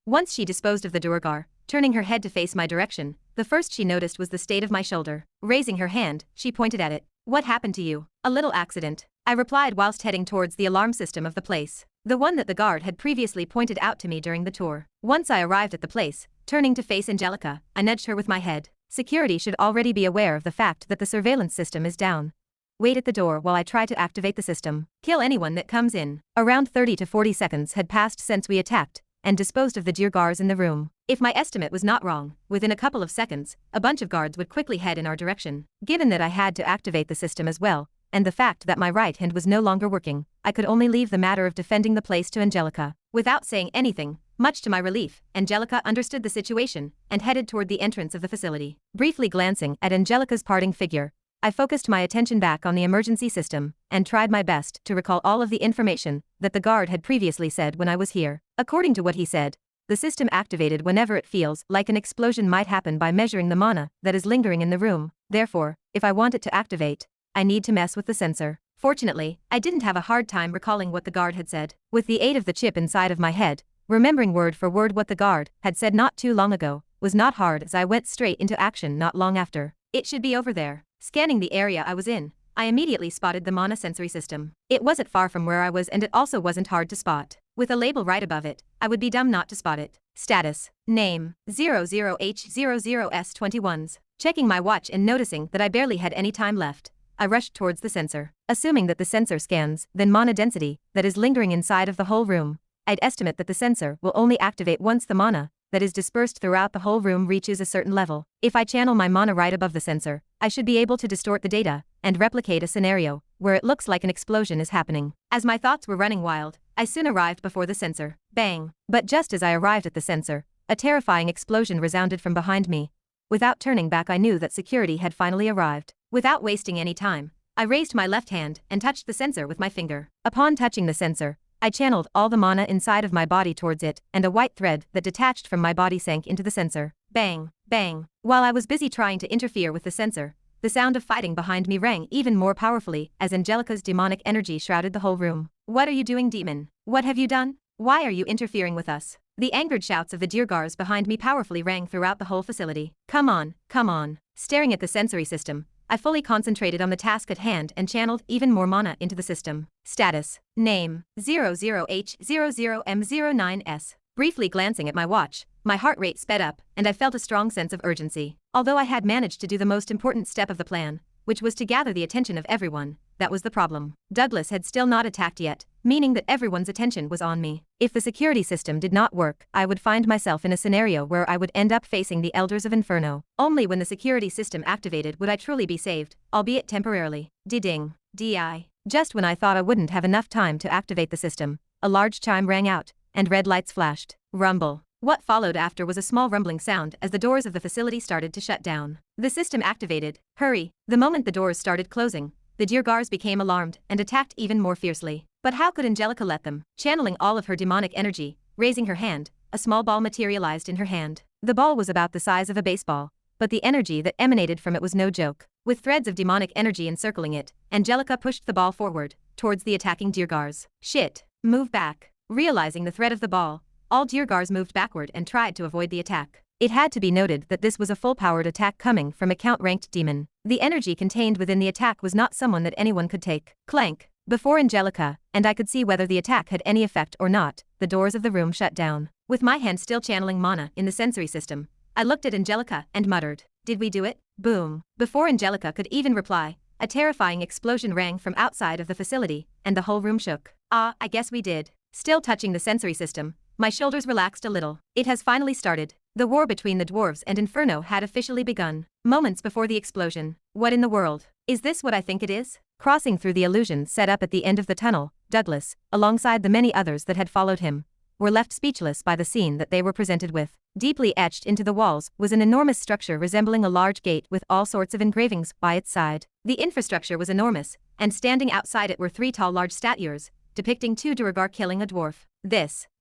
Once she disposed of the duergar, turning her head to face my direction, the first she noticed was the state of my shoulder. Raising her hand, she pointed at it. What happened to you? A little accident, I replied whilst heading towards the alarm system of the place. The one that the guard had previously pointed out to me during the tour. Once I arrived at the place, turning to face Angelica, I nudged her with my head. Security should already be aware of the fact that the surveillance system is down. Wait at the door while I try to activate the system. Kill anyone that comes in. Around 30 to 40 seconds had passed since we attacked and disposed of the duergars in the room. If my estimate was not wrong, within a couple of seconds, a bunch of guards would quickly head in our direction. Given that I had to activate the system as well, and the fact that my right hand was no longer working, I could only leave the matter of defending the place to Angelica. Without saying anything, much to my relief, Angelica understood the situation and headed toward the entrance of the facility. Briefly glancing at Angelica's parting figure, I focused my attention back on the emergency system and tried my best to recall all of the information that the guard had previously said when I was here. According to what he said, the system activated whenever it feels like an explosion might happen by measuring the mana that is lingering in the room. Therefore, if I want it to activate, I need to mess with the sensor. Fortunately, I didn't have a hard time recalling what the guard had said. With the aid of the chip inside of my head, remembering word for word what the guard had said not too long ago was not hard as I went straight into action not long after. It should be over there. Scanning the area I was in, I immediately spotted the mana sensory system. It wasn't far from where I was and it also wasn't hard to spot. With a label right above it, I would be dumb not to spot it. Status. Name. 00H00S21s. Checking my watch and noticing that I barely had any time left, I rushed towards the sensor. Assuming that the sensor scans, then mana density, that is lingering inside of the whole room, I'd estimate that the sensor will only activate once the mana that is dispersed throughout the whole room reaches a certain level. If I channel my mana right above the sensor, I should be able to distort the data and replicate a scenario where it looks like an explosion is happening. As my thoughts were running wild, I soon arrived before the sensor. Bang! But just as I arrived at the sensor, a terrifying explosion resounded from behind me. Without turning back, I knew that security had finally arrived. Without wasting any time, I raised my left hand and touched the sensor with my finger. Upon touching the sensor, I channeled all the mana inside of my body towards it, and a white thread that detached from my body sank into the sensor. Bang! Bang! While I was busy trying to interfere with the sensor, the sound of fighting behind me rang even more powerfully as Angelica's demonic energy shrouded the whole room. What are you doing, demon? What have you done? Why are you interfering with us? The angered shouts of the duergars behind me powerfully rang throughout the whole facility. Come on, come on. Staring at the sensory system, I fully concentrated on the task at hand and channeled even more mana into the system. Status. Name. 00H00M09S. Briefly glancing at my watch, my heart rate sped up, and I felt a strong sense of urgency. Although I had managed to do the most important step of the plan, which was to gather the attention of everyone, that was the problem. Douglas had still not attacked yet, meaning that everyone's attention was on me. If the security system did not work, I would find myself in a scenario where I would end up facing the Elders of Inferno. Only when the security system activated would I truly be saved, albeit temporarily. Ding. DI. Just when I thought I wouldn't have enough time to activate the system, a large chime rang out, and red lights flashed. Rumble. What followed after was a small rumbling sound as the doors of the facility started to shut down. The system activated. Hurry. The moment the doors started closing, the duergars became alarmed and attacked even more fiercely. But how could Angelica let them? Channeling all of her demonic energy, raising her hand, a small ball materialized in her hand. The ball was about the size of a baseball, but the energy that emanated from it was no joke. With threads of demonic energy encircling it, Angelica pushed the ball forward, towards the attacking duergars. Shit. Move back. Realizing the threat of the ball, all duergars moved backward and tried to avoid the attack. It had to be noted that this was a full-powered attack coming from a count-ranked demon. The energy contained within the attack was not someone that anyone could take. Clank. Before Angelica, and I could see whether the attack had any effect or not, the doors of the room shut down. With my hand still channeling mana in the sensory system, I looked at Angelica and muttered, "Did we do it?" Boom. Before Angelica could even reply, a terrifying explosion rang from outside of the facility, and the whole room shook. "Ah, I guess we did." Still touching the sensory system, my shoulders relaxed a little. It has finally started. The war between the dwarves and Inferno had officially begun. Moments before the explosion. What in the world? Is this what I think it is? Crossing through the illusion set up at the end of the tunnel, Douglas, alongside the many others that had followed him, were left speechless by the scene that they were presented with. Deeply etched into the walls was an enormous structure resembling a large gate with all sorts of engravings by its side. The infrastructure was enormous, and standing outside it were 3 tall large statues, depicting 2 duergar killing a dwarf.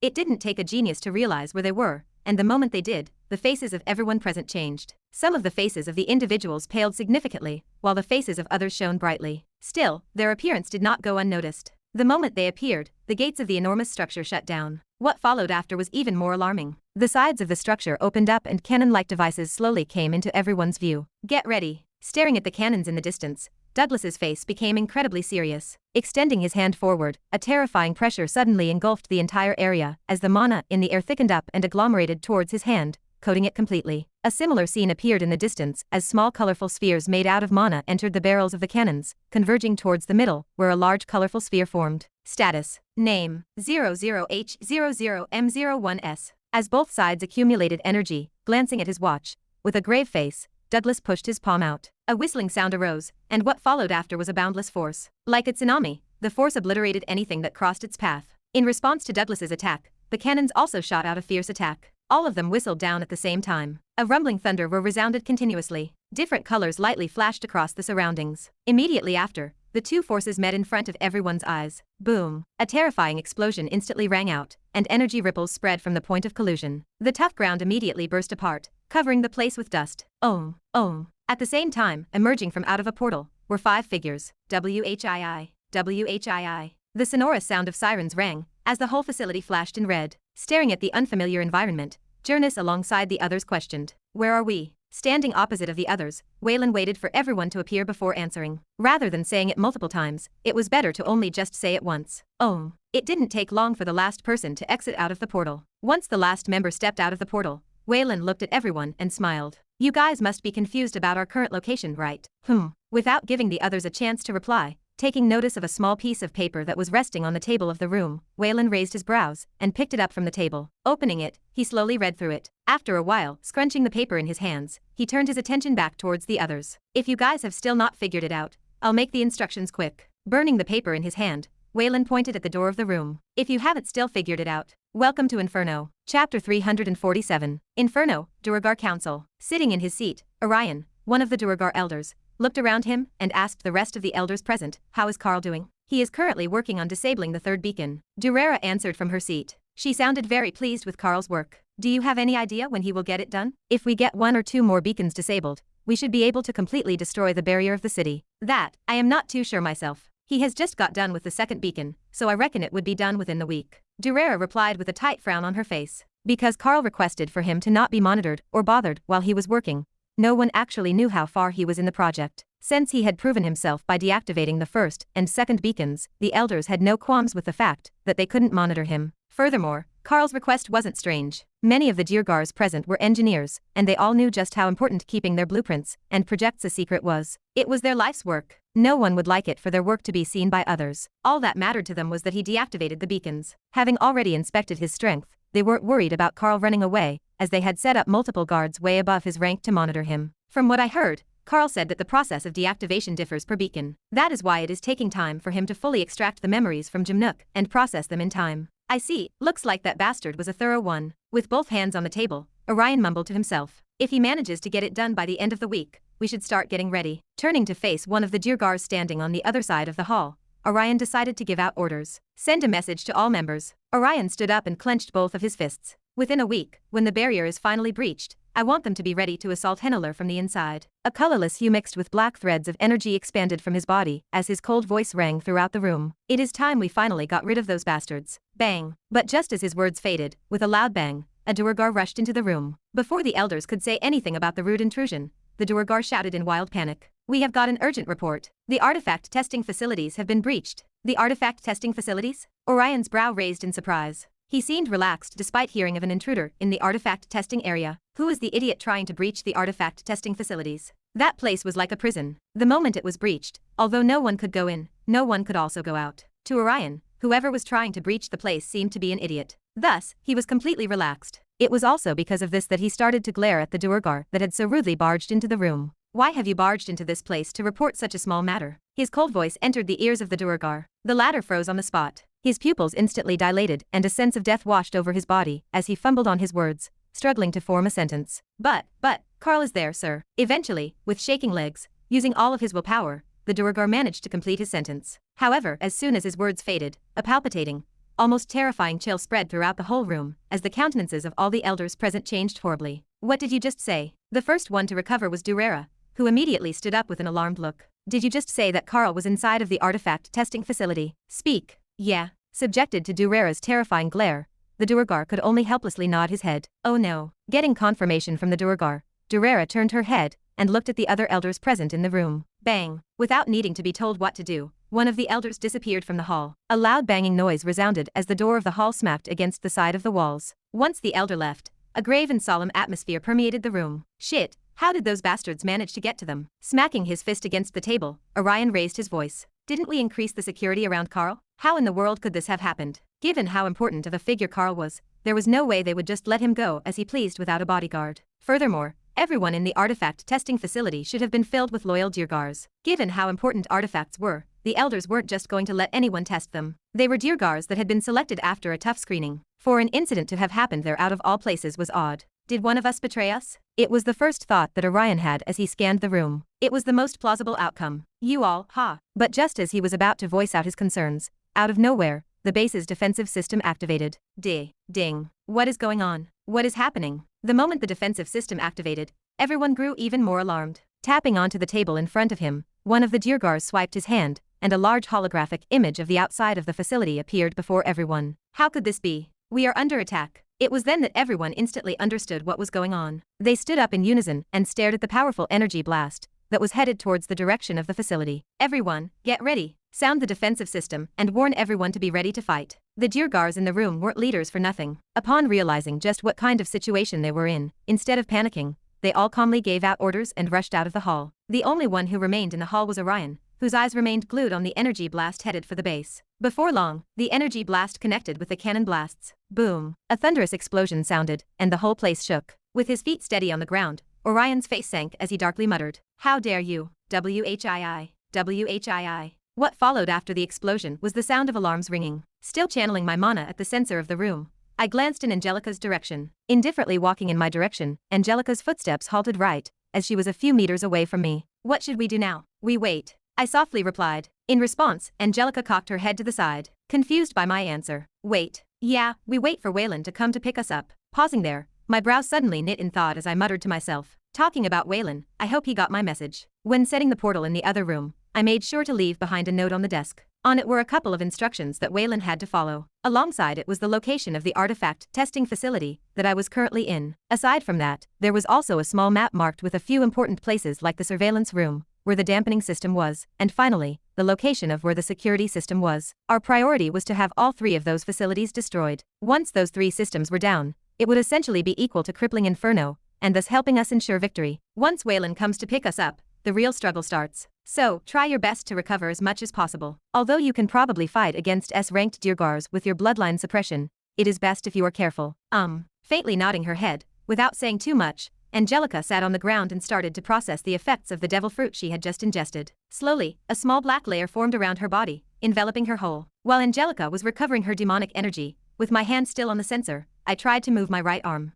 It didn't take a genius to realize where they were, and the moment they did, the faces of everyone present changed. Some of the faces of the individuals paled significantly, while the faces of others shone brightly. Still, their appearance did not go unnoticed. The moment they appeared, the gates of the enormous structure shut down. What followed after was even more alarming. The sides of the structure opened up and cannon-like devices slowly came into everyone's view. "Get ready." Staring at the cannons in the distance, Douglas's face became incredibly serious. Extending his hand forward, a terrifying pressure suddenly engulfed the entire area as the mana in the air thickened up and agglomerated towards his hand, coating it completely. A similar scene appeared in the distance as small colorful spheres made out of mana entered the barrels of the cannons, converging towards the middle, where a large colorful sphere formed. Status. Name. 00H00M01S. As both sides accumulated energy, glancing at his watch, with a grave face, Douglas pushed his palm out. A whistling sound arose, and what followed after was a boundless force. Like a tsunami, the force obliterated anything that crossed its path. In response to Douglas's attack, the cannons also shot out a fierce attack. All of them whistled down at the same time. A rumbling thunder resounded continuously. Different colors lightly flashed across the surroundings. Immediately after, the 2 forces met in front of everyone's eyes. Boom. A terrifying explosion instantly rang out, and energy ripples spread from the point of collision. The tough ground immediately burst apart, covering the place with dust. Om. Om. At the same time, emerging from out of a portal, were 5 figures. WHII. WHII. The sonorous sound of sirens rang, as the whole facility flashed in red. Staring at the unfamiliar environment, Jurnus alongside the others questioned, "Where are we?" Standing opposite of the others, Waylan waited for everyone to appear before answering. Rather than saying it multiple times, it was better to only just say it once. Om. It didn't take long for the last person to exit out of the portal. Once the last member stepped out of the portal, Waylan looked at everyone and smiled. "You guys must be confused about our current location, right?" Without giving the others a chance to reply, taking notice of a small piece of paper that was resting on the table of the room, Waylan raised his brows and picked it up from the table. Opening it, he slowly read through it. After a while, scrunching the paper in his hands, he turned his attention back towards the others. "If you guys have still not figured it out, I'll make the instructions quick." Burning the paper in his hand, Waylan pointed at the door of the room. "If you haven't still figured it out, welcome to Inferno." Chapter 347. Inferno, Duergar Council. Sitting in his seat, Orion, one of the Duergar elders, looked around him and asked the rest of the elders present, "How is Carl doing?" "He is currently working on disabling the 3rd beacon." Durara answered from her seat. She sounded very pleased with Carl's work. "Do you have any idea when he will get it done?" "If we get 1 or 2 more beacons disabled, we should be able to completely destroy the barrier of the city." "That, I am not too sure myself. He has just got done with the 2nd beacon, so I reckon it would be done within the week." Durara replied with a tight frown on her face. Because Carl requested for him to not be monitored or bothered while he was working, no one actually knew how far he was in the project. Since he had proven himself by deactivating the 1st and 2nd beacons, the elders had no qualms with the fact that they couldn't monitor him. Furthermore, Carl's request wasn't strange. Many of the duergars present were engineers, and they all knew just how important keeping their blueprints and projects a secret was. It was their life's work. No one would like it for their work to be seen by others. All that mattered to them was that he deactivated the beacons. Having already inspected his strength, they weren't worried about Carl running away, as they had set up multiple guards way above his rank to monitor him. From what I heard, Carl said that the process of deactivation differs per beacon. That is why it is taking time for him to fully extract the memories from Jimnook and process them in time. "I see, looks like that bastard was a thorough one." With both hands on the table, Orion mumbled to himself. "If he manages to get it done by the end of the week, we should start getting ready." Turning to face one of the duergars standing on the other side of the hall, Orion decided to give out orders. "Send a message to all members." Orion stood up and clenched both of his fists. "Within a week, when the barrier is finally breached, I want them to be ready to assault Henneler from the inside." A colorless hue mixed with black threads of energy expanded from his body as his cold voice rang throughout the room. "It is time we finally got rid of those bastards." Bang. But just as his words faded, with a loud bang, a duergar rushed into the room. Before the elders could say anything about the rude intrusion, the duergar shouted in wild panic. We have got an urgent report. The artifact testing facilities have been breached. The artifact testing facilities? Orion's brow raised in surprise. He seemed relaxed despite hearing of an intruder in the artifact testing area. Who was the idiot trying to breach the artifact testing facilities? That place was like a prison. The moment it was breached, although no one could go in, no one could also go out. To Orion, whoever was trying to breach the place seemed to be an idiot. Thus, he was completely relaxed. It was also because of this that he started to glare at the duergar that had so rudely barged into the room. Why have you barged into this place to report such a small matter? His cold voice entered the ears of the duergar. The latter froze on the spot. His pupils instantly dilated and a sense of death washed over his body as he fumbled on his words, struggling to form a sentence. But, Carl is there, sir. Eventually, with shaking legs, using all of his willpower, the duergar managed to complete his sentence. However, as soon as his words faded, a palpitating, almost terrifying chill spread throughout the whole room as the countenances of all the elders present changed horribly. What did you just say? The first one to recover was Durara, who immediately stood up with an alarmed look. Did you just say that Carl was inside of the artifact testing facility? Speak. Yeah. Subjected to Durara's terrifying glare, the duergar could only helplessly nod his head. Oh no. Getting confirmation from the duergar, Durara turned her head and looked at the other elders present in the room. Bang. Without needing to be told what to do, one of the elders disappeared from the hall. A loud banging noise resounded as the door of the hall smacked against the side of the walls. Once the elder left, a grave and solemn atmosphere permeated the room. Shit. How did those bastards manage to get to them? Smacking his fist against the table, Orion raised his voice. Didn't we increase the security around Carl? How in the world could this have happened? Given how important of a figure Carl was, there was no way they would just let him go as he pleased without a bodyguard. Furthermore, everyone in the artifact testing facility should have been filled with loyal duergars. Given how important artifacts were, the elders weren't just going to let anyone test them. They were duergars that had been selected after a tough screening. For an incident to have happened there out of all places was odd. Did one of us betray us? It was the first thought that Orion had as he scanned the room. It was the most plausible outcome. You all, ha. But just as he was about to voice out his concerns, out of nowhere, the base's defensive system activated. Ding. What is going on? What is happening? The moment the defensive system activated, everyone grew even more alarmed. Tapping onto the table in front of him, one of the duergars swiped his hand, and a large holographic image of the outside of the facility appeared before everyone. How could this be? We are under attack. It was then that everyone instantly understood what was going on. They stood up in unison and stared at the powerful energy blast that was headed towards the direction of the facility. Everyone, get ready. Sound the defensive system and warn everyone to be ready to fight. The duergars in the room weren't leaders for nothing. Upon realizing just what kind of situation they were in, instead of panicking, they all calmly gave out orders and rushed out of the hall. The only one who remained in the hall was Orion, whose eyes remained glued on the energy blast headed for the base. Before long, the energy blast connected with the cannon blasts. Boom. A thunderous explosion sounded, and the whole place shook. With his feet steady on the ground, Orion's face sank as he darkly muttered, "How dare you? WHII. WHII. What followed after the explosion was the sound of alarms ringing. Still channeling my mana at the sensor of the room, I glanced in Angelica's direction. Indifferently walking in my direction, Angelica's footsteps halted right as she was a few meters away from me. What should we do now? We wait. I softly replied. In response, Angelica cocked her head to the side, confused by my answer. Wait. Yeah, we wait for Waylan to come to pick us up. Pausing there, my brows suddenly knit in thought as I muttered to myself. Talking about Waylan, I hope he got my message. When setting the portal in the other room, I made sure to leave behind a note on the desk. On it were a couple of instructions that Waylan had to follow. Alongside it was the location of the artifact testing facility that I was currently in. Aside from that, there was also a small map marked with a few important places like the surveillance room, where the dampening system was, and finally, the location of where the security system was. Our priority was to have all three of those facilities destroyed. Once those three systems were down, it would essentially be equal to crippling Inferno, and thus helping us ensure victory. Once Waylan comes to pick us up, the real struggle starts. So, try your best to recover as much as possible. Although you can probably fight against S-ranked duergars with your bloodline suppression, it is best if you are careful. Faintly nodding her head, without saying too much, Angelica sat on the ground and started to process the effects of the devil fruit she had just ingested. Slowly, a small black layer formed around her body, enveloping her whole. While Angelica was recovering her demonic energy, with my hand still on the sensor, I tried to move my right arm.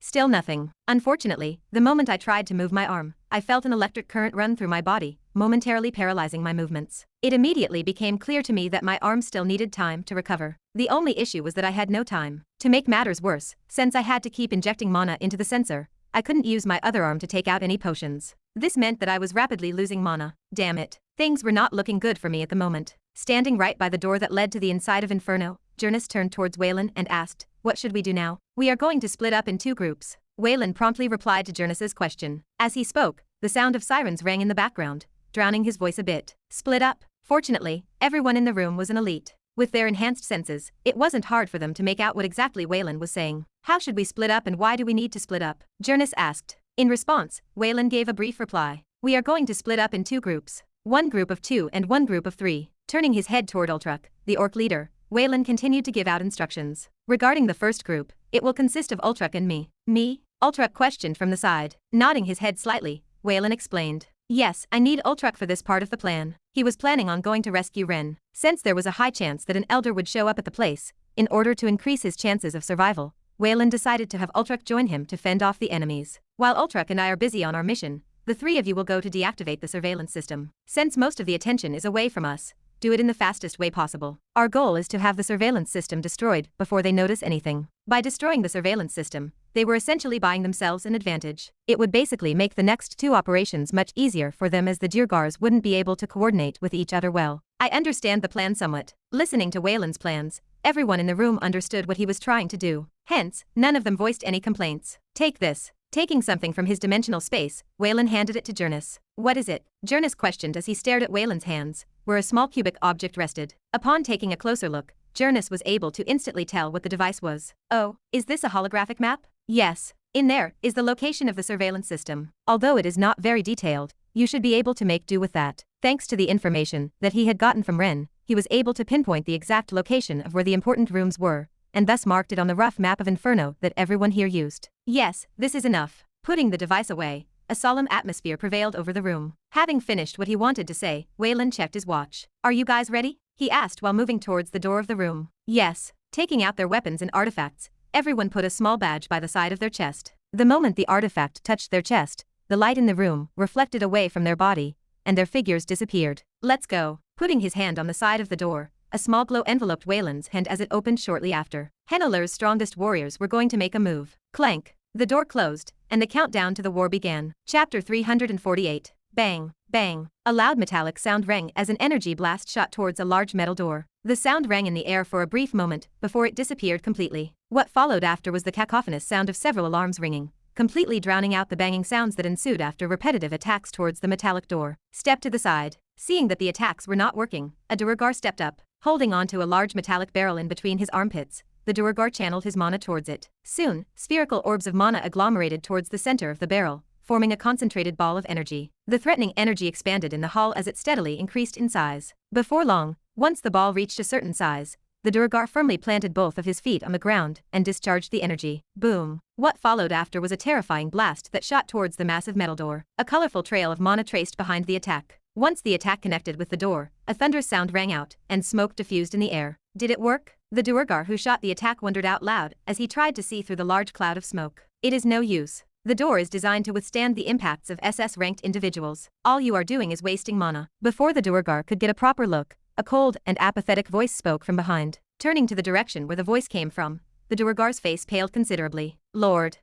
Still nothing. Unfortunately, the moment I tried to move my arm, I felt an electric current run through my body, momentarily paralyzing my movements. It immediately became clear to me that my arm still needed time to recover. The only issue was that I had no time. To make matters worse, since I had to keep injecting mana into the sensor, I couldn't use my other arm to take out any potions. This meant that I was rapidly losing mana. Damn it. Things were not looking good for me at the moment. Standing right by the door that led to the inside of Inferno, Jernus turned towards Waylan and asked, What should we do now? We are going to split up in 2 groups. Waylan promptly replied to Jernus's question. As he spoke, the sound of sirens rang in the background, drowning his voice a bit. Split up? Fortunately, everyone in the room was an elite. With their enhanced senses, it wasn't hard for them to make out what exactly Waylan was saying. How should we split up and why do we need to split up? Jernus asked. In response, Waylan gave a brief reply. We are going to split up in 2 groups. 1 group of 2 and 1 group of 3. Turning his head toward Ultruk, the orc leader, Waylan continued to give out instructions. Regarding the first group, it will consist of Ultruk and me. Me? Ultruk questioned from the side. Nodding his head slightly, Waylan explained. Yes, I need Ultruk for this part of the plan. He was planning on going to rescue Ren. Since there was a high chance that an elder would show up at the place, in order to increase his chances of survival, Waylan decided to have Ultruk join him to fend off the enemies. While Ultruk and I are busy on our mission, the 3 of you will go to deactivate the surveillance system. Since most of the attention is away from us, do it in the fastest way possible. Our goal is to have the surveillance system destroyed before they notice anything. By destroying the surveillance system, they were essentially buying themselves an advantage. It would basically make the next 2 operations much easier for them as the duergars wouldn't be able to coordinate with each other well. I understand the plan somewhat. Listening to Waylan's plans, everyone in the room understood what he was trying to do. Hence, none of them voiced any complaints. Take this. Taking something from his dimensional space, Waylan handed it to Jernus. What is it? Jernus questioned as he stared at Waylan's hands, where a small cubic object rested. Upon taking a closer look, Jernus was able to instantly tell what the device was. Oh, is this a holographic map? Yes. In there is the location of the surveillance system. Although it is not very detailed, you should be able to make do with that. Thanks to the information that he had gotten from Ren, he was able to pinpoint the exact location of where the important rooms were, and thus marked it on the rough map of Inferno that everyone here used. Yes, this is enough. Putting the device away, a solemn atmosphere prevailed over the room. Having finished what he wanted to say, Waylan checked his watch. Are you guys ready? He asked while moving towards the door of the room. Yes. Taking out their weapons and artifacts, everyone put a small badge by the side of their chest. The moment the artifact touched their chest, the light in the room reflected away from their body, and their figures disappeared. Let's go. Putting his hand on the side of the door, a small glow enveloped Waylan's hand as it opened shortly after. Henneler's strongest warriors were going to make a move. Clank. The door closed, and the countdown to the war began. Chapter 348. Bang, bang. A loud metallic sound rang as an energy blast shot towards a large metal door. The sound rang in the air for a brief moment before it disappeared completely. What followed after was the cacophonous sound of several alarms ringing, completely drowning out the banging sounds that ensued after repetitive attacks towards the metallic door. Step to the side. Seeing that the attacks were not working, a duergar stepped up, holding onto a large metallic barrel in between his armpits. The duergar channeled his mana towards it. Soon, spherical orbs of mana agglomerated towards the center of the barrel, forming a concentrated ball of energy. The threatening energy expanded in the hall as it steadily increased in size. Before long, once the ball reached a certain size, the duergar firmly planted both of his feet on the ground and discharged the energy. Boom. What followed after was a terrifying blast that shot towards the massive metal door. A colorful trail of mana traced behind the attack. Once the attack connected with the door, a thunderous sound rang out, and smoke diffused in the air. Did it work? The duergar who shot the attack wondered out loud as he tried to see through the large cloud of smoke. It is no use. The door is designed to withstand the impacts of SS-ranked individuals. All you are doing is wasting mana. Before the duergar could get a proper look, a cold and apathetic voice spoke from behind. Turning to the direction where the voice came from, the duergar's face paled considerably. Lord,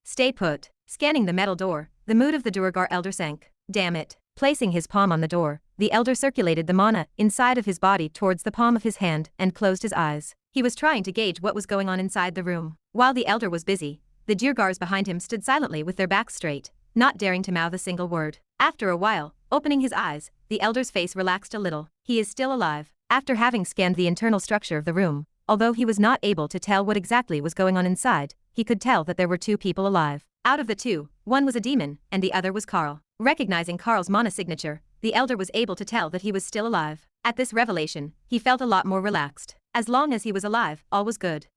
stay put. Scanning the metal door, the mood of the duergar elder sank. Damn it. Placing his palm on the door, the elder circulated the mana inside of his body towards the palm of his hand and closed his eyes. He was trying to gauge what was going on inside the room. While the elder was busy, the duergars behind him stood silently with their backs straight, not daring to mouth a single word. After a while, opening his eyes, the elder's face relaxed a little. He is still alive. After having scanned the internal structure of the room, although he was not able to tell what exactly was going on inside, he could tell that there were 2 people alive. Out of the 2, one was a demon, and the other was Carl. Recognizing Carl's mana signature, the elder was able to tell that he was still alive. At this revelation, he felt a lot more relaxed. As long as he was alive, all was good.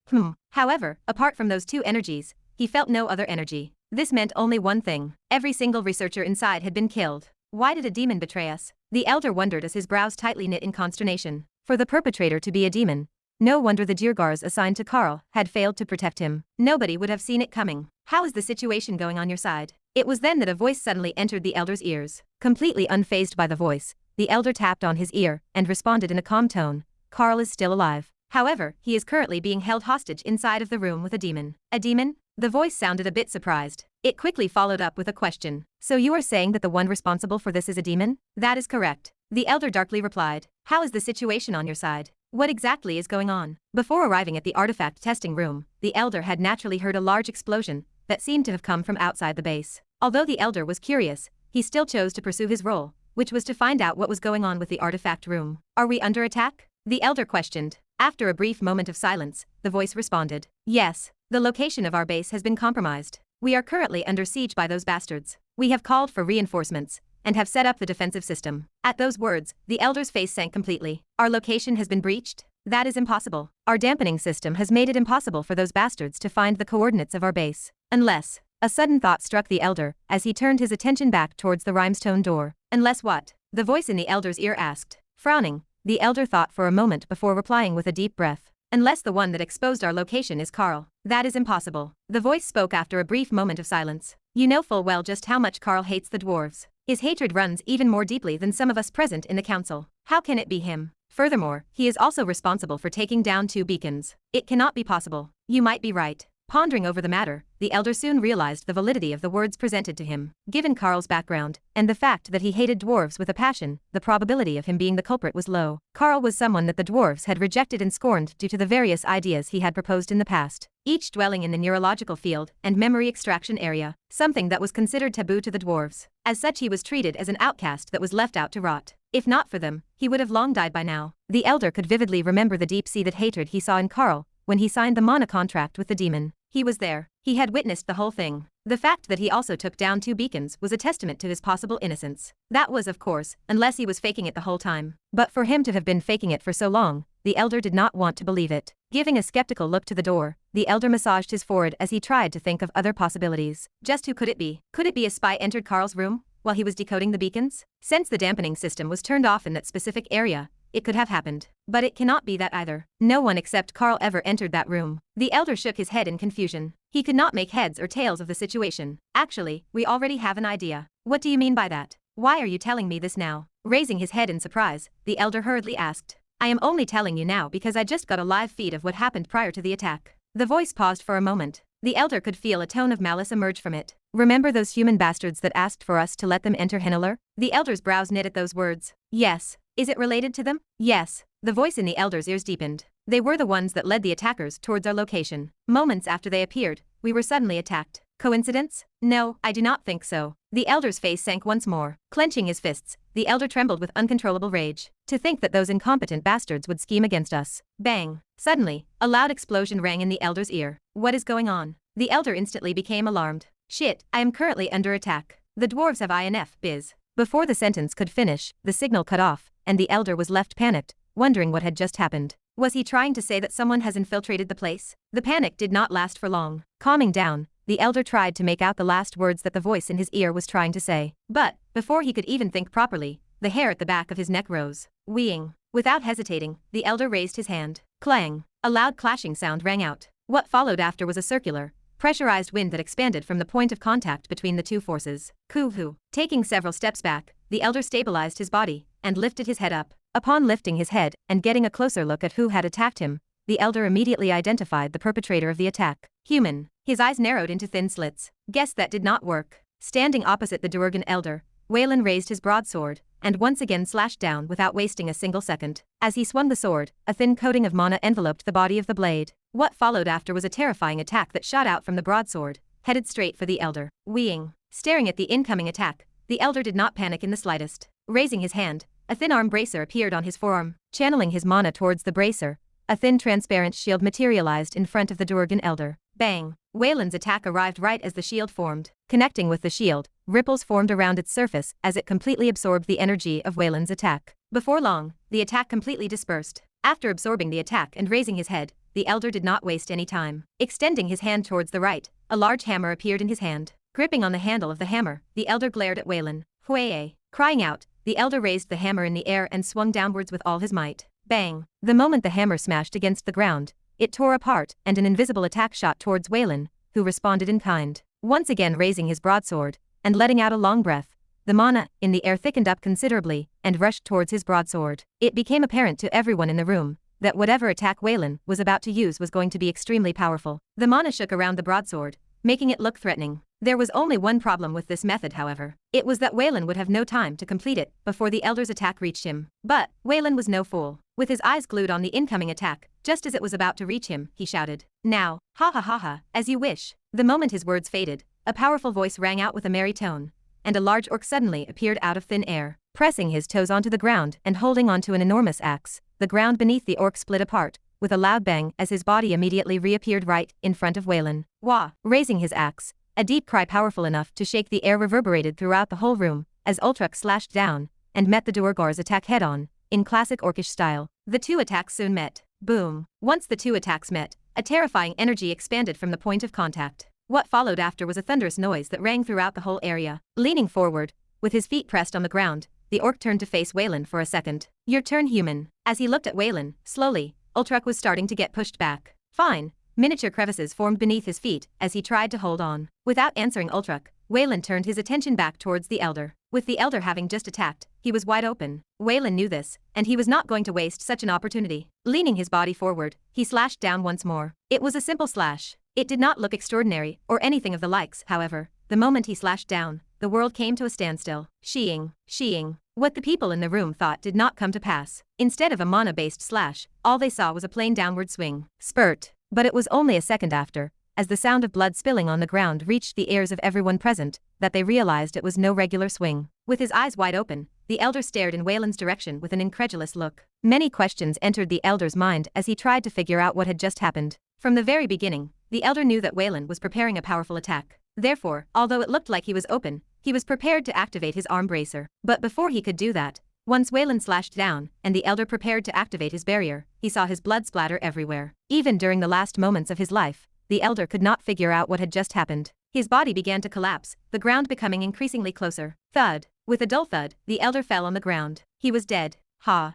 However, apart from those 2 energies, he felt no other energy. This meant only one thing. Every single researcher inside had been killed. Why did a demon betray us? The elder wondered as his brows tightly knit in consternation. For the perpetrator to be a demon, no wonder the duergars assigned to Carl had failed to protect him. Nobody would have seen it coming. How is the situation going on your side? It was then that a voice suddenly entered the elder's ears. Completely unfazed by the voice, the elder tapped on his ear and responded in a calm tone. Carl is still alive. However, he is currently being held hostage inside of the room with a demon. A demon? The voice sounded a bit surprised. It quickly followed up with a question. So you are saying that the one responsible for this is a demon? That is correct. The elder darkly replied. How is the situation on your side? What exactly is going on? Before arriving at the artifact testing room, the Elder had naturally heard a large explosion that seemed to have come from outside the base. Although the Elder was curious, he still chose to pursue his role, which was to find out what was going on with the artifact room. Are we under attack? The Elder questioned. After a brief moment of silence, the voice responded. Yes, the location of our base has been compromised. We are currently under siege by those bastards. We have called for reinforcements and have set up the defensive system. At those words, the Elder's face sank completely. Our location has been breached? That is impossible. Our dampening system has made it impossible for those bastards to find the coordinates of our base. Unless... A sudden thought struck the Elder as he turned his attention back towards the rhinestone door. Unless what? The voice in the Elder's ear asked. Frowning, the Elder thought for a moment before replying with a deep breath. Unless the one that exposed our location is Carl. That is impossible. The voice spoke after a brief moment of silence. You know full well just how much Carl hates the dwarves. His hatred runs even more deeply than some of us present in the council. How can it be him? Furthermore, he is also responsible for taking down 2 beacons. It cannot be possible. You might be right. Pondering over the matter, the Elder soon realized the validity of the words presented to him. Given Carl's background, and the fact that he hated dwarves with a passion, the probability of him being the culprit was low. Carl was someone that the dwarves had rejected and scorned due to the various ideas he had proposed in the past, each dwelling in the neurological field and memory extraction area, something that was considered taboo to the dwarves. As such, he was treated as an outcast that was left out to rot. If not for them, he would have long died by now. The Elder could vividly remember the deep-seated hatred he saw in Carl when he signed the mana contract with the demon. He was there. He had witnessed the whole thing. The fact that he also took down 2 beacons was a testament to his possible innocence. That was, of course, unless he was faking it the whole time. But for him to have been faking it for so long, the Elder did not want to believe it. Giving a skeptical look to the door, the Elder massaged his forehead as he tried to think of other possibilities. Just who could it be? Could it be a spy entered Carl's room while he was decoding the beacons? Since the dampening system was turned off in that specific area, it could have happened. But it cannot be that either. No one except Carl ever entered that room. The Elder shook his head in confusion. He could not make heads or tails of the situation. Actually, we already have an idea. What do you mean by that? Why are you telling me this now? Raising his head in surprise, the Elder hurriedly asked. I am only telling you now because I just got a live feed of what happened prior to the attack. The voice paused for a moment. The Elder could feel a tone of malice emerge from it. Remember those human bastards that asked for us to let them enter Henneler? The Elder's brows knit at those words. Yes. Is it related to them? Yes. The voice in the Elder's ears deepened. They were the ones that led the attackers towards our location. Moments after they appeared, we were suddenly attacked. Coincidence? No, I do not think so. The Elder's face sank once more. Clenching his fists, the Elder trembled with uncontrollable rage. To think that those incompetent bastards would scheme against us. Bang! Suddenly, a loud explosion rang in the Elder's ear. What is going on? The Elder instantly became alarmed. Shit, I am currently under attack. The dwarves have INF, biz. Before the sentence could finish, the signal cut off, and the Elder was left panicked, wondering what had just happened. Was he trying to say that someone has infiltrated the place? The panic did not last for long. Calming down, the Elder tried to make out the last words that the voice in his ear was trying to say. But, before he could even think properly, the hair at the back of his neck rose. Weeing. Without hesitating, the Elder raised his hand. Clang. A loud clashing sound rang out. What followed after was a circular, pressurized wind that expanded from the point of contact between the two forces. Coo-hoo. Taking several steps back, the Elder stabilized his body and lifted his head up. Upon lifting his head and getting a closer look at who had attacked him, the Elder immediately identified the perpetrator of the attack. Human. His eyes narrowed into thin slits. Guess that did not work. Standing opposite the Duergar Elder, Waylan raised his broadsword and once again slashed down without wasting a single second. As he swung the sword, a thin coating of mana enveloped the body of the blade. What followed after was a terrifying attack that shot out from the broadsword, headed straight for the Elder. Weeing. Staring at the incoming attack, the Elder did not panic in the slightest. Raising his hand, a thin arm bracer appeared on his forearm. Channeling his mana towards the bracer, a thin transparent shield materialized in front of the Duergar Elder. Bang! Wayland's attack arrived right as the shield formed. Connecting with the shield, ripples formed around its surface as it completely absorbed the energy of Wayland's attack. Before long, the attack completely dispersed. After absorbing the attack and raising his head, the Elder did not waste any time. Extending his hand towards the right, a large hammer appeared in his hand. Gripping on the handle of the hammer, the Elder glared at Wayland. Hueye! Crying out, the Elder raised the hammer in the air and swung downwards with all his might. Bang! The moment the hammer smashed against the ground, it tore apart and an invisible attack shot towards Wayland, who responded in kind. Once again raising his broadsword and letting out a long breath, the mana in the air thickened up considerably and rushed towards his broadsword. It became apparent to everyone in the room that whatever attack Wayland was about to use was going to be extremely powerful. The mana shook around the broadsword, making it look threatening. There was only one problem with this method, however. It was that Waylan would have no time to complete it before the Elder's attack reached him. But Waylan was no fool. With his eyes glued on the incoming attack, just as it was about to reach him, he shouted, "Now, ha ha ha ha, as you wish." The moment his words faded, a powerful voice rang out with a merry tone, and a large orc suddenly appeared out of thin air, pressing his toes onto the ground and holding onto an enormous axe. The ground beneath the orc split apart, with a loud bang as his body immediately reappeared right in front of Waylan. Wah! Raising his axe, a deep cry powerful enough to shake the air reverberated throughout the whole room as Ultruk slashed down and met the duergar's attack head-on, in classic orcish style. The two attacks soon met. Boom! Once the two attacks met, a terrifying energy expanded from the point of contact. What followed after was a thunderous noise that rang throughout the whole area. Leaning forward, with his feet pressed on the ground, the orc turned to face Waylan for a second. "Your turn, human." As he looked at Waylan, slowly, Ultruk was starting to get pushed back. Fine. Miniature crevices formed beneath his feet as he tried to hold on. Without answering Ultruk, Waylan turned his attention back towards the Elder. With the Elder having just attacked, he was wide open. Waylan knew this, and he was not going to waste such an opportunity. Leaning his body forward, he slashed down once more. It was a simple slash. It did not look extraordinary or anything of the likes, however. The moment he slashed down, the world came to a standstill. Sheeing. What the people in the room thought did not come to pass. Instead of a mana-based slash, all they saw was a plain downward swing. Spurt. But it was only a second after, as the sound of blood spilling on the ground reached the ears of everyone present, that they realized it was no regular swing. With his eyes wide open, the Elder stared in Waylan's direction with an incredulous look. Many questions entered the Elder's mind as he tried to figure out what had just happened. From the very beginning, the Elder knew that Waylan was preparing a powerful attack. Therefore, although it looked like he was open, he was prepared to activate his arm bracer. But before he could do that, once Waylan slashed down, and the Elder prepared to activate his barrier, he saw his blood splatter everywhere. Even during the last moments of his life, the Elder could not figure out what had just happened. His body began to collapse, the ground becoming increasingly closer. Thud. With a dull thud, the Elder fell on the ground. He was dead. Ha.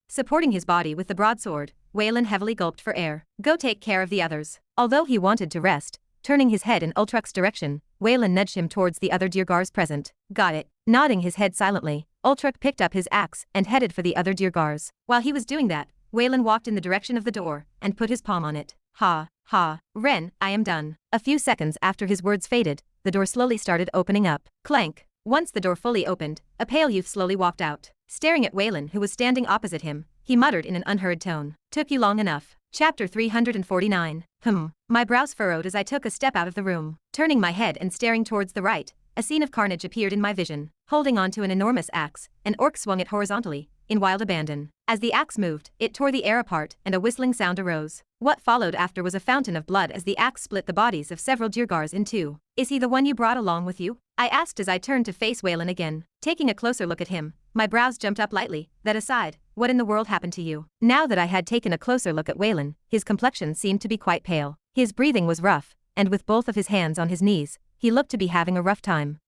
Supporting his body with the broadsword, Waylan heavily gulped for air. Go take care of the others. Although he wanted to rest, turning his head in Ultruk's direction, Waylan nudged him towards the other duergars present. Got it. Nodding his head silently, Ultruk picked up his axe and headed for the other duergars. While he was doing that, Waylan walked in the direction of the door and put his palm on it. Ha. Ren, I am done. A few seconds after his words faded, the door slowly started opening up. Clank. Once the door fully opened, a pale youth slowly walked out. Staring at Waylan, who was standing opposite him, he muttered in an unheard tone. Took you long enough. Chapter 349. My brows furrowed as I took a step out of the room. Turning my head and staring towards the right, a scene of carnage appeared in my vision. Holding onto an enormous axe, an orc swung it horizontally, in wild abandon. As the axe moved, it tore the air apart and a whistling sound arose. What followed after was a fountain of blood as the axe split the bodies of several duergars in two. Is he the one you brought along with you? I asked as I turned to face Waylan again. Taking a closer look at him, my brows jumped up lightly. That aside, what in the world happened to you? Now that I had taken a closer look at Waylan, his complexion seemed to be quite pale. His breathing was rough, and with both of his hands on his knees, he looked to be having a rough time.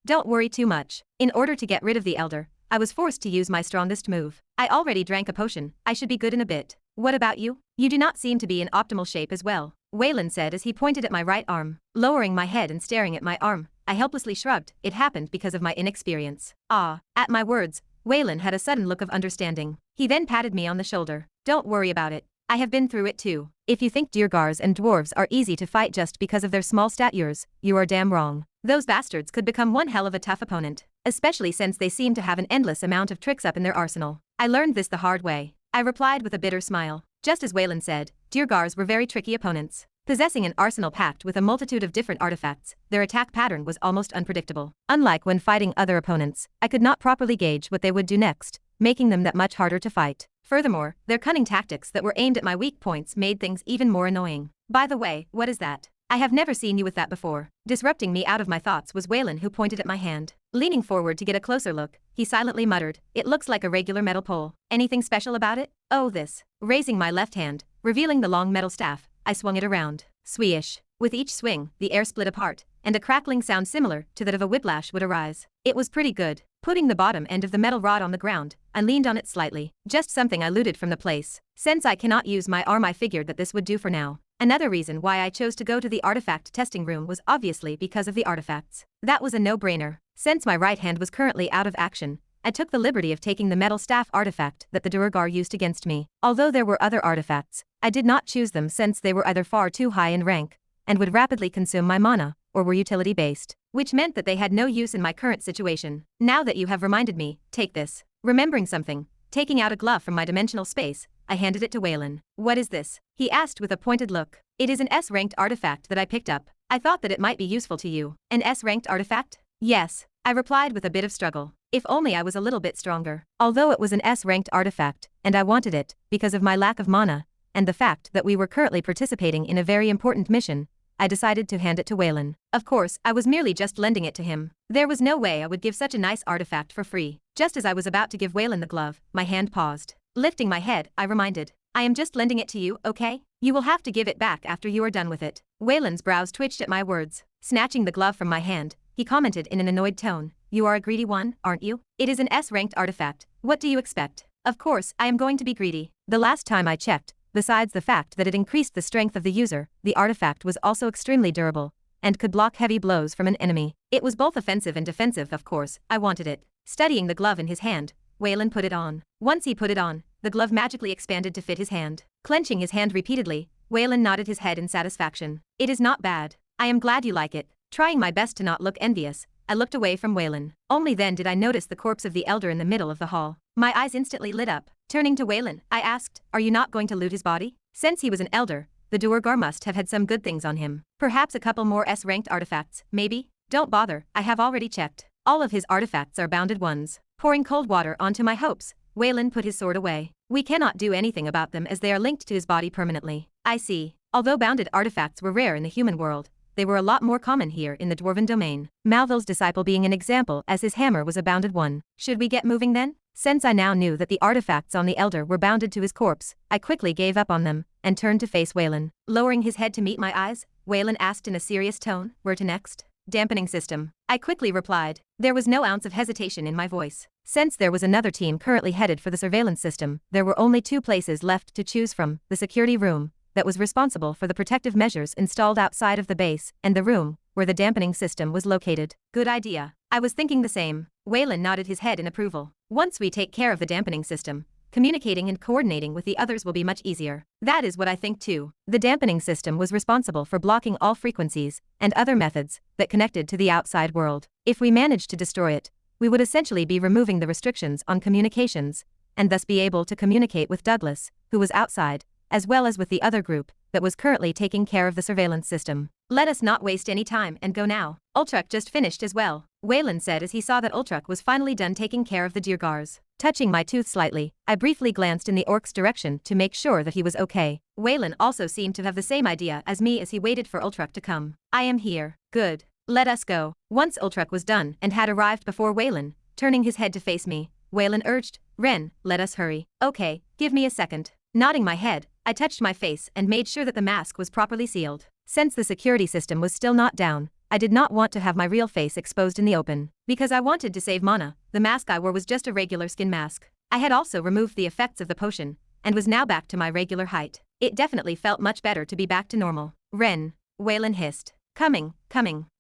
Don't worry too much. In order to get rid of the Elder, I was forced to use my strongest move. I already drank a potion. I should be good in a bit. What about you? You do not seem to be in optimal shape as well, Waylan said as he pointed at my right arm. Lowering my head and staring at my arm, I helplessly shrugged. It happened because of my inexperience. At my words, Waylan had a sudden look of understanding. He then patted me on the shoulder. Don't worry about it. I have been through it too. If you think duergars and dwarves are easy to fight just because of their small statures, you are damn wrong. Those bastards could become one hell of a tough opponent, especially since they seem to have an endless amount of tricks up in their arsenal. I learned this the hard way, I replied with a bitter smile. Just as Waylan said, duergars were very tricky opponents. Possessing an arsenal packed with a multitude of different artifacts, their attack pattern was almost unpredictable. Unlike when fighting other opponents, I could not properly gauge what they would do next, making them that much harder to fight. Furthermore, their cunning tactics that were aimed at my weak points made things even more annoying. By the way, what is that? I have never seen you with that before. Disrupting me out of my thoughts was Waylan, who pointed at my hand. Leaning forward to get a closer look, he silently muttered, "It looks like a regular metal pole. Anything special about it?" "Oh, this." Raising my left hand, revealing the long metal staff, I swung it around. Swish. With each swing, the air split apart, and a crackling sound similar to that of a whiplash would arise. It was pretty good. Putting the bottom end of the metal rod on the ground, I leaned on it slightly. Just something I looted from the place. Since I cannot use my arm, I figured that this would do for now. Another reason why I chose to go to the artifact testing room was obviously because of the artifacts. That was a no-brainer. Since my right hand was currently out of action, I took the liberty of taking the metal staff artifact that the duergar used against me. Although there were other artifacts, I did not choose them since they were either far too high in rank and would rapidly consume my mana, or were utility-based, which meant that they had no use in my current situation. Now that you have reminded me, take this. Remembering something, taking out a glove from my dimensional space, I handed it to Waylan. What is this? He asked with a pointed look. It is an S-ranked artifact that I picked up. I thought that it might be useful to you. An S-ranked artifact? Yes, I replied with a bit of struggle. If only I was a little bit stronger. Although it was an S-ranked artifact, and I wanted it, because of my lack of mana, and the fact that we were currently participating in a very important mission, I decided to hand it to Waylan. Of course, I was merely just lending it to him. There was no way I would give such a nice artifact for free. Just as I was about to give Waylan the glove, my hand paused. Lifting my head, I reminded. I am just lending it to you, okay? You will have to give it back after you are done with it. Waylan's brows twitched at my words. Snatching the glove from my hand, he commented in an annoyed tone. You are a greedy one, aren't you? It is an S-ranked artifact. What do you expect? Of course, I am going to be greedy. The last time I checked, besides the fact that it increased the strength of the user, the artifact was also extremely durable, and could block heavy blows from an enemy. It was both offensive and defensive, of course. I wanted it. Studying the glove in his hand, Waylan put it on. Once he put it on, the glove magically expanded to fit his hand. Clenching his hand repeatedly, Waylan nodded his head in satisfaction. It is not bad. I am glad you like it. Trying my best to not look envious, I looked away from Waylan. Only then did I notice the corpse of the elder in the middle of the hall. My eyes instantly lit up. Turning to Waylan, I asked, are you not going to loot his body? Since he was an elder, the duergar must have had some good things on him. Perhaps a couple more S-ranked artifacts, maybe? Don't bother, I have already checked. All of his artifacts are bounded ones. Pouring cold water onto my hopes, Waylan put his sword away. We cannot do anything about them as they are linked to his body permanently. I see. Although bounded artifacts were rare in the human world, they were a lot more common here in the dwarven domain. Malvil's disciple being an example as his hammer was a bounded one. Should we get moving then? Since I now knew that the artifacts on the elder were bounded to his corpse, I quickly gave up on them and turned to face Waylan. Lowering his head to meet my eyes, Waylan asked in a serious tone, where to next? Dampening system. I quickly replied. There was no ounce of hesitation in my voice. Since there was another team currently headed for the surveillance system, there were only two places left to choose from, the security room, that was responsible for the protective measures installed outside of the base, and the room, where the dampening system was located. Good idea. I was thinking the same. Waylan nodded his head in approval. Once we take care of the dampening system, communicating and coordinating with the others will be much easier. That is what I think too. The dampening system was responsible for blocking all frequencies and other methods that connected to the outside world. If we managed to destroy it, we would essentially be removing the restrictions on communications, and thus be able to communicate with Douglas, who was outside, as well as with the other group that was currently taking care of the surveillance system. Let us not waste any time and go now. Ultruk just finished as well, Waylan said as he saw that Ultruk was finally done taking care of the duergars. Touching my tooth slightly, I briefly glanced in the orc's direction to make sure that he was okay. Waylan also seemed to have the same idea as me as he waited for Ultruk to come. I am here. Good. Let us go. Once Ultruk was done and had arrived before Waylan, turning his head to face me, Waylan urged, Ren, let us hurry. Okay, give me a second. Nodding my head, I touched my face and made sure that the mask was properly sealed. Since the security system was still not down, I did not want to have my real face exposed in the open. Because I wanted to save mana, the mask I wore was just a regular skin mask. I had also removed the effects of the potion, and was now back to my regular height. It definitely felt much better to be back to normal. Ren, Waylan hissed. Coming.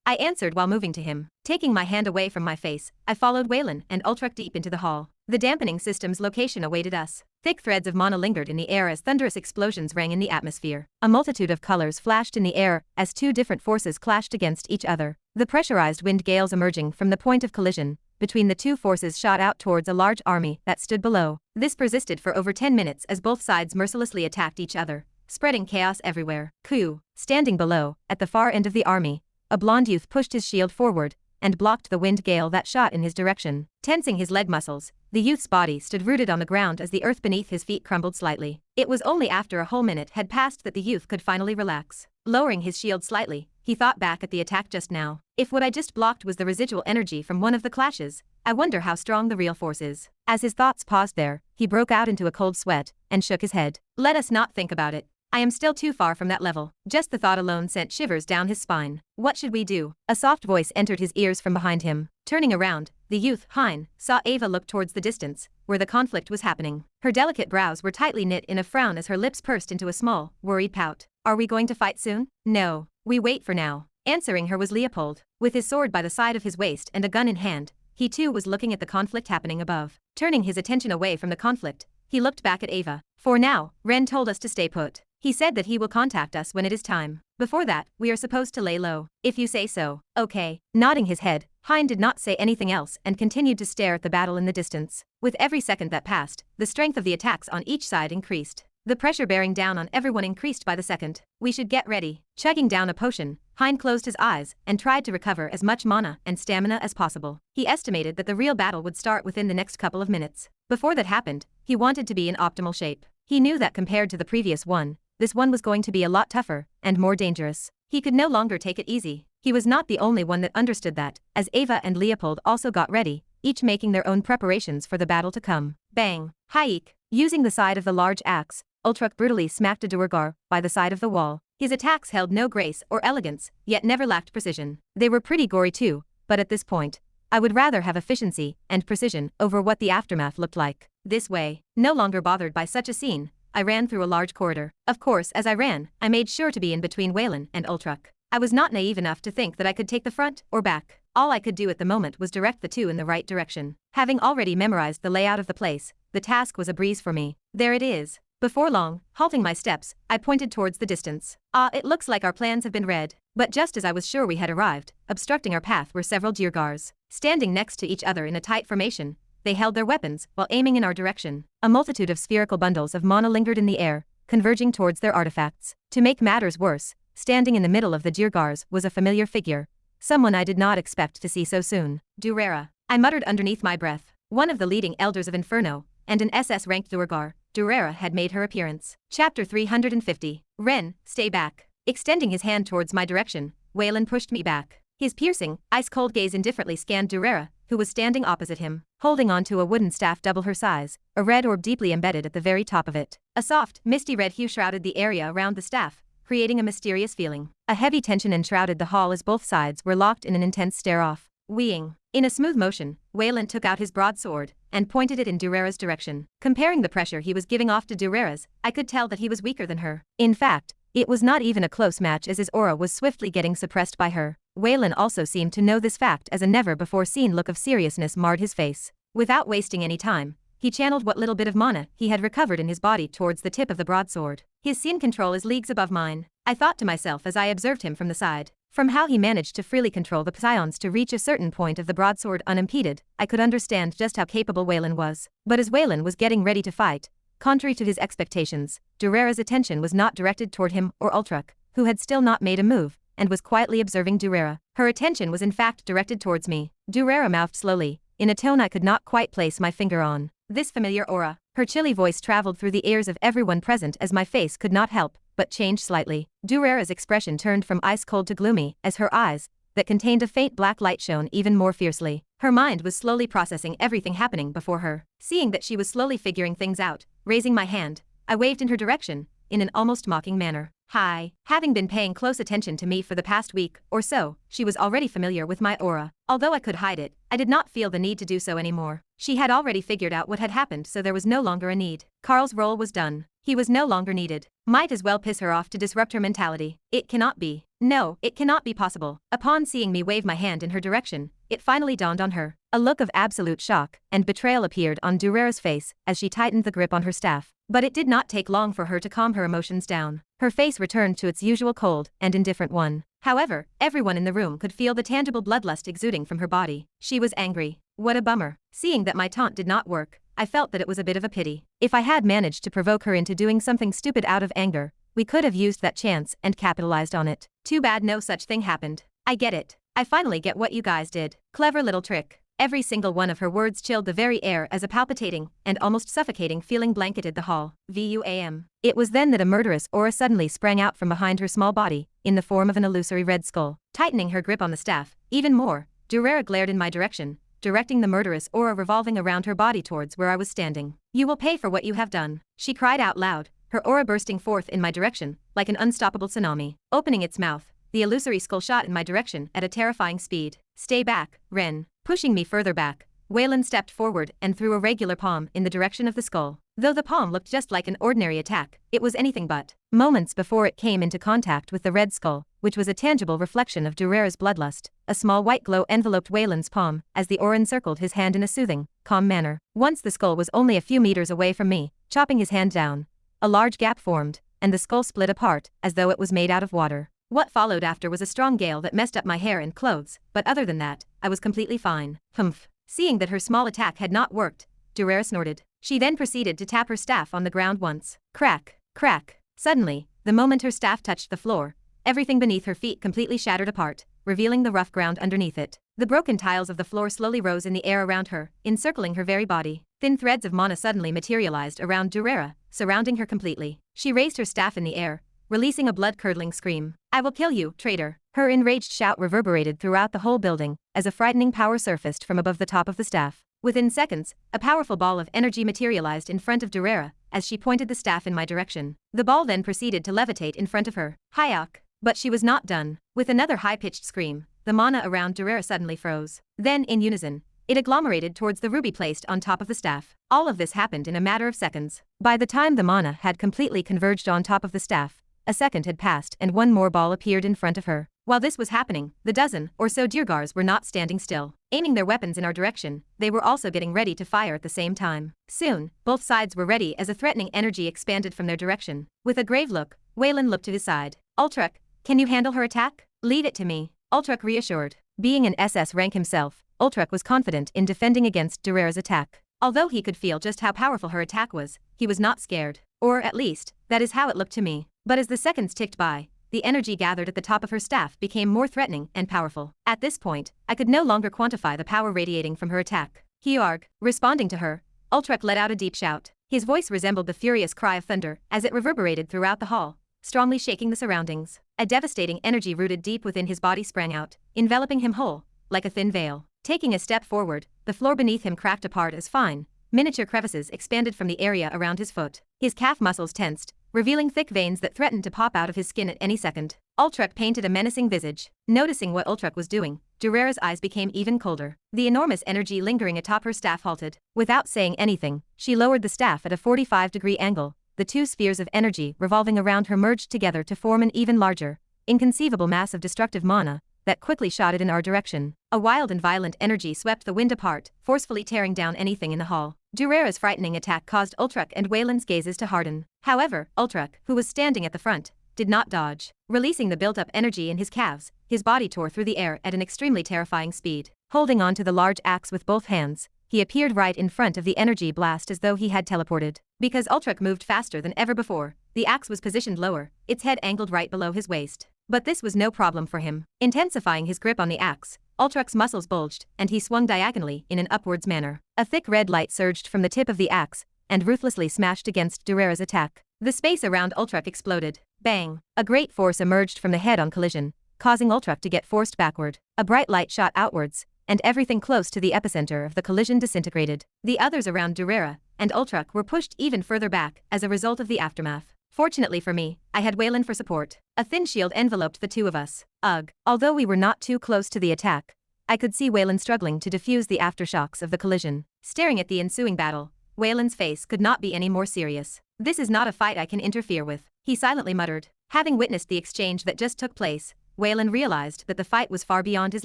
I answered while moving to him. Taking my hand away from my face, I followed Waylan and Ultruk deep into the hall. The dampening system's location awaited us. Thick threads of mana lingered in the air as thunderous explosions rang in the atmosphere. A multitude of colors flashed in the air as two different forces clashed against each other. The pressurized wind gales emerging from the point of collision between the two forces shot out towards a large army that stood below. This persisted for over 10 minutes as both sides mercilessly attacked each other, spreading chaos everywhere. Ku, standing below, at the far end of the army, a blonde youth pushed his shield forward and blocked the wind gale that shot in his direction. Tensing his leg muscles, the youth's body stood rooted on the ground as the earth beneath his feet crumbled slightly. It was only after a whole minute had passed that the youth could finally relax. Lowering his shield slightly, he thought back at the attack just now. If what I just blocked was the residual energy from one of the clashes, I wonder how strong the real force is. As his thoughts paused there, he broke out into a cold sweat and shook his head. Let us not think about it. I am still too far from that level. Just the thought alone sent shivers down his spine. What should we do? A soft voice entered his ears from behind him. Turning around, the youth, Hein, saw Ava look towards the distance, where the conflict was happening. Her delicate brows were tightly knit in a frown as her lips pursed into a small, worried pout. Are we going to fight soon? No. We wait for now. Answering her was Leopold. With his sword by the side of his waist and a gun in hand, he too was looking at the conflict happening above. Turning his attention away from the conflict, he looked back at Ava. For now, Ren told us to stay put. He said that he will contact us when it is time. Before that, we are supposed to lay low. If you say so. Okay. Nodding his head, Hein did not say anything else and continued to stare at the battle in the distance. With every second that passed, the strength of the attacks on each side increased. The pressure bearing down on everyone increased by the second. We should get ready. Chugging down a potion, Hein closed his eyes and tried to recover as much mana and stamina as possible. He estimated that the real battle would start within the next couple of minutes. Before that happened, he wanted to be in optimal shape. He knew that compared to the previous one, this one was going to be a lot tougher and more dangerous. He could no longer take it easy. He was not the only one that understood that, as Ava and Leopold also got ready, each making their own preparations for the battle to come. Bang! Haik! Using the side of the large axe, Ultruk brutally smacked a duergar by the side of the wall. His attacks held no grace or elegance, yet never lacked precision. They were pretty gory too, but at this point, I would rather have efficiency and precision over what the aftermath looked like. This way, no longer bothered by such a scene, I ran through a large corridor. Of course, as I ran, I made sure to be in between Waylan and Ultruk. I was not naive enough to think that I could take the front or back. All I could do at the moment was direct the two in the right direction. Having already memorized the layout of the place, the task was a breeze for me. There it is. Before long, halting my steps, I pointed towards the distance. It looks like our plans have been read. But just as I was sure we had arrived, obstructing our path were several duergars. Standing next to each other in a tight formation, they held their weapons while aiming in our direction. A multitude of spherical bundles of mana lingered in the air, converging towards their artifacts. To make matters worse, standing in the middle of the duergars was a familiar figure. Someone I did not expect to see so soon. Durara. I muttered underneath my breath. One of the leading elders of Inferno, and an SS-ranked duergar, Durara had made her appearance. Chapter 350. Ren, stay back. Extending his hand towards my direction, Waylan pushed me back. His piercing, ice-cold gaze indifferently scanned Durara, who was standing opposite him, holding onto a wooden staff double her size, a red orb deeply embedded at the very top of it. A soft, misty red hue shrouded the area around the staff, creating a mysterious feeling. A heavy tension enshrouded the hall as both sides were locked in an intense stare-off. Weeing. In a smooth motion, Waylan took out his broadsword and pointed it in Durara's direction. Comparing the pressure he was giving off to Durara's, I could tell that he was weaker than her. In fact, it was not even a close match as his aura was swiftly getting suppressed by her. Waylan also seemed to know this fact as a never-before-seen look of seriousness marred his face. Without wasting any time, he channeled what little bit of mana he had recovered in his body towards the tip of the broadsword. His scene control is leagues above mine, I thought to myself as I observed him from the side. From how he managed to freely control the psions to reach a certain point of the broadsword unimpeded, I could understand just how capable Waylan was. But as Waylan was getting ready to fight, contrary to his expectations, Durara's attention was not directed toward him or Ultruk, who had still not made a move, and was quietly observing Durara. Her attention was in fact directed towards me. Durara mouthed slowly, in a tone I could not quite place my finger on. This familiar aura. Her chilly voice traveled through the ears of everyone present as my face could not help but change slightly. Durara's expression turned from ice-cold to gloomy as her eyes, that contained a faint black light, shone even more fiercely. Her mind was slowly processing everything happening before her. Seeing that she was slowly figuring things out, raising my hand, I waved in her direction, in an almost mocking manner. Hi. Having been paying close attention to me for the past week or so, she was already familiar with my aura. Although I could hide it, I did not feel the need to do so anymore. She had already figured out what had happened, so there was no longer a need. Carl's role was done. He was no longer needed. Might as well piss her off to disrupt her mentality. It cannot be. No, it cannot be possible. Upon seeing me wave my hand in her direction, it finally dawned on her. A look of absolute shock and betrayal appeared on Durara's face as she tightened the grip on her staff. But it did not take long for her to calm her emotions down. Her face returned to its usual cold and indifferent one. However, everyone in the room could feel the tangible bloodlust exuding from her body. She was angry. What a bummer. Seeing that my taunt did not work, I felt that it was a bit of a pity. If I had managed to provoke her into doing something stupid out of anger, we could have used that chance and capitalized on it. Too bad no such thing happened. I get it. I finally get what you guys did. Clever little trick. Every single one of her words chilled the very air as a palpitating and almost suffocating feeling blanketed the hall. VUAM. It was then that a murderous aura suddenly sprang out from behind her small body, in the form of an illusory red skull. Tightening her grip on the staff, even more, Durara glared in my direction, directing the murderous aura revolving around her body towards where I was standing. You will pay for what you have done. She cried out loud, her aura bursting forth in my direction, like an unstoppable tsunami. Opening its mouth, the illusory skull shot in my direction at a terrifying speed. Stay back, Ren. Pushing me further back, Waylan stepped forward and threw a regular palm in the direction of the skull. Though the palm looked just like an ordinary attack, it was anything but. Moments before it came into contact with the red skull, which was a tangible reflection of Durara's bloodlust, a small white glow enveloped Wayland's palm as the aura encircled his hand in a soothing, calm manner. Once the skull was only a few meters away from me, chopping his hand down, a large gap formed, and the skull split apart, as though it was made out of water. What followed after was a strong gale that messed up my hair and clothes, but other than that, I was completely fine. Humph. Seeing that her small attack had not worked, Durara snorted. She then proceeded to tap her staff on the ground once. Crack, crack. Suddenly, the moment her staff touched the floor, everything beneath her feet completely shattered apart, revealing the rough ground underneath it. The broken tiles of the floor slowly rose in the air around her, encircling her very body. Thin threads of mana suddenly materialized around Durara, surrounding her completely. She raised her staff in the air, releasing a blood-curdling scream. "I will kill you, traitor!" Her enraged shout reverberated throughout the whole building, as a frightening power surfaced from above the top of the staff. Within seconds, a powerful ball of energy materialized in front of Durara, as she pointed the staff in my direction. The ball then proceeded to levitate in front of her. Hayok! But she was not done. With another high-pitched scream, the mana around Durara suddenly froze. Then, in unison, it agglomerated towards the ruby placed on top of the staff. All of this happened in a matter of seconds. By the time the mana had completely converged on top of the staff, a second had passed and one more ball appeared in front of her. While this was happening, the dozen or so duergars were not standing still. Aiming their weapons in our direction, they were also getting ready to fire at the same time. Soon, both sides were ready as a threatening energy expanded from their direction. With a grave look, Waylan looked to his side. "Ultruk, can you handle her attack?" "Leave it to me," Ultruk reassured. Being an SS rank himself, Ultruk was confident in defending against Durara's attack. Although he could feel just how powerful her attack was, he was not scared. Or at least, that is how it looked to me. But as the seconds ticked by, the energy gathered at the top of her staff became more threatening and powerful. At this point, I could no longer quantify the power radiating from her attack. "Hyarg!" Responding to her, Ultruk let out a deep shout. His voice resembled the furious cry of thunder as it reverberated throughout the hall, strongly shaking the surroundings. A devastating energy rooted deep within his body sprang out, enveloping him whole, like a thin veil. Taking a step forward, the floor beneath him cracked apart as fine, miniature crevices expanded from the area around his foot. His calf muscles tensed, revealing thick veins that threatened to pop out of his skin at any second. Ultruk painted a menacing visage. Noticing what Ultruk was doing, Durara's eyes became even colder. The enormous energy lingering atop her staff halted. Without saying anything, she lowered the staff at a 45-degree angle. The two spheres of energy revolving around her merged together to form an even larger, inconceivable mass of destructive mana that quickly shot it in our direction. A wild and violent energy swept the wind apart, forcefully tearing down anything in the hall. Durara's frightening attack caused Ultruk and Wayland's gazes to harden. However, Ultruk, who was standing at the front, did not dodge. Releasing the built-up energy in his calves, his body tore through the air at an extremely terrifying speed. Holding on to the large axe with both hands, he appeared right in front of the energy blast as though he had teleported. Because Ultruk moved faster than ever before, the axe was positioned lower, its head angled right below his waist. But this was no problem for him. Intensifying his grip on the axe, Ultruk's muscles bulged, and he swung diagonally in an upwards manner. A thick red light surged from the tip of the axe, and ruthlessly smashed against Durara's attack. The space around Ultruk exploded. Bang! A great force emerged from the head-on collision, causing Ultruk to get forced backward. A bright light shot outwards, and everything close to the epicenter of the collision disintegrated. The others around Durara and Ultruk were pushed even further back as a result of the aftermath. Fortunately for me, I had Waylan for support. A thin shield enveloped the two of us. Ugh. Although we were not too close to the attack, I could see Waylan struggling to defuse the aftershocks of the collision. Staring at the ensuing battle, Wayland's face could not be any more serious. "This is not a fight I can interfere with," he silently muttered. Having witnessed the exchange that just took place, Waylan realized that the fight was far beyond his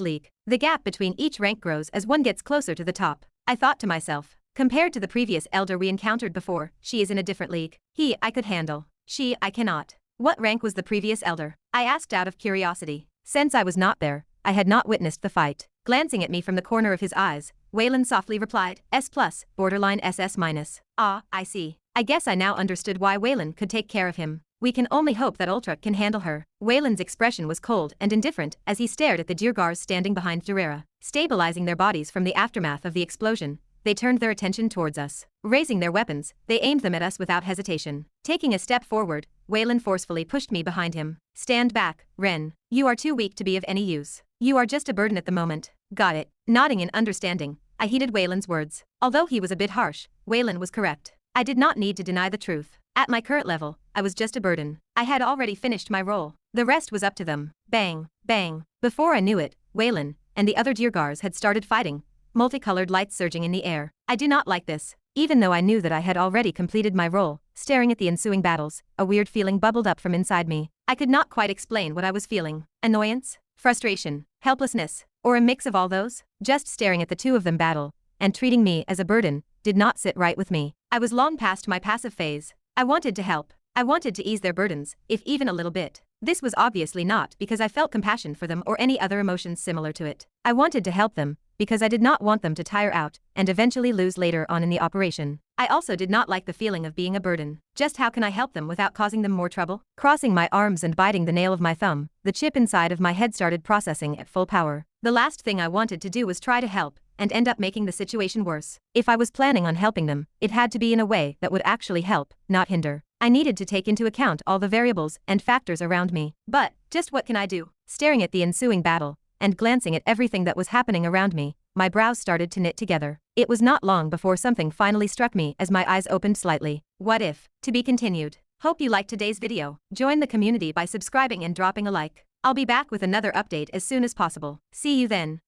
league. The gap between each rank grows as one gets closer to the top. I thought to myself, compared to the previous elder we encountered before, she is in a different league. He, I could handle. She, I cannot. What rank was the previous elder? I asked out of curiosity. Since I was not there, I had not witnessed the fight. Glancing at me from the corner of his eyes, Waylan softly replied, S+, borderline SS-. Ah, I see. I guess I now understood why Waylan could take care of him. We can only hope that Ultruk can handle her. Wayland's expression was cold and indifferent as he stared at the duergars standing behind Durara. Stabilizing their bodies from the aftermath of the explosion, they turned their attention towards us. Raising their weapons, they aimed them at us without hesitation. Taking a step forward, Waylan forcefully pushed me behind him. "Stand back, Ren. You are too weak to be of any use. You are just a burden at the moment." "Got it." Nodding in understanding, I heeded Wayland's words. Although he was a bit harsh, Waylan was correct. I did not need to deny the truth. At my current level, I was just a burden. I had already finished my role. The rest was up to them. Bang, bang. Before I knew it, Waylan and the other duergars had started fighting, multicolored lights surging in the air. I do not like this. Even though I knew that I had already completed my role, staring at the ensuing battles, a weird feeling bubbled up from inside me. I could not quite explain what I was feeling. Annoyance? Frustration? Helplessness? Or a mix of all those? Just staring at the two of them battle, and treating me as a burden, did not sit right with me. I was long past my passive phase. I wanted to help. I wanted to ease their burdens, if even a little bit. This was obviously not because I felt compassion for them or any other emotions similar to it. I wanted to help them, because I did not want them to tire out and eventually lose later on in the operation. I also did not like the feeling of being a burden. Just how can I help them without causing them more trouble? Crossing my arms and biting the nail of my thumb, the chip inside of my head started processing at full power. The last thing I wanted to do was try to help and end up making the situation worse. If I was planning on helping them, it had to be in a way that would actually help, not hinder. I needed to take into account all the variables and factors around me. But, just what can I do? Staring at the ensuing battle, and glancing at everything that was happening around me, my brows started to knit together. It was not long before something finally struck me as my eyes opened slightly. What if? To be continued. Hope you liked today's video. Join the community by subscribing and dropping a like. I'll be back with another update as soon as possible. See you then.